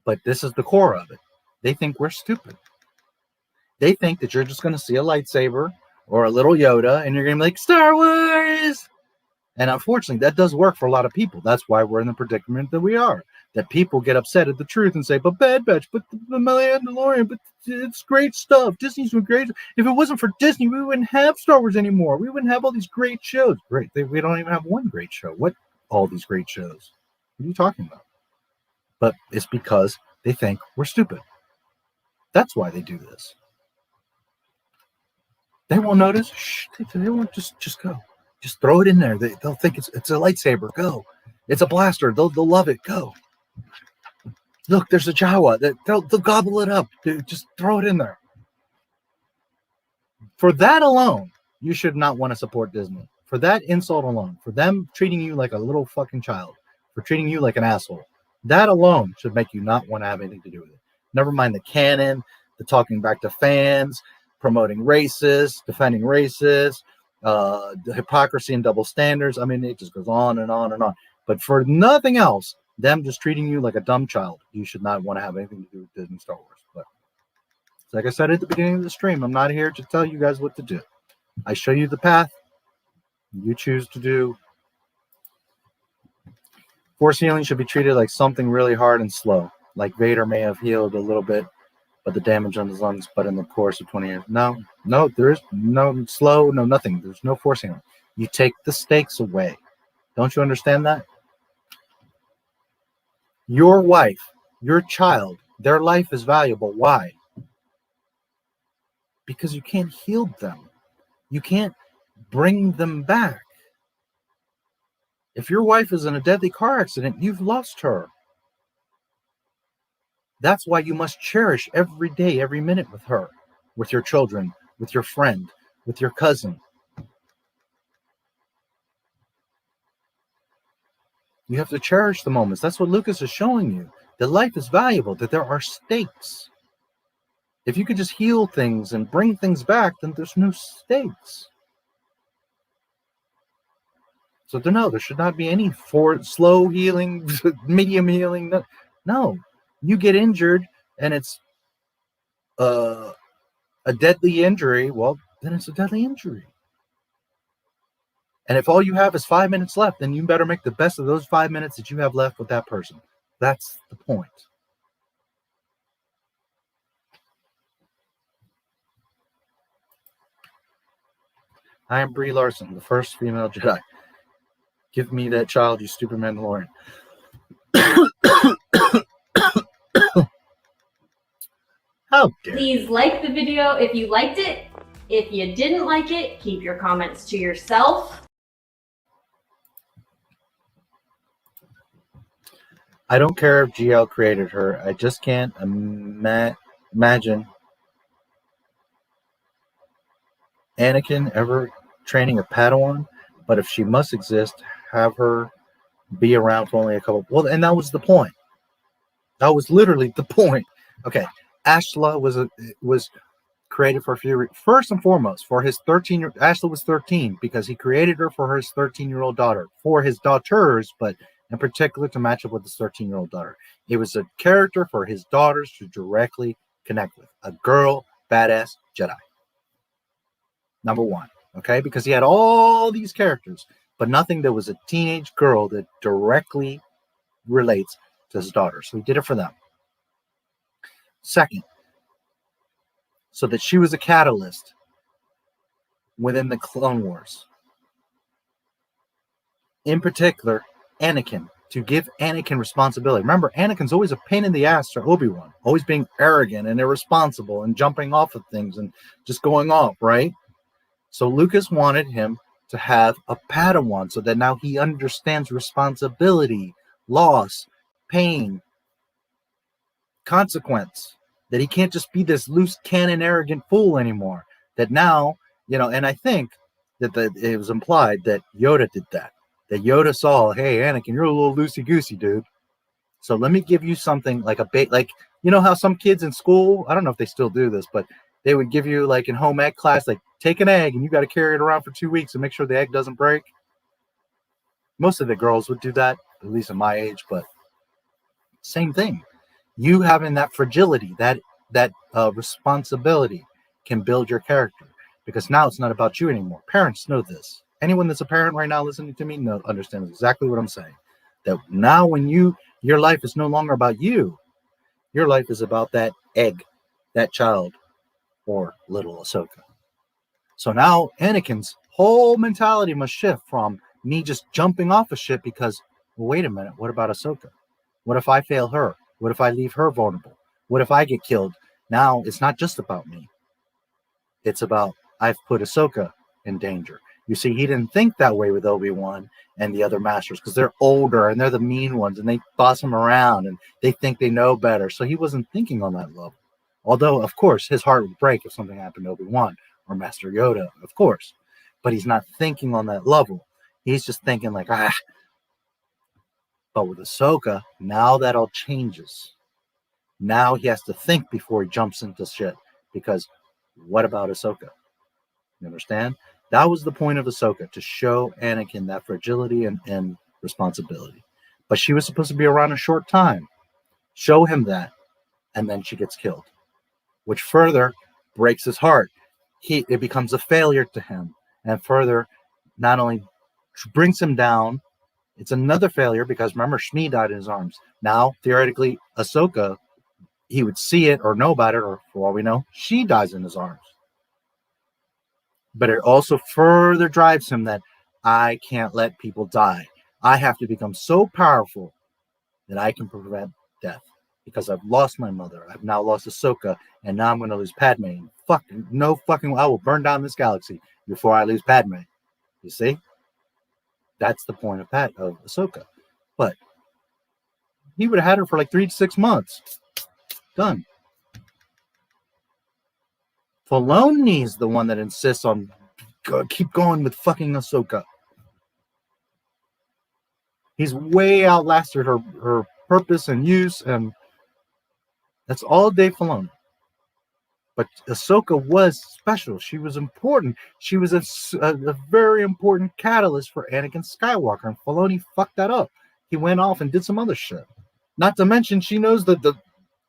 But this is the core of it. They think we're stupid. They think that you're just going to see a lightsaber or a little Yoda and you're going to be like, Star Wars! And unfortunately, that does work for a lot of people. That's why we're in the predicament that we are. That people get upset at the truth and say, but Bad Batch, but the Mandalorian, but it's great stuff. Disney's doing great. If it wasn't for Disney, we wouldn't have Star Wars anymore. We wouldn't have all these great shows. Great. We don't even have one great show. What? All these great shows? What are you talking about? But it's because they think we're stupid. That's why they do this. They won't notice. Shh, they won't just go. Just throw it in there. They'll think it's a lightsaber. Go. It's a blaster. They'll love it. Go. Look, there's a Jawa. They'll gobble it up. Dude, just throw it in there. For that alone, you should not want to support Disney. For that insult alone, for them treating you like a little fucking child, for treating you like an asshole, that alone should make you not want to have anything to do with it. Never mind the canon, the talking back to fans, promoting racists, defending racists, the hypocrisy and double standards. I mean, it just goes on and on and on. But for nothing else, them just treating you like a dumb child, you should not want to have anything to do with Disney Star Wars. But like I said at the beginning of the stream, I'm not here to tell you guys what to do. I show you the path. You choose to do. Force healing should be treated like something really hard and slow. Like Vader may have healed a little bit, but the damage on his lungs, but in the course of 20 years. No, there is no slow, no nothing. There's no force healing. You take the stakes away. Don't you understand that? Your wife, your child, their life is valuable. Why? Because you can't heal them. You can't bring them back. If your wife is in a deadly car accident, you've lost her. That's why you must cherish every day, every minute with her, with your children, with your friend, with your cousin. You have to cherish the moments. That's what Lucas is showing you. that life is valuable, that there are stakes. If you could just heal things and bring things back, then there's no stakes. So there should not be any slow healing, medium healing. No, you get injured and it's a deadly injury. Well, then it's a deadly injury. And if all you have is 5 minutes left, then you better make the best of those 5 minutes that you have left with that person. That's the point. I am Brie Larson, the first female Jedi. Give me that child, you stupid Mandalorian. How dare Please like the video if you liked it. If you didn't like it, keep your comments to yourself. I don't care if GL created her. I just can't imagine Anakin ever training a Padawan. But if she must exist, have her be around for only a couple. Well, and that was the point. That was literally the point. Okay, Ashla was created for a few. First and foremost, for his 13-year. Ashla was 13 because he created her for his 13-year-old daughter, for his daughters, but in particular to match up with his 13-year-old daughter. It was a character for his daughters to directly connect with. A girl, badass Jedi. Number one, okay? Because he had all these characters, but nothing that was a teenage girl that directly relates to his daughter. So he did it for them. Second, so that she was a catalyst within the Clone Wars. In particular, Anakin, to give Anakin responsibility. Remember, Anakin's always a pain in the ass to Obi-Wan, always being arrogant and irresponsible and jumping off of things and just going off, right? So Lucas wanted him to have a Padawan so that now he understands responsibility, loss, pain, consequence, that he can't just be this loose cannon, arrogant fool anymore. That now, and I think that it was implied that Yoda did that. That Yoda saw, hey, Anakin, you're a little loosey-goosey, dude. So let me give you something like how some kids in school, I don't know if they still do this, but they would give you like in home ec class, like take an egg and you got to carry it around for 2 weeks and make sure the egg doesn't break. Most of the girls would do that, at least at my age, but same thing. You having that fragility, that responsibility can build your character because now it's not about you anymore. Parents know this. Anyone that's a parent right now listening to me understands exactly what I'm saying. That now when your life is no longer about you, your life is about that egg, that child, or little Ahsoka. So now Anakin's whole mentality must shift from me just jumping off a ship because, well, wait a minute, what about Ahsoka? What if I fail her? What if I leave her vulnerable? What if I get killed? Now it's not just about me. It's about I've put Ahsoka in danger. You see, he didn't think that way with Obi-Wan and the other masters because they're older and they're the mean ones and they boss him around and they think they know better. So he wasn't thinking on that level. Although, of course, his heart would break if something happened to Obi-Wan or Master Yoda, of course. But he's not thinking on that level. He's just thinking like, But with Ahsoka, now that all changes. Now he has to think before he jumps into shit. Because what about Ahsoka? You understand? That was the point of Ahsoka, to show Anakin that fragility and responsibility. But she was supposed to be around a short time. Show him that. And then she gets killed. Which further breaks his heart. It becomes a failure to him. And further, not only brings him down, it's another failure because remember, Shmi died in his arms. Now, theoretically, Ahsoka, he would see it or know about it, or for all we know, she dies in his arms. But it also further drives him that I can't let people die. I have to become so powerful that I can prevent death. Because I've lost my mother. I've now lost Ahsoka. And now I'm going to lose Padme. And I will burn down this galaxy before I lose Padme. You see? That's the point of Ahsoka. But he would have had her for like 3 to 6 months. Done. Filoni's the one that insists on keep going with fucking Ahsoka. He's way outlasted her purpose and use, and that's all Dave Filoni. But Ahsoka was special. She was important. She was a very important catalyst for Anakin Skywalker, and Filoni fucked that up. He went off and did some other shit. Not to mention, she knows that the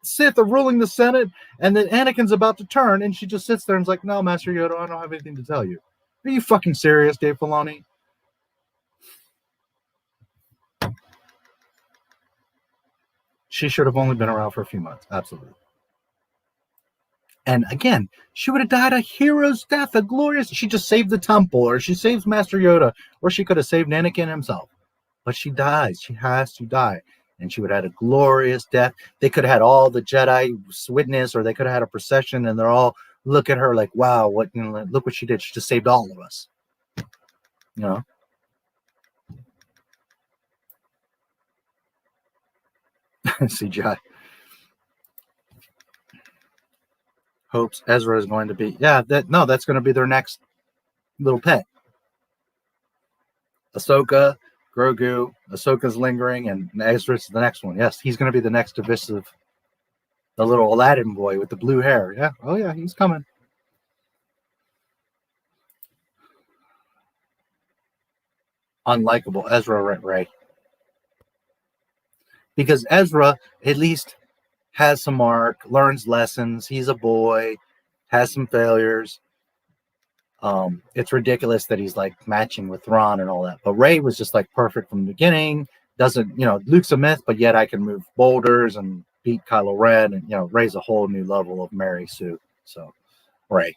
Sith are ruling the Senate, and then Anakin's about to turn, and she just sits there and is like, no, Master Yoda, I don't have anything to tell you. Are you fucking serious, Dave Filoni? She should have only been around for a few months. Absolutely. And again, she would have died a hero's death, a glorious. She just saved the temple, or she saves Master Yoda, or she could have saved Anakin himself. But she dies. She has to die. And she would have had a glorious death. They could have had all the Jedi witness, or they could have had a procession, and they're all look at her like, wow, what, you know, look what she did. She just saved all of us. You know? CGI. Hopes Ezra is going to be, that's going to be their next little pet. Ahsoka, Grogu, Ahsoka's lingering, and Ezra's the next one. Yes, he's going to be the next divisive, the little Aladdin boy with the blue hair. Yeah, oh yeah, he's coming. Unlikable Ezra Ray. Because Ezra at least has some arc, learns lessons. He's a boy, has some failures. It's ridiculous that he's like matching with Thrawn and all that. But Rey was just like perfect from the beginning. Doesn't, you know, Luke's a myth, but yet I can move boulders and beat Kylo Ren. And, you know, Rey's a whole new level of Mary Sue. So, Rey.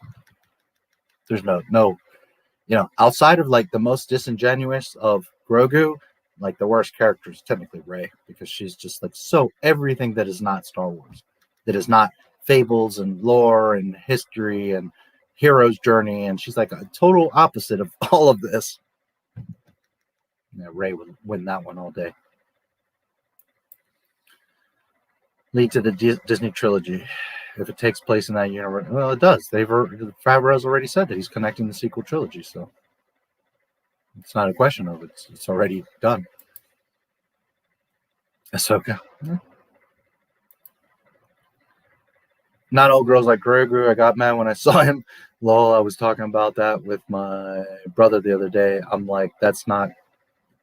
There's no, you know, outside of like the most disingenuous of Grogu, like the worst character is technically Rey, because she's just like so everything that is not Star Wars, that is not fables and lore and history and hero's journey, and she's like a total opposite of all of this. Yeah, Rey would win that one all day. Lead to the Disney trilogy. If it takes place in that universe, well, it does. Favreau's already said that he's connecting the sequel trilogy, so it's not a question of it. It's already done. Ahsoka. Yeah. Not all girls like Grogu. I got mad when I saw him. Lol, I was talking about that with my brother the other day. I'm like, that's not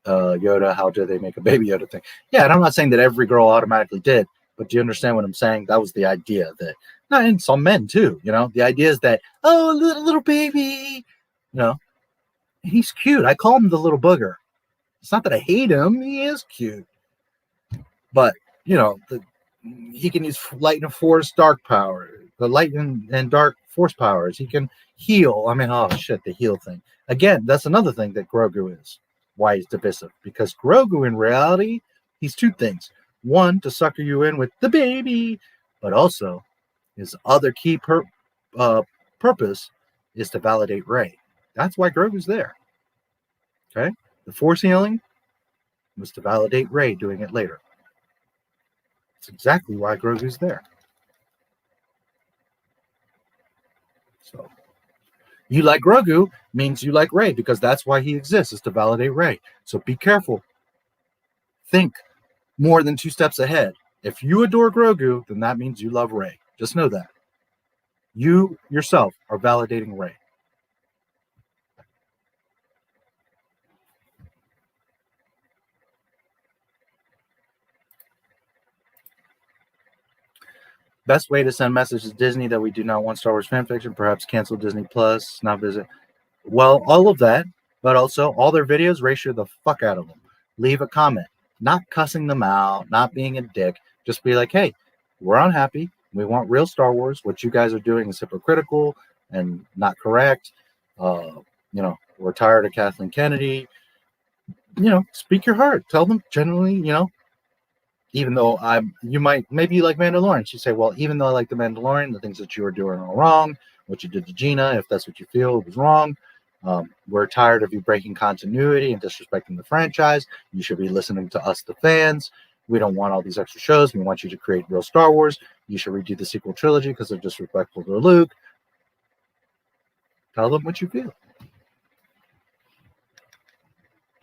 Yoda. How dare they make a Baby Yoda thing? Yeah, and I'm not saying that every girl automatically did, but do you understand what I'm saying? That was the idea. That, and some men too, you know, the idea is that, oh, little baby, you know, he's cute. I call him the little booger. It's not that I hate him. He is cute. But, you know, he can use light and force dark power. The light and dark force powers. He can heal. I mean, oh, shit, the heal thing. Again, that's another thing that Grogu is. Why he's divisive. Because Grogu, in reality, he's two things. One, to sucker you in with the baby. But also, his other key purpose is to validate Rey. That's why Grogu's there. Okay? The force healing was to validate Rey doing it later. That's exactly why Grogu's there. So, you like Grogu means you like Rey, because that's why he exists, is to validate Rey. So be careful. Think more than 2 steps ahead. If you adore Grogu, then that means you love Rey. Just know that. You yourself are validating Rey. Best way to send messages to Disney that we do not want Star Wars fan fiction, perhaps cancel Disney Plus, not visit. Well, all of that, but also all their videos, ratio the fuck out of them. Leave a comment, not cussing them out, not being a dick. Just be like, hey, we're unhappy. We want real Star Wars. What you guys are doing is hypocritical and not correct. You know, we're tired of Kathleen Kennedy. You know, speak your heart. Tell them generally, you know, even though you might, maybe you like Mandalorian. You say, well, even though I like the Mandalorian, the things that you are doing are wrong. What you did to Gina, if that's what you feel, it was wrong. We're tired of you breaking continuity and disrespecting the franchise. You should be listening to us, the fans. We don't want all these extra shows. We want you to create real Star Wars. You should redo the sequel trilogy because they're disrespectful to Luke. Tell them what you feel.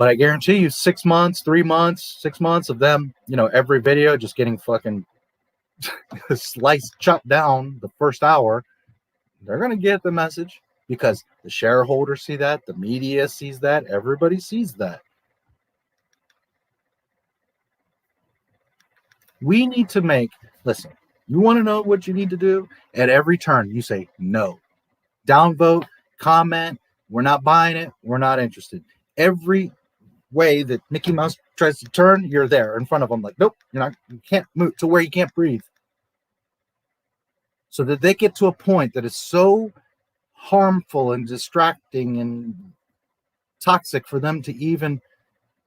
But I guarantee you 6 months, 3 months, 6 months of them, every video just getting fucking sliced, chopped down the first hour, they're going to get the message because the shareholders see that, the media sees that, everybody sees that. We need to listen, you want to know what you need to do? At every turn, you say no. Downvote, comment, we're not buying it, we're not interested. Every way that Mickey Mouse tries to turn, you're there in front of them like, nope, you can't move to where you can't breathe. So that they get to a point that is so harmful and distracting and toxic for them to even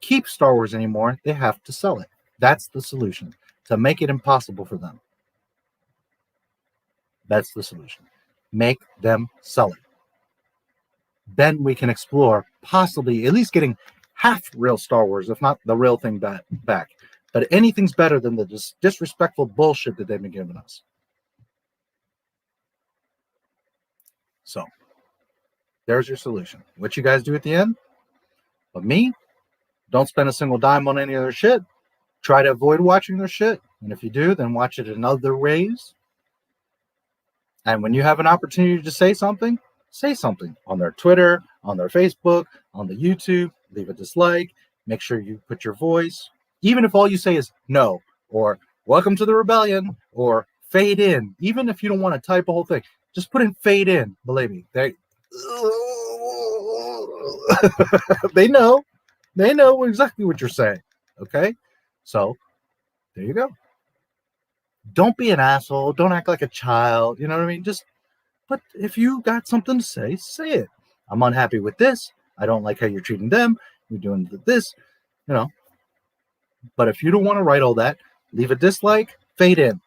keep Star Wars anymore, they have to sell it. That's the solution, to make it impossible for them. That's the solution. Make them sell it. Then we can explore possibly at least getting half real Star Wars, if not the real thing back. But anything's better than the disrespectful bullshit that they've been giving us. So, there's your solution. What you guys do at the end? But me, don't spend a single dime on any of their shit. Try to avoid watching their shit. And if you do, then watch it in other ways. And when you have an opportunity to say something on their Twitter, on their Facebook, on the YouTube. Leave a dislike. Make sure you put your voice. Even if all you say is no, or welcome to the rebellion, or fade in. Even if you don't want to type a whole thing, just put in fade in. Believe me, they know. They know exactly what you're saying. Okay? So, there you go. Don't be an asshole. Don't act like a child. You know what I mean? But if you got something to say, say it. I'm unhappy with this. I don't like how you're treating them. You're doing this, But if you don't want to write all that, leave a dislike, fade in.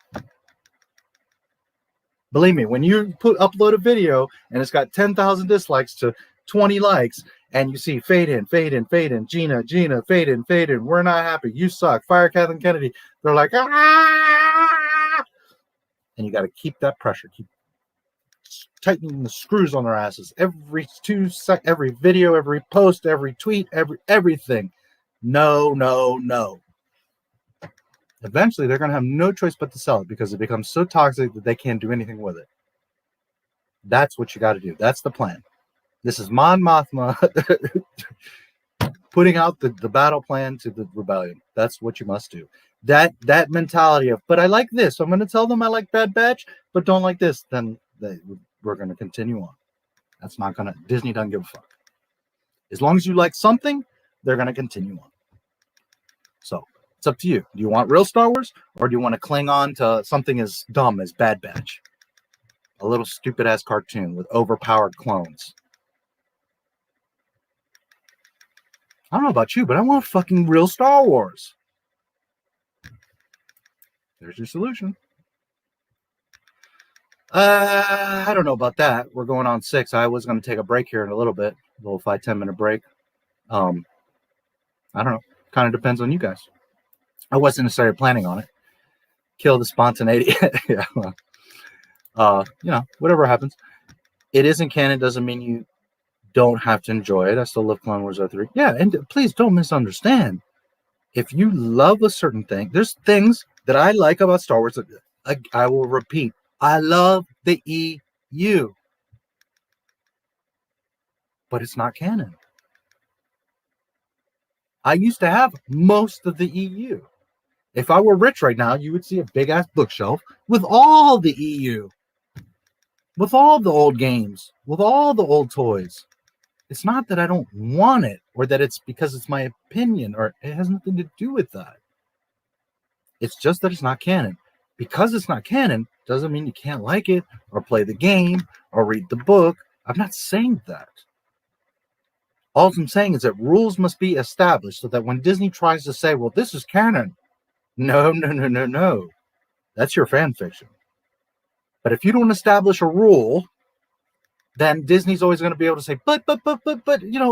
Believe me, when you upload a video and it's got 10,000 dislikes to 20 likes, and you see fade in, Gina, fade in, we're not happy, you suck, fire Kathleen Kennedy, they're like, ah! And you got to keep that pressure, keep tightening the screws on their asses every every video, every post, every tweet, everything. No. Eventually, they're going to have no choice but to sell it because it becomes so toxic that they can't do anything with it. That's what you got to do. That's the plan. This is Mon Mothma putting out the battle plan to the rebellion. That's what you must do. That mentality of, but I like this, so I'm going to tell them I like Bad Batch, but don't like this, then we're going to continue on. That's not going to, Disney doesn't give a fuck. As long as you like something, they're going to continue on. So, it's up to you. Do you want real Star Wars, or do you want to cling on to something as dumb as Bad Batch? A little stupid-ass cartoon with overpowered clones. I don't know about you, but I want fucking real Star Wars. There's your solution. I don't know about that. We're going on 6. I was going to take a break here in a little bit. A little 5-10 minute break. I don't know. Kind of depends on you guys. I wasn't necessarily planning on it. Kill the spontaneity. Yeah. Whatever happens. It isn't canon doesn't mean you don't have to enjoy it. I still love Clone Wars 03. Yeah, and please don't misunderstand. If you love a certain thing, there's things that I like about Star Wars that I will repeat. I love the EU. But it's not canon. I used to have most of the EU. If I were rich right now, you would see a big-ass bookshelf with all the EU. With all the old games. With all the old toys. It's not that I don't want it, or that it's because it's my opinion, or it has nothing to do with that. It's just that it's not canon. Because it's not canon, doesn't mean you can't like it, or play the game, or read the book. I'm not saying that. All I'm saying is that rules must be established so that when Disney tries to say, well, this is canon. No. That's your fan fiction. But if you don't establish a rule, then Disney's always going to be able to say, but,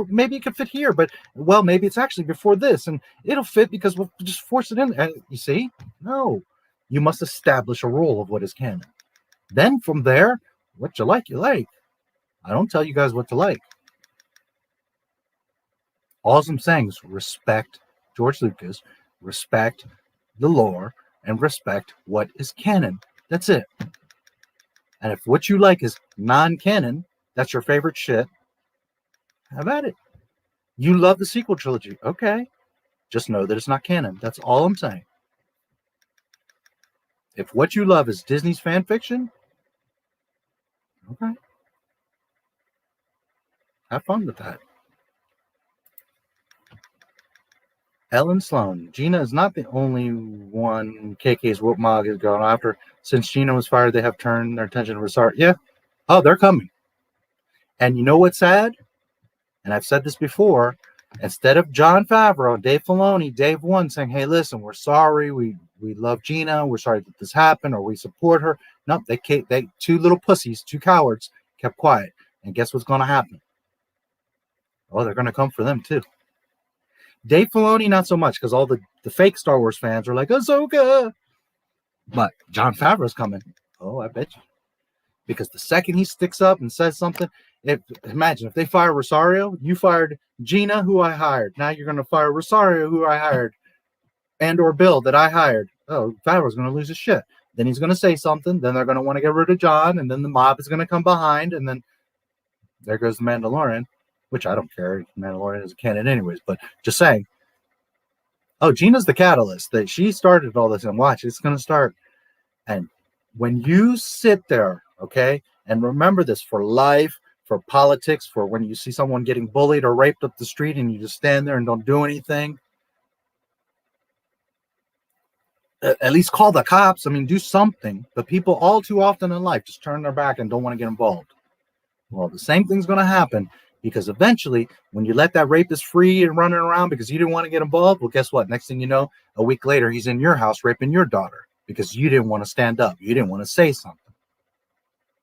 maybe it could fit here, but, well, maybe it's actually before this, and it'll fit because we'll just force it in. And you see? No. You must establish a rule of what is canon. Then from there, what you like, you like. I don't tell you guys what to like. All I'm saying is respect George Lucas, respect the lore, and respect what is canon. That's it. And if what you like is non-canon, that's your favorite shit, have at it. You love the sequel trilogy. Okay. Just know that it's not canon. That's all I'm saying. If what you love is Disney's fan fiction, okay. Have fun with that. Ellen Sloan. Gina is not the only one KK's Whoop Mog is going after. Since Gina was fired, they have turned their attention to Rosario. Yeah. Oh, they're coming. And you know what's sad? And I've said this before. Instead of Jon Favreau, Dave Filoni, Dave One saying, hey, listen, we're sorry. We love Gina. We're sorry that this happened, or we support her. No, they two little pussies, two cowards, kept quiet. And guess what's going to happen? Oh, they're going to come for them too. Dave Filoni, not so much, because all the fake Star Wars fans are like, Ahsoka. But Jon Favreau's coming. Oh, I bet you. Because the second he sticks up and says something, imagine if they fire Rosario, you fired Gina, who I hired. Now you're going to fire Rosario, who I hired, and or Bill that I hired. Oh, Favreau's going to lose his shit. Then he's going to say something. Then they're going to want to get rid of John, and then the mob is going to come behind, and then there goes the Mandalorian, which I don't care. Mandalorian is a canon anyways, but just saying. Oh, Gina's the catalyst. That she started all this, and watch, it's going to start. And when you sit there, okay, and remember this for life, for politics, for when you see someone getting bullied or raped up the street and you just stand there and don't do anything, at least call the cops. I mean, do something. But people all too often in life just turn their back and don't want to get involved. Well, the same thing's going to happen, because eventually when you let that rapist free and running around because you didn't want to get involved, well, guess what? Next thing you know, a week later, he's in your house raping your daughter because you didn't want to stand up. You didn't want to say something.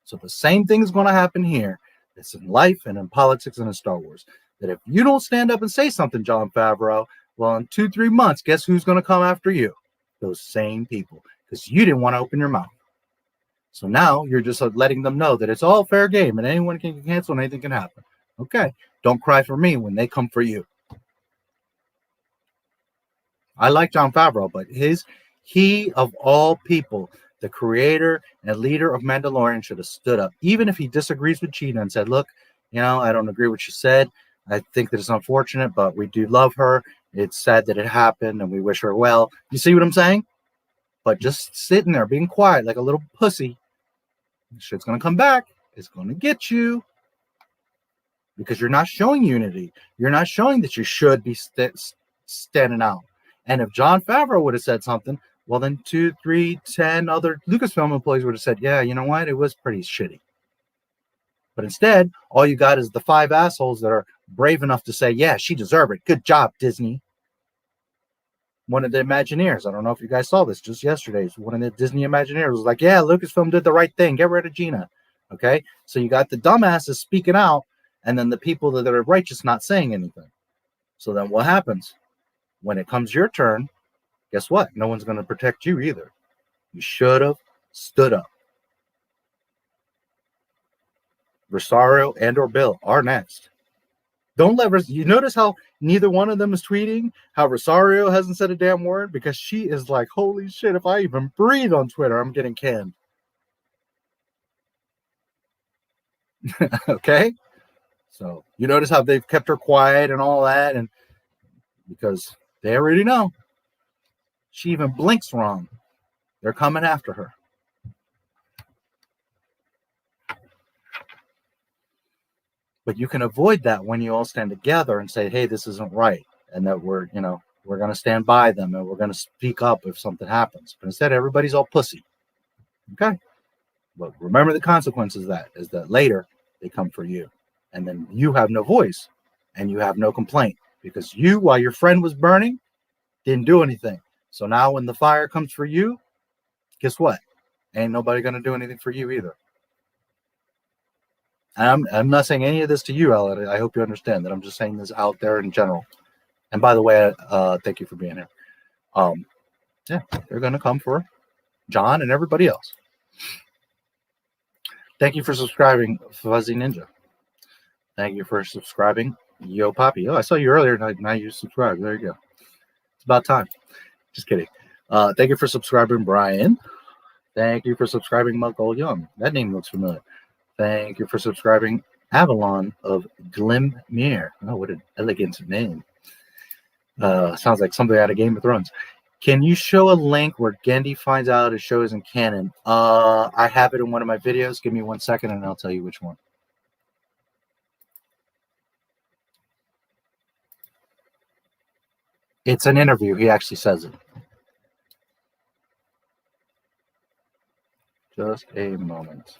So the same thing is going to happen here. It's in life and in politics and in Star Wars. That if you don't stand up and say something, Jon Favreau, well, in 2-3 months, guess who's going to come after you? Those same people, because you didn't want to open your mouth. So now you're just letting them know that it's all fair game and anyone can get canceled and anything can happen. Okay, don't cry for me when they come for you. I like Jon Favreau, but he of all people, the creator and leader of Mandalorian, should have stood up, even if he disagrees with Gina and said, look, I don't agree with what you said. I think that it's unfortunate, but we do love her. It's sad that it happened and we wish her well. You see what I'm saying? But just sitting there being quiet like a little pussy, shit's going to come back. It's going to get you. Because you're not showing unity. You're not showing that you should be standing out. And if Jon Favreau would have said something, well, then 2, 3, 10 other Lucasfilm employees would have said, yeah, you know what? It was pretty shitty. But instead, all you got is the 5 assholes that are brave enough to say, yeah, she deserved it. Good job, Disney. One of the Imagineers, I don't know if you guys saw this just yesterday. One of the Disney Imagineers was like, yeah, Lucasfilm did the right thing. Get rid of Gina. Okay? So you got the dumbasses speaking out, and then the people that are righteous not saying anything. So then what happens? When it comes your turn, guess what? No one's going to protect you either. You should have stood up. Rosario and or Bill are next. Don't let you notice how neither one of them is tweeting, how Rosario hasn't said a damn word, because she is like, holy shit, if I even breathe on Twitter, I'm getting canned. Okay? So you notice how they've kept her quiet and all that, and because they already know. She even blinks wrong. They're coming after her. But you can avoid that when you all stand together and say, hey, this isn't right. And that we're going to stand by them and we're going to speak up if something happens. But instead, everybody's all pussy. Okay? But remember the consequences of that is that later they come for you. And then you have no voice and you have no complaint because you, while your friend was burning, didn't do anything. So now when the fire comes for you, guess what? Ain't nobody going to do anything for you either. I'm not saying any of this to you, Ellen. I hope you understand that I'm just saying this out there in general. And by the way, thank you for being here. Yeah, they're going to come for John and everybody else. Thank you for subscribing, Fuzzy Ninja. Thank you for subscribing, Yo, Poppy. Oh, I saw you earlier. Now you subscribe. There you go. It's about time. Just kidding. Thank you for subscribing, Brian. Thank you for subscribing, Michael Young. That name looks familiar. Thank you for subscribing, Avalon of Glimmer. Oh, what an elegant name. Sounds like something out of Game of Thrones. Can you show a link where Gendy finds out his show isn't canon? I have it in one of my videos. Give me 1 second and I'll tell you which one. It's an interview. He actually says it. Just a moment.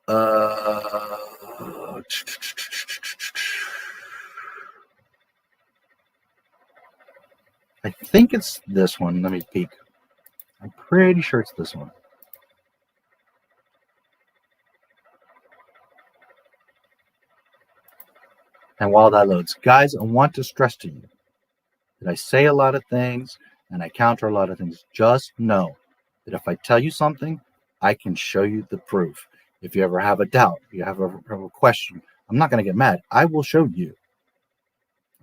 I think it's this one. Let me peek. I'm pretty sure it's this one. And while that loads, guys, I want to stress to you that I say a lot of things and I counter a lot of things. Just know that if I tell you something, I can show you the proof. If you ever have a doubt, you have a question, I'm not going to get mad. I will show you.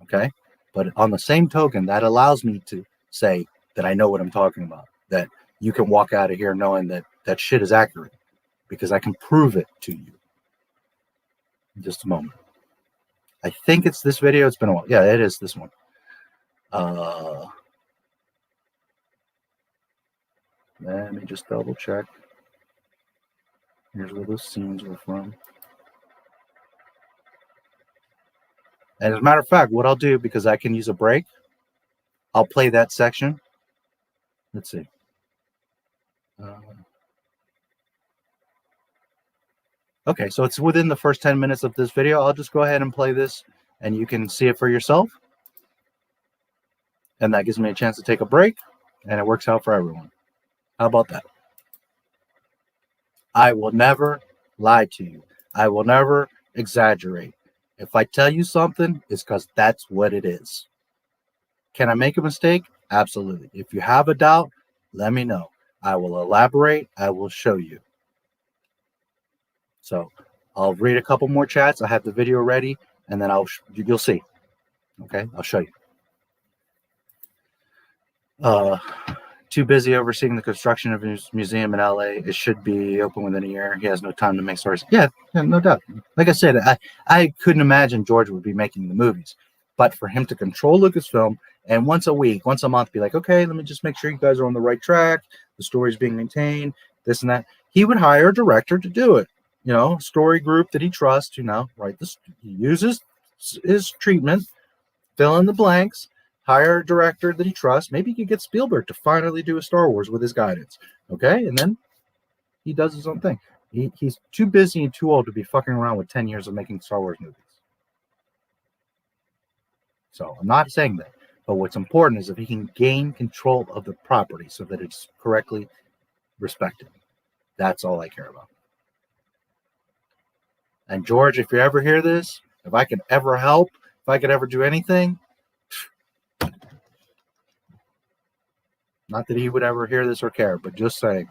Okay? But on the same token, that allows me to say that I know what I'm talking about, that you can walk out of here knowing that that shit is accurate because I can prove it to you. In just a moment. I think it's this video. It's been a while. Yeah, it is this one. Let me just double check. Here's where those scenes were from. And as a matter of fact, what I'll do, because I can use a break, I'll play that section. Let's see. Okay, so it's within the first 10 minutes of this video. I'll just go ahead and play this, and you can see it for yourself. And that gives me a chance to take a break, and it works out for everyone. How about that? I will never lie to you. I will never exaggerate. If I tell you something, it's because that's what it is. Can I make a mistake? Absolutely. If you have a doubt, let me know. I will elaborate. I will show you. So I'll read a couple more chats. I have the video ready, and then you'll see. Okay, I'll show you. Too busy overseeing the construction of his museum in LA. It should be open within a year. He has no time to make stories. Yeah, no doubt. Like I said, I couldn't imagine George would be making the movies. But for him to control Lucasfilm and once a week, once a month, be like, okay, let me just make sure you guys are on the right track. The story's being maintained, this and that. He would hire a director to do it. You know, story group that he trusts, write this. He uses his treatment, fill in the blanks, hire a director that he trusts. Maybe he could get Spielberg to finally do a Star Wars with his guidance. Okay, and then he does his own thing. He's too busy and too old to be fucking around with 10 years of making Star Wars movies. So I'm not saying that. But what's important is if he can gain control of the property so that it's correctly respected. That's all I care about. And George, if you ever hear this, if I could ever help, if I could ever do anything, not that he would ever hear this or care, but just saying,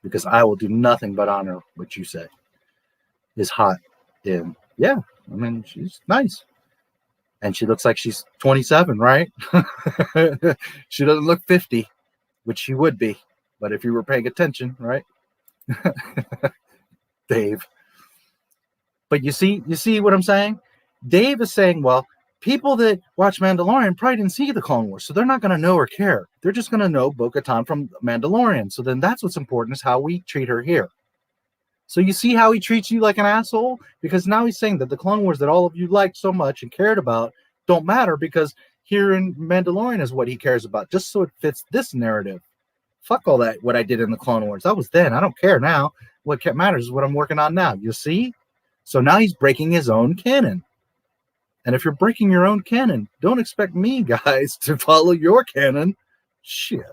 because I will do nothing but honor what you say is hot. And yeah, I mean, she's nice. And she looks like she's 27, right? She doesn't look 50, which she would be. But if you were paying attention, right? Dave. But you see what I'm saying? Dave is saying, well, people that watch Mandalorian probably didn't see the Clone Wars, so they're not going to know or care. They're just going to know Bo-Katan from Mandalorian. So then that's what's important is how we treat her here. So you see how he treats you like an asshole? Because now he's saying that the Clone Wars that all of you liked so much and cared about don't matter because here in Mandalorian is what he cares about, just so it fits this narrative. Fuck all that, what I did in the Clone Wars. That was then. I don't care now. What matters is what I'm working on now. You see? So now he's breaking his own canon. And if you're breaking your own canon, don't expect me, guys, to follow your canon. Shit.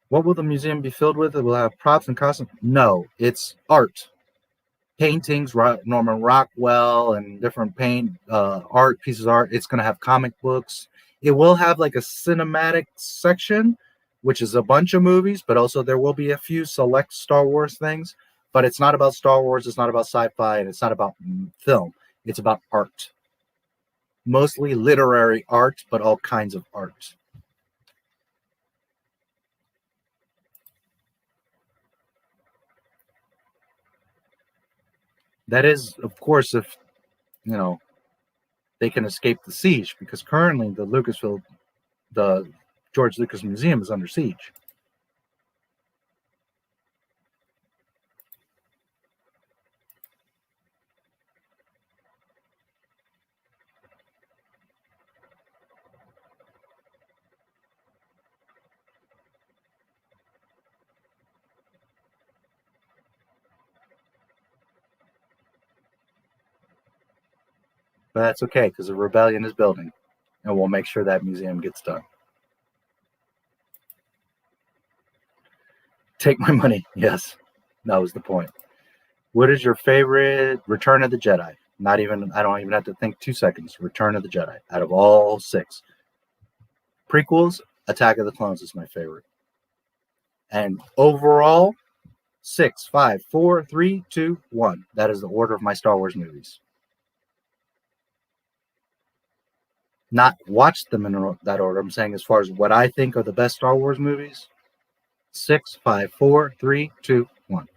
What will the museum be filled with? It will have props and costumes. No, it's art. Paintings, Norman Rockwell, and different art, pieces of art. It's going to have comic books. It will have like a cinematic section which is a bunch of movies, but also there will be a few select Star Wars things. But it's not about Star Wars, it's not about sci-fi, and it's not about film. It's about art. Mostly literary art, but all kinds of art. That is, of course, if, they can escape the siege, because currently the George Lucas Museum is under siege. But that's okay, because the rebellion is building, and we'll make sure that museum gets done. Take my money. Yes, that was the point. What is your favorite Return of the Jedi? I don't even have to think 2 seconds. Return of the Jedi. Out of all 6. Prequels, Attack of the Clones is my favorite. And overall, 6, 5, 4, 3, 2, 1. That is the order of my Star Wars movies. Not watch them in that order. I'm saying as far as what I think are the best Star Wars movies. 6, 5, 4, 3, 2, 1.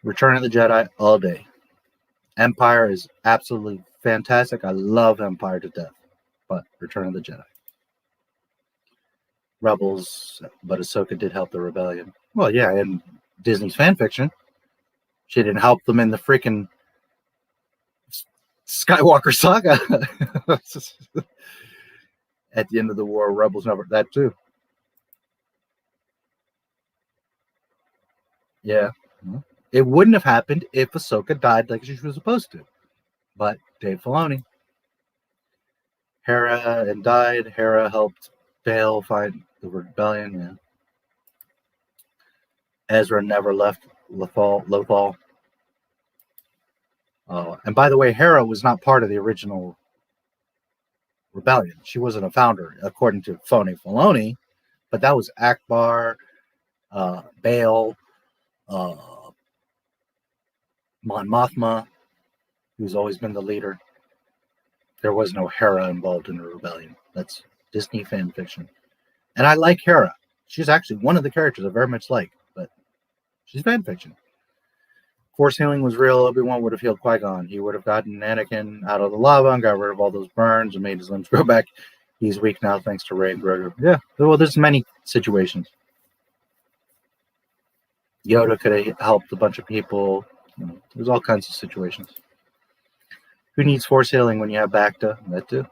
Return of the Jedi all day. Empire is absolutely fantastic. I love Empire to death. But Return of the Jedi. Rebels, but Ahsoka did help the rebellion. Well, yeah, in Disney's fan fiction. She didn't help them in the freaking Skywalker saga. At the end of the war, Rebels never that too. Yeah. It wouldn't have happened if Ahsoka died like she was supposed to. But Dave Filoni. Hera and died. Hera helped Bail fight the rebellion. Yeah. Ezra never left Lothal. And by the way, Hera was not part of the original rebellion. She wasn't a founder, according to Phony Filoni. But that was Akbar, Bail, Mon Mothma, who's always been the leader. There was no Hera involved in the rebellion. That's Disney fan fiction. And I like Hera. She's actually one of the characters I very much like, but she's fan fiction. Force healing was real. Obi-Wan would have healed Qui-Gon. He would have gotten Anakin out of the lava and got rid of all those burns and made his limbs grow back. He's weak now thanks to Rey and Grogu. Yeah, well, there's many situations. Yoda could have helped a bunch of people. There's all kinds of situations. Who needs force healing when you have Bacta? That too.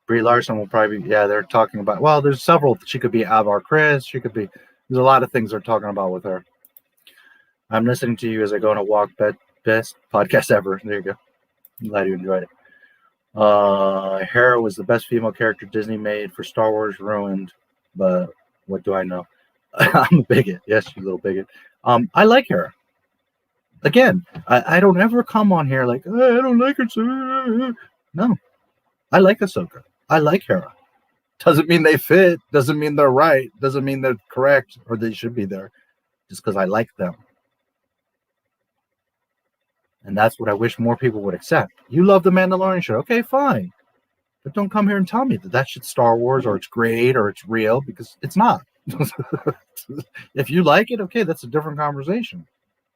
Brie Larson will probably be, they're talking about, well, there's several. She could be Avar Chris. She could be, there's a lot of things they're talking about with her. I'm listening to you as I go on a walk. Best podcast ever. There you go. I'm glad you enjoyed it. Hera was the best female character Disney made for Star Wars. Ruined, but what do I know? I'm a bigot. Yes, you little bigot. I like Hera. Again, I don't ever come on here like, I don't like her. No, I like Ahsoka. I like Hera. Doesn't mean they fit. Doesn't mean they're right. Doesn't mean they're correct or they should be there. Just because I like them. And that's what I wish more people would accept. You love the Mandalorian show. Okay, fine. But don't come here and tell me that shit's Star Wars or it's great or it's real, because it's not. If you like it, okay, that's a different conversation.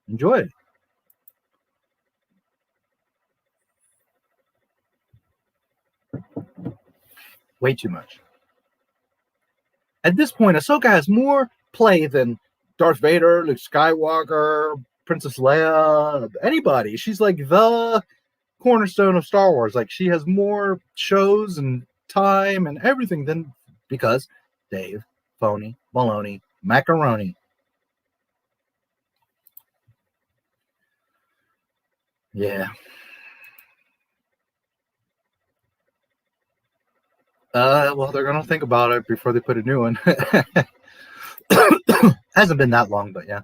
Enjoy it. Way too much. At this point, Ahsoka has more play than Darth Vader, Luke Skywalker, Princess Leia, anybody. She's like the cornerstone of Star Wars. Like, she has more shows and time and everything than, because Dave, Phony, Baloney, Macaroni. Yeah. Well, they're gonna think about it before they put a new one. Hasn't been that long, but yeah.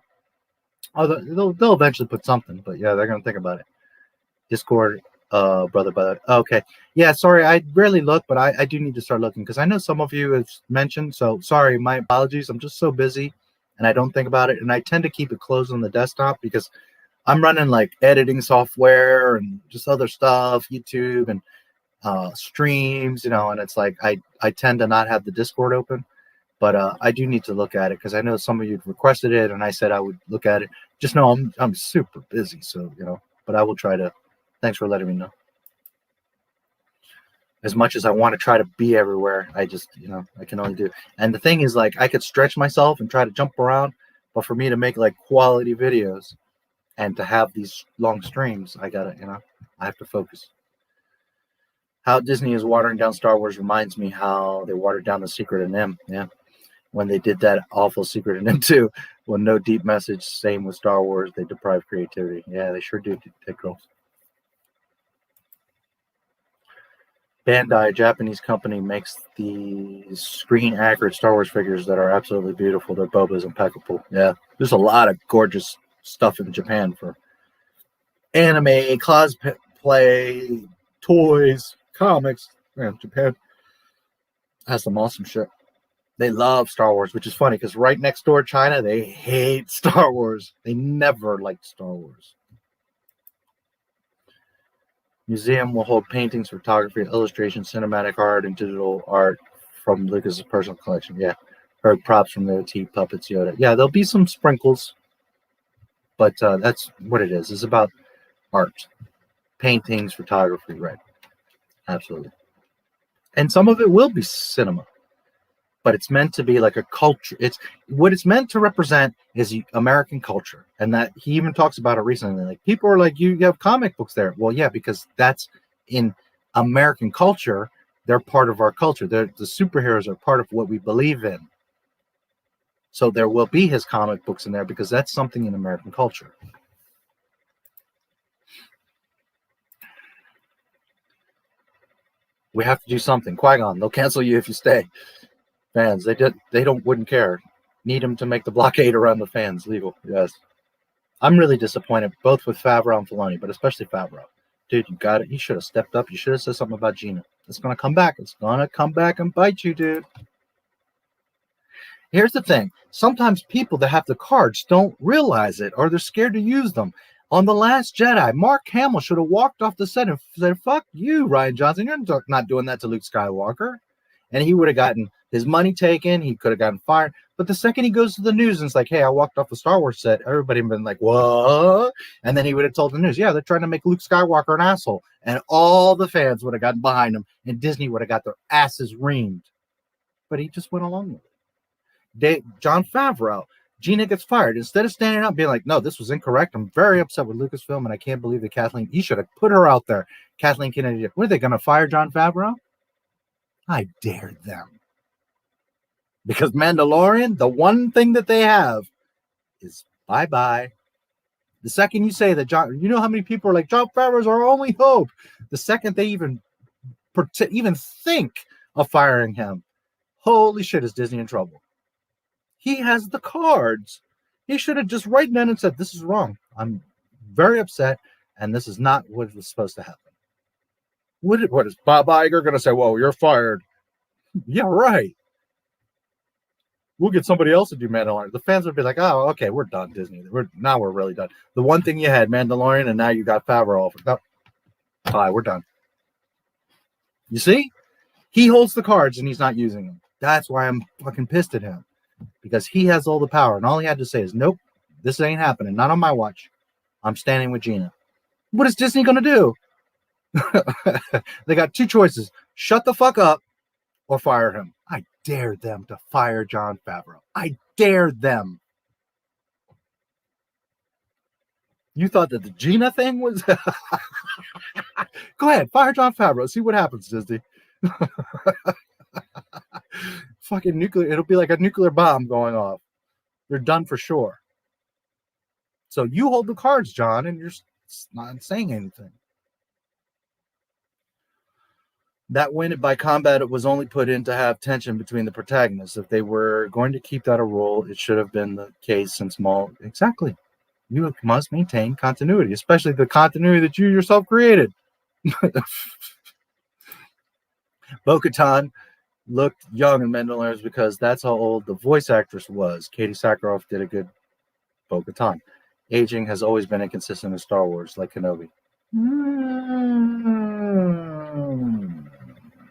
Oh, they'll eventually put something, but yeah, they're gonna think about it. Discord brother. Okay. Yeah, sorry, I rarely look, but I do need to start looking because I know some of you have mentioned, so sorry, my apologies. I'm just so busy and I don't think about it. And I tend to keep it closed on the desktop because I'm running like editing software and just other stuff, YouTube and streams, and it's like I tend to not have the Discord open, but I do need to look at it because I know some of you requested it and I said I would look at it. Just know I'm super busy, so but I will try to. Thanks for letting me know. As much as I want to try to be everywhere, I just I can only do. And the thing is, like, I could stretch myself and try to jump around, but for me to make like quality videos and to have these long streams, I gotta I have to focus. How Disney is watering down Star Wars reminds me how they watered down The Secret of NIMH. Yeah, when they did that awful Secret of NIMH 2, when no deep message. Same with Star Wars, they deprive creativity. Yeah, they sure do take girls. Bandai, a Japanese company, makes these screen-accurate Star Wars figures that are absolutely beautiful. Their Boba is impeccable. Yeah, there's a lot of gorgeous stuff in Japan for anime, cosplay, toys, comics. Man, Japan has some awesome shit. They love Star Wars, which is funny because right next door, China, they hate Star Wars. They never liked Star Wars. Museum will hold paintings, photography, illustration, cinematic art, and digital art from Lucas's personal collection. Yeah, heard props from the OT, puppets, Yoda. Yeah, there'll be some sprinkles, but that's what it is. It's about art, paintings, photography, right? Absolutely. And some of it will be cinema, but it's meant to be like a culture. It's what it's meant to represent is American culture. And that he even talks about it recently. Like, people are like, you have comic books there. Well, yeah, because that's in American culture. They're part of our culture. The superheroes are part of what we believe in. So there will be his comic books in there because that's something in American culture. We have to do something. Qui-Gon, they'll cancel you if you stay. Fans, wouldn't care. Need him to make the blockade around the fans legal. Yes. I'm really disappointed both with Favreau and Filoni, but especially Favreau. Dude, you got it. You should have stepped up. You should have said something about Gina. It's going to come back. It's going to come back and bite you, dude. Here's the thing. Sometimes people that have the cards don't realize it or they're scared to use them. On The Last Jedi, Mark Hamill should have walked off the set and said, fuck you, Rian Johnson. You're not doing that to Luke Skywalker. And he would have gotten his money taken. He could have gotten fired. But the second he goes to the news and it's like, hey, I walked off the Star Wars set, everybody would have been like, what? And then he would have told the news, yeah, they're trying to make Luke Skywalker an asshole. And all the fans would have gotten behind him and Disney would have got their asses reamed. But he just went along with it. Jon Favreau, Gina gets fired. Instead of standing up and being like, no, this was incorrect. I'm very upset with Lucasfilm and I can't believe that Kathleen, you should have put her out there. Kathleen Kennedy, what are they going to fire Jon Favreau? I dare them. Because Mandalorian, the one thing that they have is bye-bye. The second you say that John, you know how many people are like, Jon Favreau's our only hope. The second they even think of firing him, holy shit, is Disney in trouble. He has the cards. He should have just right then and said, this is wrong. I'm very upset, and this is not what was supposed to happen. What is Bob Iger going to say? Whoa, you're fired. Yeah, right. We'll get somebody else to do Mandalorian. The fans would be like, oh, okay, we're done, Disney. Now we're really done. The one thing you had, Mandalorian, and now you got Favreau. No, bye, we're done. You see? He holds the cards, and he's not using them. That's why I'm fucking pissed at him. Because he has all the power, and all he had to say is, nope, this ain't happening. Not on my watch. I'm standing with Gina. What is Disney going to do? They got two choices. Shut the fuck up or fire him. I dare them to fire Jon Favreau. I dare them. You thought that the Gina thing was... Go ahead, fire Jon Favreau. See what happens, Disney. Fucking nuclear. It'll be like a nuclear bomb going off. They're done for sure. So you hold the cards, John, and you're not saying anything. That win by combat, it was only put in to have tension between the protagonists. If they were going to keep that a rule, it should have been the case since Maul. Exactly. You must maintain continuity, especially the continuity that you yourself created. Bo-Katan looked young in Mandalorian because that's how old the voice actress was. Katie Sackhoff did a good Bo-Katan. Aging has always been inconsistent in Star Wars, like Kenobi.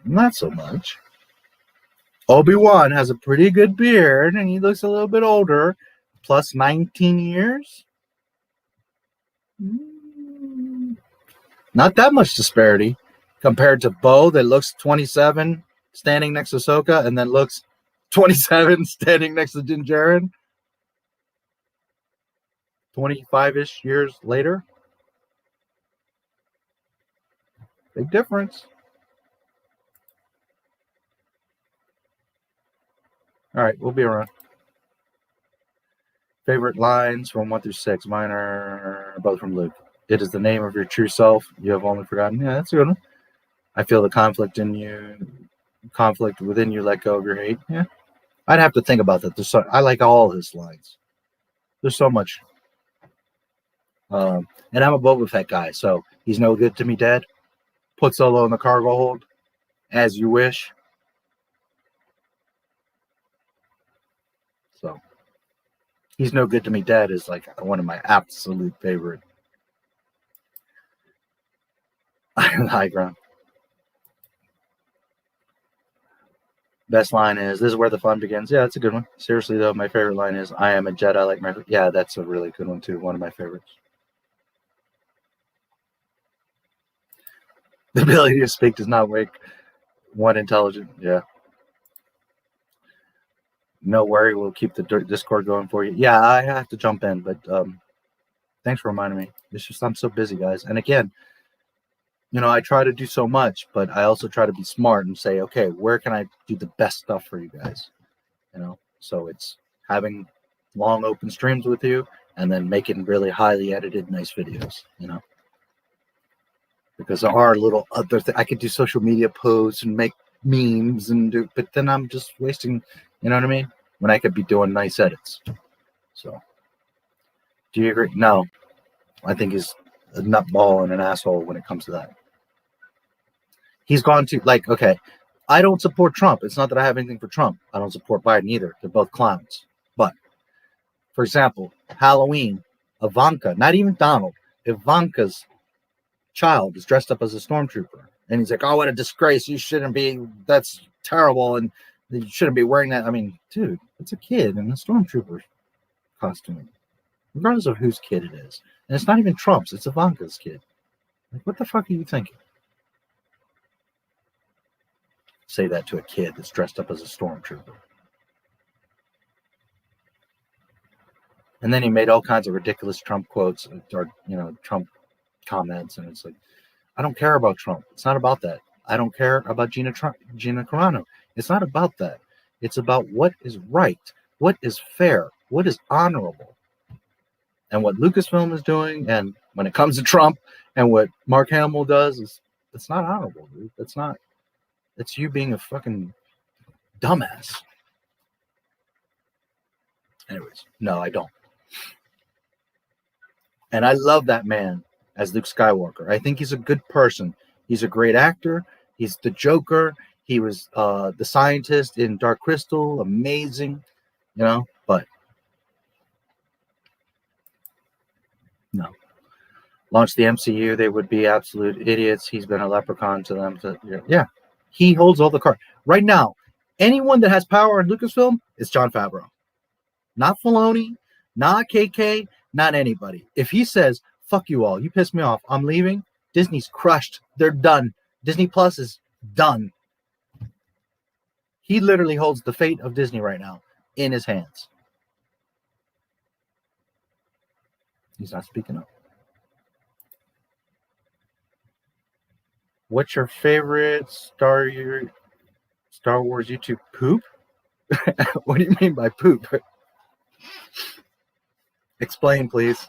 Not so much. Obi-Wan has a pretty good beard, and he looks a little bit older, plus 19 years. Not that much disparity compared to Bo that looks 27 standing next to Ahsoka and then looks 27 standing next to Din Djarin 25-ish years later. Big difference. All right, we'll be around. Favorite lines from 1 through 6. Mine are both from Luke. It is the name of your true self. You have only forgotten. Yeah, that's a good one. I feel the conflict within you. Let go of your hate. Yeah, I'd have to think about that. I like all his lines. There's so much. And I'm a Boba Fett guy, so he's no good to me dead. Put Solo in the cargo hold, as you wish. So he's no good to me dead is like one of my absolute favorite high ground. Best line is, "This is where the fun begins." Yeah, that's a good one. Seriously though, my favorite line is, "I am a Jedi like my..." Yeah, that's a really good one too. One of my favorites. The ability to speak does not make one intelligent. Yeah. No worry, we'll keep the Discord going for you. Yeah, I have to jump in, but thanks for reminding me. It's just I'm so busy, guys. And again, I try to do so much, but I also try to be smart and say, okay, where can I do the best stuff for you guys? So it's having long open streams with you and then making really highly edited, nice videos, because there are little other things. I could do social media posts and make memes but then I'm just wasting, you know what I mean? When I could be doing nice edits. So, do you agree? No, I think he's a nutball and an asshole when it comes to that. He's gone to, okay, I don't support Trump. It's not that I have anything for Trump. I don't support Biden either. They're both clowns. But, for example, Halloween, Ivanka, not even Donald, Ivanka's child is dressed up as a stormtrooper. And he's like, oh, what a disgrace. You shouldn't be, that's terrible. And you shouldn't be wearing that. I mean, dude, it's a kid in a stormtrooper costume, regardless of whose kid it is. And it's not even Trump's, it's Ivanka's kid. Like, what the fuck are you thinking? Say that to a kid that's dressed up as a stormtrooper. And then he made all kinds of ridiculous Trump quotes or, Trump comments. And it's like, I don't care about Trump. It's not about that. I don't care about Gina Carano. It's not about that. It's about what is right, what is fair, what is honorable. And what Lucasfilm is doing, and when it comes to Trump, and what Mark Hamill does, it's not honorable, dude. It's not. It's you being a fucking dumbass. Anyways, no, I don't. And I love that man as Luke Skywalker. I think he's a good person. He's a great actor. He's the Joker. He was the scientist in Dark Crystal. Amazing, but no. Launch the MCU, they would be absolute idiots. He's been a leprechaun to them. Yeah, he holds all the cards. Right now, anyone that has power in Lucasfilm is Jon Favreau. Not Filoni, not KK, not anybody. If he says, fuck you all, you pissed me off, I'm leaving, Disney's crushed. They're done. Disney Plus is done. He literally holds the fate of Disney right now in his hands. He's not speaking up. What's your favorite Star Wars YouTube poop? What do you mean by poop? Explain, please.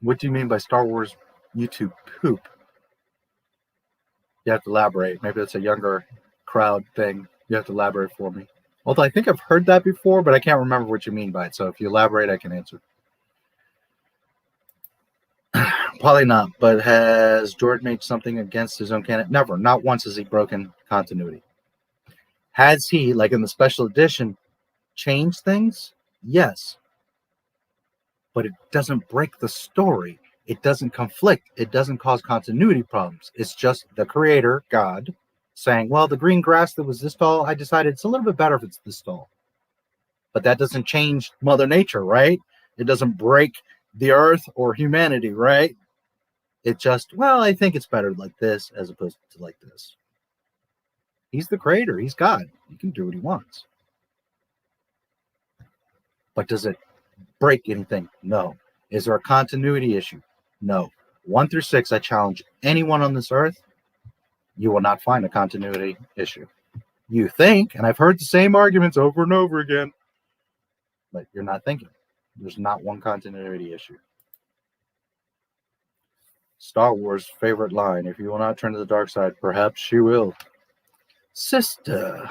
What do you mean by Star Wars YouTube poop? You have to elaborate. Maybe it's a younger crowd thing. You have to elaborate for me. Although I think I've heard that before, but I can't remember what you mean by it. So if you elaborate, I can answer. Probably not, but has George made something against his own canon? Never. Not once has he broken continuity. Has he, like in the special edition, changed things? Yes. But it doesn't break the story. It doesn't conflict. It doesn't cause continuity problems. It's just the creator, God, saying, well, the green grass that was this tall, I decided it's a little bit better if it's this tall. But that doesn't change Mother Nature, right? It doesn't break the earth or humanity, right? It just, well, I think it's better like this as opposed to like this. He's the creator. He's God. He can do what he wants. But does it break anything? No. Is there a continuity issue? No. 1 through 6, I challenge anyone on this earth, you will not find a continuity issue. You think, and I've heard the same arguments over and over again, but you're not thinking. There's not one continuity issue. Star Wars favorite line: if you will not turn to the dark side, perhaps she will. Sister.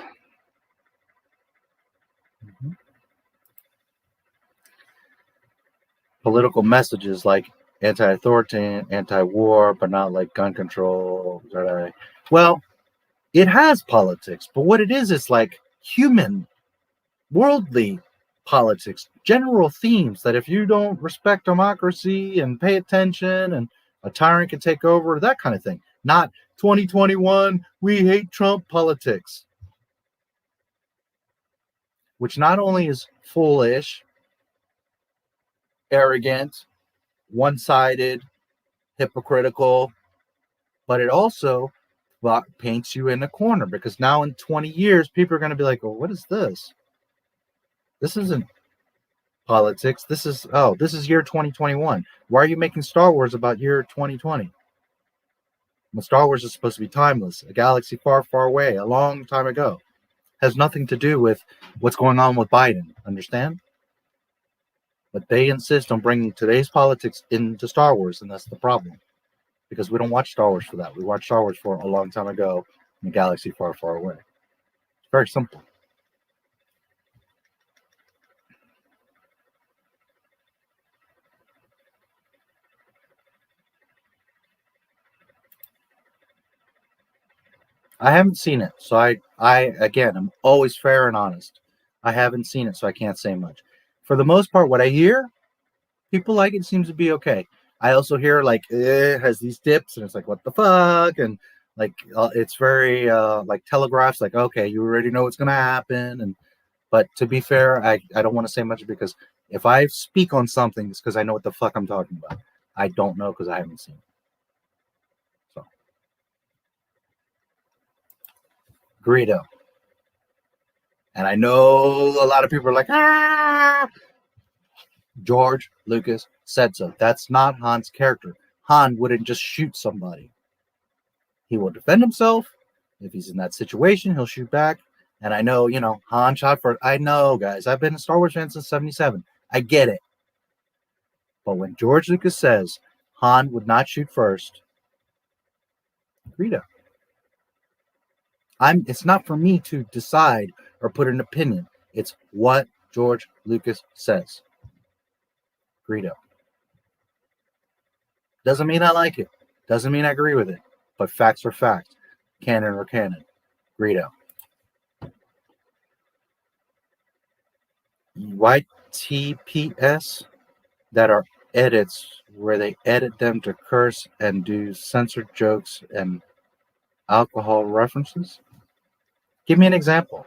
Political messages like anti-authoritarian, anti-war, but not like gun control. Well, it has politics, but what it is, it's like human, worldly politics, general themes that if you don't respect democracy and pay attention, and a tyrant can take over, that kind of thing. Not 2021, we hate Trump politics. Which not only is foolish, arrogant, one-sided, hypocritical, but it also paints you in a corner, because now in 20 years, people are going to be like, well, what is this? This isn't politics. This is year 2021. Why are you making Star Wars about year 2020? Well, Star Wars is supposed to be timeless, a galaxy far, far away, a long time ago. Has nothing to do with what's going on with Biden, understand? But they insist on bringing today's politics into Star Wars, and that's the problem. Because we don't watch Star Wars for that. We watch Star Wars for a long time ago in a galaxy far, far away. It's very simple. I haven't seen it, so I'm always fair and honest. I haven't seen it, so I can't say much. For the most part, what I hear, people like it, seems to be okay. I also hear like it has these dips, and it's like, what the fuck, and like it's very like telegraphs, like, okay, you already know what's gonna happen. But to be fair, I don't want to say much, because if I speak on something, it's because I know what the fuck I'm talking about. I don't know because I haven't seen it. So, Greedo. And I know a lot of people are like, George Lucas said so. That's not Han's character. Han wouldn't just shoot somebody. He will defend himself. If he's in that situation, he'll shoot back. And I know, Han shot first. I know, guys. I've been a Star Wars fan since 1977. I get it. But when George Lucas says Han would not shoot first, Greedo. It's not for me to decide or put an opinion. It's what George Lucas says. Greedo. Doesn't mean I like it. Doesn't mean I agree with it. But facts are facts. Canon are canon. Greedo. YTPS, that are edits where they edit them to curse and do censored jokes and alcohol references. Give me an example.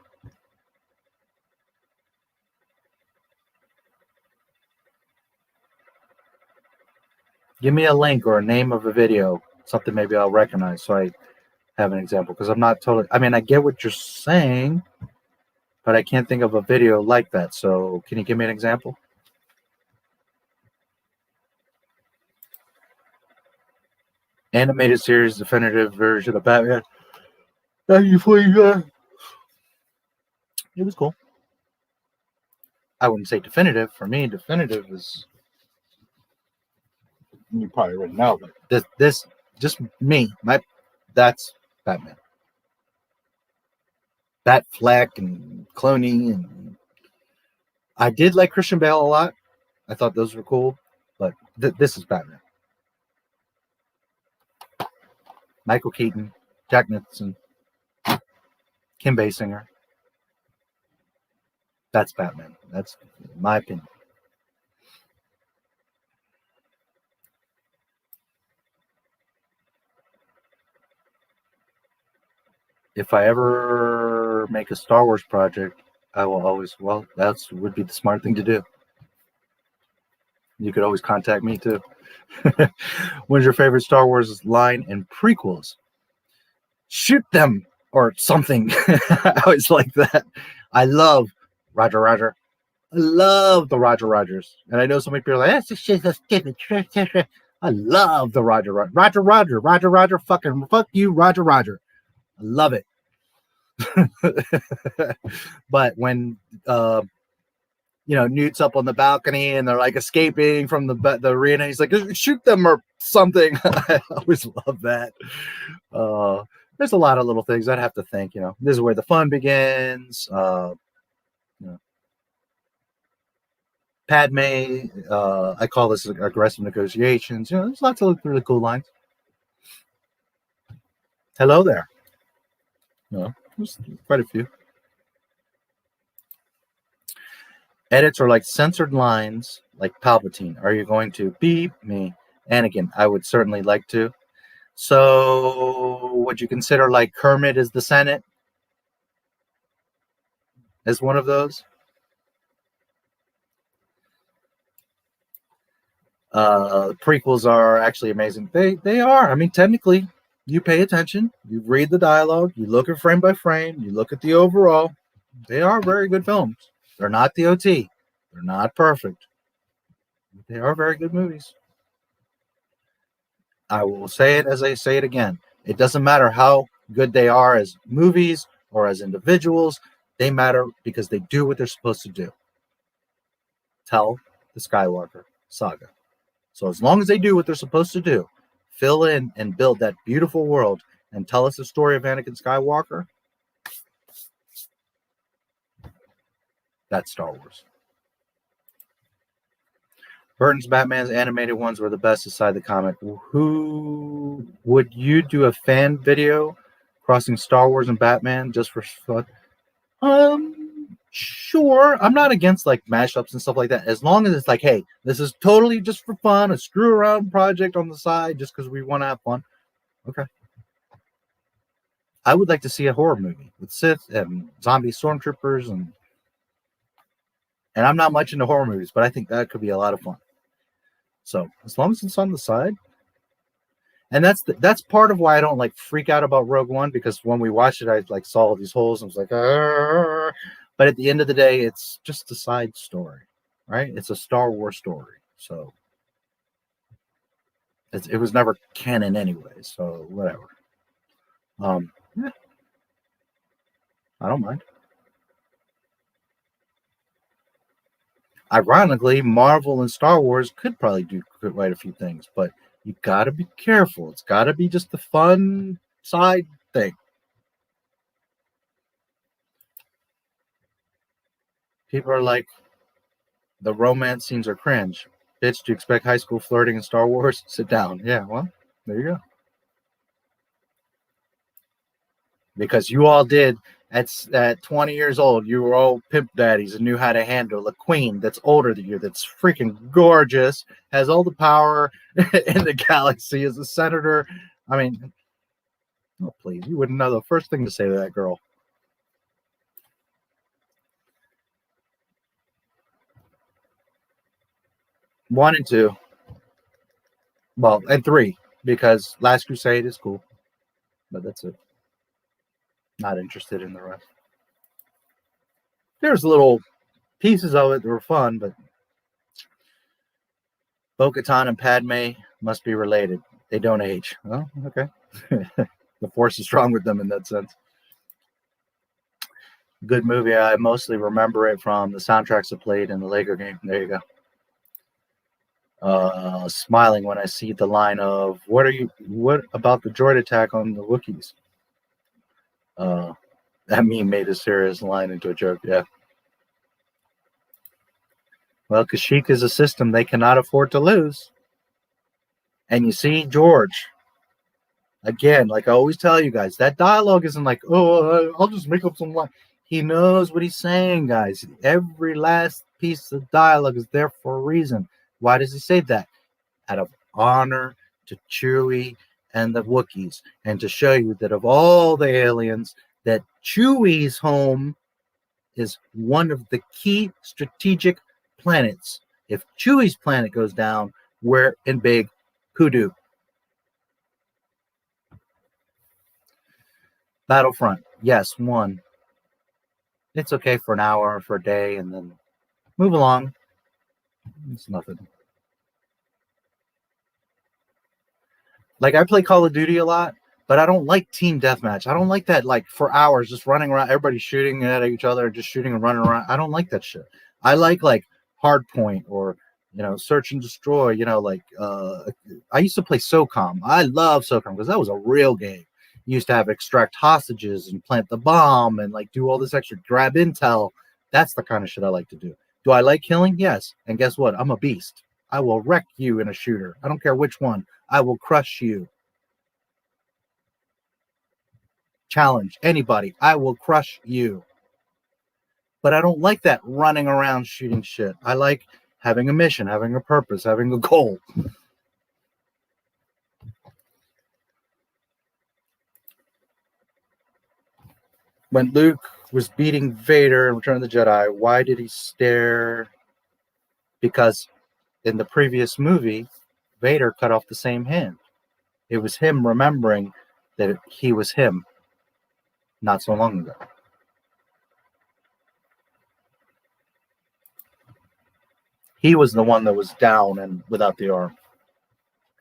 Give me a link or a name of a video, something maybe I'll recognize, so I have an example. Because I'm not totally, I get what you're saying, but I can't think of a video like that. So can you give me an example? Animated series, definitive version of Batman. It was cool. I wouldn't say definitive. For me, definitive is, you probably already know, but this just me. That's Batman. Batfleck and Clooney, and I did like Christian Bale a lot. I thought those were cool, but this is Batman. Michael Keaton, Jack Nicholson, Kim Basinger. That's Batman. That's my opinion. If I ever make a Star Wars project, I will always, well, that's would be the smart thing to do. You could always contact me too. What's your favorite Star Wars line in prequels? Shoot them or something. I always like that. I love Roger, Roger. I love the Roger Rogers. And I know so many people are like, that's just shit, that's stupid. I love the Roger, Roger. Roger, Roger, Roger, Roger, fucking fuck you, Roger, Roger. I love it. But when Newt's up on the balcony and they're like escaping from the arena, he's like, shoot them or something. I always love that. There's a lot of little things I'd have to think. This is where the fun begins. Padme, I call this aggressive negotiations. There's lots of really cool lines. Hello there. There's quite a few. Edits are like censored lines, like Palpatine. Are you going to beep me? Anakin, I would certainly like to. So would you consider like Kermit is the Senate as one of those? Prequels are actually amazing. They are. I mean, technically, you pay attention, you read the dialogue, you look at frame by frame, you look at the overall. They are very good films. They're not the OT. They're not perfect. They are very good movies. I will say it as I say it again. It doesn't matter how good they are as movies or as individuals. They matter because they do what they're supposed to do. Tell the Skywalker saga. So as long as they do what they're supposed to do, fill in and build that beautiful world and tell us the story of Anakin Skywalker, that's Star Wars. Burton's Batman's animated ones were the best aside the comic. Who would you do a fan video crossing Star Wars and Batman just for fun? Sure. I'm not against like mashups and stuff like that. As long as it's like, hey, this is totally just for fun, a screw around project on the side just because we want to have fun. Okay. I would like to see a horror movie with Sith and zombie stormtroopers and I'm not much into horror movies, but I think that could be a lot of fun. So as long as it's on the side, and that's part of why I don't like freak out about Rogue One, because when we watched it, I like saw all these holes and was like, argh. But at the end of the day, it's just a side story, right? It's a Star Wars story, so it was never canon anyway. So whatever. Yeah, I don't mind. Ironically, Marvel and Star Wars could write a few things, but you got to be careful. It's got to be just the fun side thing. People are like, the romance scenes are cringe. Bitch, do you expect high school flirting in Star Wars? Sit down. Yeah, well, there you go. Because you all did. At 20 years old, you were all pimp daddies and knew how to handle a queen that's older than you, that's freaking gorgeous, has all the power in the galaxy, is a senator. I mean, oh, please, you wouldn't know the first thing to say to that girl. One and two. Well, and three, because Last Crusade is cool. But that's it. Not interested in the rest. There's little pieces of it that were fun, but Bo-Katan and Padme must be related. They don't age. Oh, okay. The Force is strong with them in that sense. Good movie. I mostly remember it from the soundtracks it played in the Lego game. There you go. Smiling when I see the line of what about the droid attack on the Wookiees? That meme made a serious line into a joke. Yeah. Well, Kashyyyk is a system they cannot afford to lose. And you see, George, Again, like I always tell you guys, that dialogue isn't like, oh, I'll just make up some line. He knows what he's saying, guys. Every last piece of dialogue is there for a reason. Why does he say that? Out of honor to Chewie and the Wookiees, and to show you that of all the aliens, that Chewie's home is one of the key strategic planets. If Chewie's planet goes down, we're in big hoodoo. Battlefront, yes, one. It's okay for an hour, for a day, and then move along. It's nothing. Like, I play Call of Duty a lot, but I don't like team deathmatch. I don't like that, like, for hours, just running around, everybody shooting at each other, just shooting and running around. I don't like that shit. I like Hardpoint or, Search and Destroy, I used to play SOCOM. I love SOCOM because that was a real game. You used to have extract hostages and plant the bomb and, do all this extra grab intel. That's the kind of shit I like to do. Do I like killing? Yes. And guess what? I'm a beast. I will wreck you in a shooter. I don't care which one. I will crush you. Challenge anybody. I will crush you. But I don't like that running around shooting shit. I like having a mission, having a purpose, having a goal. When Luke was beating Vader in Return of the Jedi, why did he stare? Because in the previous movie, Vader cut off the same hand. It was him remembering that he was him not so long ago. He was the one that was down and without the arm.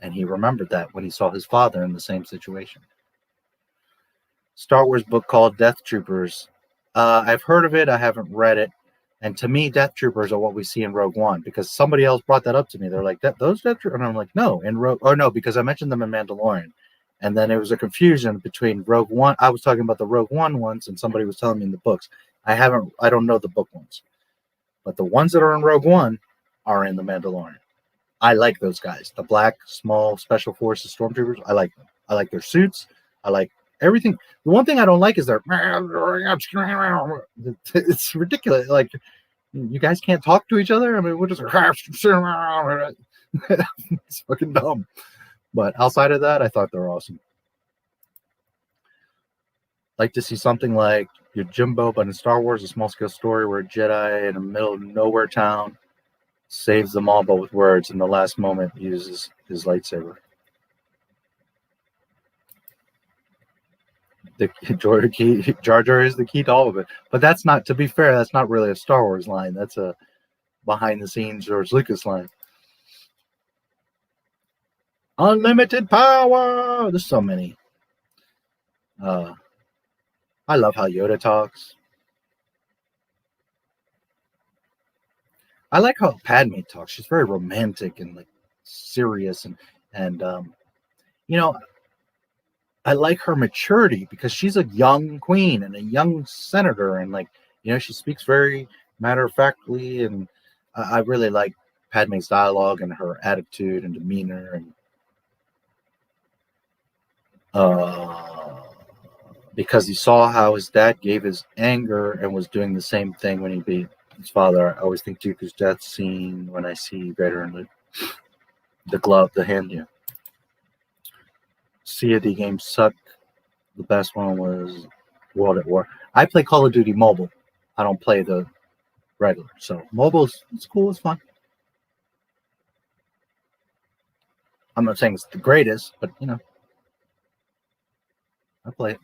And he remembered that when he saw his father in the same situation. Star Wars book called Death Troopers. I've heard of it. I haven't read it. And to me, Death Troopers are what we see in Rogue One, because somebody else brought that up to me. They're like, those Death Troopers? And I'm like, no, because I mentioned them in Mandalorian. And then it was a confusion between Rogue One. I was talking about the Rogue One ones, and somebody was telling me in the books. I don't know the book ones. But the ones that are in Rogue One are in the Mandalorian. I like those guys. The black, small, special forces stormtroopers. I like them. I like their suits. I like everything. The one thing I don't like is their... It's ridiculous. Like, you guys can't talk to each other? I mean, we're just... It's fucking dumb. But outside of that, I thought they were awesome. Like to see something like your Jimbo, but in Star Wars, a small-scale story where a Jedi in the middle of nowhere town saves them all, but with words. In the last moment, uses his lightsaber. The Jar Jar is the key to all of it. But that's not, to be fair, that's not really a Star Wars line. That's a behind-the-scenes George Lucas line. Unlimited power! There's so many. I love how Yoda talks. I like how Padme talks. She's very romantic and serious and I like her maturity because she's a young queen and a young senator, and she speaks very matter-of-factly, and I really like Padme's dialogue and her attitude and demeanor, and because he saw how his dad gave his anger and was doing the same thing when he beat his father. I always think Dooku's death scene when I see Vader and the glove, the hand, yeah. COD games suck. The best one was World at War. I play Call of Duty mobile. I don't play the regular. So mobile's it's cool, it's fun. I'm not saying it's the greatest, but I play it.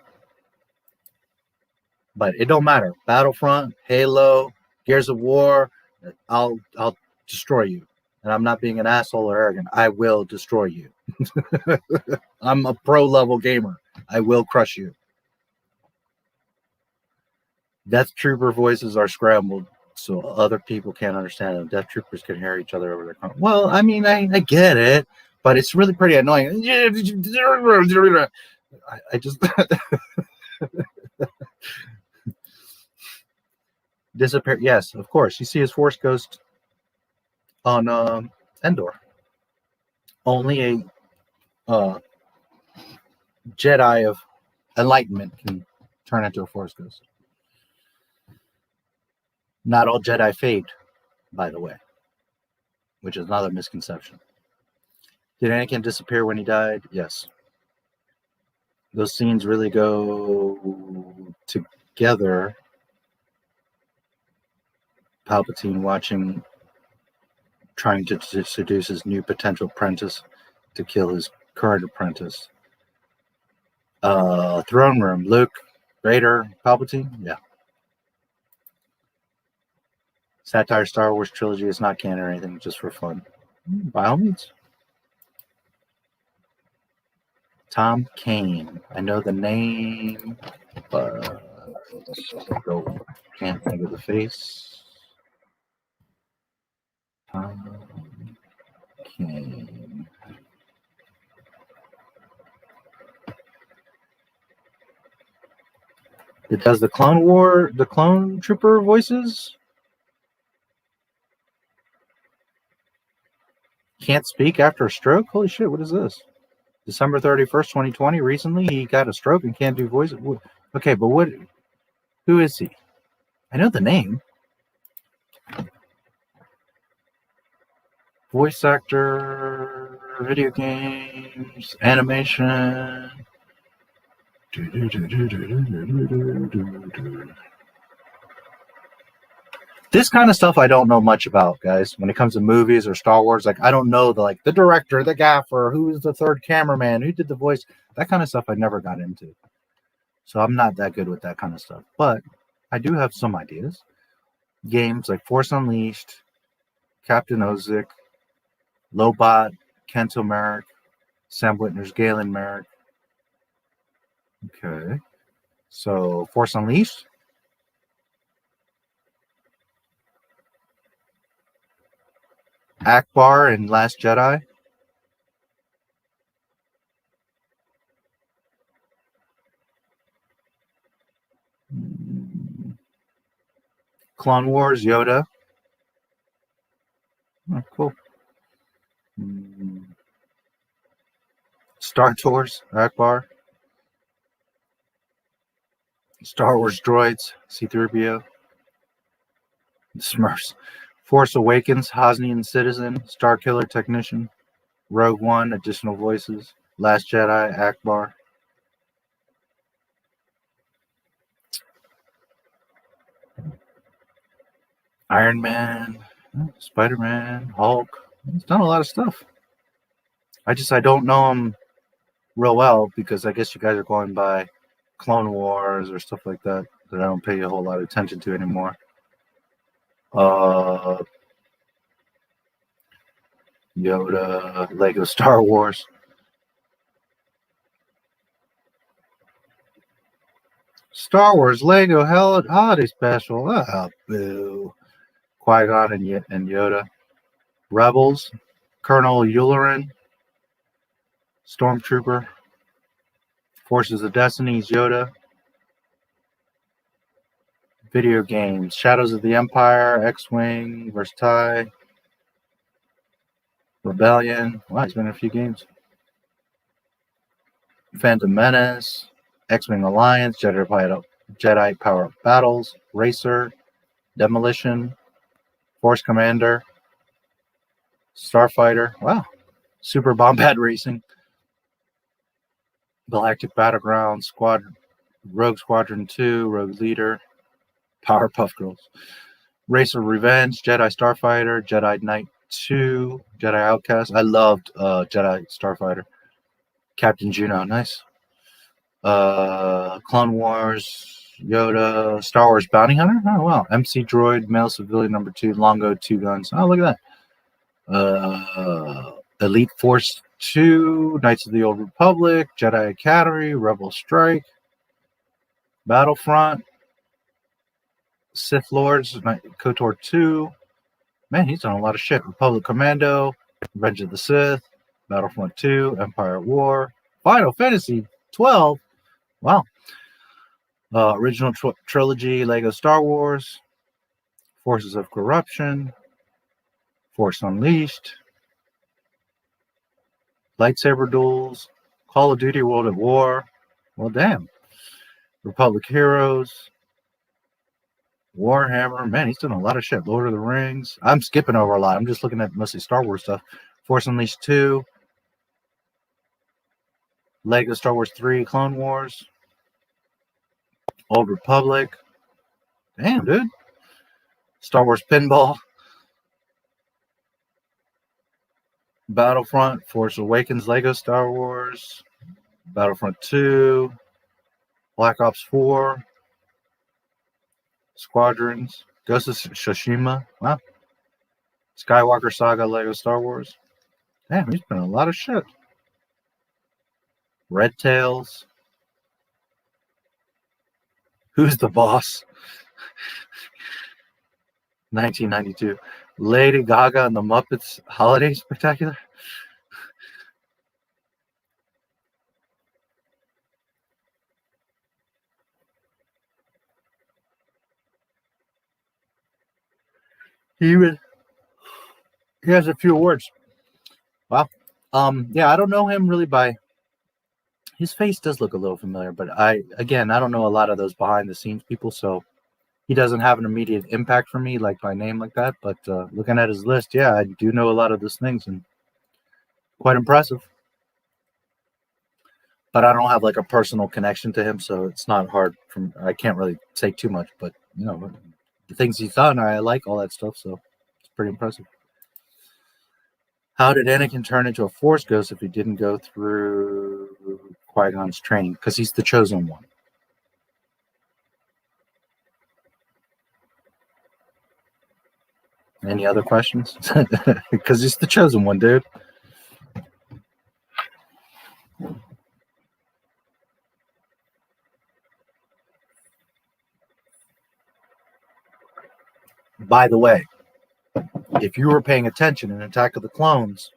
But it don't matter. Battlefront, Halo, Gears of War, I'll destroy you. And I'm not being an asshole or arrogant. I will destroy you. I'm a pro level gamer. I will crush you. Death Trooper voices are scrambled so other people can't understand them. Death Troopers can hear each other over their phone. Well, I mean, I get it, but it's really pretty annoying. I just disappear. Yes, of course. You see his Force Ghost on Endor. Only a Jedi of enlightenment can turn into a Force ghost. Not all Jedi fade, by the way, which is another misconception. Did Anakin disappear when he died? Yes. Those scenes really go together. Palpatine watching, trying to seduce his new potential apprentice to kill his current apprentice. Throne room, Luke, Vader, Palpatine, yeah. Satire Star Wars trilogy is not canon or anything, just for fun. By all means. Tom Kane. I know the name, but can't think of the face. Tom Kane. It does the Clone Trooper voices. Can't speak after a stroke? Holy shit, what is this? December 31st, 2020. Recently, he got a stroke and can't do voices. Okay, but who is he? I know the name. Voice actor, video games, animation. This kind of stuff I don't know much about, guys. When it comes to movies or Star Wars, like I don't know the director, the gaffer, who's the third cameraman, who did the voice. That kind of stuff I never got into. So I'm not that good with that kind of stuff. But I do have some ideas. Games like Force Unleashed, Captain Ozick, Lobot, Kento Merrick, Sam Whitner's Galen Merrick. Okay. So Force Unleashed. Akbar in Last Jedi. Clone Wars, Yoda. Oh, cool. Star Tours, Akbar. Star Wars droids, C-3PO. Smurfs. Force Awakens, Hosnian Citizen, Starkiller Technician. Rogue One, additional voices. Last Jedi, Akbar. Iron Man, Spider-Man, Hulk. He's done a lot of stuff. I don't know him real well because I guess you guys are going by Clone Wars or stuff like that I don't pay a whole lot of attention to anymore. Yoda, Lego Star Wars. Star Wars Lego Holiday Special. Oh, boo. Qui-Gon and Yoda. Rebels, Colonel Yularen, Stormtrooper. Forces of Destiny's Yoda. Video games, Shadows of the Empire, X-Wing vs. TIE. Rebellion. Wow, he's been in a few games. Phantom Menace, X-Wing Alliance, Jedi Power Battles, Racer, Demolition, Force Commander, Starfighter. Wow. Super Bombad Racing, Galactic Battleground, Rogue Squadron 2, Rogue Leader, Powerpuff Girls, Racer Revenge, Jedi Starfighter, Jedi Knight 2, Jedi Outcast. I loved Jedi Starfighter. Captain Juno, nice. Clone Wars, Yoda, Star Wars Bounty Hunter. Oh wow. MC Droid, Male Civilian number 2, Longo 2 guns. Oh, look at that. Elite Force 2, Knights of the Old Republic, Jedi Academy, Rebel Strike, Battlefront, Sith Lords, KOTOR 2. Man, he's done a lot of shit. Republic Commando, Revenge of the Sith, Battlefront 2, Empire at War, Final Fantasy 12. Wow. Original trilogy, Lego Star Wars, Forces of Corruption, Force Unleashed, Lightsaber Duels, Call of Duty World at War. Well, damn. Republic Heroes. Warhammer. Man, he's doing a lot of shit. Lord of the Rings. I'm skipping over a lot. I'm just looking at mostly Star Wars stuff. Force Unleashed 2. Lego Star Wars 3. Clone Wars. Old Republic. Damn, dude. Star Wars Pinball. Battlefront. Force Awakens. Lego Star Wars. Battlefront 2. Black Ops 4. Squadrons. Ghost of Tsushima. Wow. Skywalker Saga. Lego Star Wars. Damn, he's been a lot of shit. Red Tails. Who's the Boss? 1992. Lady Gaga and the Muppets Holiday Spectacular. He has a few awards. Wow. Yeah, I don't know him really by his face does look a little familiar, but I don't know a lot of those behind the scenes people, so he doesn't have an immediate impact for me like by name like that. But looking at his list, yeah, I do know a lot of those things and quite impressive. But I don't have like a personal connection to him, so it's not hard I can't really say too much, but you know, the things he's done, I like all that stuff, so it's pretty impressive. How did Anakin turn into a Force ghost if he didn't go through Qui-Gon's training? Because he's the chosen one. Any other questions? Because he's the chosen one, dude. By the way, if you were paying attention in Attack of the Clones,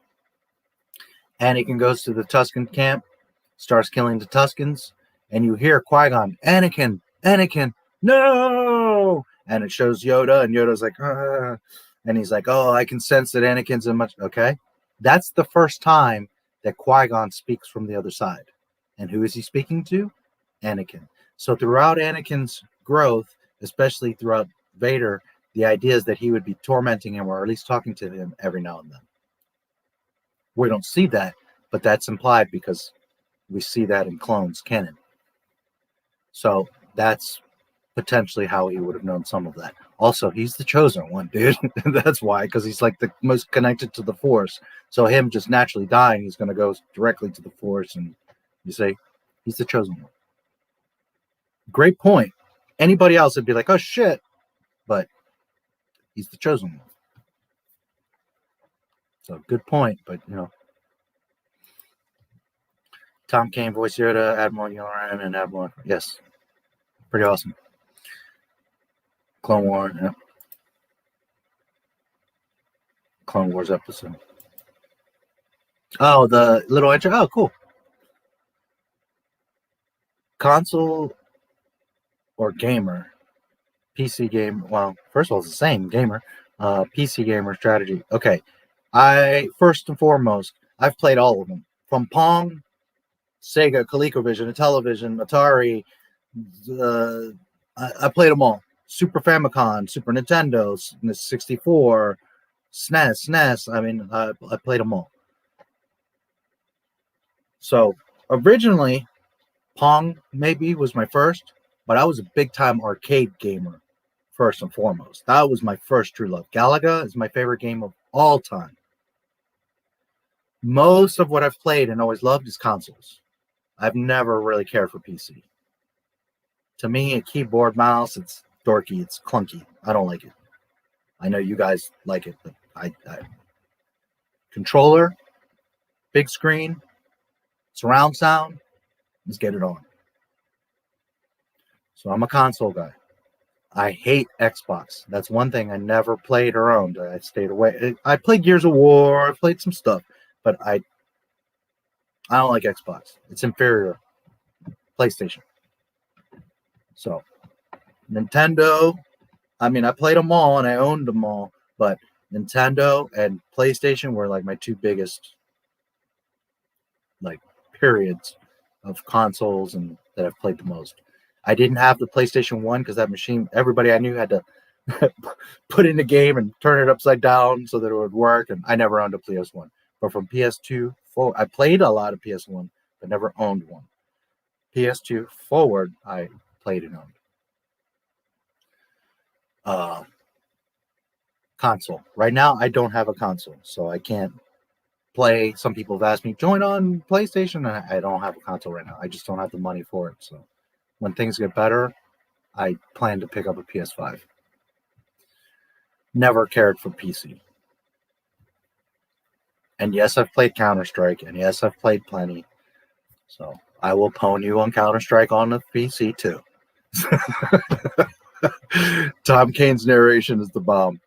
Anakin goes to the Tusken camp, starts killing the Tuskens, and you hear Qui-Gon, Anakin, Anakin, no! And it shows Yoda, and Yoda's like, and he's like, oh, I can sense that Anakin's in much. Okay. That's the first time that Qui-Gon speaks from the other side. And who is he speaking to? Anakin. So throughout Anakin's growth, especially throughout Vader, the idea is that he would be tormenting him or at least talking to him every now and then. We don't see that, but that's implied because we see that in Clones canon. So that's potentially how he would have known some of that. Also, he's the chosen one, dude. That's why, because he's like the most connected to the Force. So him just naturally dying, he's going to go directly to the Force. And you say, he's the chosen one. Great point. Anybody else would be like, oh, shit. But he's the chosen one. So good point, but you know. Tom Kane, voice Yoda, Admiral Yoran, and Admiral. Yes. Pretty awesome. Clone Wars, yeah. Clone Wars episode. Oh, the little intro. Oh, cool. Console or gamer? PC game. Well, first of all, it's the same gamer. PC gamer strategy. Okay. First and foremost, I've played all of them. From Pong, Sega, ColecoVision, Intellivision, Atari. I played them all. Super Famicom, Super Nintendo, 64, SNES, SNES. I mean, I played them all. So originally, Pong maybe was my first, but I was a big-time arcade gamer first and foremost. That was my first true love. Galaga is my favorite game of all time. Most of what I've played and always loved is consoles. I've never really cared for PC. To me, a keyboard, mouse, it's dorky, it's clunky. I don't like it. I know you guys like it, but I controller, big screen, surround sound, let's get it on. So I'm a console guy. I hate Xbox. That's one thing I never played or owned. I stayed away. I played Gears of War. I played some stuff, but I don't like Xbox. It's inferior. PlayStation. So Nintendo, I mean, I played them all and I owned them all, but Nintendo and PlayStation were like my two biggest, like, periods of consoles and that I've played the most. I didn't have the PlayStation 1 because that machine, everybody I knew had to put in the game and turn it upside down so that it would work, and I never owned a PS1. But from PS2 forward, I played a lot of PS1, but never owned one. PS2 forward, I played and owned. Console. Right now, I don't have a console, so I can't play. Some people have asked me, join on PlayStation. I don't have a console right now. I just don't have the money for it. So when things get better, I plan to pick up a PS5. Never cared for PC. And yes, I've played Counter-Strike, and yes, I've played plenty. So I will pwn you on Counter-Strike on the PC too. Tom Kane's narration is the bomb.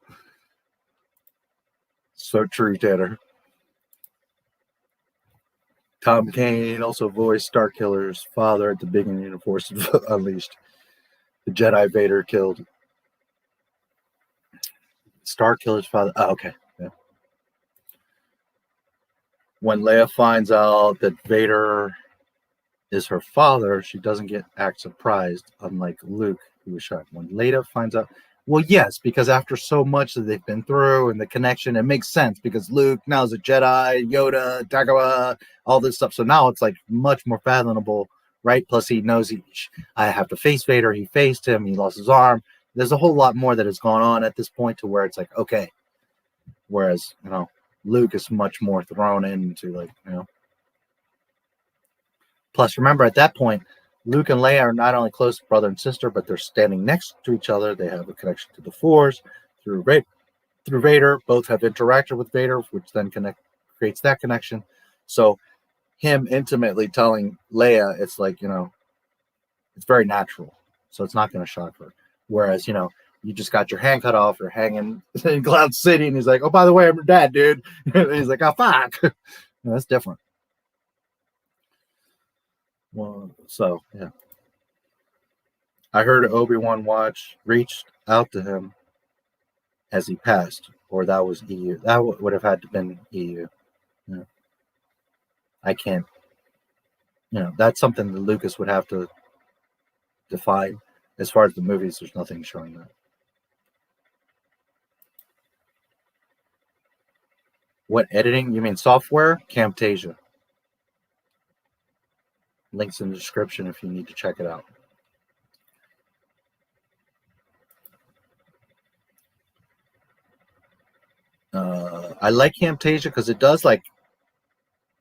So true, Tanner. Tom Kane also voiced Starkiller's father at the beginning of Force Unleashed. The Jedi Vader killed. Starkiller's father. Oh, okay. Yeah. When Leia finds out that Vader is her father, she doesn't act surprised, unlike Luke, who was shocked. When Leia finds out, well, yes, because after so much that they've been through and the connection, it makes sense because Luke now is a Jedi, Yoda, Dagobah, all this stuff. So now it's like much more fathomable, right? Plus he knows I have to face Vader. He faced him. He lost his arm. There's a whole lot more that has gone on at this point to where it's like, okay. Whereas, Luke is much more thrown into Plus, remember at that point, Luke and Leia are not only close brother and sister, but they're standing next to each other. They have a connection to the Force through Vader. Both have interacted with Vader, which then creates that connection. So him intimately telling Leia, it's like, it's very natural. So it's not going to shock her. Whereas, you just got your hand cut off, you're hanging in Cloud City, and he's like, oh, by the way, I'm your dad, dude. And he's like, oh, fuck. That's different. Well, so yeah, I heard Obi-Wan reached out to him as he passed, or that was EU. That would have had to been EU. Yeah. I can't. That's something that Lucas would have to define. As far as the movies, there's nothing showing that. What editing? You mean software? Camtasia. Links in the description if you need to check it out. I like Camtasia because it does like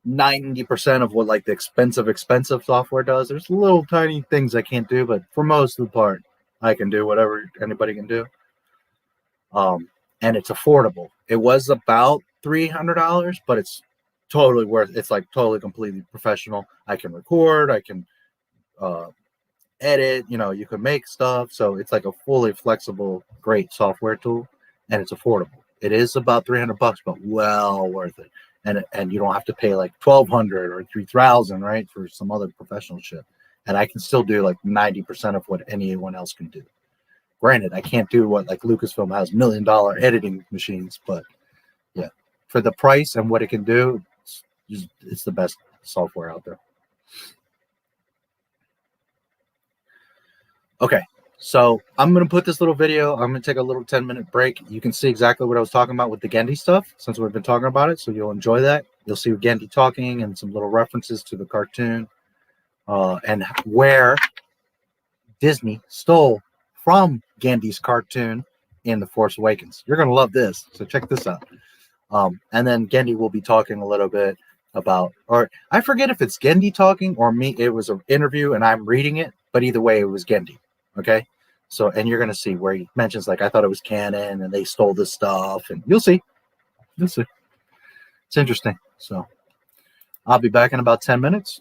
90% of what like the expensive software does. There's little tiny things I can't do, but for most of the part, I can do whatever anybody can do. And it's affordable. It was about $300, but it's totally worth. It's like totally completely professional. I can record, I can edit, you can make stuff. So it's like a fully flexible, great software tool, and it's affordable. It is about $300, but well worth it. And you don't have to pay like $1,200 or $3,000, right, for some other professional shit. And I can still do like 90% of what anyone else can do. Granted, I can't do what like Lucasfilm has $1 million editing machines, but yeah, for the price and what it can do, it's the best software out there. Okay, so I'm going to put this little video. I'm going to take a little 10-minute break. You can see exactly what I was talking about with the Genndy stuff since we've been talking about it, so you'll enjoy that. You'll see Genndy talking and some little references to the cartoon and where Disney stole from Genndy's cartoon in The Force Awakens. You're going to love this, so check this out. And then Genndy will be talking a little bit about, or I forget if it's Genndy talking or me. It was an interview and I'm reading it, but either way, it was Genndy. Okay. So, and you're going to see where he mentions, like, I thought it was canon and they stole this stuff, and you'll see. You'll see. It's interesting. So I'll be back in about 10 minutes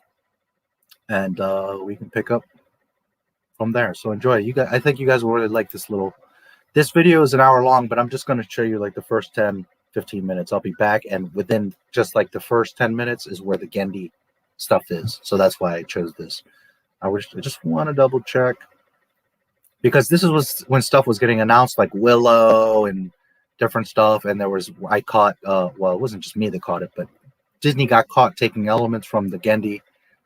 and we can pick up from there. So enjoy. You guys, I think you guys will really like this video is an hour long, but I'm just going to show you like the first 10-15 minutes. I'll be back, and within just like the first 10 minutes is where the Genndy stuff is. So that's why I chose this. I just want to double check, because this was when stuff was getting announced, like Willow and different stuff, and I caught well, it wasn't just me that caught it, but Disney got caught taking elements from the Genndy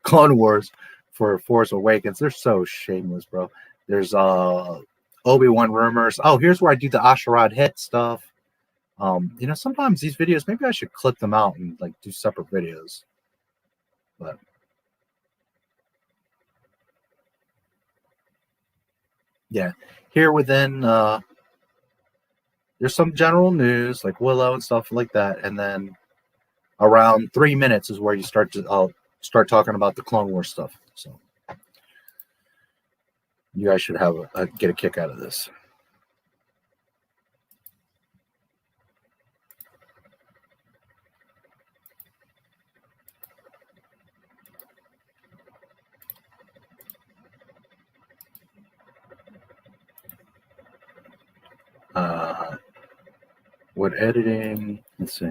Clone Wars for Force Awakens. They're so shameless, bro. There's Obi-Wan rumors. Oh, here's where I do the Asherad hit stuff. You know, sometimes these videos, maybe I should clip them out and like do separate videos. But yeah, here within there's some general news like Willow and stuff like that, and then around 3 minutes is where you start to start talking about the Clone Wars stuff. So you guys should have get a kick out of this. What editing? Let's see.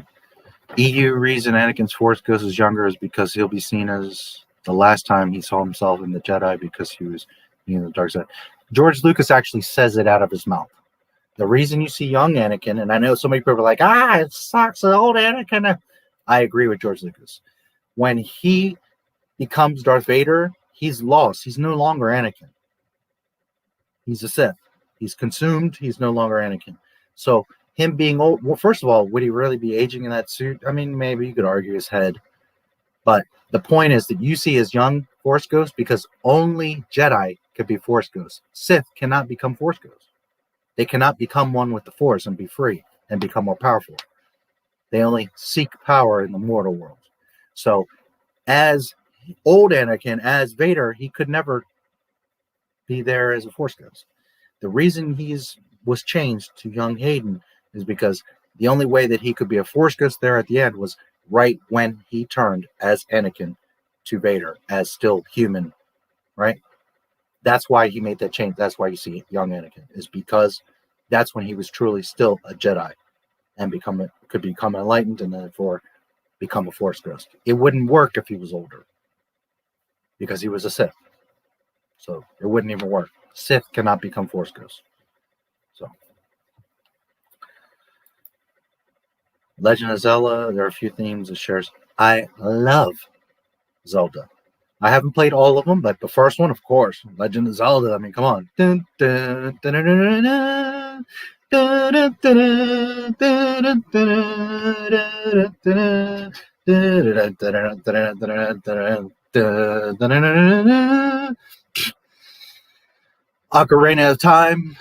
EU reason Anakin's Force Ghost is younger is because he'll be seen as the last time he saw himself in the Jedi because he was in the dark side. George Lucas actually says it out of his mouth. The reason you see young Anakin, and I know so many people are like, it sucks, the old Anakin. I agree with George Lucas. When he becomes Darth Vader, he's lost. He's no longer Anakin. He's a Sith. He's consumed. He's no longer Anakin. So him being old, well, first of all, would he really be aging in that suit? I mean, maybe you could argue his head. But the point is that you see his young Force Ghost because only Jedi could be Force Ghosts. Sith cannot become Force Ghosts. They cannot become one with the Force and be free and become more powerful. They only seek power in the mortal world. So as old Anakin, as Vader, he could never be there as a Force Ghost. The reason he was changed to young Hayden is because the only way that he could be a Force Ghost there at the end was right when he turned as Anakin to Vader, as still human, right? That's why he made that change. That's why you see young Anakin, is because that's when he was truly still a Jedi and could become enlightened and therefore become a Force Ghost. It wouldn't work if he was older because he was a Sith. So it wouldn't even work. Sith cannot become Force Ghosts. So Legend of Zelda, there are a few themes it shares. I love Zelda. I haven't played all of them, but the first one, of course, Legend of Zelda. I mean, come on. Dun, dun, dun, dun, dun, dun, dun, dun, dun, dun, dun. Ocarina of Time.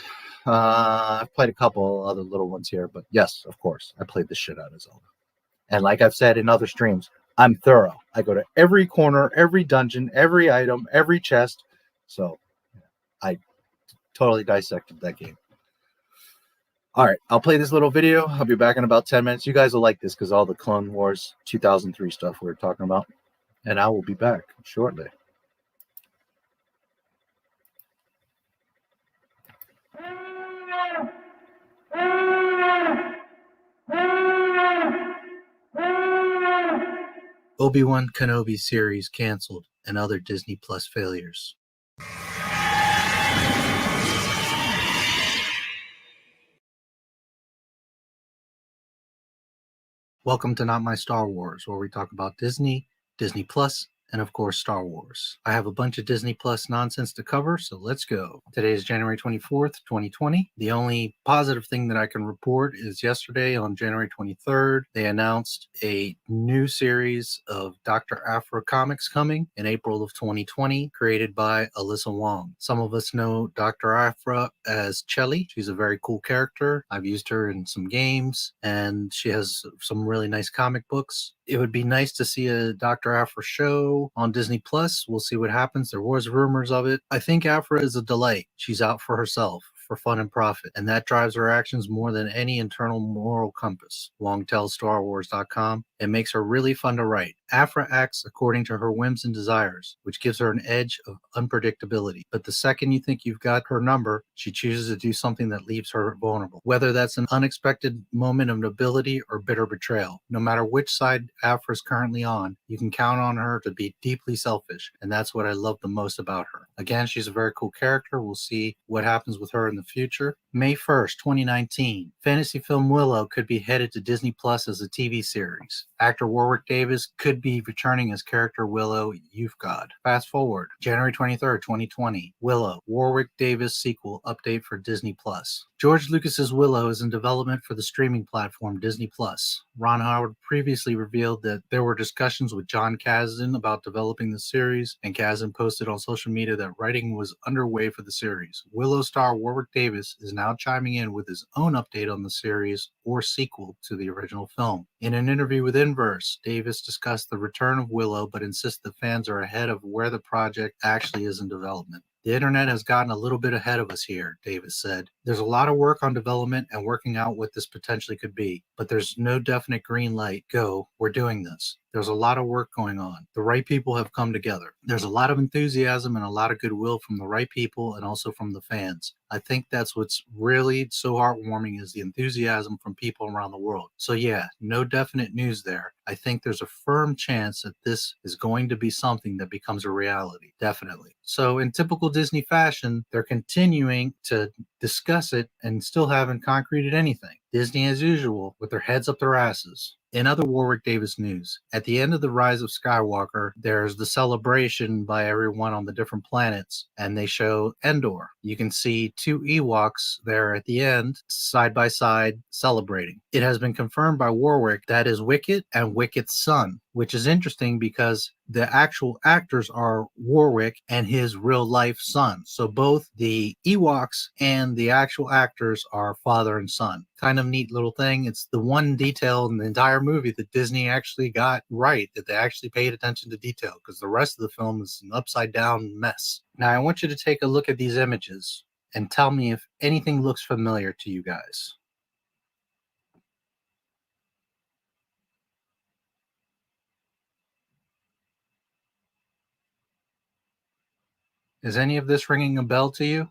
I've played a couple other little ones here, but yes, of course, I played the shit out of Zelda. And like I've said in other streams, I'm thorough. I go to every corner, every dungeon, every item, every chest. So I totally dissected that game. All right, I'll play this little video. I'll be back in about 10 minutes. You guys will like this because all the Clone Wars 2003 stuff we were talking about. And I will be back shortly. Obi-Wan Kenobi series canceled and other Disney Plus failures. Welcome to Not My Star Wars, where we talk about Disney, Disney Plus, and of course Star Wars. I have a bunch of Disney Plus nonsense to cover, so let's go. Today is January 24th, 2020. The only positive thing that I can report is yesterday on January 23rd, they announced a new series of Dr. Aphra comics coming in April of 2020, created by Alyssa Wong. Some of us know Dr. Aphra as Chelly. She's a very cool character. I've used her in some games, and she has some really nice comic books. It would be nice to see a Dr. Aphra show on Disney Plus. We'll see what happens. There was rumors of it. I think Aphra is a delight. She's out for herself, for fun and profit, and that drives her actions more than any internal moral compass. Wong tells StarWars.com. It makes her really fun to write. Aphra acts according to her whims and desires, which gives her an edge of unpredictability. But the second you think you've got her number, she chooses to do something that leaves her vulnerable. Whether that's an unexpected moment of nobility or bitter betrayal, no matter which side Aphra is currently on, you can count on her to be deeply selfish, and that's what I love the most about her. Again, she's a very cool character. We'll see what happens with her in the future. May 1st, 2019. Fantasy film Willow could be headed to Disney Plus as a TV series. Actor Warwick Davis could be returning as character Willow Youth God. Fast forward, January 23rd, 2020. Willow, Warwick Davis sequel update for Disney Plus. George Lucas's Willow is in development for the streaming platform Disney Plus. Ron Howard previously revealed that there were discussions with John Kasdan about developing the series, and Kasdan posted on social media that writing was underway for the series. Willow star Warwick Davis is now chiming in with his own update on the series or sequel to the original film. In an interview with Inverse, Davis discussed the return of Willow but insisted fans are ahead of where the project actually is in development. The internet has gotten a little bit ahead of us here, Davis said. There's a lot of work on development and working out what this potentially could be, but there's no definite green light. Go, we're doing this. There's a lot of work going on. The right people have come together. There's a lot of enthusiasm and a lot of goodwill from the right people and also from the fans. I think that's what's really so heartwarming is the enthusiasm from people around the world. So yeah, no definite news there. I think there's a firm chance that this is going to be something that becomes a reality. Definitely. So in typical Disney fashion, they're continuing to discuss it and still haven't concreted anything. Disney as usual with their heads up their asses. In other Warwick Davis news, at the end of The Rise of Skywalker, there's the celebration by everyone on the different planets, and they show Endor. You can see two Ewoks there at the end, side by side, celebrating. It has been confirmed by Warwick that is Wicket and Wicket's son, which is interesting because the actual actors are Warwick and his real life son. So both the Ewoks and the actual actors are father and son. Kind of neat little thing. It's the one detail in the entire movie that Disney actually got right, that they actually paid attention to detail, because the rest of the film is an upside down mess. Now I want you to take a look at these images and tell me if anything looks familiar to you guys. Is any of this ringing a bell to you?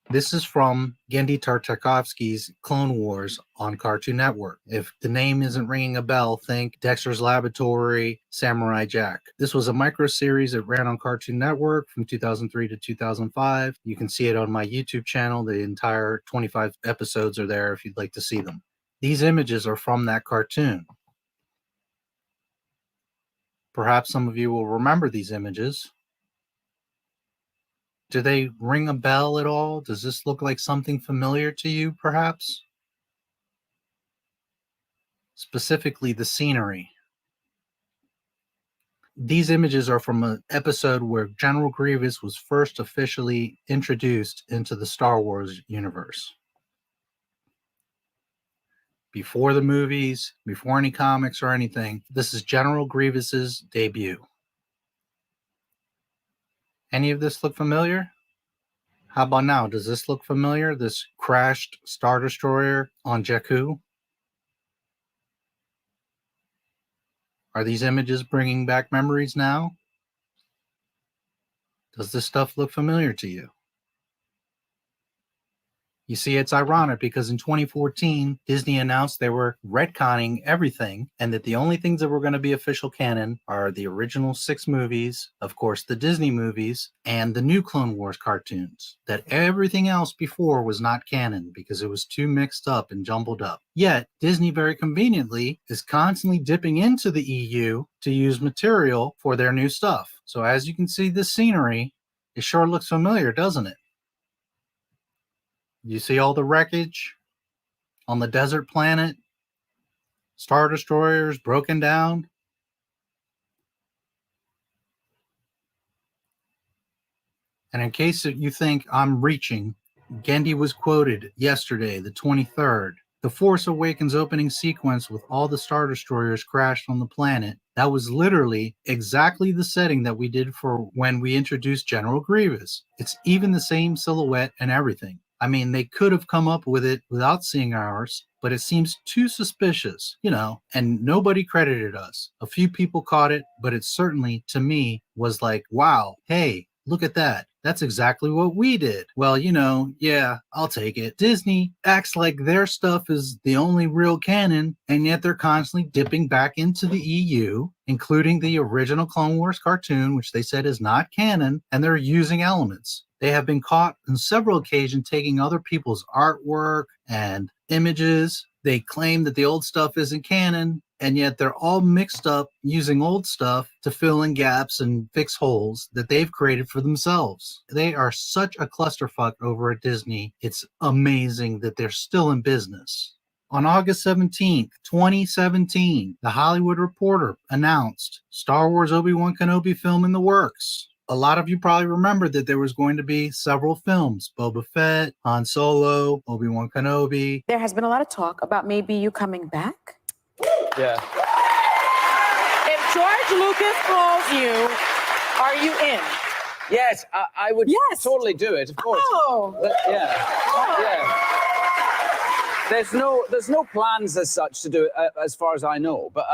This is from Genndy Tartakovsky's Clone Wars on Cartoon Network. If the name isn't ringing a bell, think Dexter's Laboratory, Samurai Jack. This was a micro series that ran on Cartoon Network from 2003 to 2005. You can see it on my YouTube channel. The entire 25 episodes are there if you'd like to see them. These images are from that cartoon. Perhaps some of you will remember these images. Do they ring a bell at all? Does this look like something familiar to you, perhaps? Specifically, the scenery. These images are from an episode where General Grievous was first officially introduced into the Star Wars universe. Before the movies, before any comics or anything, this is General Grievous's debut. Any of this look familiar? How about now? Does this look familiar? This crashed Star Destroyer on Jakku? Are these images bringing back memories now? Does this stuff look familiar to you? You see, it's ironic because in 2014, Disney announced they were retconning everything and that the only things that were going to be official canon are the original 6 movies, of course, the Disney movies, and the new Clone Wars cartoons. That everything else before was not canon because it was too mixed up and jumbled up. Yet, Disney very conveniently is constantly dipping into the EU to use material for their new stuff. So as you can see, this scenery, it sure looks familiar, doesn't it? You see all the wreckage on the desert planet, Star Destroyers broken down. And in case you think I'm reaching, Genndy was quoted yesterday, the 23rd. The Force Awakens opening sequence with all the Star Destroyers crashed on the planet. That was literally exactly the setting that we did for when we introduced General Grievous. It's even the same silhouette and everything. I mean, they could have come up with it without seeing ours, but it seems too suspicious, you know, and nobody credited us. A few people caught it, but it certainly, to me, was like, wow, hey, look at that. That's exactly what we did. Well, you know, yeah, I'll take it. Disney acts like their stuff is the only real canon, and yet they're constantly dipping back into the EU, including the original Clone Wars cartoon, which they said is not canon, and they're using elements. They have been caught on several occasions taking other people's artwork and images. They claim that the old stuff isn't canon, and yet they're all mixed up using old stuff to fill in gaps and fix holes that they've created for themselves. They are such a clusterfuck over at Disney. It's amazing that they're still in business. On August 17th, 2017, The Hollywood Reporter announced Star Wars Obi-Wan Kenobi film in the works. A lot of you probably remember that there was going to be several films, Boba Fett, Han Solo, Obi-Wan Kenobi. There has been a lot of talk about maybe you coming back. Yeah. If George Lucas calls you, are you in? Yes, I would totally do it, of course. Oh. But, yeah. There's no plans as such to do it, as far as I know. But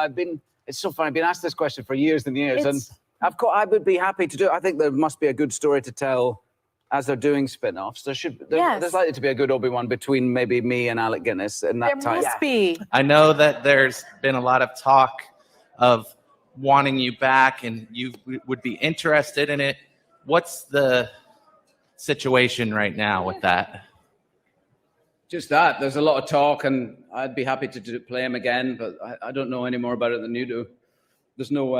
it's so funny. I've been asked this question for years and years, and of course I would be happy to do it. I think there must be a good story to tell as they're doing spin-offs. There's likely to be a good Obi-Wan between maybe me and Alec Guinness in that time. There must be. I know that there's been a lot of talk of wanting you back, and you would be interested in it. What's the situation right now with that? Just that. There's a lot of talk, and I'd be happy to play him again, but I don't know any more about it than you do. There's no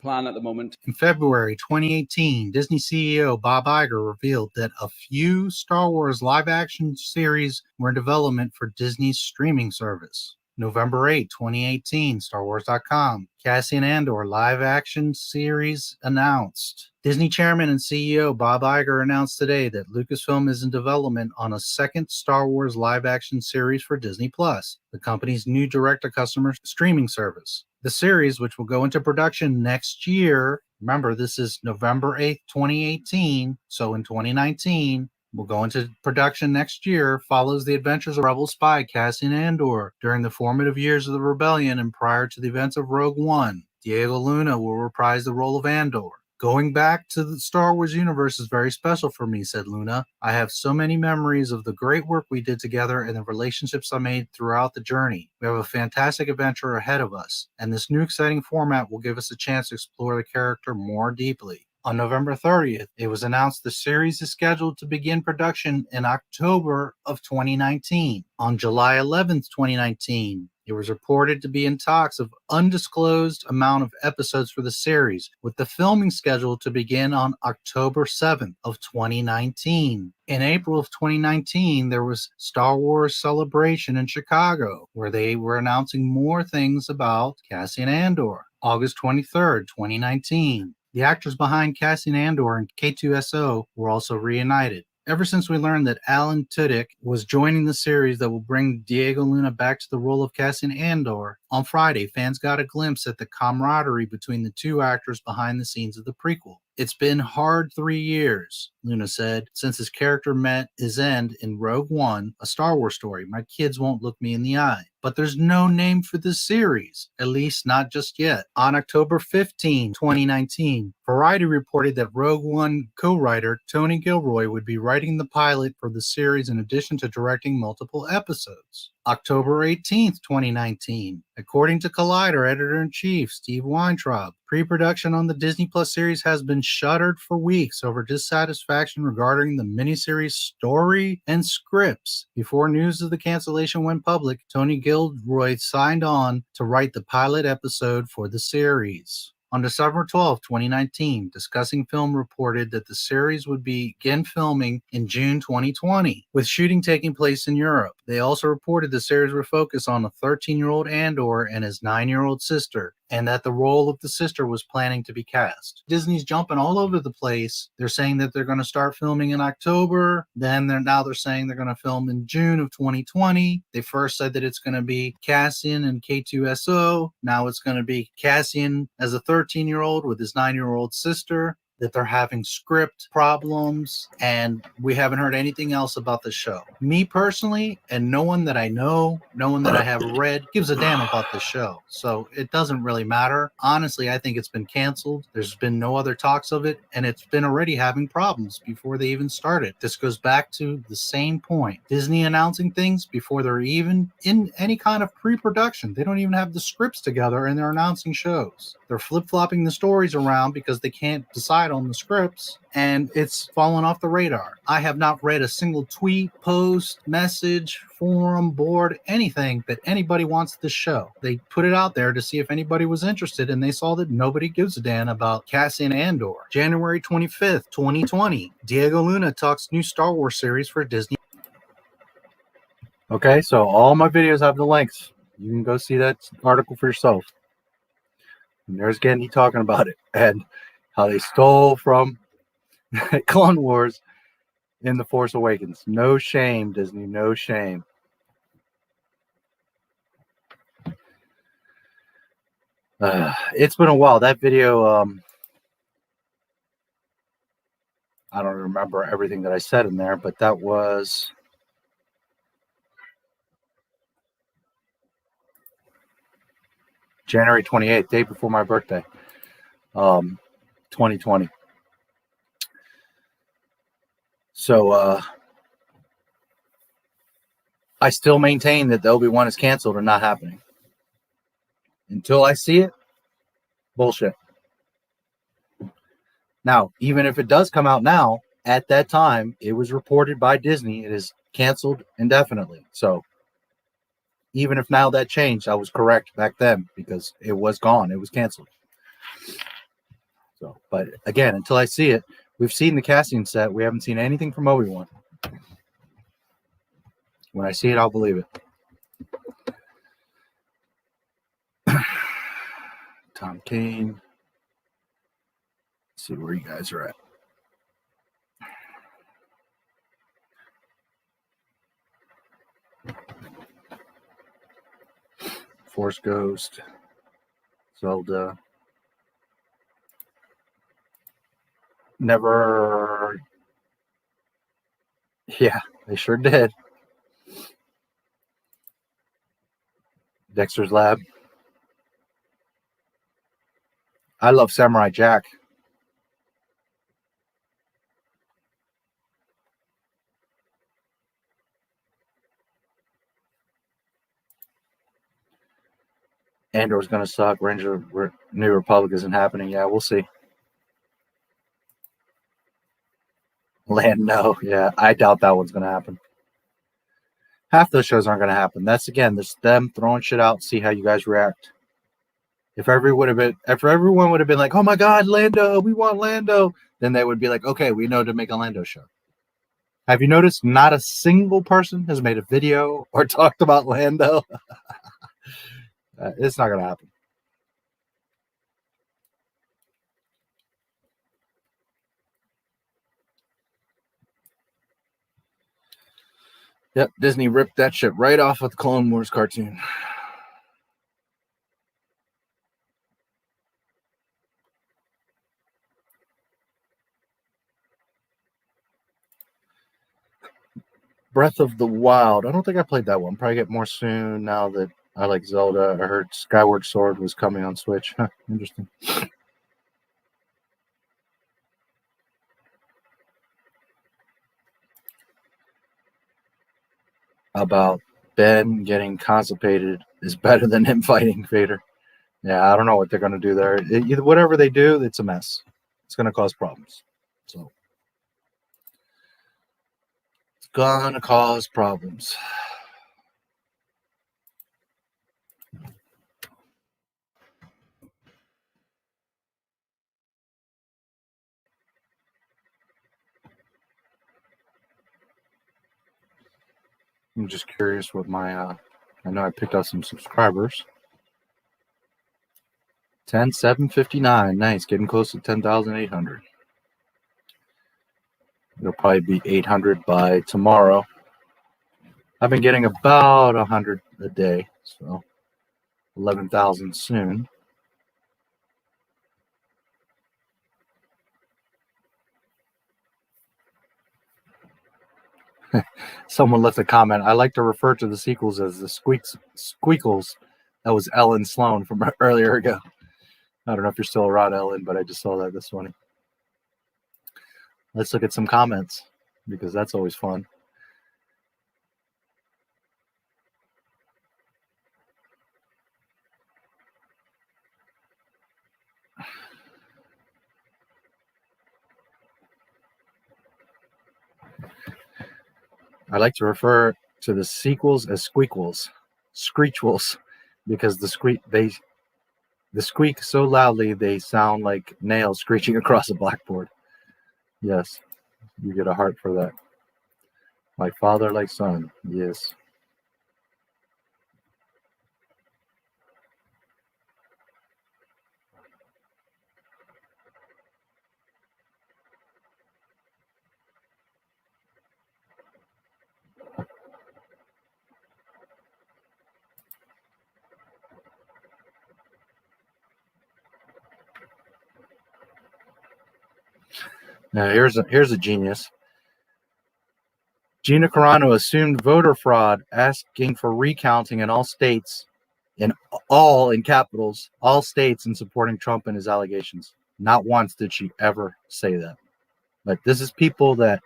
plan at the moment. In February 2018, Disney CEO Bob Iger revealed that a few Star Wars live-action series were in development for Disney's streaming service. November 8, 2018, StarWars.com, Cassian Andor live-action series announced. Disney Chairman and CEO Bob Iger announced today that Lucasfilm is in development on a second Star Wars live-action series for Disney+, the company's new direct-to-customer streaming service. The series, which will go into production next year, remember this is November 8th, 2018, so in 2019, will go into production next year, follows the adventures of Rebel spy Cassian Andor during the formative years of the rebellion and prior to the events of Rogue One. Diego Luna will reprise the role of Andor. Going back to the Star Wars universe is very special for me, said Luna. I have so many memories of the great work we did together and the relationships I made throughout the journey. We have a fantastic adventure ahead of us, and this new exciting format will give us a chance to explore the character more deeply. On November 30th, it was announced the series is scheduled to begin production in October of 2019. On July 11th, 2019, it was reported to be in talks of undisclosed amount of episodes for the series, with the filming scheduled to begin on October 7th of 2019. In April of 2019, there was Star Wars Celebration in Chicago, where they were announcing more things about Cassian Andor. August 23rd, 2019. The actors behind Cassian Andor and K2SO were also reunited. Ever since we learned that Alan Tudyk was joining the series that will bring Diego Luna back to the role of Cassian Andor, on Friday, fans got a glimpse at the camaraderie between the two actors behind the scenes of the prequel. It's been hard 3 years, Luna said, since his character met his end in Rogue One, a Star Wars story. My kids won't look me in the eye. But there's no name for this series, at least not just yet. On October 15, 2019, Variety reported that Rogue One co-writer Tony Gilroy would be writing the pilot for the series in addition to directing multiple episodes. October 18, 2019. According to Collider editor-in-chief Steve Weintraub, pre-production on the Disney Plus series has been shuttered for weeks over dissatisfaction regarding the miniseries story and scripts. Before news of the cancellation went public, Tony Gilroy signed on to write the pilot episode for the series. On December 12, 2019, Discussing Film reported that the series would begin filming in June 2020, with shooting taking place in Europe. They also reported the series would focus on a 13-year-old Andor and his 9-year-old sister, and that the role of the sister was planning to be cast. Disney's jumping all over the place. They're saying that they're going to start filming in October. Then they're saying they're going to film in June of 2020. They first said that it's going to be Cassian and K2SO. Now it's going to be Cassian as a 13-year-old with his 9-year-old sister. That they're having script problems, and we haven't heard anything else about the show. Me personally, and no one that I know, no one that I have read, gives a damn about the show. So it doesn't really matter. Honestly, I think it's been canceled. There's been no other talks of it, and it's been already having problems before they even started. This goes back to the same point. Disney announcing things before they're even in any kind of pre-production. They don't even have the scripts together, and they're announcing shows. They're flip-flopping the stories around because they can't decide on the scripts, and it's fallen off the radar. I have not read a single tweet, post, message, forum, board, anything that anybody wants this show. They put it out there to see if anybody was interested, and they saw that nobody gives a damn about Cassian Andor. January 25th, 2020, Diego Luna talks new Star Wars series for Disney. Okay, so all my videos have the links. You can go see that article for yourself. And there's Gendy talking about it and how they stole from Clone Wars in The Force Awakens. No shame, Disney, no shame. It's been a while. That video, I don't remember everything that I said in there, but that was January 28th, day before my birthday, 2020. So I still maintain that the Obi-Wan is canceled and not happening. Until I see it, bullshit. Now, even if it does come out now, at that time, it was reported by Disney, it is canceled indefinitely. So even if now that changed, I was correct back then because it was gone. It was canceled. So, but again, until I see it, we've seen the casting set. We haven't seen anything from Obi-Wan. When I see it, I'll believe it. Tom Kane. Let's see where you guys are at. Force Ghost. Zelda. Never. Yeah, they sure did. Dexter's Lab. I love Samurai Jack. Andor's going to suck. New Republic isn't happening. Yeah, we'll see. No. Yeah, I doubt that one's going to happen. Half those shows aren't going to happen. That's, again, just them throwing shit out, see how you guys react. If everyone would have been like, oh my God, Lando, we want Lando, then they would be like, okay, we know to make a Lando show. Have you noticed not a single person has made a video or talked about Lando? It's not going to happen. Yep, Disney ripped that shit right off of the Clone Wars cartoon. Breath of the Wild. I don't think I played that one. Probably get more soon now that I like Zelda. I heard Skyward Sword was coming on Switch. Huh, interesting. About Ben getting constipated is better than him fighting Vader. Yeah, I don't know what they're going to do there. Whatever they do, it's a mess. It's going to cause problems. So it's going to cause problems. I'm just curious what my, I know I picked up some subscribers. 10,759. Nice. Getting close to 10,800. It'll probably be 800 by tomorrow. I've been getting about 100 a day. So 11,000 soon. Someone left a comment. I like to refer to the sequels as the squeakles. That was Ellen Sloan from earlier ago. I don't know if you're still around, Ellen, but I just saw that this morning. Let's look at some comments because that's always fun. I like to refer to the sequels as screechwels, because the squeak so loudly they sound like nails screeching across a blackboard. Yes, you get a heart for that. Like father, like son. Yes. Now here's a genius. Gina Carano assumed voter fraud, asking for recounting in all states, in capitals, all states, and supporting Trump and his allegations. Not once did she ever say that. Like, this is people that,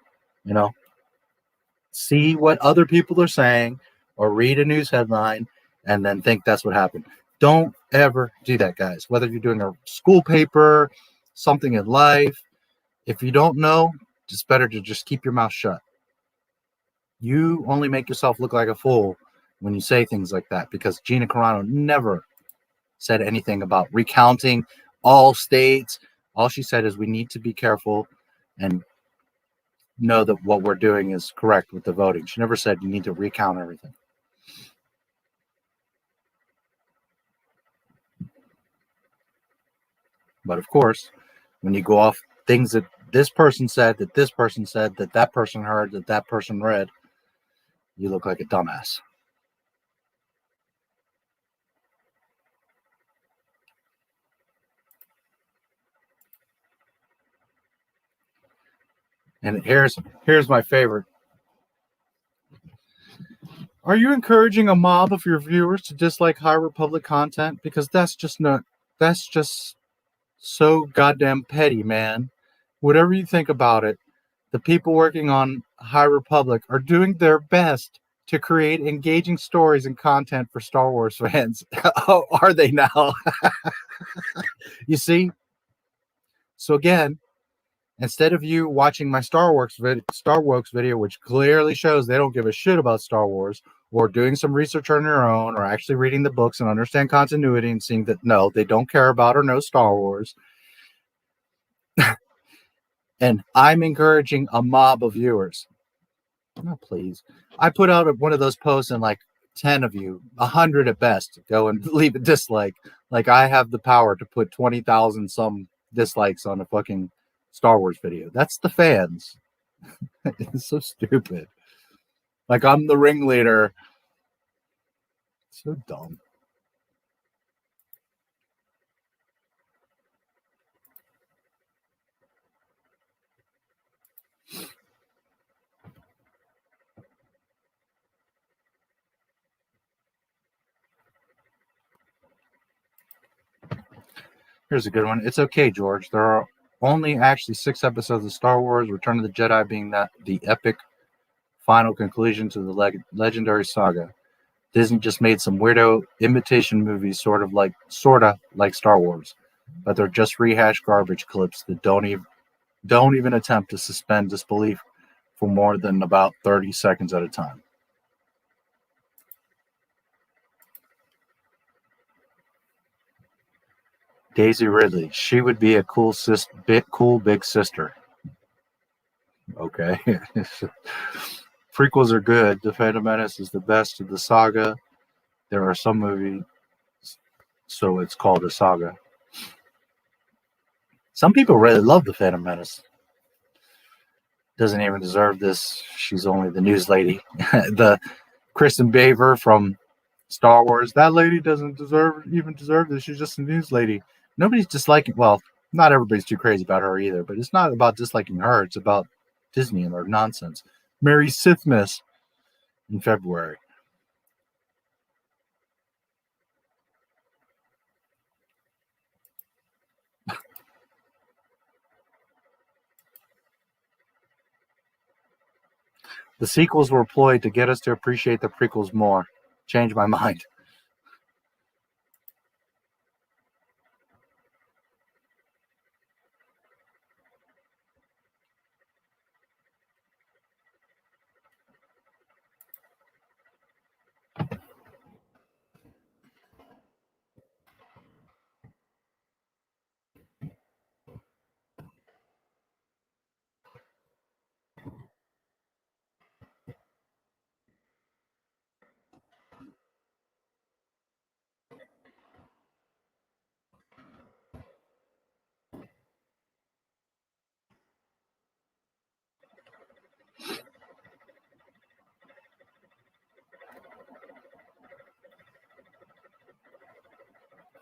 see what other people are saying or read a news headline and then think that's what happened. Don't ever do that, guys. Whether you're doing a school paper, something in life, if you don't know, it's better to just keep your mouth shut. You only make yourself look like a fool when you say things like that, because Gina Carano never said anything about recounting all states. All she said is we need to be careful and know that what we're doing is correct with the voting. She never said you need to recount everything. But of course, when you go off things that this person said, that this person said, that that person heard, that that person read, you look like a dumbass. And here's my favorite. Are you encouraging a mob of your viewers to dislike High Republic content? Because that's just so goddamn petty, man. Whatever you think about it, the people working on High Republic are doing their best to create engaging stories and content for Star Wars fans. Oh, are they now? You see? So again, instead of you watching my Star Wars video, which clearly shows they don't give a shit about Star Wars, or doing some research on your own, or actually reading the books and understand continuity and seeing that, no, they don't care about or know Star Wars. And I'm encouraging a mob of viewers. Oh, please. I put out one of those posts and like 10 of you, 100 at best, go and leave a dislike. Like I have the power to put 20,000 some dislikes on a fucking Star Wars video. That's the fans. It's so stupid. Like I'm the ringleader. So dumb. Here's a good one. It's okay, George. There are only actually 6 episodes of Star Wars, Return of the Jedi being the epic final conclusion to the legendary saga. Disney just made some weirdo imitation movies, sort of like Star Wars, but they're just rehashed garbage clips that don't even attempt to suspend disbelief for more than about 30 seconds at a time. Daisy Ridley, she would be a cool big sister. Okay. Prequels are good. The Phantom Menace is the best of the saga. There are some movies, so it's called a saga. Some people really love The Phantom Menace. Doesn't even deserve this. She's only the news lady. The Kristen Baver from Star Wars, that lady doesn't even deserve this. She's just a news lady. Nobody's disliking, well, not everybody's too crazy about her either, but it's not about disliking her. It's about Disney and their nonsense. Mary Sithmas in February. The sequels were employed to get us to appreciate the prequels more. Change my mind.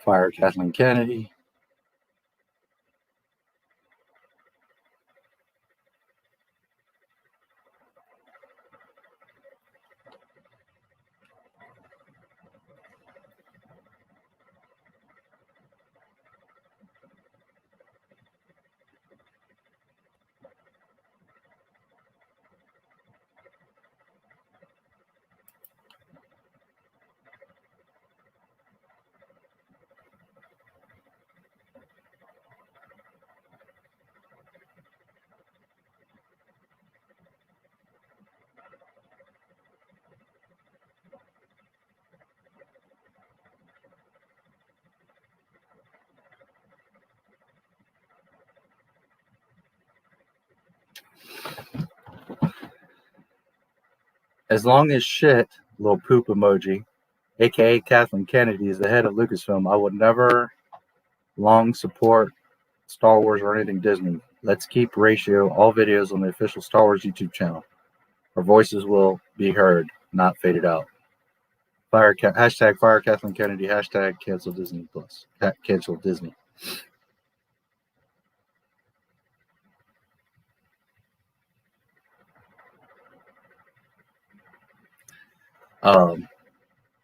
Fire Kathleen Kennedy. As long as shit, little poop emoji, aka Kathleen Kennedy, is the head of Lucasfilm, I would never long support Star Wars or anything Disney. Let's keep ratio all videos on the official Star Wars YouTube channel. Our voices will be heard, not faded out. Hashtag fire Kathleen Kennedy, hashtag cancel Disney Plus. Cancel Disney.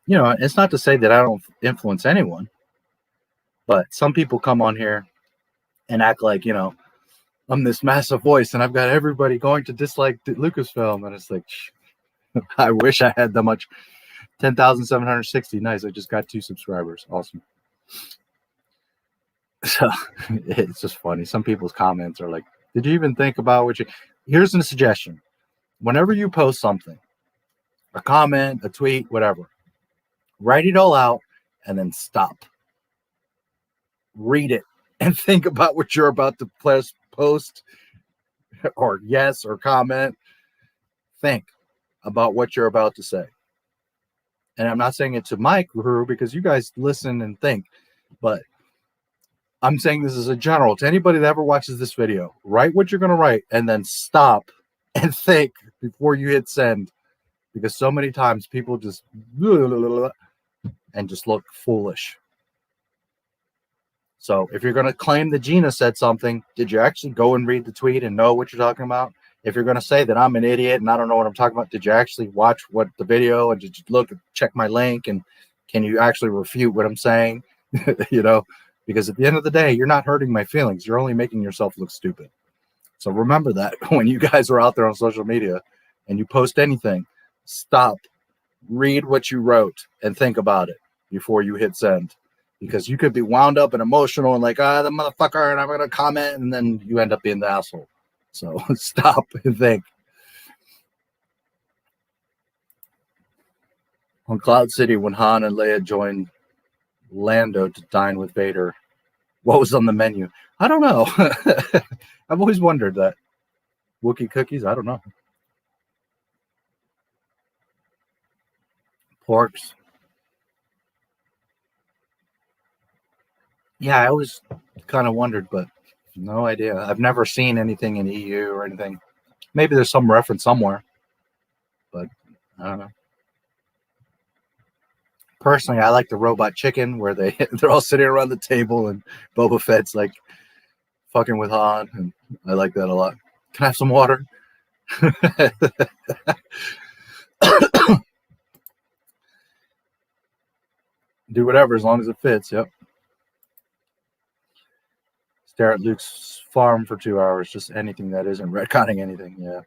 You know, it's not to say that I don't influence anyone, but some people come on here and act like, you know, I'm this massive voice and I've got everybody going to dislike Lucasfilm. And it's like, I wish I had that much. 10,760. Nice. I just got 2 subscribers. Awesome. So it's just funny. Some people's comments are like, did you even think about what you... Here's a suggestion. Whenever you post something, a comment, a tweet, whatever, write it all out and then stop. Read it and think about what you're about to post or yes or comment. Think about what you're about to say. And I'm not saying it to my crew because you guys listen and think, but I'm saying this as a general to anybody that ever watches this video. Write what you're going to write and then stop and think before you hit send, because so many times people just and just look foolish. So if you're going to claim that Gina said something, did you actually go and read the tweet and know what you're talking about? If you're going to say that I'm an idiot and I don't know what I'm talking about, did you actually watch what the video and did you look and check my link and can you actually refute what I'm saying? You know, because at the end of the day, you're not hurting my feelings. You're only making yourself look stupid. So remember that when you guys are out there on social media and you post anything, stop, read what you wrote and think about it before you hit send. Because you could be wound up and emotional and like, the motherfucker, and I'm going to comment, and then you end up being the asshole. So stop and think. On Cloud City, when Han and Leia joined Lando to dine with Vader, what was on the menu? I don't know. I've always wondered that. Wookiee cookies? I don't know. Porks. Yeah, I always kind of wondered, but no idea. I've never seen anything in EU or anything. Maybe there's some reference somewhere, but I don't know. Personally, I like the robot chicken where they're all sitting around the table and Boba Fett's like fucking with Han, and I like that a lot. Can I have some water? Do whatever as long as it fits. Yep. Stare at Luke's farm for 2 hours. Just anything that isn't retconning anything. Yeah.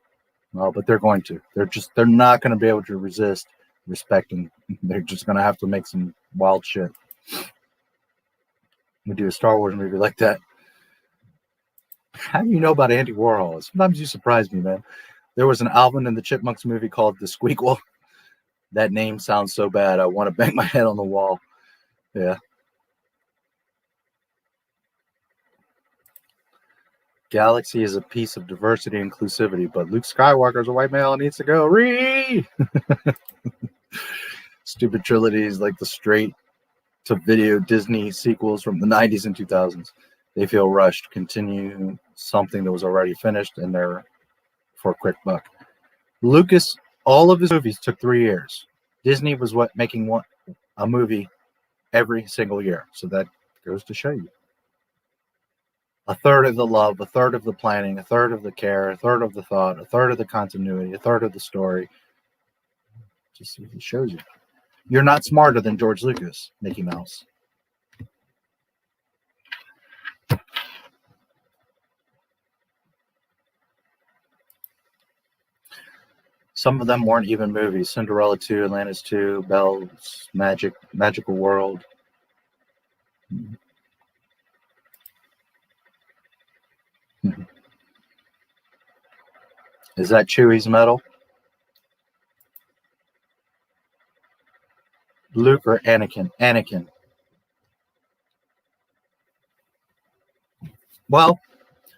Well, but they're going to. They're not going to be able to resist respecting. They're just going to have to make some wild shit. We do a Star Wars movie like that. How do you know about Andy Warhol? Sometimes you surprise me, man. There was an Alvin and the Chipmunks movie called The Squeakquel. That name sounds so bad. I want to bang my head on the wall. Yeah. Galaxy is a piece of diversity and inclusivity, but Luke Skywalker is a white male and needs to go. Ree! Stupid trilogies like the straight-to-video Disney sequels from the 90s and 2000s. They feel rushed, continue something that was already finished, and they're for a quick buck. Lucas, all of his movies took 3 years. Disney was making a movie every single year. So that goes to show you. A third of the love, a third of the planning, a third of the care, a third of the thought, a third of the continuity, a third of the story. Just it shows you. You're not smarter than George Lucas, Mickey Mouse. Some of them weren't even movies. Cinderella 2, Atlantis 2, Belle's Magical World. Is that Chewie's medal? Luke or Anakin? Anakin. Well,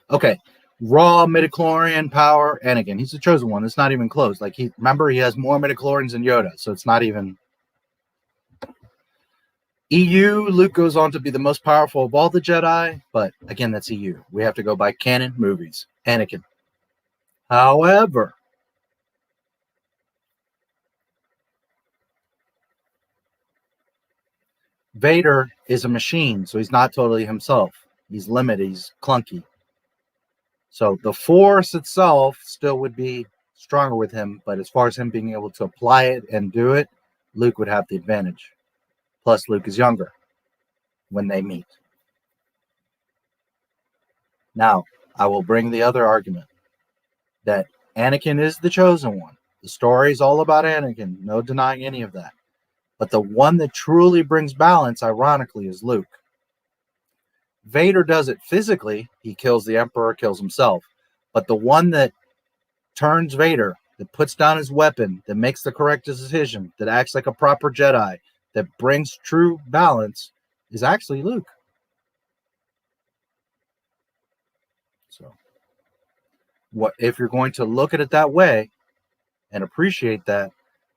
okay. Raw midichlorian power, Anakin. He's the chosen one. It's not even close. Like remember, he has more midichlorians than Yoda, so it's not even. EU, Luke goes on to be the most powerful of all the Jedi, but again, that's EU. We have to go by canon movies. Anakin. However, Vader is a machine, so he's not totally himself. He's limited. He's clunky. So the Force itself still would be stronger with him, but as far as him being able to apply it and do it, Luke would have the advantage. Plus, Luke is younger when they meet. Now, I will bring the other argument that Anakin is the chosen one. The story is all about Anakin. No denying any of that. But the one that truly brings balance, ironically, is Luke. Vader does it physically. He kills the Emperor, kills himself. But the one that turns Vader, that puts down his weapon, that makes the correct decision, that acts like a proper Jedi, that brings true balance, is actually Luke. So, what if you're going to look at it that way and appreciate that,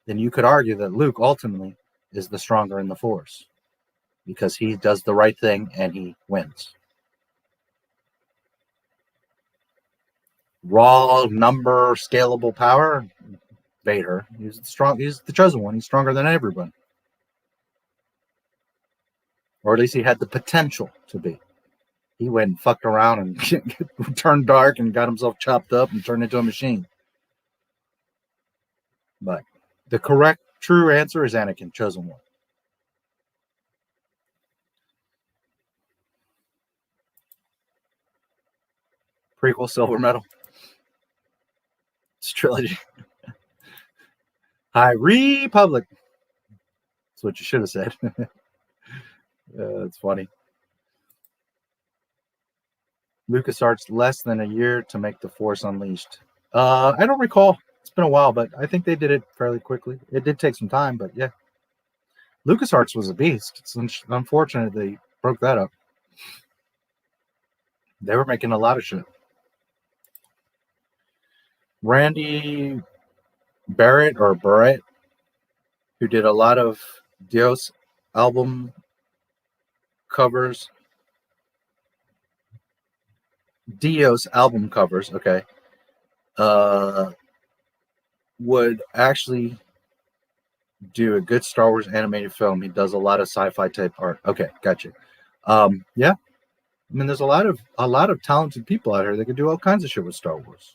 then you could argue that Luke ultimately is the stronger in the Force, because he does the right thing and he wins. Raw number scalable power, Vader. He's the chosen one. He's stronger than everyone. Or at least he had the potential to be. He went and fucked around and turned dark and got himself chopped up and turned into a machine. But the correct, true answer is Anakin, chosen one. Prequel, silver medal. It's trilogy. High Republic. That's what you should have said. It's funny. LucasArts less than a year to make The Force Unleashed. I don't recall. It's been a while, but I think they did it fairly quickly. It did take some time, but yeah. LucasArts was a beast. It's unfortunate they broke that up. They were making a lot of shit. Randy Barrett, who did a lot of Dios album covers. Okay. Would actually do a good Star Wars animated film. He does a lot of sci-fi type art. Okay, gotcha. Yeah. I mean, there's a lot of talented people out here that can do all kinds of shit with Star Wars.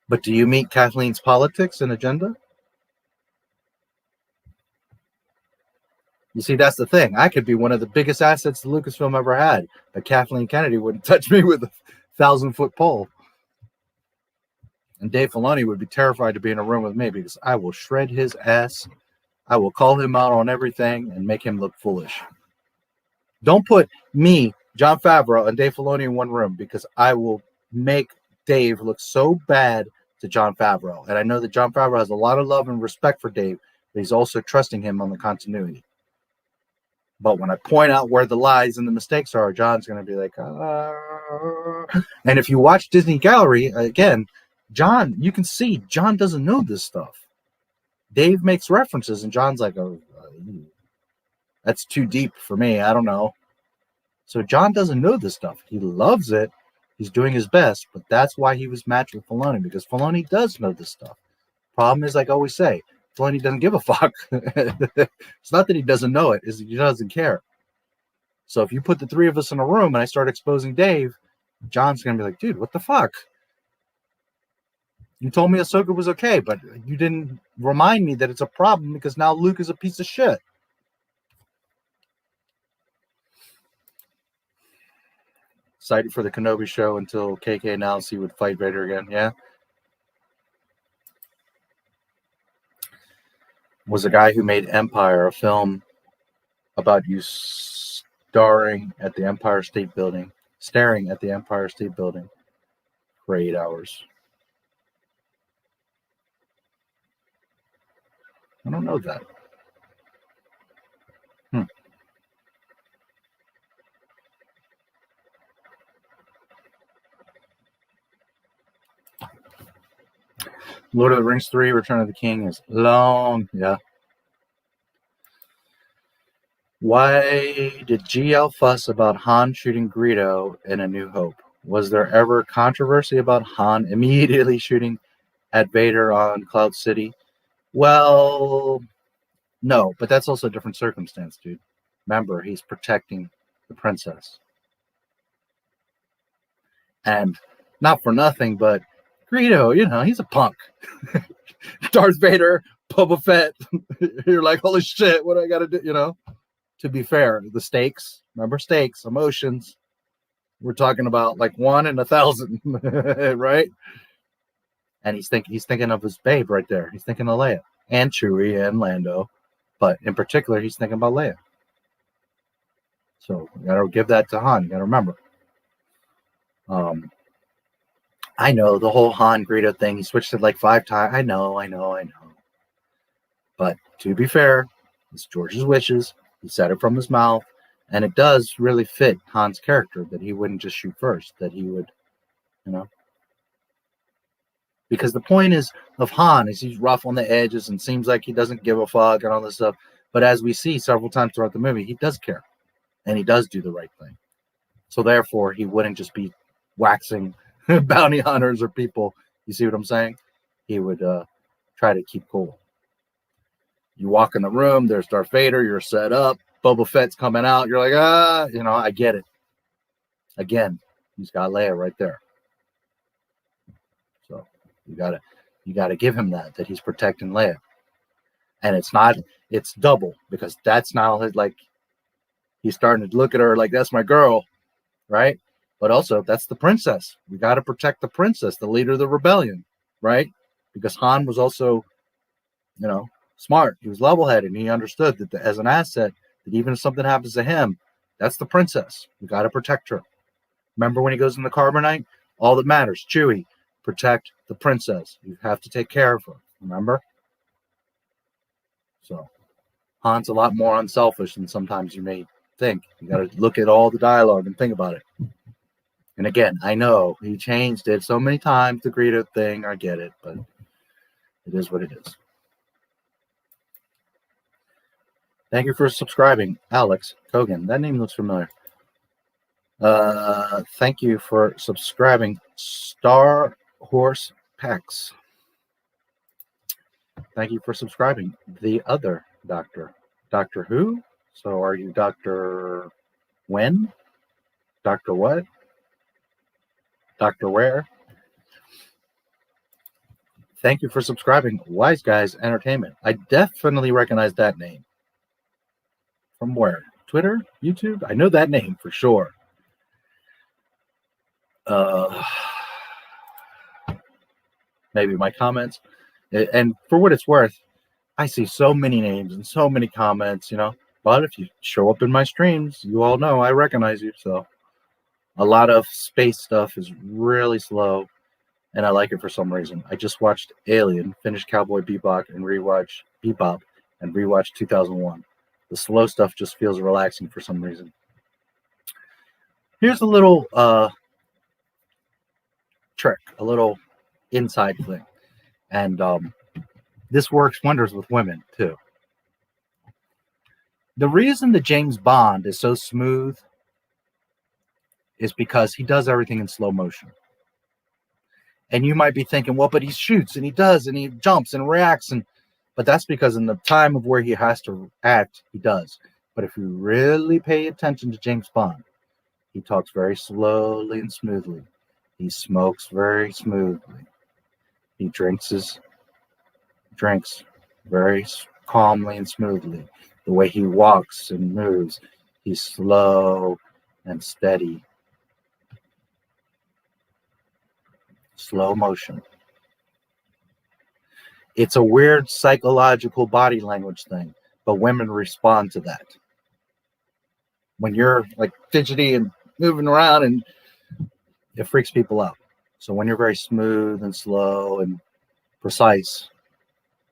But do you meet Kathleen's politics and agenda? You see, that's the thing. I could be one of the biggest assets the Lucasfilm ever had, but Kathleen Kennedy wouldn't touch me with a 1,000-foot pole. And Dave Filoni would be terrified to be in a room with me because I will shred his ass. I will call him out on everything and make him look foolish. Don't put me, Jon Favreau, and Dave Filoni in one room, because I will make Dave look so bad to Jon Favreau. And I know that Jon Favreau has a lot of love and respect for Dave, but he's also trusting him on the continuity. But when I point out where the lies and the mistakes are, John's going to be like, And if you watch Disney Gallery, again, John, you can see John doesn't know this stuff. Dave makes references, and John's like, that's too deep for me. I don't know. So John doesn't know this stuff. He loves it. He's doing his best, but that's why he was matched with Filoni, because Filoni does know this stuff. Problem is, like I always say, point he doesn't give a fuck. It's not that he doesn't know it, is he doesn't care. So if you put the three of us in a room and I start exposing Dave, John's going to be like, dude, what the fuck? You told me Ahsoka was okay, but you didn't remind me that it's a problem because now Luke is a piece of shit. Excited for the Kenobi show until KK announced he would fight Vader again. Yeah. Was a guy who made Empire, a film about you staring at the Empire State Building for 8 hours. I don't know that. Lord of the Rings 3, Return of the King is long. Yeah. Why did GL fuss about Han shooting Greedo in A New Hope? Was there ever controversy about Han immediately shooting at Vader on Cloud City? Well, no, but that's also a different circumstance, dude. Remember, he's protecting the princess. And not for nothing, but Greedo, you know, he's a punk. Darth Vader, Boba Fett. You're like, holy shit, what do I got to do? You know, to be fair, the stakes, remember stakes, emotions. We're talking about like 1 in 1,000, right? And he's thinking of his babe right there. He's thinking of Leia and Chewie and Lando, but in particular, he's thinking about Leia. So you got to give that to Han. You got to remember. I know the whole Han Greedo thing. He switched it like 5 times. I know. But to be fair, it's George's wishes. He said it from his mouth, and it does really fit Han's character that he wouldn't just shoot first. That he would, you know, because the point of Han is he's rough on the edges and seems like he doesn't give a fuck and all this stuff. But as we see several times throughout the movie, he does care, and he does do the right thing. So therefore, he wouldn't just be waxing bounty hunters or people. You see what I'm saying? He would try to keep cool. You walk in the room, there's Darth Vader, you're set up, Boba Fett's coming out, you're like, you know, I get it. Again, he's got Leia right there. So you gotta give him that he's protecting Leia. And it's double, because that's now like he's starting to look at her like that's my girl, right? But also, that's the princess. We got to protect the princess, the leader of the rebellion, right? Because Han was also, you know, smart. He was level-headed, and he understood that as an asset, that even if something happens to him, that's the princess. We got to protect her. Remember when he goes in the carbonite? All that matters, Chewie, protect the princess. You have to take care of her. Remember? So, Han's a lot more unselfish than sometimes you may think. You got to look at all the dialogue and think about it. And again, I know he changed it so many times, the Greedo thing. I get it, but it is what it is. Thank you for subscribing, Alex Kogan. That name looks familiar. Thank you for subscribing, Star Horse Pex. Thank you for subscribing, The Other Doctor. Doctor Who? So are you Dr. When? Dr. What? Dr. Where? Thank you for subscribing, Wise Guys Entertainment. I definitely recognize that name. From where? Twitter? YouTube? I know that name for sure. Maybe my comments. And for what it's worth, I see so many names and so many comments, you know. But if you show up in my streams, you all know I recognize you. So a lot of space stuff is really slow, and I like it for some reason. I just watched Alien, finished Cowboy Bebop, and rewatched 2001. The slow stuff just feels relaxing for some reason. Here's a little trick, a little inside thing. And this works wonders with women, too. The reason that James Bond is so smooth is because he does everything in slow motion. And you might be thinking, well, but he shoots and he does and he jumps and reacts. But that's because in the time of where he has to act, he does. But if you really pay attention to James Bond, he talks very slowly and smoothly. He smokes very smoothly. He drinks his drinks very calmly and smoothly. The way he walks and moves, he's slow and steady. Slow motion. It's a weird psychological body language thing, but women respond to that. When you're like fidgety and moving around, and it freaks people out. So when you're very smooth and slow and precise,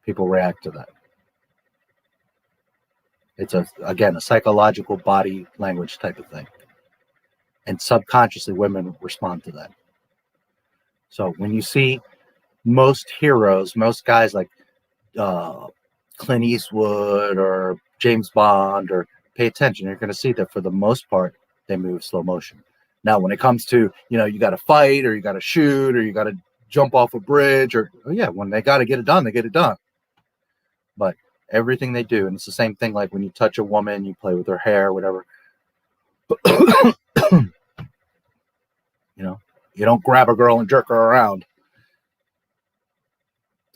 people react to that. It's again a psychological body language type of thing. And subconsciously women respond to that. So when you see most heroes, most guys like Clint Eastwood or James Bond, or pay attention, you're going to see that for the most part, they move slow motion. Now, when it comes to, you got to fight or you got to shoot or you got to jump off a bridge or, when they got to get it done, they get it done. But everything they do, and it's the same thing like when you touch a woman, you play with her hair, whatever. You don't grab a girl and jerk her around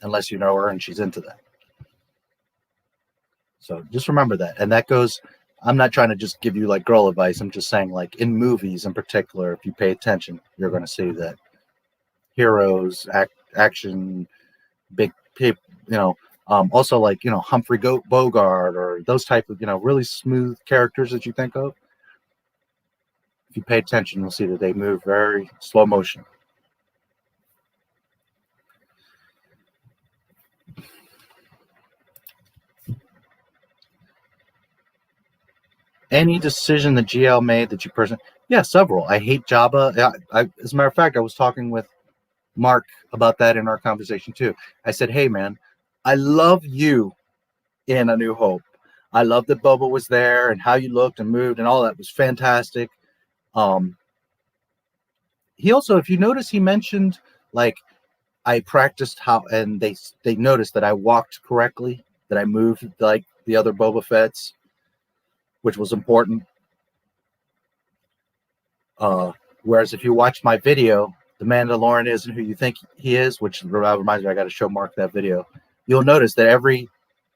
unless you know her and she's into that. So just remember that. And that goes, I'm not trying to just give you like girl advice. I'm just saying, like, in movies in particular, if you pay attention, you're going to see that heroes, action, big people, also like, Humphrey Bogart or those type of, really smooth characters that you think of. If you pay attention, you'll see that they move very slow motion. Any decision that GL made that you personally... Yeah, several. I hate Jabba. As a matter of fact, I was talking with Mark about that in our conversation too. I said, hey, man, I love you in A New Hope. I love that Boba was there and how you looked and moved and all that was fantastic. He also, if you notice, he mentioned, like, I practiced how, and they noticed that I walked correctly, that I moved like the other Boba Fett's, which was important. Whereas if you watch my video, the Mandalorian isn't who you think he is, which reminds me, I got to show Mark that video. You'll notice that every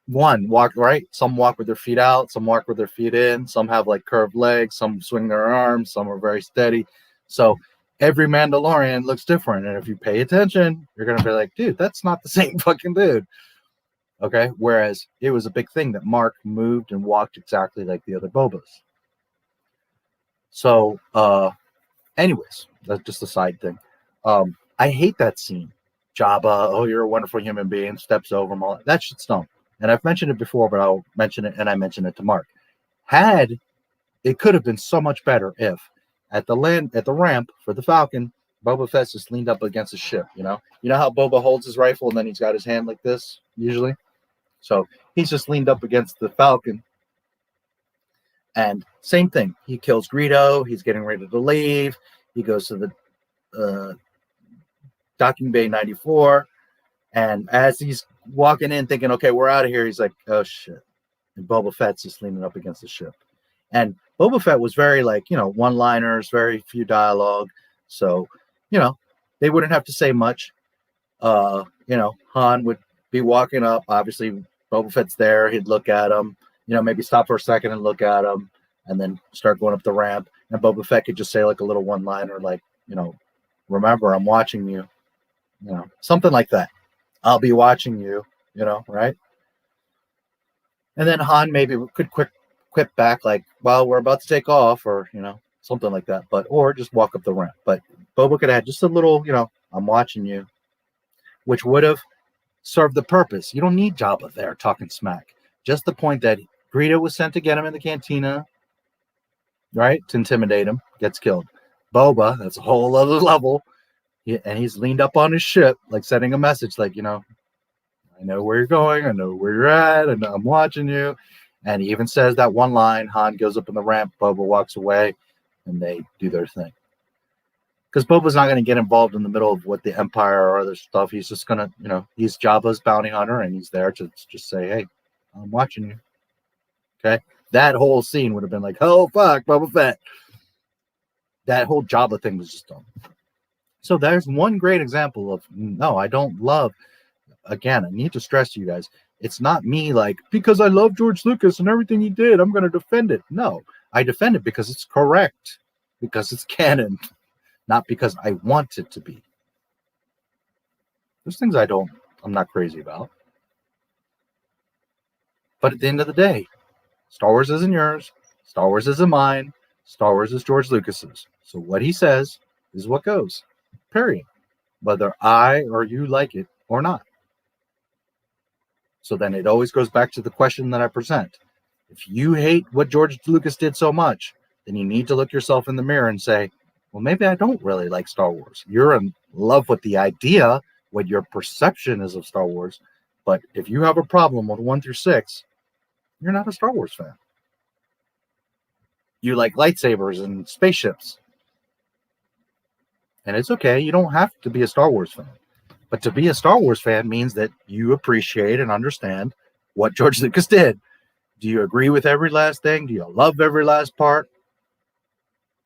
one walk right. Some walk with their feet out, some walk with their feet in, some have like curved legs, some swing their arms, some are very steady. So every Mandalorian looks different. And if you pay attention, you're going to be like, dude, that's not the same fucking dude. Okay. Whereas it was a big thing that Mark moved and walked exactly like the other Bobas. So, anyways, that's just a side thing. I hate that scene. Jabba, oh, you're a wonderful human being, steps over them all. That shit's dumb. And I've mentioned it before, but I'll mention it, and I mentioned it to Mark. It could have been so much better if at the ramp for the Falcon, Boba Fett just leaned up against the ship. You know how Boba holds his rifle and then he's got his hand like this usually. So he's just leaned up against the Falcon, and same thing. He kills Greedo. He's getting ready to leave. He goes to the docking bay 94, and as he's walking in, thinking, "Okay, we're out of here," he's like, "Oh shit!" And Boba Fett's just leaning up against the ship. And Boba Fett was very one-liners, very few dialogue. So, they wouldn't have to say much. Han would be walking up. Obviously, Boba Fett's there. He'd look at him, maybe stop for a second and look at him, and then start going up the ramp. And Boba Fett could just say like a little one-liner, like, remember, I'm watching you, something like that. I'll be watching you, right? And then Han maybe could quip back like, well, we're about to take off, or, something like that, or just walk up the ramp. But Boba could have had just a little, I'm watching you, which would have served the purpose. You don't need Jabba there talking smack. Just the point that Greedo was sent to get him in the cantina, right? To intimidate him, gets killed. Boba, that's a whole other level. And he's leaned up on his ship, like sending a message, like, I know where you're going. I know where you're at. And I'm watching you. And he even says that one line. Han goes up in the ramp. Boba walks away, and they do their thing. because Boba's not going to get involved in the middle of what the Empire or other stuff. He's just going to, you know, he's Jabba's bounty hunter, and he's there to just say, hey, I'm watching you. Okay? That whole scene would have been like, oh, fuck, Boba Fett. That whole Jabba thing was just dumb. So there's one great example of, no, I don't love, again, I need to stress to you guys, it's not me like, because I love George Lucas and everything he did, I'm going to defend it. No, I defend it because it's correct, because it's canon, not because I want it to be. There's things I'm not crazy about. But at the end of the day, Star Wars isn't yours. Star Wars isn't mine. Star Wars is George Lucas's. So what he says is what goes. Period. Whether I or you like it or not. So then it always goes back to the question that I present. If you hate what George Lucas did so much, then you need to look yourself in the mirror and say, well, maybe I don't really like Star Wars. You're in love with the idea, what your perception is of Star Wars. But if you have a problem with 1 through 6, you're not a Star Wars fan. You like lightsabers and spaceships. And it's okay. You don't have to be a Star Wars fan. But to be a Star Wars fan means that you appreciate and understand what George Lucas did. Do you agree with every last thing? Do you love every last part?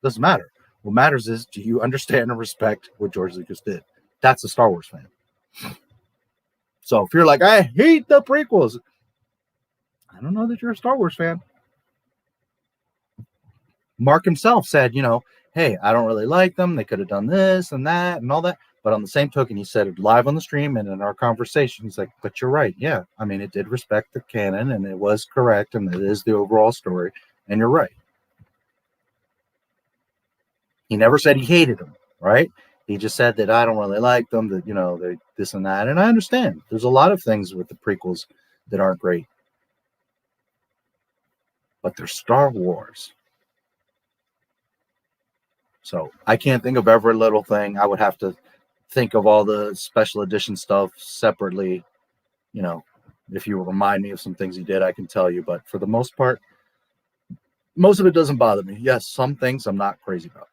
Doesn't matter. What matters is, do you understand and respect what George Lucas did? That's a Star Wars fan. So if you're like, I hate the prequels, I don't know that you're a Star Wars fan. Mark himself said, you know, hey, I don't really like them. They could have done this and that and all that. But on the same token, he said it live on the stream and in our conversation, he's like, but you're right. Yeah. I mean, it did respect the canon and it was correct. And it is the overall story. And you're right. He never said he hated them, right? He just said that I don't really like them, that, you know, they this and that. And I understand. There's a lot of things with the prequels that aren't great. But they're Star Wars. So I can't think of every little thing. I would have to think of all the special edition stuff separately. You know, if you remind me of some things he did, I can tell you. But for the most part, most of it doesn't bother me. Yes, some things I'm not crazy about.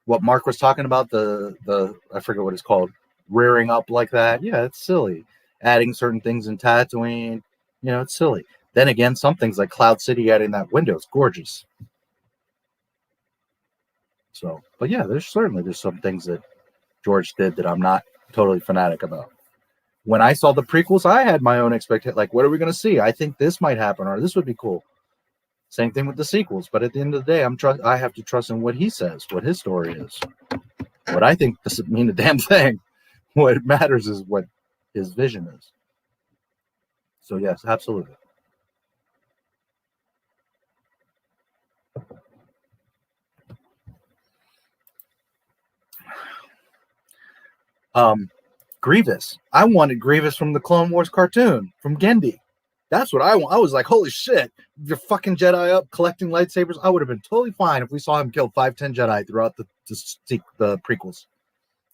What Mark was talking about, the I forget what it's called, rearing up like that. Yeah, it's silly. Adding certain things in Tatooine, you know, it's silly. Then again, some things like Cloud City adding that window, it's gorgeous. So, but yeah, there's some things that George did that I'm not totally fanatic about. When I saw the prequels, I had my own expectation. Like, what are we going to see? I think this might happen, or this would be cool. Same thing with the sequels. But at the end of the day, I have to trust in what he says, what his story is. What I think doesn't mean a damn thing. What matters is what his vision is. So yes, absolutely. Grievous. I wanted Grievous from the Clone Wars cartoon, from Gendy. That's what I want. I was like, holy shit, you're fucking Jedi up collecting lightsabers. I would have been totally fine if we saw him kill 5-10 Jedi throughout the prequels.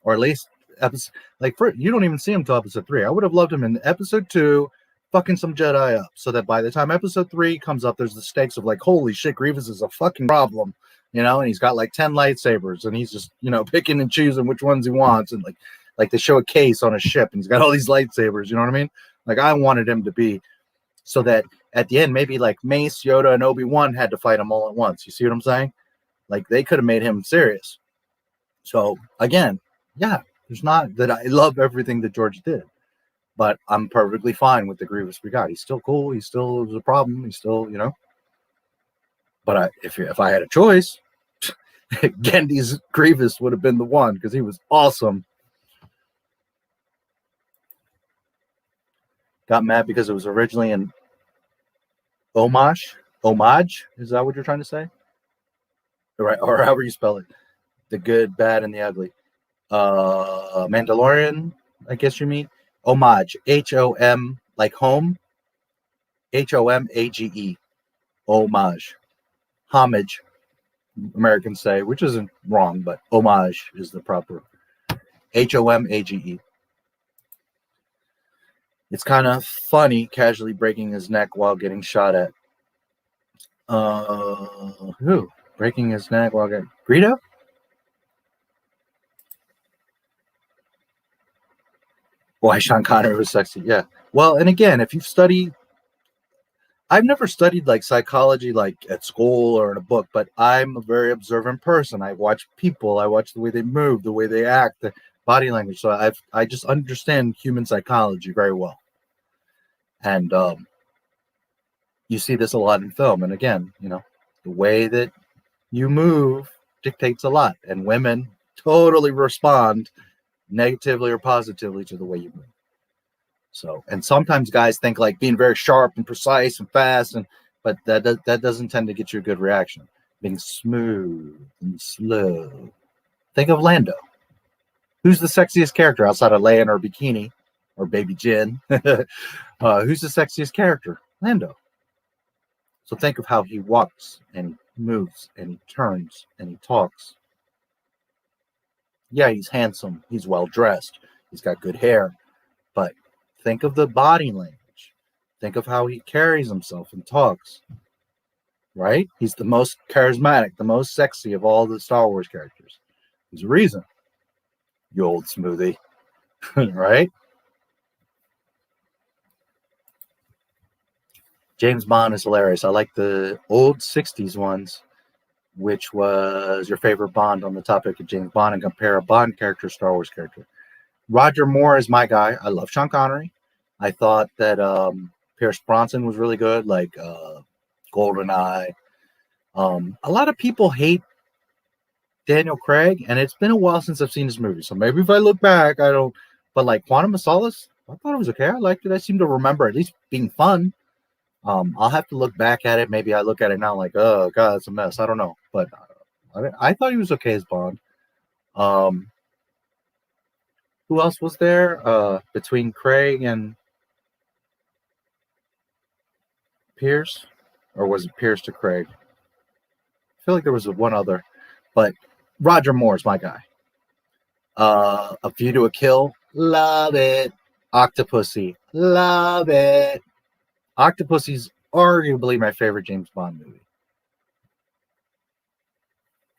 Or at least, you don't even see him till episode 3. I would have loved him in episode 2, fucking some Jedi up, so that by the time episode 3 comes up, there's the stakes of like, holy shit, Grievous is a fucking problem, you know, and he's got like 10 lightsabers, and he's just, you know, picking and choosing which ones he wants, and like they show a case on a ship, and he's got all these lightsabers, you know what I mean? Like, I wanted him to be, so that at the end, maybe like Mace, Yoda, and Obi-Wan had to fight him all at once. You see what I'm saying? Like, they could have made him serious. So, again, yeah, there's not that I love everything that George did, but I'm perfectly fine with the Grievous we got. He's still cool. He still is a problem. He's still, you know. But if I had a choice, Gendy's Grievous would have been the one, because he was awesome. Got mad because it was originally an homage. Homage? Is that what you're trying to say? Right, or however you spell it. The good, bad, and the ugly. Mandalorian, I guess you mean. Homage. H-O-M, like home. H-O-M-A-G-E. Homage. Homage, Americans say, which isn't wrong, but homage is the proper. H-O-M-A-G-E. It's kind of funny casually breaking his neck while getting shot at. Who? Breaking his neck while getting... Greedo? Why Sean Connery was sexy. Yeah. Well, and again, if you've studied, I've never studied like psychology, like at school or in a book, but I'm a very observant person. I watch people, I watch the way they move, the way they act, the body language. So I just understand human psychology very well. And you see this a lot in film. And again, you know, the way that you move dictates a lot. And women totally respond negatively or positively to the way you move. So, and sometimes guys think like being very sharp and precise and fast, but that doesn't tend to get you a good reaction. Being smooth and slow. Think of Lando. Who's the sexiest character outside of Leia in her bikini or Baby Jin? Who's the sexiest character? Lando. So think of how he walks and he moves and he turns and he talks. Yeah, he's handsome. He's well dressed. He's got good hair, but think of the body language. Think of how he carries himself and talks. Right? He's the most charismatic, the most sexy of all the Star Wars characters. There's a reason. You old smoothie. Right? James Bond is hilarious. I like the old 60s ones, which was your favorite Bond on the topic of James Bond, and compare a Bond character, Star Wars character. Roger Moore is my guy. I love Sean Connery. I thought that Pierce Bronson was really good, like GoldenEye. A lot of people hate Daniel Craig, and it's been a while since I've seen his movie. So maybe if I look back, I don't. But like Quantum of Solace, I thought it was okay. I liked it. I seem to remember at least being fun. I'll have to look back at it. Maybe I look at it now like, oh god, it's a mess. I don't know, but I thought he was okay as Bond. Who else was there between Craig and Pierce, or was it Pierce to Craig? I feel like there was one other, but Roger Moore's my guy. A View to a Kill, love it. Octopussy, love it. Octopussy's arguably my favorite James Bond movie.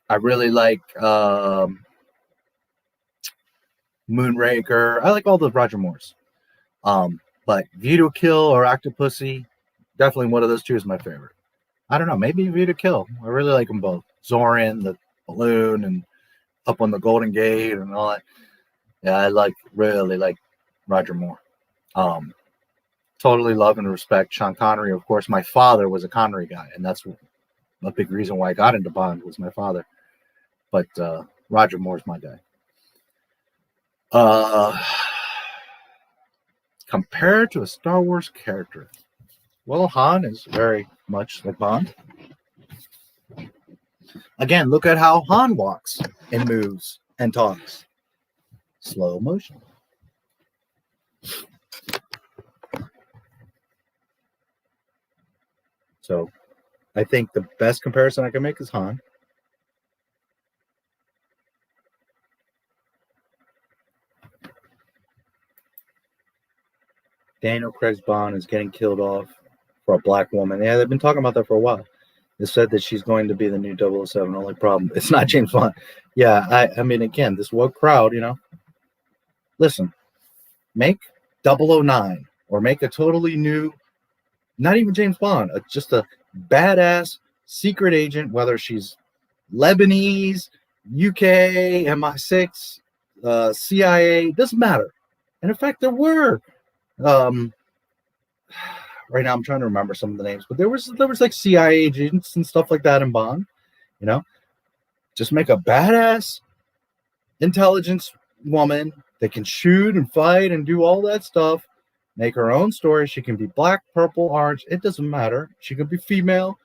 I really like Moonraker. I like all the Roger Moores. But View to a Kill or Octopussy, definitely one of those two is my favorite. I don't know, maybe View to Kill. I really like them both. Zorin, the balloon, and up on the Golden Gate and all that. Yeah, I really like Roger Moore. Totally love and respect Sean Connery. Of course, my father was a Connery guy, and that's a big reason why I got into Bond was my father. But Roger Moore's my guy. Compared to a Star Wars character, well, Han is very much like Bond. Again, look at how Han walks and moves and talks. Slow motion. So I think the best comparison I can make is Han. Daniel Craig's Bond is getting killed off for a black woman. Yeah, they've been talking about that for a while. They said that she's going to be the new 007. Only problem, it's not James Bond. Yeah, I mean, again, this woke crowd, you know. Listen, make 009 or make a totally new, not even James Bond, just a badass secret agent, whether she's Lebanese, UK, MI6, CIA, doesn't matter. And in fact, there were. Right now I'm trying to remember some of the names, but there was like CIA agents and stuff like that in Bond, you know. Just make a badass intelligence woman that can shoot and fight and do all that stuff. Make her own story. She can be black, purple, orange. It doesn't matter. She can be female.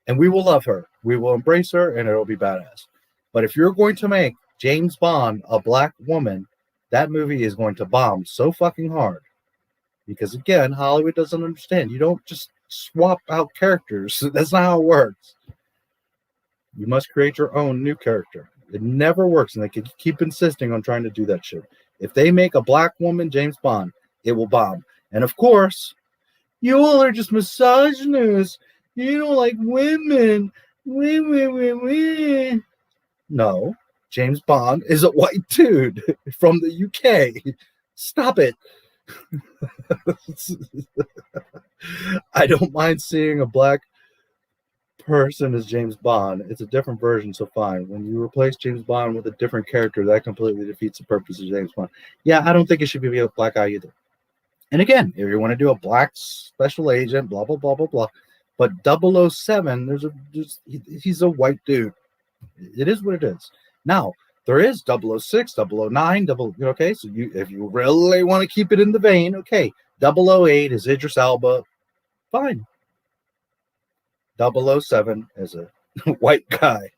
And we will love her. We will embrace her, and it'll be badass. But if you're going to make James Bond a black woman, that movie is going to bomb so fucking hard. Because, again, Hollywood doesn't understand. You don't just swap out characters. That's not how it works. You must create your own new character. It never works, and they can keep insisting on trying to do that shit. If they make a black woman James Bond, it will bomb. And, of course, you all are just misogynists. You don't like women. No. James Bond is a white dude from the UK. Stop it. I don't mind seeing a black person as James Bond. It's a different version, so fine. When you replace James Bond with a different character, that completely defeats the purpose of James Bond. Yeah, I don't think it should be a black guy either. And again, if you want to do a black special agent, blah, blah, blah, blah, blah. But 007, he's a white dude. It is what it is. Now, there is 006, 009, okay, so if you really want to keep it in the vein, okay, 008 is Idris Elba, fine. 007 is a white guy.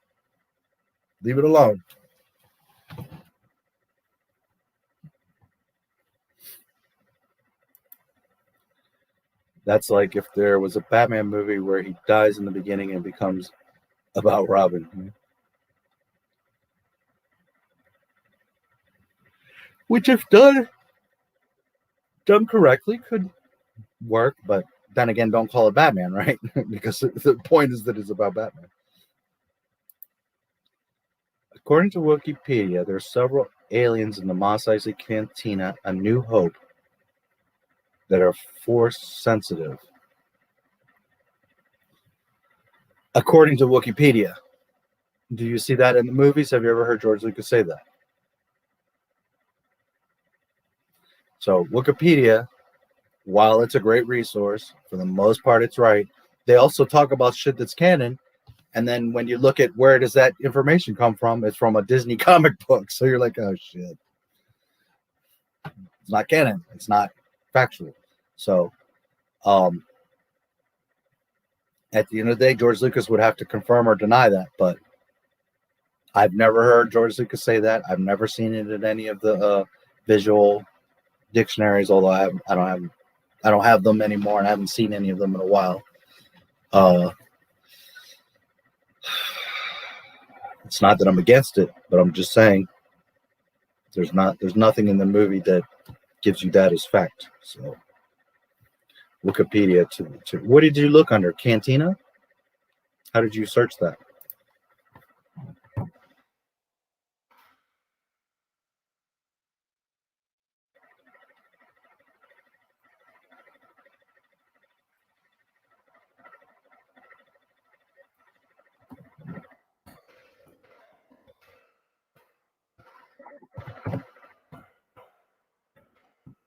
Leave it alone. That's like if there was a Batman movie where he dies in the beginning and becomes about Robin. Which, if done correctly, could work, but then again, don't call it Batman, right? Because the point is that it's about Batman. According to Wikipedia, there are several aliens in the Mos Eisley Cantina, A New Hope, that are force sensitive. According to Wikipedia. Do you see that in the movies? Have you ever heard George Lucas say that? So Wikipedia, while it's a great resource, for the most part it's right. They also talk about shit that's canon. And then when you look at where does that information come from, it's from a Disney comic book. So you're like, oh shit. It's not canon. It's not factual. So at the end of the day, George Lucas would have to confirm or deny that. But I've never heard George Lucas say that. I've never seen it in any of the visual dictionaries, although I don't have them anymore, and I haven't seen any of them in a while. It's not that I'm against it, but I'm just saying there's nothing in the movie that gives you that as fact. So Wikipedia to what did you look under? Cantina? How did you search that?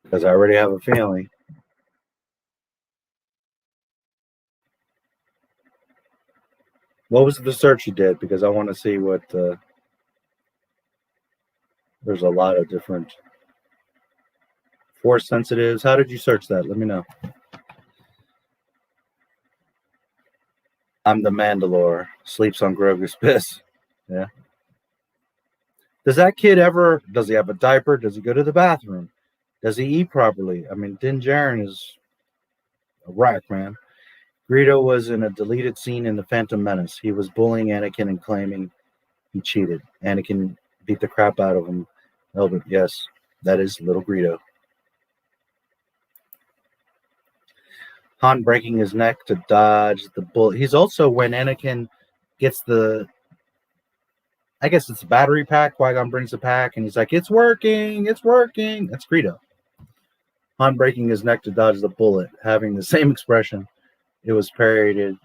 Because I already have a feeling. What was the search you did? Because I want to see what there's a lot of different force sensitives. How did you search that? Let me know. I'm the Mandalore. Sleeps on Grogu's piss. Yeah. Does that kid ever, does he have a diaper? Does he go to the bathroom? Does he eat properly? I mean, Din Djarin is a wreck, man. Greedo was in a deleted scene in The Phantom Menace. He was bullying Anakin and claiming he cheated. Anakin beat the crap out of him. Elvin, yes, that is little Greedo. Han breaking his neck to dodge the bullet. He's also when Anakin gets the, I guess it's a battery pack. Qui-Gon brings the pack, and he's like, it's working, it's working. That's Greedo. Han breaking his neck to dodge the bullet, having the same expression. It was parodied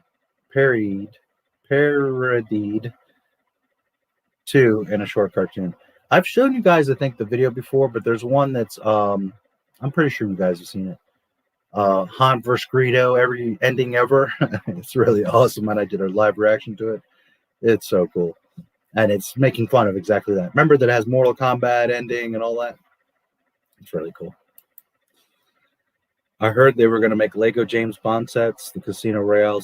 too in a short cartoon. I've shown you guys, I think, the video before, but there's one that's I'm pretty sure you guys have seen it. Han vs. Greedo, every ending ever. It's really awesome, and I did a live reaction to it. It's so cool. And it's making fun of exactly that. Remember that it has Mortal Kombat ending and all that? It's really cool. I heard they were going to make Lego James Bond sets. The Casino Royale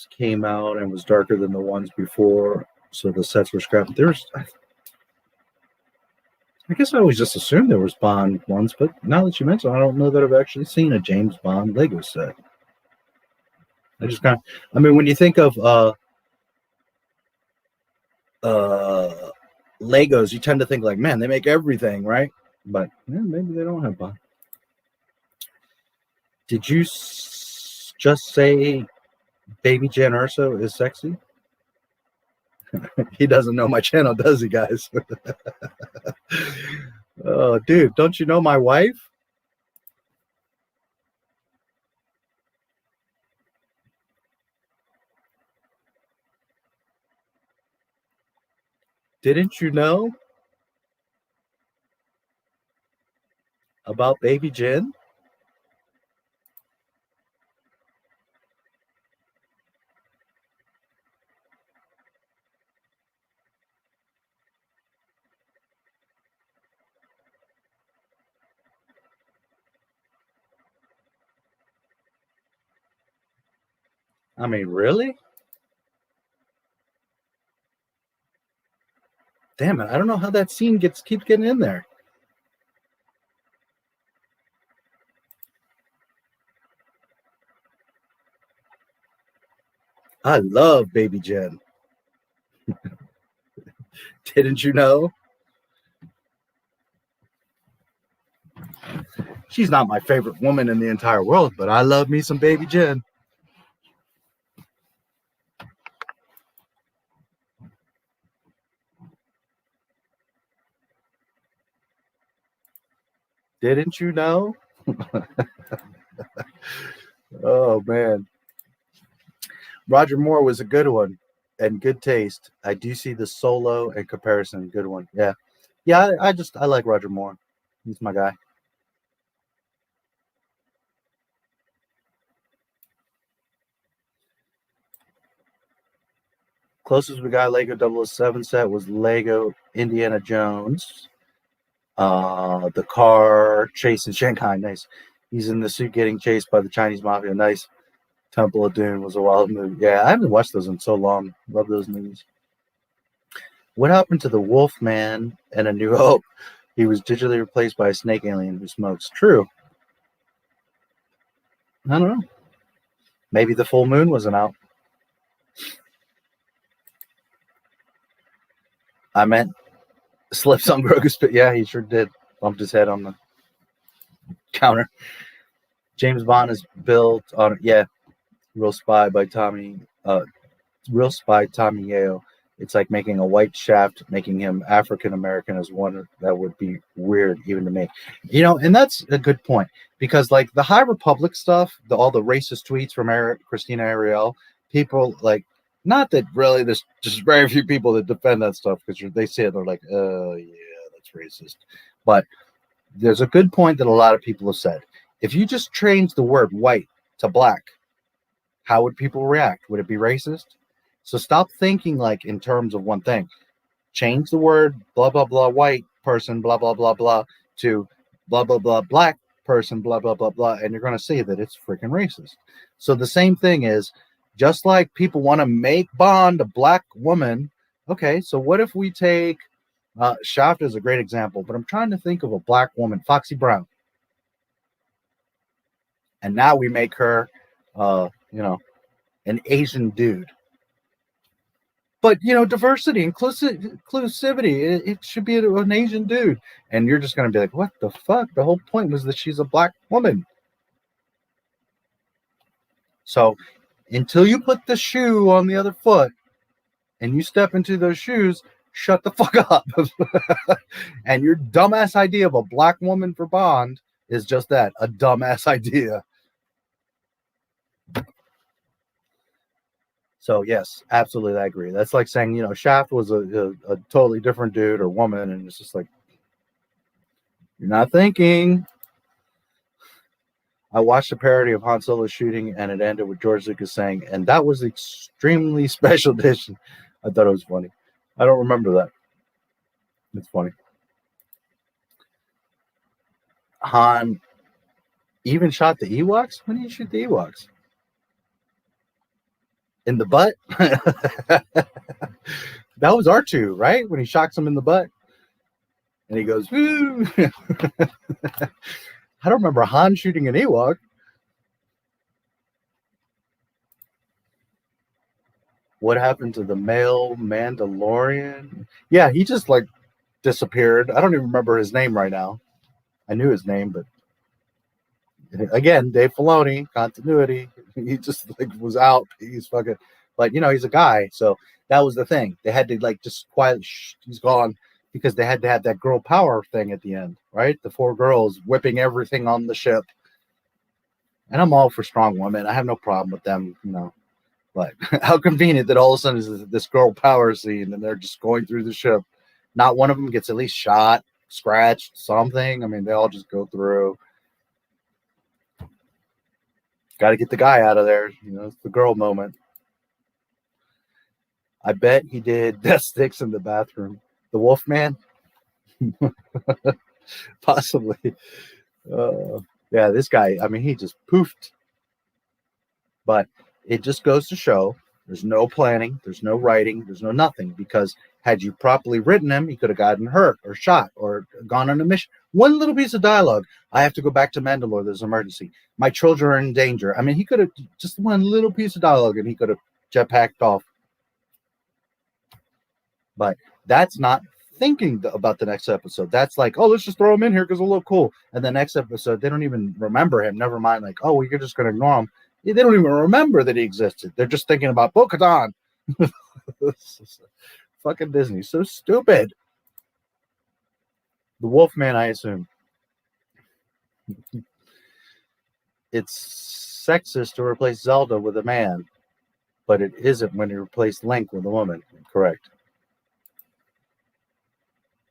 came out and was darker than the ones before, so the sets were scrapped. I guess I always just assumed there was Bond ones, but now that you mention, I don't know that I've actually seen a James Bond Lego set. I just kind of, I mean, when you think of Legos, you tend to think like, man, they make everything, right? But yeah, maybe they don't have Bond. Did you just say Baby Jan Urso is sexy? He doesn't know my channel, does he, guys? Oh, dude, don't you know my wife? Didn't you know about baby Jen? I mean, really? Damn it, I don't know how that scene keeps getting in there. I love baby Jen. Didn't you know? She's not my favorite woman in the entire world, but I love me some baby Jen. Didn't you know? Oh, man. Roger Moore was a good one and good taste. I do see the solo and comparison. Good one. Yeah. Yeah, I like Roger Moore. He's my guy. Closest we got Lego 007 set was Lego Indiana Jones. The car chase in Shanghai. Nice. He's in the suit getting chased by the Chinese mafia. Nice. Temple of Doom was a wild movie. Yeah, I haven't watched those in so long. Love those movies. What happened to the Wolfman and A New Hope? He was digitally replaced by a snake alien who smokes. True. I don't know. Maybe the full moon wasn't out. I meant slips on Grogu's spit. Yeah, he sure did. Bumped his head on the counter. James Bond is built on, yeah, Real Spy by Tommy Yeo. It's like making a white Shaft, making him African American as one. That would be weird even to me. You know, and that's a good point because like the High Republic stuff, all the racist tweets from Christina Ariel, people like, not that really there's just very few people that defend that stuff because they say it, they're like, oh yeah, that's racist. But there's a good point that a lot of people have said. If you just change the word white to black, how would people react? Would it be racist? So stop thinking like in terms of one thing. Change the word blah, blah, blah, white person, blah, blah, blah, blah, to blah, blah, blah, black person, blah, blah, blah, blah, and you're going to see that it's freaking racist. So the same thing is, just like people want to make Bond a black woman, okay, so what if we take, Shaft is a great example, but I'm trying to think of a black woman, Foxy Brown. And now we make her, an Asian dude. But, diversity, inclusivity, it should be an Asian dude. And you're just going to be like, what the fuck? The whole point was that she's a black woman. So until you put the shoe on the other foot and you step into those shoes, shut the fuck up. And your dumbass idea of a black woman for Bond is just that, a dumbass idea. So yes, absolutely, I agree. That's like saying, Shaft was a totally different dude or woman, and it's just like, you're not thinking. I watched a parody of Han Solo shooting, and it ended with George Lucas saying, and that was extremely special edition. I thought it was funny. I don't remember that. It's funny. Han even shot the Ewoks? When did he shoot the Ewoks? In the butt? That was R2, right? When he shocks him in the butt. And he goes, woo! I don't remember Han shooting an Ewok. What happened to the male Mandalorian? Yeah, he just like disappeared. I don't even remember his name right now. I knew his name, but again, Dave Filoni, continuity. He just like was out. He's fucking, but he's a guy. So that was the thing. They had to like just quietly, he's gone. because they had to have that girl power thing at the end, right? The 4 girls whipping everything on the ship. And I'm all for strong women. I have no problem with them, you know. But how convenient that all of a sudden is this girl power scene and they're just going through the ship. Not one of them gets at least shot, scratched, something. I mean, they all just go through. Got to get the guy out of there. You know, it's the girl moment. I bet he did death sticks in the bathroom. The Wolfman? Possibly. Yeah, this guy, I mean, he just poofed. But it just goes to show there's no planning, there's no writing, there's no nothing. Because had you properly written him, he could have gotten hurt or shot or gone on a mission. One little piece of dialogue. I have to go back to Mandalore. There's an emergency. My children are in danger. I mean, he could have just one little piece of dialogue and he could have jetpacked off. But that's not thinking about the next episode. That's like, oh, let's just throw him in here because it'll look cool. And the next episode, they don't even remember him. Never mind, like, oh, we're just going to ignore him. They don't even remember that he existed. They're just thinking about Bo-Katan. Fucking Disney. So stupid. The Wolfman, I assume. It's sexist to replace Zelda with a man, but it isn't when you replace Link with a woman. Correct.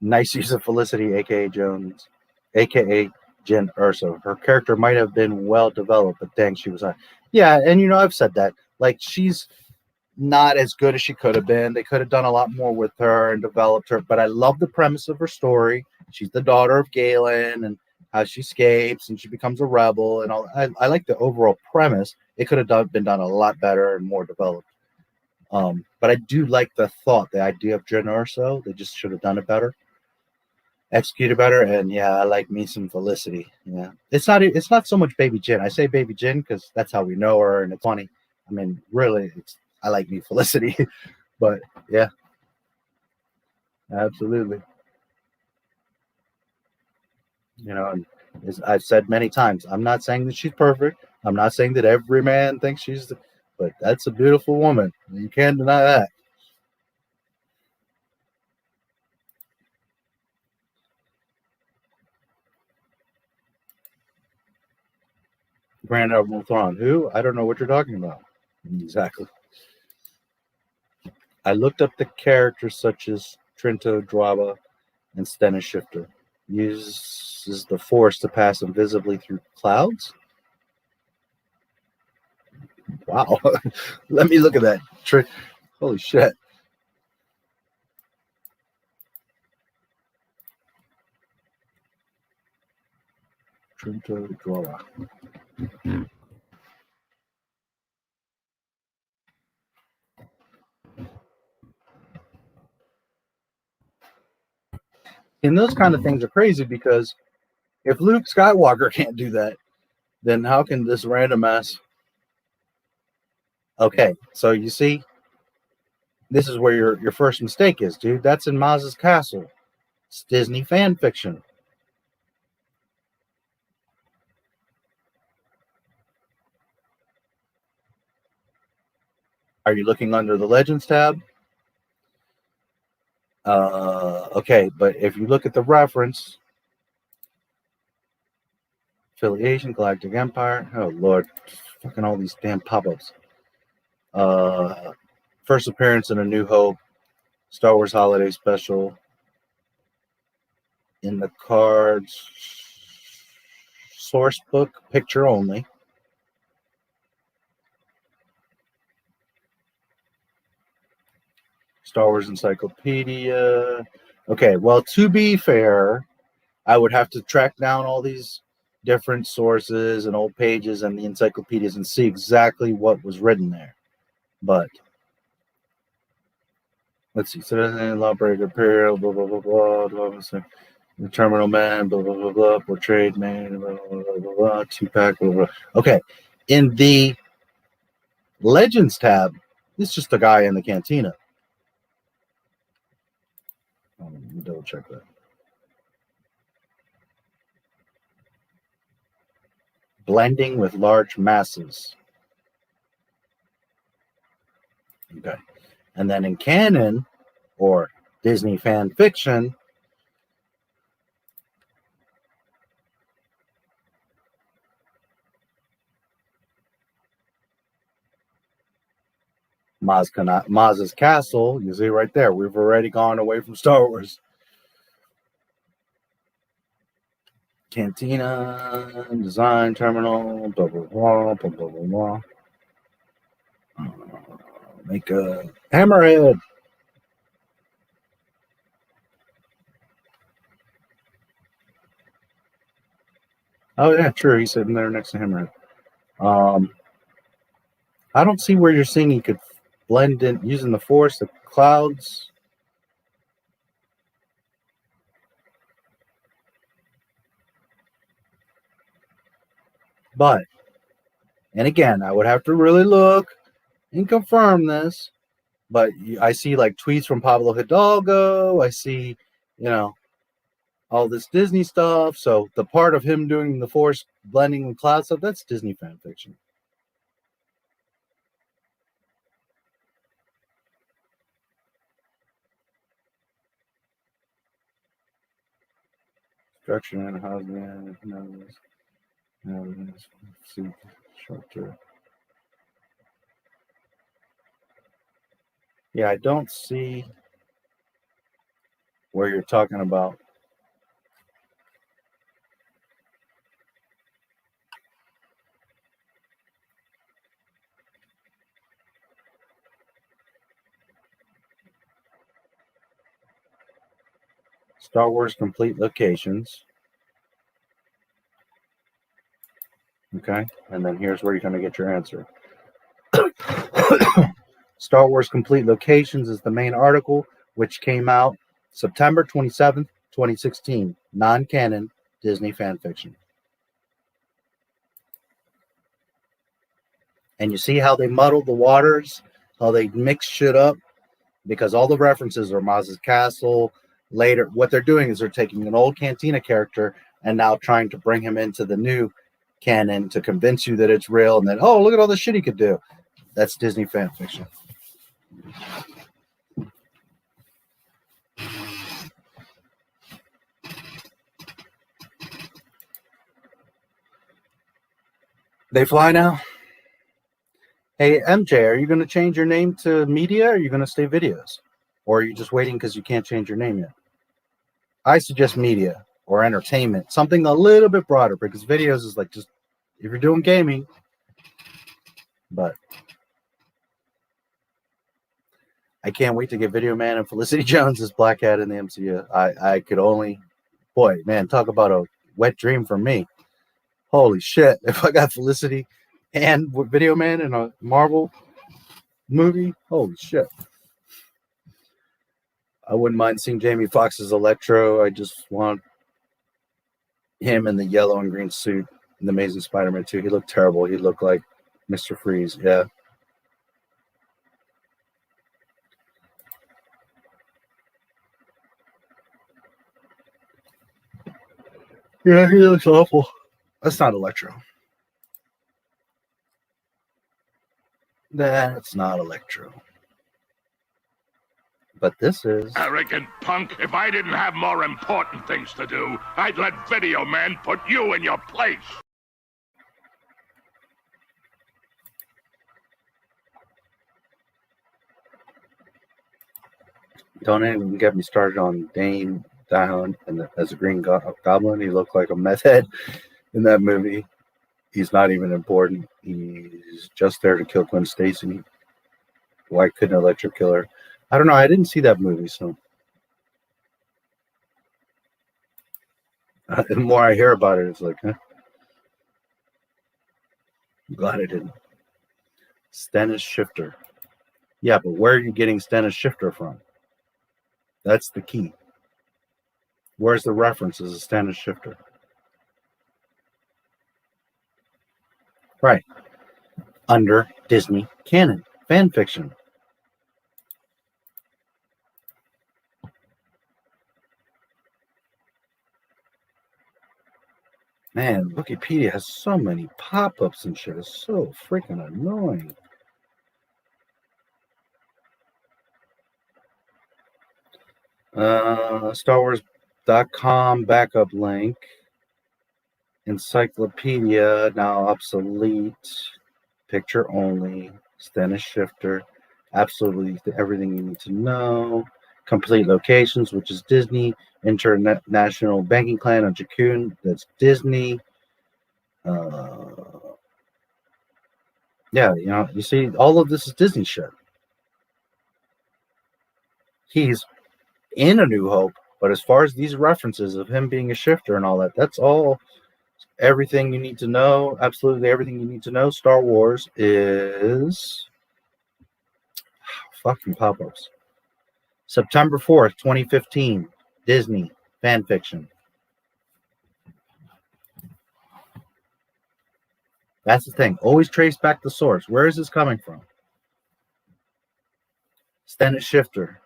Nice use of Felicity, aka Jones, aka Jen Urso. Her character might have been well developed, but dang, she was on. Yeah, and you know, I've said that. Like, she's not as good as she could have been. They could have done a lot more with her and developed her. But I love the premise of her story. She's the daughter of Galen and how she escapes and she becomes a rebel and all. I like the overall premise. It could have been done a lot better and more developed. But I do like the thought, the idea of Jen Urso. They just should have done it better. Executed better, and yeah, I like me some Felicity. Yeah, it's not so much Baby Jin. I say Baby Jin because that's how we know her, and it's funny. I mean, really, I like me Felicity, but yeah, absolutely. You know, and as I've said many times, I'm not saying that she's perfect. I'm not saying that every man thinks she's, but that's a beautiful woman. You can't deny that. Grand Admiral Thrawn. Who? I don't know what you're talking about. Exactly. I looked up the characters such as Trinto, Dwaba, and Stennis Shifter. Uses the Force to pass invisibly through clouds? Wow. Let me look at that. Holy shit. Trinto, Dwaba. And those kind of things are crazy because if Luke Skywalker can't do that, then how can this random ass? Okay, so you see, this is where your first mistake is, dude. That's in Maz's castle. It's Disney fan fiction. Are you looking under the Legends tab? Okay, but if you look at the reference, affiliation, Galactic Empire. Oh Lord, fucking all these damn pop-ups. First appearance in A New Hope, Star Wars Holiday Special. In the cards, source book, picture only. Star Wars Encyclopedia. Okay, well, to be fair, I would have to track down all these different sources and old pages and the encyclopedias and see exactly what was written there. But let's see. Citizen, Lawbreaker, Imperial, blah, blah, blah, blah, blah, blah. The Terminal Man, blah, blah, blah, blah, Portrayed Man, blah, blah, blah, blah, blah, Two-Pack, blah, blah. Okay. In the Legends tab, it's just a guy in the cantina. Let me double check that. Blending with large masses. Okay. And then in canon, or Disney fan fiction, Maz's castle. You see right there. We've already gone away from Star Wars. Cantina, design, terminal, blah, blah, blah, blah, blah, blah, blah. Make a hammerhead. Oh, yeah, true. He's sitting there next to Hammerhead. I don't see where you're saying he could blend in using the force, the clouds. But, and again, I would have to really look and confirm this. But I see like tweets from Pablo Hidalgo. I see, all this Disney stuff. So the part of him doing the force blending with cloud stuff, that's Disney fan fiction. Structure and housing, structure. Yeah, I don't see where you're talking about. Star Wars complete locations. Okay, and then here's where you're going to get your answer. Star Wars complete locations is the main article, which came out September 27th, 2016. Non-canon Disney fan fiction. And you see how they muddled the waters, how they mix shit up, because all the references are Maz's castle. Later, what they're doing is they're taking an old Cantina character and now trying to bring him into the new canon to convince you that it's real, and then, oh, look at all the shit he could do. That's Disney fan fiction. They fly now? Hey, MJ, are you going to change your name to media, or are you going to stay videos? Or are you just waiting because you can't change your name yet? I suggest media or entertainment, something a little bit broader, because videos is like just if you're doing gaming. But I can't wait to get Video Man and Felicity Jones as Black Cat in the MCU. I could only, boy, man, talk about a wet dream for me. Holy shit. If I got Felicity and Video Man in a Marvel movie, holy shit. I wouldn't mind seeing Jamie Foxx's Electro. I just want him in the yellow and green suit in The Amazing Spider-Man 2. He looked terrible. He looked like Mr. Freeze. Yeah. Yeah, he looks awful. That's not Electro. That's not Electro. But this is... Arrogant punk. If I didn't have more important things to do, I'd let Video Man put you in your place. Don't even get me started on Dane Down as a Green Goblin. He looked like a meth head in that movie. He's not even important. He's just there to kill Gwen Stacy. Why couldn't Electro kill her? I don't know. I didn't see that movie, so the more I hear about it, it's like, huh? I'm glad I didn't. Stennis Shifter. Yeah, but where are you getting Stennis Shifter from? That's the key. Where's the reference as a Stennis Shifter? Right. Under Disney canon. Fan fiction. Man, Wikipedia has so many pop-ups and shit. It's so freaking annoying. StarWars.com backup link. Encyclopedia, now obsolete. Picture only. Stennis Shifter. Absolutely everything you need to know. Complete locations, which is Disney. International banking clan on Jakun, that's Disney. Yeah, you see, all of this is Disney shit. He's in A New Hope, but as far as these references of him being a shifter and all that, that's all everything you need to know. Absolutely everything you need to know. Star Wars is fucking pop-ups. September 4th, 2015. Disney fan fiction. That's the thing. Always trace back the source. Where is this coming from? Stennis Shifter.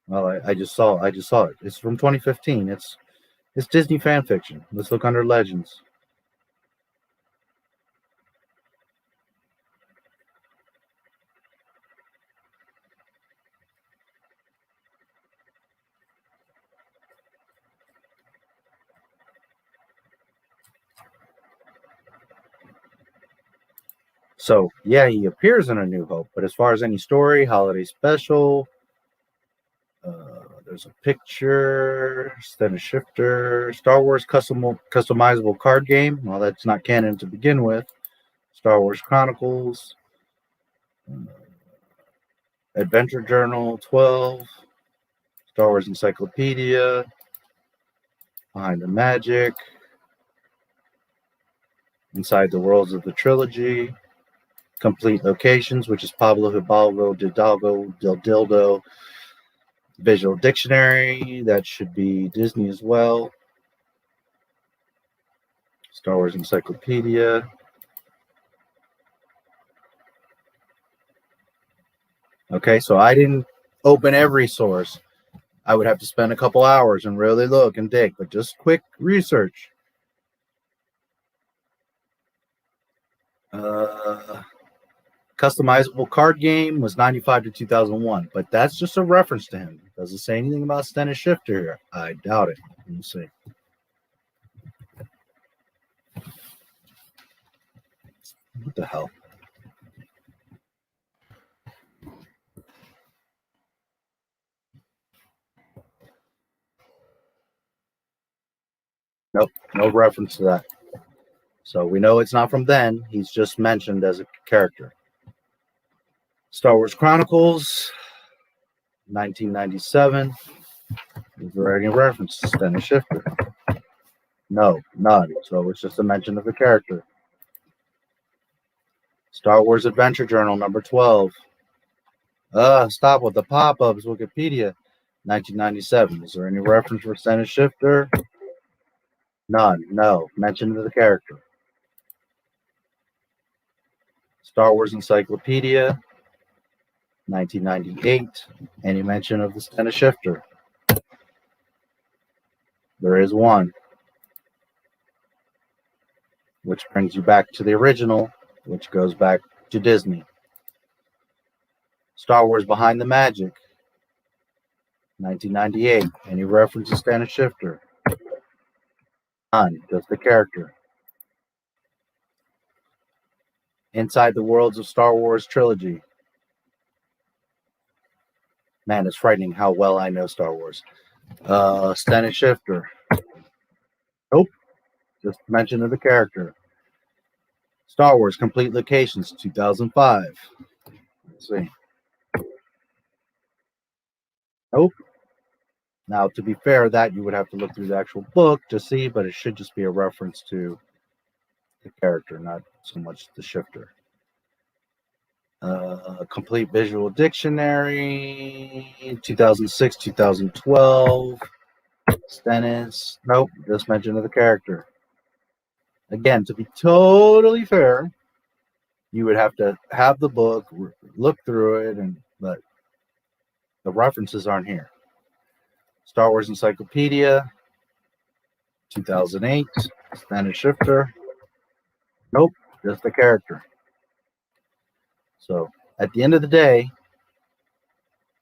Well, I just saw it. It's from 2015. It's Disney fan fiction. Let's look under Legends. So, yeah, he appears in A New Hope, but as far as any story, holiday special, there's a picture, Stennis Shifter, Star Wars customizable card game. Well, that's not canon to begin with. Star Wars Chronicles, Adventure Journal 12, Star Wars Encyclopedia, Behind the Magic, Inside the Worlds of the Trilogy, Complete Locations, which is Pablo Hidalgo, Del Dildo, Visual Dictionary, that should be Disney as well, Star Wars Encyclopedia. Okay, so I didn't open every source. I would have to spend a couple hours and really look and dig, but just quick research. Customizable card game was 95 to 2001, but that's just a reference to him. Does it say anything about Stennis Shifter here? I doubt it. Let me see. What the hell? Nope, no reference to that. So we know it's not from then. He's just mentioned as a character. Star Wars Chronicles, 1997. Is there any reference to Stennis Shifter? No, none. So it's just a mention of the character. Star Wars Adventure Journal, number 12. Stop with the pop-ups, Wikipedia. 1997. Is there any reference for Stennis Shifter? None. No. Mention of the character. Star Wars Encyclopedia, 1998. Any mention of the Stennis Shifter? There is one. Which brings you back to the original, which goes back to Disney. Star Wars Behind the Magic, 1998. Any reference to Stennis Shifter? None. Just the character. Inside the Worlds of Star Wars Trilogy. Man, it's frightening how well I know Star Wars. Stennis Shifter. Nope. Just mention of the character. Star Wars Complete Locations, 2005. Let's see. Nope. Now, to be fair, that you would have to look through the actual book to see, but it should just be a reference to the character, not so much the shifter. Complete Visual Dictionary, 2006, 2012. Stennis. Nope, just mention of the character. Again, to be totally fair, you would have to have the book, look through it, but the references aren't here. Star Wars Encyclopedia, 2008. Stennis Shifter. Nope, just the character. So at the end of the day,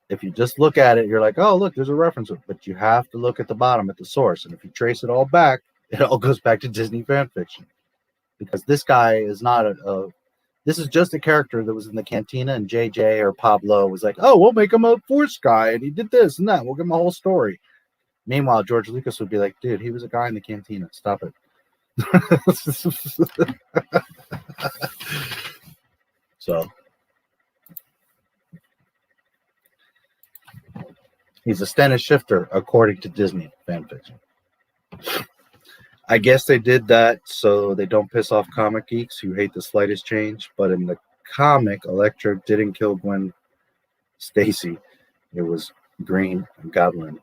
if you just look at it, you're like, oh, look, there's a reference. But you have to look at the bottom at the source. And if you trace it all back, it all goes back to Disney fan fiction. Because this guy is not This is just a character that was in the cantina, and JJ or Pablo was like, oh, we'll make him a Force guy, and he did this and that. We'll give him a whole story. Meanwhile, George Lucas would be like, dude, he was a guy in the cantina. Stop it. So he's a Stennis shifter, according to Disney fanfiction. I guess they did that so they don't piss off comic geeks who hate the slightest change. But in the comic, Elektra didn't kill Gwen Stacy. It was Green Goblin.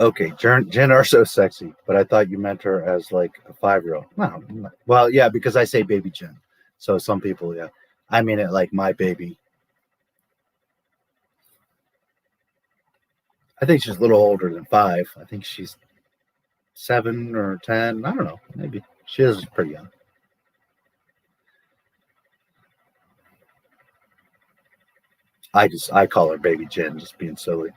Okay, Jen are so sexy, but I thought you meant her as like a 5-year-old. No, well, yeah, because I say baby Jen. So some people, yeah. I mean it like my baby. I think she's a little older than 5. I think she's 7 or 10. I don't know. Maybe. She is pretty young. I call her baby Jen, just being silly.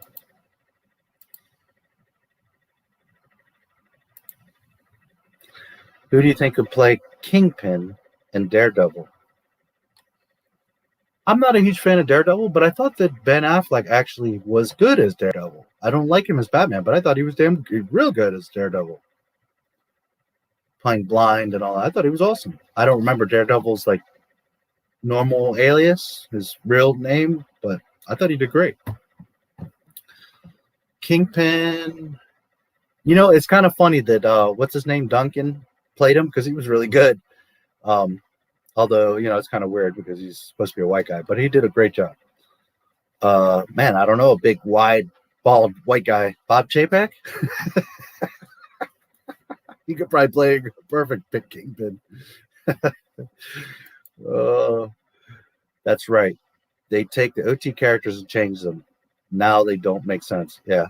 Who do you think could play Kingpin in Daredevil? I'm not a huge fan of Daredevil, but I thought that Ben Affleck actually was good as Daredevil. I don't like him as Batman, but I thought he was real good as Daredevil. Playing blind and all that. I thought he was awesome. I don't remember Daredevil's like normal alias, his real name, but I thought he did great. Kingpin. You know, it's kind of funny that what's his name? Duncan played him because he was really good. Although, you know, it's kind of weird because he's supposed to be a white guy, but he did a great job. Man, I don't know, a big, wide, bald, white guy. Bob Chapek? He could probably play a perfect Pit Kingpin. That's right. They take the OT characters and change them. Now they don't make sense. Yeah.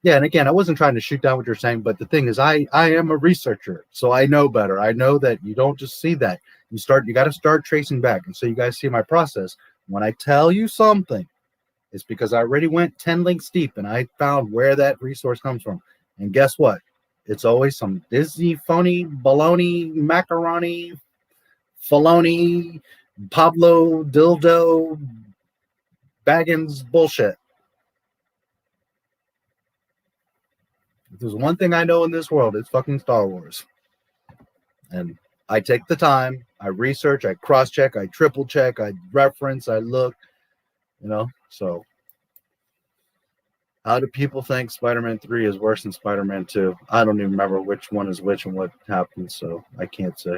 Yeah, and again, I wasn't trying to shoot down what you're saying, but the thing is, I am a researcher, so I know better. I know that you don't just see that. You got to start tracing back. And so you guys see my process. When I tell you something, it's because I already went 10 links deep and I found where that resource comes from. And guess what? It's always some Disney, phony, baloney, macaroni, Filoni, Pablo, dildo, Baggins bullshit. If there's one thing I know in this world, it's fucking Star Wars. And I take the time, I research, I cross-check, I triple-check, I reference, I look, you know, so. How do people think Spider-Man 3 is worse than Spider-Man 2? I don't even remember which one is which and what happened, so I can't say.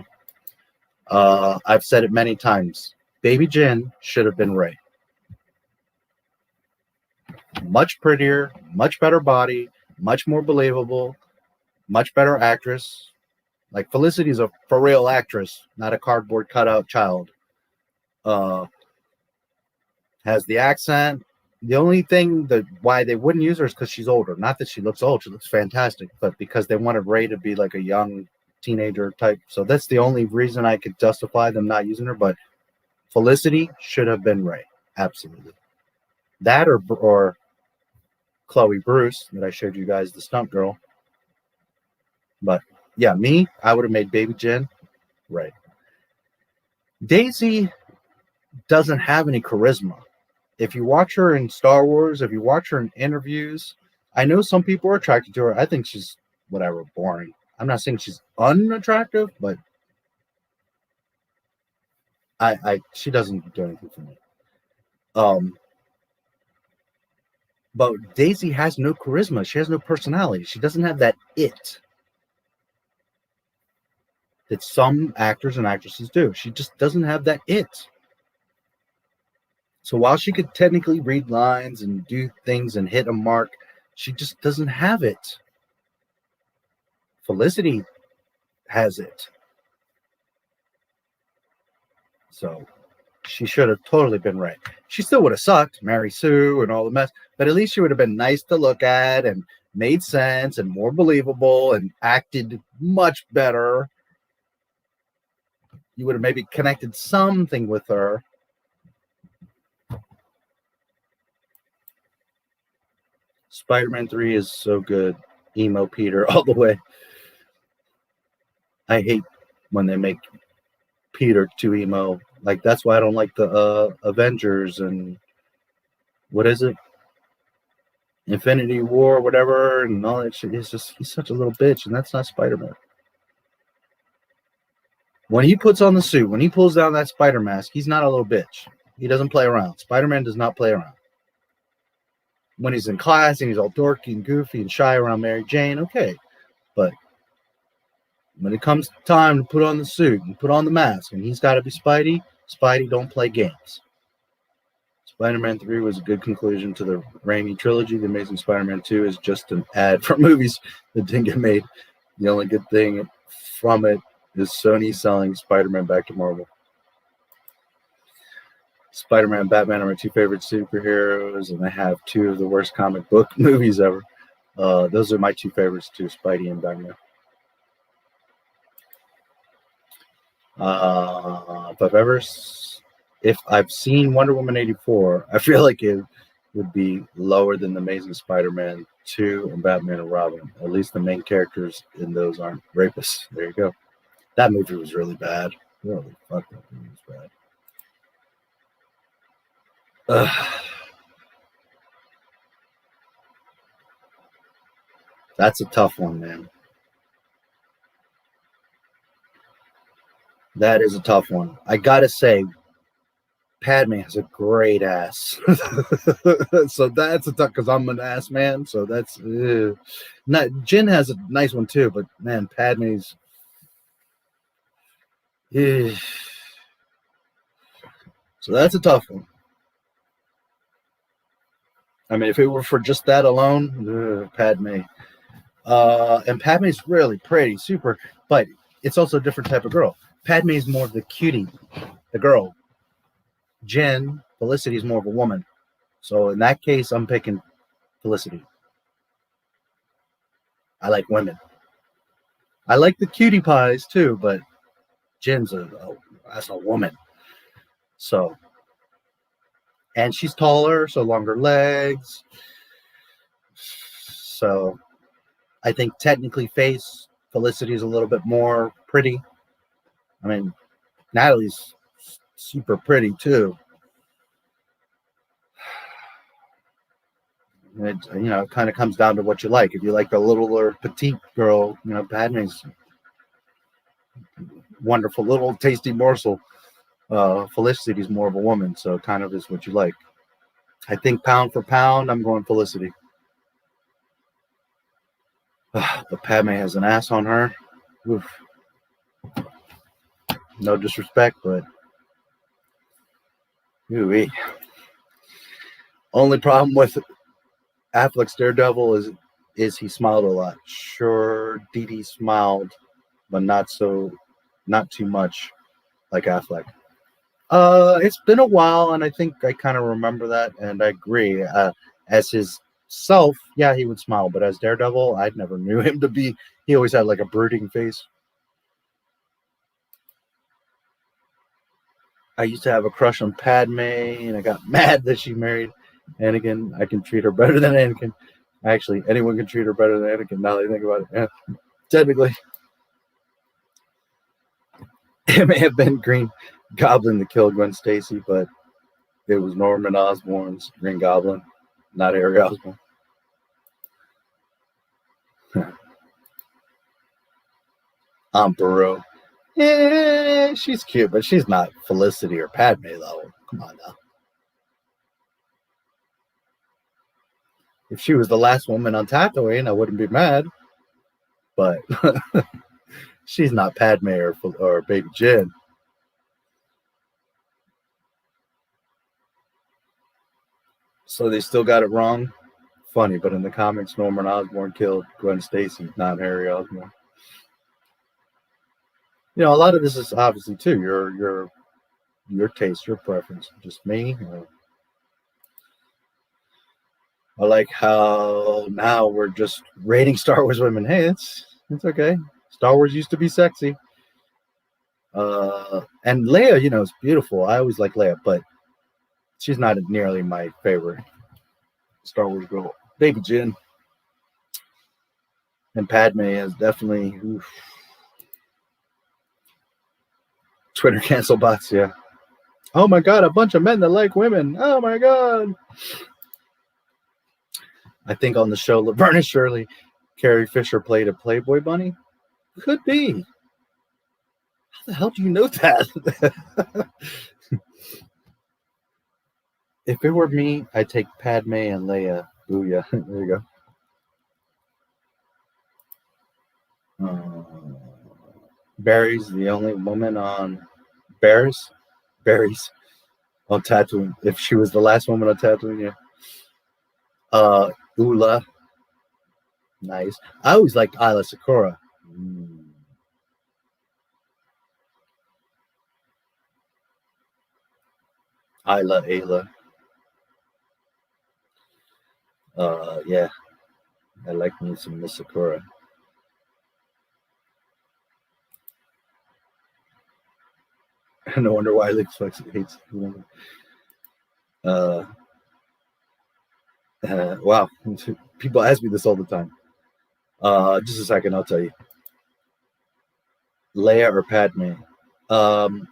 I've said it many times. Baby Jen should have been Rey. Much prettier, much better body, much more believable, much better actress. Like Felicity's a for real actress, not a cardboard cutout child. Has the accent. The only thing that why they wouldn't use her is because she's older. Not that she looks old; she looks fantastic, but because they wanted Rey to be like a young teenager type. So that's the only reason I could justify them not using her. But Felicity should have been Rey, absolutely. That or Chloe Bruce that I showed you guys, the stunt girl. But yeah, I would have made Baby Jen Rey. Daisy doesn't have any charisma. If you watch her in Star Wars, if you watch her in interviews, I know some people are attracted to her. I think she's whatever, boring. I'm not saying she's unattractive, but she doesn't do anything for me. But Daisy has no charisma. She has no personality. She doesn't have that it that some actors and actresses do. She just doesn't have that it. So while she could technically read lines and do things and hit a mark, she just doesn't have it. Felicity has it. So she should have totally been Rey. She still would have sucked, Mary Sue and all the mess, but at least she would have been nice to look at and made sense and more believable and acted much better. You would have maybe connected something with her. Spider-Man 3 is so good. Emo Peter all the way. I hate when they make Peter too emo. Like, that's why I don't like the Avengers and what is it? Infinity War, whatever, and all that shit. He's such a little bitch, and that's not Spider-Man. When he puts on the suit, when he pulls down that spider mask, he's not a little bitch. He doesn't play around. Spider-Man does not play around. When he's in class and he's all dorky and goofy and shy around Mary Jane, okay. But when it comes time to put on the suit and put on the mask and he's got to be Spidey, Spidey don't play games. Spider-Man 3 was a good conclusion to the Raimi trilogy. The Amazing Spider-Man 2 is just an ad for movies that didn't get made. The only good thing from it is Sony selling Spider-Man back to Marvel. Spider-Man and Batman are my two favorite superheroes, and I have two of the worst comic book movies ever. Those are my two favorites too, Spidey and Batman. If I've seen Wonder Woman 84, I feel like it would be lower than The Amazing Spider-Man 2 and Batman and Robin. At least the main characters in those aren't rapists. There you go. That movie was really bad. Really, fuck, that movie was bad. That's a tough one, man. That is a tough one. I gotta say, Padme has a great ass. So that's a tough, because I'm an ass man. So that's not. Jin has a nice one too, but man, Padme's. So that's a tough one. I mean, if it were for just that alone, Padme. And Padme's really pretty, super, but it's also a different type of girl. Padme's more of the cutie, the girl. Jen, Felicity's more of a woman. So in that case, I'm picking Felicity. I like women. I like the cutie pies too, but Jen's that's a woman. So, and she's taller, so longer legs. So I think technically Felicity is a little bit more pretty. I mean, Natalie's super pretty too. It, it kind of comes down to what you like. If you like the littler petite girl, Padme's wonderful little tasty morsel. Felicity's more of a woman, so kind of is what you like. I think pound for pound, I'm going Felicity. But Padme has an ass on her. Oof. No disrespect, but ooh-wee. Only problem with Affleck's Daredevil is he smiled a lot. Sure, Dee Dee smiled, but not too much like Affleck. It's been a while, and I think I kind of remember that, and I agree. As his self, yeah, he would smile, but as Daredevil, I never knew him to be. He always had like a brooding face. I used to have a crush on Padme, and I got mad that she married Anakin. I can treat her better than Anakin. Actually, anyone can treat her better than Anakin, now that I think about it. Yeah, technically. It may have been Green Goblin that killed Gwen Stacy, but it was Norman Osborn's Green Goblin, not Harry Osborn. Aunt Beru. Yeah, she's cute, but she's not Felicity or Padme level. Come on now. If she was the last woman on Tatooine, I wouldn't be mad. But she's not Padme or Baby Jin. So they still got it wrong. Funny, but in the comics, Norman Osborn killed Gwen Stacy, not Harry Osborn. A lot of this is obviously too your taste, your preference. Just me. I like how now we're just rating Star Wars women. Hey, it's okay. Star Wars used to be sexy. And Leia, is beautiful. I always like Leia, but she's not nearly my favorite Star Wars girl. Baby Jin and Padme is definitely. Oof. Twitter cancel bots, yeah. Oh my God, a bunch of men that like women. Oh my God. I think on the show, Laverne and Shirley, Carrie Fisher played a Playboy bunny. Could be. How the hell do you know that? If it were me, I'd take Padme and Leia. Booyah. There you go. Barry's the only woman on Barry's on Tatooine. If she was the last woman on Tatooine, yeah. Ula. Nice. I always liked Isla Sakura. Ayla. Yeah. I like me some Miss Sakura. No wonder why Alex Flex hates women. Wow. People ask me this all the time. Just a second, I'll tell you. Leia or Padme?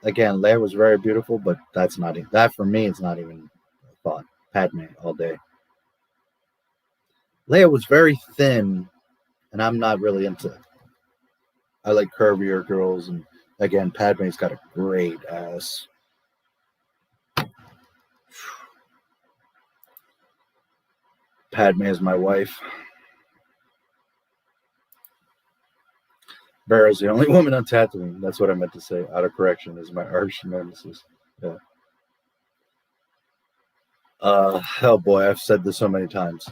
Again, Leia was very beautiful, but that's not that for me. It's not even a thought. Padme all day. Leia was very thin, and I'm not really into it. I like curvier girls, and again, Padme's got a great ass. Padme is my wife. Vera's the only woman on Tatooine. That's what I meant to say. Out of correction is my arch nemesis. Yeah. Oh boy, I've said this so many times.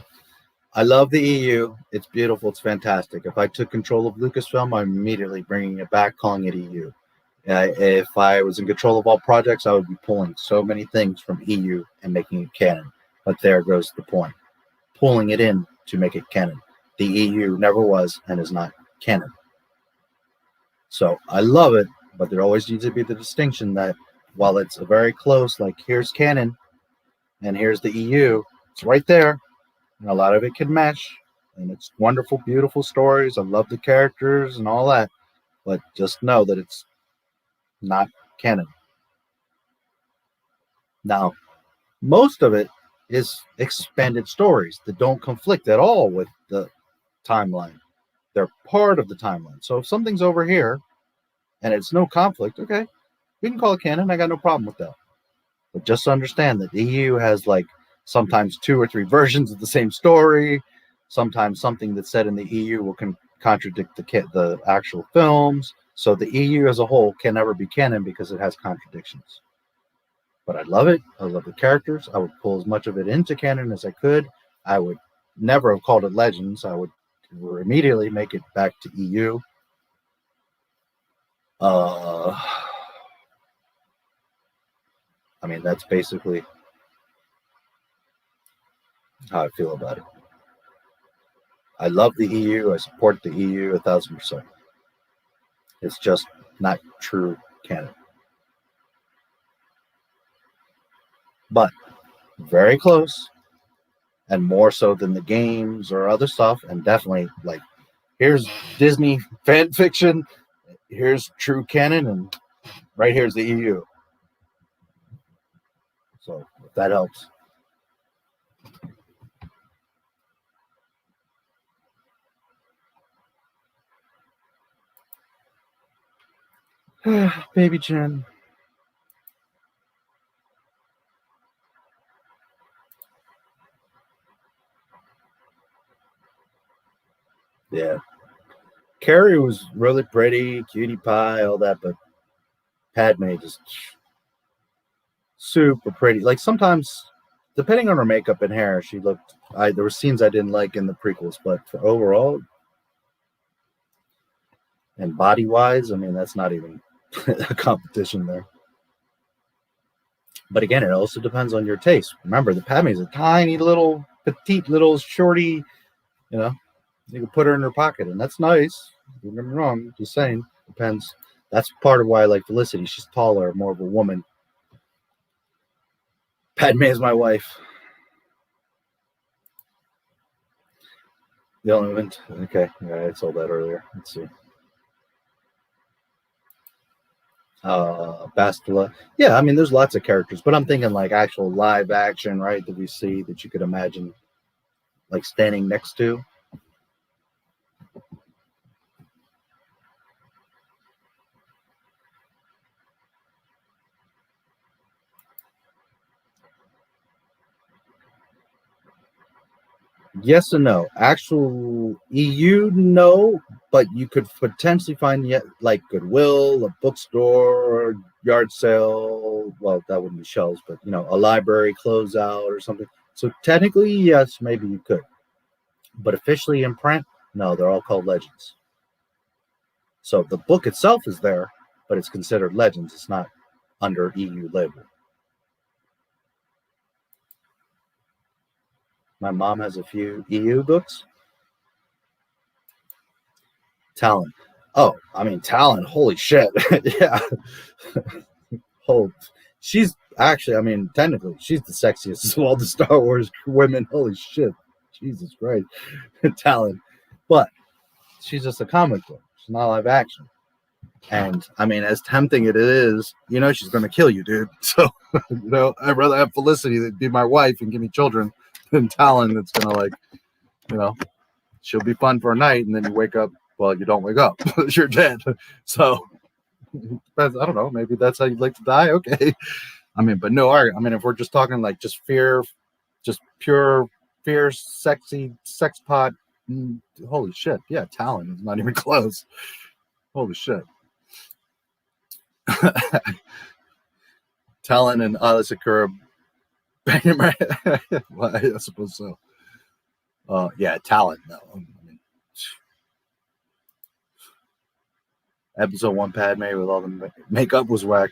I love the EU. It's beautiful. It's fantastic. If I took control of Lucasfilm, I'm immediately bringing it back, calling it EU. If I was in control of all projects, I would be pulling so many things from EU and making it canon. But there goes the point. Pulling it in to make it canon. The EU never was and is not canon. So I love it, but there always needs to be the distinction that while it's a very close, like here's canon and here's the EU, it's right there. And a lot of it can mesh. And it's wonderful, beautiful stories. I love the characters and all that. But just know that it's not canon. Now, most of it is expanded stories that don't conflict at all with the timeline. They're part of the timeline. So if something's over here and it's no conflict, okay, we can call it canon. I got no problem with that. But just understand that the EU has like sometimes 2 or 3 versions of the same story. Sometimes something that's said in the EU will contradict the actual films. So the EU as a whole can never be canon because it has contradictions. But I love it. I love the characters. I would pull as much of it into canon as I could. I would never have called it Legends. I would immediately make it back to EU. I mean, that's basically how I feel about it. I love the EU. I support the EU 1,000%. It's just not true canon. But very close, and more so than the games or other stuff. And definitely, like, here's Disney fan fiction, here's true canon, and right here's the EU. So if that helps. Baby Jen. Yeah. Carrie was really pretty, cutie pie, all that, but Padme just super pretty. Like sometimes, depending on her makeup and hair, she looked. There were scenes I didn't like in the prequels, but for overall and body wise, I mean that's not even a competition there. But again, it also depends on your taste. Remember, the Padme is a tiny little, petite little shorty. You know, you can put her in her pocket, and that's nice. Don't get me wrong. Just saying, depends. That's part of why I like Felicity. She's taller, more of a woman. Padme is my wife. The only one. Okay, yeah, I told that earlier. Let's see. Bastila. Yeah, I mean, there's lots of characters, but I'm thinking like actual live action, right? That we see that you could imagine like standing next to. Yes and no. Actual EU, no, but you could potentially find yet like Goodwill, a bookstore, yard sale. Well, that wouldn't be shelves, but you know, a library closeout or something. So technically, yes, maybe you could, but officially in print, no, they're all called legends. So the book itself is there, but it's considered legends. It's not under EU label. My mom has a few EU books. Talon. Oh, I mean, Talon, holy shit. Yeah. She's actually, I mean, technically, she's the sexiest of all the Star Wars women. Holy shit. Jesus Christ. Talon. But she's just a comic book. She's not live action. And I mean, as tempting it is, you know, she's going to kill you, dude. So, you know, I'd rather have Felicity that be my wife and give me children than Talon that's going to, like, you know, she'll be fun for a night and then you wake up. Well, you don't wake up. You're dead. So, I don't know. Maybe that's how you'd like to die. Okay. I mean, but no, I mean, if we're just talking like just fear, just pure fear, sexy sex pot. Holy shit. Yeah. Talon is not even close. Holy shit. Talon and Sakura banging my well, I suppose so. Yeah, Talon. No, I mean, episode 1 Padme with all the makeup was whack.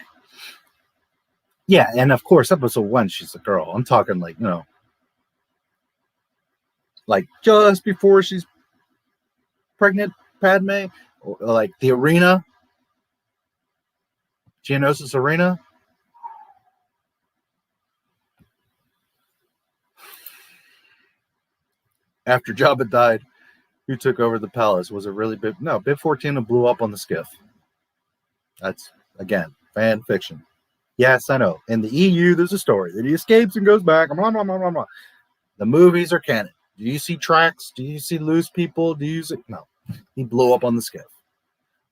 Yeah, and of course, episode 1 she's a girl. I'm talking like, you know, like just before she's pregnant, Padme, or like the arena, Geonosis Arena. After Jabba died, who took over the palace? Was it really Bib? No, Bib 14 blew up on the skiff. That's, again, fan fiction. Yes, I know. In the EU, there's a story that he escapes and goes back. Blah, blah, blah, blah, blah. The movies are canon. Do you see tracks? Do you see loose people? Do you see? No. He blew up on the skiff.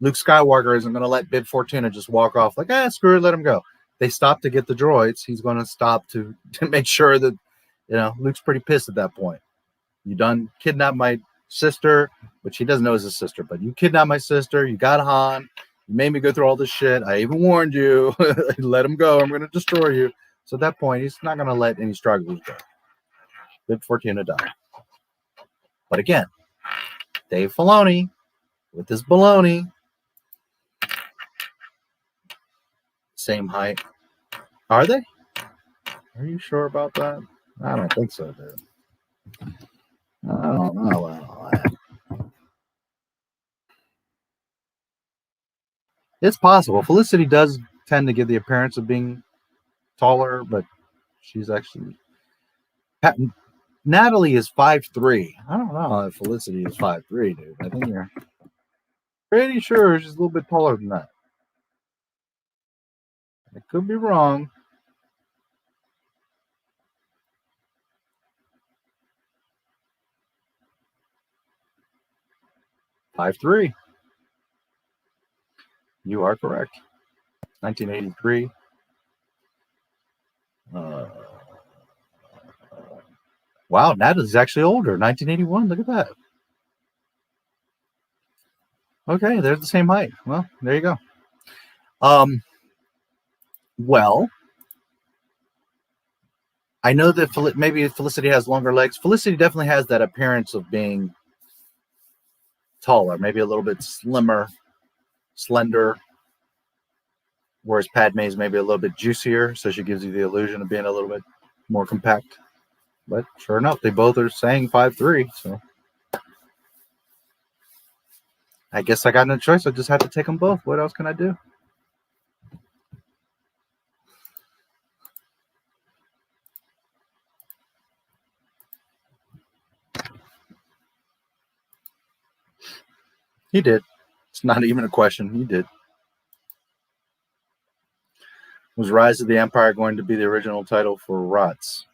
Luke Skywalker isn't going to let Bib 14 just walk off like, screw it, let him go. They stop to get the droids. He's going to stop to make sure that, you know, Luke's pretty pissed at that point. You done kidnapped my sister, which he doesn't know is his sister, but you kidnapped my sister. You got Han. You made me go through all this shit. I even warned you. Let him go. I'm going to destroy you. So at that point, he's not going to let any stragglers go. Bib 14 to die. But again, Dave Filoni with his baloney. Same height. Are they? Are you sure about that? I don't think so, dude. I don't know about that. It's possible. Felicity does tend to give the appearance of being taller, but she's actually... Natalie is 5'3". I don't know if Felicity is 5'3", dude. I think you're pretty sure she's a little bit taller than that. I could be wrong. "5'3". You are correct. 1983. Wow, Natalie's actually older. 1981. Look at that. Okay, they're the same height. Well, there you go. Well, I know that maybe Felicity has longer legs. Felicity definitely has that appearance of being taller, maybe a little bit slimmer, slender, whereas Padme is maybe a little bit juicier, so she gives you the illusion of being a little bit more compact. But sure enough, they both are saying 5'3", so I guess I got no choice. I just have to take them both. What else can I do? He did. It's not even a question. He did. Was Rise of the Empire going to be the original title for Ruts?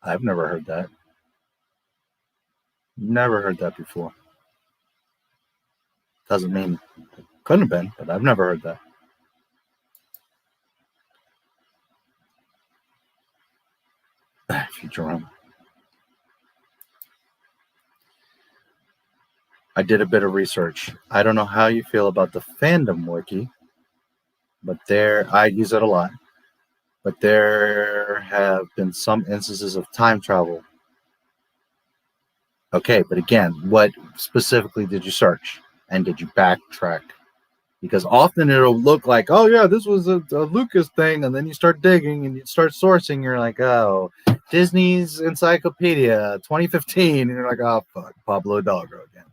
I've never heard that. Never heard that before. Doesn't mean it couldn't have been, but I've never heard that. Futurama. I did a bit of research. I don't know how you feel about the fandom wiki, but I use it a lot. But there have been some instances of time travel. Okay, but again, what specifically did you search? And did you backtrack? Because often it'll look like, oh yeah, this was a Lucas thing, and then you start digging and you start sourcing, you're like, oh, Disney's Encyclopedia 2015, and you're like, oh fuck, Pablo Hidalgo again.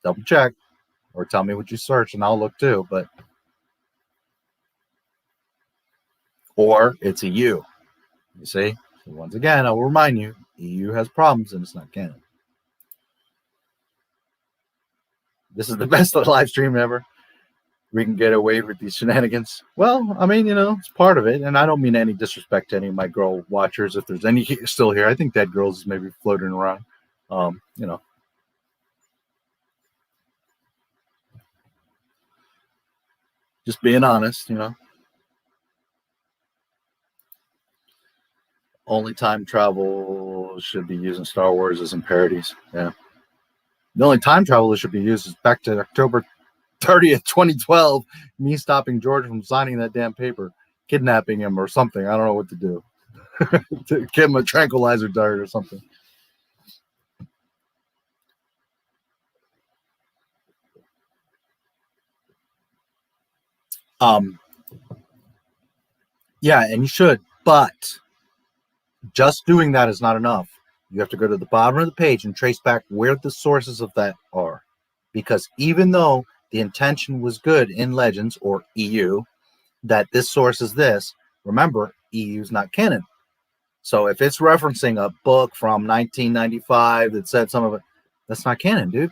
Double check, or tell me what you search, and I'll look too. But or it's a U. You see? So once again, I will remind you, EU has problems and it's not canon. This is the best live stream ever. We can get away with these shenanigans. Well, I mean, it's part of it. And I don't mean any disrespect to any of my girl watchers. If there's any still here, I think Dead Girls is maybe floating around. Just being honest, Only time travel should be used in Star Wars is in parodies. Yeah. The only time travel that should be used is back to October 30th, 2012. Me stopping George from signing that damn paper, kidnapping him or something. I don't know what to do. To give him a tranquilizer dart or something. Yeah, and you should, but just doing that is not enough. You have to go to the bottom of the page and trace back where the sources of that are. Because even though the intention was good in Legends or EU, that this source is this, remember, EU is not canon. So if it's referencing a book from 1995 that said some of it, that's not canon, dude.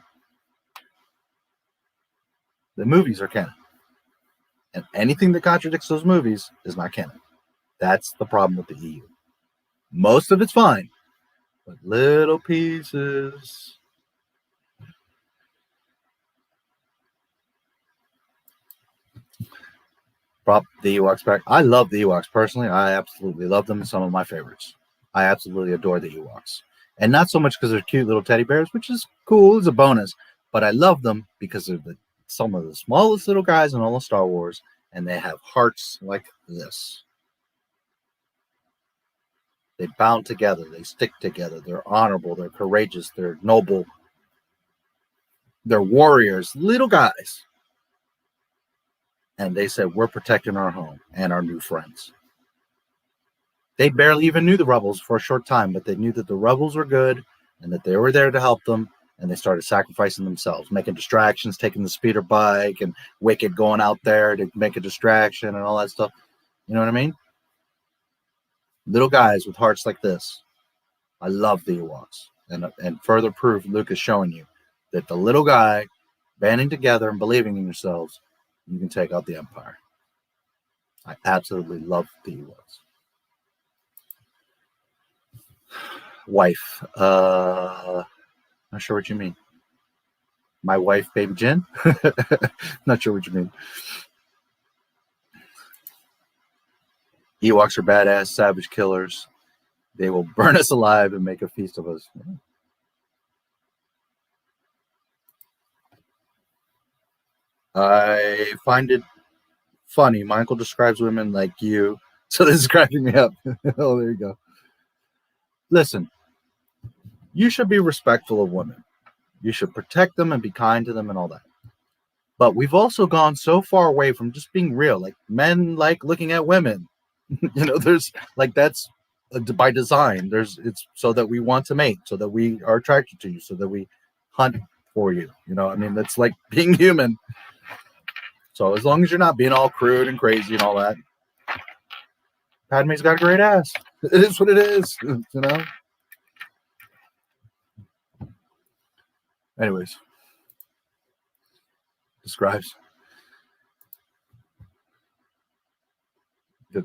The movies are canon. And anything that contradicts those movies is not canon. That's the problem with the EU. Most of it's fine, but little pieces. Prop the Ewoks back. I love the Ewoks personally. I absolutely love them. Some of my favorites. I absolutely adore the Ewoks. And not so much because they're cute little teddy bears, which is cool, it's a bonus. But I love them because they're some of the smallest little guys in all of Star Wars, and they have hearts like this. They bound together. They stick together. They're honorable. They're courageous. They're noble. They're warriors, little guys. And they said, we're protecting our home and our new friends. They barely even knew the rebels for a short time, but they knew that the rebels were good and that they were there to help them. And they started sacrificing themselves, making distractions, taking the speeder bike, and Wicked going out there to make a distraction and all that stuff. You know what I mean? Little guys with hearts like this. I love the Ewoks. And further proof, Luke is showing you that the little guy banding together and believing in yourselves, you can take out the Empire. I absolutely love the Ewoks. Wife. Not sure what you mean. My wife, Baby Jen? Not sure what you mean. Ewoks are badass, savage killers. They will burn us alive and make a feast of us. I find it funny. My uncle describes women like you. So this is cracking me up. Oh, there you go. Listen, you should be respectful of women. You should protect them and be kind to them and all that. But we've also gone so far away from just being real. Like men like looking at women. There's like that's by design. It's so that we want to mate, so that we are attracted to you, so that we hunt for you. That's like being human. So as long as you're not being all crude and crazy and all that, Padme's got a great ass. It is what it is, Anyways, describes.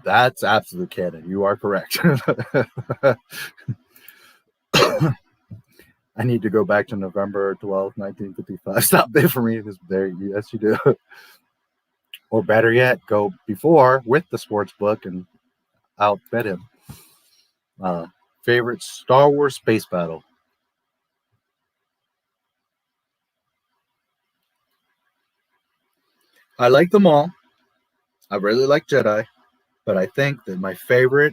That's absolute canon. You are correct. I need to go back to November 12th, 1955. Stop there for me. Because there, yes, you do. Or better yet, go before with the sports book and outbid him. Favorite Star Wars space battle? I like them all. I really like Jedi, but I think that my favorite,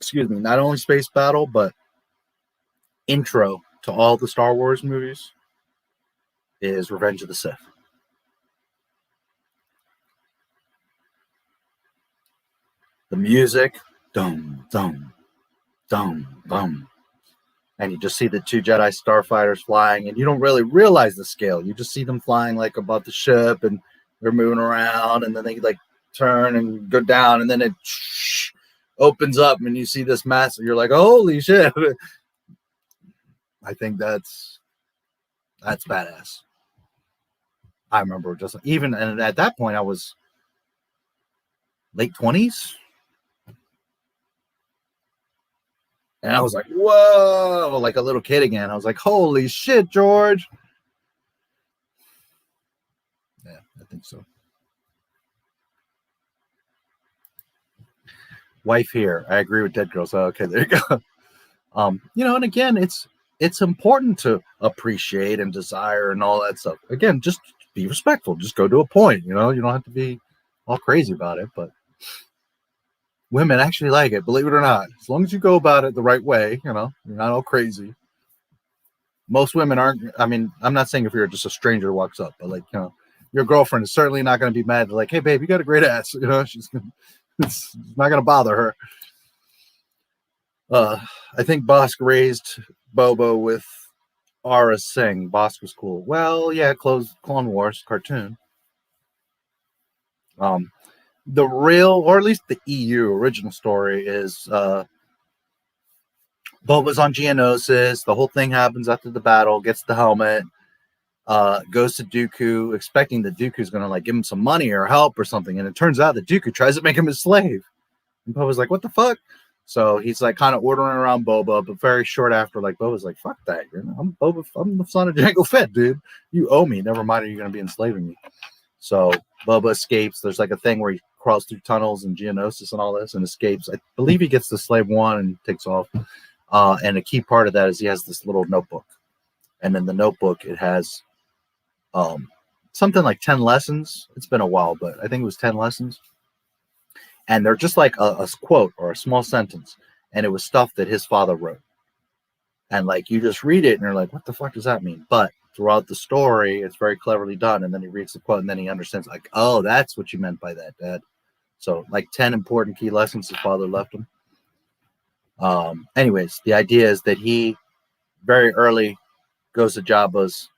excuse me, not only space battle, but intro to all the Star Wars movies is Revenge of the Sith. The music, dum, dum, dum, dum. And you just see the two Jedi starfighters flying, and you don't really realize the scale. You just see them flying like above the ship, and they're moving around, and then they like turn and go down, and then it opens up, and you see this massive. You're like, holy shit! I think that's badass. I remember just even, and at that point I was late 20s. And I was like, whoa, like a little kid again. I was like, holy shit, George. Yeah, I think so. Wife here. I agree with Dead Girls. Oh, okay, there you go. And again, it's important to appreciate and desire and all that stuff. Again, just be respectful. Just go to a point, you don't have to be all crazy about it, but women actually like it, believe it or not. As long as you go about it the right way, you're not all crazy. Most women aren't. I mean, I'm not saying if you're just a stranger who walks up, but your girlfriend is certainly not going to be mad. Like, hey, babe, you got a great ass. It's not going to bother her. I think Bosk raised Boba with Aura Singh. Bosk was cool. Well, yeah, Clone Wars cartoon. The real, or at least the EU original story is Boba's on Geonosis. The whole thing happens after the battle, gets the helmet, goes to Dooku, expecting that Dooku's going to give him some money or help or something. And it turns out that Dooku tries to make him his slave. And Boba's like, what the fuck? So he's kind of ordering around Boba, but very short after, Boba's like, fuck that. I'm Boba. I'm the son of Jango Fett, dude. You owe me. Never mind, are you going to be enslaving me? So Boba escapes. There's a thing where he crawls through tunnels and Geonosis and all this and escapes. I believe he gets to Slave 1 and takes off. And a key part of that is he has this little notebook. And in the notebook, it has something like 10 lessons. It's been a while, but I think it was 10 lessons. And they're just like a quote or a small sentence. And it was stuff that his father wrote. And you just read it and you're like, what the fuck does that mean? But throughout the story, it's very cleverly done. And then he reads the quote and then he understands oh, that's what you meant by that, Dad. So 10 important key lessons his father left him. Anyways, the idea is that he very early goes to Jabba's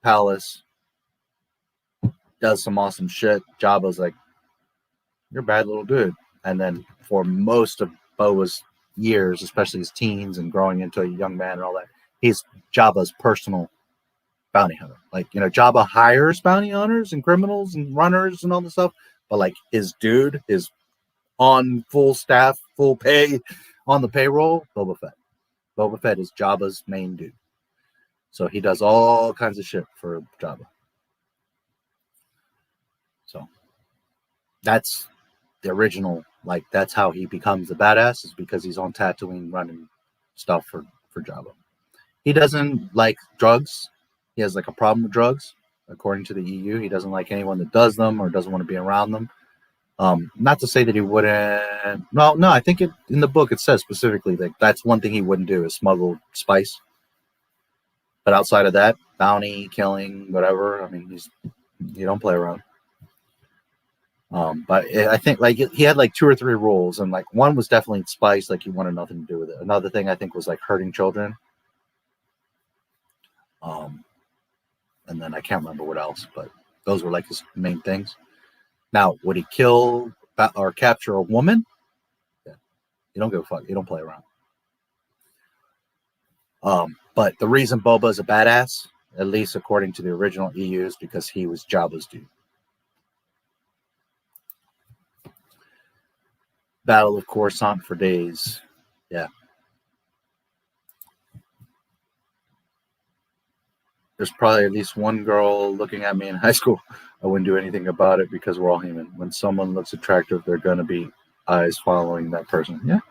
palace, does some awesome shit. Jabba's like, you're a bad little dude. And then for most of Boba's years, especially his teens and growing into a young man and all that, he's Jabba's personal bounty hunter. Jabba hires bounty hunters and criminals and runners and all this stuff, but his dude is on full staff, full pay on the payroll, Boba Fett. Boba Fett is Jabba's main dude. So he does all kinds of shit for Jabba. So that's the original, that's how he becomes a badass, is because he's on Tatooine running stuff for Jabba. He doesn't like drugs. He has a problem with drugs, according to the EU. He doesn't like anyone that does them or doesn't want to be around them. Not to say that he wouldn't. No, I think in the book it says specifically that that's one thing he wouldn't do is smuggle spice. But outside of that, bounty, killing, whatever. I mean, you don't play around. But I think he had 2 or 3 rules, and one was definitely spice. He wanted nothing to do with it. Another thing I think was hurting children. And then I can't remember what else, but those were his main things. Now, would he kill or capture a woman? Yeah. You don't give a fuck. You don't play around. But the reason Boba is a badass, at least according to the original EU, is because he was Jabba's dude. Battle of Coruscant for days. Yeah. There's probably at least one girl looking at me in high school. I wouldn't do anything about it because we're all human. When someone looks attractive, they're going to be eyes following that person. Yeah.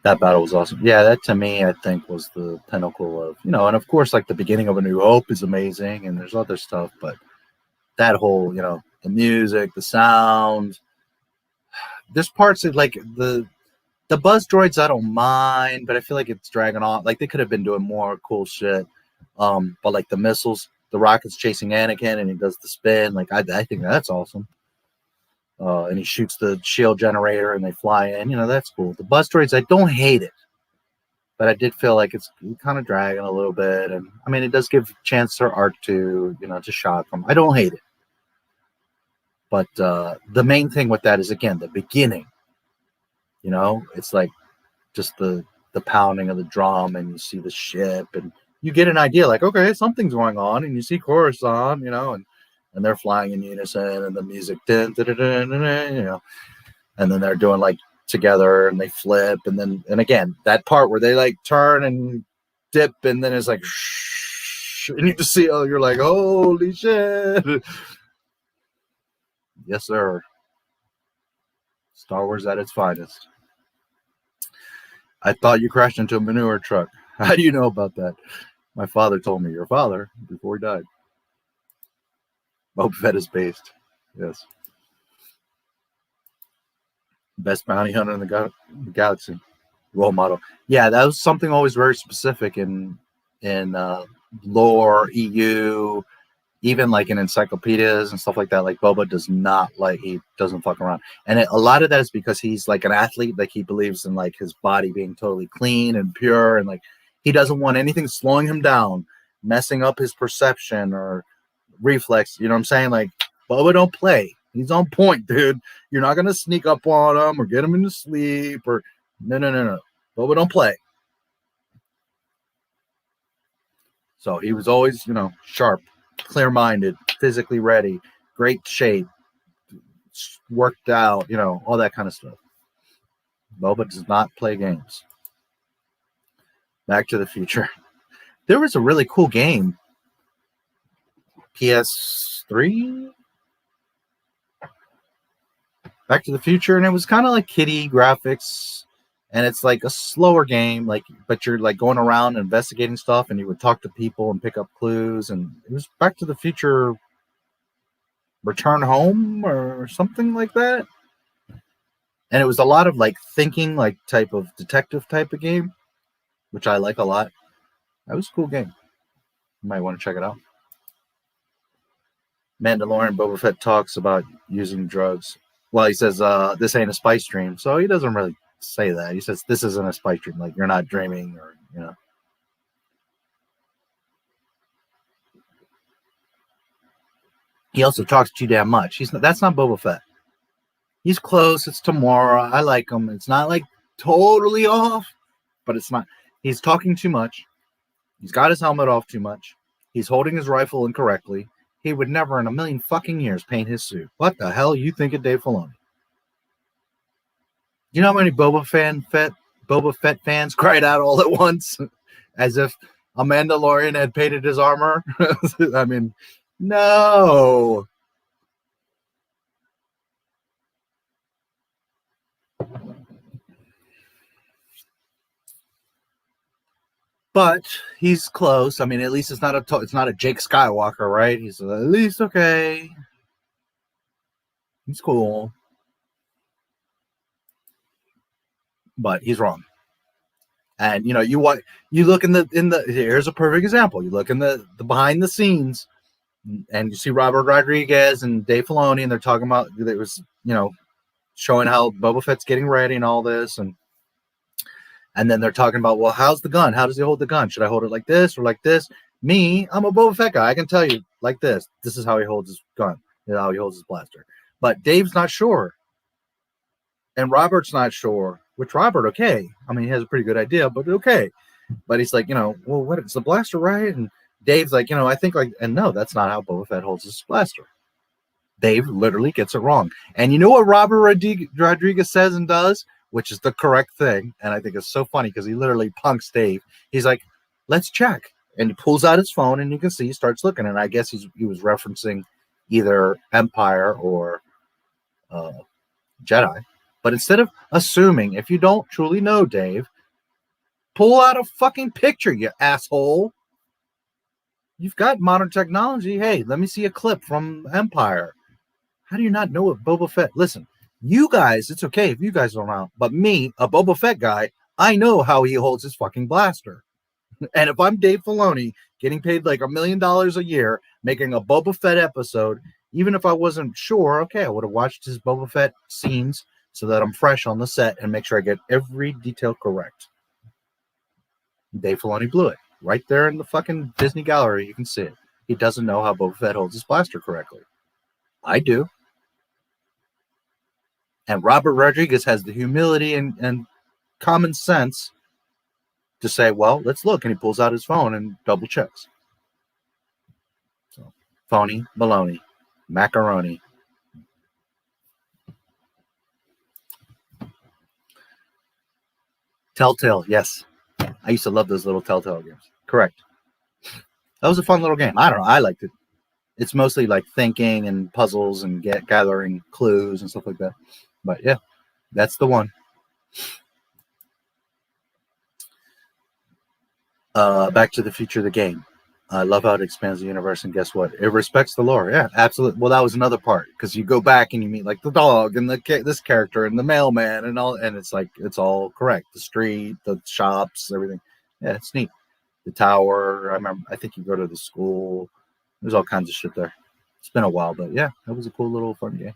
That battle was awesome. Yeah, that to me, I think, was the pinnacle of, and of course, like the beginning of A New Hope is amazing, and there's other stuff, but that whole, the music, the sound, there's parts of like the buzz droids I don't mind, but I feel like it's dragging on. Like they could have been doing more cool shit. But like the missiles, the rockets chasing Anakin, and he does the spin. Like I think that's awesome. And he shoots the shield generator, and they fly in. That's cool. The buzz droids, I don't hate it, but I did feel like it's kind of dragging a little bit. And I mean, it does give Chancellor R2, to shock him. I don't hate it, but the main thing with that is again the beginning. It's like just the pounding of the drum, and you see the ship, and you get an idea like, okay, something's going on, and you see Coruscant, and they're flying in unison, and the music, and then they're doing like together, and they flip, and again that part where they like turn and dip, and then it's like, shh, and you just see, you're like, holy shit, yes sir. Star Wars at its finest. I thought you crashed into a manure truck. How do you know about that? My father told me. Your father, before he died. Boba Fett is based. Yes. Best bounty hunter in the galaxy. Role model. Yeah, that was something always very specific in lore, EU, even like in encyclopedias and stuff like that. Like Boba does not he doesn't fuck around, and a lot of that is because he's like an athlete. Like he believes in like his body being totally clean and pure, and like he doesn't want anything slowing him down, messing up his perception or reflex. You know what I'm saying? Like Boba don't play. He's on point, dude. You're not gonna sneak up on him or get him into sleep or no. Boba don't play. So he was always, sharp, clear-minded, physically ready, great shape, worked out, all that kind of stuff. Boba does not play games. Back to the Future. There was a really cool game. PS3? Back to the Future, and it was kind of like kiddie graphics, and it's like a slower game, but you're like going around and investigating stuff, and you would talk to people and pick up clues, and it was Back to the Future Return Home or something like that. And it was a lot of like thinking, like type of detective type of game, which I like a lot. That was a cool game. You might want to check it out. Mandalorian Boba Fett talks about using drugs. Well, he says this ain't a spice dream, so he doesn't really say that. He says this isn't a spice dream, like you're not dreaming, or He also talks too damn much. That's not Boba Fett. He's close. It's tomorrow. I like him. It's not like totally off, but it's not. He's talking too much. He's got his helmet off too much. He's holding his rifle incorrectly. He would never in a million fucking years paint his suit. What the hell you think of Dave Filoni? You know how many Boba Fett fans cried out all at once as if a Mandalorian had painted his armor? I mean, no. But he's close. I mean, at least it's not a Jake Skywalker, right? He's at least okay. He's cool. But he's wrong. And you look in the here's a perfect example. You look in the behind the scenes, and you see Robert Rodriguez and Dave Filoni, and they're talking about it was showing how Boba Fett's getting ready and all this, and then they're talking about, well, how's the gun? How does he hold the gun? Should I hold it like this or like this? Me, I'm a Boba Fett guy. I can tell you like this. This is how he holds his gun. This is how he holds his blaster. But Dave's not sure, and Robert's not sure. Which Robert, okay. I mean, he has a pretty good idea, but okay. But he's like, well, what is the blaster, right? And Dave's like, I think like, and no, that's not how Boba Fett holds his blaster. Dave literally gets it wrong. And you know what Robert Rodriguez says and does, which is the correct thing. And I think it's so funny because he literally punks Dave. He's like, let's check. And he pulls out his phone and you can see he starts looking. And I guess he was referencing either Empire or Jedi. But instead of assuming, if you don't truly know Dave, pull out a fucking picture, you asshole. You've got modern technology. Hey, let me see a clip from Empire. How do you not know what Boba Fett? Listen, you guys, it's okay if you guys don't know. But me, a Boba Fett guy, I know how he holds his fucking blaster. And if I'm Dave Filoni getting paid like $1 million a year, making a Boba Fett episode, even if I wasn't sure, okay, I would have watched his Boba Fett scenes so that I'm fresh on the set and make sure I get every detail correct. Dave Filoni blew it. Right there in the fucking Disney gallery, you can see it. He doesn't know how Boba Fett holds his blaster correctly. I do. And Robert Rodriguez has the humility and common sense to say, well, let's look. And he pulls out his phone and double checks. So, phony, baloney, macaroni. Telltale, yes. I used to love those little Telltale games. Correct. That was a fun little game. I don't know. I liked it. It's mostly like thinking and puzzles and gathering clues and stuff like that. But yeah, that's the one. Back to the Future, the game. I love how it expands the universe, and guess what? It respects the lore. Yeah, absolutely. Well, that was another part because you go back and you meet like the dog and this character and the mailman and all, and it's like it's all correct. The street, the shops, everything. Yeah, it's neat. The tower. I think you go to the school. There's all kinds of shit there. It's been a while, but yeah, that was a cool little fun game.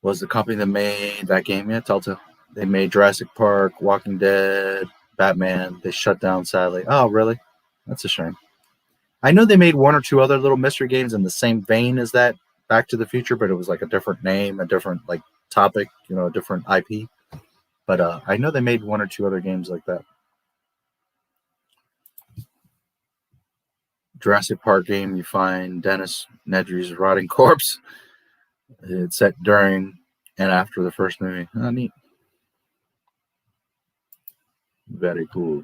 Was the company that made that game? Yeah, Telltale. They made Jurassic Park, Walking Dead, Batman. They shut down, sadly. Oh, really? That's a shame. I know they made one or two other little mystery games in the same vein as that Back to the Future, but it was like a different name, a different like topic, a different IP. But I know they made one or two other games like that. Jurassic Park game, you find Dennis Nedry's rotting corpse. It's set during and after the first movie. Oh, neat. Very cool.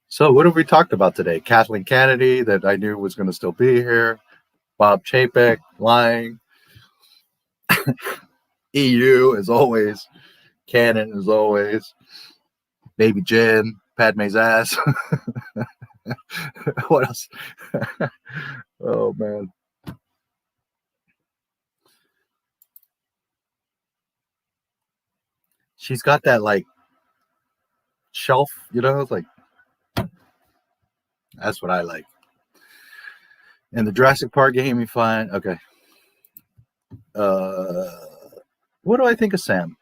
So what have we talked about today? Kathleen Kennedy, that I knew was going to still be here. Bob Chapek, lying. EU, as always. Canon, as always. Baby Jen, Padme's ass. What else? Oh, man. She's got that, like, shelf, it's like, that's what I like. And the Jurassic Park game, you find, okay. What do I think of Sam?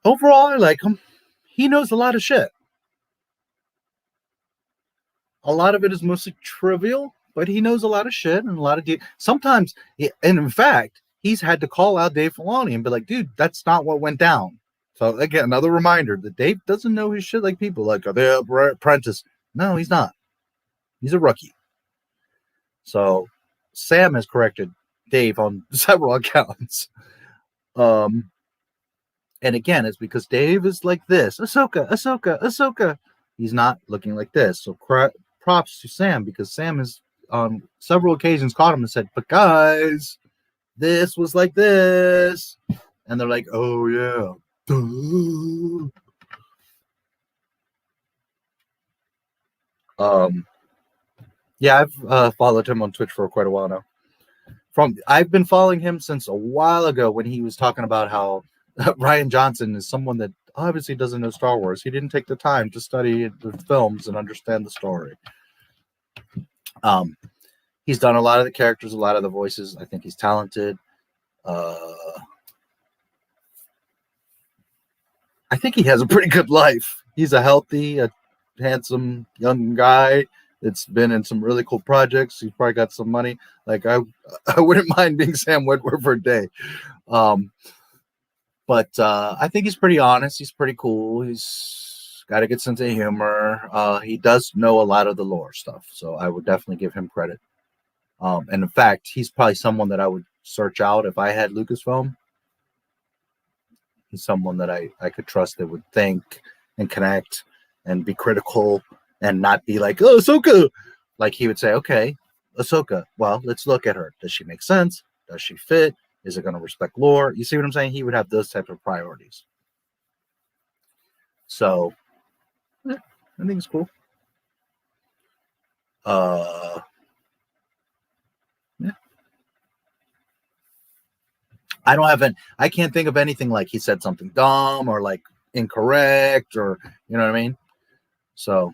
Overall, I like him. He knows a lot of shit. A lot of it is mostly trivial, but he knows a lot of shit and a lot of sometimes, and in fact, he's had to call out Dave Filoni and be like, dude, that's not what went down. So again, another reminder that Dave doesn't know his shit like people like the apprentice. No, he's not. He's a rookie. So Sam has corrected Dave on several accounts. And again, it's because Dave is like this. Ahsoka. He's not looking like this. So props to Sam, because Sam has on several occasions caught him and said, but guys, this was like this. And they're like, oh, yeah. Yeah, I've followed him on Twitch for quite a while now. I've been following him since a while ago when he was talking about how Rian Johnson is someone that obviously doesn't know Star Wars. He didn't take the time to study the films and understand the story. He's done a lot of the characters, a lot of the voices. I think he's talented. I think he has a pretty good life. He's a healthy, handsome young guy that's been in some really cool projects. He's probably got some money. Like I wouldn't mind being Sam Witwer for a day. But I think he's pretty honest. He's pretty cool. He's got a good sense of humor. He does know a lot of the lore stuff, so I would definitely give him credit. And in fact, he's probably someone that I would search out if I had Lucasfilm. He's someone that I could trust that would think and connect and be critical and not be like, oh, Ahsoka. Like he would say, okay, Ahsoka, well, let's look at her. Does she make sense? Does she fit? Is it going to respect lore? You see what I'm saying? He would have those types of priorities. So, yeah, I think it's cool. Yeah. I can't think of anything like he said something dumb or like incorrect or, you know what I mean? So,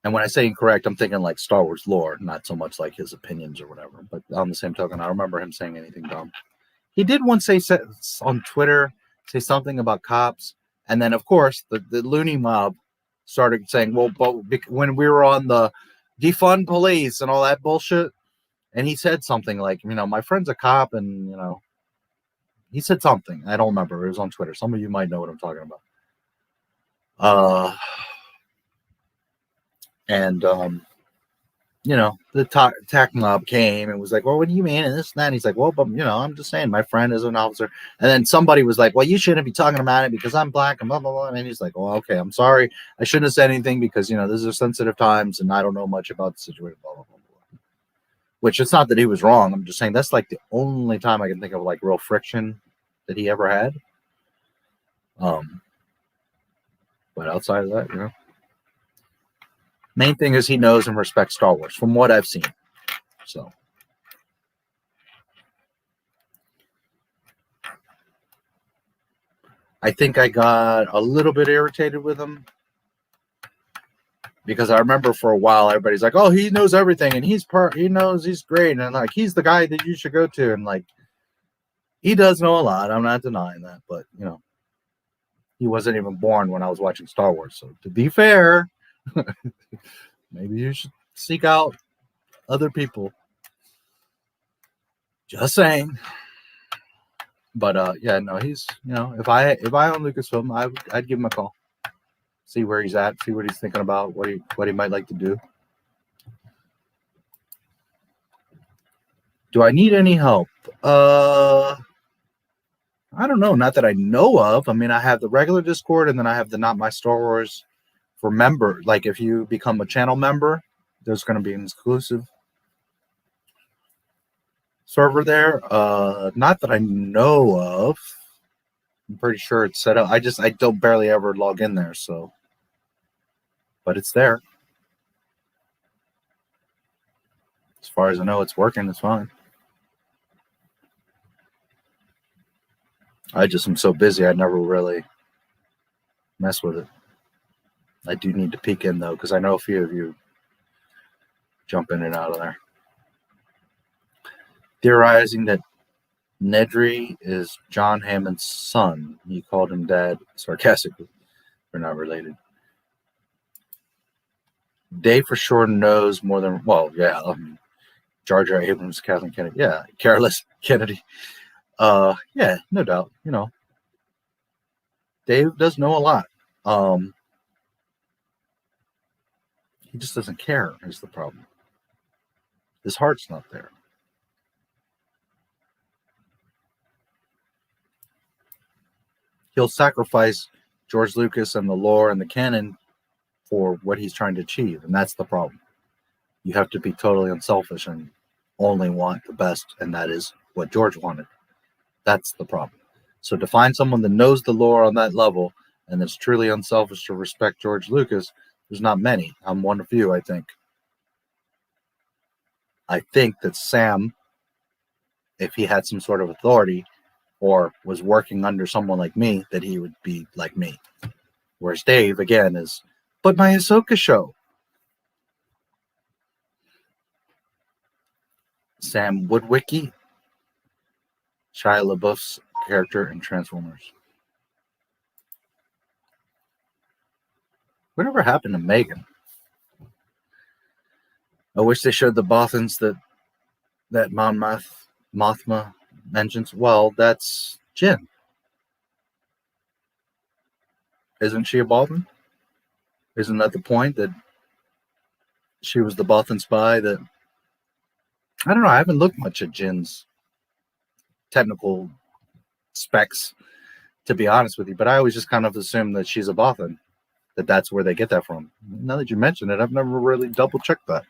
and when I say incorrect, I'm thinking like Star Wars lore, not so much like his opinions or whatever. But on the same token, I don't remember him saying anything dumb. He did once say on Twitter, say something about cops. And then, of course, the loony mob started saying, well, but when we were on the defund police and all that bullshit, and he said something like, you know, my friend's a cop, and, you know, he said something. I don't remember. It was on Twitter. Some of you might know what I'm talking about. You know, the TAC mob came and was like, well, what do you mean? And this and that. And he's like, well, but, you know, I'm just saying my friend is an officer. And then somebody was like, well, you shouldn't be talking about it because I'm black and blah, blah, blah. And he's like, well, okay, I'm sorry. I shouldn't have said anything because, you know, these are sensitive times and I don't know much about the situation, blah, blah, blah, blah. Which it's not that he was wrong. I'm just saying that's like the only time I can think of like real friction that he ever had. But outside of that, you know. Main thing is he knows and respects Star Wars from what I've seen. So I think I got a little bit irritated with him because I remember for a while everybody's like, oh, he knows everything and he knows he's great and like he's the guy that you should go to, and like he does know a lot. I'm not denying that, but you know, he wasn't even born when I was watching Star Wars. So to be fair, maybe you should seek out other people. Just saying. But yeah, no, he's, you know, if I own Lucasfilm, I'd give him a call. See where he's at, see what he's thinking about, what he might like to do. Do I need any help? I don't know, not that I know of. I mean, I have the regular Discord and then I have the Not My Star Wars for member. Like if you become a channel member, there's going to be an exclusive server there. Not that I know of. I'm pretty sure it's set up. I don't barely ever log in there, so. But it's there. As far as I know, it's working. It's fine. I just am so busy. I never really mess with it. I do need to peek in though, because I know a few of you jump in and out of there. Theorizing that Nedry is John Hammond's son. He called him dad sarcastically. They're not related. Dave for sure knows more than, well, yeah. Jar Jar Abrams, Kathleen Kennedy. Yeah, Careless Kennedy. Yeah, no doubt. You know, Dave does know a lot. He just doesn't care is the problem. His heart's not there. He'll sacrifice George Lucas and the lore and the canon for what he's trying to achieve, and that's the problem. You have to be totally unselfish and only want the best, and that is what George wanted. That's the problem. So to find someone that knows the lore on that level and that's truly unselfish to respect George Lucas, there's not many. I'm one of few, I think. I think that Sam, if he had some sort of authority or was working under someone like me, that he would be like me. Whereas Dave, again, is, but my Ahsoka show. Sam Woodwicky, Shia LaBeouf's character in Transformers. Whatever happened to Megan? I wish they showed the Bothans that Mon Mothma mentions, well, that's Jin. Isn't she a Bothan? Isn't that the point, that she was the Bothan spy? That, I don't know, I haven't looked much at Jin's technical specs, to be honest with you, but I always just kind of assume that she's a Bothan, that that's where they get that from. Now that you mention it, I've never really double checked that.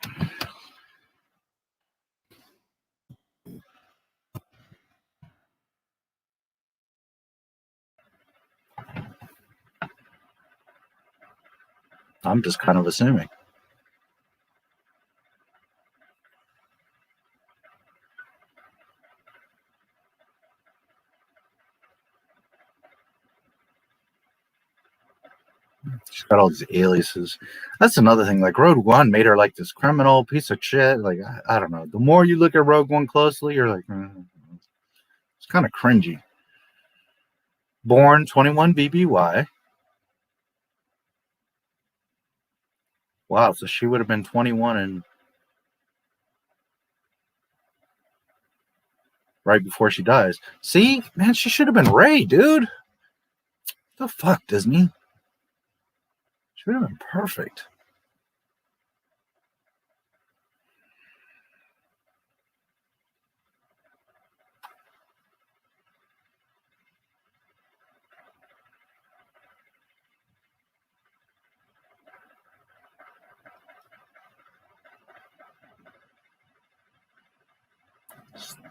I'm just kind of assuming. She's got all these aliases. That's another thing. Like, Rogue One made her like this criminal piece of shit. Like, I don't know. The more you look at Rogue One closely, you're like, it's kind of cringy. Born 21 BBY. Wow, so she would have been 21 and right before she dies. See, man, she should have been Rey, dude. The fuck, Disney? She would have been perfect.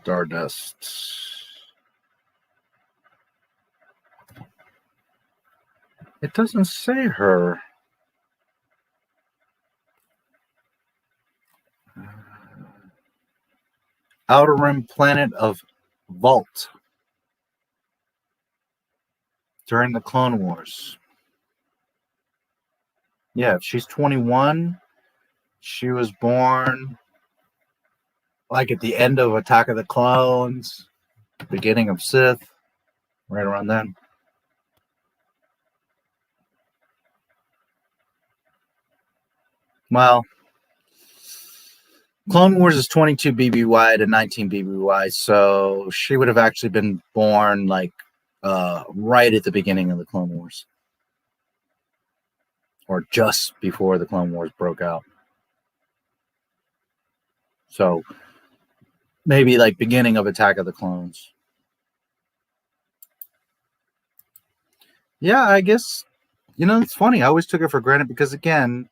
Stardust. It doesn't say her. Outer Rim planet of Vault. During the Clone Wars. Yeah, if she's 21, she was born like at the end of Attack of the Clones, beginning of Sith, right around then. Well, Clone Wars is 22 BBY to 19 BBY, so she would have actually been born like right at the beginning of the Clone Wars. Or just before the Clone Wars broke out. So maybe like beginning of Attack of the Clones. Yeah, I guess, you know, it's funny. I always took it for granted because, again,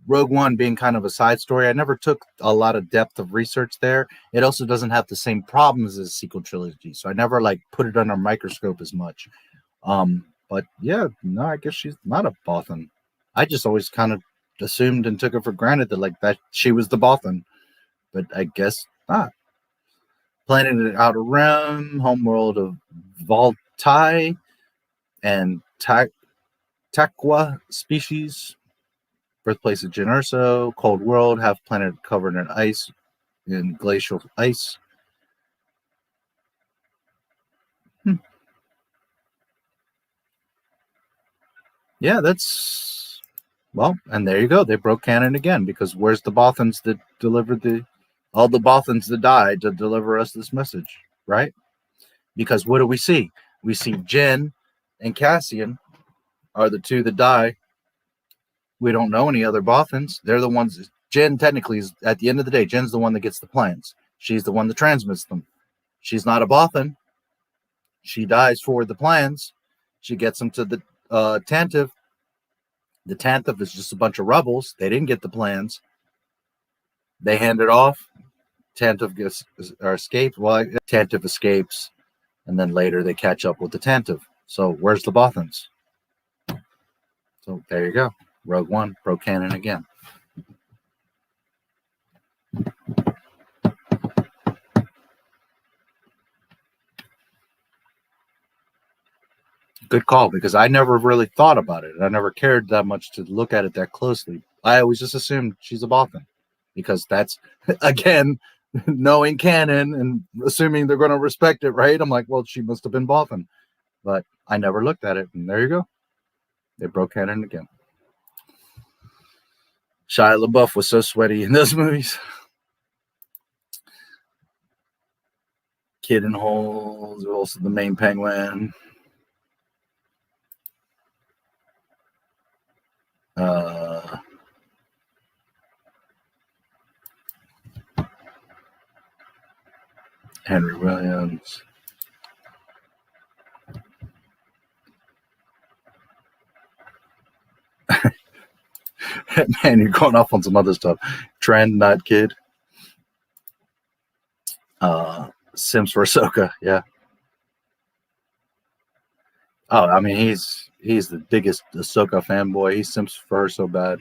Rogue One being kind of a side story, I never took a lot of depth of research there. It also doesn't have the same problems as a sequel trilogy, so I never like put it under a microscope as much. But yeah, no, I guess she's not a Bothan. I just always kind of assumed and took it for granted that like that she was the Bothan, but I guess not. Planet of Outer Rim, homeworld of Voltai and Takwa species. Birthplace of Jyn Erso, cold world, half planet covered in ice, in glacial ice. Yeah, that's, well, and there you go. They broke canon again, because where's the Bothans that delivered all the Bothans that died to deliver us this message, right? Because what do we see? We see Jyn and Cassian are the two that die. We don't know any other Bothans. They're the ones. Jyn technically is, at the end of the day, Jin's the one that gets the plans. She's the one that transmits them. She's not a Bothan. She dies for the plans. She gets them to the Tantive. The Tantive is just a bunch of rebels. They didn't get the plans. They hand it off. Tantive escapes. Well, Tantive escapes, and then later they catch up with the Tantive. So where's the Bothans? So there you go. Rogue One broke canon again. Good call, because I never really thought about it. I never cared that much to look at it that closely. I always just assumed she's a Bothan, because that's, again, knowing canon and assuming they're going to respect it, right? I'm like, well, she must have been Bothan. But I never looked at it, and there you go. They broke canon again. Shia LaBeouf was so sweaty in those movies. Kid in Holes, also the main penguin. Henry Williams. Man, you're going off on some other stuff. Trend, not kid. Sims for Ahsoka, yeah. Oh, I mean, he's the biggest Ahsoka fanboy. He sims for her so bad.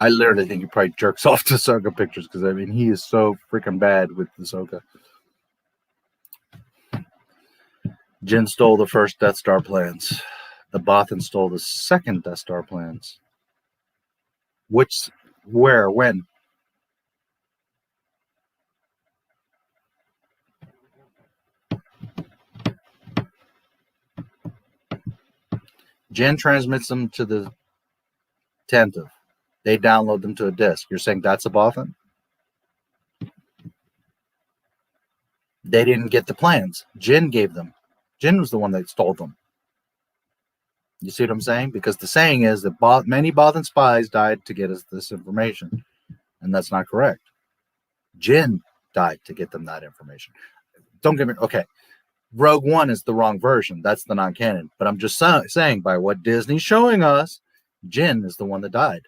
I literally think he probably jerks off to Ahsoka pictures because, I mean, he is so freaking bad with Ahsoka. Jin stole the first Death Star plans. The Bothan stole the second Death Star plans. Which, where, when? Jin transmits them to the Tantive. They download them to a disk. You're saying that's a Bothan? They didn't get the plans. Jin gave them. Jin was the one that stole them. You see what I'm saying? Because the saying is that many Bothan spies died to get us this information. And that's not correct. Jin died to get them that information. Don't get me... Okay. Rogue One is the wrong version. That's the non-canon. But I'm just saying, by what Disney's showing us, Jin is the one that died.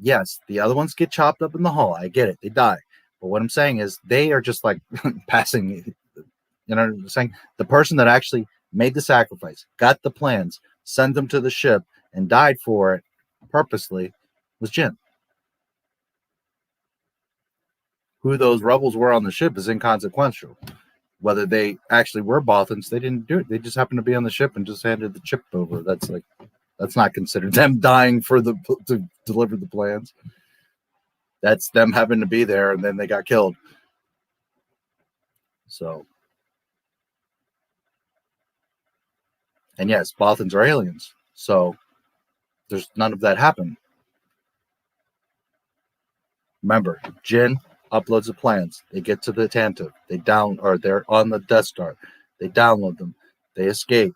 Yes, the other ones get chopped up in the hull. I get it. They die. But what I'm saying is they are just like passing, you know what I'm saying? The person that actually made the sacrifice, got the plans, sent them to the ship, and died for it purposely was Jin. Who those rebels were on the ship is inconsequential. Whether they actually were Bothans, they didn't do it. They just happened to be on the ship and just handed the chip over. That's not considered them dying to deliver the plans. That's them having to be there, and then they got killed. So, and yes, Bothans are aliens. So, there's none of that happen. Remember, Jin uploads the plans. They get to the Tantive. They're on the Death Star. They download them. They escape.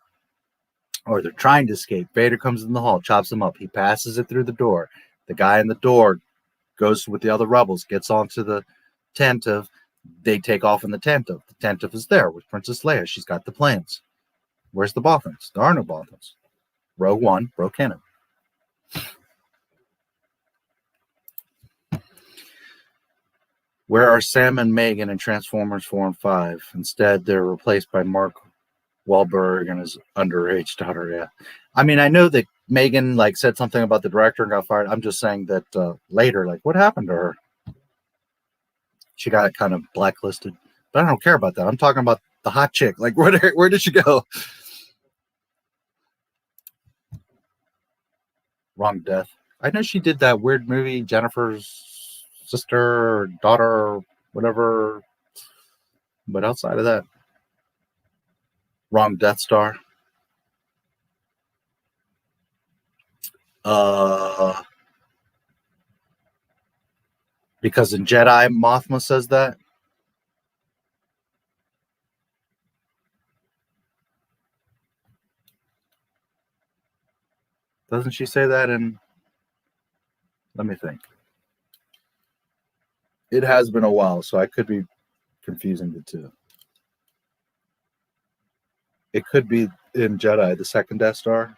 Or they're trying to escape. Vader comes in the hall, chops them up. He passes it through the door. The guy in the door goes with the other rebels, gets onto the Tantive. They take off in the Tantive. The Tantive is there with Princess Leia. She's got the plans. Where's the Bothans? There are no Bothans. Rogue One broke canon. Where are Sam and Megan in Transformers 4 and 5? Instead, they're replaced by Mark Wahlberg and his underage daughter. Yeah, I mean, I know that Megan said something about the director and got fired. I'm just saying that later, what happened to her? She got kind of blacklisted, but I don't care about that. I'm talking about the hot chick. Where did she go? Wrong death. I know she did that weird movie, Jennifer's sister or daughter or whatever, but outside of that, wrong Death Star. Because in Jedi, Mothma says that. Doesn't she say that in... Let me think. It has been a while, so I could be confusing the two. It could be in Jedi, the second Death Star.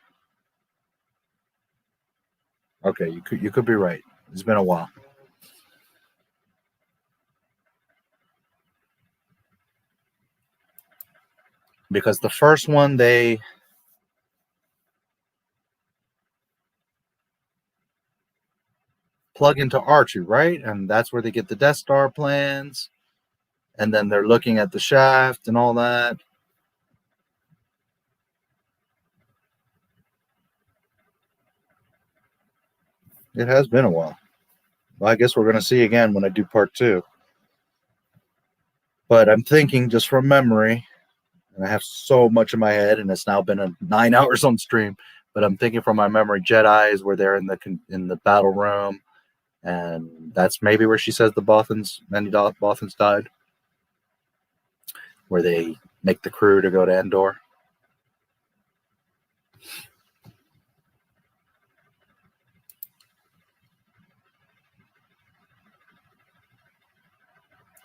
Okay, you could be right. It's been a while. Because the first one, they plug into R2, right? And that's where they get the Death Star plans. And then they're looking at the shaft and all that. It has been a while. Well, I guess we're going to see again when I do part 2. But I'm thinking just from memory, and I have so much in my head, and it's now been 9 hours on stream, but I'm thinking from my memory, Jedi is where they're in the battle room, And that's maybe where she says the many Bothans died, where they make the crew to go to Endor.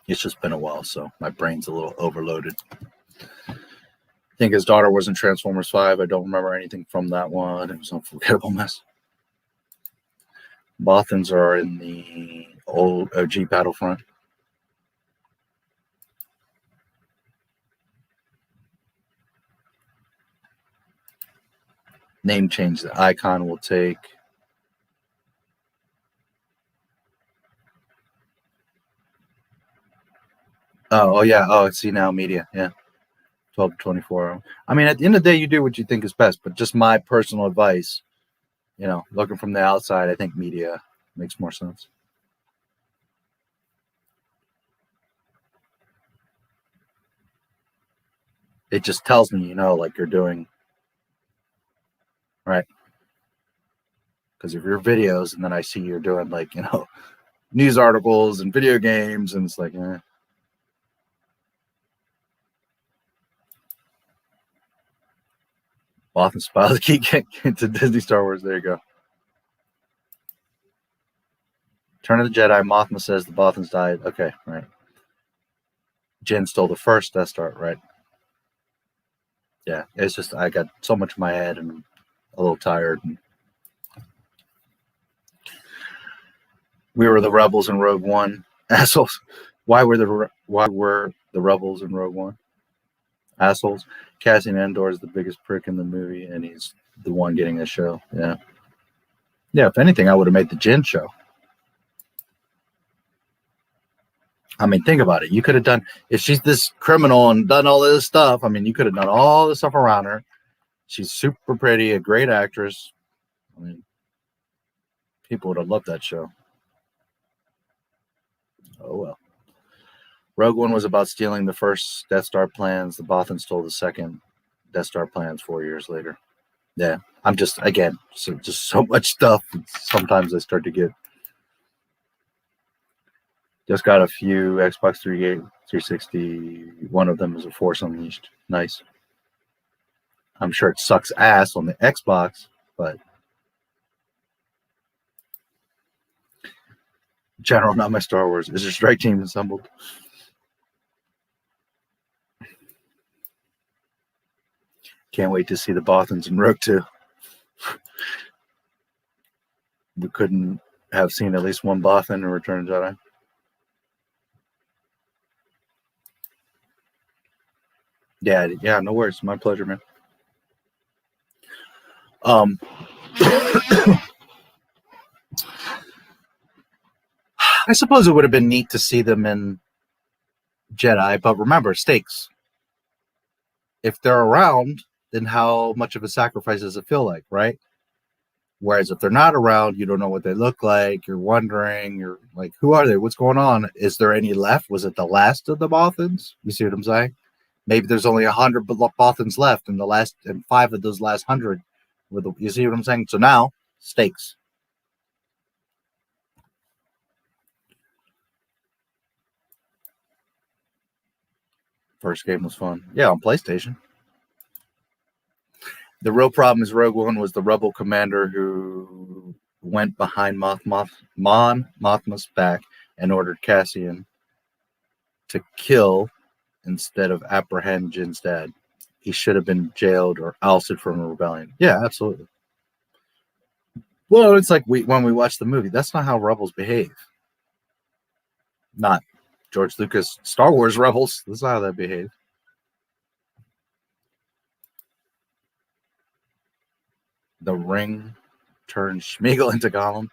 It's just been a while, so my brain's a little overloaded. I think his daughter was in Transformers 5. I don't remember anything from that one. It was an unforgettable mess. Bothans are in the old OG Battlefront. Name change. The icon will take. Oh yeah. Oh, it's YouNow Media. Yeah. 12 to 24 hours. I mean, at the end of the day, you do what you think is best, but just my personal advice, looking from the outside, I think media makes more sense. It just tells me, like you're doing right. Because if your videos and then I see you're doing like, news articles and video games, and it's like, Bothans spile the key get into Disney Star Wars. There you go. Turn of the Jedi. Mothma says the Bothans died. Okay, right. Jin stole the first Death Star, right? Yeah, it's just I got so much in my head and I'm a little tired. We were the rebels in Rogue One. Assholes. Why were the rebels in Rogue One? Assholes. Cassian Andor is the biggest prick in the movie, and he's the one getting a show. Yeah. Yeah, if anything, I would have made the Jin show. I mean, think about it. You could have done, if she's this criminal and done all this stuff, I mean, you could have done all the stuff around her. She's super pretty, a great actress. I mean, people would have loved that show. Oh, well. Rogue One was about stealing the first Death Star plans. The Bothans stole the second Death Star plans 4 years later. Yeah, I'm just, again, just so much stuff. Sometimes I start to get. Just got a few Xbox 360. One of them is a Force Unleashed. Nice. I'm sure it sucks ass on the Xbox, but General, not my Star Wars. Is your strike team assembled? Can't wait to see the Bothans in Rogue 2. We couldn't have seen at least one Bothan in Return of the Jedi. Yeah, no worries. My pleasure, man. I suppose it would have been neat to see them in Jedi, but remember, stakes. If they're around, then how much of a sacrifice does it feel like, right? Whereas if they're not around, you don't know what they look like. You're wondering, you're like, who are they? What's going on? Is there any left? Was it the last of the Bothans? You see what I'm saying? Maybe there's only 100 Bothans left, and 5 of those last 100 were the. You see what I'm saying? So now, stakes. First game was fun. Yeah, on PlayStation. The real problem is Rogue One was the rebel commander who went behind Mothma's back and ordered Cassian to kill instead of apprehend Jin's dad. He should have been jailed or ousted from a rebellion. Yeah, absolutely. Well, it's like when we watch the movie, that's not how rebels behave. Not George Lucas Star Wars rebels. That's not how they behave. The ring turns Schmeagol into Gollum.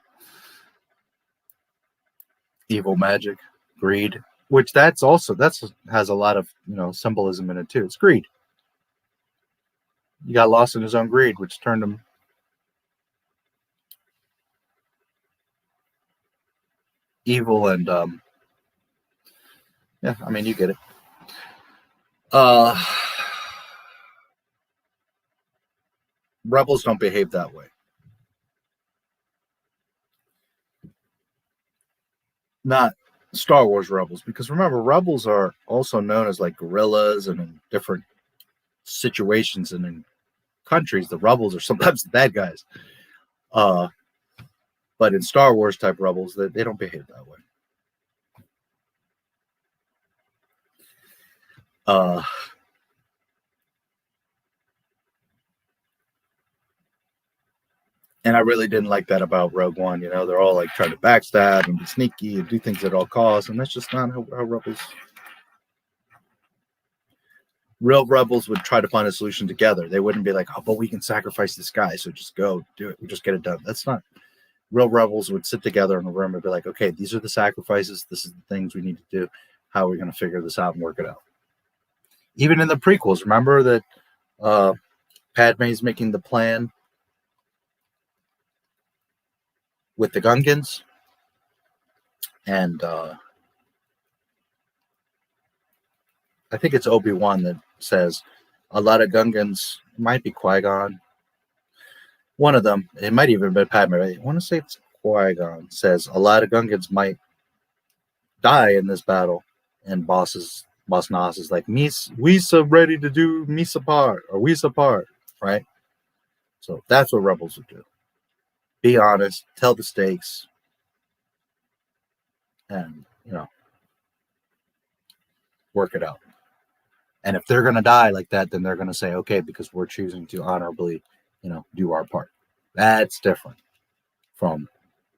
Evil magic, greed, which that's has a lot of symbolism in it too. It's greed. He got lost in his own greed, which turned him evil and yeah, I mean you get it. Rebels don't behave that way. not Star Wars rebels, because remember, rebels are also known as like guerrillas, and in different situations and in countries, the rebels are sometimes the bad guys. But in Star Wars type rebels, they don't behave that way. And I really didn't like that about Rogue One. You know, they're all like trying to backstab and be sneaky and do things at all costs, and that's just not how rebels. Real rebels would try to find a solution together. They wouldn't be like, oh, but we can sacrifice this guy, so just go do it. We just get it done. That's not. Real rebels would sit together in a room and be like, okay, these are the sacrifices. This is the things we need to do. How are we going to figure this out and work it out? Even in the prequels, remember that Padme's making the plan with the Gungans, and I think it's Obi-Wan that says a lot of Gungans, might be Qui-Gon, one of them, it might even be Padme, I want to say it's Qui-Gon, says a lot of Gungans might die in this battle, and Boss Nass is like, we're ready to do Misa part, or Wisa part, right? So that's what rebels would do. Be honest, tell the stakes, and, you know, work it out. And if they're going to die like that, then they're going to say, okay, because we're choosing to honorably, you know, do our part. That's different from,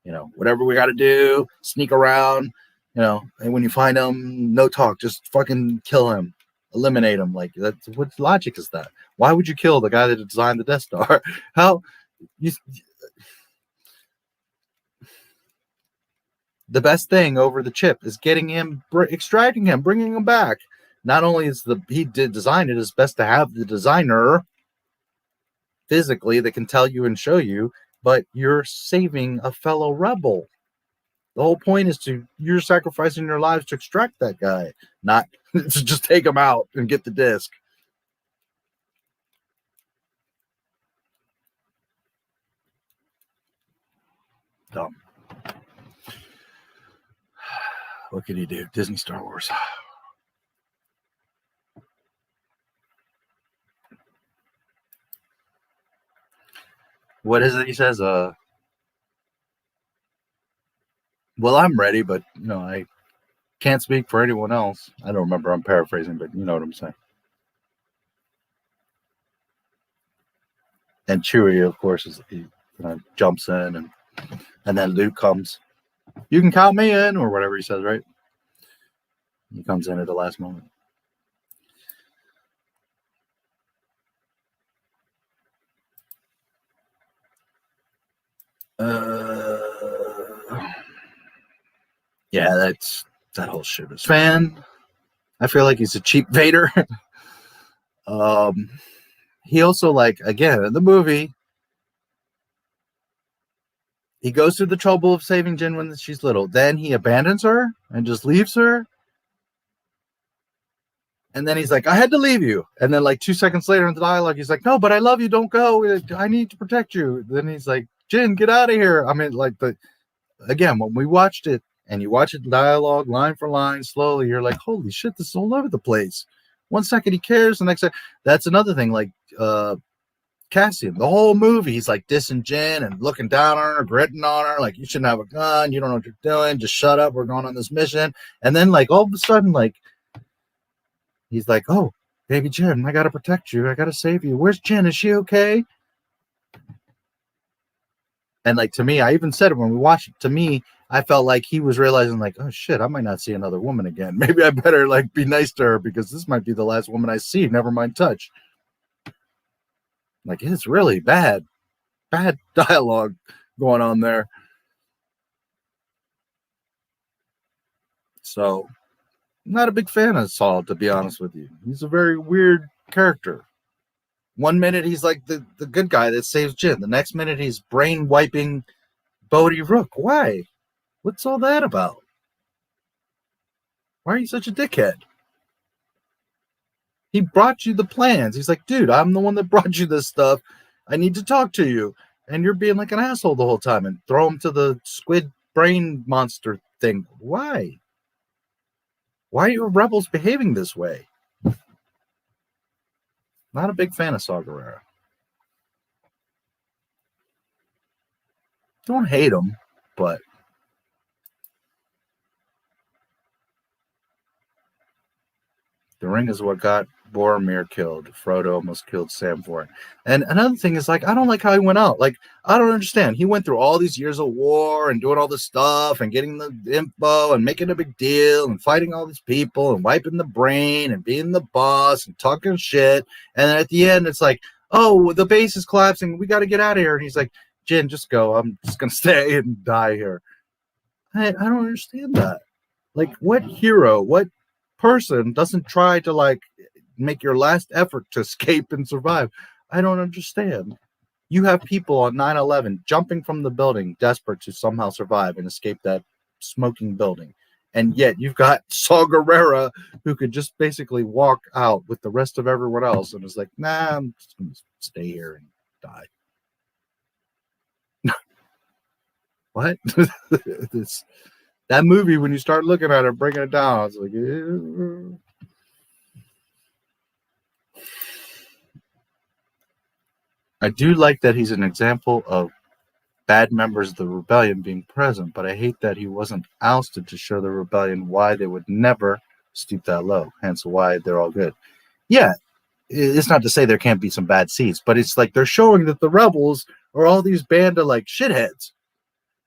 you know, whatever we got to do, sneak around, you know, and when you find him, no talk, just fucking kill him, eliminate him. Like, that's what logic is that? Why would you kill the guy that designed the Death Star? How you? The best thing over the chip is getting him, extracting him, bringing him back. Not only is he did design it, it's best to have the designer physically that can tell you and show you, but you're saving a fellow rebel. The whole point is you're sacrificing your lives to extract that guy, not to just take him out and get the disc. Dumb. What can you do? Disney Star Wars. What is it he says? Well, I'm ready, but, you know, I can't speak for anyone else. I don't remember. I'm paraphrasing, but you know what I'm saying. And Chewie, of course, he jumps in, and then Luke comes. You can count me in, or whatever he says, right? He comes in at the last moment. Yeah, that whole shit is fan. I feel like he's a cheap Vader. He also, like, again, in the movie, he goes through the trouble of saving Jyn when she's little. Then he abandons her and just leaves her. And then he's like, I had to leave you. And then, like, 2 seconds later in the dialogue, he's like, no, but I love you. Don't go. I need to protect you. Then he's like, Jyn, get out of here. I mean, like, again, when we watched it, and you watch it dialogue line for line slowly, you're like, holy shit, this is all over the place. 1 second he cares, the next second. That's another thing, like Cassian, the whole movie, he's like dissing Jyn and looking down on her, gritting on her, like, you shouldn't have a gun, you don't know what you're doing, just shut up, we're going on this mission. And then, like, all of a sudden, like, he's like, oh, baby Jyn, I gotta protect you, I gotta save you. Where's Jyn? Is she okay? And, like, to me, I even said it when we watched it, to me, I felt like he was realizing, like, oh shit, I might not see another woman again. Maybe I better, like, be nice to her, because this might be the last woman I see. Never mind touch. Like, it's really bad dialogue going on there. So, I'm not a big fan of Saul, to be honest with you. He's a very weird character. 1 minute he's like the good guy that saves Jyn. The next minute he's brain wiping Bodhi Rook. Why? What's all that about? Why are you such a dickhead? He brought you the plans. He's like, dude, I'm the one that brought you this stuff. I need to talk to you. And you're being like an asshole the whole time, and throw him to the squid brain monster think, why? Why are your rebels behaving this way? Not a big fan of Saw Gerrera. Don't hate him, but the ring is what got Boromir killed. Frodo almost killed Sam for it. And another thing is, like, I don't like how he went out. Like, I don't understand. He went through all these years of war and doing all this stuff and getting the info and making a big deal and fighting all these people and wiping the brain and being the boss and talking shit. And then at the end, it's like, oh, the base is collapsing. We got to get out of here. And he's like, Jin, just go. I'm just going to stay and die here. I don't understand that. Like, what hero, what person doesn't try to, like, make your last effort to escape and survive? I don't understand. You have people on 9/11 jumping from the building, desperate to somehow survive and escape that smoking building. And yet you've got Saw Gerrera, who could just basically walk out with the rest of everyone else and is like, nah, I'm just going to stay here and die. What? That movie, when you start looking at it, breaking it down, it's like, I do like that he's an example of bad members of the rebellion being present, but I hate that he wasn't ousted to show the rebellion why they would never stoop that low, hence why they're all good. Yeah, it's not to say there can't be some bad seeds, but it's like they're showing that the rebels are all these band of, like, shitheads.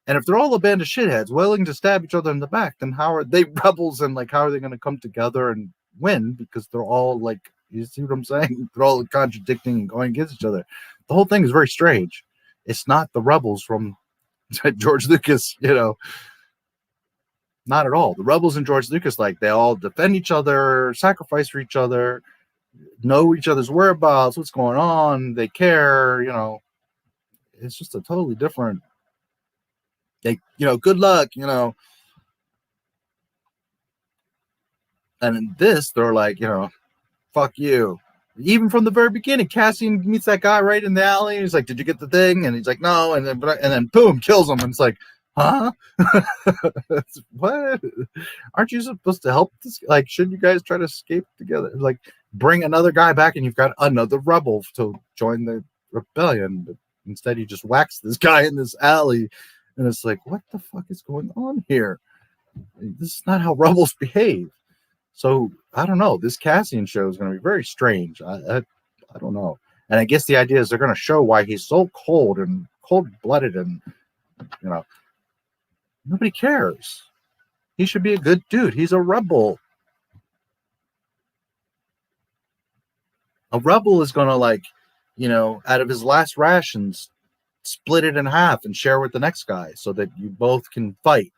And if they're all a band of shitheads willing to stab each other in the back, then how are they rebels, and, like, how are they going to come together and win? Because they're all, like, you see what I'm saying? They're all contradicting and going against each other. The whole thing is very strange. It's not the rebels from George Lucas, you know. Not at all. The rebels in George Lucas, like, they all defend each other, sacrifice for each other, know each other's whereabouts, what's going on, they care, you know. It's just a totally different, they, you know, good luck, you know. And in this, they're like, you know, fuck you. Even from the very beginning, Cassian meets that guy right in the alley. He's like, did you get the thing? And he's like, no. And then boom, kills him. And it's like, huh? What? Aren't you supposed to help this? Like, shouldn't you guys try to escape together? Like, bring another guy back and you've got another rebel to join the rebellion. But instead, you just wax this guy in this alley. And it's like, what the fuck is going on here? This is not how rebels behave. So I don't know. This Cassian show is going to be very strange. I don't know. And I guess the idea is they're going to show why he's so cold and cold-blooded, and, you know, nobody cares. He should be a good dude. He's a rebel. A rebel is going to, like, you know, out of his last rations, split it in half and share with the next guy so that you both can fight.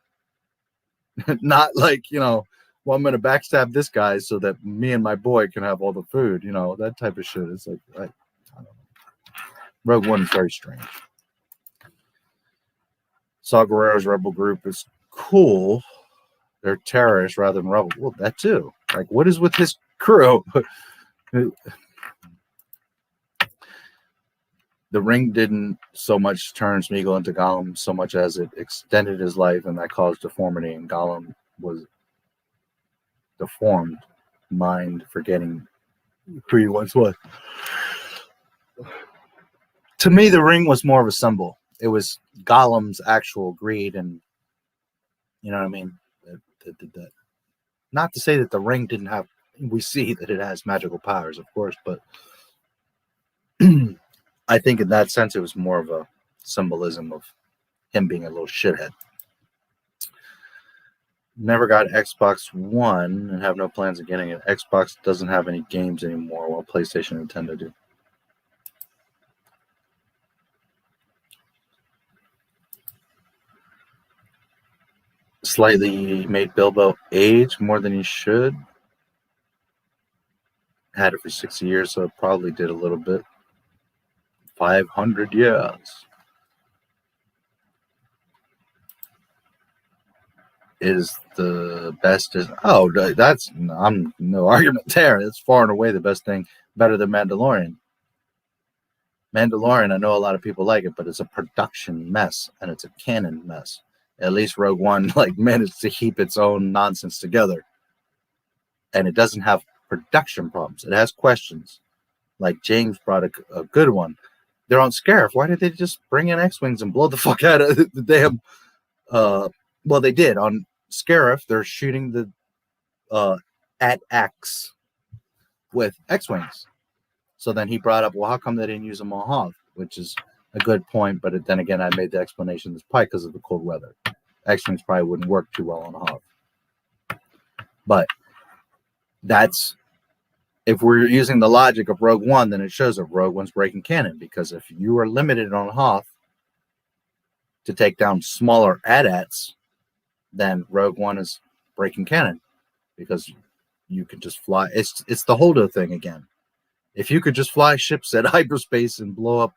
Not like, you know, well, I'm going to backstab this guy so that me and my boy can have all the food, you know, that type of shit. It's like, I don't know. Rogue One is very strange. Saw Gerrera's rebel group is cool. They're terrorists rather than rebels. Well, that too. Like, what is with his crew? The ring didn't so much turn Smeagol into Gollum so much as it extended his life, and that caused deformity, and Gollum was deformed mind, forgetting who he once was. To me, the ring was more of a symbol. It was Gollum's actual greed, and, you know what I mean? That. Not to say that the ring didn't have, we see that it has magical powers, of course, but I think in that sense it was more of a symbolism of him being a little shithead. Never got Xbox One and have no plans of getting it. Xbox doesn't have any games anymore, while PlayStation and Nintendo do. Slightly made Bilbo age more than he should. Had it for 60 years, so it probably did a little bit. 500 years. Is the best is that's I'm no argument there. It's far and away the best thing, better than Mandalorian. Mandalorian, I know a lot of people like it, but it's a production mess and it's a canon mess. At least Rogue One like managed to keep its own nonsense together. And it doesn't have production problems. It has questions. Like James brought a good one. They're on Scarif. Why did they just bring in X-Wings and blow the fuck out of the damn... well, they did. On Scarif, they're shooting the at X with X-Wings. So then he brought up, well, how come they didn't use them on Hoth? Which is a good point, but then again, I made the explanation it's probably because of the cold weather. X-Wings probably wouldn't work too well on Hoth. But that's... If we're using the logic of Rogue One, then it shows that Rogue One's breaking canon, because if you are limited on Hoth to take down smaller AT-ATs, then Rogue One is breaking canon, because you can just fly. It's the Holdo thing again. If you could just fly ships at hyperspace and blow up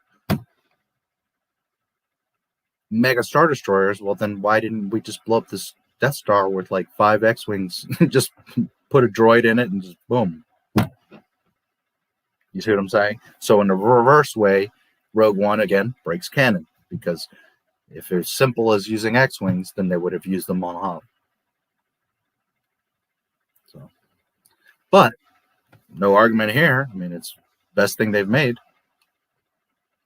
mega Star Destroyers, well, then why didn't we just blow up this Death Star with like 5 X-Wings? Just put a droid in it and just boom. You see what I'm saying? So in the reverse way, Rogue One, again, breaks canon. Because if it's simple as using X-Wings, then they would have used them on Hoth. So, but no argument here. I mean, it's the best thing they've made.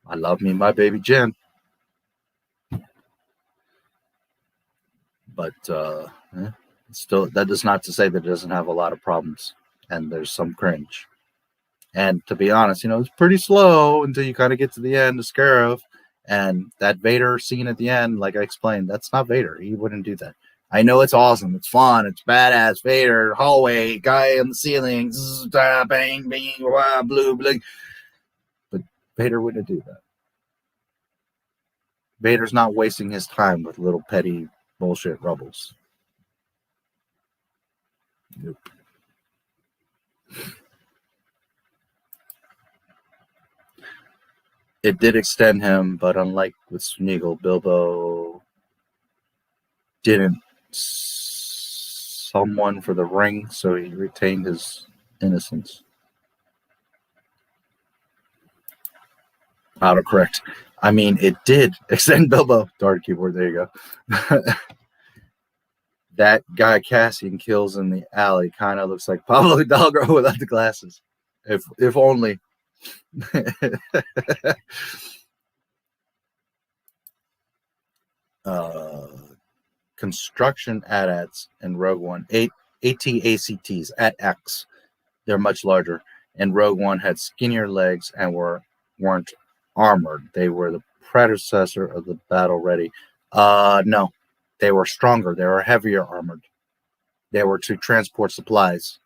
I love me my baby Jen. But still, that is not to say that it doesn't have a lot of problems. And there's some cringe. And to be honest, it's pretty slow until you kind of get to the end of Scarif. And that Vader scene at the end, like I explained, that's not Vader. He wouldn't do that. I know it's awesome. It's fun. It's badass. Vader, hallway, guy on the ceiling, zzz, da, bang, bing, wah, blue, bling. But Vader wouldn't do that. Vader's not wasting his time with little petty bullshit rebels. Nope. It did extend him, but unlike with Smeagol, Bilbo didn't someone for the ring, so he retained his innocence. Autocorrect. I mean, it did extend Bilbo. Dark keyboard, there you go. That guy Cassian kills in the alley kind of looks like Pablo Hidalgo without the glasses. If only. Construction AT-ATs in Rogue One, AT-ACTs, AT-X, they're much larger, and Rogue One had skinnier legs and weren't armored. They were the predecessor of the battle ready. No, they were stronger. They were heavier armored. They were to transport supplies.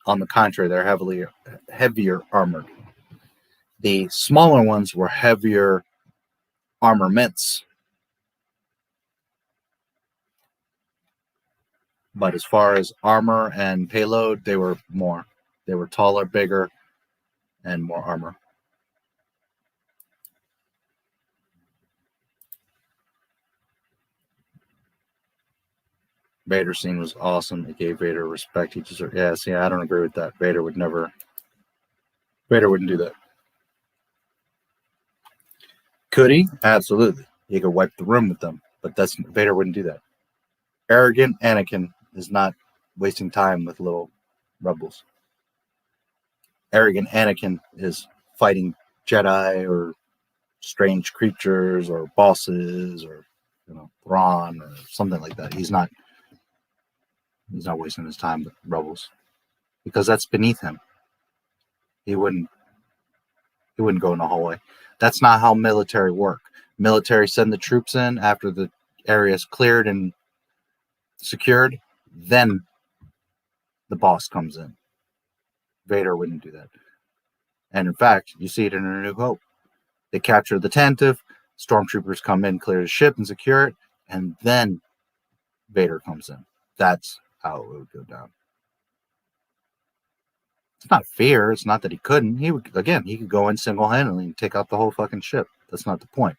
On the contrary, they're heavier armored. The smaller ones were heavier armaments. But as far as armor and payload, they were more. They were taller, bigger, and more armor. Vader scene was awesome. It gave Vader respect he deserved. Yeah, see, I don't agree with that. Vader wouldn't do that. Could he? Absolutely. He could wipe the room with them, but Vader wouldn't do that. Arrogant Anakin is not wasting time with little rebels. Arrogant Anakin is fighting Jedi or strange creatures or bosses or Thrawn or something like that. He's not wasting his time with rebels because that's beneath him. He wouldn't go in the hallway. That's not how military work. Military send the troops in after the area is cleared and secured, then the boss comes in. Vader wouldn't do that. And in fact, you see it in A New Hope. They capture the Tantive, stormtroopers come in, clear the ship and secure it, and then Vader comes in. That's how it would go down. It's not fear. It's not that he couldn't. He could go in single-handedly and take out the whole fucking ship. That's not the point.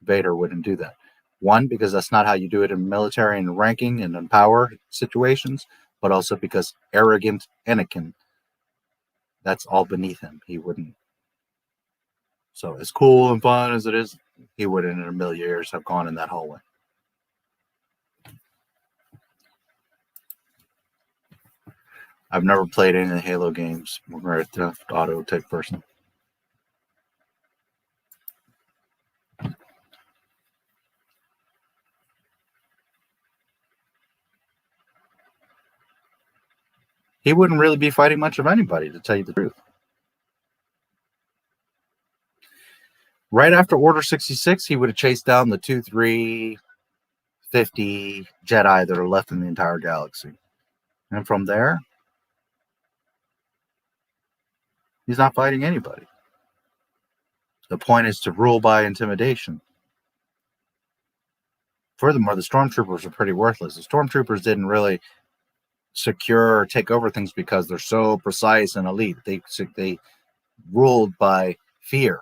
Vader wouldn't do that. One, because that's not how you do it in military and ranking and in power situations, but also because arrogant Anakin, that's all beneath him. He wouldn't. So as cool and fun as it is, he wouldn't in a million years have gone in that hallway. I've never played any of the Halo games. I'm a Grand Theft Auto type person. He wouldn't really be fighting much of anybody, to tell you the truth. Right after Order 66, he would have chased down the 2, 3, 50 Jedi that are left in the entire galaxy. And from there, he's not fighting anybody. The point is to rule by intimidation. Furthermore, the stormtroopers are pretty worthless. The stormtroopers didn't really secure or take over things because they're so precise and elite. They ruled by fear.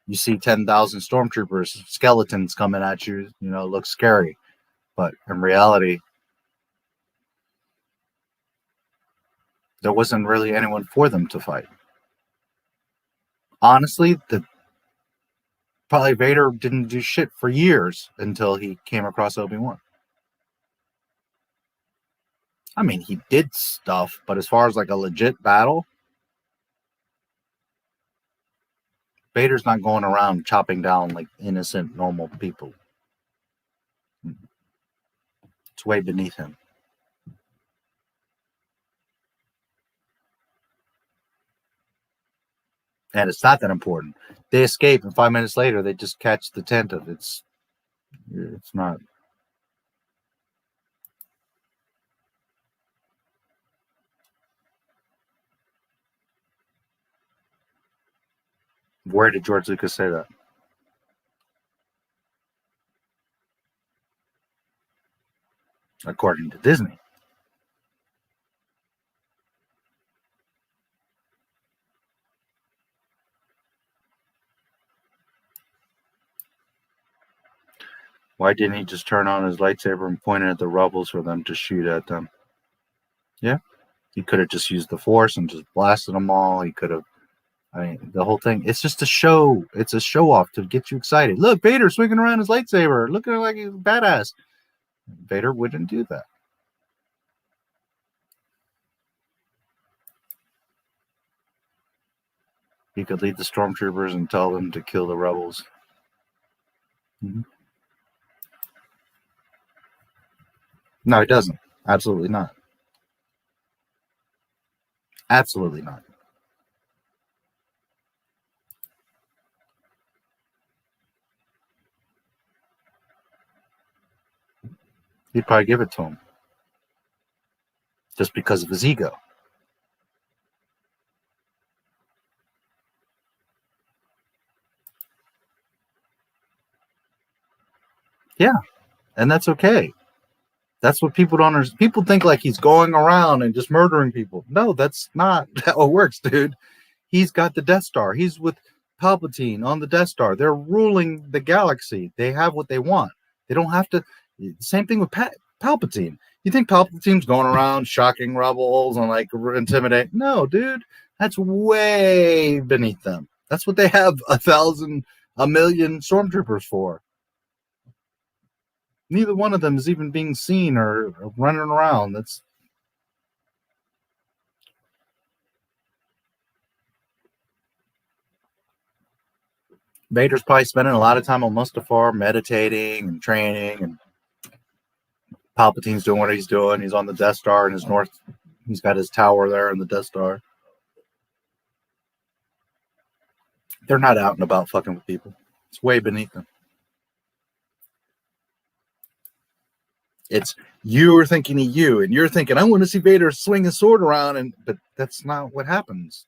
You see 10,000 stormtroopers, skeletons coming at you, you know, it looks scary. But in reality, there wasn't really anyone for them to fight. Honestly, probably Vader didn't do shit for years until he came across Obi-Wan. I mean, he did stuff, but as far as like a legit battle, Vader's not going around chopping down like innocent, normal people. It's way beneath him. And it's not that important. They escape, and 5 minutes later, they just catch the tent of it's not. Where did George Lucas say that? According to Disney. Why didn't he just turn on his lightsaber and point it at the rebels for them to shoot at them? Yeah. He could have just used the Force and just blasted them all. He could have, I mean, the whole thing. It's just a show. It's a show off to get you excited. Look, Vader swinging around his lightsaber, looking like he's badass. Vader wouldn't do that. He could lead the stormtroopers and tell them to kill the rebels. Mm-hmm. No, he doesn't. Absolutely not. Absolutely not. He'd probably give it to him. Just because of his ego. Yeah. And that's okay. That's what people don't understand. People think like he's going around and just murdering people. No, that's not how it works, dude. He's got the Death Star. He's with Palpatine on the Death Star. They're ruling the galaxy. They have what they want. They don't have to. Same thing with Palpatine. You think Palpatine's going around shocking rebels and like intimidate? No, dude. That's way beneath them. That's what they have 1,000, 1,000,000 stormtroopers for. Neither one of them is even being seen or running around. That's Vader's probably spending a lot of time on Mustafar, meditating and training, and Palpatine's doing what he's doing. He's on the Death Star in his north. He's got his tower there in the Death Star. They're not out and about fucking with people. It's way beneath them. It's you're thinking of you, and you're thinking, I want to see Vader swing his sword around, but that's not what happens.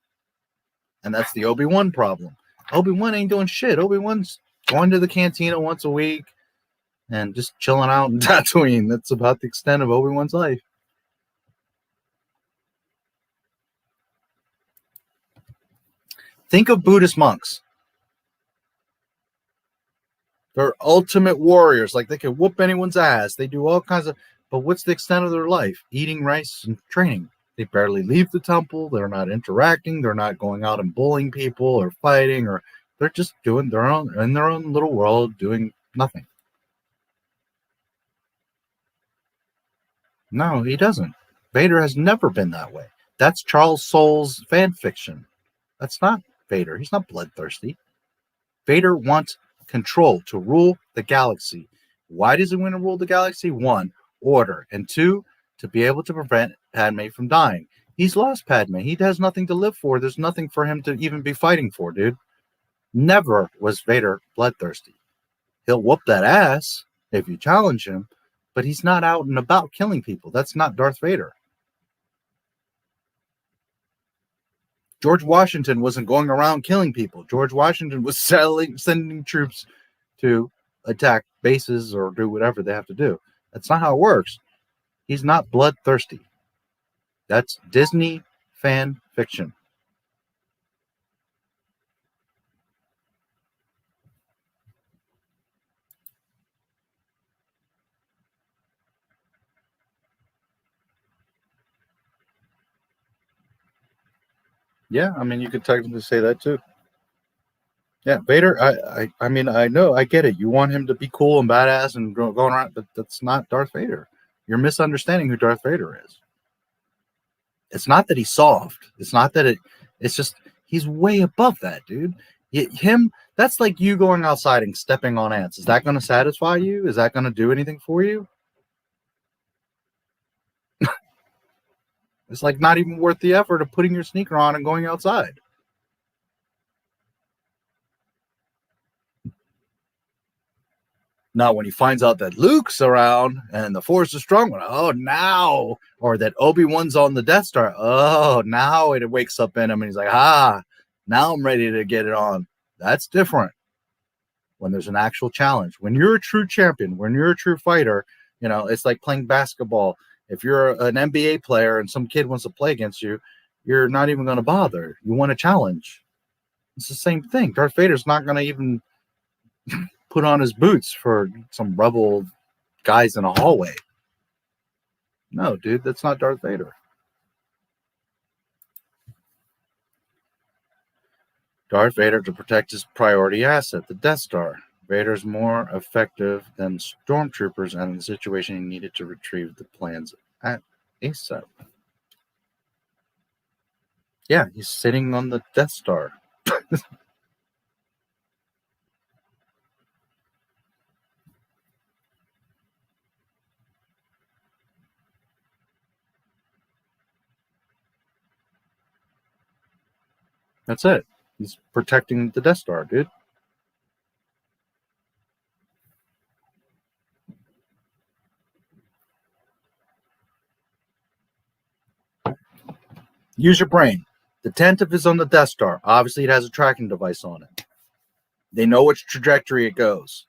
And that's the Obi-Wan problem. Obi-Wan ain't doing shit. Obi-Wan's going to the cantina once a week and just chilling out in Tatooine. That's about the extent of Obi-Wan's life. Think of Buddhist monks. They're ultimate warriors. Like, they can whoop anyone's ass. They do all kinds of... But what's the extent of their life? Eating rice and training. They barely leave the temple. They're not interacting. They're not going out and bullying people or fighting. They're just doing their own in their own little world, doing nothing. No, he doesn't. Vader has never been that way. That's Charles Soule's fan fiction. That's not Vader. He's not bloodthirsty. Vader wants control to rule the galaxy. Why does he want to rule the galaxy? 1, order, and 2, to be able to prevent Padme from dying. He's lost Padme. He has nothing to live for. There's nothing for him to even be fighting for, dude. Never was Vader bloodthirsty. He'll whoop that ass if you challenge him, but he's not out and about killing people. That's not Darth Vader. George Washington wasn't going around killing people. George Washington was sending troops to attack bases or do whatever they have to do. That's not how it works. He's not bloodthirsty. That's Disney fan fiction. Yeah, I mean, you could technically say that too. Yeah, Vader, I mean, I know, I get it. You want him to be cool and badass and going around, but that's not Darth Vader. You're misunderstanding who Darth Vader is. It's not that he's soft. It's not that it's just, he's way above that, dude. That's like you going outside and stepping on ants. Is that going to satisfy you? Is that going to do anything for you? It's like not even worth the effort of putting your sneaker on and going outside. Now, when he finds out that Luke's around and the Force is strong, oh, now, or that Obi-Wan's on the Death Star, oh, now it wakes up in him and he's like, now I'm ready to get it on. That's different when there's an actual challenge. When you're a true champion, when you're a true fighter, you know, it's like playing basketball. If you're an NBA player and some kid wants to play against you, you're not even going to bother. You want a challenge. It's the same thing. Darth Vader's not going to even put on his boots for some rebel guys in a hallway. No, dude, that's not Darth Vader. Darth Vader to protect his priority asset, the Death Star. Vader's more effective than stormtroopers, and in the situation he needed to retrieve the plans at ASAP. Yeah, he's sitting on the Death Star. That's it. He's protecting the Death Star, dude. Use your brain. The Tantive is on the Death Star. Obviously, it has a tracking device on it. They know which trajectory it goes.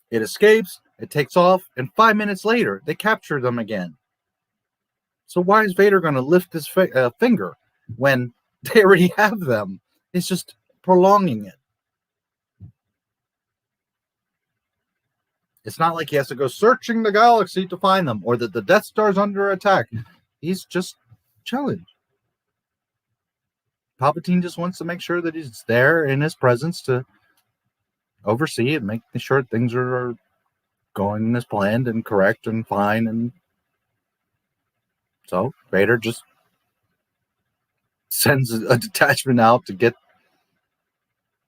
It escapes, it takes off, and 5 minutes later, they capture them again. So why is Vader going to lift his finger when they already have them? It's just prolonging it. It's not like he has to go searching the galaxy to find them or that the Death Star's under attack. He's just chilling. Palpatine just wants to make sure that he's there in his presence to oversee and make sure things are going as planned and correct and fine. And so Vader just sends a detachment out to get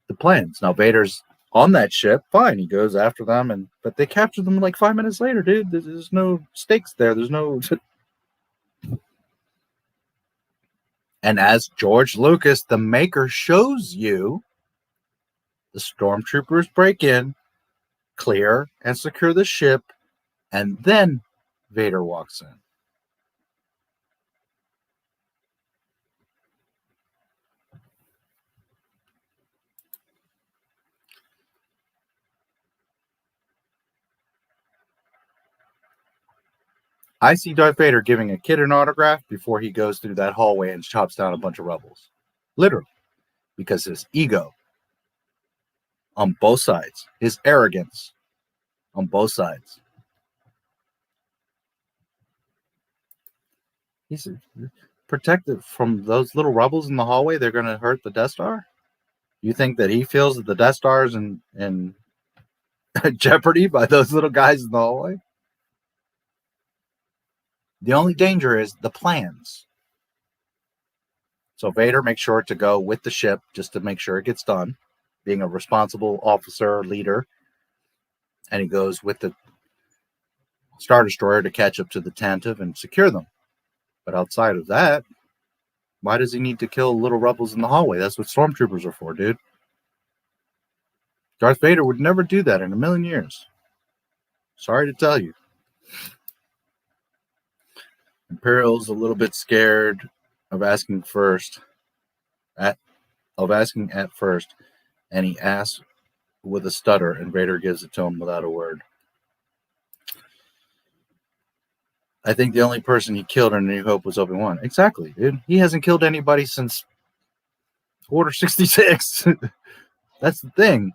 the plans. Now Vader's on that ship, fine. He goes after them, but they capture them like 5 minutes later, dude. There's no stakes there. There's no. And as George Lucas, the maker, shows you, the stormtroopers break in, clear and secure the ship, and then Vader walks in. I see Darth Vader giving a kid an autograph before he goes through that hallway and chops down a bunch of rebels. Literally. Because his ego on both sides, his arrogance on both sides. He's protected from those little rebels in the hallway. They're going to hurt the Death Star. You think that he feels that the Death Star's in jeopardy by those little guys in the hallway? The only danger is the plans. So Vader makes sure to go with the ship just to make sure it gets done, being a responsible officer, leader. And he goes with the Star Destroyer to catch up to the Tantive and secure them. But outside of that, why does he need to kill little rebels in the hallway? That's what stormtroopers are for, dude. Darth Vader would never do that in a million years. Sorry to tell you. Imperial's a little bit scared of asking at first, and he asks with a stutter, and Vader gives it to him without a word. I think the only person he killed in New Hope was Obi-Wan. Exactly, dude. He hasn't killed anybody since Order 66. That's the thing.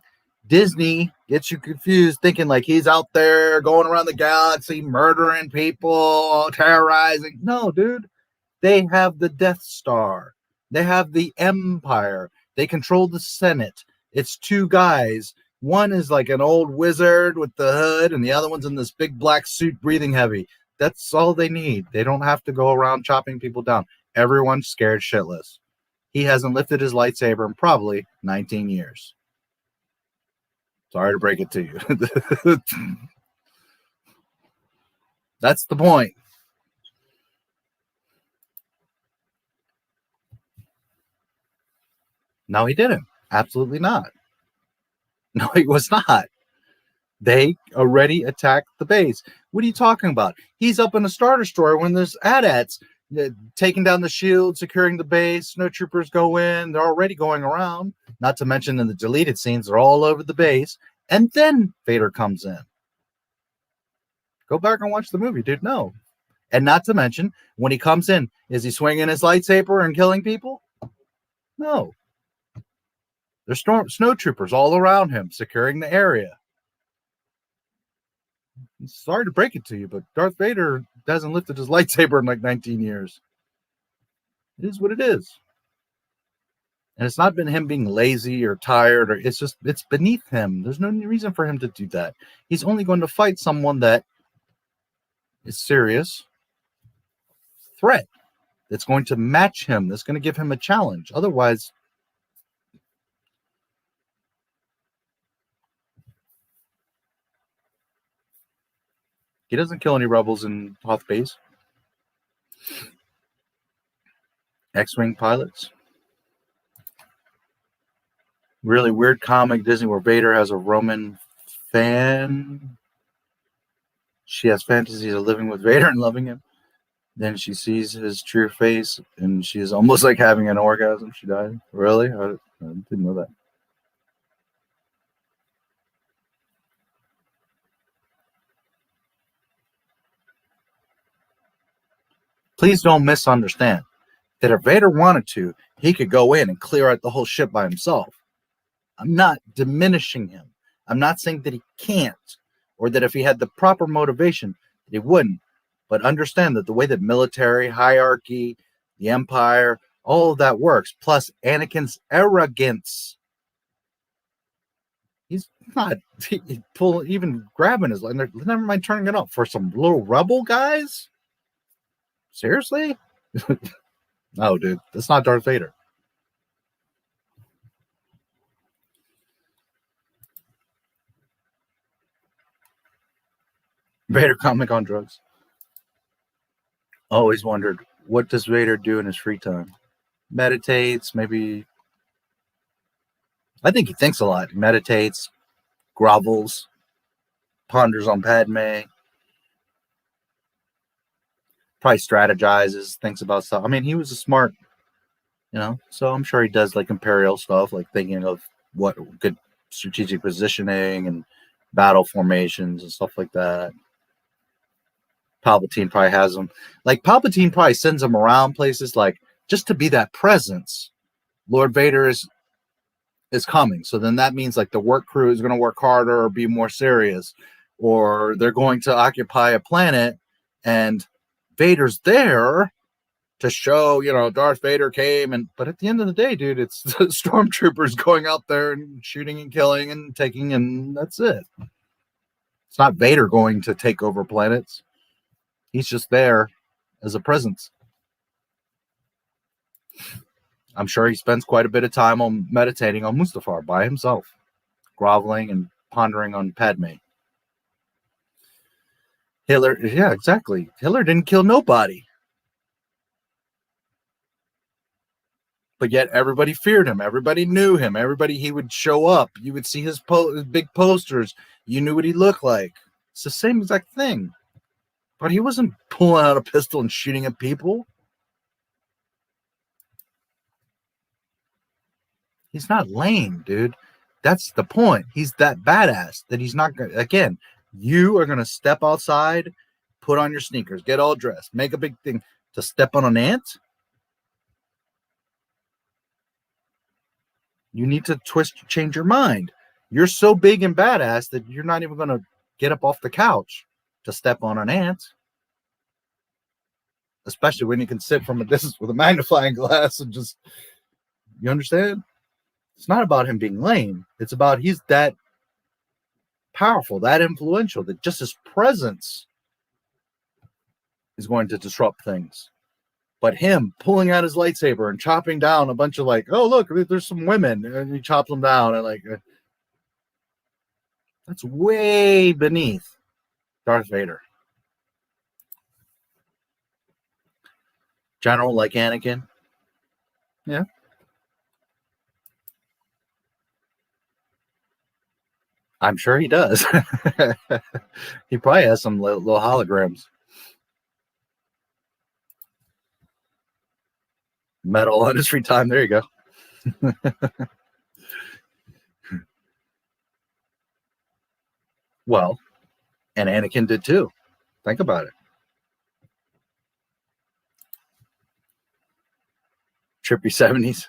Disney gets you confused thinking like he's out there going around the galaxy, murdering people, terrorizing. No, dude. They have the Death Star. They have the Empire. They control the Senate. It's two guys. One is like an old wizard with the hood, and the other one's in this big black suit breathing heavy. That's all they need. They don't have to go around chopping people down. Everyone's scared shitless. He hasn't lifted his lightsaber in probably 19 years. Sorry to break it to you. That's the point. No, he didn't. Absolutely not. No, he was not. They already attacked the base. What are you talking about? He's up in a Star Destroyer when there's AT-ATs taking down the shield, securing the base. Snowtroopers go in. They're already going around. Not to mention in the deleted scenes, they're all over the base. And then Vader comes in. Go back and watch the movie, dude. No. And not to mention, when he comes in, is he swinging his lightsaber and killing people? No. There's snowtroopers all around him, securing the area. Sorry to break it to you, but Darth Vader hasn't lifted his lightsaber in like 19 years. It is what it is. And it's not been him being lazy or tired, or it's beneath him. There's no reason for him to do that. He's only going to fight someone that is serious threat that's going to match him, that's going to give him a challenge. Otherwise, he doesn't kill any rebels in Hoth Base. X-Wing pilots. Really weird comic Disney where Vader has a Roman fan. She has fantasies of living with Vader and loving him. Then she sees his true face and she's almost like having an orgasm. She died. Really? I didn't know that. Please don't misunderstand that if Vader wanted to, he could go in and clear out the whole ship by himself. I'm not diminishing him. I'm not saying that he can't, or that if he had the proper motivation, that he wouldn't. But understand that the way that military, hierarchy, the Empire, all of that works, plus Anakin's arrogance. He's not even grabbing his, never mind turning it up for some little rebel guys. Seriously? No, dude, that's not Darth Vader. Vader comic on drugs. Always wondered, what does Vader do in his free time? Meditates, maybe. I think he thinks a lot. He meditates, grovels, ponders on Padme. Probably strategizes, thinks about stuff. I mean, he was a smart, so I'm sure he does like Imperial stuff, like thinking of what good strategic positioning and battle formations and stuff like that. Palpatine probably has him. Like, Palpatine probably sends him around places, like, just to be that presence. Lord Vader is coming. So then that means, like, the work crew is going to work harder or be more serious. Or they're going to occupy a planet, and Vader's there, to show, Darth Vader came, but at the end of the day, dude, it's the stormtroopers going out there and shooting and killing and taking, and that's it. It's not Vader going to take over planets. He's just there as a presence. I'm sure he spends quite a bit of time on meditating on Mustafar by himself, groveling and pondering on Padme. Hitler, yeah, exactly. Hitler didn't kill nobody. But yet everybody feared him. Everybody knew him. He would show up. You would see his big posters. You knew what he looked like. It's the same exact thing. But he wasn't pulling out a pistol and shooting at people. He's not lame, dude. That's the point. He's that badass that he's not going to, again, you are going to step outside, put on your sneakers, get all dressed, make a big thing to step on an ant? You need to change your mind. You're so big and badass that you're not even going to get up off the couch to step on an ant. Especially when you can sit from a distance with a magnifying glass and just, you understand? It's not about him being lame. It's about he's that powerful, that influential, that just his presence is going to disrupt things. But him pulling out his lightsaber and chopping down a bunch of oh, look, there's some women, and he chops them down, and that's way beneath Darth Vader. General like Anakin. Yeah. I'm sure he does. He probably has some little holograms. Medal on his free time. There you go. Well, and Anakin did too. Think about it. Trippy 70s.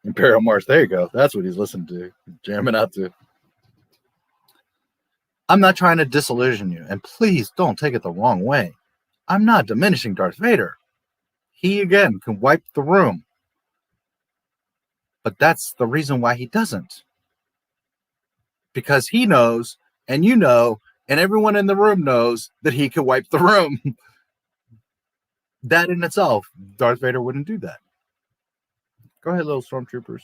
Imperial March. There you go. That's what he's listening to. Jamming out to. I'm not trying to disillusion you, and please don't take it the wrong way. I'm not diminishing Darth Vader. He, again, can wipe the room. But that's the reason why he doesn't. Because he knows, and you know, and everyone in the room knows that he can wipe the room. That in itself, Darth Vader wouldn't do that. Go ahead, little stormtroopers.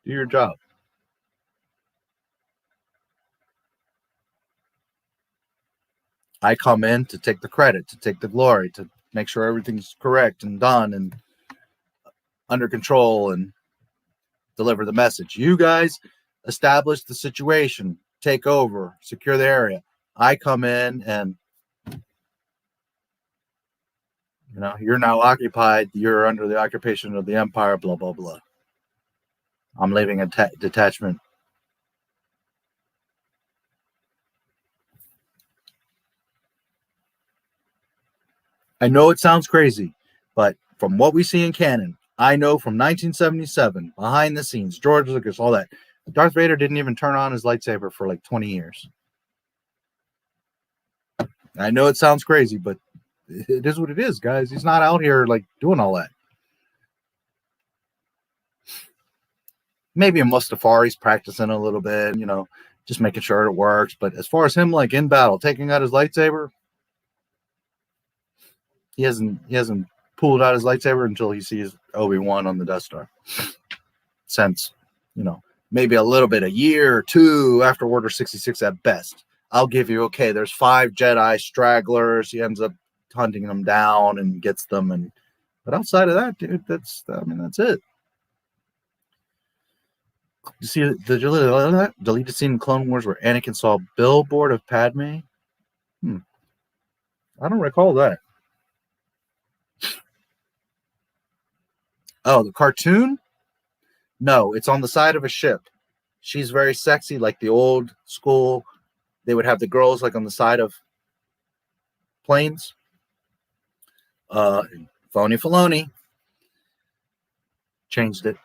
Do your job. I come in to take the credit, to take the glory, to make sure everything's correct and done and under control and deliver the message. You guys establish the situation, take over, secure the area. I come in and, you're now occupied. You're under the occupation of the Empire, blah, blah, blah. I'm leaving a detachment. I know it sounds crazy, but from what we see in canon, I know from 1977, behind the scenes, George Lucas, all that, Darth Vader didn't even turn on his lightsaber for 20 years. I know it sounds crazy, but it is what it is, guys. He's not out here doing all that. Maybe in Mustafar, he's practicing a little bit, just making sure it works. But as far as him, in battle, taking out his lightsaber, he hasn't pulled out his lightsaber until he sees Obi-Wan on the Death Star. Since, maybe a little bit, a year or two after Order 66 at best. I'll give you, okay, there's 5 Jedi stragglers. He ends up hunting them down and gets them. But outside of that, dude, that's it. You see the deleted scene in Clone Wars where Anakin saw a billboard of Padme? I don't recall that. Oh, the cartoon? No, it's on the side of a ship. She's very sexy, like the old school. They would have the girls on the side of planes. Filoni changed it.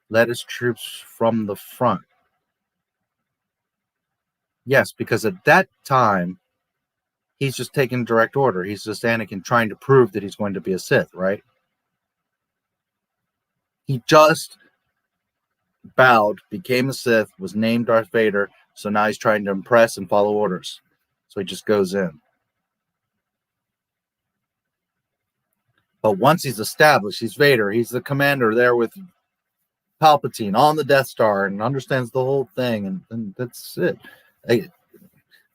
led his troops from the front. Yes, because at that time, he's just taking direct order. He's just Anakin trying to prove that he's going to be a Sith, right? He just bowed, became a Sith, was named Darth Vader, so now he's trying to impress and follow orders. So he just goes in. But once he's established, he's Vader, he's the commander there with Palpatine on the Death Star and understands the whole thing, and that's it.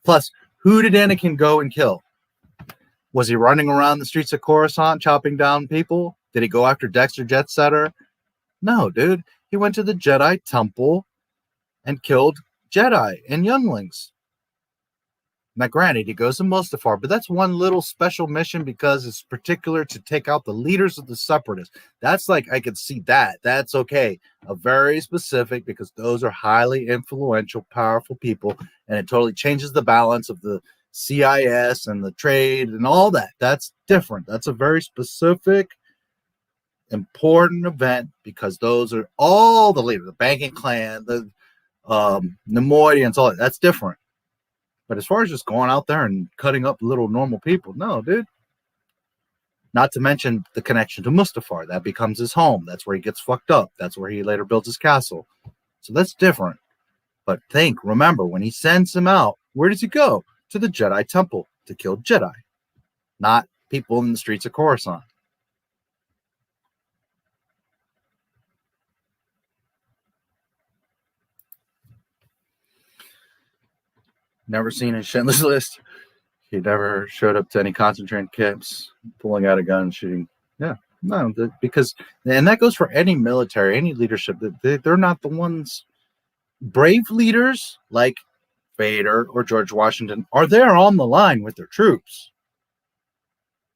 Plus, who did Anakin go and kill? Was he running around the streets of Coruscant chopping down people? Did he go after Dexter Jetsetter? No, dude. He went to the Jedi Temple and killed Jedi and younglings. Now, granted, he goes to Mustafar, but that's one little special mission because it's particular to take out the leaders of the Separatists. That's like, I could see that. That's okay. A very specific, because those are highly influential, powerful people, and it totally changes the balance of the CIS and the trade and all that. That's different. That's a very specific, important event because those are all the leaders, the banking clan, the Nemoidians, all that. That's different. But as far as just going out there and cutting up little normal people, no, dude. Not to mention the connection to Mustafar. That becomes his home. That's where he gets fucked up. That's where he later builds his castle. So that's different. But remember, when he sends him out, where does he go? To the Jedi Temple to kill Jedi, not people in the streets of Coruscant. Never seen in Schindler's List. He never showed up to any concentration camps, pulling out a gun and shooting. Yeah, no, because, and that goes for any military, any leadership. They're not the ones. Brave leaders like Vader or George Washington are there on the line with their troops.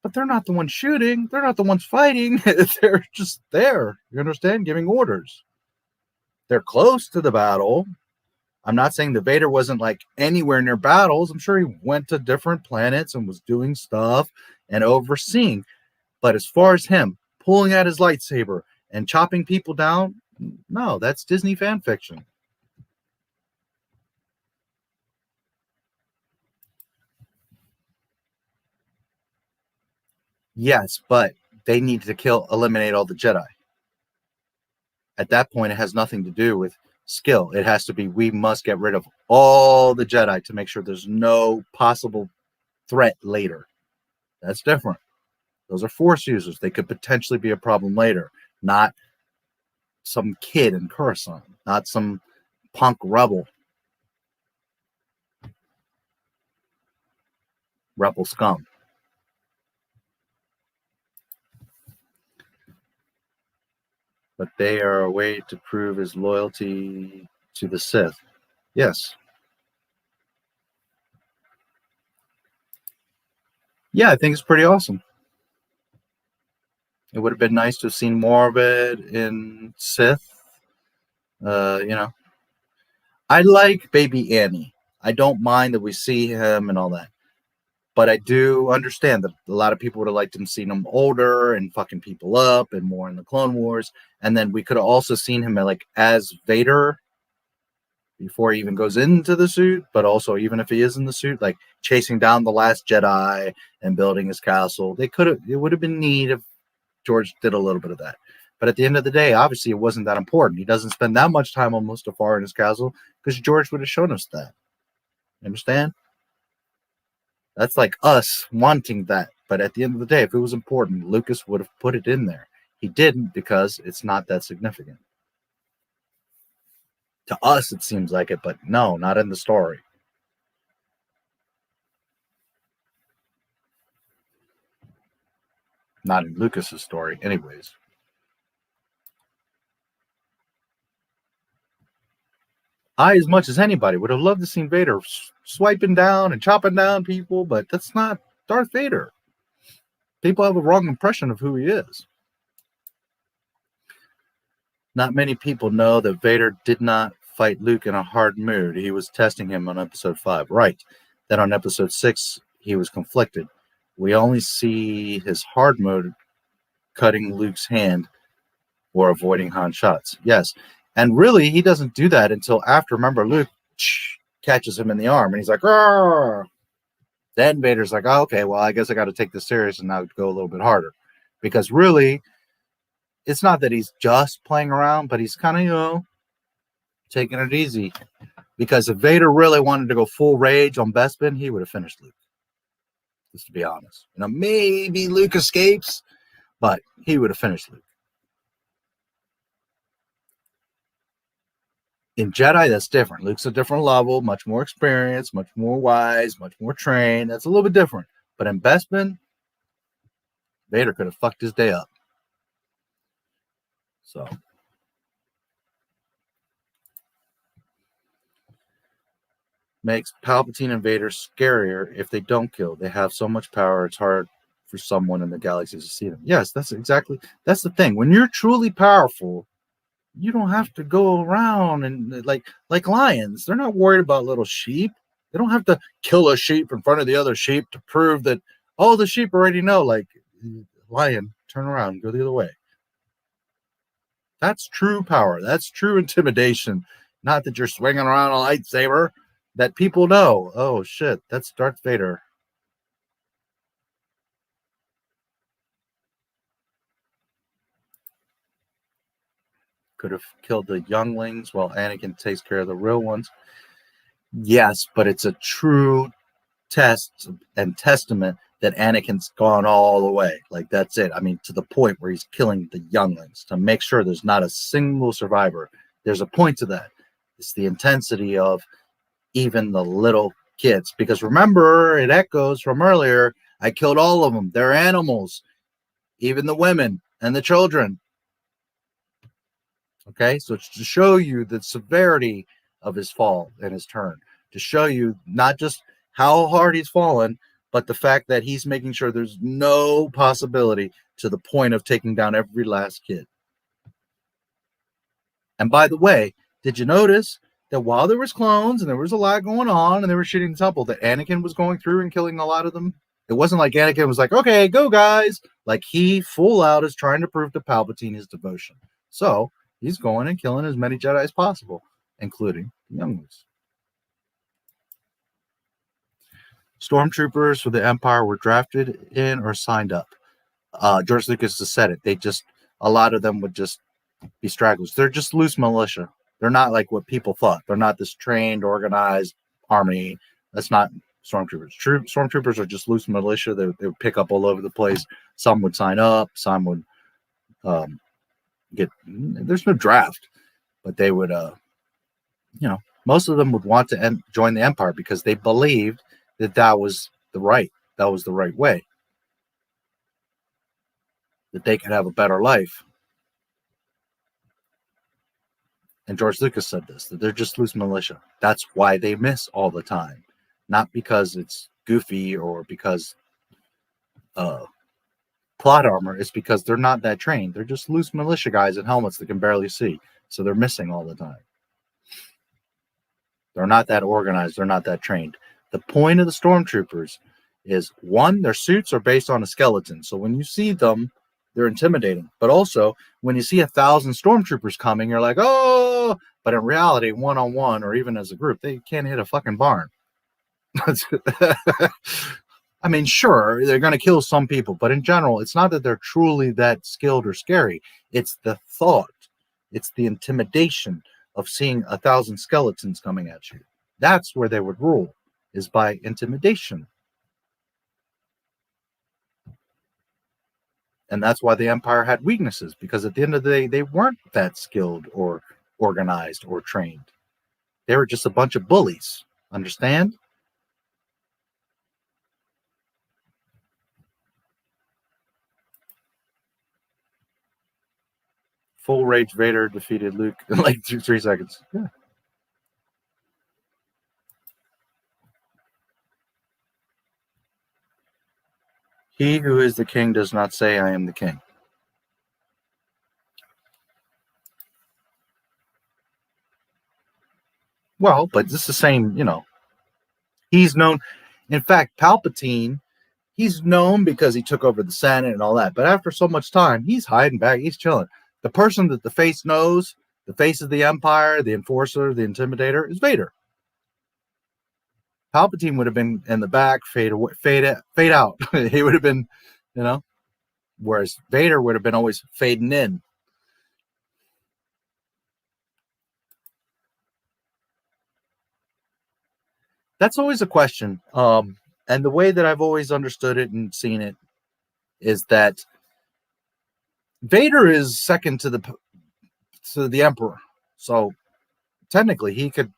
But they're not the ones shooting. They're not the ones fighting. They're just there, you understand, giving orders. They're close to the battle. I'm not saying that Vader wasn't like anywhere near battles. I'm sure he went to different planets and was doing stuff and overseeing. But as far as him pulling out his lightsaber and chopping people down, no, that's Disney fan fiction. Yes, but they need to eliminate all the Jedi. At that point, it has nothing to do with skill. It has to be, we must get rid of all the Jedi to make sure there's no possible threat later. That's different. Those are Force users. They could potentially be a problem later. Not some kid in Coruscant. Not some punk rebel. Rebel scum. But they are a way to prove his loyalty to the Sith. Yes. Yeah, I think it's pretty awesome. It would have been nice to have seen more of it in Sith. I like Baby Annie. I don't mind that we see him and all that. But I do understand that a lot of people would have liked him seeing him older and fucking people up and more in the Clone Wars. And then we could have also seen him as Vader before he even goes into the suit, but also even if he is in the suit, like chasing down the last Jedi and building his castle. It would have been neat if George did a little bit of that. But at the end of the day, obviously it wasn't that important. He doesn't spend that much time on Mustafar in his castle because George would have shown us that. You understand? That's like us wanting that. But at the end of the day, if it was important, Lucas would have put it in there. He didn't because it's not that significant. To us, it seems like it, but no, not in the story. Not in Lucas's story, anyways. I, as much as anybody, would have loved to see Vader swiping down and chopping down people, but that's not Darth Vader. People have a wrong impression of who he is. Not many people know that Vader did not fight Luke in a hard mood. He was testing him on episode 5. Right. Then on episode 6, he was conflicted. We only see his hard mode cutting Luke's hand or avoiding Han shots. Yes. And really, he doesn't do that until after, remember, Luke catches him in the arm and he's like, "Arr!" Then Vader's like, oh, okay, well, I guess I got to take this serious and now go a little bit harder. Because really, it's not that he's just playing around, but he's kind of, taking it easy. Because if Vader really wanted to go full rage on Bespin, he would have finished Luke. Just to be honest. Maybe Luke escapes, but he would have finished Luke. In Jedi, that's different. Luke's a different level, much more experienced, much more wise, much more trained. That's a little bit different. But in Bespin, Vader could have fucked his day up. So. Makes Palpatine and Vader scarier if they don't kill. They have so much power, it's hard for someone in the galaxy to see them. Yes, that's the thing. When you're truly powerful, you don't have to go around and like lions. They're not worried about little sheep. They don't have to kill a sheep in front of the other sheep to prove that, oh, the sheep already know. Like, lion, turn around, go the other way. That's true power. That's true intimidation. Not that you're swinging around a lightsaber. That people know, oh shit, that's Darth Vader. Could have killed the younglings while Anakin takes care of the real ones. Yes, but it's a true test and testament that Anakin's gone all the way. Like, that's it. I mean, to the point where he's killing the younglings to make sure there's not a single survivor. There's a point to that. It's the intensity of even the little kids, because remember, it echoes from earlier, I killed all of them. They're animals, even the women and the children. Okay, so it's to show you the severity of his fall and his turn, to show you not just how hard he's fallen, but the fact that he's making sure there's no possibility to the point of taking down every last kid. And by the way, did you notice that while there was clones and there was a lot going on and they were shooting the temple, that Anakin was going through and killing a lot of them? It wasn't like Anakin was like, okay, go guys. Like, he full out is trying to prove to Palpatine his devotion. So he's going and killing as many Jedi as possible, including the younglings. Stormtroopers for the Empire were drafted in or signed up. George Lucas has said it. A lot of them would just be stragglers. They're just loose militia. They're not like what people thought. They're not this trained, organized army. That's not stormtroopers. True stormtroopers are just loose militia. They would pick up all over the place. Some would sign up. Some would get. There's no draft, but they would. Most of them would want to join the Empire because they believed that was the right way. That they could have a better life. And George Lucas said this, that they're just loose militia. That's why they miss all the time. Not because it's goofy or because plot armor. It's because they're not that trained. They're just loose militia guys in helmets that can barely see. So they're missing all the time. They're not that organized. They're not that trained. The point of the stormtroopers is, one, their suits are based on a skeleton. So when you see them, they're intimidating. But also, when you see 1,000 stormtroopers coming, you're like, oh, but in reality, one-on-one or even as a group, they can't hit a fucking barn. I mean, sure, they're going to kill some people, but in general, it's not that they're truly that skilled or scary. It's the thought. It's the intimidation of seeing 1,000 skeletons coming at you. That's where they would rule, is by intimidation. And that's why the Empire had weaknesses, because at the end of the day, they weren't that skilled or organized or trained. They were just a bunch of bullies. Understand? Full Rage Vader defeated Luke in like 3 seconds. Yeah. He who is the king does not say, I am the king. Well, but this is the same, he's known. In fact, Palpatine, he's known because he took over the Senate and all that. But after so much time, he's hiding back. He's chilling. The person that the face knows, the face of the Empire, the enforcer, the intimidator, is Vader. Palpatine would have been in the back, fade out. He would have been, you know, whereas Vader would have been always fading in. That's always a question. And the way that I've always understood it and seen it is that Vader is second to the Emperor. So technically he could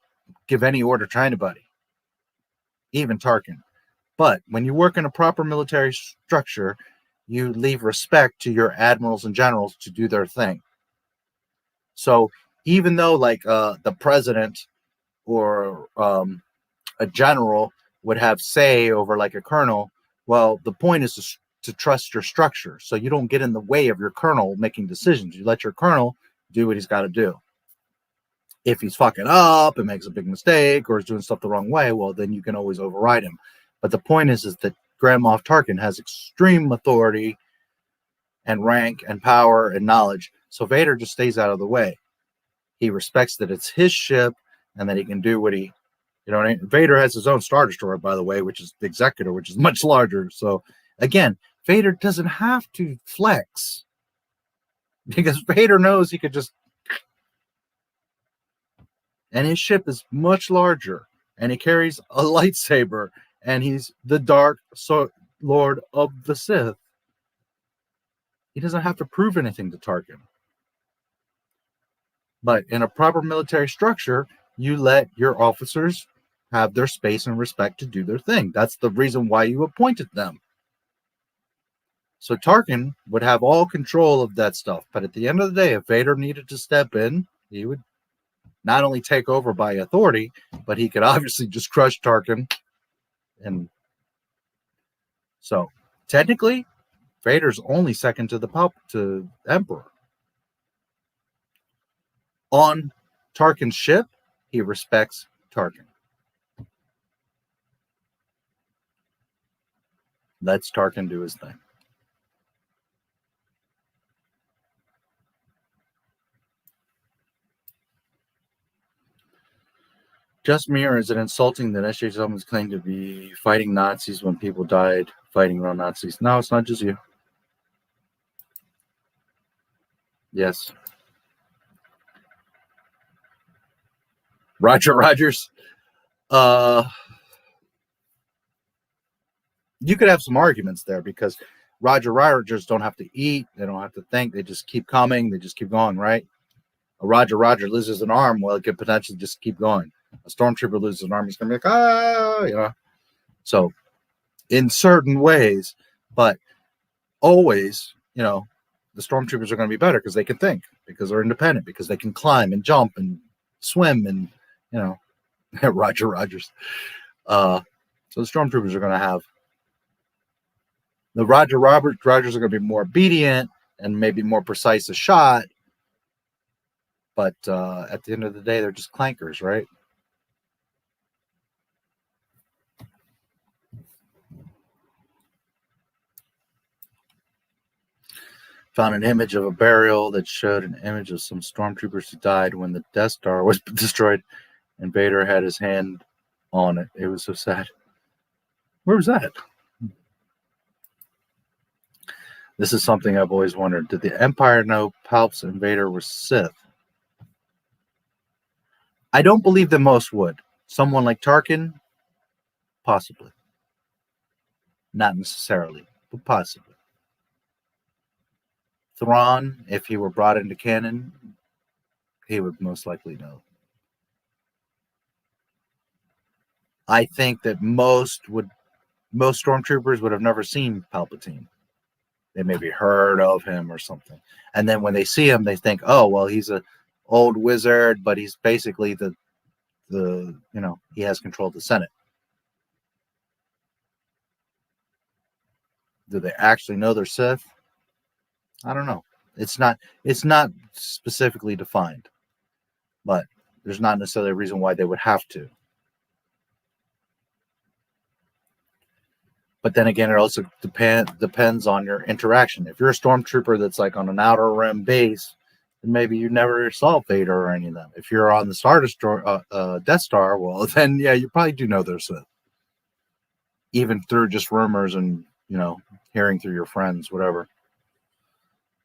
give any order to anybody, even Tarkin. But when you work in a proper military structure, you leave respect to your admirals and generals to do their thing. So even though like the president or a general would have say over like a colonel, well, the point is to trust your structure. So you don't get in the way of your colonel making decisions. You let your colonel do what he's got to do. If he's fucking up and makes a big mistake or is doing stuff the wrong way, well, then you can always override him. But the point is that Grand Moff Tarkin has extreme authority and rank and power and knowledge. So Vader just stays out of the way. He respects that it's his ship and that he can do what he, you know what I mean? Vader has his own Star Destroyer, by the way, which is the Executor, which is much larger. So again, Vader doesn't have to flex because Vader knows he could just, and his ship is much larger and he carries a lightsaber and he's the Dark Lord of the Sith. He doesn't have to prove anything to Tarkin. But in a proper military structure, you let your officers have their space and respect to do their thing. That's the reason why you appointed them. So Tarkin would have all control of that stuff. But at the end of the day, if Vader needed to step in, he would not only take over by authority, but he could obviously just crush Tarkin. And so technically, Vader's only second to the Emperor. On Tarkin's ship, he respects Tarkin. Lets Tarkin do his thing. Just me, or is it insulting that SJWs claim to be fighting Nazis when people died fighting around Nazis? No, it's not just you. Yes. Roger Rogers. You could have some arguments there because Roger Rogers don't have to eat. They don't have to think. They just keep coming. They just keep going, right? A Roger loses an arm. Well, it could potentially just keep going. A stormtrooper loses an arm. He's going to be like, ah, you know. So in certain ways, but always, you know, the stormtroopers are going to be better because they can think, because they're independent, because they can climb and jump and swim and, you know, Roger Rogers. So the stormtroopers are going to have the Rogers are going to be more obedient and maybe more precise a shot. But at the end of the day, they're just clankers, right? Found an image of a burial that showed an image of some stormtroopers who died when the Death Star was destroyed, and Vader had his hand on it. It was so sad. Where was that? This is something I've always wondered. Did the Empire know Palps and Vader were Sith? I don't believe that most would. Someone like Tarkin, possibly. Not necessarily, but possibly. Thrawn, if he were brought into canon, he would most likely know. I think that most stormtroopers would have never seen Palpatine. They maybe heard of him or something. And then when they see him, they think, oh, well, he's an old wizard, but he's basically the you know, he has control of the Senate. Do they actually know they're Sith? I don't know. It's not specifically defined, but there's not necessarily a reason why they would have to. But then again, it also depends on your interaction. If you're a stormtrooper that's like on an outer rim base maybe you never saw Vader or any of them. If you're on the Star Destroyer, Death Star, well, then yeah, you probably do know they're Sith. Even through just rumors and, you know, hearing through your friends, whatever.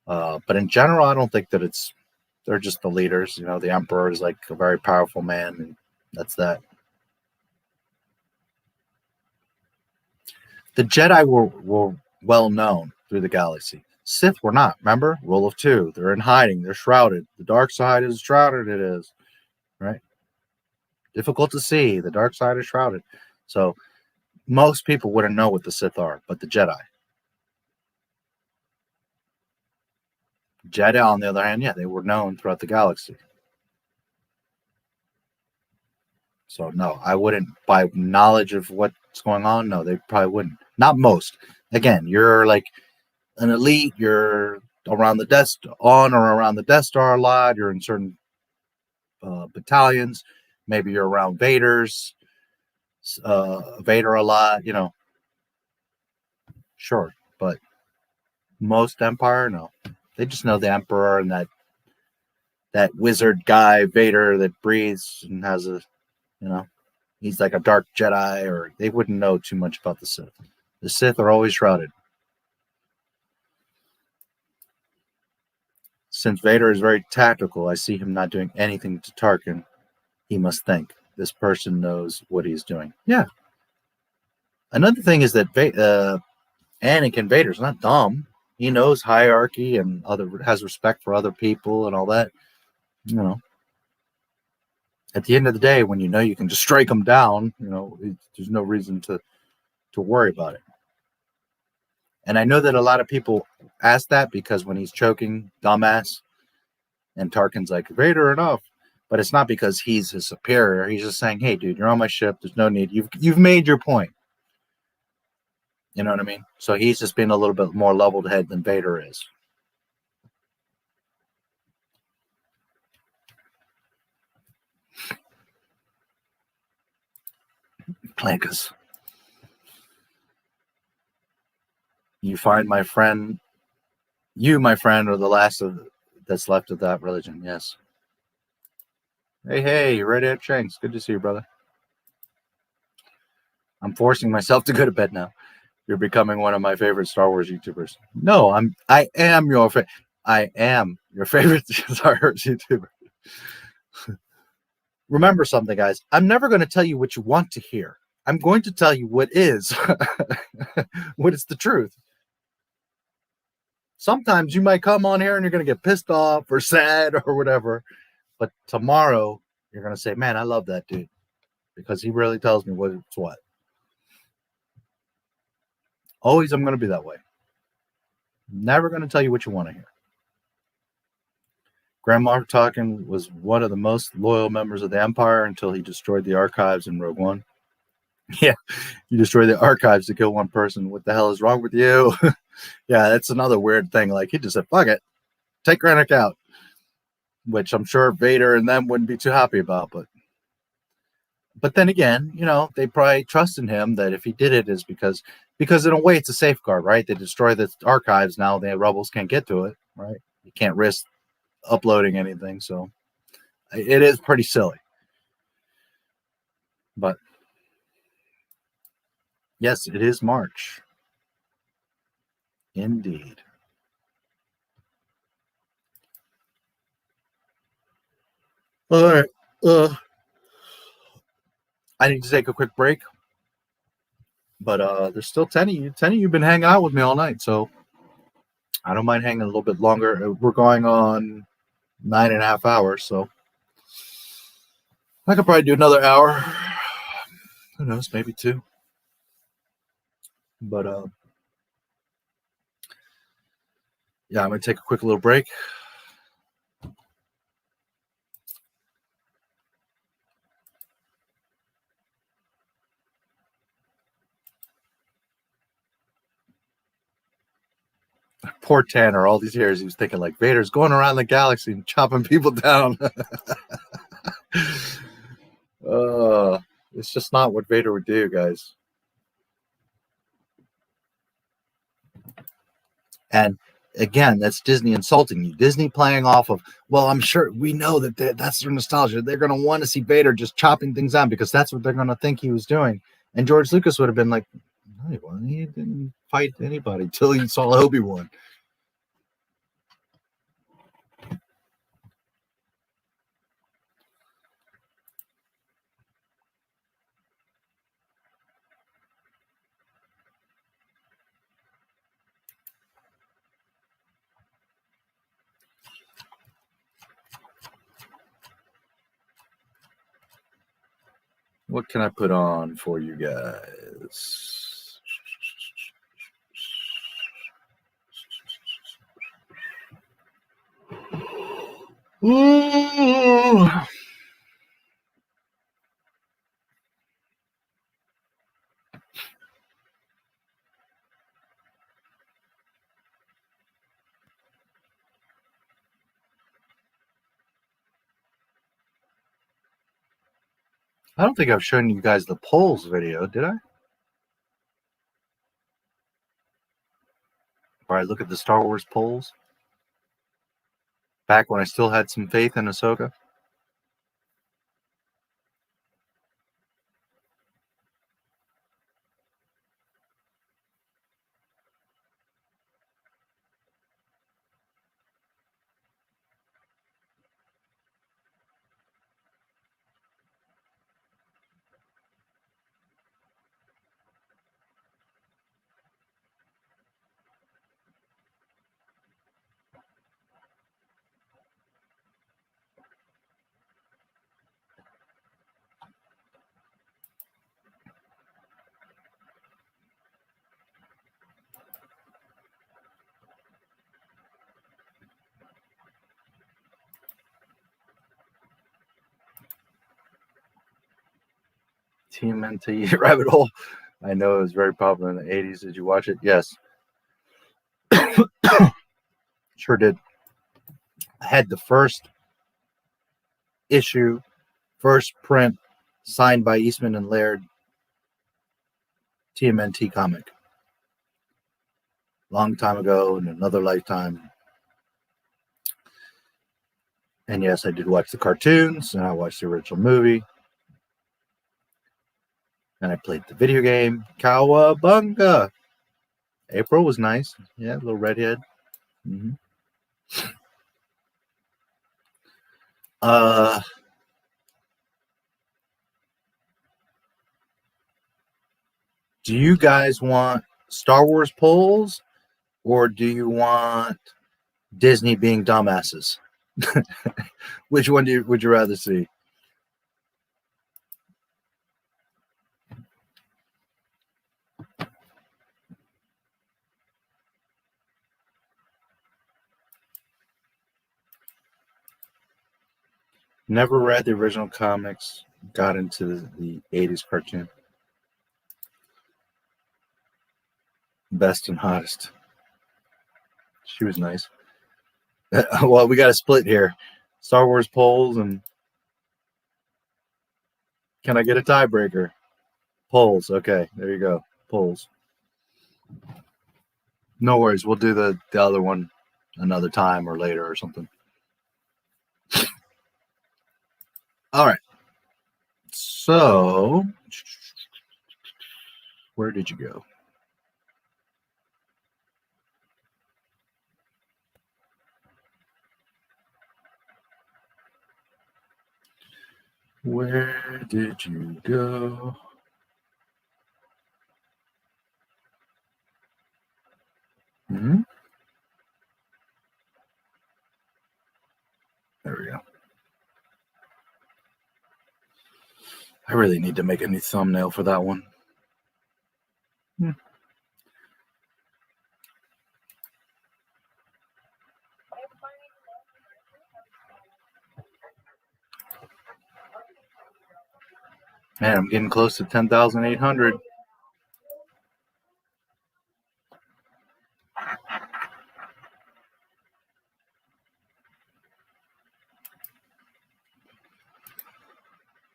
But in general, I don't think that they're just the leaders. You know, the Emperor is like a very powerful man, and that's that. The Jedi were well known through the galaxy. Sith were not. Remember? Rule of two. They're in hiding. They're shrouded. The dark side is shrouded. It is. Right? Difficult to see. The dark side is shrouded. So most people wouldn't know what the Sith are, but the Jedi. Jedi, on the other hand, yeah, they were known throughout the galaxy. So no, I wouldn't, by knowledge of what's going on, no, they probably wouldn't. Not most. Again, you're like an elite, you're around the Death Star a lot, you're in certain battalions, maybe you're around Vader a lot, you know. Sure, but most Empire, no. They just know the Emperor and that wizard guy, Vader, that breathes and has a, you know, he's like a dark Jedi, or they wouldn't know too much about the Sith. The Sith are always shrouded. Since Vader is very tactical, I see him not doing anything to Tarkin. He must think. This person knows what he's doing. Yeah. Another thing is that Anakin Vader's not dumb. He knows hierarchy and has respect for other people and all that. You know, at the end of the day, when you know you can just strike them down, you know, there's no reason to worry about it. And I know that a lot of people ask that because when he's choking, dumbass, and Tarkin's like, Vader, enough. But it's not because he's his superior. He's just saying, hey, dude, you're on my ship. There's no need. You've made your point. You know what I mean? So he's just being a little bit more leveled head than Vader is. Clankus. You find my friend, my friend, are the last that's left of that religion. Yes. Hey, Red Air Shanks. Good to see you, brother. I'm forcing myself to go to bed now. You're becoming one of my favorite Star Wars YouTubers. No, I am your favorite Star Wars YouTuber. Remember something, guys. I'm never going to tell you what you want to hear. I'm going to tell you what is. What is the truth. Sometimes you might come on here and you're going to get pissed off or sad or whatever. But tomorrow you're going to say, man, I love that dude. Because he really tells me what's what. Always I'm going to be that way. Never going to tell you what you want to hear. Grandma Tarkin was one of the most loyal members of the Empire until he destroyed the archives in Rogue One. Yeah, you destroy the archives to kill one person. What the hell is wrong with you? Yeah, that's another weird thing. Like, he just said, fuck it. Take Krennic out. Which I'm sure Vader and them wouldn't be too happy about. But then again, you know, they probably trust in him that if he did it is because in a way it's a safeguard, right? They destroy the archives now. The rebels can't get to it, right? You can't risk uploading anything. So it is pretty silly. But yes, it is March. Indeed. All right. I need to take a quick break. But there's still 10 of you. 10 of you have been hanging out with me all night, so I don't mind hanging a little bit longer. We're going on 9.5 hours, so I could probably do another hour. Who knows, maybe 2. But yeah, I'm gonna take a quick little break. Poor Tanner, all these years he was thinking like Vader's going around the galaxy and chopping people down. It's just not what Vader would do, guys. And again, that's Disney insulting you. Disney playing off of, well, I'm sure we know that that's their nostalgia. They're going to want to see Vader just chopping things down because that's what they're going to think he was doing. And George Lucas would have been like, no, well, he didn't fight anybody till he saw Obi-Wan. What can I put on for you guys? Ooh. I don't think I've shown you guys the polls video, did I? All right, look at the Star Wars polls. Back when I still had some faith in Ahsoka. TMNT Rabbit Hole. I know it was very popular in the 80s. Did you watch it? Yes. Sure did. I had the first issue, first print, signed by Eastman and Laird, TMNT comic. Long time ago, in another lifetime. And yes, I did watch the cartoons, and I watched the original movie. And I played the video game, Cowabunga. April was nice. Yeah, little redhead. Mm-hmm. Do you guys want Star Wars polls, or do you want Disney being dumbasses? Which one would you rather see? Never read the original comics. Got into the 80s cartoon. Best and hottest. She was nice. Well, we got a split here. Star Wars polls, and can I get a tiebreaker? Polls. Okay, there you go. Polls. No worries. We'll do the other one another time or later or something. All right. So, where did you go? Where did you go? Hmm? There we go. I really need to make a new thumbnail for that one. Man, I'm getting close to 10,800.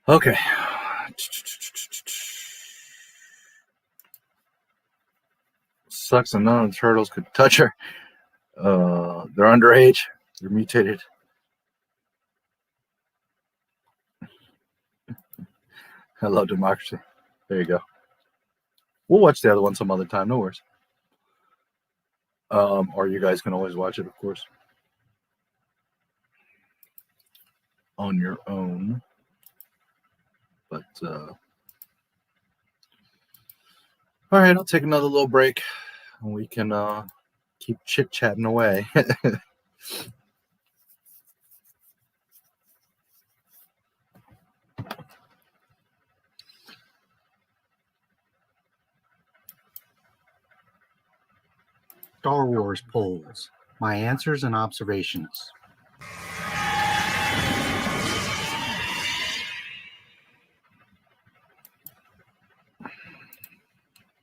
Okay. Sucks and none of the turtles could touch her. They're underage. They're mutated. I love democracy. There you go. We'll watch the other one some other time. No worries. Or you guys can always watch it, of course, on your own. But all right, I'll take another little break, and we can keep chit-chatting away. Star Wars polls. My answers and observations.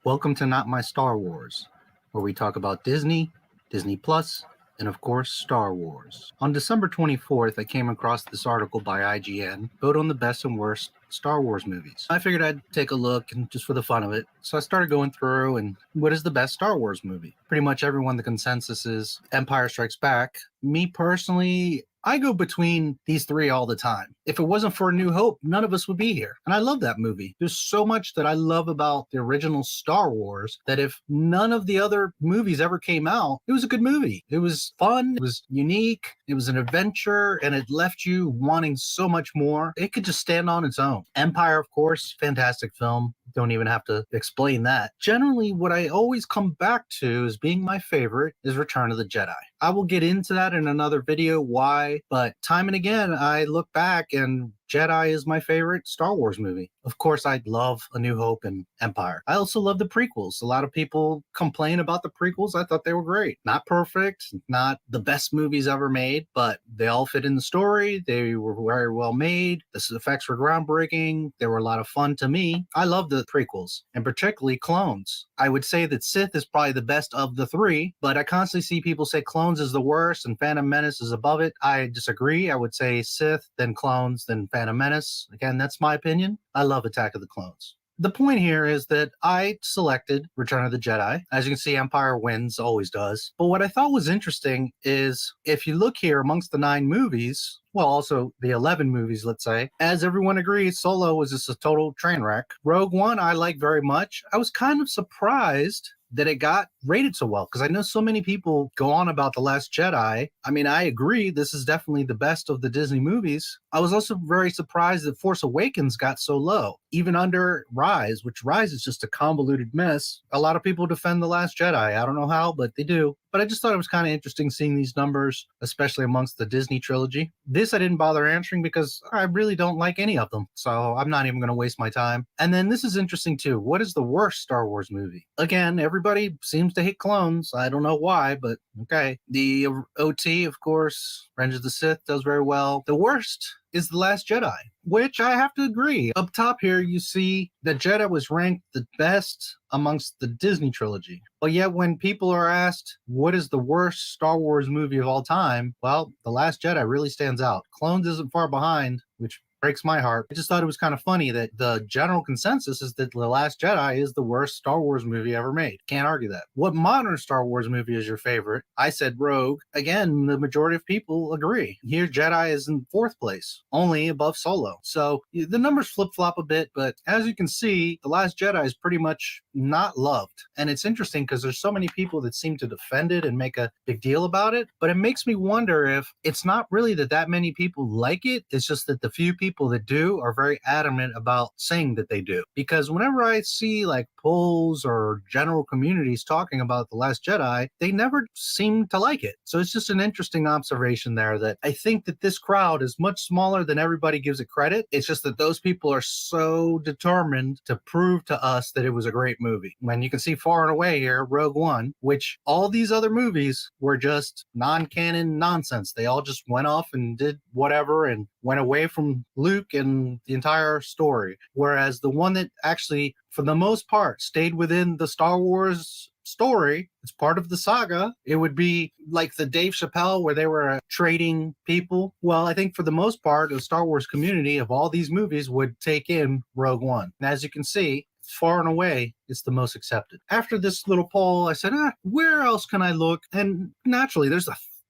Welcome to Not My Star Wars, where we talk about Disney, Disney Plus, and of course, Star Wars. On December 24th, I came across this article by IGN, vote on the best and worst Star Wars movies. I figured I'd take a look, and just for the fun of it. So I started going through, and what is the best Star Wars movie? Pretty much everyone, the consensus is Empire Strikes Back. Me personally, I go between these three all the time. If it wasn't for A New Hope, none of us would be here. And I love that movie. There's so much that I love about the original Star Wars that if none of the other movies ever came out, it was a good movie. It was fun, it was unique, it was an adventure, and it left you wanting so much more. It could just stand on its own. Empire, of course, fantastic film. Don't even have to explain that. Generally, what I always come back to as being my favorite is Return of the Jedi. I will get into that in another video, why, but time and again, I look back and Jedi is my favorite Star Wars movie. Of course, I love A New Hope and Empire. I also love the prequels. A lot of people complain about the prequels. I thought they were great. Not perfect, not the best movies ever made, but they all fit in the story. They were very well made. The effects were groundbreaking. They were a lot of fun to me. I love the prequels, and particularly Clones. I would say that Sith is probably the best of the three, but I constantly see people say Clones is the worst and Phantom Menace is above it. I disagree. I would say Sith, then Clones, then Phantom Menace. Again, that's my opinion. I love Attack of the Clones. The point here is that I selected Return of the Jedi. As you can see, Empire wins, always does. But what I thought was interesting is if you look here amongst the 9 movies, well, also the 11 movies, let's say, as everyone agrees, Solo was just a total train wreck. Rogue One, I like very much. I was kind of surprised that it got rated so well, because I know so many people go on about The Last Jedi. I mean, I agree, this is definitely the best of the Disney movies. I was also very surprised that Force Awakens got so low, even under Rise, which Rise is just a convoluted mess. A lot of people defend The Last Jedi. I don't know how, but they do. But I just thought it was kind of interesting seeing these numbers, especially amongst the Disney trilogy. This I didn't bother answering because I really don't like any of them, so I'm not even going to waste my time. And then this is interesting too. What is the worst Star Wars movie? Again, everybody seems to hate Clones. I don't know why, but okay. The OT, of course, Revenge of the Sith does very well. The worst is The Last Jedi, which I have to agree. Up top here, you see that Jedi was ranked the best amongst the Disney trilogy. But yet when people are asked, what is the worst Star Wars movie of all time? Well, The Last Jedi really stands out. Clones isn't far behind, which breaks my heart. I just thought it was kind of funny that the general consensus is that The Last Jedi is the worst Star Wars movie ever made. Can't argue that. What modern Star Wars movie is your favorite? I said Rogue. Again, the majority of people agree. Here, Jedi is in 4th place, only above Solo. So the numbers flip-flop a bit, but as you can see, The Last Jedi is pretty much not loved. And it's interesting because there's so many people that seem to defend it and make a big deal about it, but it makes me wonder if it's not really that many people like it. It's just that the few people that do are very adamant about saying that they do. Because whenever I see like polls or general communities talking about The Last Jedi, they never seem to like it. So it's just an interesting observation there that I think that this crowd is much smaller than everybody gives it credit. It's just that those people are so determined to prove to us that it was a great movie. When you can see far and away here, Rogue One, which all these other movies were just non-canon nonsense. They all just went off and did whatever and went away from Luke and the entire story. Whereas the one that actually, for the most part, stayed within the Star Wars story, it's part of the saga, it would be like the Dave Chappelle where they were trading people. Well, I think for the most part, the Star Wars community of all these movies would take in Rogue One. And as you can see, far and away, it's the most accepted. After this little poll, I said, where else can I look? And naturally, there's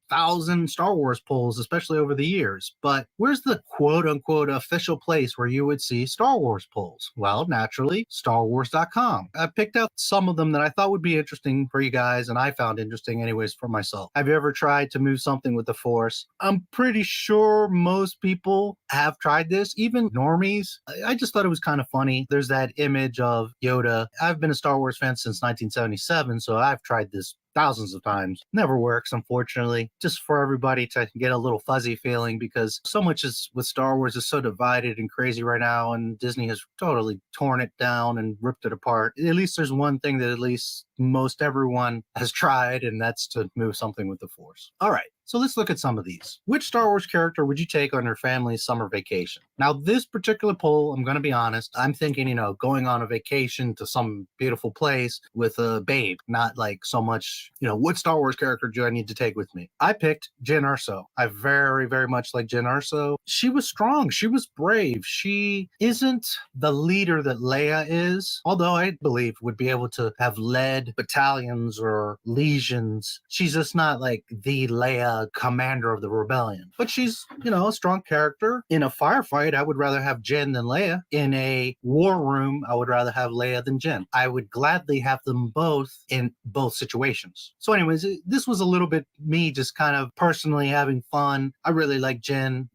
1,000 Star Wars polls, especially over the years. But where's the quote-unquote official place where you would see Star Wars polls? Well, naturally, StarWars.com. I picked out some of them that I thought would be interesting for you guys, and I found interesting anyways for myself. Have you ever tried to move something with the Force? I'm pretty sure most people have tried this, even normies. I just thought it was kind of funny. There's that image of Yoda. I've been a Star Wars fan since 1977, so I've tried this thousands of times. Never works, unfortunately. Just for everybody to get a little fuzzy feeling, because so much is with Star Wars is so divided and crazy right now, and Disney has totally torn it down and ripped it apart. At least there's one thing that at least most everyone has tried, and that's to move something with the Force. All right. So let's look at some of these. Which Star Wars character would you take on your family's summer vacation? Now, this particular poll, I'm going to be honest, I'm thinking, going on a vacation to some beautiful place with a babe, not like so much, what Star Wars character do I need to take with me? I picked Jyn Erso. I very, very much like Jyn Erso. She was strong. She was brave. She isn't the leader that Leia is, although I believe would be able to have led battalions or legions. She's just not like the Leia commander of the rebellion, but she's a strong character. In a firefight, I would rather have Jyn than Leia. In a war room, I would rather have Leia than Jyn. I would gladly have them both in both situations. So anyways, this was a little bit me just kind of personally having fun. I really like Jyn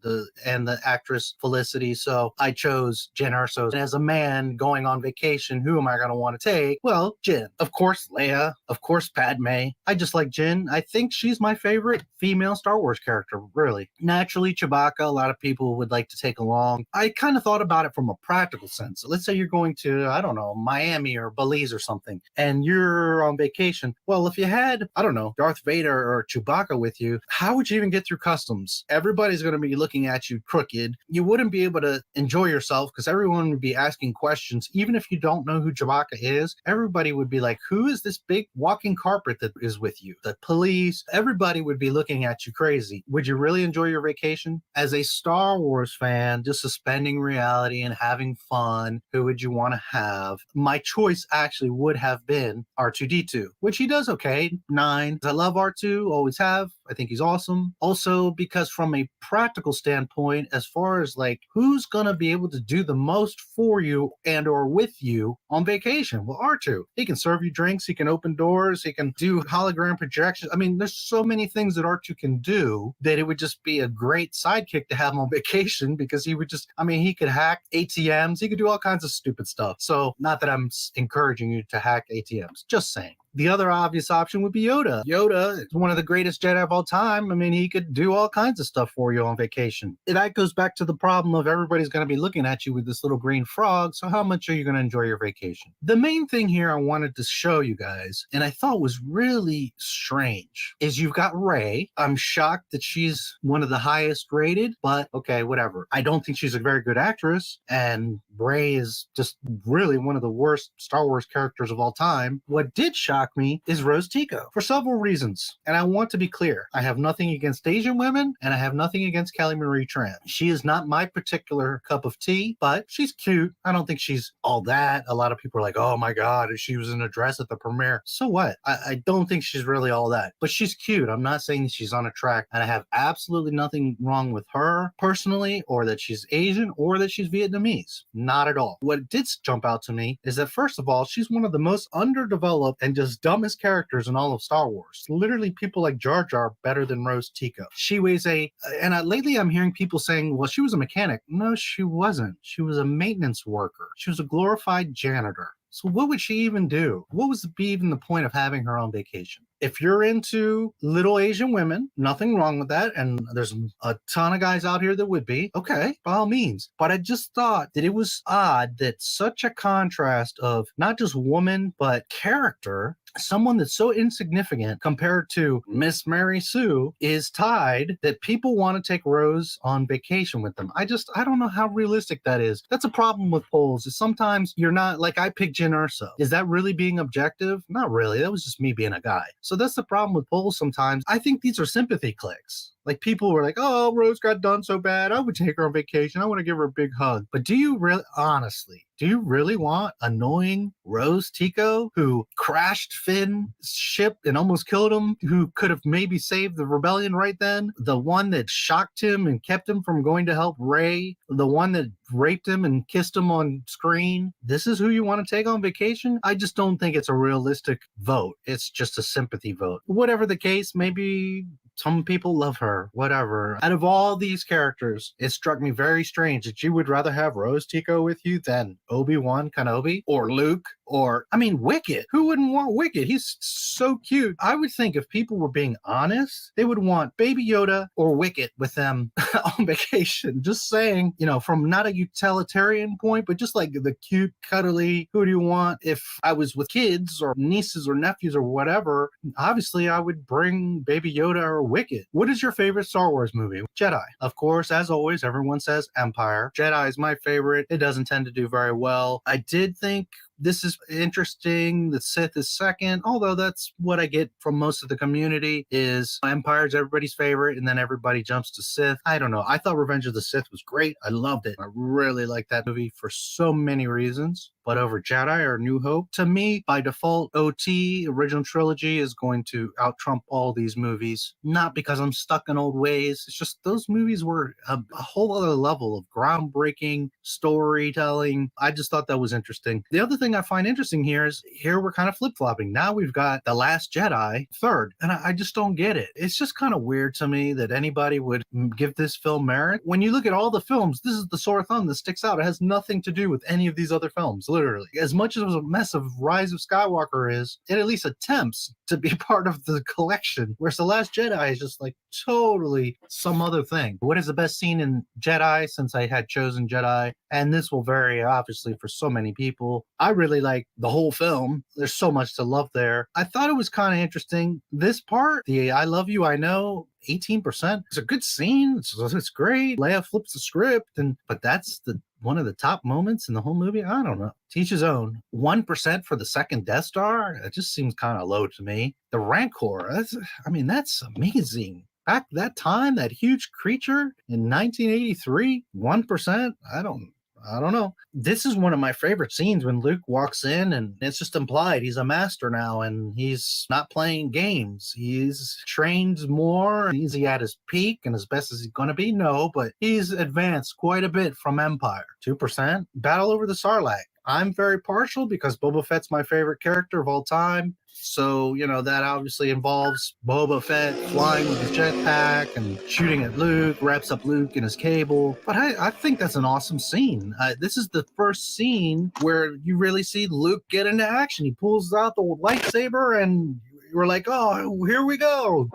and the actress Felicity, so I chose Jyn Erso. And as a man going on vacation, who am I going to want to take? Well, Jyn. Of course, Leia. Of course, Padme. I just like Jyn. I think she's my favorite female Star Wars character, really. Naturally, Chewbacca, a lot of people would like to take along. I kind of thought about it from a practical sense. Let's say you're going to, I don't know, Miami or Belize or something, and you're on vacation. Well, if you had, I don't know, Darth Vader or Chewbacca with you, how would you even get through customs? Everybody's going to be looking at you crooked. You wouldn't be able to enjoy yourself because everyone would be asking questions. Even if you don't know who Chewbacca is, everybody would be like, who is this big walking carpet that is with you? The police, everybody would be looking at you crazy. Would you really enjoy your vacation? As a Star Wars fan, just suspending reality and having fun, who would you want to have? My choice actually would have been R2-D2, which he does okay, 9. I love R2, always have. I think he's awesome. Also, because from a practical standpoint, as far as like who's going to be able to do the most for you and or with you on vacation? Well, R2, he can serve you drinks, he can open doors, he can do hologram projections. I mean, there's so many things that R2 can do that it would just be a great sidekick to have him on vacation, because he would just, he could hack ATMs, he could do all kinds of stupid stuff. So not that I'm encouraging you to hack ATMs, just saying. The other obvious option would be Yoda. Yoda is one of the greatest Jedi of all time. He could do all kinds of stuff for you on vacation. And that goes back to the problem of everybody's going to be looking at you with this little green frog. So how much are you going to enjoy your vacation? The main thing here I wanted to show you guys, and I thought was really strange, is you've got Rey. I'm shocked that she's one of the highest rated, but okay, whatever. I don't think she's a very good actress, and Rey is just really one of the worst Star Wars characters of all time. What did shock me is Rose Tico for several reasons. And I want to be clear. I have nothing against Asian women, and I have nothing against Kelly Marie Tran. She is not my particular cup of tea, but she's cute. I don't think she's all that. A lot of people are like, oh my God, she was in a dress at the premiere. So what? I don't think she's really all that, but she's cute. I'm not saying that she's on a track, and I have absolutely nothing wrong with her personally, or that she's Asian, or that she's Vietnamese. Not at all. What did jump out to me is that, first of all, she's one of the most underdeveloped and just dumbest characters in all of Star Wars. Literally, people like Jar Jar better than Rose Tico. She weighs lately I'm hearing people saying, well, she was a mechanic. No, she wasn't. She was a maintenance worker. She was a glorified janitor. So what would she even do? What was even the point of having her on vacation? If you're into little Asian women, nothing wrong with that. And there's a ton of guys out here that would be. Okay, by all means. But I just thought that it was odd that such a contrast of not just woman, but character, someone that's so insignificant compared to Miss Mary Sue, is tied, that people want to take Rose on vacation with them. I don't know how realistic that is. That's a problem with polls, is sometimes you're not, like I picked Jyn Erso. Is that really being objective? Not really. That was just me being a guy. So that's the problem with polls sometimes. I think these are sympathy clicks. Like people were like, oh, Rose got done so bad. I would take her on vacation. I want to give her a big hug. But do you really, honestly, do you really want annoying Rose Tico, who crashed Finn's ship and almost killed him, who could have maybe saved the rebellion right then? The one that shocked him and kept him from going to help Rey? The one that raped him and kissed him on screen? This is who you want to take on vacation? I just don't think it's a realistic vote. It's just a sympathy vote. Whatever the case, maybe some people love her, whatever. Out of all these characters, it struck me very strange that you would rather have Rose Tico with you than Obi-Wan Kenobi or Luke or, I mean, Wicket. Who wouldn't want Wicket? He's so cute. I would think if people were being honest, they would want Baby Yoda or Wicket with them on vacation. Just saying, you know, from not a utilitarian point, but just like the cute, cuddly, who do you want? If I was with kids or nieces or nephews or whatever, obviously I would bring Baby Yoda or Wicket. What is your favorite Star Wars movie? Jedi. Of course, as always, everyone says Empire. Jedi is my favorite. It doesn't tend to do very well. I did think this is interesting. The Sith is second, although that's what I get from most of the community is Empire's everybody's favorite, and then everybody jumps to Sith. I don't know. I thought Revenge of the Sith was great. I loved it. I really liked that movie for so many reasons. But over Jedi or New Hope, to me, by default, OT, original trilogy, is going to out-trump all these movies. Not because I'm stuck in old ways. It's just those movies were a whole other level of groundbreaking storytelling. I just thought that was interesting. The other thing I find interesting here is here we're kind of flip-flopping. Now we've got The Last Jedi third, and I just don't get it. It's just kind of weird to me that anybody would give this film merit. When you look at all the films, this is the sore thumb that sticks out. It has nothing to do with any of these other films. Literally, as much as a mess of Rise of Skywalker is, it at least attempts to be part of the collection, whereas The Last Jedi is just like totally some other thing. What is the best scene in Jedi, since I had chosen Jedi? And this will vary, obviously, for so many people. I really like the whole film. There's so much to love there. I thought it was kind of interesting. This part, the I love you, I know, 18%. It's a good scene. It's great. Leia flips the script, but that's one of the top moments in the whole movie. I don't know. Teach his own. 1% for the second Death Star. It just seems kind of low to me. The Rancor. That's amazing. Back that time, that huge creature in 1983, 1%. I don't know. This is one of my favorite scenes when Luke walks in and it's just implied he's a master now and he's not playing games. He's trained more. Is he at his peak and as best as he's going to be? No, but he's advanced quite a bit from Empire. 2%. Battle over the Sarlacc. I'm very partial because Boba Fett's my favorite character of all time. So, you know, that obviously involves Boba Fett flying with his jetpack and shooting at Luke, wraps up Luke in his cable. But I think that's an awesome scene. This is the first scene where you really see Luke get into action. He pulls out the lightsaber and we're like, oh, here we go.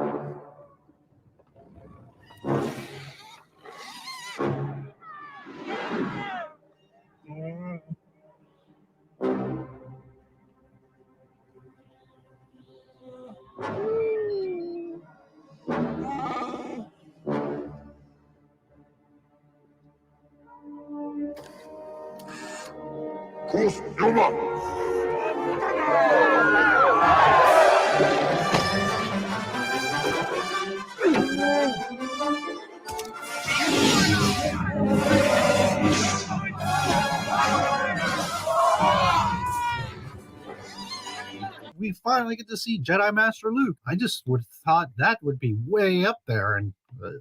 We finally get to see Jedi Master Luke. I just would have thought that would be way up there, and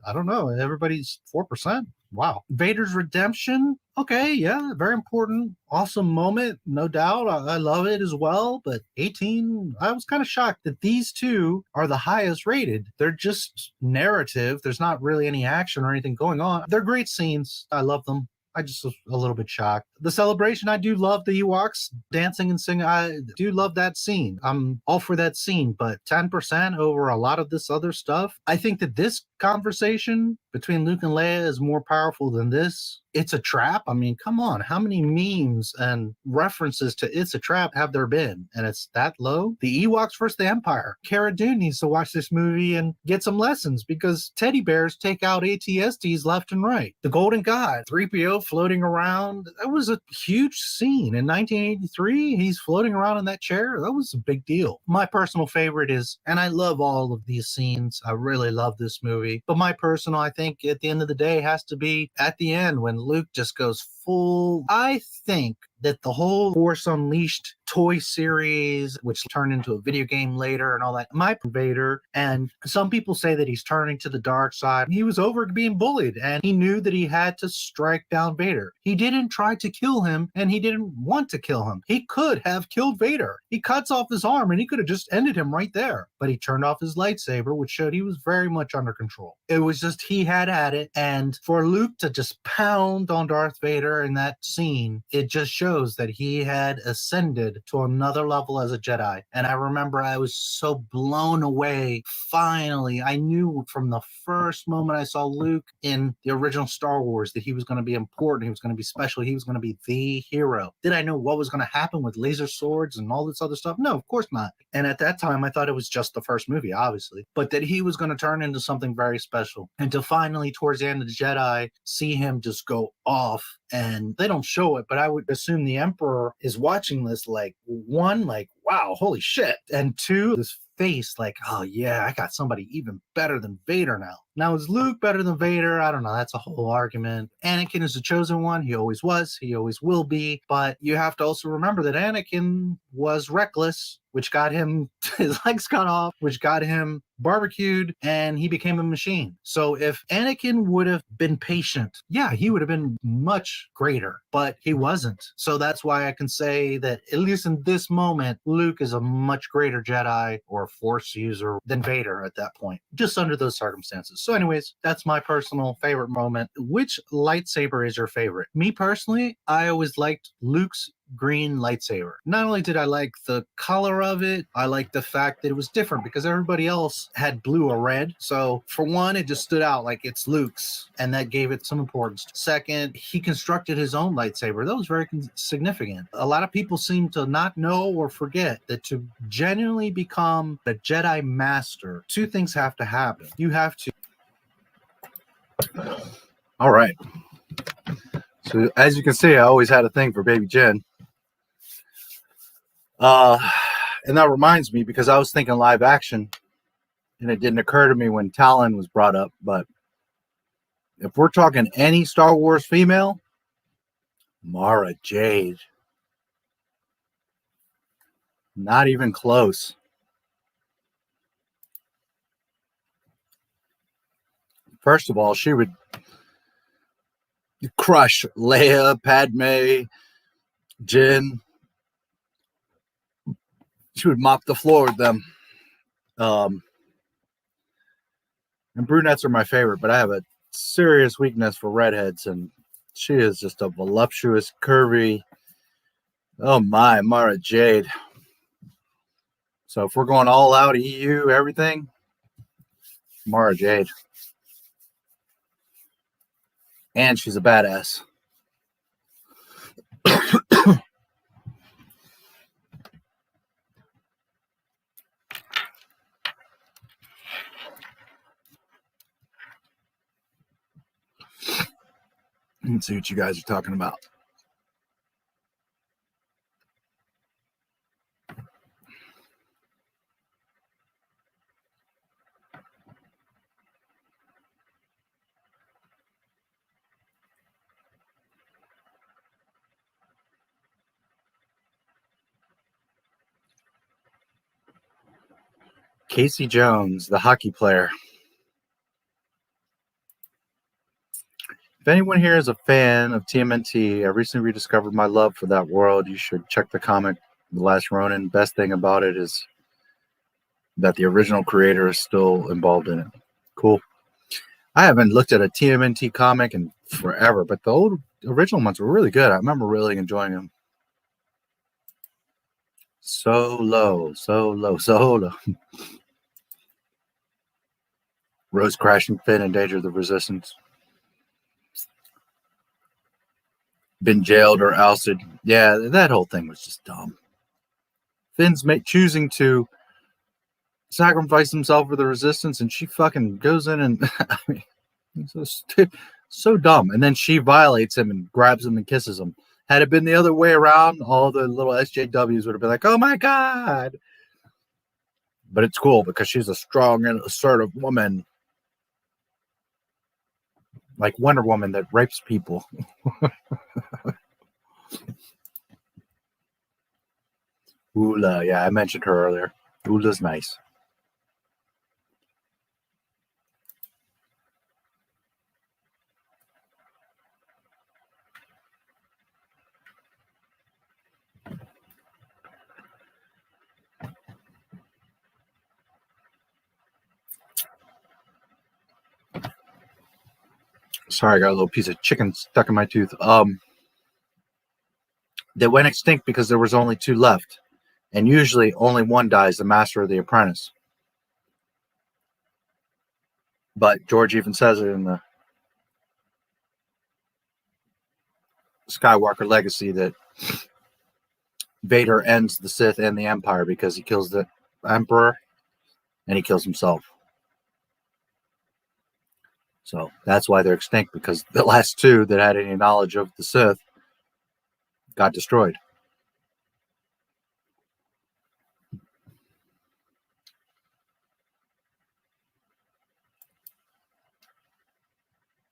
I don't know. Everybody's 4%. Wow. Vader's redemption. Okay, yeah, very important. Awesome moment, no doubt. I love it as well, but 18, I was kind of shocked that these two are the highest rated. They're just narrative. There's not really any action or anything going on. They're great scenes. I love them. I just was a little bit shocked. The celebration, I do love the Ewoks dancing and singing. I do love that scene. I'm all for that scene, but 10% over a lot of this other stuff. I think that this conversation between Luke and Leia is more powerful than this. It's a Trap. I mean, come on. How many memes and references to It's a Trap have there been? And it's that low? The Ewoks versus the Empire. Cara Dune needs to watch this movie and get some lessons because teddy bears take out ATSTs left and right. The Golden God, 3PO floating around. That was a huge scene. In 1983, he's floating around in that chair. That was a big deal. My personal favorite is, and I love all of these scenes. I really love this movie. But my personal, I think, at the end of the day, has to be at the end when Luke just goes full. I think that the whole Force Unleashed toy series, which turned into a video game later and all that, my Vader, and some people say that he's turning to the dark side. He was over being bullied and he knew that he had to strike down Vader. He didn't try to kill him and he didn't want to kill him. He could have killed Vader. He cuts off his arm and he could have just ended him right there. But he turned off his lightsaber, which showed he was very much under control. It was just he had at it. And for Luke to just pound on Darth Vader in that scene, it just shows that he had ascended to another level as a Jedi. And I remember I was so blown away. Finally, I knew from the first moment I saw Luke in the original Star Wars that he was going to be important, he was going to be special, he was going to be the hero. Did I know what was going to happen with laser swords and all this other stuff? No, of course not. And at that time, I thought it was just the first movie, obviously, but that he was going to turn into something very special. And to finally, towards the end of the Jedi, see him just go off. And they don't show it, but I would assume the Emperor is watching this like, one, like, wow, holy shit. And two, this face like, oh yeah, I got somebody even better than Vader now. Now, is Luke better than Vader? I don't know. That's a whole argument. Anakin is the chosen one. He always was. He always will be. But you have to also remember that Anakin was reckless, which got him his legs cut off, which got him barbecued, and he became a machine. So if Anakin would have been patient, yeah, he would have been much greater, but he wasn't. So that's why I can say that, at least in this moment, Luke is a much greater Jedi or Force user than Vader at that point, just under those circumstances. So anyways, that's my personal favorite moment. Which lightsaber is your favorite? Me personally, I always liked Luke's green lightsaber. Not only did I like the color of it, I liked the fact that it was different because everybody else had blue or red. So for one, it just stood out like it's Luke's, and that gave it some importance. Second, he constructed his own lightsaber. That was very significant. A lot of people seem to not know or forget that to genuinely become the Jedi Master, two things have to happen. You have to... All right. So as you can see, I always had a thing for Baby Jen. And that reminds me, because I was thinking live action, and it didn't occur to me when Talon was brought up, but if we're talking any Star Wars female, Mara Jade. Not even close. First of all, she would crush Leia, Padme, Jin. She would mop the floor with them. And brunettes are my favorite, but I have a serious weakness for redheads, and she is just a voluptuous, curvy, oh my, Mara Jade. So if we're going all out, EU, everything, Mara Jade. And she's a badass. Let's see what you guys are talking about. Casey Jones, the hockey player. If anyone here is a fan of TMNT, I recently rediscovered my love for that world. You should check the comic, The Last Ronin. Best thing about it is that the original creator is still involved in it. Cool. I haven't looked at a TMNT comic in forever, but the old original ones were really good. I remember really enjoying them. Solo. Rose crashing Finn in danger of the Resistance. Been jailed or ousted. Yeah, that whole thing was just dumb. Finn's choosing to sacrifice himself for the Resistance, and she fucking goes in and I mean, So dumb. And then she violates him and grabs him and kisses him. Had it been the other way around, all the little SJWs would have been like, oh my God. But it's cool because she's a strong and assertive woman. Like Wonder Woman that rapes people. Ula, yeah, I mentioned her earlier. Ula's nice. Sorry, I got a little piece of chicken stuck in my tooth. They went extinct because there was only 2 left. And usually only one dies, the master or the apprentice. But George even says it in the Skywalker Legacy that Vader ends the Sith and the Empire because he kills the Emperor and he kills himself. So that's why they're extinct, because the last 2 that had any knowledge of the Sith got destroyed.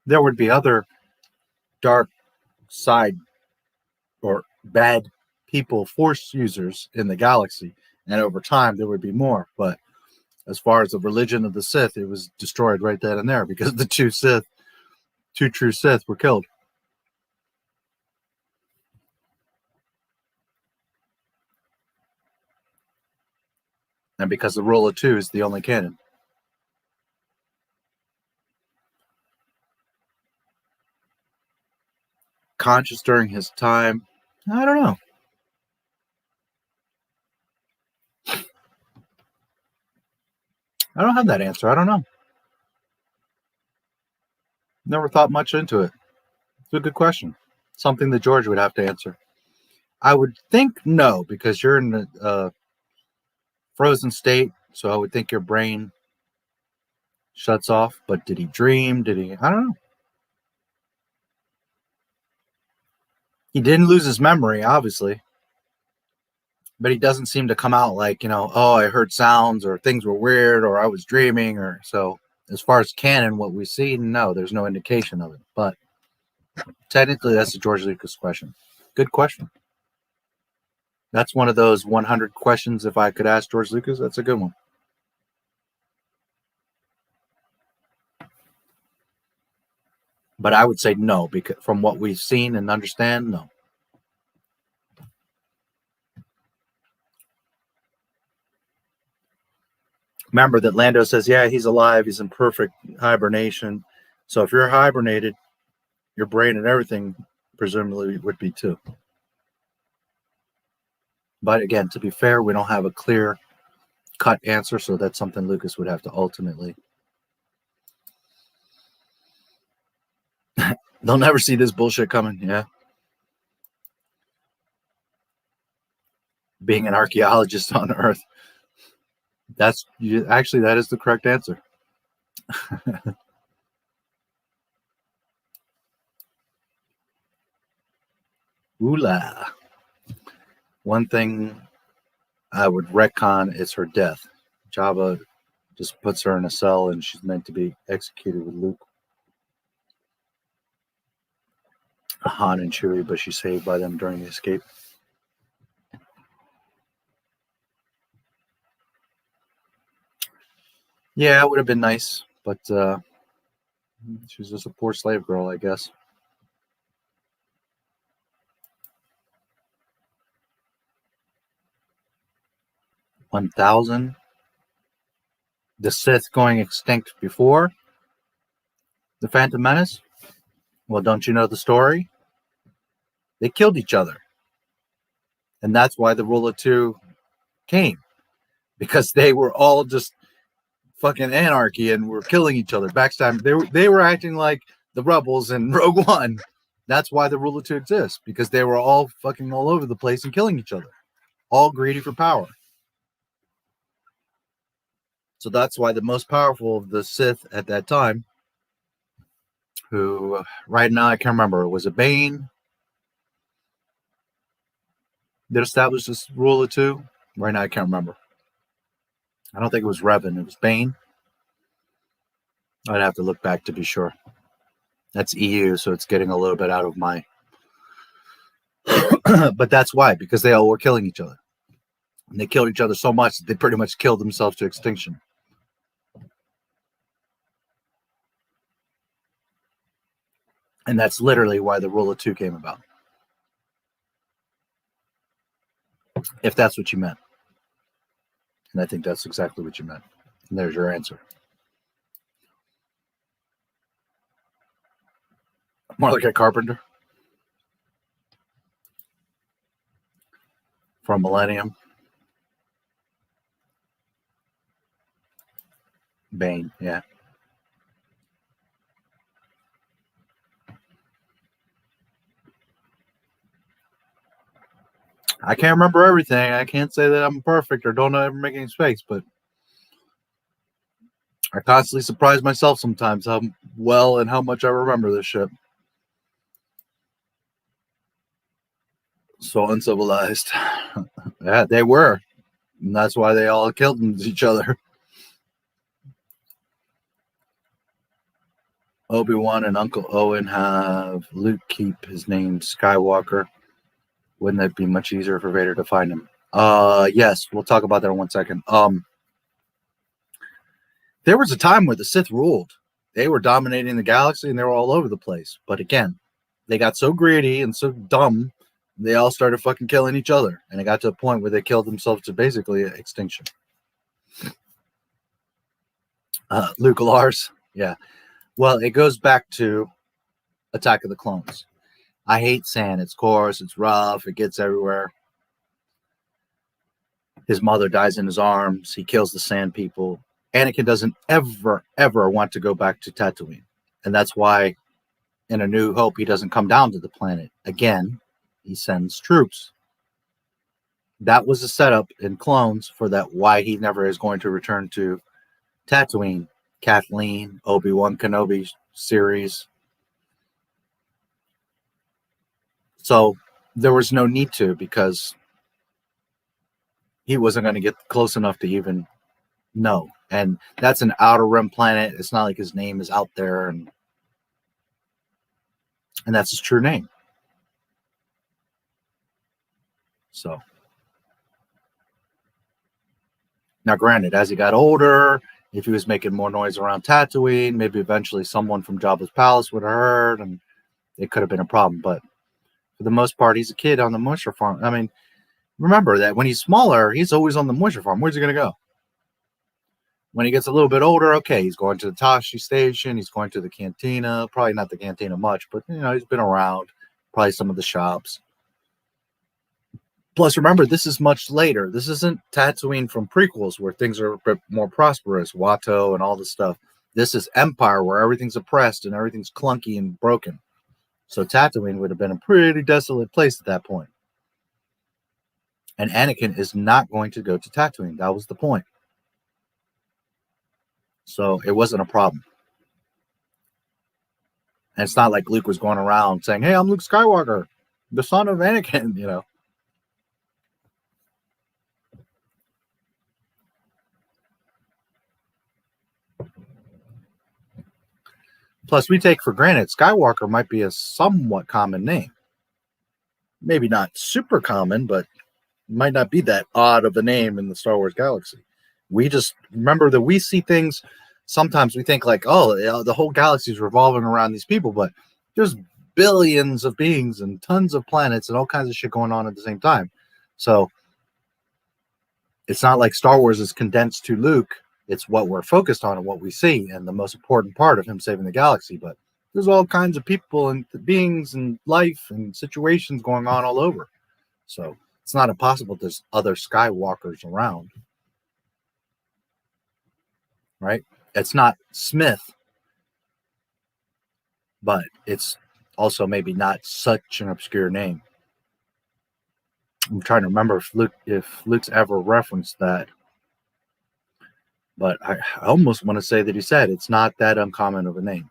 There would be other dark side or bad people, Force users in the galaxy, and over time there would be more. But as far as the religion of the Sith, it was destroyed right then and there because the 2 true Sith were killed. And because the rule of 2 is the only canon. Conscious during his time, I don't know. I don't have that answer. I don't know. Never thought much into it. It's a good question. Something that George would have to answer. I would think no, because you're in the frozen state, so I would think your brain shuts off. But did he dream? Did he? I don't know. He didn't lose his memory, obviously. But he doesn't seem to come out like, oh, I heard sounds or things were weird or I was dreaming or so. As far as canon, what we see, no, there's no indication of it. But technically, that's a George Lucas question. Good question. That's one of those 100 questions if I could ask George Lucas. That's a good one. But I would say no, because from what we've seen and understand, no. Remember that Lando says, yeah, he's alive. He's in perfect hibernation. So if you're hibernated, your brain and everything presumably would be too. But again, to be fair, we don't have a clear cut answer. So that's something Lucas would have to ultimately. They'll never see this bullshit coming. Yeah. Being an archaeologist on Earth. That is the correct answer. Ooh-la. One thing I would retcon is her death. Jabba just puts her in a cell and she's meant to be executed with Luke, Han, and Chewie, but she's saved by them during the escape. Yeah, it would have been nice, but she's just a poor slave girl, I guess. $1,000. The Sith going extinct before the Phantom Menace? Well, don't you know the story? They killed each other. And that's why the Rule of 2 came. Because they were all just fucking anarchy and were killing each other. Backstabbing. They were acting like the rebels in Rogue One. That's why the Rule of 2 exists. Because they were all fucking all over the place and killing each other. All greedy for power. So that's why the most powerful of the Sith at that time, who right now I can't remember. Was it Bane that established this rule of two? Right now I can't remember. I don't think it was Revan. It was Bane. I'd have to look back to be sure. That's EU, so it's getting a little bit out of my... But that's why, because they all were killing each other. And they killed each other so much that they pretty much killed themselves to extinction. And that's literally why the rule of two came about. If that's what you meant. And I think that's exactly what you meant. And there's your answer. More like a carpenter. From Millennium. Bane, yeah. I can't remember everything. I can't say that I'm perfect or don't ever make any mistakes, but I constantly surprise myself sometimes how well and how much I remember this shit. So uncivilized. Yeah, they were. And that's why they all killed each other. Obi-Wan and Uncle Owen have Luke keep his name Skywalker. Wouldn't that be much easier for Vader to find him? Yes, we'll talk about that in 1 second. There was a time where the Sith ruled. They were dominating the galaxy and they were all over the place. But again, they got so greedy and so dumb, they all started fucking killing each other. And it got to a point where they killed themselves to basically extinction. Luke Lars, yeah. Well, it goes back to Attack of the Clones. I hate sand. It's coarse, it's rough, it gets everywhere. His mother dies in his arms. He kills the sand people. Anakin doesn't ever want to go back to Tatooine. And that's why in A New Hope, he doesn't come down to the planet. Again, he sends troops. That was a setup in Clones for that why he never is going to return to Tatooine. Kathleen, Obi-Wan Kenobi series. So there was no need to, because he wasn't going to get close enough to even know. And that's an outer rim planet. It's not like his name is out there, and that's his true name. So now, granted, as he got older, if he was making more noise around Tatooine, maybe eventually someone from Jabba's palace would have heard, and it could have been a problem. But for the most part, he's a kid on the moisture farm. I mean, remember that when he's smaller, he's always on the moisture farm. Where's he going to go? When he gets a little bit older, okay, he's going to the Tashi station. He's going to the cantina. Probably not the cantina much, but, you know, he's been around. Probably some of the shops. Plus, remember, this is much later. This isn't Tatooine from prequels where things are a bit more prosperous, Watto and all this stuff. This is Empire where everything's oppressed and everything's clunky and broken. So Tatooine would have been a pretty desolate place at that point. And Anakin is not going to go to Tatooine. That was the point. So it wasn't a problem. And it's not like Luke was going around saying, hey, I'm Luke Skywalker, the son of Anakin, you know. Plus, we take for granted Skywalker might be a somewhat common name. Maybe not super common, but might not be that odd of a name in the Star Wars galaxy. We just remember that we see things, sometimes we think like, oh, the whole galaxy is revolving around these people, but there's billions of beings and tons of planets and all kinds of shit going on at the same time. So it's not like Star Wars is condensed to Luke. It's what we're focused on and what we see, and the most important part of him saving the galaxy. But there's all kinds of people and beings and life and situations going on all over. So it's not impossible there's other Skywalkers around. Right? It's not Smith, but it's also maybe not such an obscure name. I'm trying to remember if Luke's ever referenced that. But I almost want to say that he said it's not that uncommon of a name.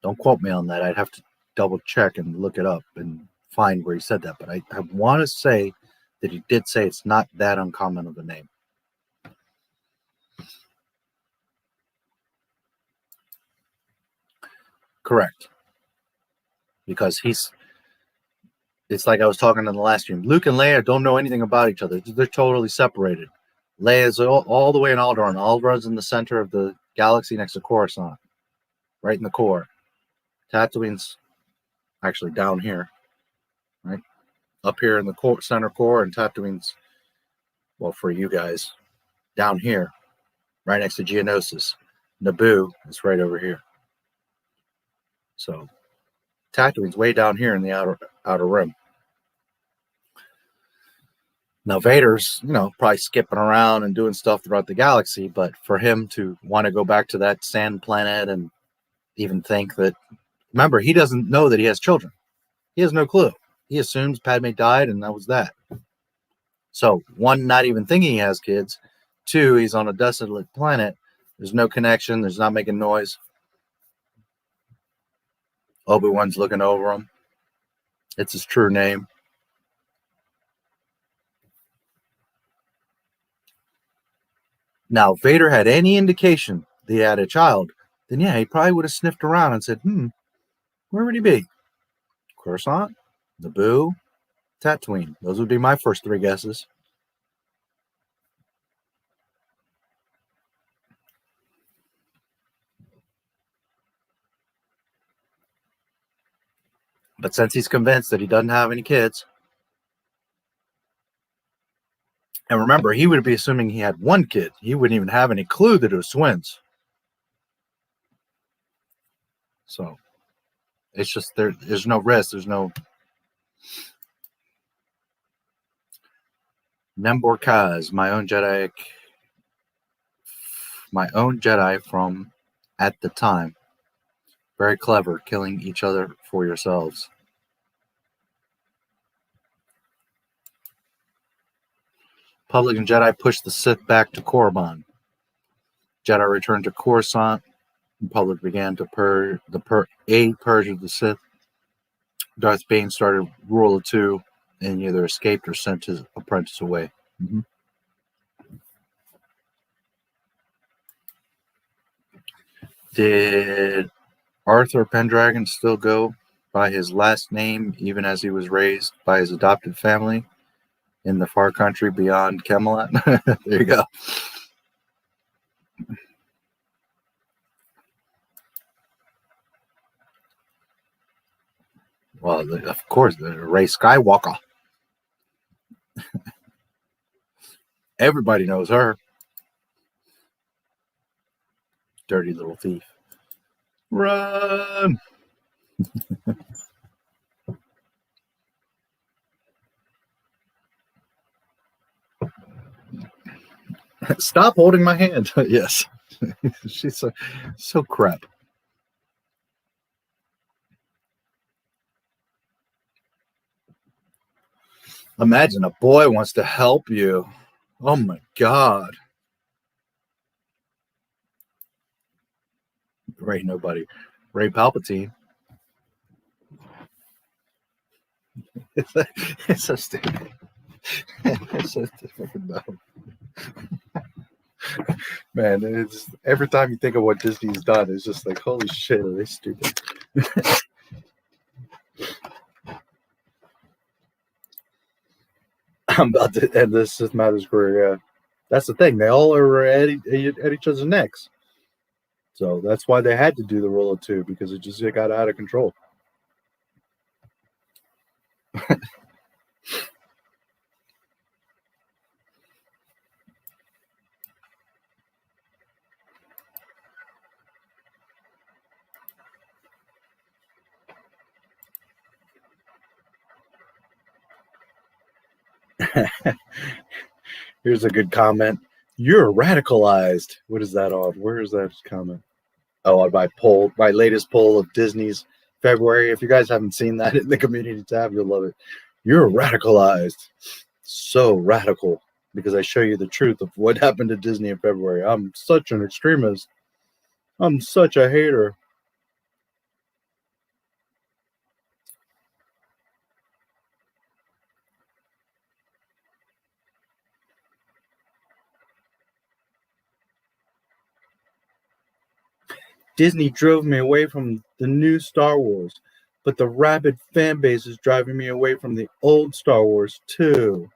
Don't quote me on that. I'd have to double check and look it up and find where he said that. But I want to say that he did say it's not that uncommon of a name. Correct. Because it's like I was talking in the last stream. Luke and Leia don't know anything about each other. They're totally separated. Leia's all the way in Alderaan. Alderaan's in the center of the galaxy next to Coruscant. Right in the core. Tatooine's actually down here. Right? Up here in the center core, and Tatooine's, well, for you guys, down here. Right next to Geonosis. Naboo is right over here. So Tatooine's way down here in the outer rim. Now Vader's, probably skipping around and doing stuff throughout the galaxy, but for him to want to go back to that sand planet and even think that, remember, he doesn't know that he has children. He has no clue. He assumes Padme died and that was that. So, one, not even thinking he has kids. Two, he's on a desolate planet. There's no connection. There's not making noise. Obi-Wan's looking over him. It's his true name. Now, if Vader had any indication that he had a child, then yeah, he probably would have sniffed around and said, where would he be? Coruscant, Naboo, Tatooine. Those would be my first three guesses. But since he's convinced that he doesn't have any kids, and remember, he would be assuming he had one kid. He wouldn't even have any clue that it was twins. So it's just there's no risk. There's no Nembor Kaz, my own Jedi from at the time. Very clever, killing each other for yourselves. Republic and Jedi pushed the Sith back to Korriban. Jedi returned to Coruscant. Republic began to purge of the Sith. Darth Bane started Rule of Two and either escaped or sent his apprentice away. Did Arthur Pendragon still go by his last name even as he was raised by his adopted family in the far country beyond Camelot? There you go. Well, of course, Rey Skywalker. Everybody knows her. Dirty little thief. Run! Stop holding my hand. Yes. She's so crap. Imagine a boy wants to help you. Oh my God. Ray nobody. Ray Palpatine. It's so stupid. It's so fucking dumb. Man, it's every time you think of what Disney's done, it's just like, holy shit, are they stupid? I'm about to end this Sith Matters career. Yeah. That's the thing. They all are at each other's necks. So that's why they had to do the Rule of Two, because it got out of control. Here's a good comment. You're radicalized. What is that on? Where is that comment? Oh, on my latest poll of Disney's February. If you guys haven't seen that in the community tab, you'll love it. You're radicalized. So radical, because I show you the truth of what happened to Disney in February. I'm such an extremist. I'm such a hater. Disney drove me away from the new Star Wars, but the rabid fan base is driving me away from the old Star Wars too.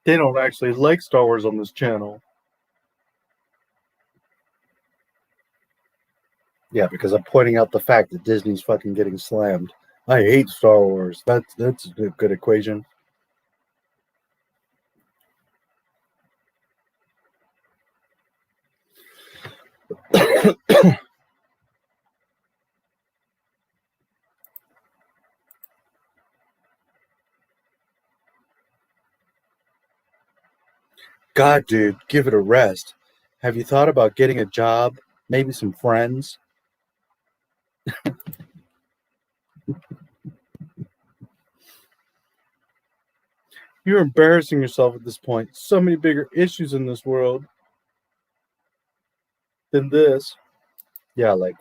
They don't actually like Star Wars on this channel. Yeah, because I'm pointing out the fact that Disney's fucking getting slammed. I hate Star Wars. That's a good equation. God, dude, give it a rest. Have you thought about getting a job? Maybe some friends? You're embarrassing yourself at this point. So many bigger issues in this world than this. Yeah, like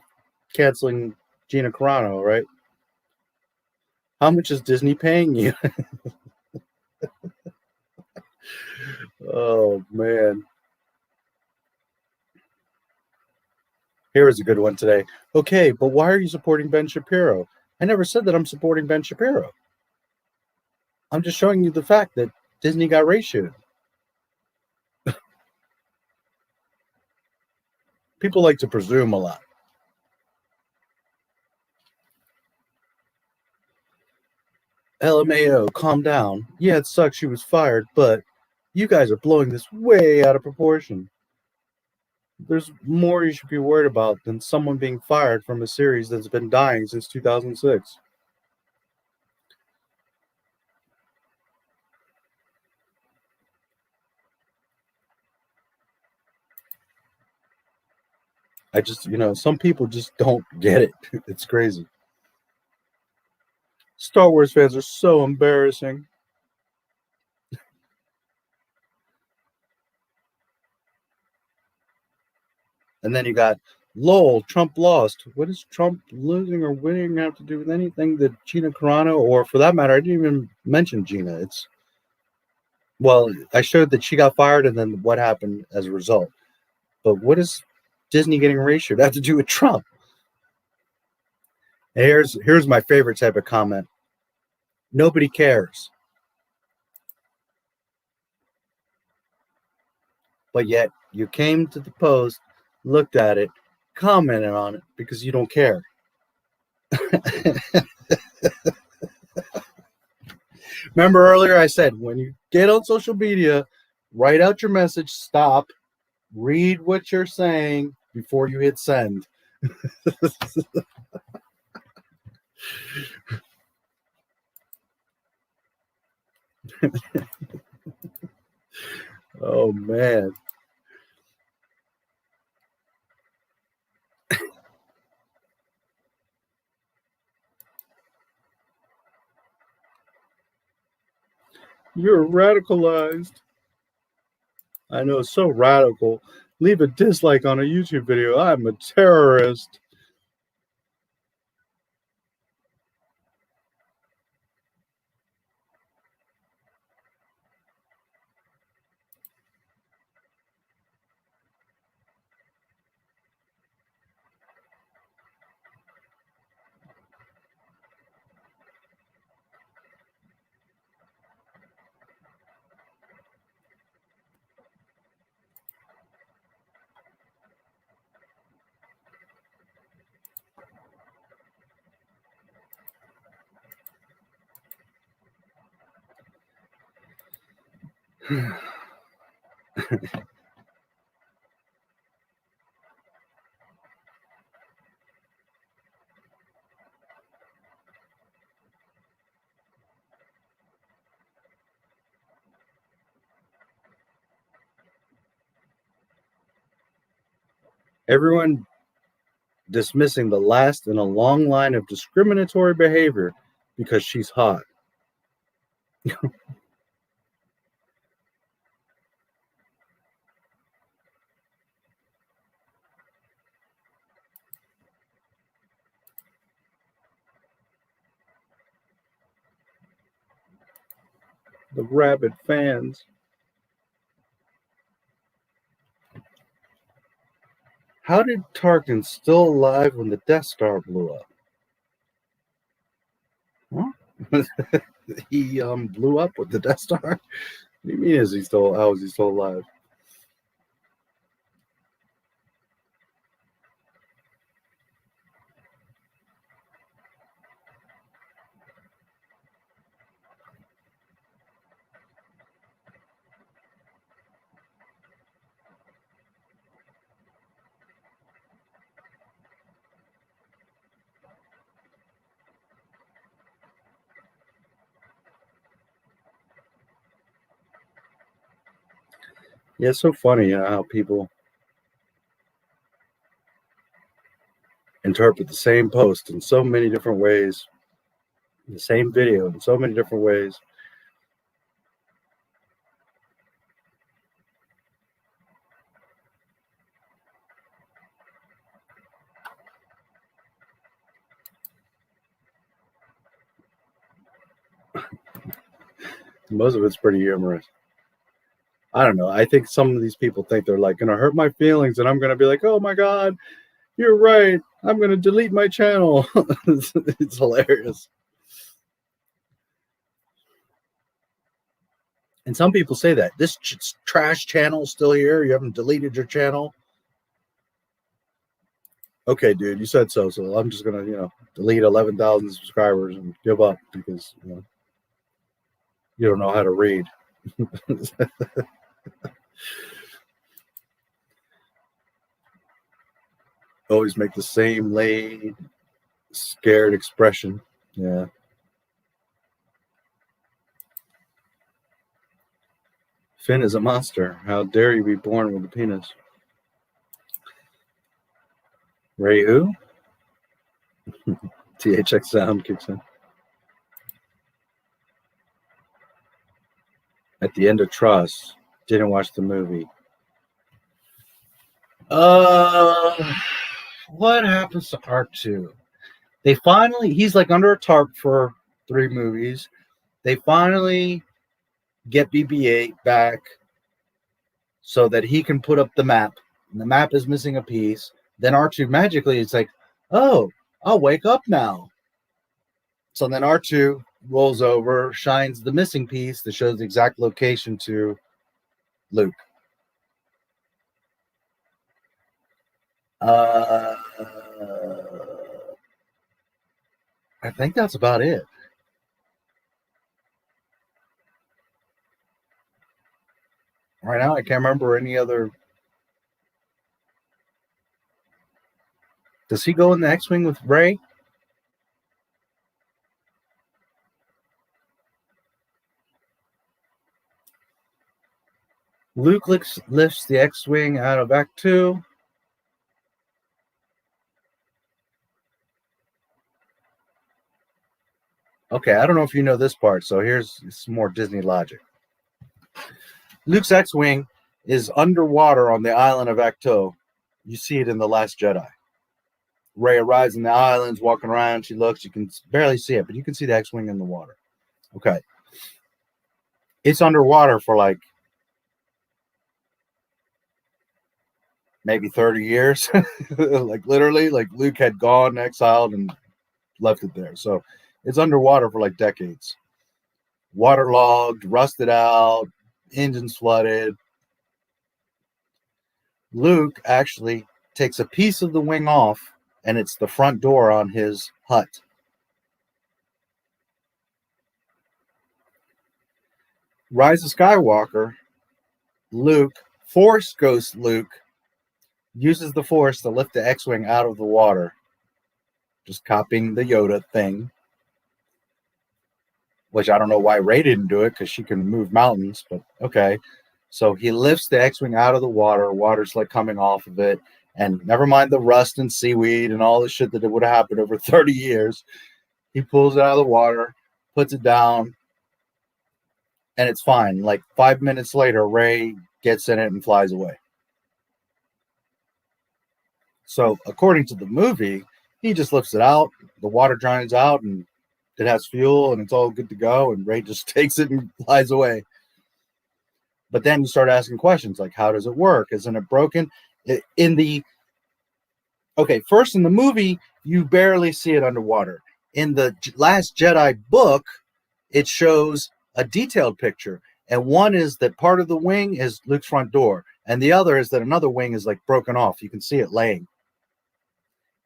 canceling Gina Carano, right? How much is Disney paying you? Oh, man. Here is a good one today. Okay, but why are you supporting Ben Shapiro? I never said that I'm supporting Ben Shapiro. I'm just showing you the fact that Disney got ratioed. People like to presume a lot. LMAO, calm down. Yeah, it sucks she was fired, but you guys are blowing this way out of proportion. There's more you should be worried about than someone being fired from a series that's been dying since 2006. I just, some people just don't get it. It's crazy. Star Wars fans are so embarrassing. And then you got, lol, Trump lost. What does Trump losing or winning have to do with anything that Gina Carano, or for that matter, I didn't even mention Gina. Well, I showed that she got fired and then what happened as a result. But what does Disney getting ratioed have to do with Trump? And here's my favorite type of comment. Nobody cares. But yet you came to the post, looked at it, commented on it because you don't care. Remember earlier I said, when you get on social media, write out your message, stop, read what you're saying before you hit send. Oh, man. You're radicalized. I know, so radical. Leave a dislike on a YouTube video. I'm a terrorist. Everyone dismissing the last in a long line of discriminatory behavior because she's hot. The rabid fans. How did Tarkin still alive when the Death Star blew up? Huh? He blew up with the Death Star? What do you mean how is he still alive? Yeah, it's so funny how people interpret the same post in so many different ways, the same video in so many different ways. Most of it's pretty humorous. I don't know. I think some of these people think they're like going to hurt my feelings, and I'm going to be like, oh my God, you're right. I'm going to delete my channel. It's hilarious. And some people say that this trash channel is still here. You haven't deleted your channel. Okay, dude, you said so. So I'm just going to, delete 11,000 subscribers and give up because, you don't know how to read. Always make the same laid, scared expression. Yeah. Finn is a monster. How dare you be born with a penis? Ray who? THX sound kicks in. At the end of Trust. Didn't watch the movie. What happens to R2? He's like under a tarp for 3 movies. They finally get BB-8 back so that he can put up the map. And the map is missing a piece. Then R2 magically is like, oh, I'll wake up now. So then R2 rolls over, shines the missing piece that shows the exact location to Luke. I think that's about it. Right now, I can't remember any other. Does he go in the X-Wing with Rey? Luke lifts the X-Wing out of Act 2. Okay, I don't know if you know this part, so here's some more Disney logic. Luke's X-Wing is underwater on the island of Acto. You see it in The Last Jedi. Rey arrives in the islands, walking around. She looks. You can barely see it, but you can see the X-Wing in the water. Okay. It's underwater for like maybe 30 years. Like literally, like Luke had gone, exiled, and left it there. So it's underwater for like decades. Waterlogged, rusted out, engines flooded. Luke actually takes a piece of the wing off, and it's the front door on his hut. Rise of Skywalker, Luke, Force Ghost Luke, uses the Force to lift the X-Wing out of the water. Just copying the Yoda thing. Which I don't know why Rey didn't do it, because she can move mountains, but okay. So he lifts the X-Wing out of the water. Water's like coming off of it. And never mind the rust and seaweed and all the shit that would have happened over 30 years. He pulls it out of the water, puts it down, and it's fine. Like 5 minutes later, Rey gets in it and flies away. So according to the movie, he just lifts it out, the water dries out, and it has fuel, and it's all good to go, and Rey just takes it and flies away. But then you start asking questions like, how does it work? Isn't it broken? First in the movie, you barely see it underwater. In the Last Jedi book, it shows a detailed picture. And one is that part of the wing is Luke's front door. And the other is that another wing is like broken off. You can see it laying.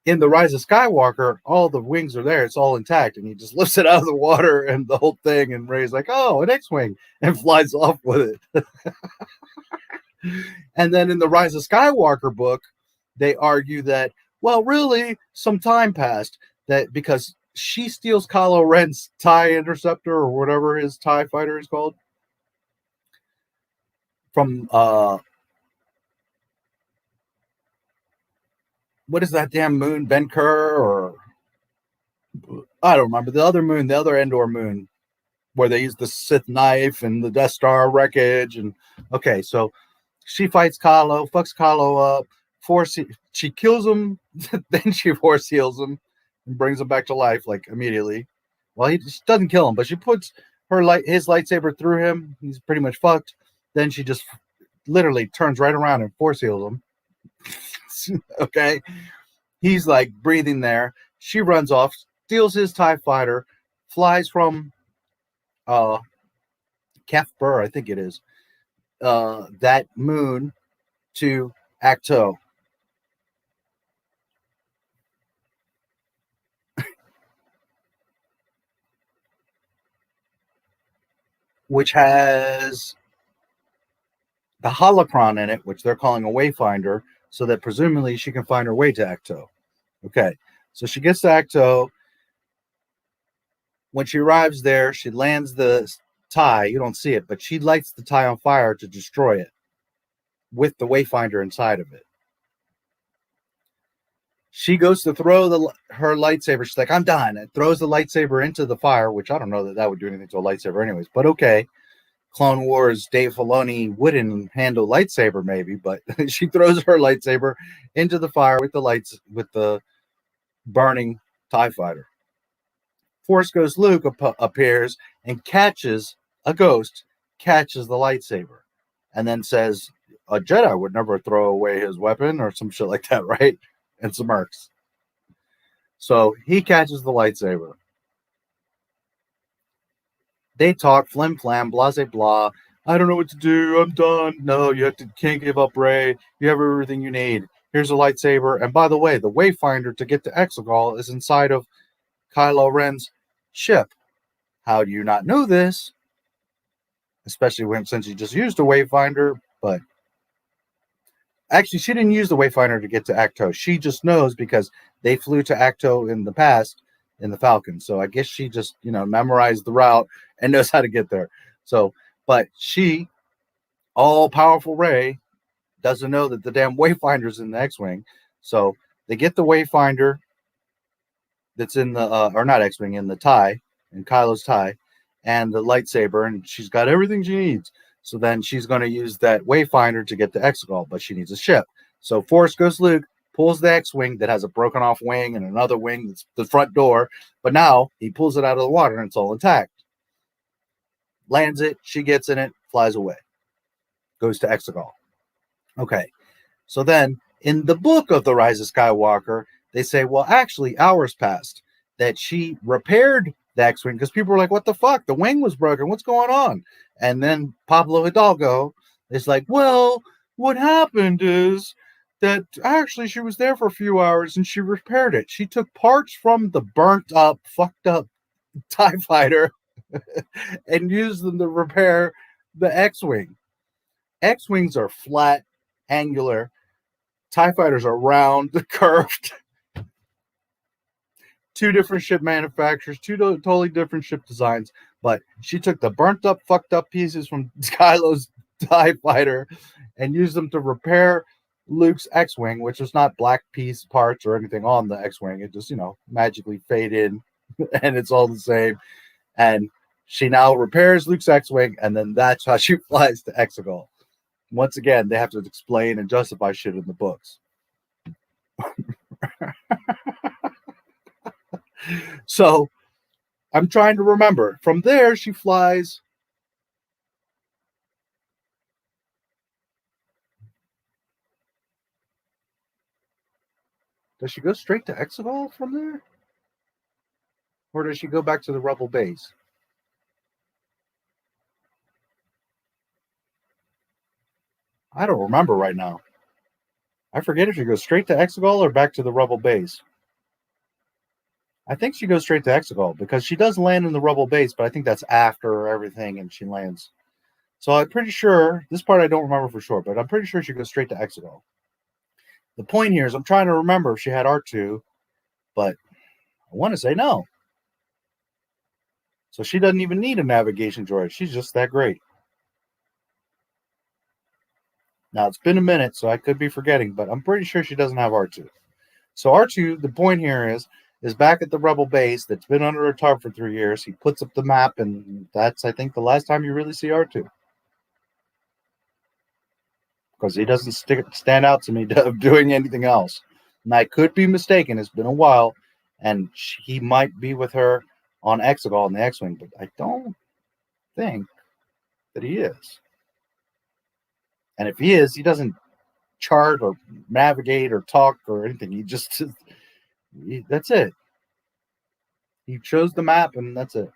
In the Rise of Skywalker, all the wings are there. It's all intact. And he just lifts it out of the water and the whole thing. And Rey's like, oh, an X-Wing. And flies off with it. And then in the Rise of Skywalker book, they argue that, well, really, some time passed. That because she steals Kylo Ren's TIE Interceptor or whatever his TIE fighter is called. From, what is that damn moon? Ben Kerr or I don't remember. The other moon, the other Endor moon, where they use the Sith knife and the Death Star wreckage. And okay, so she fights Kylo, fucks Kylo up, she kills him, then she force heals him and brings him back to life like immediately. Well, she doesn't kill him, but she puts his lightsaber through him. He's pretty much fucked. Then she just literally turns right around and force heals him. Okay, he's like breathing there. She runs off, steals his TIE fighter, flies from Kef Burr, I think it is, that moon to Acto. Which has the holocron in it, which they're calling a wayfinder, so that presumably she can find her way to Acto. Okay, so she gets to Acto. When she arrives there, she lands the TIE. You don't see it, but she lights the TIE on fire to destroy it with the wayfinder inside of it. She goes to throw her lightsaber. She's like, I'm done. And throws the lightsaber into the fire, which I don't know that would do anything to a lightsaber anyways, but okay. Clone Wars, Dave Filoni wouldn't handle lightsaber maybe, but she throws her lightsaber into the fire with the burning TIE fighter. Force Ghost Luke appears and catches a ghost, catches the lightsaber, and then says, a Jedi would never throw away his weapon or some shit like that, right? And smirks. So he catches the lightsaber. They talk, flim flam, blah, blah, blah. I don't know what to do. I'm done. No, can't give up, Rey. You have everything you need. Here's a lightsaber. And by the way, the wayfinder to get to Exegol is inside of Kylo Ren's ship. How do you not know this? Especially since you just used a wayfinder, but actually, she didn't use the wayfinder to get to Acto. She just knows because they flew to Acto in the past in the Falcon. So I guess she just, memorized the route and knows how to get there. So, but she, all-powerful Rey, doesn't know that the damn wayfinder's in the X-Wing. So they get the wayfinder that's in the, or not X-Wing, in the TIE, in Kylo's TIE, and the lightsaber, and she's got everything she needs. So then she's going to use that wayfinder to get to Exegol, but she needs a ship. So Force Ghost Luke pulls the X-Wing that has a broken off wing and another wing that's the front door, but now he pulls it out of the water and it's all intact. Lands it, she gets in it, flies away. Goes to Exegol. Okay, so then in the book of The Rise of Skywalker, they say, well, actually, hours passed that she repaired the X-Wing because people were like, what the fuck? The wing was broken. What's going on? And then Pablo Hidalgo is like, well, what happened is that actually she was there for a few hours and she repaired it. She took parts from the burnt up, fucked up TIE fighter and used them to repair the X-Wing. X-Wings are flat, angular. TIE fighters are round, curved. Two different ship manufacturers, two totally different ship designs. But she took the burnt up, fucked up pieces from Kylo's TIE fighter and used them to repair Luke's X-Wing, which was not black piece parts or anything on the X-Wing. It just, magically faded and it's all the same. And she now repairs Luke's X-Wing, and then that's how she flies to Exegol. Once again, they have to explain and justify shit in the books. So I'm trying to remember. From there, she flies. Does she go straight to Exegol from there? Or does she go back to the Rebel base? I don't remember right now. I forget if she goes straight to Exegol or back to the Rebel base. I think she goes straight to Exegol because she does land in the Rebel base, but I think that's after everything and she lands. So I'm pretty sure, this part I don't remember for sure, but I'm pretty sure she goes straight to Exegol. The point here is I'm trying to remember if she had R2, but I want to say no. So she doesn't even need a navigation droid. She's just that great. Now, it's been a minute, so I could be forgetting, but I'm pretty sure she doesn't have R2. So R2, the point here is back at the Rebel base that's been under a tarp for 3 years. He puts up the map, and that's, I think, the last time you really see R2. Because he doesn't stand out to me doing anything else. And I could be mistaken. It's been a while, and he might be with her on Exegol in the X-Wing, but I don't think that he is. And if he is, he doesn't chart or navigate or talk or anything. He just, that's it. He chose the map, and that's it.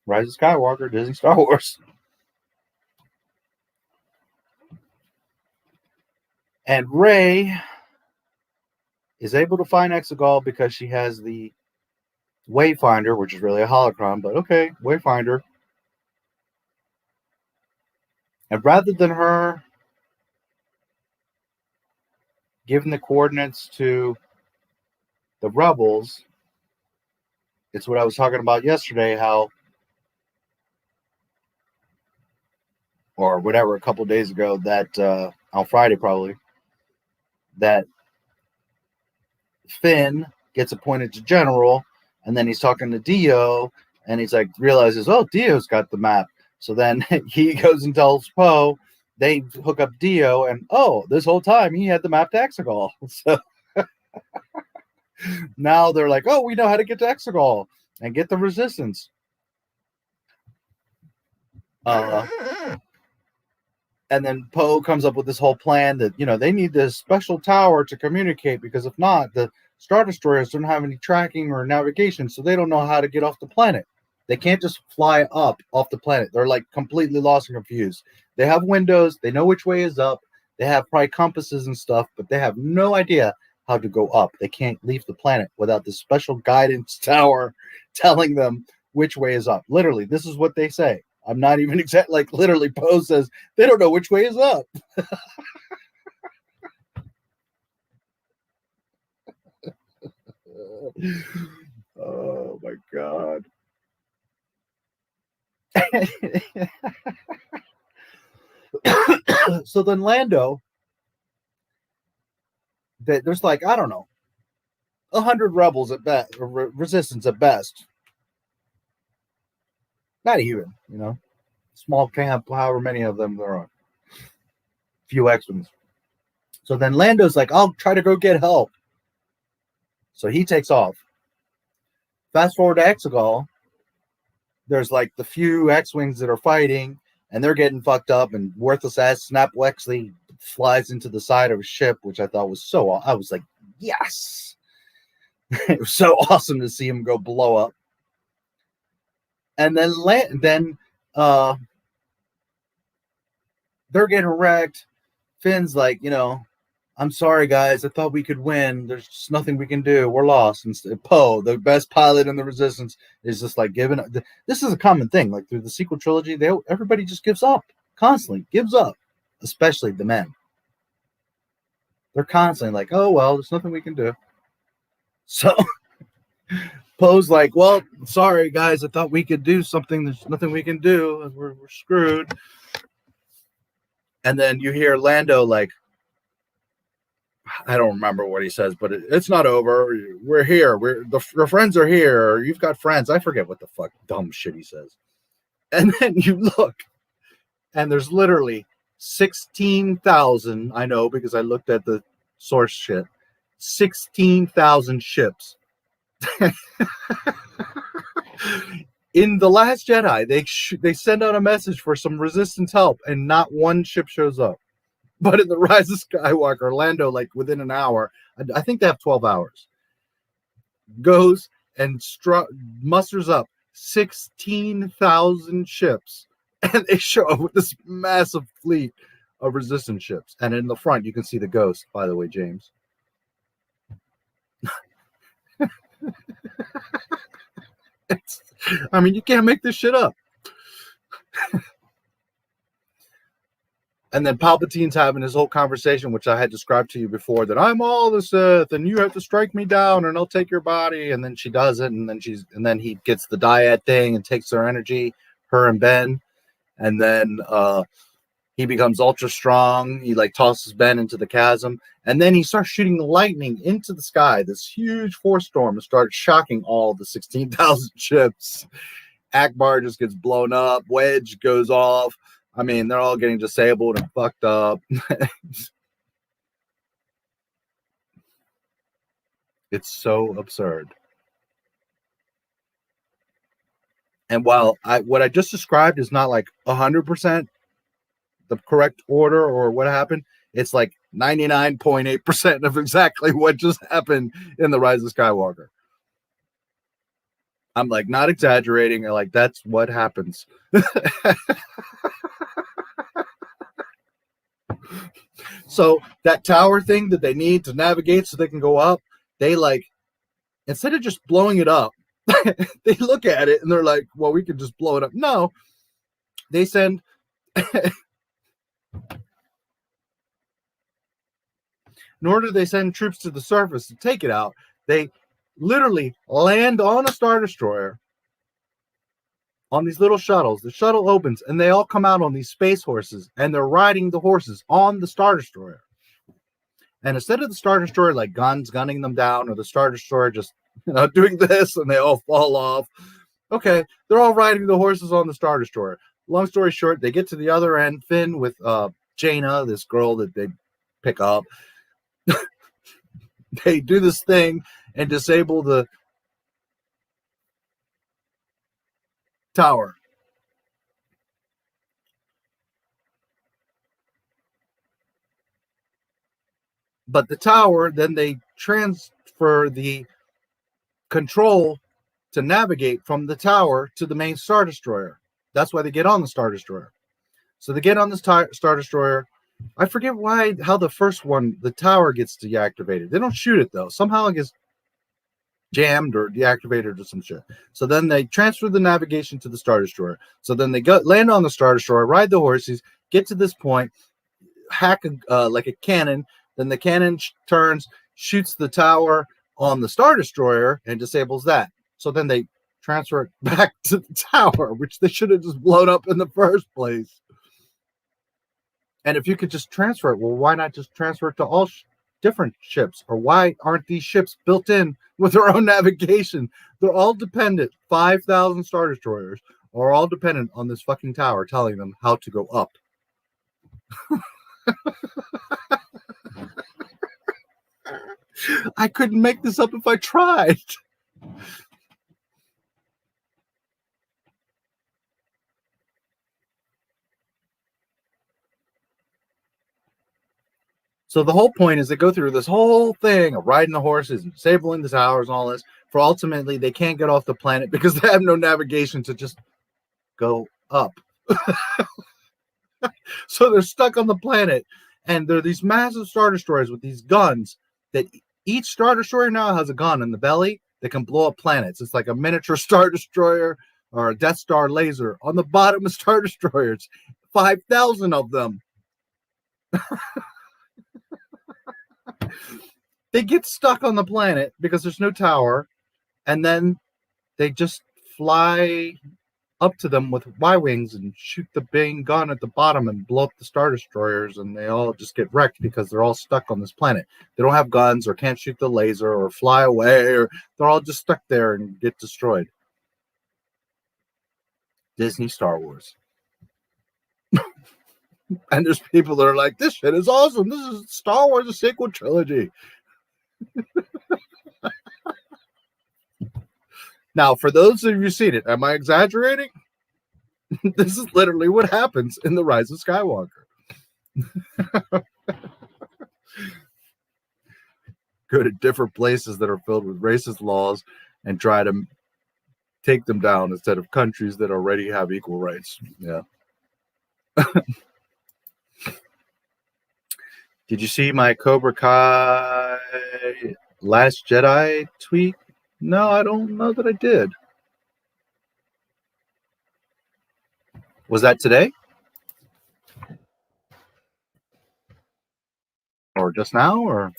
Rise of Skywalker, Disney Star Wars. And Rey is able to find Exegol because she has the Wayfinder, which is really a holocron, but okay, Wayfinder. And rather than her giving the coordinates to the rebels, it's what I was talking about yesterday, how, or whatever, a couple of days ago, that on Friday probably, that Finn gets appointed to general, and then he's talking to Dio, and he's like, realizes, oh, Dio's got the map. So then he goes and tells Poe, they hook up Dio, and oh, this whole time he had the map to Exegol. So now they're like, oh, we know how to get to Exegol and get the resistance. And then Poe comes up with this whole plan that, they need this special tower to communicate, because if not, the Star Destroyers don't have any tracking or navigation, so they don't know how to get off the planet. They can't just fly up off the planet. They're like completely lost and confused. They have windows. They know which way is up. They have probably compasses and stuff, but they have no idea how to go up. They can't leave the planet without this special guidance tower telling them which way is up. Literally, this is what they say. I'm not even exact. Like literally, Poe says they don't know which way is up. Oh my God. So then Lando, there's like, I don't know, 100 rebels at best, or resistance at best. Not even, small camp, however many of them there are. Few X-Wings. So then Lando's like, I'll try to go get help. So he takes off. Fast forward to Exegol. There's like the few X-Wings that are fighting, and they're getting fucked up, and worthless ass Snap Wexley flies into the side of a ship, which I thought was I was like, yes. It was so awesome to see him go blow up. And then they're getting wrecked. Finn's like, I'm sorry, guys. I thought we could win. There's just nothing we can do. We're lost. And Poe, the best pilot in the Resistance, is just like giving up. This is a common thing. Like through the sequel trilogy, everybody just gives up constantly. Gives up, especially the men. They're constantly like, "Oh well, there's nothing we can do." So Poe's like, "Well, sorry, guys. I thought we could do something. There's nothing we can do. We're screwed." And then you hear Lando like, I don't remember what he says, but it's not over. We're here. Your friends are here. Or you've got friends. I forget what the fuck dumb shit he says. And then you look, and there's literally 16,000. I know because I looked at the source shit. 16,000 ships. In The Last Jedi, they send out a message for some Resistance help, and not one ship shows up. But in The Rise of Skywalker, Lando, like within an hour, I think they have 12 hours, goes and musters up 16,000 ships, and they show up with this massive fleet of Resistance ships. And in the front, you can see the Ghost, by the way, James. I mean, you can't make this shit up. And then Palpatine's having his whole conversation, which I had described to you before, that I'm all the Sith, and you have to strike me down, and I'll take your body. And then she does it, and then he gets the dyad thing and takes their energy, her and Ben, and then he becomes ultra strong. He like tosses Ben into the chasm, and then he starts shooting the lightning into the sky, this huge force storm, and starts shocking all the 16,000 ships. Akbar just gets blown up. Wedge goes off. I mean, they're all getting disabled and fucked up. It's so absurd. And while what I just described is not like 100% the correct order or what happened, it's like 99.8% of exactly what just happened in The Rise of Skywalker. I'm like not exaggerating. Like that's what happens. So that tower thing that they need to navigate so they can go up, they like, instead of just blowing it up, they look at it and they're like, well, we could just blow it up. No, they send nor do they send troops to the surface to take it out. They literally land on a Star Destroyer on these little shuttles. The shuttle opens and they all come out on these space horses, and they're riding the horses on the Star Destroyer. And instead of the Star Destroyer like gunning them down, or the Star Destroyer just doing this and they all fall off, okay, they're all riding the horses on the Star Destroyer. Long story short, they get to the other end. Finn with Jaina, this girl that they pick up, they do this thing and disable the tower. But the tower, then they transfer the control to navigate from the tower to the main Star Destroyer. That's why they get on the Star Destroyer. So they get on the Star Destroyer. I forget how the first one, the tower gets deactivated. They don't shoot it, though. Somehow it gets jammed or deactivated or some shit. So then they transfer the navigation to the Star Destroyer. So then they land on the Star Destroyer, ride the horses, get to this point, hack like a cannon. Then the cannon turns, shoots the tower on the Star Destroyer, and disables that. So then they transfer it back to the tower, which they should have just blown up in the first place. And if you could just transfer it, well, why not just transfer it to all different ships? Or why aren't these ships built in with their own navigation? They're all dependent. 5,000 Star Destroyers are all dependent on this fucking tower telling them how to go up. I couldn't make this up if I tried. So the whole point is they go through this whole thing of riding the horses and disabling the towers and all this, for ultimately they can't get off the planet because they have no navigation to just go up. So they're stuck on the planet, And there are these massive Star Destroyers with these guns that each Star Destroyer now has a gun in the belly that can blow up planets. It's like a miniature Star Destroyer or a Death Star laser on the bottom of Star Destroyers. 5,000 of them. They get stuck on the planet because there's no tower, and then they just fly up to them with Y-wings and shoot the big gun at the bottom and blow up the Star Destroyers, and they all just get wrecked because they're all stuck on this planet. They don't have guns or can't shoot the laser or fly away, or they're all just stuck there and get destroyed. Disney Star Wars. And there's people that are like, this shit is awesome. This is Star Wars, a sequel trilogy. Now, for those of you who've seen it, am I exaggerating? This is literally what happens in The Rise of Skywalker. Go to different places that are filled with racist laws and try to take them down instead of countries that already have equal rights. Yeah. Did you see my Cobra Kai Last Jedi tweet? No, I don't know that I did. Was that today? Or just now? Or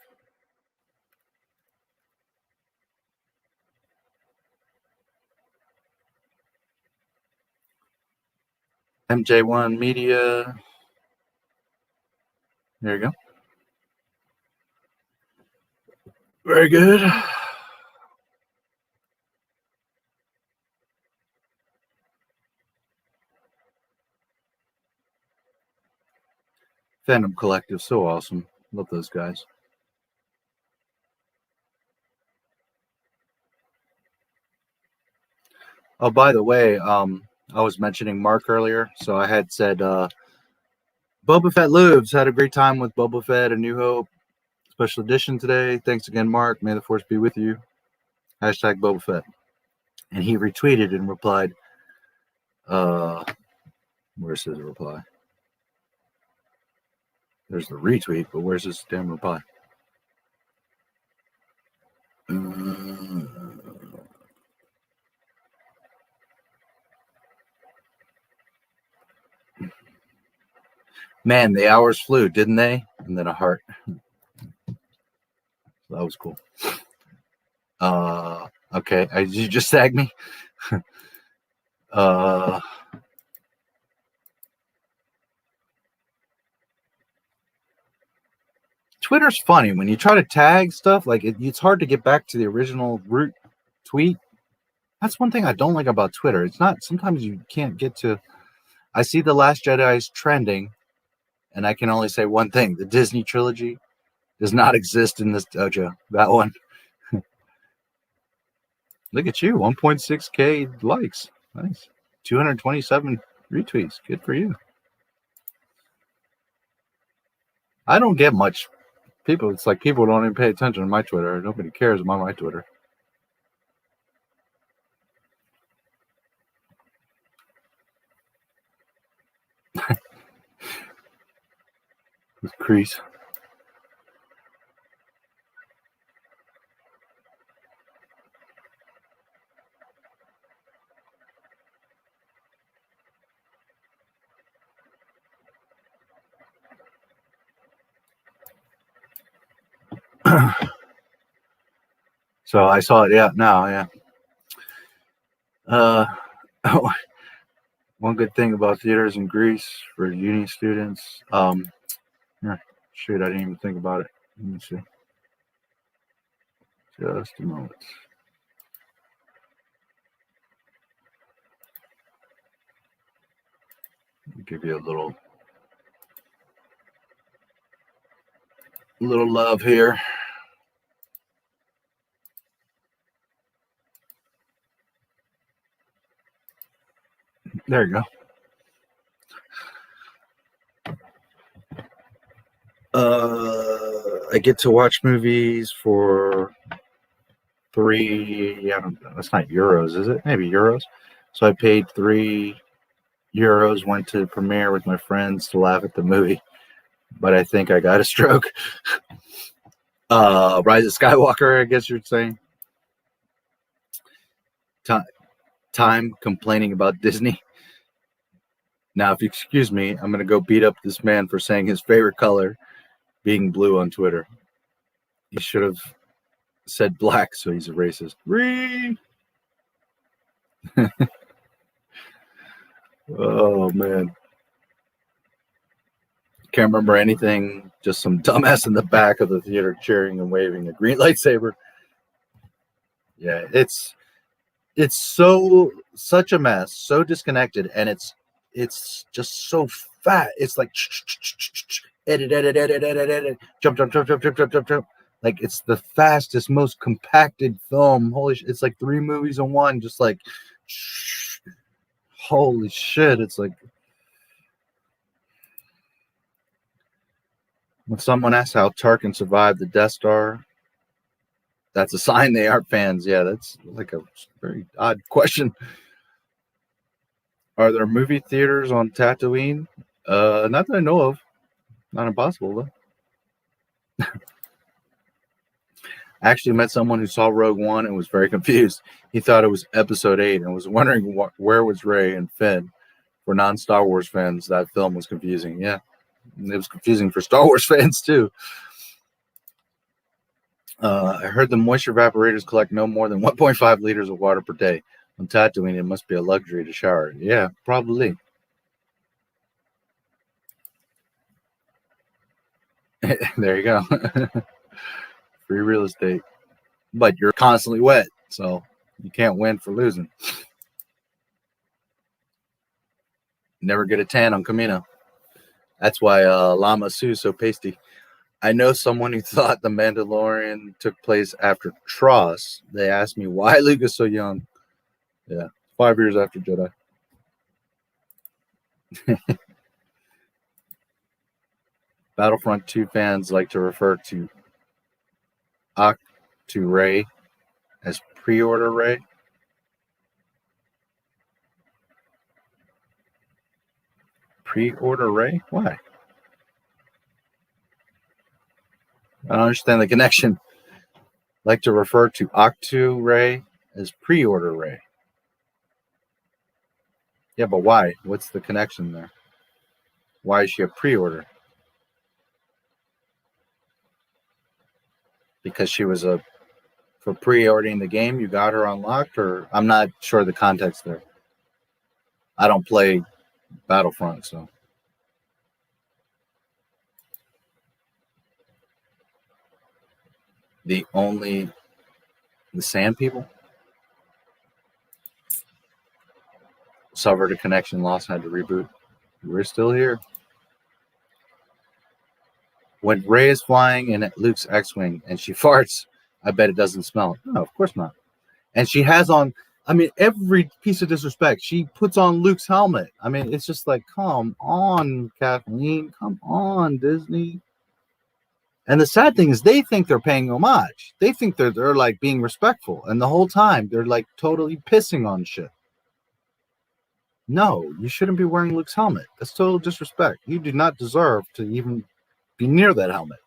MJ1 Media. There you go. Very good. Fandom Collective, so awesome. Love those guys. Oh, by the way, I was mentioning Mark earlier, so I had said Boba Fett Lives. Had a great time with Boba Fett, A New Hope special edition today. Thanks again, Mark. May the force be with you. Hashtag Boba Fett. And he retweeted and replied, where's his reply? There's the retweet, but where's his damn reply? Man, the hours flew, didn't they? And then a heart. That was cool. Okay, did you just tag me? Twitter's funny when you try to tag stuff. Like it's hard to get back to the original root tweet. That's one thing I don't like about Twitter. It's not. Sometimes you can't get to. I see The Last Jedi is trending, and I can only say one thing: the Disney trilogy does not exist in this dojo. That one. Look at you, 1.6K likes. Nice. 227 retweets. Good for you. I don't get much people. It's like people don't even pay attention to my Twitter. Nobody cares about my Twitter. With Crease. So I saw it, yeah, now, yeah. One good thing about theaters in Greece for uni students. Yeah, shoot, I didn't even think about it. Let me see. Just a moment. I'll give you a little love here. There you go. I get to watch movies for $3. I don't know. That's not euros, is it? Maybe euros. So I paid €3. Went to the premiere with my friends to laugh at the movie. but I think I got a stroke. Rise of Skywalker, I guess you're saying. Time complaining about Disney. Now, if you excuse me, I'm going to go beat up this man for saying his favorite color being blue on Twitter. He should have said black, so he's a racist. Oh, man. Can't remember anything. Just some dumbass in the back of the theater cheering and waving a green lightsaber. Yeah, it's such a mess, so disconnected, and it's just so fat. It's like edit, jump. Like, it's the fastest, most compacted film. Holy shit, it's like 3 movies in one. Just like, holy shit, it's like. When someone asks how Tarkin survived the Death Star, that's a sign they aren't fans. Yeah, that's like a very odd question. Are there movie theaters on Tatooine? Not that I know of. Not impossible, though. I actually met someone who saw Rogue One and was very confused. He thought it was Episode 8 and was wondering where was Rey and Finn. For non-Star Wars fans, that film was confusing. Yeah. It was confusing for Star Wars fans too. I heard the moisture evaporators collect no more than 1.5 liters of water per day. On Tatooine, it must be a luxury to shower. Yeah, probably. There you go. Free real estate. But you're constantly wet, so you can't win for losing. Never get a tan on Camino. That's why Lama Sue's so pasty. I know someone who thought The Mandalorian took place after Tross. They asked me why Luke is so young. Yeah, 5 years after Jedi. Battlefront 2 fans like to refer to Rey as pre-order Rey. Pre-order Rey? Why? I don't understand the connection. Like to refer to Octu Rey as pre-order Rey. Yeah, but why? What's the connection there? Why is she a pre-order? Because she was for pre-ordering the game, you got her unlocked, or I'm not sure the context there. I don't play Battlefront, so. The Sand People suffered a connection loss, had to reboot. We're still here. When Rey is flying in Luke's X-Wing and she farts, I bet it doesn't smell. No, of course not. And she has on, I mean, every piece of disrespect, she puts on Luke's helmet. I mean, it's just like, come on, Kathleen. Come on, Disney. And the sad thing is they think they're paying homage. They think they're like being respectful. And the whole time they're like totally pissing on shit. No, you shouldn't be wearing Luke's helmet. That's total disrespect. You do not deserve to even be near that helmet.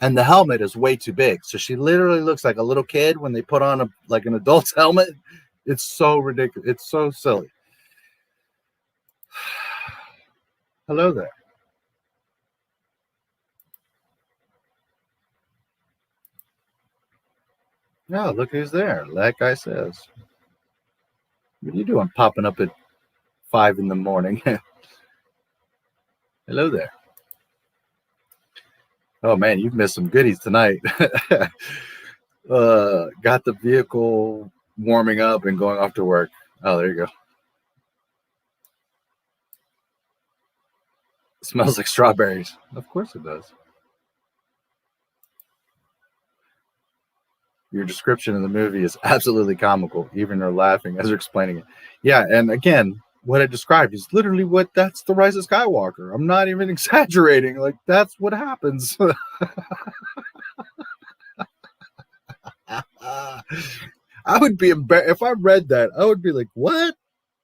And the helmet is way too big. So she literally looks like a little kid when they put on like an adult's helmet. It's so ridiculous. It's so silly. Hello there. No, look who's there. That guy says. What are you doing popping up at 5 in the morning? Hello there. Oh, man, you've missed some goodies tonight. Got the vehicle warming up and going off to work. Oh, there you go. It smells like strawberries. Of course it does. Your description of the movie is absolutely comical. Even they're laughing as they're explaining it. Yeah, and again, what I described is literally that's the Rise of Skywalker. I'm not even exaggerating. Like, that's what happens. I would be embarrassed. If I read that, I would be like, what?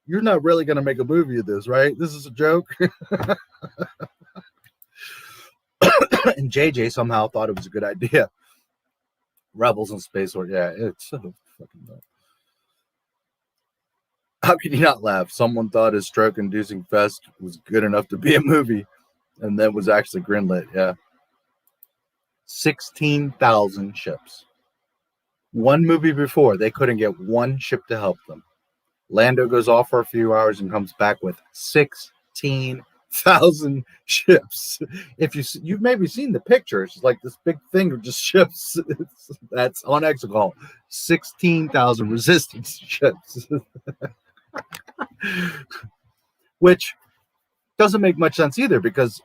You're not really going to make a movie of this, right? This is a joke? And JJ somehow thought it was a good idea. Rebels in Space War. Yeah, it's so fucking dumb. How could you not laugh? Someone thought his stroke-inducing fest was good enough to be a movie, and then was actually greenlit. Yeah. 16,000 ships. One movie before, they couldn't get one ship to help them. Lando goes off for a few hours and comes back with 16,000 ships. If you've maybe seen the pictures, it's like this big thing of just ships. That's on Exegol. 16,000 resistance ships. Which doesn't make much sense either, because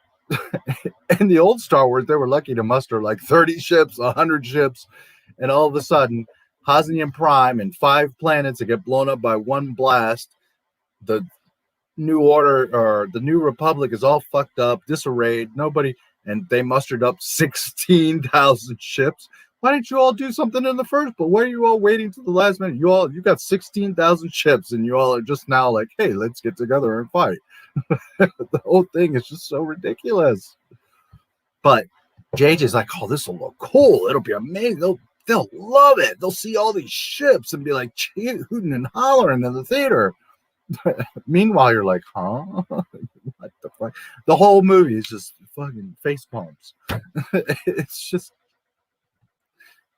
in the old Star Wars, they were lucky to muster like 30 ships, 100 ships, and all of a sudden, Hosnian Prime and 5 planets that get blown up by one blast. The New Order or the New Republic is all fucked up, disarrayed, nobody, and they mustered up 16,000 ships. Why didn't you all do something in the first? But why are you all waiting to the last minute? You got 16,000 ships, and you all are just now like, hey, let's get together and fight. The whole thing is just so ridiculous. But JJ's like, oh, this will look cool. It'll be amazing. They'll love it. They'll see all these ships and be like hooting and hollering in the theater. Meanwhile, you're like, huh? What the fuck? The whole movie is just fucking face palms. It's just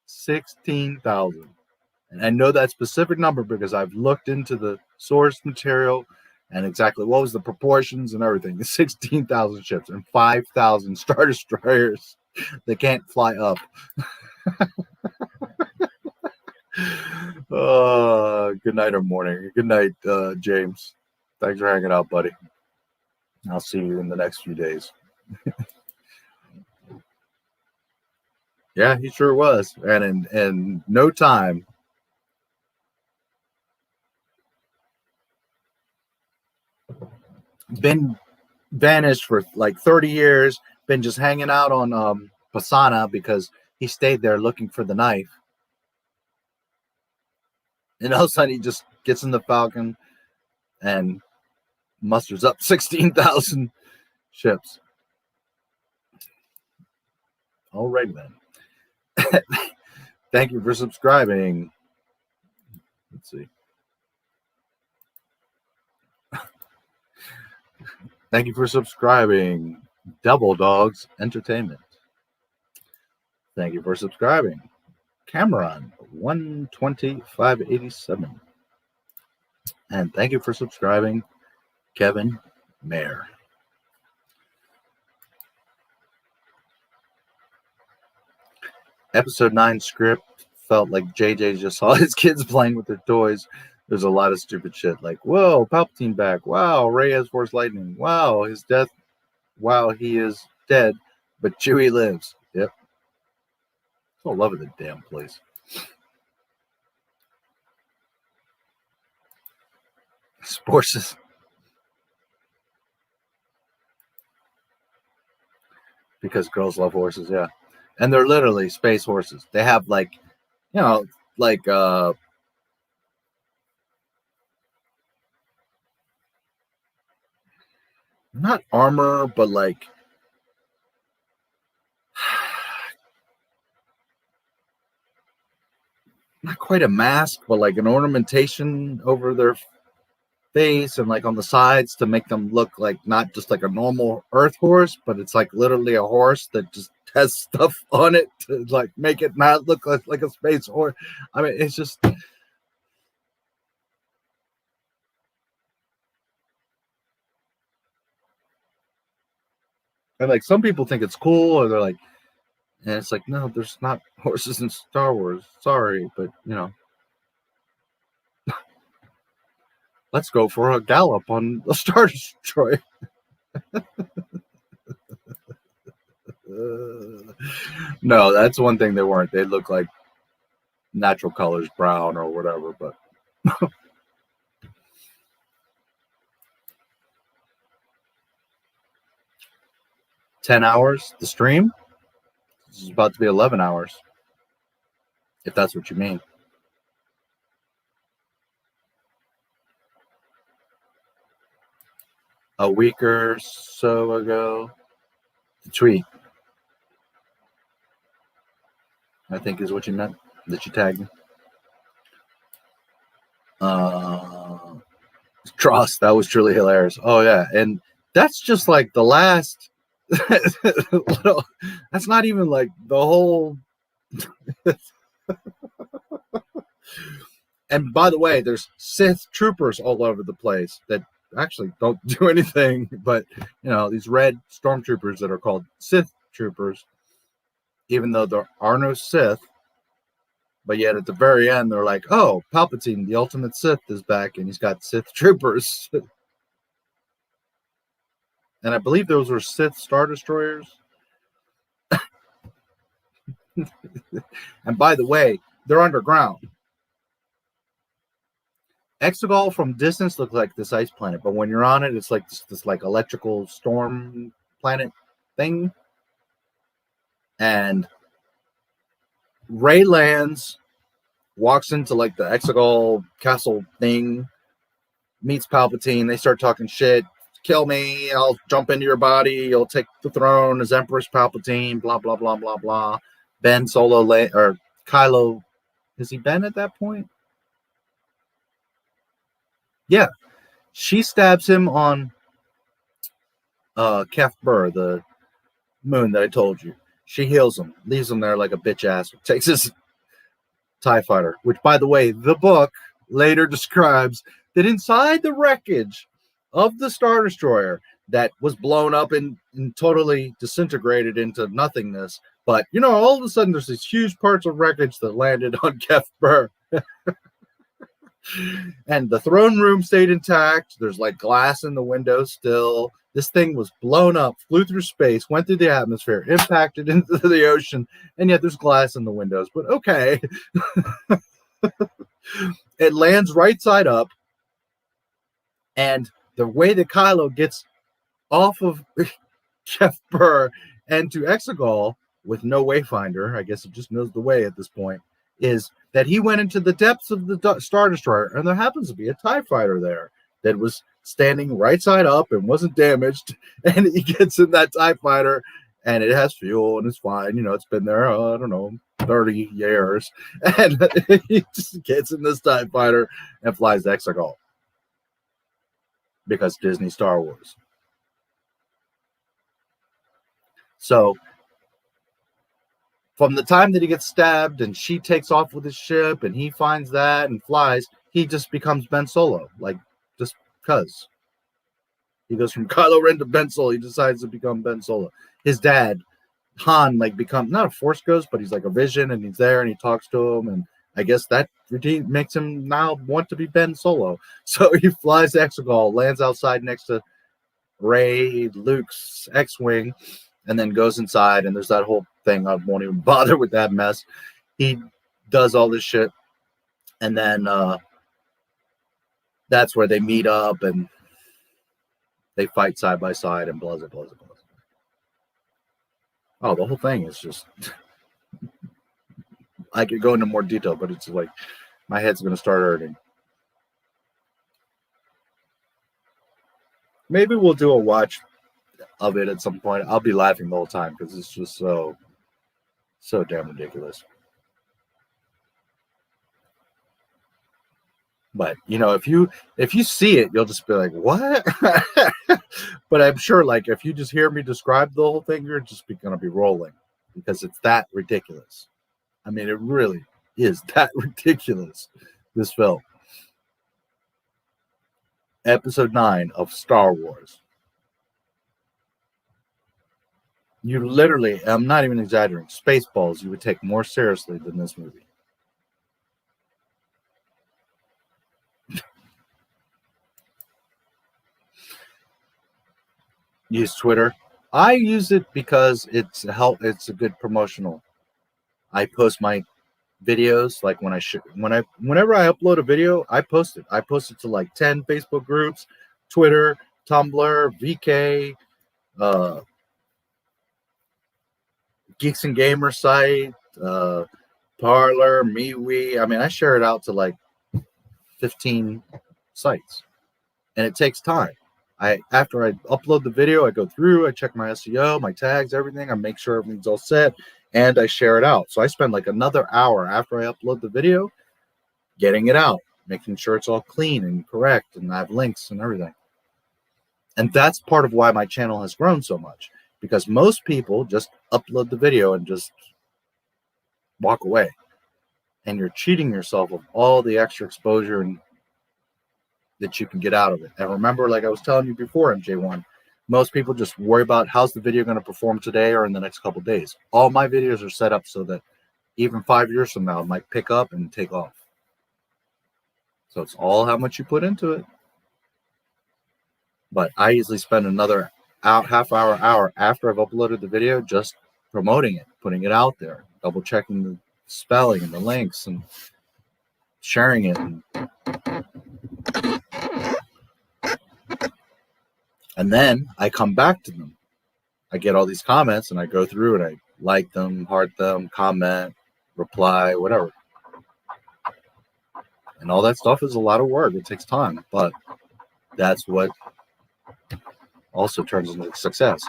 16,000. And I know that specific number because I've looked into the source material and exactly what was the proportions and everything. 16,000 ships and 5,000 Star Destroyers. They can't fly up. Good night or morning. Good night, James. Thanks for hanging out, buddy. I'll see you in the next few days. Yeah, he sure was. And in no time, been vanished for like 30 years, been just hanging out on Pasana because he stayed there looking for the knife. And all of a sudden he just gets in the Falcon and musters up 16,000 ships. Alrighty then. Thank you for subscribing. Let's see. Thank you for subscribing. Double Dogs Entertainment. Thank you for subscribing. Cameron 12587. And thank you for subscribing, Kevin Mayer. Episode 9 script felt like JJ just saw his kids playing with their toys. There's a lot of stupid shit like, whoa, Palpatine back. Wow, Rey has Force Lightning. Wow, his death. Wow, he is dead, but Chewie lives. Yep. I love the damn place. Horses. Because girls love horses, yeah. And they're literally space horses. They have like, you know, like not armor, but like not quite a mask, but like an ornamentation over their face and like on the sides to make them look like not just like a normal Earth horse, but it's like literally a horse that just has stuff on it to like make it not look like a space horse. I mean, it's just and like some people think it's cool, or they're like, and it's like, no, there's not horses in Star Wars. Sorry, but you know. Let's go for a gallop on the Star Destroyer. No, that's one thing they weren't. They look like natural colors, brown or whatever, but 10 hours, the stream? This is about to be 11 hours. If that's what you mean. A week or so ago, the tweet. I think is what you meant, that you tagged me. Trust, that was truly hilarious. Oh yeah, and that's just like the last. That's not even like the whole. And by the way, there's Sith troopers all over the place that actually don't do anything, but you know, these red stormtroopers that are called Sith troopers, even though there are no Sith. But yet at the very end, they're like, oh, Palpatine, the ultimate Sith, is back, and he's got Sith troopers. And I believe those were Sith Star Destroyers. And by the way, they're underground. Exegol from distance looks like this ice planet, but when you're on it, it's like this like electrical storm planet thing. And Rey lands, walks into like the Exegol castle thing, meets Palpatine. They start talking shit. Kill me, I'll jump into your body, you'll take the throne as Empress Palpatine, blah, blah, blah, blah, blah. Ben Solo, or Kylo, is he Ben at that point? Yeah. She stabs him on Kef Burr, the moon that I told you. She heals him, leaves him there like a bitch ass, takes his TIE fighter, which, by the way, the book later describes that inside the wreckage of the Star Destroyer that was blown up and totally disintegrated into nothingness. But, you know, all of a sudden there's these huge parts of wreckage that landed on Kef Burr. And the throne room stayed intact. There's like glass in the window still. This thing was blown up, flew through space, went through the atmosphere, impacted into the ocean, and yet there's glass in the windows. But okay. It lands right side up. And the way that Kylo gets off of Kef Burr and to Exegol with no wayfinder, I guess it just knows the way at this point, is that he went into the depths of the Star Destroyer, and there happens to be a TIE fighter there that was standing right side up and wasn't damaged, and he gets in that TIE fighter, and it has fuel, and it's fine. You know, it's been there, I don't know, 30 years, and he just gets in this TIE fighter and flies to Exegol. Because Disney Star Wars. So, from the time that he gets stabbed and she takes off with his ship and he finds that and flies, he just becomes Ben Solo. Like, just because. He goes from Kylo Ren to Ben Solo. He decides to become Ben Solo. His dad, Han, like, becomes not a Force ghost, but he's like a vision, and he's there and he talks to him, and I guess that routine makes him now want to be Ben Solo. So he flies to Exegol, lands outside next to Rey, Luke's X-Wing, and then goes inside, and there's that whole thing. I won't even bother with that mess. He does all this shit, and then that's where they meet up, and they fight side by side, and blah, blah, blah, blah. Oh, the whole thing is just... I could go into more detail, but it's like my head's going to start hurting. Maybe we'll do a watch of it at some point. I'll be laughing the whole time because it's just so damn ridiculous. But, you know, if you see it, you'll just be like, what? But I'm sure, like, if you just hear me describe the whole thing, you're just going to be rolling because it's that ridiculous. I mean, it really is that ridiculous, this film. Episode 9 of Star Wars. You literally, I'm not even exaggerating, Spaceballs you would take more seriously than this movie. Use Twitter. I use it because it's a good promotional. I post my videos like whenever I upload a video, I post it. I post it to like 10 Facebook groups, Twitter, Tumblr, VK, Geeks and Gamer site, Parler, MeWe. I mean, I share it out to like 15 sites, and it takes time. After I upload the video, I go through, I check my SEO, my tags, everything. I make sure everything's all set. and I share it out. So I spend like another hour after I upload the video getting it out, making sure it's all clean and correct, and I have links and everything. And that's part of why my channel has grown so much, because most people just upload the video and just walk away. And you're cheating yourself of all the extra exposure and that you can get out of it. And remember, like I was telling you before, MJ1, most people just worry about how's the video going to perform today or in the next couple of days. All my videos are set up so that even 5 years from now, it might pick up and take off. So it's all how much you put into it. But I usually spend another half hour after I've uploaded the video just promoting it, putting it out there, double checking the spelling and the links and sharing it. And then I come back to them. I get all these comments and I go through and I like them, heart them, comment, reply, whatever. And all that stuff is a lot of work. It takes time, but that's what also turns into success.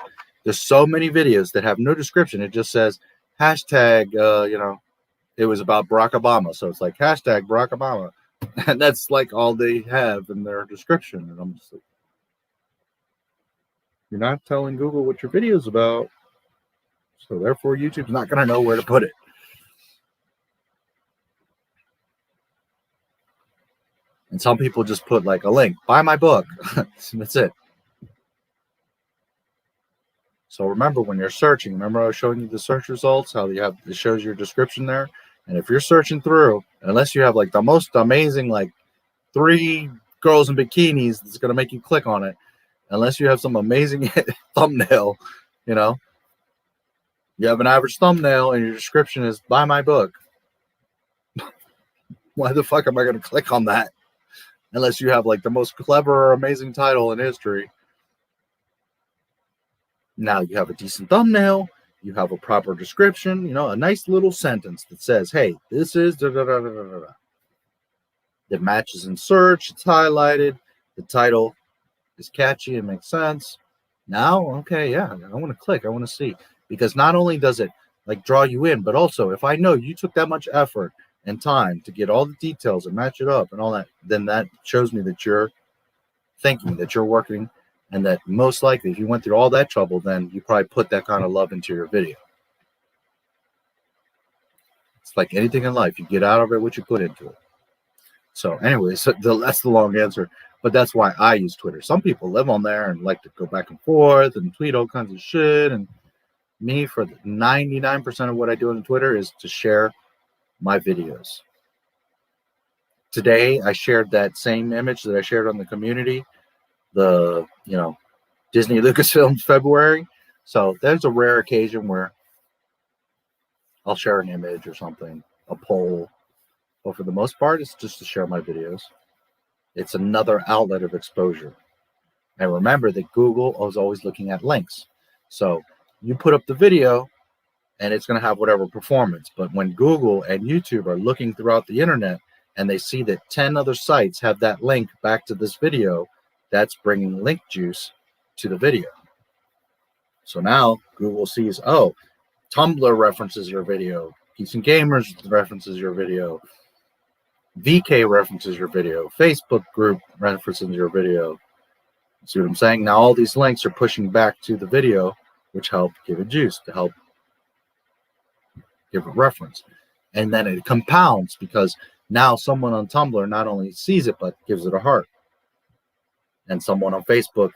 There's so many videos that have no description. It just says hashtag, it was about Barack Obama. So it's like hashtag Barack Obama. And that's like all they have in their description. And I'm just like, you're not telling Google what your video is about. So therefore, YouTube's not going to know where to put it. And some people just put like a link, buy my book. That's it. So remember when you're searching, remember I was showing you the search results, how it shows your description there. And if you're searching through, unless you have like the most amazing, like 3 girls in bikinis that's going to make you click on it, unless you have some amazing thumbnail, you have an average thumbnail and your description is buy my book. Why the fuck am I going to click on that? Unless you have like the most clever or amazing title in history. Now you have a decent thumbnail, you have a proper description, a nice little sentence that says, hey, this is da da da da da da. It matches in search, it's highlighted, the title is catchy, it makes sense. Now, okay, yeah, I want to click, I want to see. Because not only does it like draw you in, but also if I know you took that much effort and time to get all the details and match it up and all that, then that shows me that you're thinking, that you're working, and that most likely if you went through all that trouble, then you probably put that kind of love into your video. It's like anything in life, you get out of it what you put into it. So anyways, that's the long answer, but that's why I use Twitter. Some people live on there and like to go back and forth and tweet all kinds of shit, and me, for 99% of what I do on Twitter is to share my videos. Today I shared that same image that I shared on the community, the Disney Lucasfilm February. So there's a rare occasion where I'll share an image or something, a poll, but for the most part it's just to share my videos. It's another outlet of exposure. And remember that Google is always looking at links. So you put up the video and it's going to have whatever performance, but when Google and YouTube are looking throughout the internet and they see that 10 other sites have that link back to this video, that's bringing link juice to the video. So now Google sees, oh, Tumblr references your video, Geeks and Gamers references your video, VK references your video, Facebook group references your video. See what I'm saying? Now all these links are pushing back to the video, which help give it juice, to help give it reference. And then it compounds because now someone on Tumblr not only sees it, but gives it a heart. And someone on Facebook,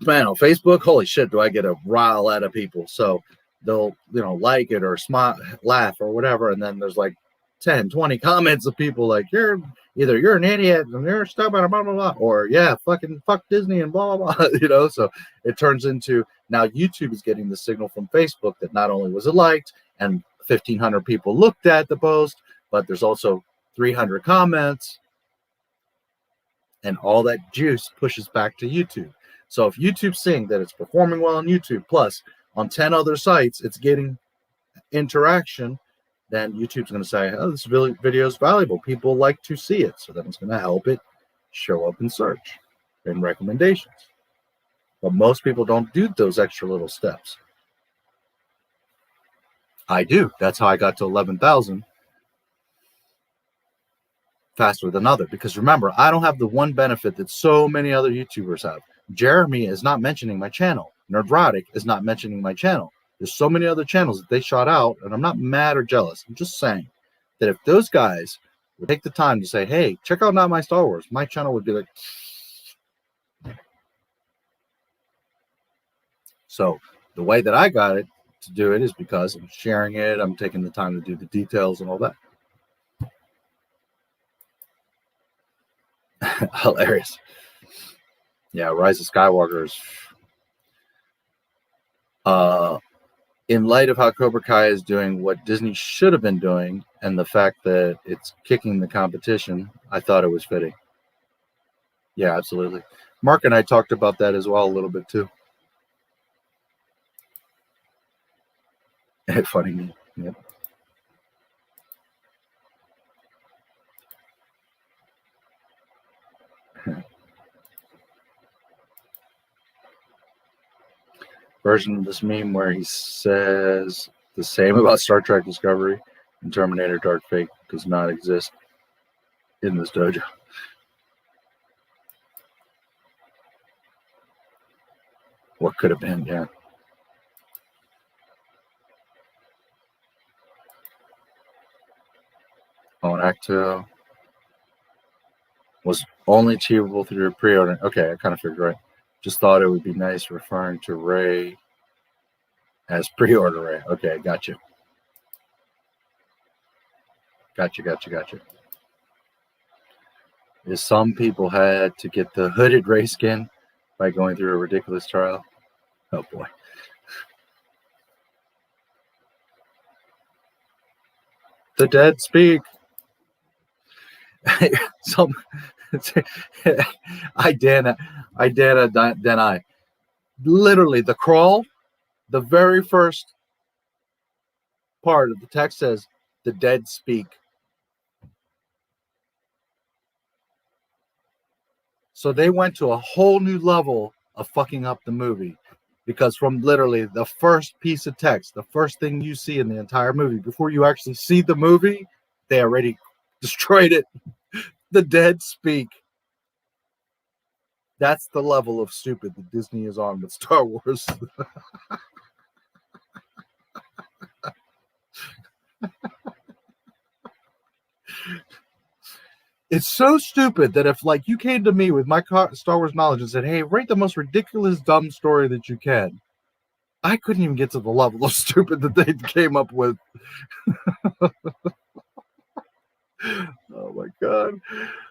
man, on Facebook, holy shit, do I get a rile out of people. So they'll, like it or smile, laugh or whatever. And then there's like 10, 20 comments of people like, you're an idiot and you're stubborn, blah, blah, blah, or yeah, fuck Disney and blah, blah, blah, So it turns into, now YouTube is getting the signal from Facebook that not only was it liked and 1,500 people looked at the post, but there's also 300 comments, and all that juice pushes back to YouTube. So if YouTube's seeing that it's performing well on YouTube, plus on 10 other sites, it's getting interaction, then YouTube's going to say, oh, this video is valuable. People like to see it. So then it's going to help it show up in search and recommendations. But most people don't do those extra little steps. I do. That's how I got to 11,000 faster than other. Because remember, I don't have the one benefit that so many other YouTubers have. Jeremy is not mentioning my channel. Nerdrotic is not mentioning my channel. There's so many other channels that they shot out, and I'm not mad or jealous. I'm just saying that if those guys would take the time to say, hey, check out Not My Star Wars, my channel would be like... So the way that I got it to do it is because I'm sharing it. I'm taking the time to do the details and all that. Hilarious. Yeah, Rise of Skywalker is... in light of how Cobra Kai is doing what Disney should have been doing and the fact that it's kicking the competition, I thought it was fitting. Yeah, absolutely. Mark and I talked about that as well a little bit too. Funny me. Yep. Version of this meme where he says the same about Star Trek Discovery and Terminator Dark Fate does not exist in this dojo. What could have been, yeah. Oh, and Act 2 was only achievable through pre-order. Okay, I kind of figured right. Just thought it would be nice referring to Ray as pre-order Ray. Okay, gotcha. Gotcha. Is some people had to get the hooded Ray skin by going through a ridiculous trial. Oh boy. The dead speak. Some I deny. Literally, the crawl, the very first part of the text says, the dead speak. So they went to a whole new level of fucking up the movie. Because from literally the first piece of text, the first thing you see in the entire movie, before you actually see the movie, they already destroyed it. The dead speak. That's the level of stupid that Disney is on with Star Wars. It's so stupid that if, like, you came to me with my Star Wars knowledge and said, hey, rate the most ridiculous, dumb story that you can, I couldn't even get to the level of stupid that they came up with. Oh, my God.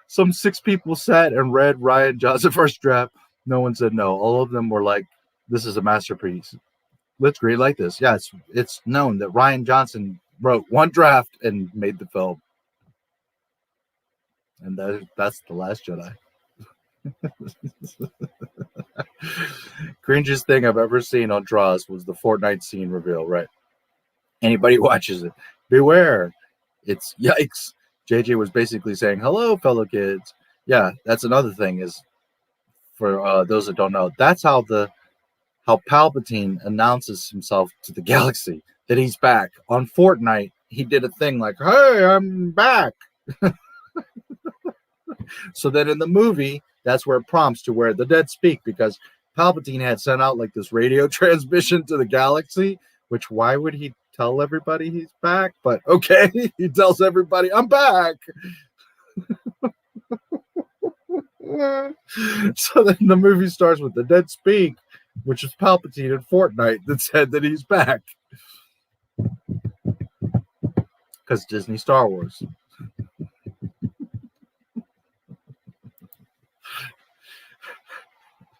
Some 6 people sat and read Rian Johnson's first draft. No one said no. All of them were like, this is a masterpiece. Let's greenlight this. Yeah, it's known that Rian Johnson wrote one draft and made the film. And that's The Last Jedi. Cringiest thing I've ever seen on Draws was the Fortnite scene reveal, right? Anybody watches it, beware. It's yikes. JJ was basically saying, hello, fellow kids. Yeah, that's another thing is, for those that don't know, that's how Palpatine announces himself to the galaxy, that he's back. On Fortnite, he did a thing like, hey, I'm back. So that in the movie, that's where it prompts to where the dead speak, because Palpatine had sent out like this radio transmission to the galaxy, which why would he tell everybody he's back? But okay, he tells everybody, I'm back. So then the movie starts with the dead speak, which is Palpatine in Fortnite that said that he's back. Because Disney Star Wars.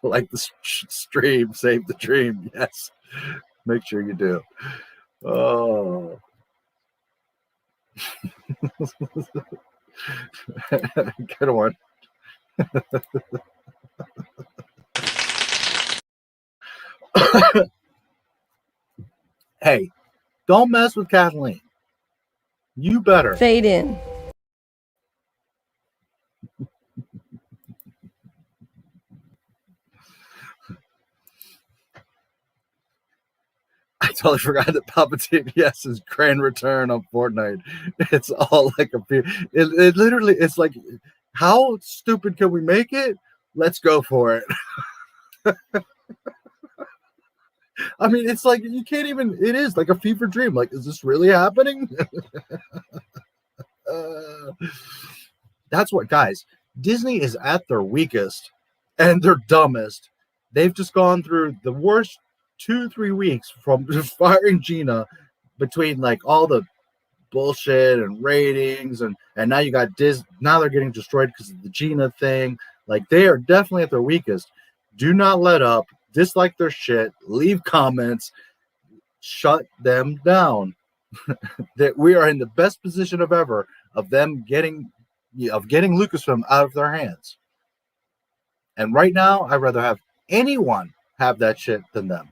Like the stream, save the dream. Yes, make sure you do. Oh, good one. Hey, don't mess with Kathleen. You better fade in. totally forgot that Palpatine, yes, his grand return on Fortnite. It's all like it literally, it's like, how stupid can we make it? Let's go for it. I mean, it's like, you can't even, it is like a fever dream. Like, is this really happening? That's what, guys, Disney is at their weakest and their dumbest. They've just gone through the worst 2-3 weeks from firing Gina, between like all the bullshit and ratings, and now you got now they're getting destroyed because of the Gina thing. Like, they are definitely at their weakest. Do not let up. Dislike their shit. Leave comments. Shut them down. That we are in the best position of ever of them getting Lucasfilm out of their hands. And right now, I'd rather have anyone have that shit than them.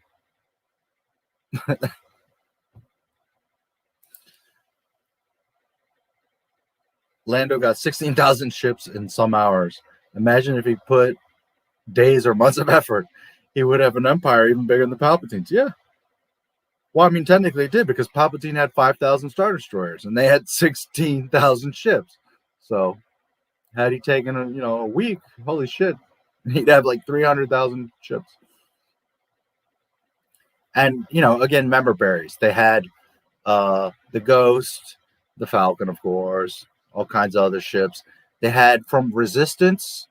Lando got 16,000 ships in some hours. Imagine if he put days or months of effort, he would have an empire even bigger than the Palpatines. Yeah. Well, I mean, technically it did, because Palpatine had 5,000 Star Destroyers and they had 16,000 ships. So had he taken a week, holy shit, he'd have like 300,000 ships. And, again, member berries. They had the Ghost, the Falcon, of course, all kinds of other ships. They had from Resistance,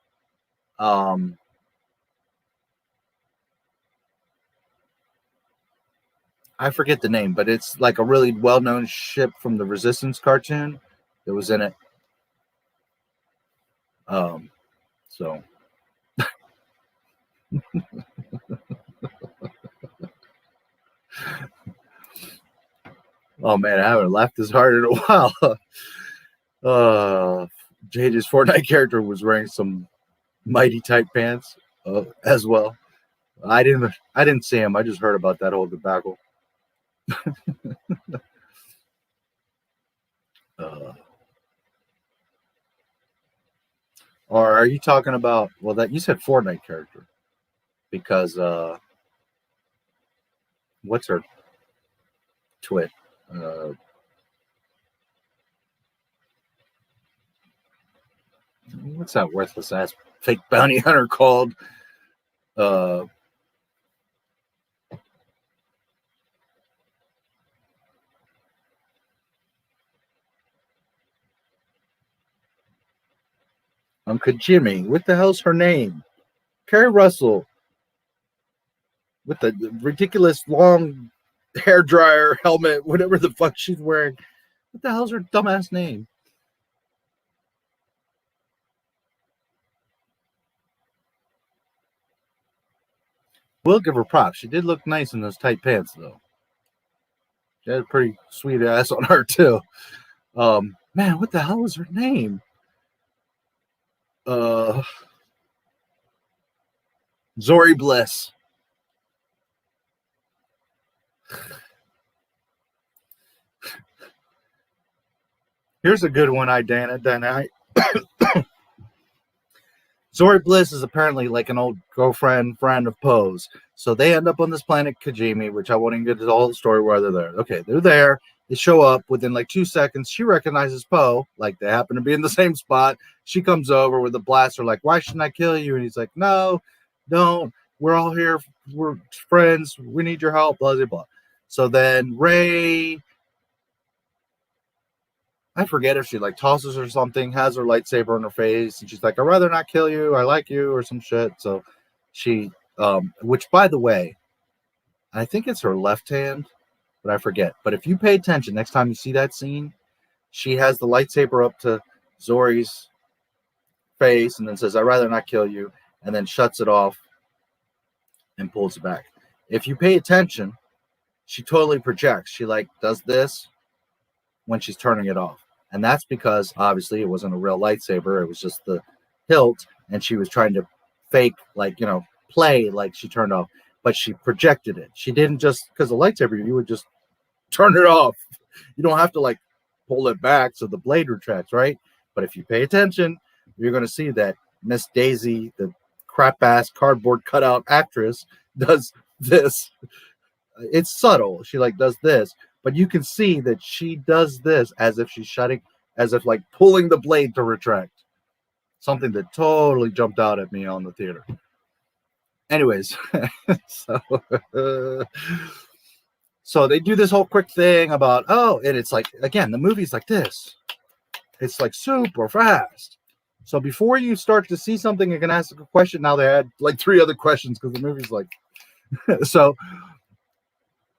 I forget the name, but it's like a really well-known ship from the Resistance cartoon that was in it. So oh man, I haven't laughed this hard in a while. JJ's Fortnite character was wearing some mighty tight pants as well. I didn't see him. I just heard about that whole debacle. Or are you talking about, well, that you said Fortnite character, because what's her twit? What's that worthless ass fake bounty hunter called? Uncle Jimmy. What the hell's her name? Carrie Russell. With the ridiculous long hair dryer helmet, whatever the fuck she's wearing. What the hell's her dumbass name? We'll give her props. She did look nice in those tight pants, though. She had a pretty sweet ass on her, too. Man, what the hell was her name? Zori Bliss. Here's a good one, Dana. Zori Bliss is apparently like an old friend of Poe's. So they end up on this planet Kijimi, which I won't even get into all the story where they're there. Okay, they're there. They show up within like 2 seconds. She recognizes Poe, like they happen to be in the same spot. She comes over with a blaster, like, why shouldn't I kill you? And he's like, no, don't. We're all here. We're friends. We need your help, blah, blah, blah. So then Rey, I forget if she like tosses or something, has her lightsaber in her face, and she's like, I'd rather not kill you. I like you, or some shit. So she, which by the way, I think it's her left hand, but I forget. But if you pay attention, next time you see that scene, she has the lightsaber up to Zori's face and then says, I'd rather not kill you, and then shuts it off and pulls it back. If you pay attention, she totally projects. She like does this when she's turning it off. And that's because obviously it wasn't a real lightsaber. It was just the hilt. And she was trying to fake, like, play like she turned off. But she projected it. She didn't just, because the lightsaber, you would just turn it off. You don't have to like pull it back so the blade retracts, right? But if you pay attention, you're going to see that Miss Daisy, the crap ass cardboard cutout actress, does this it's subtle. She like does this, but you can see that she does this as if she's shutting, as if like pulling the blade to retract. Something that totally jumped out at me on the theater. Anyways, so they do this whole quick thing about, oh, and it's like, again, the movie's like this. It's like super fast. So before you start to see something, you can ask a question. Now they had like 3 other questions because the movie's like, so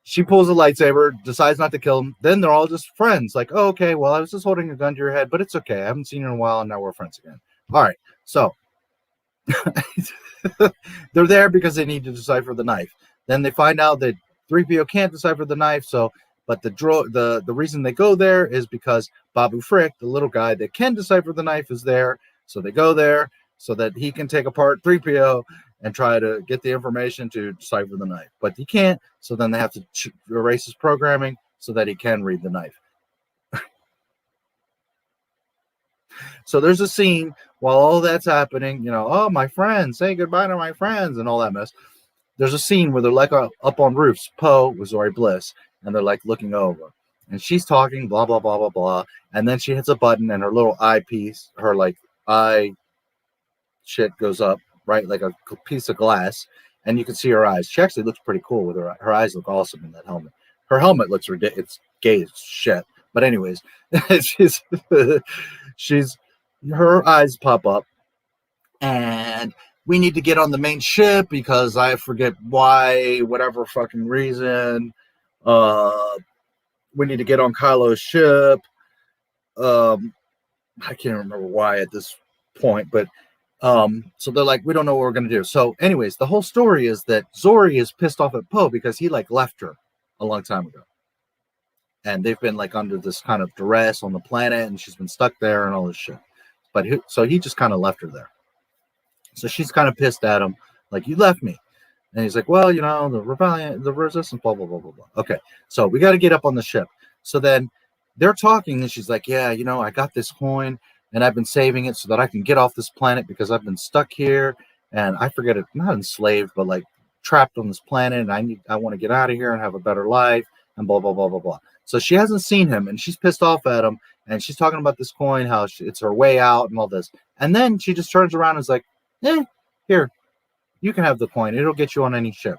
she pulls a lightsaber, decides not to kill him. Then they're all just friends. Like, oh, okay, well, I was just holding a gun to your head, but it's okay. I haven't seen you in a while, and now we're friends again. All right, so they're there because they need to decipher the knife. Then they find out that 3PO can't decipher the knife, so but the reason they go there is because Babu Frick, the little guy that can decipher the knife, is there. So they go there so that he can take apart 3PO and try to get the information to decipher the knife. But he can't, so then they have to erase his programming so that he can read the knife. So there's a scene while all that's happening, you know, oh, my friends, say goodbye to my friends and all that mess. There's a scene where they're like up on roofs, Poe with Zori Bliss, and they're like looking over. And she's talking, blah, blah, blah, blah, blah. And then she hits a button and her little eyepiece, her like eye shit goes up, right? Like a piece of glass. And you can see her eyes. She actually looks pretty cool with her eyes look awesome in that helmet. Her helmet looks ridiculous. It's gay as shit. But anyways, her eyes pop up. And we need to get on the main ship because I forget why, whatever fucking reason. We need to get on Kylo's ship. I can't remember why at this point, but so they're like, we don't know what we're gonna do. So, anyways, the whole story is that Zori is pissed off at Poe because he like left her a long time ago, and they've been like under this kind of duress on the planet, and she's been stuck there and all this shit. But so he just kind of left her there. So she's kind of pissed at him, like, you left me. And he's like, well, you know, the rebellion, the resistance, blah, blah, blah, blah, blah. Okay, so we got to get up on the ship. So then they're talking, and she's like, yeah, you know, I got this coin, and I've been saving it so that I can get off this planet because I've been stuck here, and I forget it, not enslaved, but like trapped on this planet, and I want to get out of here and have a better life, and blah, blah, blah, blah, blah. So she hasn't seen him, and she's pissed off at him, and she's talking about this coin, how it's her way out and all this. And then she just turns around and is like, here, you can have the coin. It'll get you on any ship.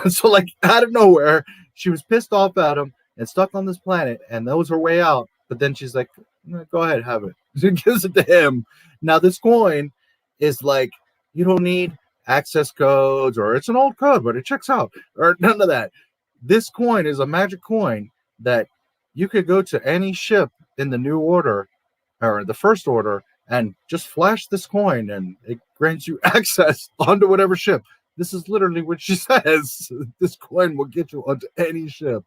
So, like, out of nowhere, she was pissed off at him and stuck on this planet, and that was her way out. But then she's like, go ahead, have it. She gives it to him. Now, this coin is like, you don't need access codes, or it's an old code, but it checks out, or none of that. This coin is a magic coin that you could go to any ship in the New Order, or the First Order, and just flash this coin, and it grants you access onto whatever ship. This is literally what she says. This coin will get you onto any ship.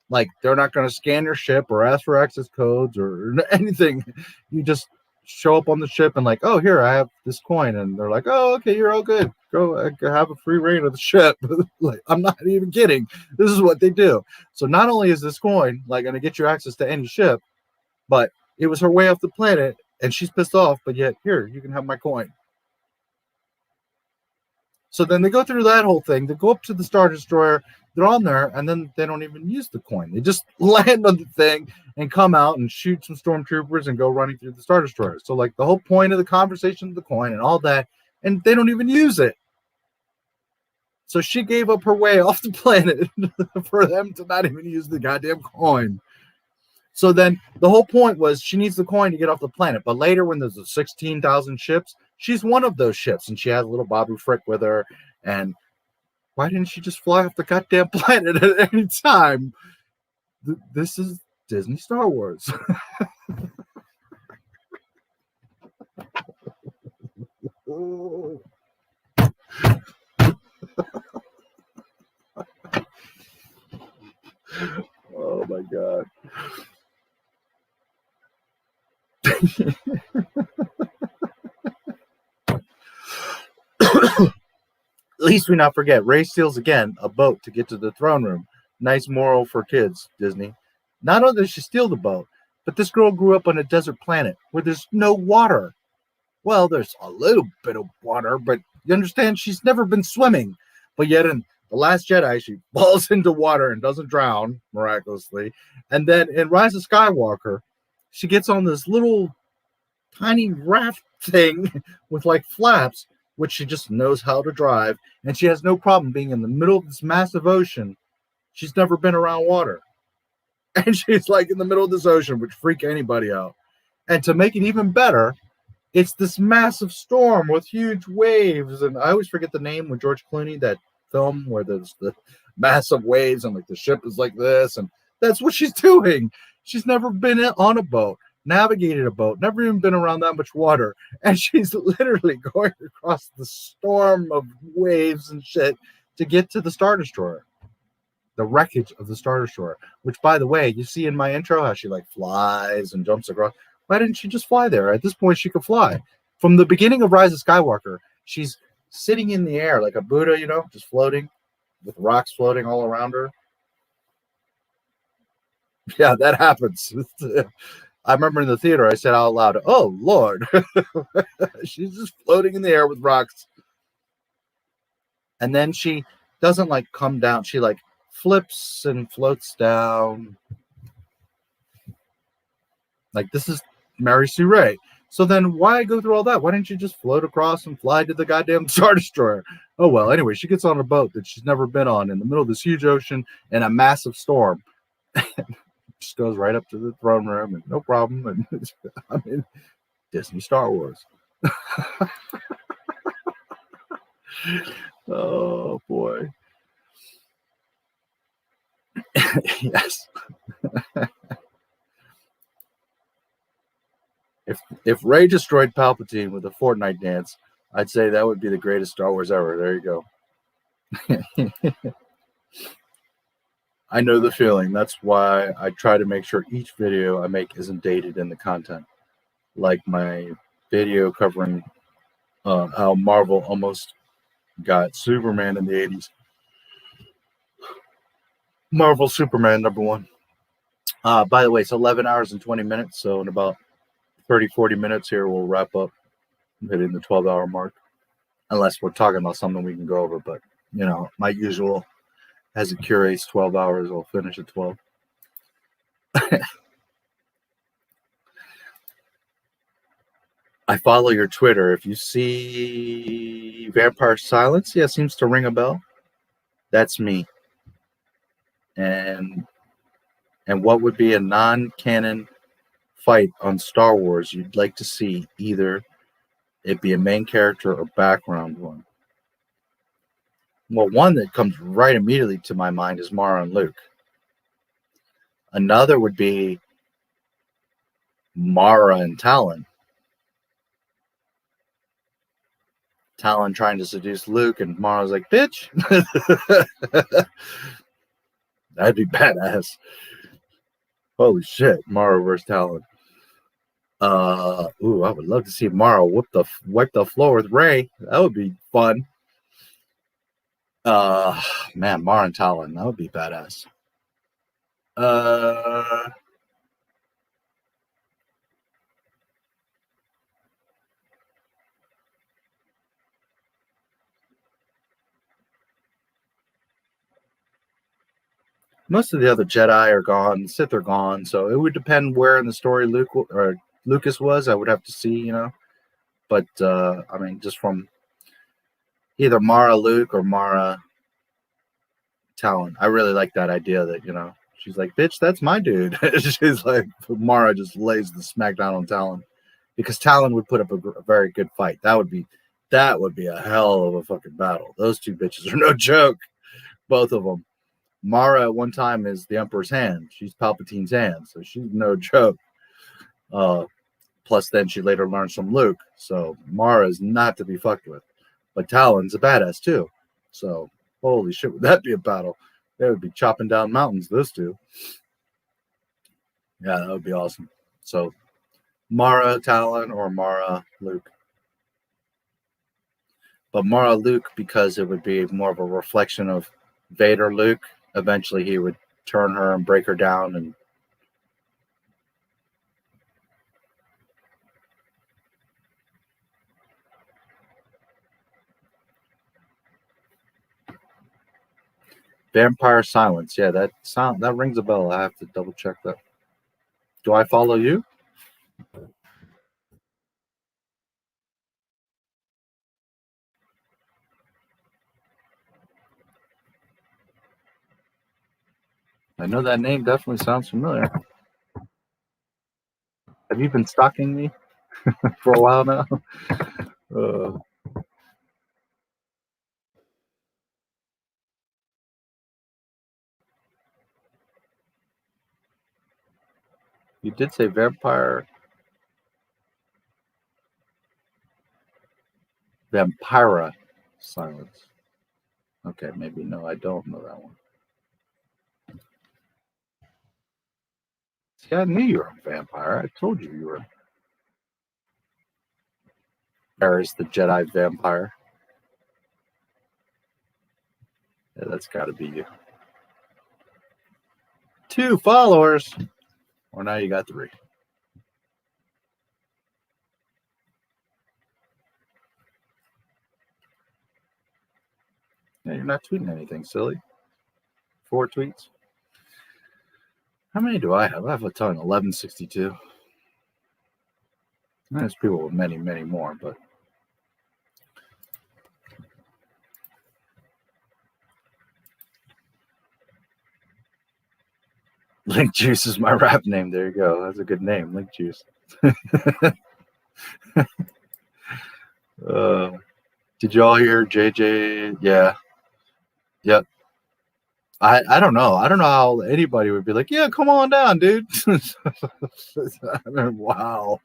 Like, they're not going to scan your ship or ask for access codes or anything. You just show up on the ship and like, oh, here, I have this coin. And they're like, oh, okay, you're all good. Go have a free reign of the ship. Like, I'm not even kidding. This is what they do. So not only is this coin like going to get you access to any ship, but it was her way off the planet, and she's pissed off, but yet, here, you can have my coin. So then they go through that whole thing. They go up to the Star Destroyer. They're on there, and then they don't even use the coin. They just land on the thing and come out and shoot some stormtroopers and go running through the Star Destroyer. So, like, the whole point of the conversation of the coin and all that, and they don't even use it. So she gave up her way off the planet for them to not even use the goddamn coin. So then the whole point was she needs the coin to get off the planet. But later, when there's 16,000 ships, she's one of those ships, and she has a little Babu Frick with her. And why didn't she just fly off the goddamn planet at any time? This is Disney Star Wars. Oh my God. At least we not forget, Rey steals again a boat to get to the throne room. Nice moral for kids, Disney. Not only does she steal the boat, but this girl grew up on a desert planet where there's no water. Well, there's a little bit of water, but you understand she's never been swimming. But yet in The Last Jedi, she falls into water and doesn't drown miraculously. And then in Rise of Skywalker, she gets on this little tiny raft thing with like flaps, which she just knows how to drive. And she has no problem being in the middle of this massive ocean. She's never been around water. And she's like in the middle of this ocean, which freak anybody out. And to make it even better, it's this massive storm with huge waves. And I always forget the name with George Clooney, that film where there's the massive waves and like the ship is like this. And that's what she's doing. She's never been on a boat, navigated a boat, never even been around that much water. And she's literally going across the storm of waves and shit to get to the Star Destroyer. The wreckage of the Star Destroyer, which, by the way, you see in my intro how she like flies and jumps across. Why didn't she just fly there? At this point, she could fly. From the beginning of Rise of Skywalker, she's sitting in the air like a Buddha, you know, just floating with rocks floating all around her. Yeah, that happens. I remember in the theater, I said out loud, "Oh, Lord." She's just floating in the air with rocks. And then she doesn't like come down. She like flips and floats down. Like, this is Mary Sue Ray. So then why go through all that? Why didn't you just float across and fly to the goddamn Star Destroyer? Oh, well, anyway, she gets on a boat that she's never been on in the middle of this huge ocean in a massive storm. Just goes right up to the throne room and no problem. And I mean, Disney Star Wars. Oh, boy. Yes. If Rey destroyed Palpatine with a Fortnite dance, I'd say that would be the greatest Star Wars ever. There you go. I know the feeling. That's why I try to make sure each video I make isn't dated in the content. Like my video covering how Marvel almost got Superman in the 80s. Marvel Superman #1. By the way, it's 11 hours and 20 minutes. So in about 30, 40 minutes here, we'll wrap up, hitting the 12-hour mark. Unless we're talking about something we can go over. But, you know, my usual, as it curates 12 hours, I'll finish at 12. I follow your Twitter. If you see Vampire Silence, yeah, seems to ring a bell. That's me. And what would be a non-canon fight on Star Wars you'd like to see? Either it be a main character or background one. Well, one that comes right immediately to my mind is Mara and Luke. Another would be Mara and Talon. Talon trying to seduce Luke, and Mara's like, "Bitch." That'd be badass. Holy shit, Mara versus Talon. Ooh, I would love to see Mara wipe the floor with Rey. That would be fun. Man, Mara and Talon, that would be badass. Most of the other Jedi are gone. The Sith are gone. So it would depend where in the story Lucas was. I would have to see, you know. But, I mean, just from either Mara Luke or Mara Talon. I really like that idea that, you know, she's like, "Bitch, that's my dude." She's like, Mara just lays the smackdown on Talon. Because Talon would put up a very good fight. That would be a hell of a fucking battle. Those two bitches are no joke. Both of them. Mara at one time is the Emperor's hand. She's Palpatine's hand, so she's no joke. Plus, then she later learns from Luke, so Mara is not to be fucked with. But Talon's a badass too. So, holy shit, would that be a battle? They would be chopping down mountains, those two. Yeah, that would be awesome. So, Mara Talon or Mara Luke. But Mara Luke, because it would be more of a reflection of Vader Luke. Eventually, he would turn her and break her down. And Vampire Silence. Yeah, that rings a bell. I have to double check that. Do I follow you? I know that name definitely sounds familiar. Have you been stalking me for a while now? You did say Vampira Silence. Okay, maybe no, I don't know that one. See, I knew you were a vampire. I told you were. Paris, the Jedi vampire. Yeah, that's got to be you. 2 followers. Well, now you got 3. Yeah, you're not tweeting anything, silly. 4 tweets. How many do I have? I have a ton. 1162. There's people with many, many more, but Link Juice is my rap name. There you go. That's a good name, Link Juice. Did you all hear JJ? Yeah. Yep. I don't know. I don't know how anybody would be like, yeah, come on down, dude. Wow.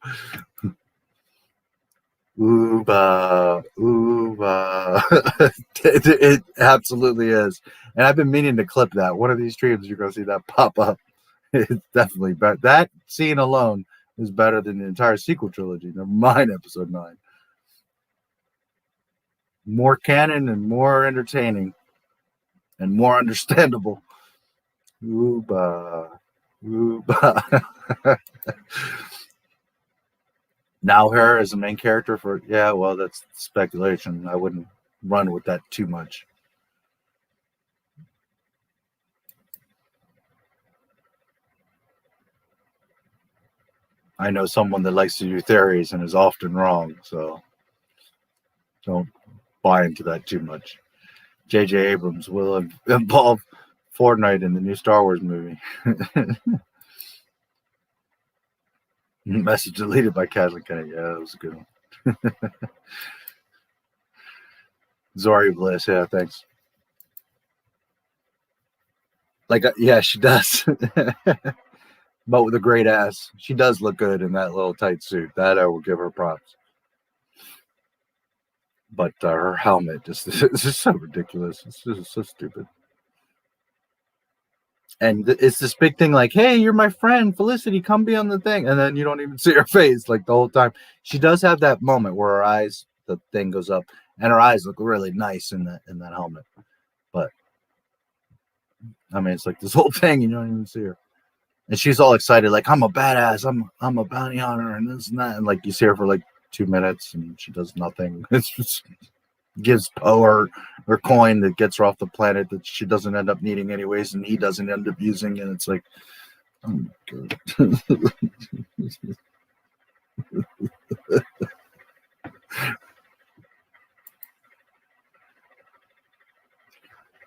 Ooba, ooba. It absolutely is. And I've been meaning to clip that. One of these streams, you're going to see that pop up. It's definitely better. That scene alone is better than the entire sequel trilogy. Never mind episode 9. More canon and more entertaining and more understandable. Ooba, ooba. Now her as the main character for, yeah, well, that's speculation. I wouldn't run with that too much. I know someone that likes to do theories and is often wrong, so don't buy into that too much. J.J. Abrams will involve Fortnite in the new Star Wars movie. Message deleted by Kathleen Kennedy. Yeah, that was a good one. Zori Bliss. Yeah, thanks. Like, yeah, she does. But with a great ass. She does look good in that little tight suit. That I will give her props. But her helmet is just so ridiculous. It's just so stupid. And it's this big thing like, hey, you're my friend, Felicity, come be on the thing. And then you don't even see her face like the whole time. She does have that moment where her eyes, the thing goes up, and her eyes look really nice in that helmet. But, I mean, it's like this whole thing, you don't even see her. And she's all excited, like, I'm a badass, I'm a bounty hunter, and this and that. And, like, you see her for, like, 2 minutes, and she does nothing. It's just gives Poe her coin that gets her off the planet that she doesn't end up needing anyways, and he doesn't end up using, and it's like, oh my god.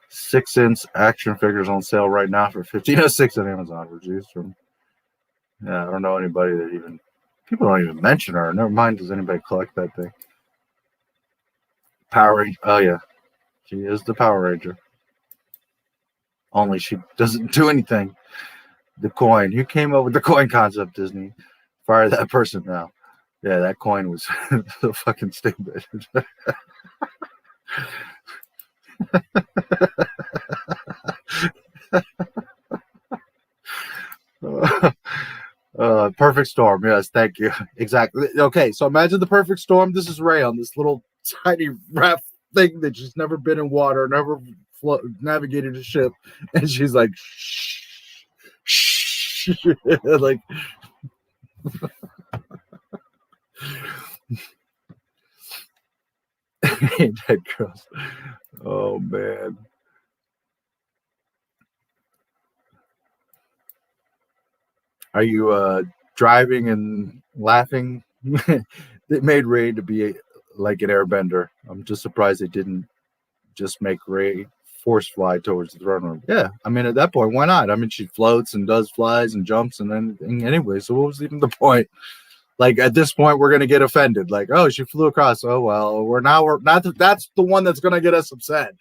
6-inch action figures on sale right now for $15.06 on Amazon. Reduced from, yeah, I don't know anybody that even, people don't even mention her. Never mind, does anybody collect that thing? Power Ranger. Oh yeah, she is the Power Ranger. Only she doesn't do anything. The coin. Who came up with the coin concept, Disney? Fire that person now. Yeah, that coin was so fucking stupid. Perfect storm. Yes, thank you. Exactly. Okay, so imagine the perfect storm. This is Ray on this little tiny raft thing that she's never been in water, never navigated a ship, and she's like, shh, shh, like. Ain't that gross? Oh man. Are you driving and laughing? They made Ray to be like an airbender. I'm just surprised they didn't just make Ray force fly towards the throne room. Yeah, I mean, at that point, why not? I mean, she floats and does flies and jumps and anything anyway. So what was even the point? Like at this point, we're gonna get offended. Like, oh, she flew across. Oh well, we're not. That's the one that's gonna get us upset.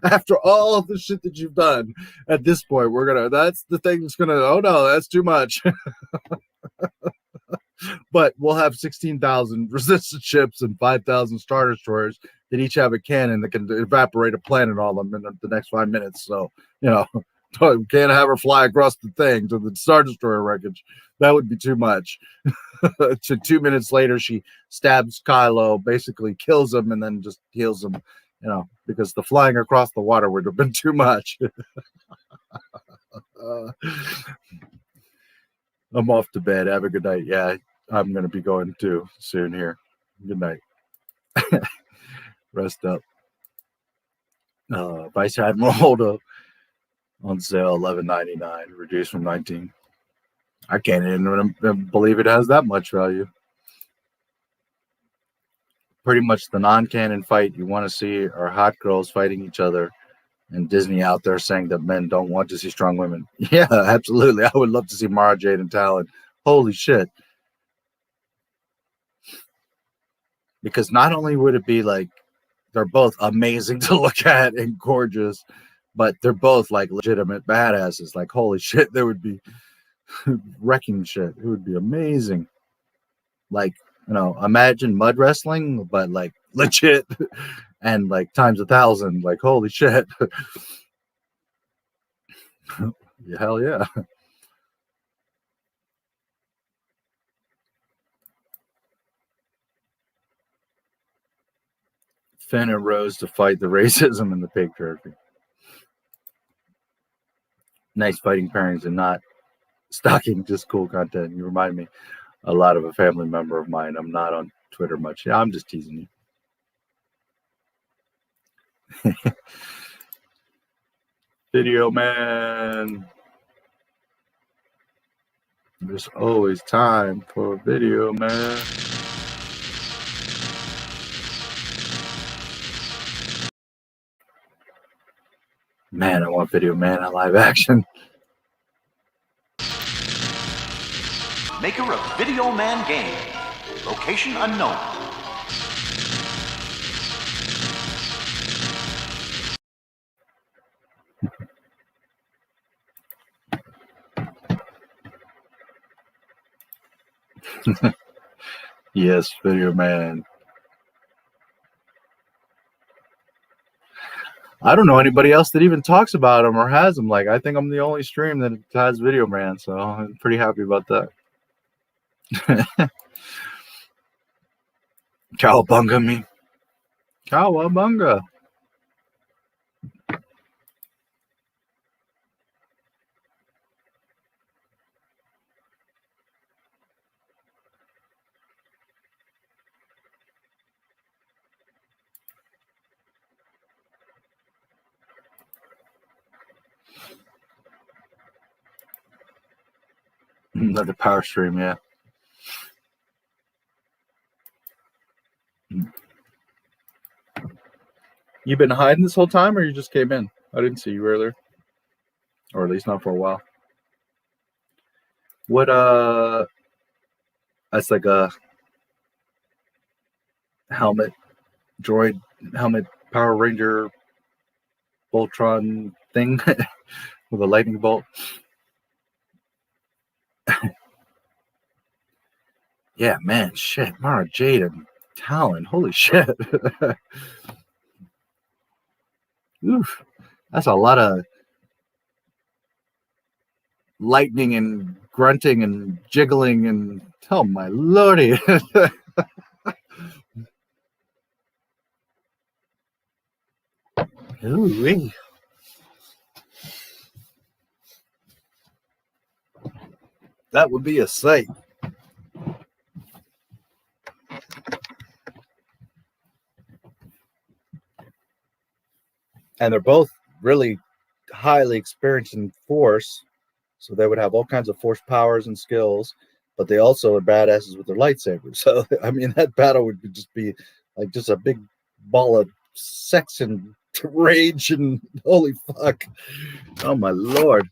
After all of the shit that you've done, at this point, that's the thing that's gonna. Oh no, that's too much. But we'll have 16,000 resistant ships and 5,000 star destroyers that each have a cannon that can evaporate a planet all of them in the next 5 minutes. So, we can't have her fly across the thing to the star destroyer wreckage. That would be too much. So 2 minutes later, she stabs Kylo, basically kills him, and then just heals him, because the flying across the water would have been too much. I'm off to bed. Have a good night. Yeah, I'm going to be going too soon here. Good night. Rest up. Vice Admiral Holdo on sale, $11.99, reduced from $19. I can't even believe it has that much value. Pretty much the non-canon fight you want to see are hot girls fighting each other and Disney out there saying that men don't want to see strong women. Yeah, absolutely. I would love to see Mara Jade and Talon. Holy shit. Because not only would it be like they're both amazing to look at and gorgeous, but they're both like legitimate badasses. Like, holy shit, they would be wrecking shit. It would be amazing. Like, imagine mud wrestling, but like legit and like times 1,000. Like, holy shit. Hell yeah. Finn and Rose to fight the racism in the pig turkey. Nice fighting pairings and not stocking, just cool content. You remind me a lot of a family member of mine. I'm not on Twitter much. Yeah, I'm just teasing you. Video man. There's always time for a video man. Man, I want Video Man on live action. Maker of Video Man game. Location unknown. Yes, Video Man. I don't know anybody else that even talks about him or has him. Like, I think I'm the only stream that has Video Man, so I'm pretty happy about that. Cowabunga me. Cowabunga. Another power stream, yeah. You been hiding this whole time, or you just came in? I didn't see you earlier, or at least not for a while. What that's like a helmet, droid helmet, Power Ranger, Voltron thing with a lightning bolt. Yeah, man, shit, Mara Jade and Talon, holy shit. Oof, that's a lot of lightning and grunting and jiggling and oh my lordy. Ooh-wee. That would be a sight. And they're both really highly experienced in Force. So they would have all kinds of force powers and skills, but they also are badasses with their lightsabers. So I mean, that battle would just be like just a big ball of sex and rage and holy fuck. Oh my lord.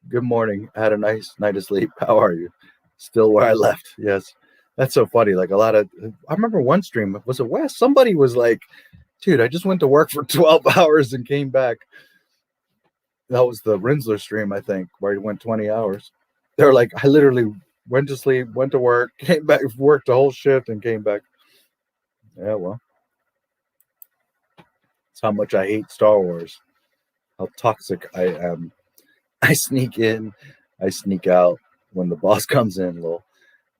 Good morning. I had a nice night of sleep. How are you? Still where I left. Yes. That's so funny. Like I remember one stream, was it Wes? Somebody was like, dude, I just went to work for 12 hours and came back. That was the Rinzler stream, I think, where he went 20 hours. They're like, I literally went to sleep, went to work, came back, worked the whole shift and came back. Yeah, well. That's how much I hate Star Wars. How toxic I am. I sneak in, I sneak out when the boss comes in,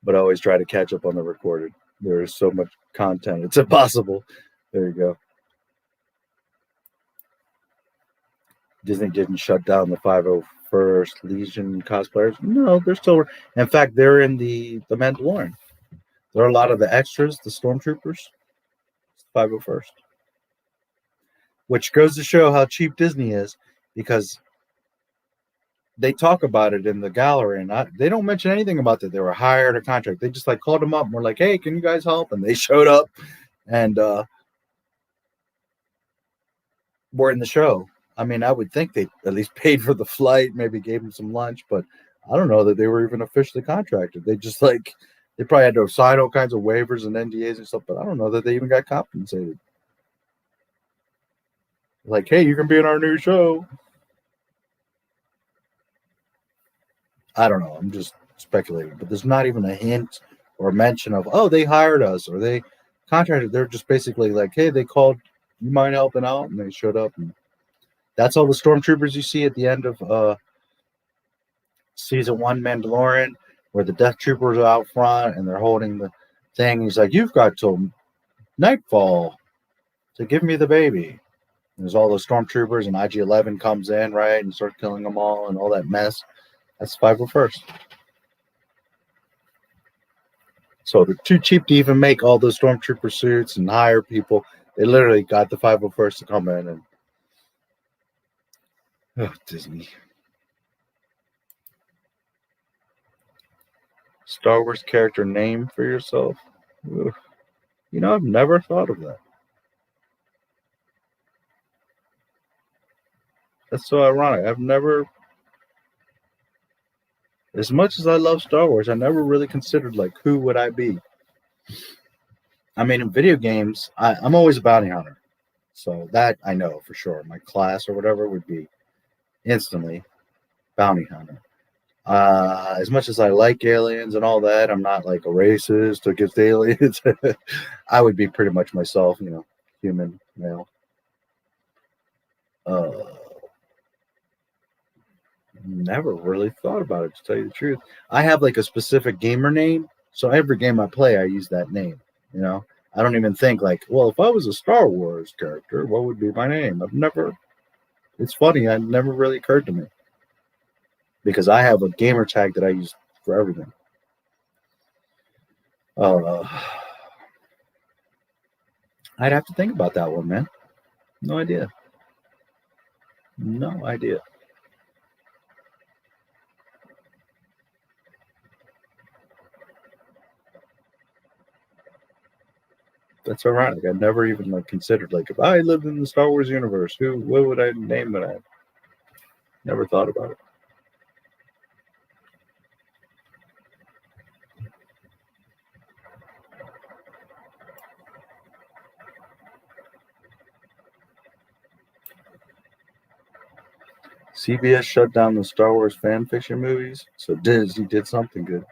but I always try to catch up on the recorded. There is so much content. It's impossible. There you go. Disney didn't shut down the 501st Legion cosplayers. No, they're still. In fact, they're in the Mandalorian. There are a lot of the extras, the stormtroopers. 501st. Which goes to show how cheap Disney is, because they talk about it in the gallery, and they don't mention anything about that they were hired or contract. They just like called them up and were like, hey, can you guys help? And they showed up and were in the show. I mean, I would think they at least paid for the flight, maybe gave them some lunch, but I don't know that they were even officially contracted. They just they probably had to sign all kinds of waivers and NDAs and stuff, but I don't know that they even got compensated. Like, hey, you can be in our new show. I don't know. I'm just speculating, but there's not even a hint or mention of, oh, they hired us or they contracted. They're just basically like, hey, they called, you mind helping out? And they showed up. And that's all the stormtroopers you see at the end of season 1 Mandalorian, where the Death Troopers are out front and they're holding the thing. He's like, you've got till nightfall to give me the baby. And there's all those stormtroopers, and IG-11 comes in, right, and starts killing them all and all that mess. That's 501st. So they're too cheap to even make all those stormtrooper suits and hire people. They literally got the 501st to come in and Disney. Star Wars character name for yourself? Ugh. You know, I've never thought of that. That's so ironic. I've never, as much as I love Star Wars, I never really considered, like, who would I be? I mean, in video games, I'm always a bounty hunter. So that I know for sure. My class or whatever would be instantly bounty hunter. As much as I like aliens and all that, I'm not like a racist against aliens. I would be pretty much myself, you know, human, male. Never really thought about it, to tell you the truth. I have like a specific gamer name, so every game I play, I use that name. You know, I don't even think like, well, if I was a Star Wars character, what would be my name? I've never. It's funny, it never really occurred to me, because I have a gamer tag that I use for everything. I'd have to think about that one, man. No idea. No idea. That's ironic. I never even like considered, like, if I lived in the Star Wars universe, what would I name it? I never thought about it. CBS shut down the Star Wars fan fiction movies, so Disney did something good.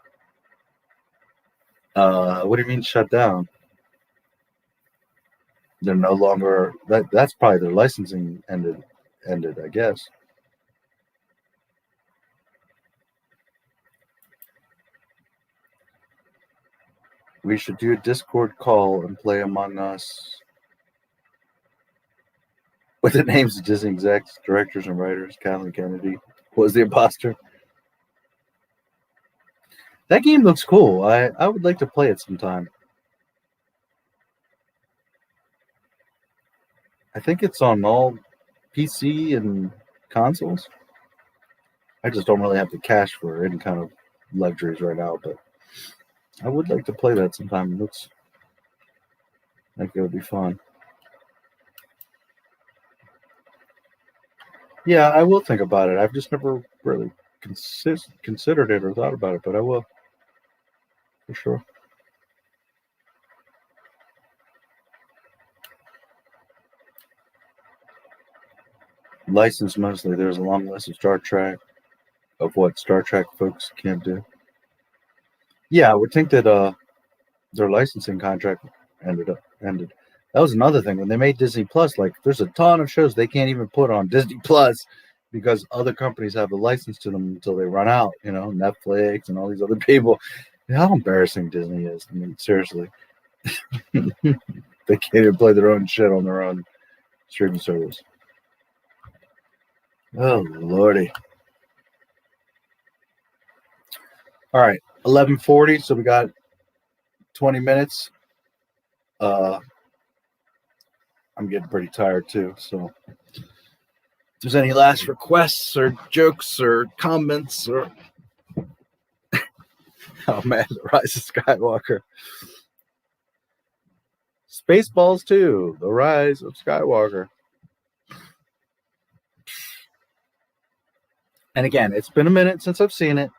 What do you mean shut down? They're no longer, that's probably their licensing ended, I guess. We should do a Discord call and play Among Us with the names of Disney execs, directors, and writers. Kathleen Kennedy was the imposter. That game looks cool. I would like to play it sometime. I think it's on all PC and consoles. I just don't really have the cash for any kind of luxuries right now, but I would like to play that sometime. It looks like it would be fun. Yeah, I will think about it. I've just never really considered it or thought about it, but I will for sure. Licensed mostly. There's a long list of Star Trek, of what Star Trek folks can't do. Yeah, I would think that their licensing contract ended. That was another thing when they made Disney Plus. Like, there's a ton of shows they can't even put on Disney Plus because other companies have a license to them until they run out. You know, Netflix and all these other people. How embarrassing Disney is. I mean, seriously, they can't even play their own shit on their own streaming service. Oh lordy! All right, 11:40. So we got 20 minutes. I'm getting pretty tired too. So, if there's any last requests or jokes or comments or oh man, the Rise of Skywalker, Spaceballs 2, the Rise of Skywalker. And again, it's been a minute since I've seen it.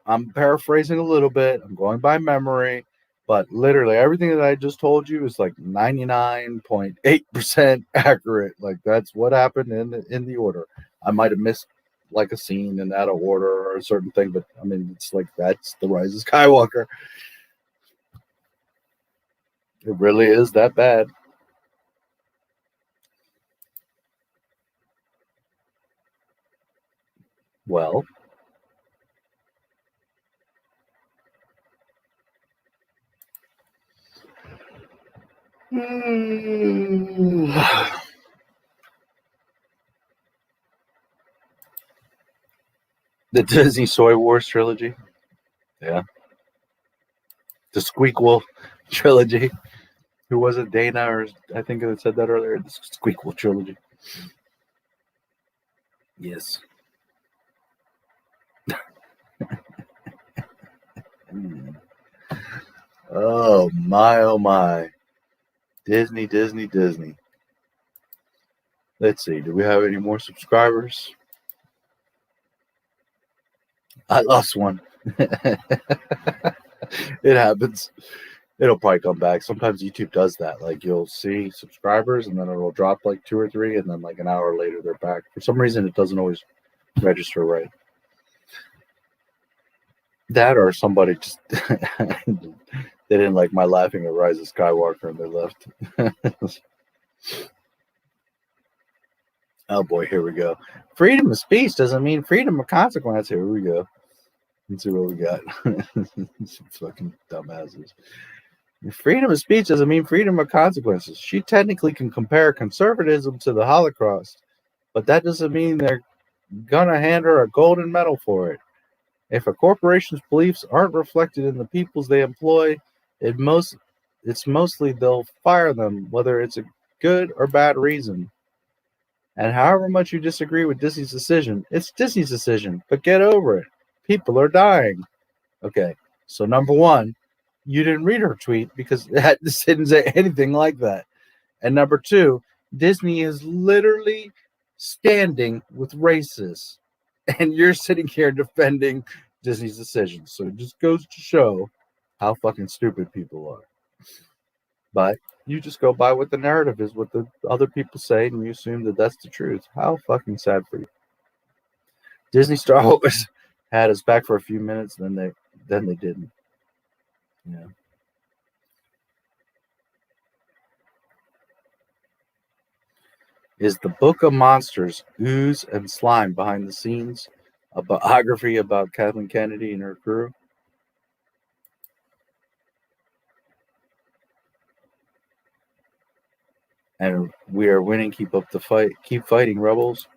I'm paraphrasing a little bit. I'm going by memory, but literally everything that I just told you is like 99.8% accurate. Like that's what happened in the order. I might have missed like a scene in out of order or a certain thing, but I mean it's like that's the Rise of Skywalker. It really is that bad. Well, the Disney Soy Wars trilogy. Yeah. The Squeakquel trilogy. Who was it? Dana, or I think I said that earlier. The Squeakquel trilogy. Yes. Oh my, oh my. Disney. Let's see. Do we have any more subscribers? I lost one. It happens. It'll probably come back. Sometimes YouTube does that. Like you'll see subscribers and then it'll drop like 2 or 3 and then like an hour later they're back. For some reason it doesn't always register right. That or somebody just they didn't like my laughing at Rise of Skywalker and they left. Oh boy, here we go. Freedom of speech doesn't mean freedom of consequence. Here we go. Let's see what we got. Some fucking dumbasses. Freedom of speech doesn't mean freedom of consequences. She technically can compare conservatism to the Holocaust, but that doesn't mean they're gonna hand her a golden medal for it. If a corporation's beliefs aren't reflected in the peoples they employ, it's mostly they'll fire them, whether it's a good or bad reason. And however much you disagree with Disney's decision, it's Disney's decision, but get over it. People are dying. Okay, so number one, you didn't read her tweet because it didn't say anything like that. And number two, Disney is literally standing with racists. And you're sitting here defending Disney's decision. So it just goes to show how fucking stupid people are. But you just go by what the narrative is, what the other people say, and you assume that that's the truth. How fucking sad for you. Disney Star Wars had us back for a few minutes, then they didn't. Yeah. Is the Book of Monsters, Ooze and Slime Behind the Scenes a biography about Kathleen Kennedy and her crew? And we are winning. Keep up the fight. Keep fighting, rebels.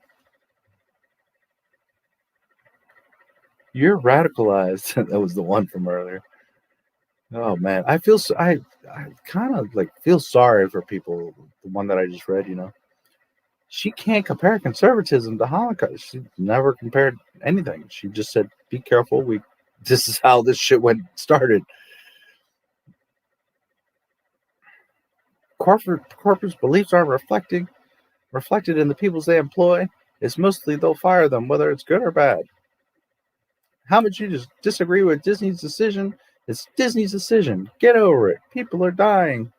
You're radicalized. That was the one from earlier. Oh man, I kind of like feel sorry for people. The one that I just read, you know. she can't compare conservatism to Holocaust. She never compared anything. She just said, "Be careful. This is how this shit started." Corporate's beliefs are reflected in the peoples they employ. It's mostly they'll fire them, whether it's good or bad. How much you just disagree with Disney's decision? It's Disney's decision. Get over it. People are dying.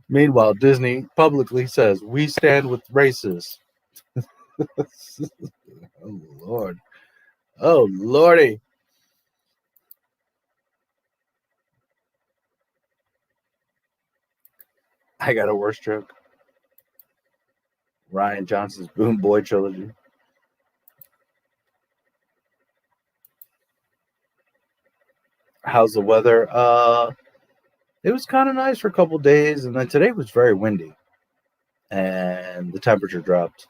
Meanwhile, Disney publicly says, "We stand with racists." Oh, Lord. Oh, Lordy. I got a worse joke. Rian Johnson's Boom Boy trilogy. How's the weather? It was kind of nice for a couple days, and then today was very windy, and the temperature dropped.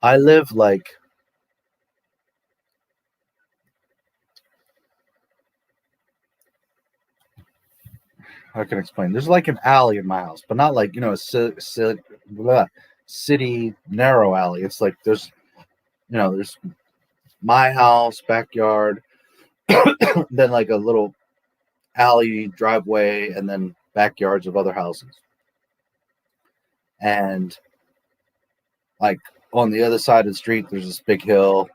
I live like how can I explain? There's like an alley in my house, but not like, a city narrow alley. It's like there's my house, backyard, then like a little alley, driveway, and then backyards of other houses. And like on the other side of the street, there's this big hill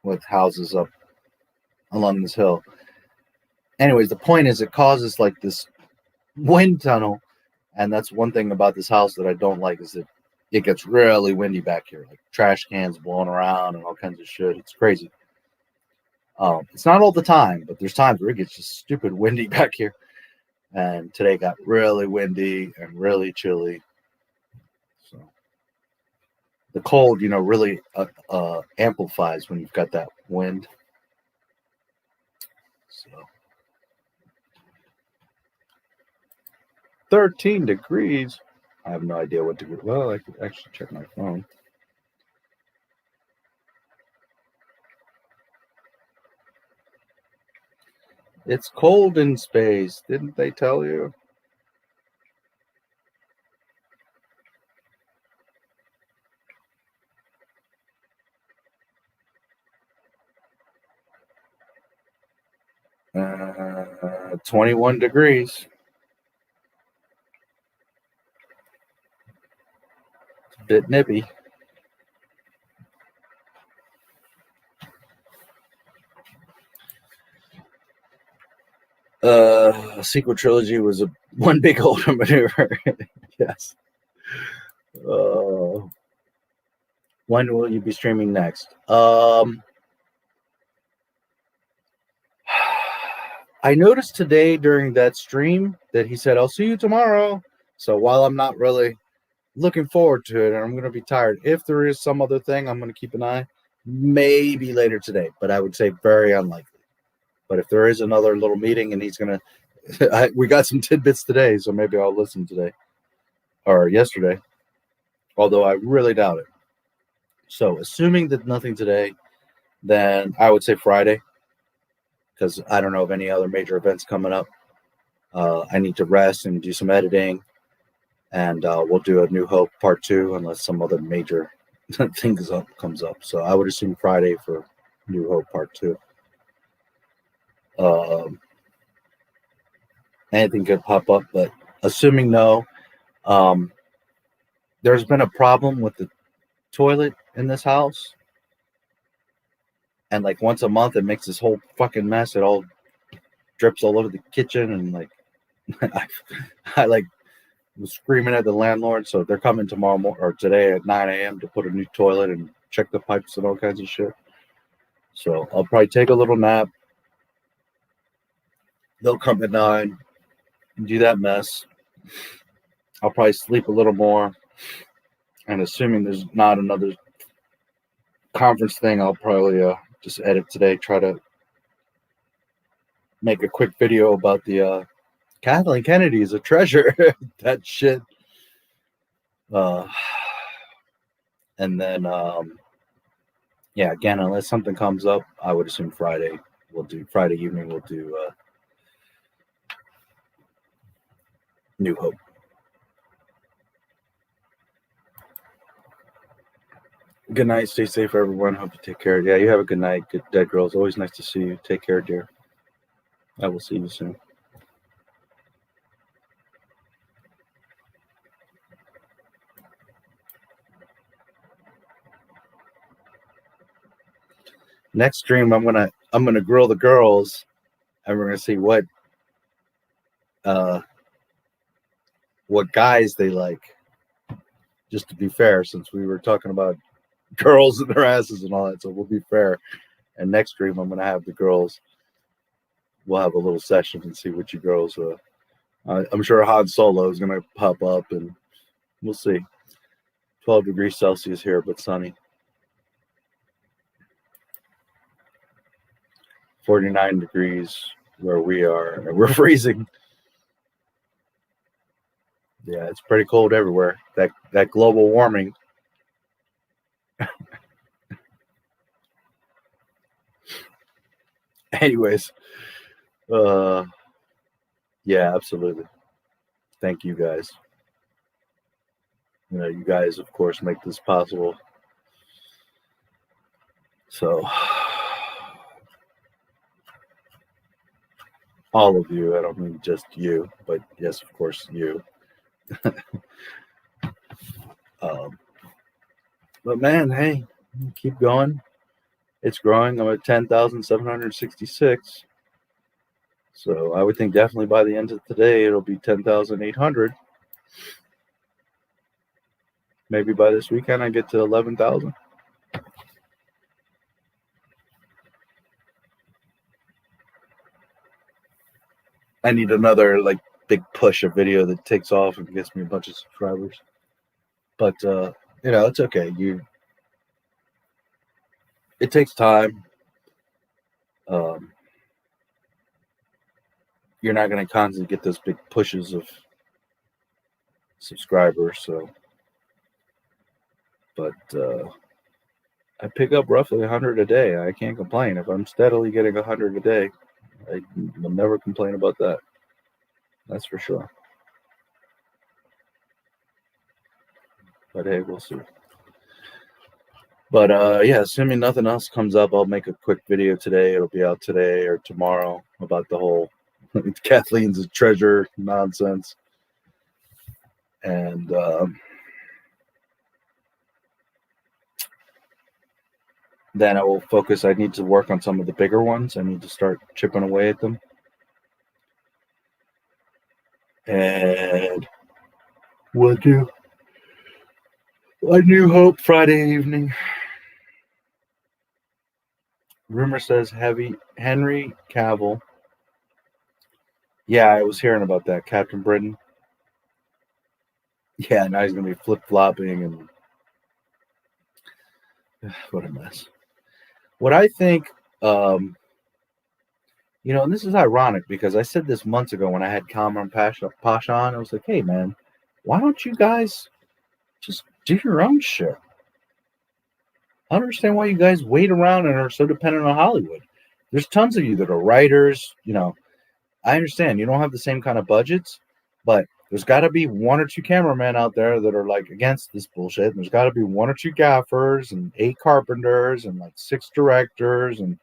with houses up along this hill. Anyways, the point is it causes like this wind tunnel. And that's one thing about this house that I don't like, is that it gets really windy back here. Like trash cans blowing around and all kinds of shit. It's crazy. It's not all the time, but there's times where it gets just stupid windy back here. And today got really windy and really chilly. So the cold, really amplifies when you've got that wind. So 13 degrees. I have no idea what degree. Well, I could actually check my phone. It's cold in space. Didn't they tell you? Uh, 21 degrees. It's a bit nippy. A sequel trilogy was one big older maneuver. Yes. When will you be streaming next? I noticed today during that stream that he said, "I'll see you tomorrow." So while I'm not really looking forward to it, and I'm going to be tired, if there is some other thing, I'm going to keep an eye. Maybe later today, but I would say very unlikely. But if there is another little meeting and he's going to, we got some tidbits today, so maybe I'll listen today or yesterday, although I really doubt it. So assuming that nothing today, then I would say Friday, because I don't know of any other major events coming up. I need to rest and do some editing, and we'll do a New Hope Part 2 unless some other major thing comes up. So I would assume Friday for New Hope Part 2. Anything could pop up, but assuming no, there's been a problem with the toilet in this house, and like once a month it makes this whole fucking mess. It all drips all over the kitchen, and like I like was screaming at the landlord, so they're coming tomorrow or today at 9 a.m. to put a new toilet and check the pipes and all kinds of shit. So I'll probably take a little nap. They'll come at 9 and do that mess. I'll probably sleep a little more, and assuming there's not another conference thing, I'll probably just edit today, try to make a quick video about the Kathleen Kennedy is a treasure. That shit. And then yeah, again, unless something comes up, I would assume Friday evening we'll do New Hope. Good night. Stay safe, everyone. Hope you take care. Yeah, you have a good night. Good dead girls. Always nice to see you. Take care, dear. I will see you soon. Next stream, I'm gonna grill the girls, and we're gonna see what guys they like. Just to be fair, since we were talking about girls and their asses and all that, so we'll be fair. And next stream, I'm gonna have the girls. We'll have a little session and see what you girls. I'm sure Han Solo is gonna pop up, and we'll see. 12 degrees Celsius here, but sunny. 49 degrees where we are, and we're freezing. Yeah, it's pretty cold everywhere. That global warming. Anyways, yeah, absolutely. Thank you guys. You know, you guys, of course, make this possible. So, all of you, I don't mean just you, but yes, of course, you. But man, hey, keep going. It's growing. I'm at 10,766. So I would think definitely by the end of today, it'll be 10,800. Maybe by this weekend, I get to 11,000. I need another like big push of video that takes off and gets me a bunch of subscribers. But you know, it's okay. It takes time. You're not going to constantly get those big pushes of subscribers. So, but I pick up roughly 100 a day. I can't complain. If I'm steadily getting 100 a day, I will never complain about that. That's for sure. But hey, we'll see. But yeah, assuming nothing else comes up, I'll make a quick video today. It'll be out today or tomorrow about the whole Kathleen's a treasure nonsense. And then I will focus. I need to work on some of the bigger ones. I need to start chipping away at them. And we'll do a New Hope Friday evening. Rumor says Henry Cavill. Yeah, I was hearing about that. Captain Britain. Yeah, now he's going to be flip-flopping and what a mess. What I think, you know, and this is ironic because I said this months ago when I had Cameron Pasha on. I was like, hey, man, why don't you guys just do your own shit? I don't understand why you guys wait around and are so dependent on Hollywood. There's tons of you that are writers. You know, I understand you don't have the same kind of budgets, but there's got to be one or two cameramen out there that are like against this bullshit. And there's got to be one or two gaffers and 8 carpenters and like 6 directors and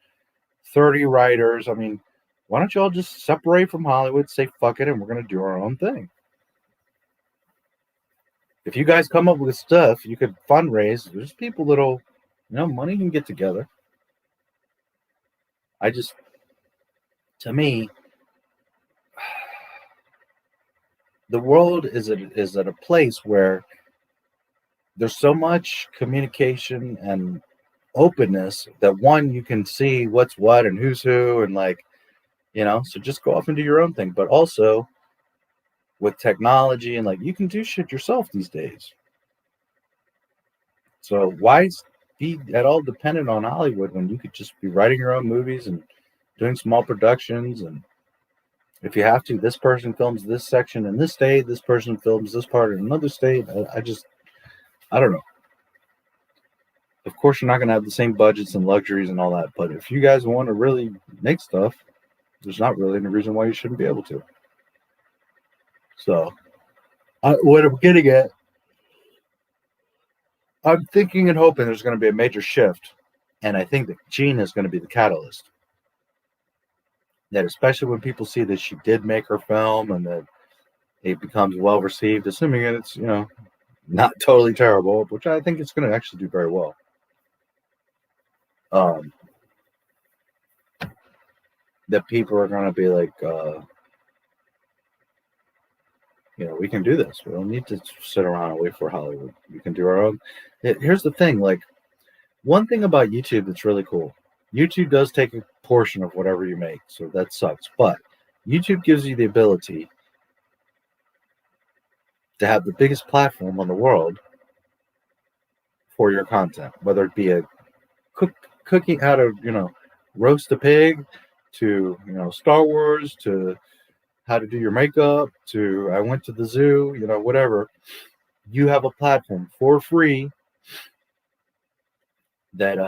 30 writers. I mean, why don't you all just separate from Hollywood, say fuck it, and we're going to do our own thing? If you guys come up with stuff, you could fundraise. There's people that'll, you know, money can get together. To me, the world is at a place where there's so much communication and openness that one, you can see what's what and who's who, and like, you know, so just go off and do your own thing. But also with technology and like, you can do shit yourself these days. So why be at all dependent on Hollywood when you could just be writing your own movies and doing small productions? And if you have to, this person films this section in this state, this person films this part in another state. I don't know. Of course, you're not going to have the same budgets and luxuries and all that. But if you guys want to really make stuff, there's not really any reason why you shouldn't be able to. So what I'm getting at, I'm thinking and hoping there's going to be a major shift, and I think that Gene is going to be the catalyst. That especially when people see that she did make her film and that it becomes well received, assuming it's, not totally terrible, which I think it's going to actually do very well. That people are going to be like, we can do this. We don't need to sit around and wait for Hollywood. We can do our own. Here's the thing, like, one thing about YouTube that's really cool. YouTube does take a portion of whatever you make, so that sucks. But YouTube gives you the ability to have the biggest platform on the world for your content, whether it be a cooking how to, roast a pig, to, Star Wars, to how to do your makeup, to I went to the zoo, whatever. You have a platform for free that